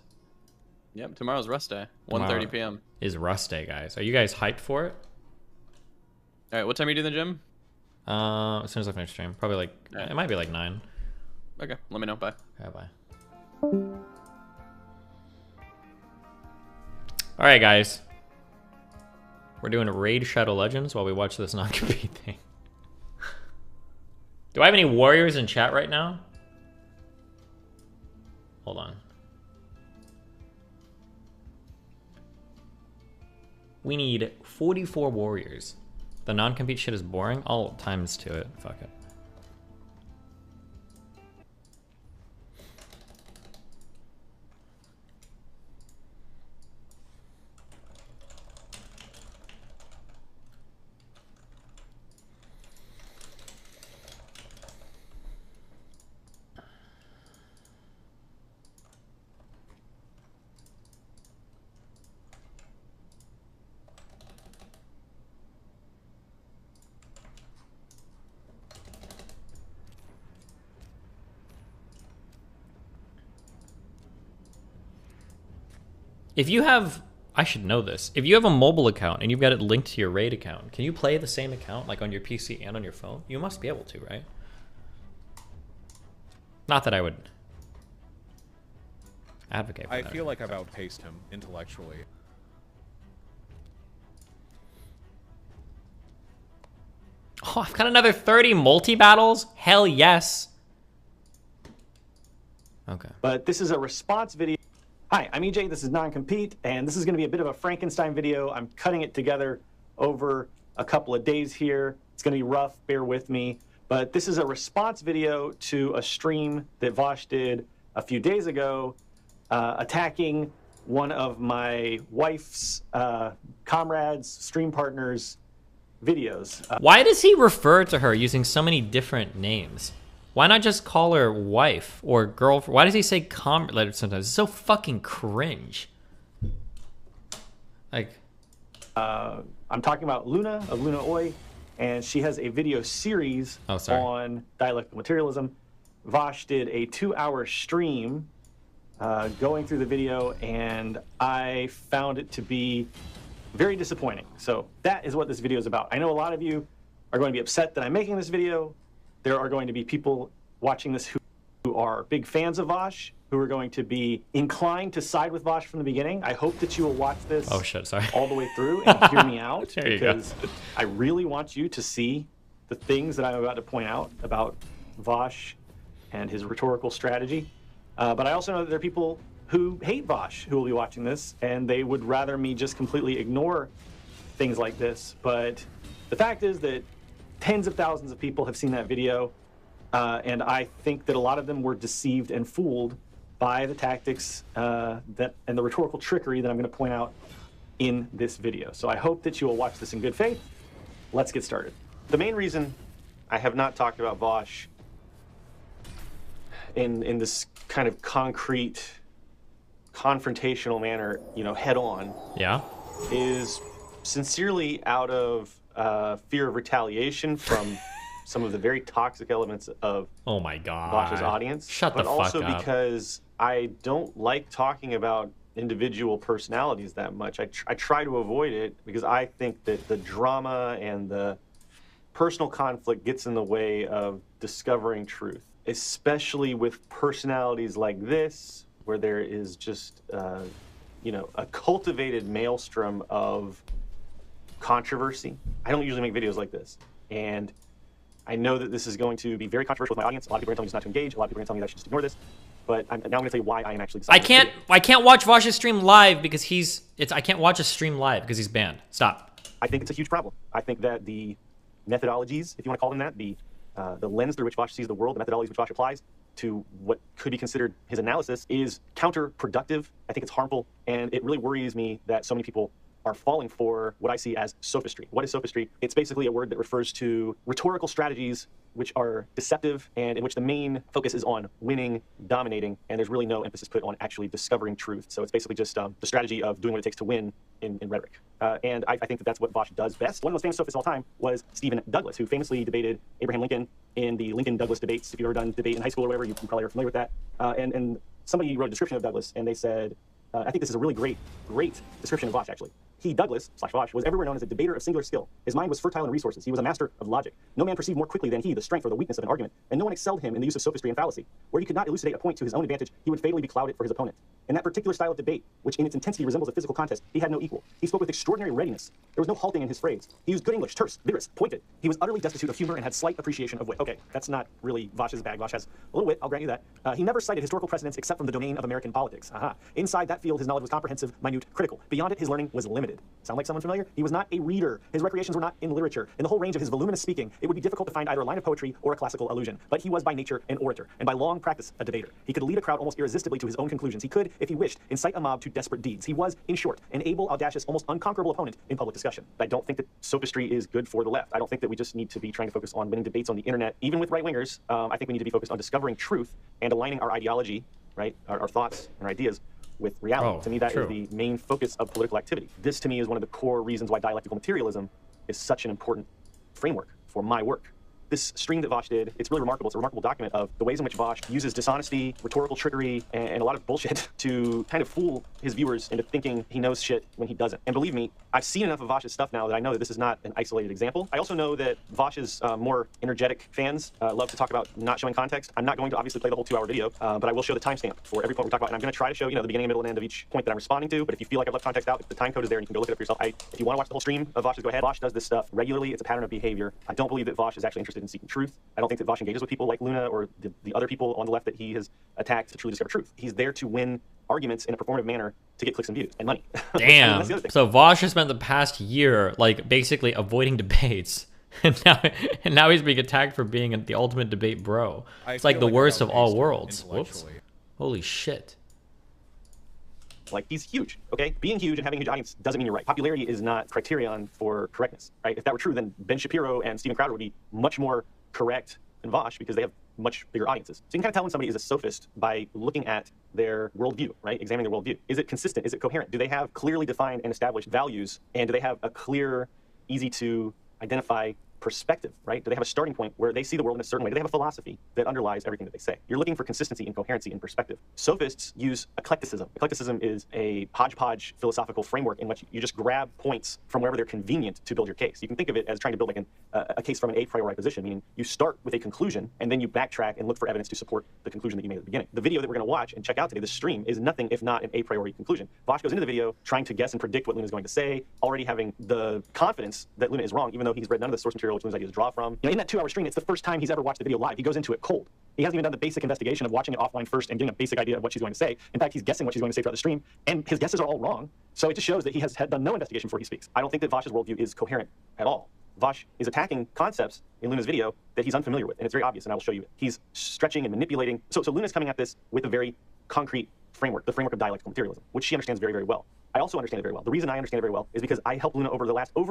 Yep, tomorrow's Rust Day. 1:30 p.m. is Rust Day, guys. Are you guys hyped for it? All right, what time are you doing the gym? As soon as I finish stream. Probably like, it might be like 9. Okay, let me know. Bye. Yeah, bye. Alright, guys. We're doing a Raid Shadow Legends while we watch this non-compete thing. Do I have any warriors in chat right now? Hold on. We need 44 warriors. The non-compete shit is boring. I'll times to it. Fuck it. If you have, I should know this. If you have a mobile account and you've got it linked to your Raid account, can you play the same account like on your PC and on your phone? You must be able to, right? Not that I would advocate for that. I feel like I've outpaced him intellectually. Oh, I've got another 30 multi-battles? Hell yes. Okay. But this is a response video. Hi, I'm EJ, this is Non-Compete, and this is going to be a bit of a Frankenstein video. I'm cutting it together over a couple of days here. It's going to be rough, bear with me. But this is a response video to a stream that Vosh did a few days ago, attacking one of my wife's comrades, stream partners' videos. Why does he refer to her using so many different names? Why not just call her wife or girlfriend? Why does he say comrade sometimes? It's so fucking cringe. Like, I'm talking about Luna of Luna Oi, and she has a video series on dialectical materialism. Vosh did a 2-hour stream going through the video, and I found it to be very disappointing. So that is what this video is about. I know a lot of you are going to be upset that I'm making this video. There are going to be people watching this who are big fans of Vosh, who are going to be inclined to side with Vosh from the beginning. I hope that you will watch this all the way through and hear me out, because I really want you to see the things that I'm about to point out about Vosh and his rhetorical strategy. But I also know that there are people who hate Vosh who will be watching this, and they would rather me just completely ignore things like this. But the fact is that tens of thousands of people have seen that video, and I think that a lot of them were deceived and fooled by the tactics and the rhetorical trickery that I'm going to point out in this video. So I hope that you will watch this in good faith. Let's get started. The main reason I have not talked about Vosh in this kind of concrete, confrontational manner, you know, head on, is sincerely out of fear of retaliation from some of the very toxic elements of Vosh's audience. But also because I don't like talking about individual personalities that much. I try to avoid it because I think that the drama and the personal conflict gets in the way of discovering truth, especially with personalities like this, where there is just, you know, a cultivated maelstrom of controversy. I don't usually make videos like this, and I know that this is going to be very controversial with my audience. A lot of people are telling me just not to engage. A lot of people are telling me that I should just ignore this. But now I'm going to tell you why I am actually deciding. I can't watch Vosh's stream live because I can't watch a stream live because he's banned. Stop. I think it's a huge problem. I think that the methodologies, if you want to call them that, the lens through which Vosh sees the world, the methodologies which Vosh applies to what could be considered his analysis is counterproductive. I think it's harmful, and it really worries me that so many people are falling for what I see as sophistry. What is sophistry? It's basically a word that refers to rhetorical strategies which are deceptive and in which the main focus is on winning, dominating, and there's really no emphasis put on actually discovering truth. So it's basically just the strategy of doing what it takes to win in rhetoric. And I think that that's what Vosh does best. One of the most famous sophists of all time was Stephen Douglas, who famously debated Abraham Lincoln in the Lincoln-Douglas debates. If you've ever done debate in high school or whatever, you probably are familiar with that. And somebody wrote a description of Douglas, and they said, I think this is a really great description of Vosh, actually. He, Douglas, / Vosh, was everywhere known as a debater of singular skill. His mind was fertile in resources. He was a master of logic. No man perceived more quickly than he the strength or the weakness of an argument, and no one excelled him in the use of sophistry and fallacy. Where he could not elucidate a point to his own advantage, he would fatally be clouded for his opponent. In that particular style of debate, which in its intensity resembles a physical contest, he had no equal. He spoke with extraordinary readiness. There was no halting in his phrase. He used good English, terse, vigorous, pointed. He was utterly destitute of humor and had slight appreciation of wit. Okay, that's not really Vosh's bag. Vosh has a little wit, I'll grant you that. He never cited historical precedents except from the domain of American politics. Inside that field, his knowledge was comprehensive, minute, critical. Beyond it, his learning was limited. Sound like someone familiar? He was not a reader. His recreations were not in literature. In the whole range of his voluminous speaking, it would be difficult to find either a line of poetry or a classical allusion. But he was by nature an orator, and by long practice a debater. He could lead a crowd almost irresistibly to his own conclusions. He could, if he wished, incite a mob to desperate deeds. He was, in short, an able, audacious, almost unconquerable opponent in public discussion. I don't think that sophistry is good for the left. I don't think that we just need to be trying to focus on winning debates on the internet, even with right-wingers. I think we need to be focused on discovering truth and aligning our ideology, right, our thoughts and our ideas with reality. To me, that is the main focus of political activity. This, to me, is one of the core reasons why dialectical materialism is such an important framework for my work. This stream that Vosh did, it's really remarkable. It's a remarkable document of the ways in which Vosh uses dishonesty, rhetorical trickery, and a lot of bullshit to kind of fool his viewers into thinking he knows shit when he doesn't. And believe me, I've seen enough of Vosh's stuff now that I know that this is not an isolated example. I also know that Vosh's more energetic fans love to talk about not showing context. I'm not going to obviously play the whole 2-hour video, but I will show the timestamp for every point we're talking about. And I'm going to try to show, you know, the beginning, middle, and end of each point that I'm responding to. But if you feel like I've left context out, the time code is there and you can go look it up for yourself. If you want to watch the whole stream of Vosh's, go ahead. Vosh does this stuff regularly. It's a pattern of behavior. I don't believe that Vosh is actually interested in seeking truth. I don't think that Vosh engages with people like Luna or the other people on the left that he has attacked to truly discover truth. He's there to win arguments in a performative manner to get clicks and views and money. Damn. That's the other thing. So Vosh has spent the past year like basically avoiding debates. And now he's being attacked for being the ultimate debate bro. It's like the worst of all worlds. Whoops. Holy shit. Like, he's huge, okay? Being huge and having a huge audience doesn't mean you're right. Popularity is not criterion for correctness, right? If that were true, then Ben Shapiro and Steven Crowder would be much more correct than Vosh because they have much bigger audiences. So you can kind of tell when somebody is a sophist by looking at their worldview, right? Examining their worldview. Is it consistent? Is it coherent? Do they have clearly defined and established values? And do they have a clear, easy to identify perspective, right? Do they have a starting point where they see the world in a certain way? Do they have a philosophy that underlies everything that they say? You're looking for consistency and coherency and perspective. Sophists use eclecticism. Eclecticism is a hodgepodge philosophical framework in which you just grab points from wherever they're convenient to build your case. You can think of it as trying to build like a case from an a priori position, meaning you start with a conclusion and then you backtrack and look for evidence to support the conclusion that you made at the beginning. The video that we're going to watch and check out today, this stream, is nothing if not an a priori conclusion. Vosh goes into the video trying to guess and predict what Luna is going to say, already having the confidence that Luna is wrong, even though he's read none of the source material which Luna's ideas draw from. In that 2-hour stream, it's the first time he's ever watched the video live. He goes into it cold. He hasn't even done the basic investigation of watching it offline first and getting a basic idea of what she's going to say. In fact, he's guessing what she's going to say throughout the stream, and his guesses are all wrong. So it just shows that he has done no investigation before he speaks. I don't think that Vosh's worldview is coherent at all. Vosh is attacking concepts in Luna's video that he's unfamiliar with, and it's very obvious, and I will show you it. He's stretching and manipulating. So Luna's coming at this with a very concrete framework, the framework of dialectical materialism, which she understands very, very well. I also understand it very well. The reason I understand it very well is because I helped Luna over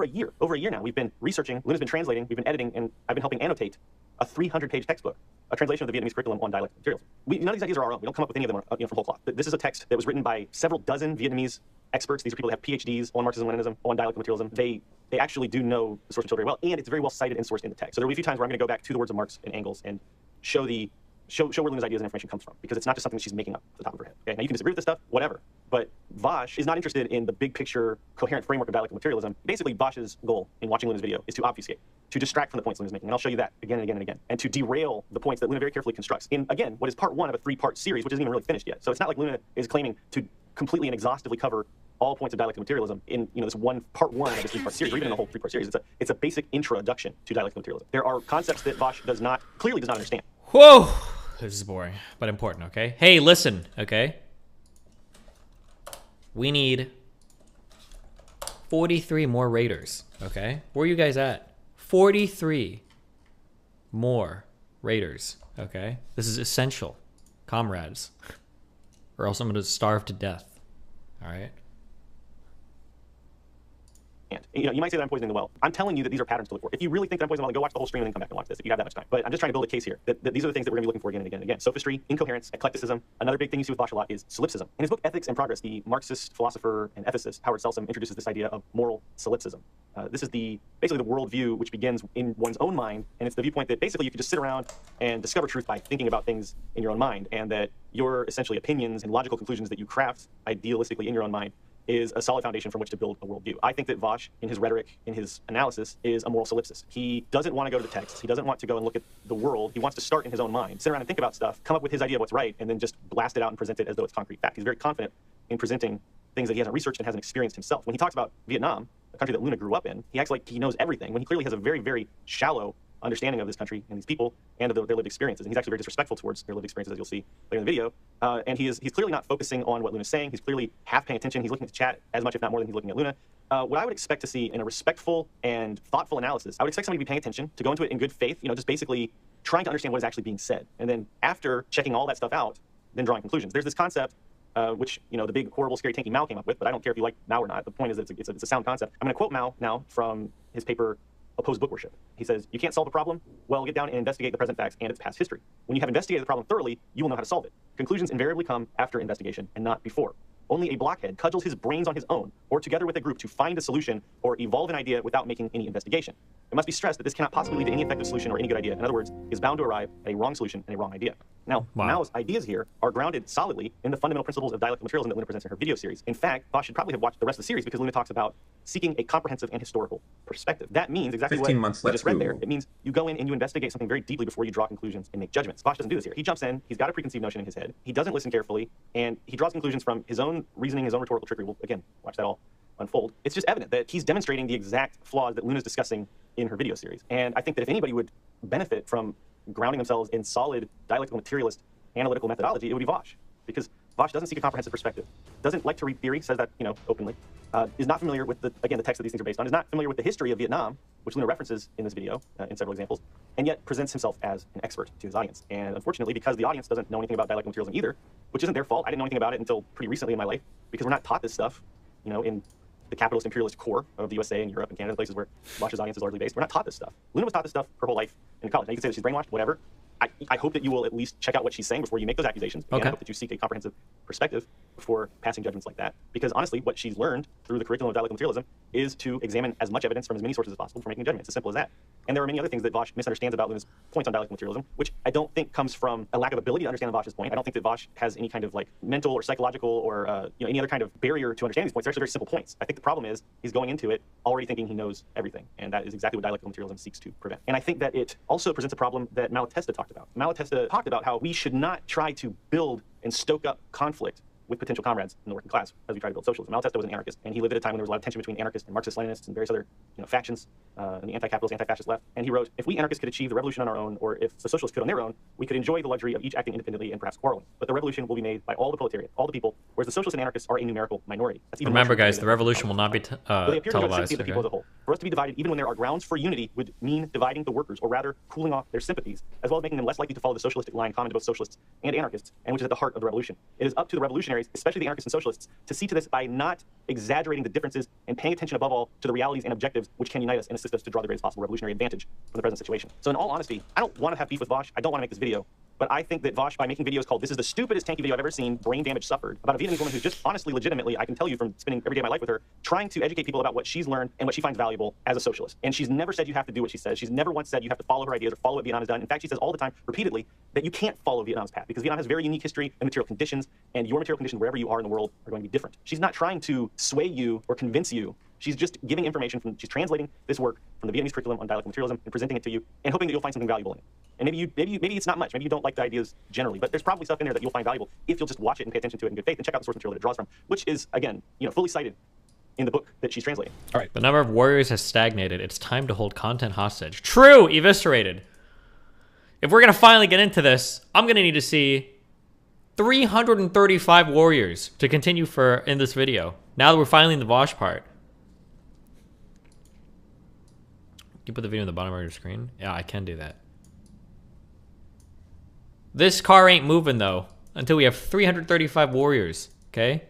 a year now. We've been researching, Luna's been translating, we've been editing, and I've been helping annotate a 300-page textbook, a translation of the Vietnamese curriculum on dialectical materialism. None of these ideas are our own. We don't come up with any of them from whole cloth. This is a text that was written by several dozen Vietnamese experts. These are people that have PhDs on Marxism-Leninism, on dialectical materialism. They actually do know the source material very well, and it's very well cited and sourced in the text. So there will be a few times where I'm going to go back to the words of Marx and Engels and show where Luna's ideas and information comes from, because it's not just something that she's making up at the top of her head. Okay? Now you can disagree with this stuff, whatever, but Vosh is not interested in the big picture, coherent framework of dialectical materialism. Basically, Vosh's goal in watching Luna's video is to obfuscate, to distract from the points Luna's making, and I'll show you that again and again and again, and to derail the points that Luna very carefully constructs in, again, what is part 1 of a 3-part series, which isn't even really finished yet. So it's not like Luna is claiming to completely and exhaustively cover all points of dialectical materialism in this part 1 of this 3-part series, or even in the whole 3-part series. It's a basic introduction to dialectical materialism. There are concepts that Vosh clearly does not understand. Whoa! This is boring, but important, okay? Hey, listen, okay? We need 43 more raiders, okay? Where are you guys at? 43 more raiders, okay? This is essential, comrades, or else I'm gonna starve to death, all right? You might say that I'm poisoning the well. I'm telling you that these are patterns to look for. If you really think that I'm poisoning the well, then go watch the whole stream and then come back and watch this if you have that much time. But I'm just trying to build a case here that these are the things that we're going to be looking for again and again and again. Sophistry, incoherence, eclecticism. Another big thing you see with Vosh a lot is solipsism. In his book Ethics and Progress, the Marxist philosopher and ethicist Howard Selsom introduces this idea of moral solipsism. This is basically the worldview which begins in one's own mind, and it's the viewpoint that basically you can just sit around and discover truth by thinking about things in your own mind, and that your essentially opinions and logical conclusions that you craft idealistically in your own mind is a solid foundation from which to build a worldview. I think that Vosh, in his rhetoric, in his analysis, is a moral solipsist. He doesn't want to go to the text. He doesn't want to go and look at the world. He wants to start in his own mind, sit around and think about stuff, come up with his idea of what's right, and then just blast it out and present it as though it's concrete fact. He's very confident in presenting things that he hasn't researched and hasn't experienced himself. When he talks about Vietnam, a country that Luna grew up in, he acts like he knows everything, when he clearly has a very, very shallow understanding of this country and these people and of their lived experiences. And he's actually very disrespectful towards their lived experiences, as you'll see later in the video. And he's clearly not focusing on what Luna's saying. He's clearly half paying attention. He's looking at the chat as much, if not more, than he's looking at Luna. What I would expect to see in a respectful and thoughtful analysis, I would expect somebody to be paying attention, to go into it in good faith, just basically trying to understand what is actually being said. And then after checking all that stuff out, then drawing conclusions. There's this concept which the big, horrible, scary, tanky Mao came up with, but I don't care if you like Mao or not. The point is that it's a sound concept. I'm going to quote Mao now from his paper, Opposed Book Worship. He says, "You can't solve a problem? Well, get down and investigate the present facts and its past history. When you have investigated the problem thoroughly, you will know how to solve it. Conclusions invariably come after investigation and not before. Only a blockhead cudgels his brains on his own, or together with a group, to find a solution or evolve an idea without making any investigation. It must be stressed that this cannot possibly lead to any effective solution or any good idea. In other words, is bound to arrive at a wrong solution and a wrong idea." Now, Mao's ideas here are grounded solidly in the fundamental principles of dialectical materialism that Luna presents in her video series. In fact, Vosh should probably have watched the rest of the series, because Luna talks about seeking a comprehensive and historical perspective. That means exactly what you just read there. It means you go in and you investigate something very deeply before you draw conclusions and make judgments. Vosh doesn't do this here. He jumps in, he's got a preconceived notion in his head, he doesn't listen carefully, and he draws conclusions from his own reasoning, his own rhetorical trickery. We'll, again, watch that all unfold. It's just evident that he's demonstrating the exact flaws that Luna's discussing in her video series. And I think that if anybody would benefit from grounding themselves in solid dialectical materialist analytical methodology, it would be Vosh. Because Vosh doesn't seek a comprehensive perspective, doesn't like to read theory, says that, openly, is not familiar with the text that these things are based on, is not familiar with the history of Vietnam, which Luna references in this video in several examples, and yet presents himself as an expert to his audience. And unfortunately, because the audience doesn't know anything about dialectical materialism either, which isn't their fault, I didn't know anything about it until pretty recently in my life, because we're not taught this stuff, in the capitalist imperialist core of the USA and Europe and Canada, the places where Vosh's audience is largely based. We're not taught this stuff. Luna was taught this stuff her whole life in college. Now you can say that she's brainwashed, whatever. I hope that you will at least check out what she's saying before you make those accusations. Again, Okay. I hope that you seek a comprehensive perspective before passing judgments like that. Because honestly, what she's learned through the curriculum of dialectical materialism is to examine as much evidence from as many sources as possible for making a judgment. It's as simple as that. And there are many other things that Vosh misunderstands about Luna's points on dialectical materialism, which I don't think comes from a lack of ability to understand Vosh's point. I don't think that Vosh has any kind of like mental or psychological or any other kind of barrier to understand these points. They're actually very simple points. I think the problem is he's going into it already thinking he knows everything, and that is exactly what dialectical materialism seeks to prevent. And I think that it also presents a problem that Malatesta talked about. Malatesta talked about how we should not try to build and stoke up conflict with potential comrades in the working class as we try to build socialism. Malatesta was an anarchist, and he lived at a time when there was a lot of tension between anarchists and Marxist-Leninists and various other factions in the anti-capitalist, anti-fascist left. And he wrote, if we anarchists could achieve the revolution on our own, or if the socialists could on their own, we could enjoy the luxury of each acting independently and perhaps quarreling. But the revolution will be made by all the proletariat, all the people, whereas the socialists and anarchists are a numerical minority. That's even Remember, more true guys, than the revolution will not be but they appear to know the televised. sympathy of the people as a whole. For us to be divided, even when there are grounds for unity, would mean dividing the workers, or rather cooling off their sympathies, as well as making them less likely to follow the socialistic line common to both socialists and anarchists, and which is at the heart of the revolution. It is up to the revolutionaries, especially the anarchists and socialists, to see to this by not exaggerating the differences and paying attention above all to the realities and objectives which can unite us and assist us to draw the greatest possible revolutionary advantage from the present situation. So in all honesty, I don't want to have beef with Vosh. I don't want to make this video. But I think that Vosh, by making videos called "This is the stupidest tanky video I've ever seen, brain damage suffered," about a Vietnamese woman who's just honestly, legitimately, I can tell you from spending every day of my life with her, trying to educate people about what she's learned and what she finds valuable as a socialist. And she's never said you have to do what she says. She's never once said you have to follow her ideas or follow what Vietnam has done. In fact, she says all the time, repeatedly, that you can't follow Vietnam's path because Vietnam has very unique history and material conditions, and your material conditions wherever you are in the world are going to be different. She's not trying to sway you or convince you. She's just giving information she's translating this work from the Vietnamese curriculum on dialectical materialism and presenting it to you and hoping that you'll find something valuable in it. And maybe it's not much. Maybe you don't like the ideas generally, but there's probably stuff in there that you'll find valuable if you'll just watch it and pay attention to it in good faith and check out the source material that it draws from, which is, again, fully cited in the book that she's translating. All right. The number of warriors has stagnated. It's time to hold content hostage. True, eviscerated. If we're going to finally get into this, I'm going to need to see 335 warriors to continue in this video. Now that we're finally in the Vosh part. Can you put the video in the bottom of your screen? Yeah, I can do that. This car ain't moving, though, until we have 335 warriors, okay?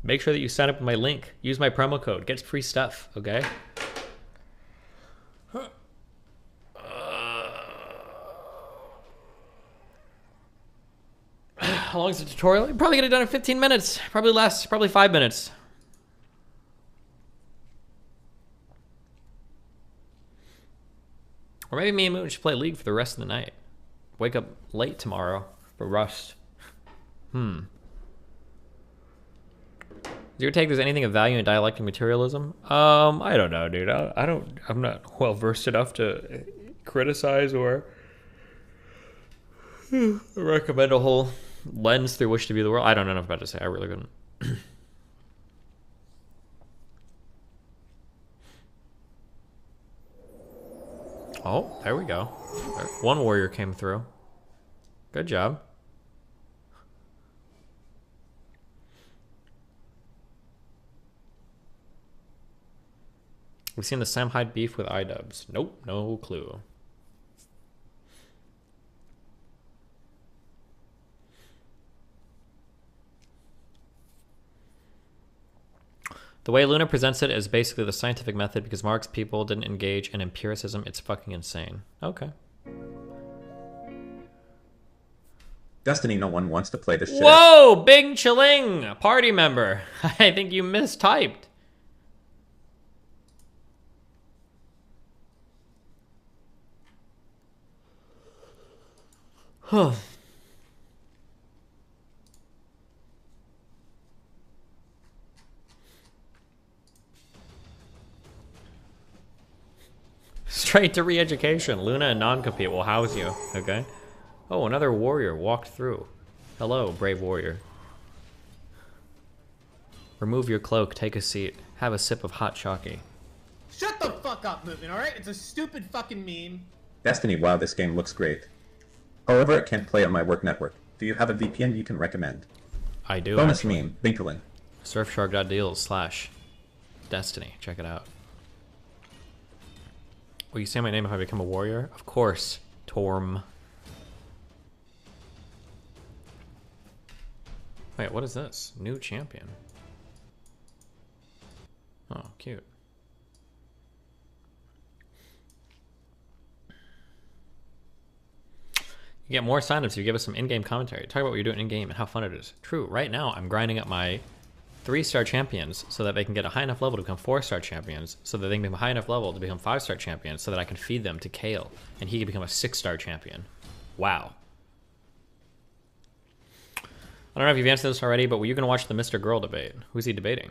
Make sure that you sign up with my link. Use my promo code. Get free stuff, okay? How long is the tutorial? You're probably gonna done in 15 minutes. Probably 5 minutes. Or maybe me and Moon should play League for the rest of the night. Wake up late tomorrow for Rust. Does your take there's anything of value in dialectic materialism? I don't know, dude. I'm not well versed enough to criticize or recommend a whole lens through which to view the world. I don't know enough about to say. I really couldn't. Oh, there we go. One warrior came through. Good job. We've seen the Samhide beef with iDubbbz. Nope, no clue. The way Luna presents it is basically the scientific method because Marx people didn't engage in empiricism. It's fucking insane. Okay. Destiny, no one wants to play this shit. Whoa! Bing Chiling! Party member. I think you mistyped. Huh. Straight to re-education. Luna and non-compete will house you, okay? Oh, another warrior walked through. Hello, brave warrior. Remove your cloak, take a seat, have a sip of hot chalky. Shut the fuck up, movement, alright? It's a stupid fucking meme. Destiny, wow, this game looks great. However, it can't play on my work network. Do you have a VPN you can recommend? I do, Bonus actually. meme, Binkerling. Surfshark.deals/Destiny. Check it out. Will you say my name if I become a warrior? Of course, Torm. Wait, what is this? New champion. Oh, cute. You get more signups if you give us some in-game commentary. Talk about what you're doing in-game and how fun it is. True, right now I'm grinding up my 3-star champions so that they can get a high enough level to become 4-star champions, so that they can become a high enough level to become 5-star champions, so that I can feed them to Kale, and he can become a 6-star champion. Wow. I don't know if you've answered this already, but were you going to watch the Mr. Girl debate? Who's he debating?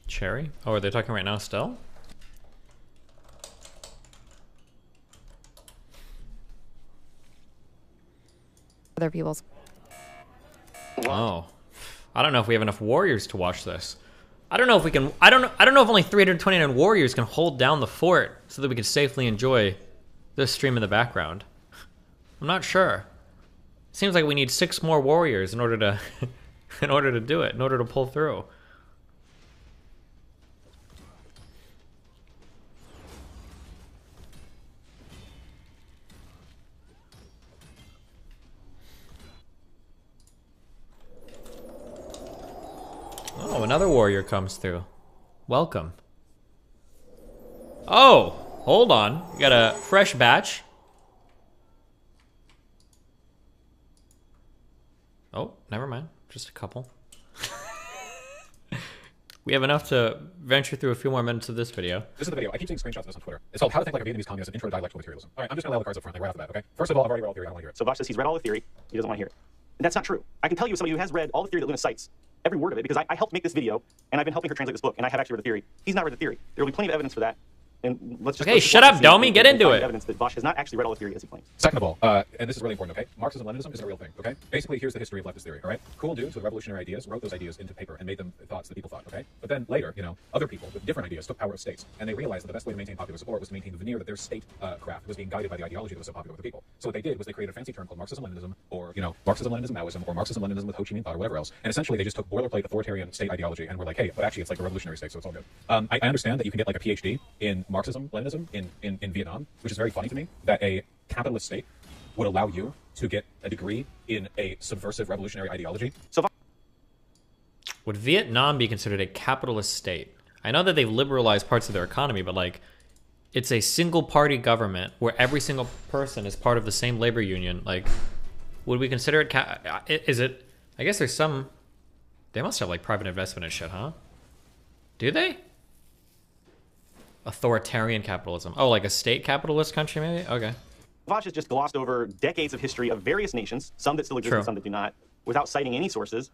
Cherry? Oh, are they talking right now still? Other people's. Oh. I don't know if we have enough warriors to watch this. I don't know if we can. I don't know if only 329 warriors can hold down the fort so that we can safely enjoy this stream in the background. I'm not sure. Seems like we need 6 more warriors in order to in order to do it, in order to pull through. Oh, another warrior comes through. Welcome. Oh, hold on. We got a fresh batch. Oh, never mind. Just a couple. We have enough to venture through a few more minutes of this video. This is the video. I keep seeing screenshots of this on Twitter. It's called How to Think Like a Vietnamese Communist, Intro to Dialectical Materialism. All right, I'm just going to lay all the cards up front, like right off the bat, okay? First of all, I've already read all the theory. I don't want to hear it. So Vosh says he's read all the theory. He doesn't want to hear it. And that's not true. I can tell you somebody who has read all the theory that Luna cites, every word of it, because I helped make this video, and I've been helping her translate this book, and I have actually read the theory. He's not read the theory. There will be plenty of evidence for that. And let's just okay, shut up, Domi. Get into it. Evidence that Vosh has not actually read all the theory as he claims. Second of all, and this is really important, okay? Marxism-Leninism isn't a real thing, okay? Basically, here's the history of leftist theory, all right? Cool dudes with revolutionary ideas wrote those ideas into paper and made them thoughts that people thought, okay? But then later, you know, other people with different ideas took power of states, and they realized that the best way to maintain popular support was to maintain the veneer that their state craft was being guided by the ideology that was so popular with the people. So what they did was they created a fancy term called Marxism-Leninism, or, you know, Marxism-Leninism Maoism, or Marxism-Leninism with Ho Chi Minh thought, or whatever else. And essentially, they just took boilerplate authoritarian state ideology and were like, hey, but actually, it's like a revolutionary state, so it's all good. I understand that you can get like a PhD in Marxism-Leninism in Vietnam, which is very funny to me, that a capitalist state would allow you to get a degree in a subversive revolutionary ideology. So would Vietnam be considered a capitalist state? I know that they've liberalized parts of their economy, but like, it's a single party government where every single person is part of the same labor union. Like, would we consider it, is it, I guess there's some, they must have like private investment and shit, huh? Do they? Authoritarian capitalism. Oh, like a state capitalist country, maybe? Okay. Vosh has just glossed over decades of history of various nations, some that still exist and some that do not, without citing any sources,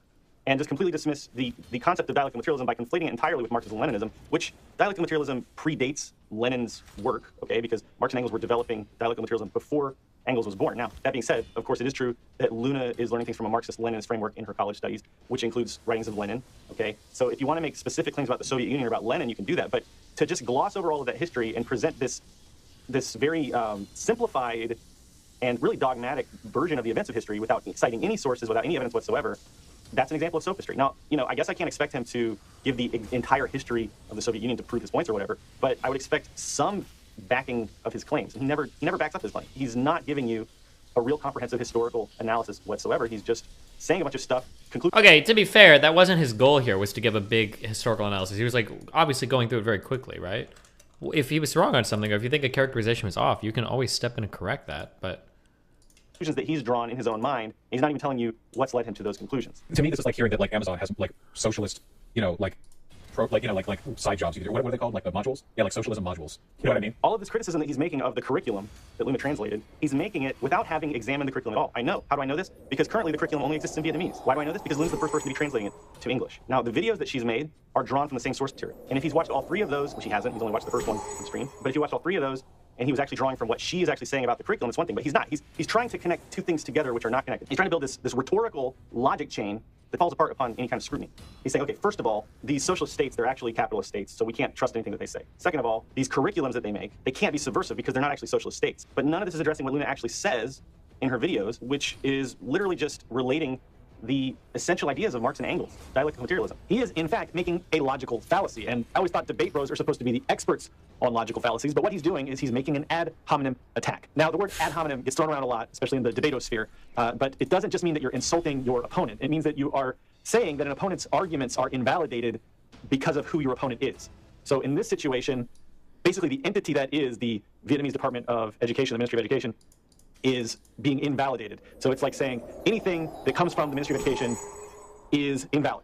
and just completely dismiss the concept of dialectical materialism by conflating it entirely with Marxism-Leninism, which dialectical materialism predates Lenin's work, okay, because Marx and Engels were developing dialectical materialism before Engels was born. Now, that being said, of course, it is true that Luna is learning things from a Marxist-Leninist framework in her college studies, which includes writings of Lenin, okay? So if you want to make specific claims about the Soviet Union or about Lenin, you can do that, but to just gloss over all of that history and present this very simplified and really dogmatic version of the events of history without citing any sources, without any evidence whatsoever, that's an example of sophistry. Now, you know, I guess I can't expect him to give the entire history of the Soviet Union to prove his points or whatever, but I would expect some backing of his claims. He never backs up his claim. He's not giving you a real comprehensive historical analysis whatsoever. He's just saying a bunch of stuff. Okay, to be fair, that wasn't his goal here, was to give a big historical analysis. He was like obviously going through it very quickly, right? If he was wrong on something, or if you think a characterization was off, you can always step in and correct that, but conclusions that he's drawn in his own mind. He's not even telling you what's led him to those conclusions. To me, this is like hearing that like Amazon has like socialist, you know, like side jobs. Either what are they called? Like the modules? Yeah, like socialism modules. You know what I mean? All of this criticism that he's making of the curriculum that Luna translated, he's making it without having examined the curriculum at all. I know. How do I know this? Because currently the curriculum only exists in Vietnamese. Why do I know this? Because Luna's the first person to be translating it to English. Now, the videos that she's made are drawn from the same source material. And if he's watched all 3 of those, which he hasn't, he's only watched the first one on stream, but if you watched all 3 of those, and he was actually drawing from what she is actually saying about the curriculum, it's one thing, but he's not. He's trying to connect 2 things together which are not connected. He's trying to build this rhetorical logic chain that falls apart upon any kind of scrutiny. He's saying, okay, first of all, these socialist states, they're actually capitalist states, so we can't trust anything that they say. Second of all, these curriculums that they make, they can't be subversive because they're not actually socialist states. But none of this is addressing what Luna actually says in her videos, which is literally just relating the essential ideas of Marx and Engels, dialectical materialism. He is, in fact, making a logical fallacy. And I always thought debate bros are supposed to be the experts on logical fallacies, but what he's doing is he's making an ad hominem attack. Now, the word ad hominem gets thrown around a lot, especially in the debatosphere, but it doesn't just mean that you're insulting your opponent. It means that you are saying that an opponent's arguments are invalidated because of who your opponent is. So in this situation, basically the entity that is the Vietnamese Department of Education, the Ministry of Education, is being invalidated. So it's like saying anything that comes from the Ministry of Education is invalid.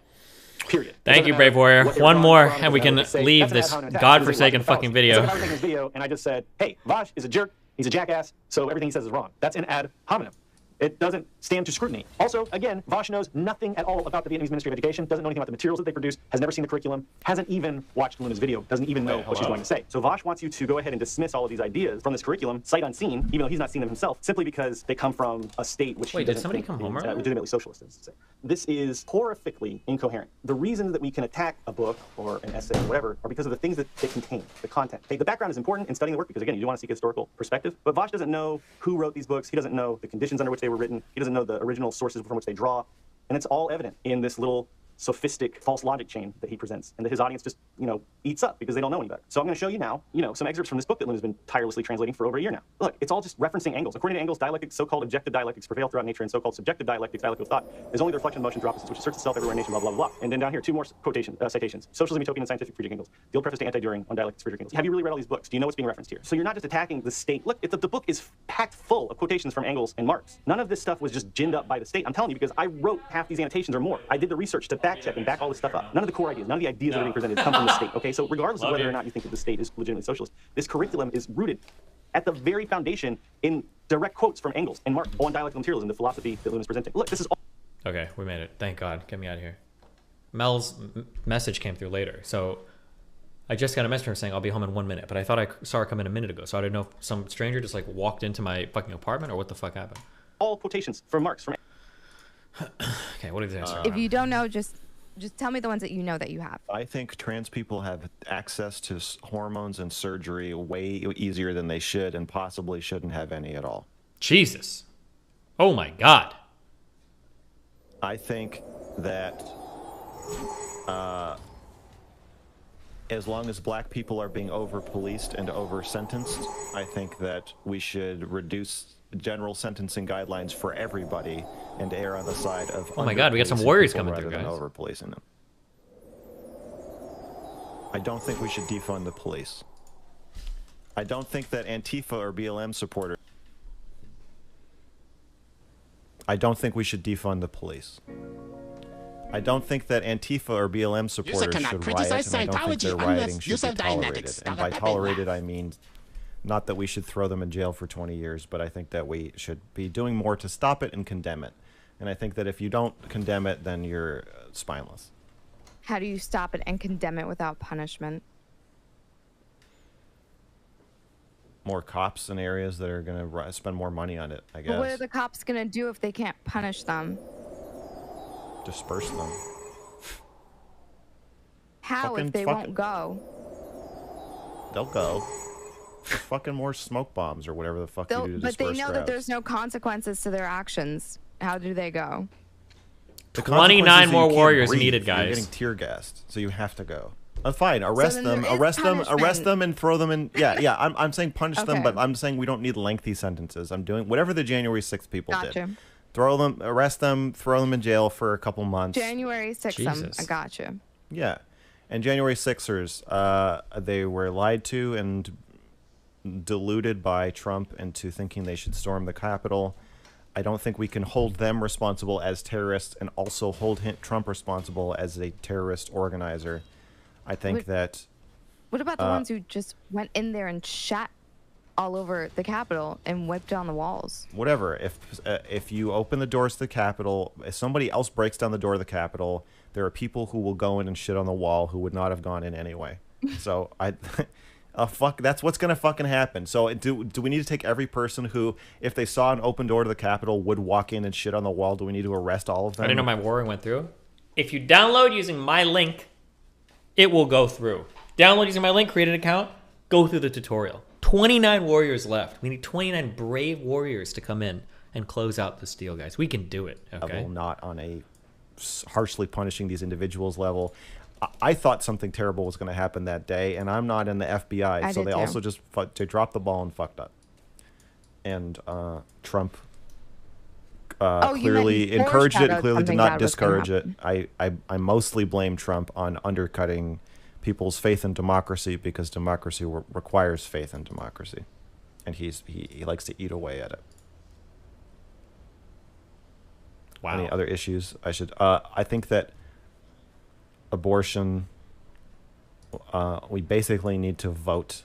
Period. Thank you, Brave Warrior. One more, and we can leave this godforsaken fucking video. I was making this video, and I just said, hey, Vash is a jerk, he's a jackass, so everything he says is wrong. That's an ad hominem. It doesn't stand to scrutiny. Also, again, Vash knows nothing at all about the Vietnamese Ministry of Education, doesn't know anything about the materials that they produce, has never seen the curriculum, hasn't even watched Luna's video, doesn't even know what she's going to say. So Vash wants you to go ahead and dismiss all of these ideas from this curriculum, sight unseen, even though he's not seen them himself, simply because they come from a state which Wait, he did doesn't somebody think come home is, early? legitimately socialist. Is to say. This is horrifically incoherent. The reasons that we can attack a book or an essay or whatever are because of the things that they contain, the content. Okay, the background is important in studying the work because, again, you do want to seek a historical perspective, but Vash doesn't know who wrote these books, he doesn't know the conditions under which they were written, he doesn't know the original sources from which they draw, and it's all evident in this little sophistic false logic chain that he presents and that his audience just, eats up because they don't know any better. So I'm going to show you now, some excerpts from this book that Luna's been tirelessly translating for over a year now. Look, it's all just referencing Engels. According to Engels, dialectics, so-called objective dialectics prevail throughout nature, and so-called subjective dialectics, dialectical thought, is only the reflection of motions or opposites, which asserts itself everywhere in nature, blah, blah, blah. And then down here, two more citations. Socialism, Utopian, and Scientific, Friedrich Engels. The old preface to Anti-During on dialectics, Friedrich Engels. Have you really read all these books? Do you know what's being referenced here? So you're not just attacking the state. Look, the book is packed full of quotations from Engels and Marx. None of this stuff was just ginned up by the state. I'm telling you because I wrote half these annotations or more. I did the research to fact check and back all this stuff up. None of the core ideas, none of the ideas that are being presented come from the state. Okay, so regardless of whether or not you think that the state is legitimately socialist, this curriculum is rooted at the very foundation in direct quotes from Engels and Marx on dialectical materialism, the philosophy that Luna's presenting. Look, this is all. Okay, we made it. Thank God. Get me out of here. Mel's message came through later, so I just got a message from her saying I'll be home in 1 minute, but I thought I saw her come in a minute ago, so I didn't know if some stranger just walked into my fucking apartment or what the fuck happened. All quotations from Marx. Okay, what are these answers? If you don't know, just tell me the ones that you know that you have. I think trans people have access to hormones and surgery way easier than they should, and possibly shouldn't have any at all. Jesus. Oh my God. I think that as long as black people are being over-policed and over-sentenced, I think that we should reduce general sentencing guidelines for everybody and err on the side of oh my God, we got some warriors coming rather through, than guys. over-policing them. I don't think we should defund the police. I don't think that Antifa or BLM supporters. I don't think we should defund the police. I don't think that Antifa or BLM supporters should riot, and I don't think their rioting should be tolerated. And by tolerated, I mean not that we should throw them in jail for 20 years, but I think that we should be doing more to stop it and condemn it. And I think that if you don't condemn it, then you're spineless. How do you stop it and condemn it without punishment? More cops in areas that are going to spend more money on it, I guess. But what are the cops going to do if they can't punish them? Disperse them. How if they won't go? They'll go. Fucking more smoke bombs or whatever the fuck you do to disperse But they know crowds. that there's no consequences to their actions. How do they go? The 29 more warriors breathe. needed, You're guys. getting tear gassed, so you have to go. Fine, arrest then them, there is arrest punishment. them, and throw them in. Yeah. I'm saying punish them, Okay. but I'm saying we don't need lengthy sentences. I'm doing whatever the January 6th people Gotcha. did. Throw them, arrest them, throw them in jail for a couple months. January 6th, I got you. Yeah, and January 6ers, they were lied to and deluded by Trump into thinking they should storm the Capitol. I don't think we can hold them responsible as terrorists and also hold Trump responsible as a terrorist organizer. I think that... What about the ones who just went in there and shot all over the Capitol and wiped down the walls? Whatever. If you open the doors to the Capitol, if somebody else breaks down the door of the Capitol, there are people who will go in and shit on the wall who would not have gone in anyway. So that's what's gonna fucking happen. So do we need to take every person who, if they saw an open door to the Capitol, would walk in and shit on the wall? Do we need to arrest all of them? I didn't know my warring went through. If you download using my link, it will go through. Download using my link, create an account, go through the tutorial. 29 warriors left. We need 29 brave warriors to come in and close out this deal, guys. We can do it. Okay. Level, not on a harshly punishing these individuals level. I thought something terrible was going to happen that day, and I'm not in the FBI, so they also just they dropped the ball and fucked up. And Trump clearly encouraged it, clearly did not discourage it. I mostly blame Trump on undercutting people's faith in democracy, because democracy requires faith in democracy, and he likes to eat away at it. Wow. Any other issues? I think that abortion, we basically need to vote,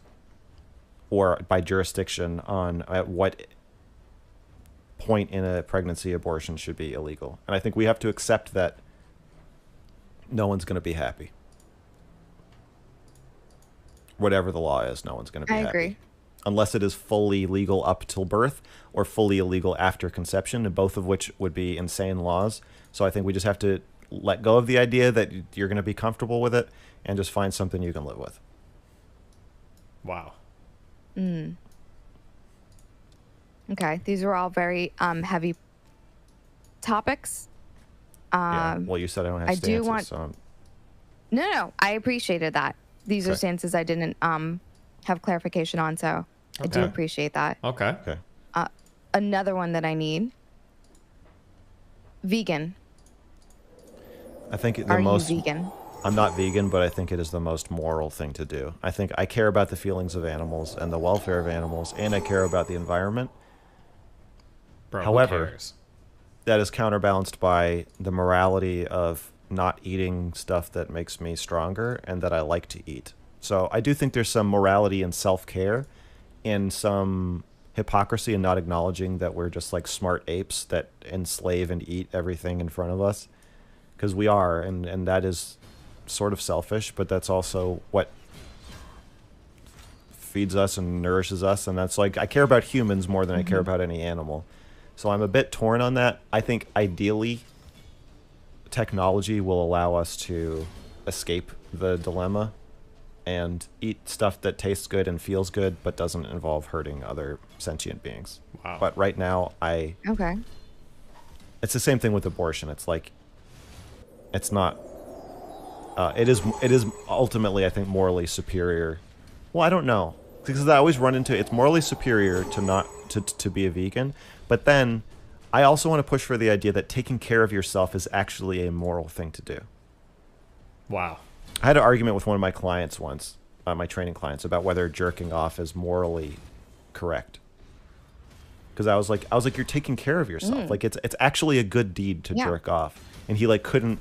or by jurisdiction, on at what point in a pregnancy abortion should be illegal. And I think we have to accept that no one's going to be happy. Whatever the law is, no one's going to be happy. I agree. Unless it is fully legal up till birth or fully illegal after conception, and both of which would be insane laws. So I think we just have to let go of the idea that you're going to be comfortable with it and just find something you can live with. Wow. Okay, these were all very heavy topics. Yeah. Well, you said I don't have stances. I do want. So No, I appreciated that. These are Okay. stances I didn't have clarification on, so I do Okay. appreciate that. Okay. Okay. Another one that I need. Vegan. I think Are you vegan? I'm not vegan, but I think it is the most moral thing to do. I think I care about the feelings of animals and the welfare of animals, and I care about the environment. Bro, who However, cares? that is counterbalanced by the morality of not eating stuff that makes me stronger and that I like to eat. So I do think there's some morality and self-care and some hypocrisy in not acknowledging that we're just like smart apes that enslave and eat everything in front of us. Because we are, and that is sort of selfish, but that's also what feeds us and nourishes us. And that's like, I care about humans more than I care about any animal. So I'm a bit torn on that. I think ideally technology will allow us to escape the dilemma and eat stuff that tastes good and feels good but doesn't involve hurting other sentient beings. Wow. But right now, Okay. it's the same thing with abortion. It's like, it's not, it is ultimately, I think, morally superior. Well, I don't know, because I always run into, it's morally superior to not, to be a vegan, but then I also want to push for the idea that taking care of yourself is actually a moral thing to do. Wow. I had an argument with one of my clients once, my training clients, about whether jerking off is morally correct. Because I was like, you're taking care of yourself. Like it's actually a good deed to jerk off. And he like couldn't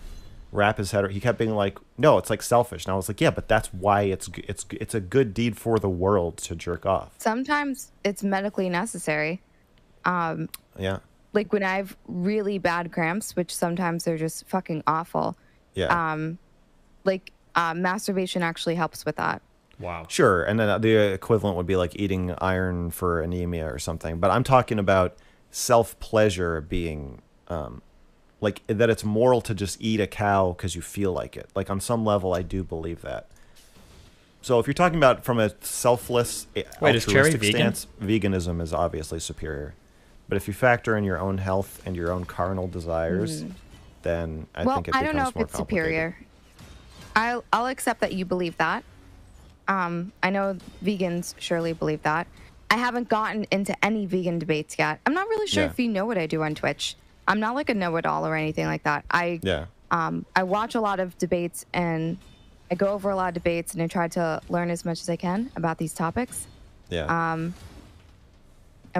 wrap his head. He kept being like, no, it's like selfish. And I was like, yeah, but that's why it's a good deed for the world to jerk off. Sometimes it's medically necessary. Yeah. Like when I have really bad cramps, which sometimes they're just fucking awful. Yeah. Masturbation actually helps with that. Wow. Sure, and then the equivalent would be like eating iron for anemia or something. But I'm talking about self-pleasure being, like that it's moral to just eat a cow because you feel like it. Like on some level, I do believe that. So if you're talking about from a selfless, Wait, is Cherry altruistic stance, veganism is obviously superior. But if you factor in your own health and your own carnal desires, then I think it becomes more complicated. I don't know if it's superior. I'll accept that you believe that. I know vegans surely believe that. I haven't gotten into any vegan debates yet. I'm not really sure if you know what I do on Twitch. I'm not like a know-it-all or anything like that. I watch a lot of debates and I go over a lot of debates and I try to learn as much as I can about these topics. Yeah. I'm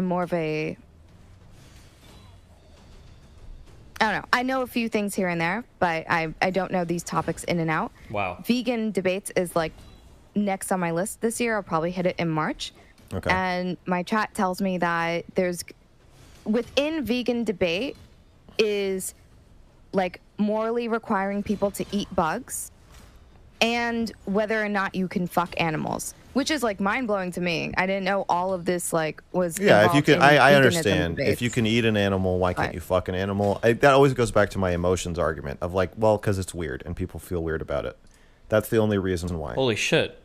more of a, I don't know. I know a few things here and there, but I don't know these topics in and out. Wow. Vegan debates is like next on my list this year. I'll probably hit it in March. Okay. And my chat tells me that there's within vegan debate is like morally requiring people to eat bugs and whether or not you can fuck animals, which is like mind blowing to me. I didn't know all of this like was if you can, I veganism understand. debates. If you can eat an animal, why can't you fuck an animal? That always goes back to my emotions argument of like, well, because it's weird and people feel weird about it. That's the only reason why. Holy shit.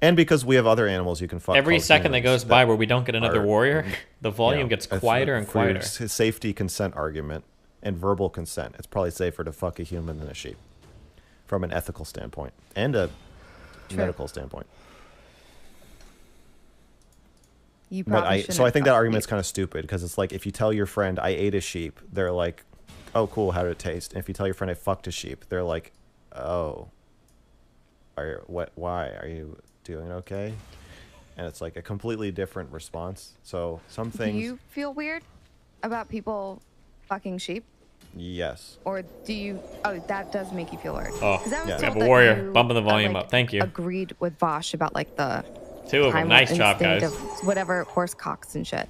And because we have other animals you can fuck. Every called second that humans goes by where we don't get another are, warrior, the volume you know, gets quieter and for your quieter. safety consent argument and verbal consent, it's probably safer to fuck a human than a sheep, from an ethical standpoint and a medical standpoint. You But probably so I think that fuck argument's kind of stupid because it's like if you tell your friend I ate a sheep, they're like, "Oh, cool, how did it taste?" And if you tell your friend I fucked a sheep, they're like, "Oh, why are you doing okay?" And it's like a completely different response. So some things. Do you feel weird about people fucking sheep? Yes. Or do you? Oh, that does make you feel weird. Oh, 'Cause I was yeah. We told have a that warrior you, bumping the volume like, up. Thank you. Agreed with Vosh about like the 2 of them. Nice job, instinct guys. of whatever horse cocks and shit.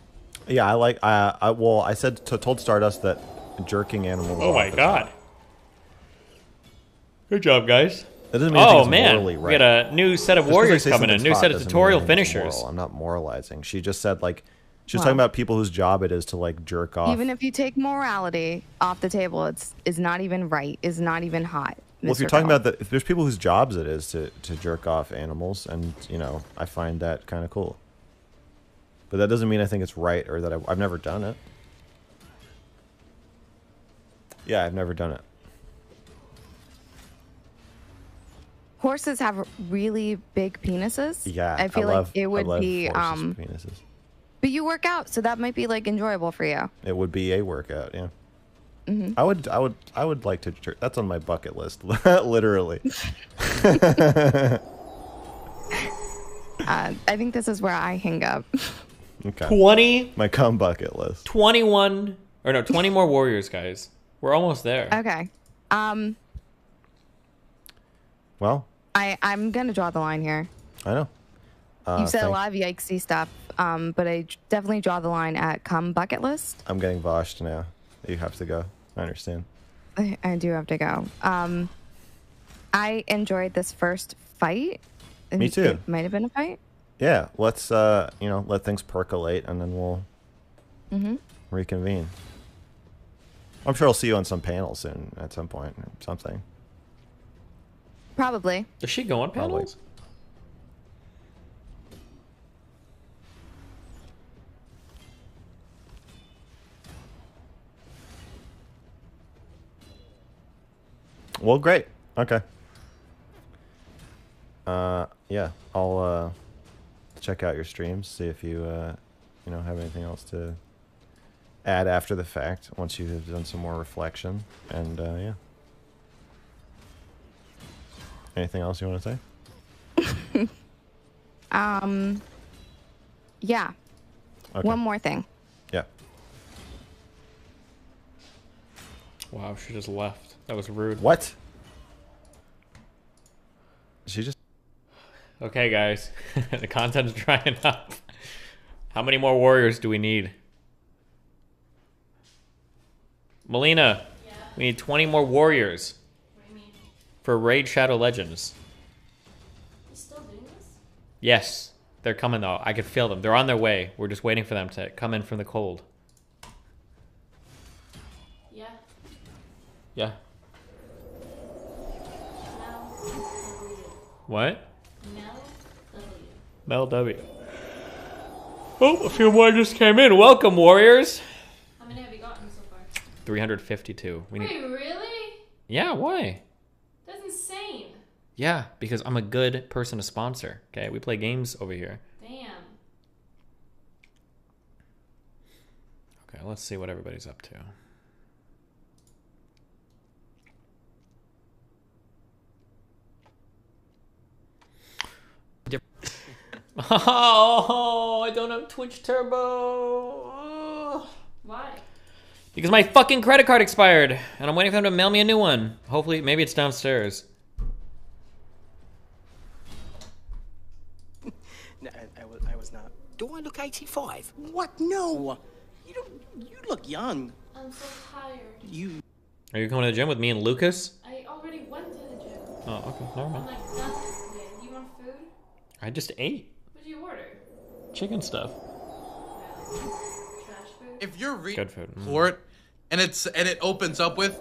Yeah, I like. I said told Stardust that jerking animals. Oh my god. Good job, guys. That doesn't mean I think Oh it's man, morally we right. got a new set of Just 'cause I warriors say coming in. something's New hot set of doesn't mean tutorial I think it's finishers. moral. I'm not moralizing. She just said like. She was Wow. talking about people whose job it is to like jerk off. Even if you take morality off the table, is not even right. Is not even hot. Well, if you're talking about if there's people whose jobs it is to jerk off animals, and you know, I find that kind of cool. But that doesn't mean I think it's right or that I've never done it. Yeah, I've never done it. Horses have really big penises. Yeah, I feel like it would I love be horses' penises. But you work out, so that might be like enjoyable for you. It would be a workout, yeah. Mhm. I would like to jerk. That's on my bucket list, literally. I think this is where I hang up. Okay. 20. My cum bucket list. 20 more warriors, guys. We're almost there. Okay. Well, I'm gonna draw the line here. I know. You said a lot of yikesy stuff, but I definitely draw the line at cum bucket list. I'm getting voshed now. You have to go. I understand. I do have to go. I enjoyed this first fight. Me too. It might have been a fight. Yeah, let's let things percolate and then we'll reconvene. I'm sure I'll see you on some panel soon at some point or something. Probably. Does she go on panels? Well, great. Okay. Yeah, I'll check out your streams, see if you have anything else to add after the fact once you have done some more reflection, and yeah. Anything else you want to say? Yeah. Okay. One more thing. Yeah. Wow, she just left. That was rude. What? She just... Okay, guys. The content's drying up. How many more warriors do we need? Melina, we need 20 more warriors. What do you mean? For Raid Shadow Legends. You still doing this? Yes. They're coming, though. I can feel them. They're on their way. We're just waiting for them to come in from the cold. Yeah. Yeah. What? Mel W. Oh, a few more just came in. Welcome, warriors. How many have you gotten so far? 352. We need... Wait, really? Yeah, why? That's insane. Yeah, because I'm a good person to sponsor. Okay, we play games over here. Damn. Okay, let's see what everybody's up to. Oh, I don't have Twitch Turbo. Oh. Why? Because my fucking credit card expired, and I'm waiting for them to mail me a new one. Hopefully, maybe it's downstairs. No, I was not. Do I look 85? What? No. You look young. I'm so tired. You. Are you coming to the gym with me and Lucas? I already went to the gym. Oh, okay, never I'm mind. like done for today. Do you want food? I just ate What did you order? chicken stuff. Trash food? If you're reading Good food. report and it opens up with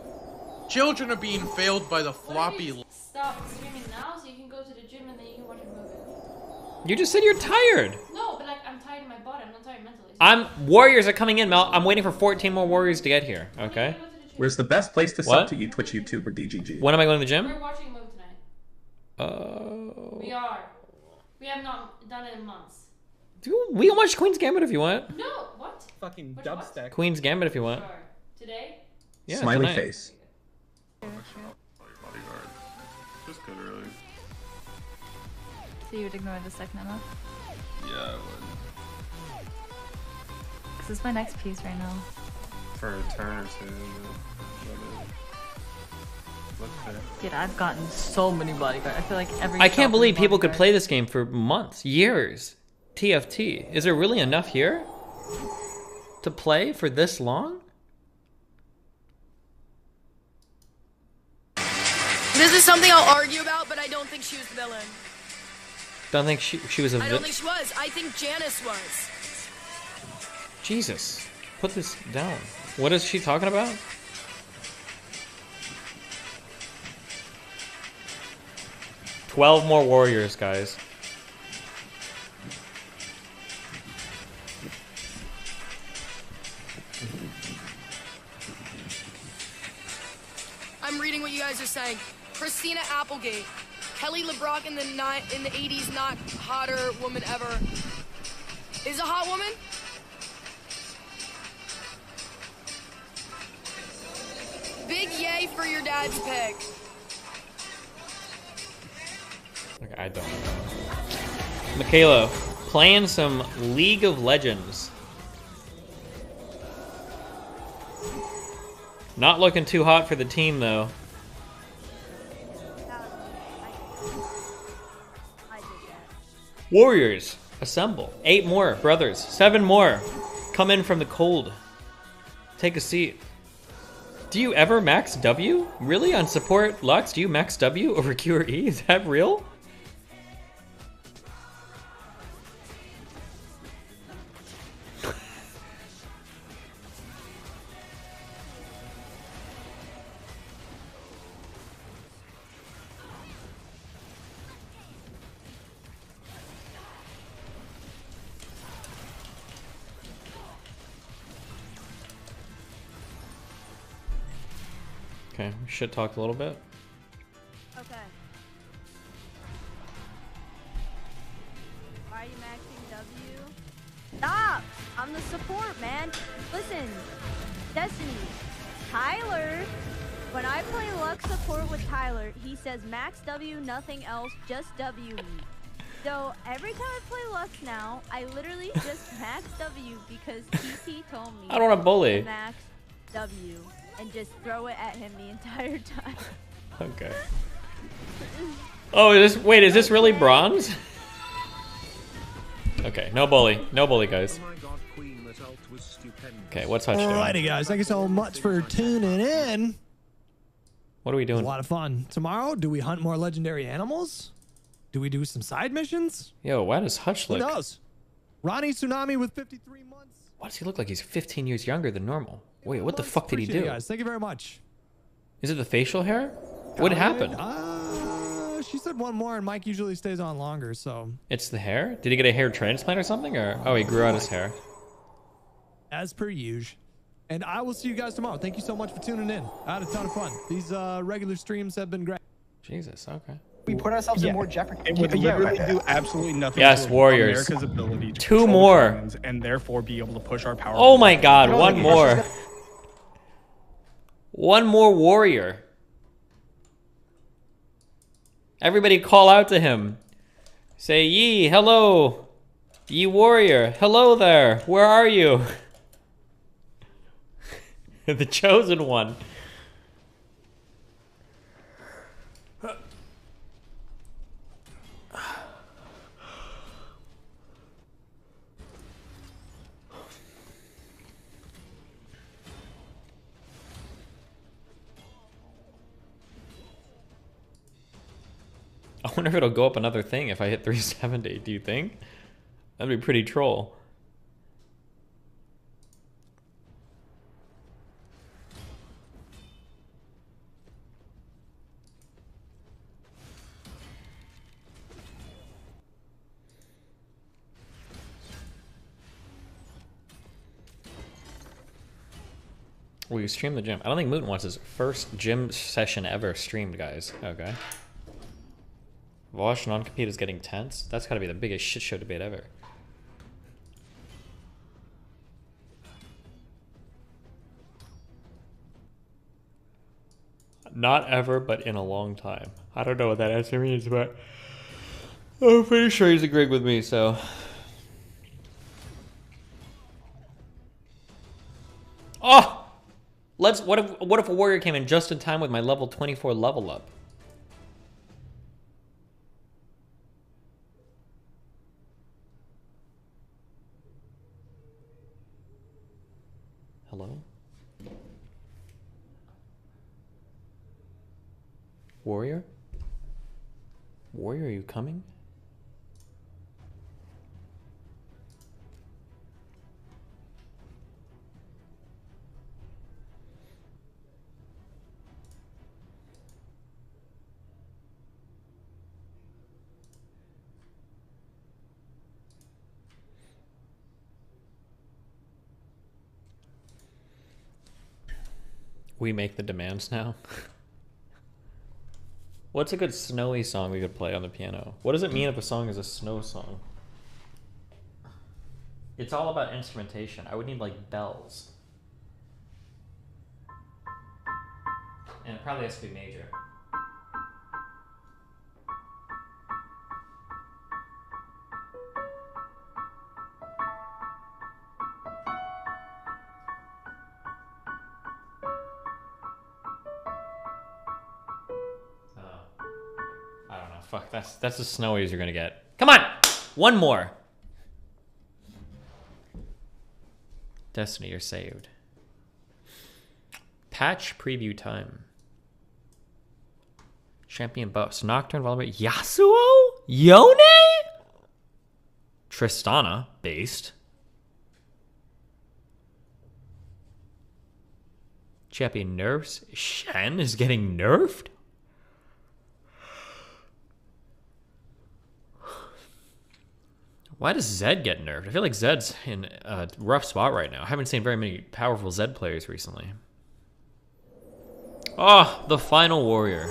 children are being failed by the floppy. Stop streaming now so you can go to the gym and then you can watch a movie. You just said you're tired. No, but like I'm tired in my body. I'm not tired mentally. Warriors are coming in, Mel. I'm waiting for 14 more warriors to get here. Okay. Where's the best place to sub to you, Twitch YouTuber DGG? When am I going to the gym? We're watching a movie tonight. We are. We have not done it in months. Dude, we can watch Queen's Gambit if you want. No, what? Fucking dubstep. Queen's Gambit if you want. Sure. Today? Yeah, Smiley tonight. face. Just good, really. So you would ignore the second ammo? Yeah, I would. Because it's my next piece right now. For a turn or two. Dude, I've gotten so many bodyguards. I feel like every. I can't believe people could play this game for months, years. TFT. Is there really enough here to play for this long? This is something I'll argue about, but I don't think she was the villain. Don't think she was a I don't think she was. I think Janice was. Jesus. Put this down. What is she talking about? $12 more warriors, guys. I'm reading what you guys are saying. Christina Applegate. Kelly LeBrock in the 80s, not hotter woman ever. Is a hot woman? Big yay for your dad's pick. Okay, I don't know. Michaela, playing some League of Legends. Not looking too hot for the team, though. Warriors, assemble. 8 more, brothers. 7 more. Come in from the cold. Take a seat. Do you ever max W? Really? On support Lux, do you max W over Q or E? Is that real? Okay, we should talk a little bit. Okay. Why are you maxing W? Stop! I'm the support, man. Listen, Destiny, Tyler, when I play Lux support with Tyler, he says max W, nothing else, just W me. So every time I play Lux now, I literally just max W because TT told me I don't wanna bully. to max W and just throw it at him the entire time. Okay. Oh, is this really bronze? Okay, no bully. No bully, guys. Okay, what's Hutch doing? Alrighty, guys. Thank you so much for tuning in. What are we doing? A lot of fun. Tomorrow, do we hunt more legendary animals? Do we do some side missions? Yo, why does Hutch Who look... knows? Ronnie Tsunami with 53 months. Why does he look like he's 15 years younger than normal? Wait, what the fuck did he Appreciate do? it, guys. Thank you very much. Is it the facial hair? What happened? She said one more, and Mike usually stays on longer, so. It's the hair? Did he get a hair transplant or something? Or oh, he grew out his hair. As per usual. And I will see you guys tomorrow. Thank you so much for tuning in. I had a ton of fun. These regular streams have been great. Jesus, okay. We put ourselves in more jeopardy. It would literally do absolutely nothing. Yes, to warriors. America's ability to 2 control more. humans and therefore be able to push our power. Oh my god, one more. One more warrior. Everybody call out to him. Say, ye, hello. Ye warrior, hello there. Where are you? The chosen one. I wonder if it'll go up another thing if I hit 370, do you think? That'd be pretty troll. We stream the gym. I don't think Moon wants his first gym session ever streamed, guys. Okay. Vosh non-compete is getting tense. That's gotta be the biggest shit show debate ever. Not ever, but in a long time. I don't know what that answer means, but I'm pretty sure he's agreeing with me, so. Oh! What if a warrior came in just in time with my level 24 level up? Hello? Warrior? Warrior, are you coming? We make the demands now. What's a good snowy song we could play on the piano? What does it mean if a song is a snow song? It's all about instrumentation. I would need like bells. And it probably has to be major. Fuck, that's the snowies you're gonna get. Come on! One more! Destiny, you're saved. Patch preview time. Champion buffs. Nocturne, Volumate, Yasuo? Yone? Tristana, based. Champion nerfs. Shen is getting nerfed? Why does Zed get nerfed? I feel like Zed's in a rough spot right now. I haven't seen very many powerful Zed players recently. Oh, the final warrior.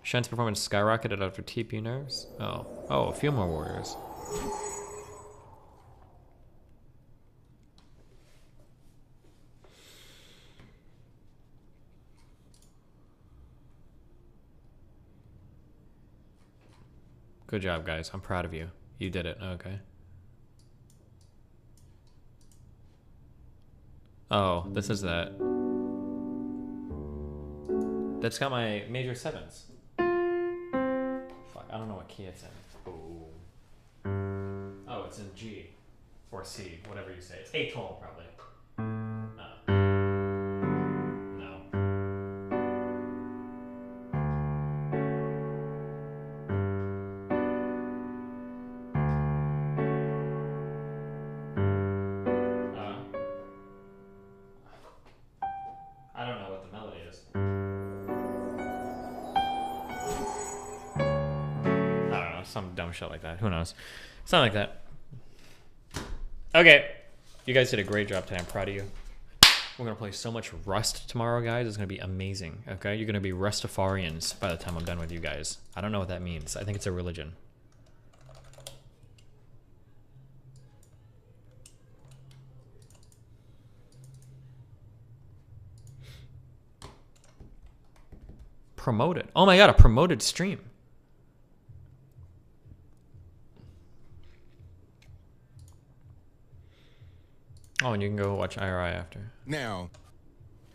Shen's performance skyrocketed after TP nerfs. Oh, a few more warriors. Good job, guys. I'm proud of you. You did it. Okay. Oh, this is that. That's got my major 7s. Fuck, I don't know what key it's in. Oh, it's in G. Or C, whatever you say. It's A12, probably. No. I don't know what the melody is. I don't know, some dumb shit like that. Who knows? Something like that. Okay. You guys did a great job today. I'm proud of you. We're going to play so much Rust tomorrow, guys. It's going to be amazing. Okay? You're going to be Rustafarians by the time I'm done with you guys. I don't know what that means. I think it's a religion. Promoted. Oh my god, a promoted stream. Oh, and you can go watch IRI after. Now,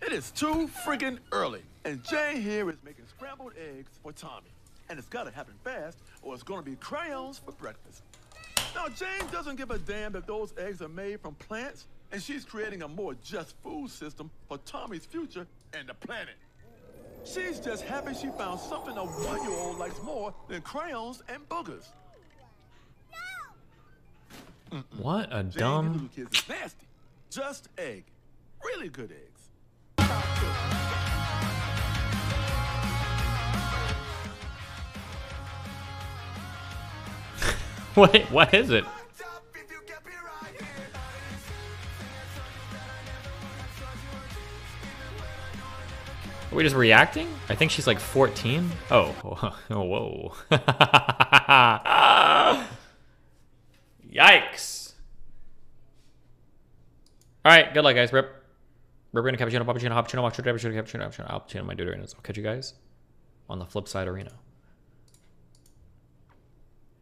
it is too friggin' early, and Jay here is making scrambled eggs for Tommy. And it's gotta happen fast, or it's gonna be crayons for breakfast. Now, Jane doesn't give a damn if those eggs are made from plants, and she's creating a more just food system for Tommy's future and the planet. She's just happy she found something a one-year-old likes more than crayons and boogers. No! What a Jane, dumb... these little kids is nasty. Just egg. Really good eggs. What is it? Are we just reacting? I think she's like 14. Oh, oh whoa. Yikes. All right, good luck, guys. Rip. Cappuccino, Cappuccino, Cappuccino, Cappuccino, Cappuccino, Cappuccino, my dude. I'll catch you guys on the flip side arena.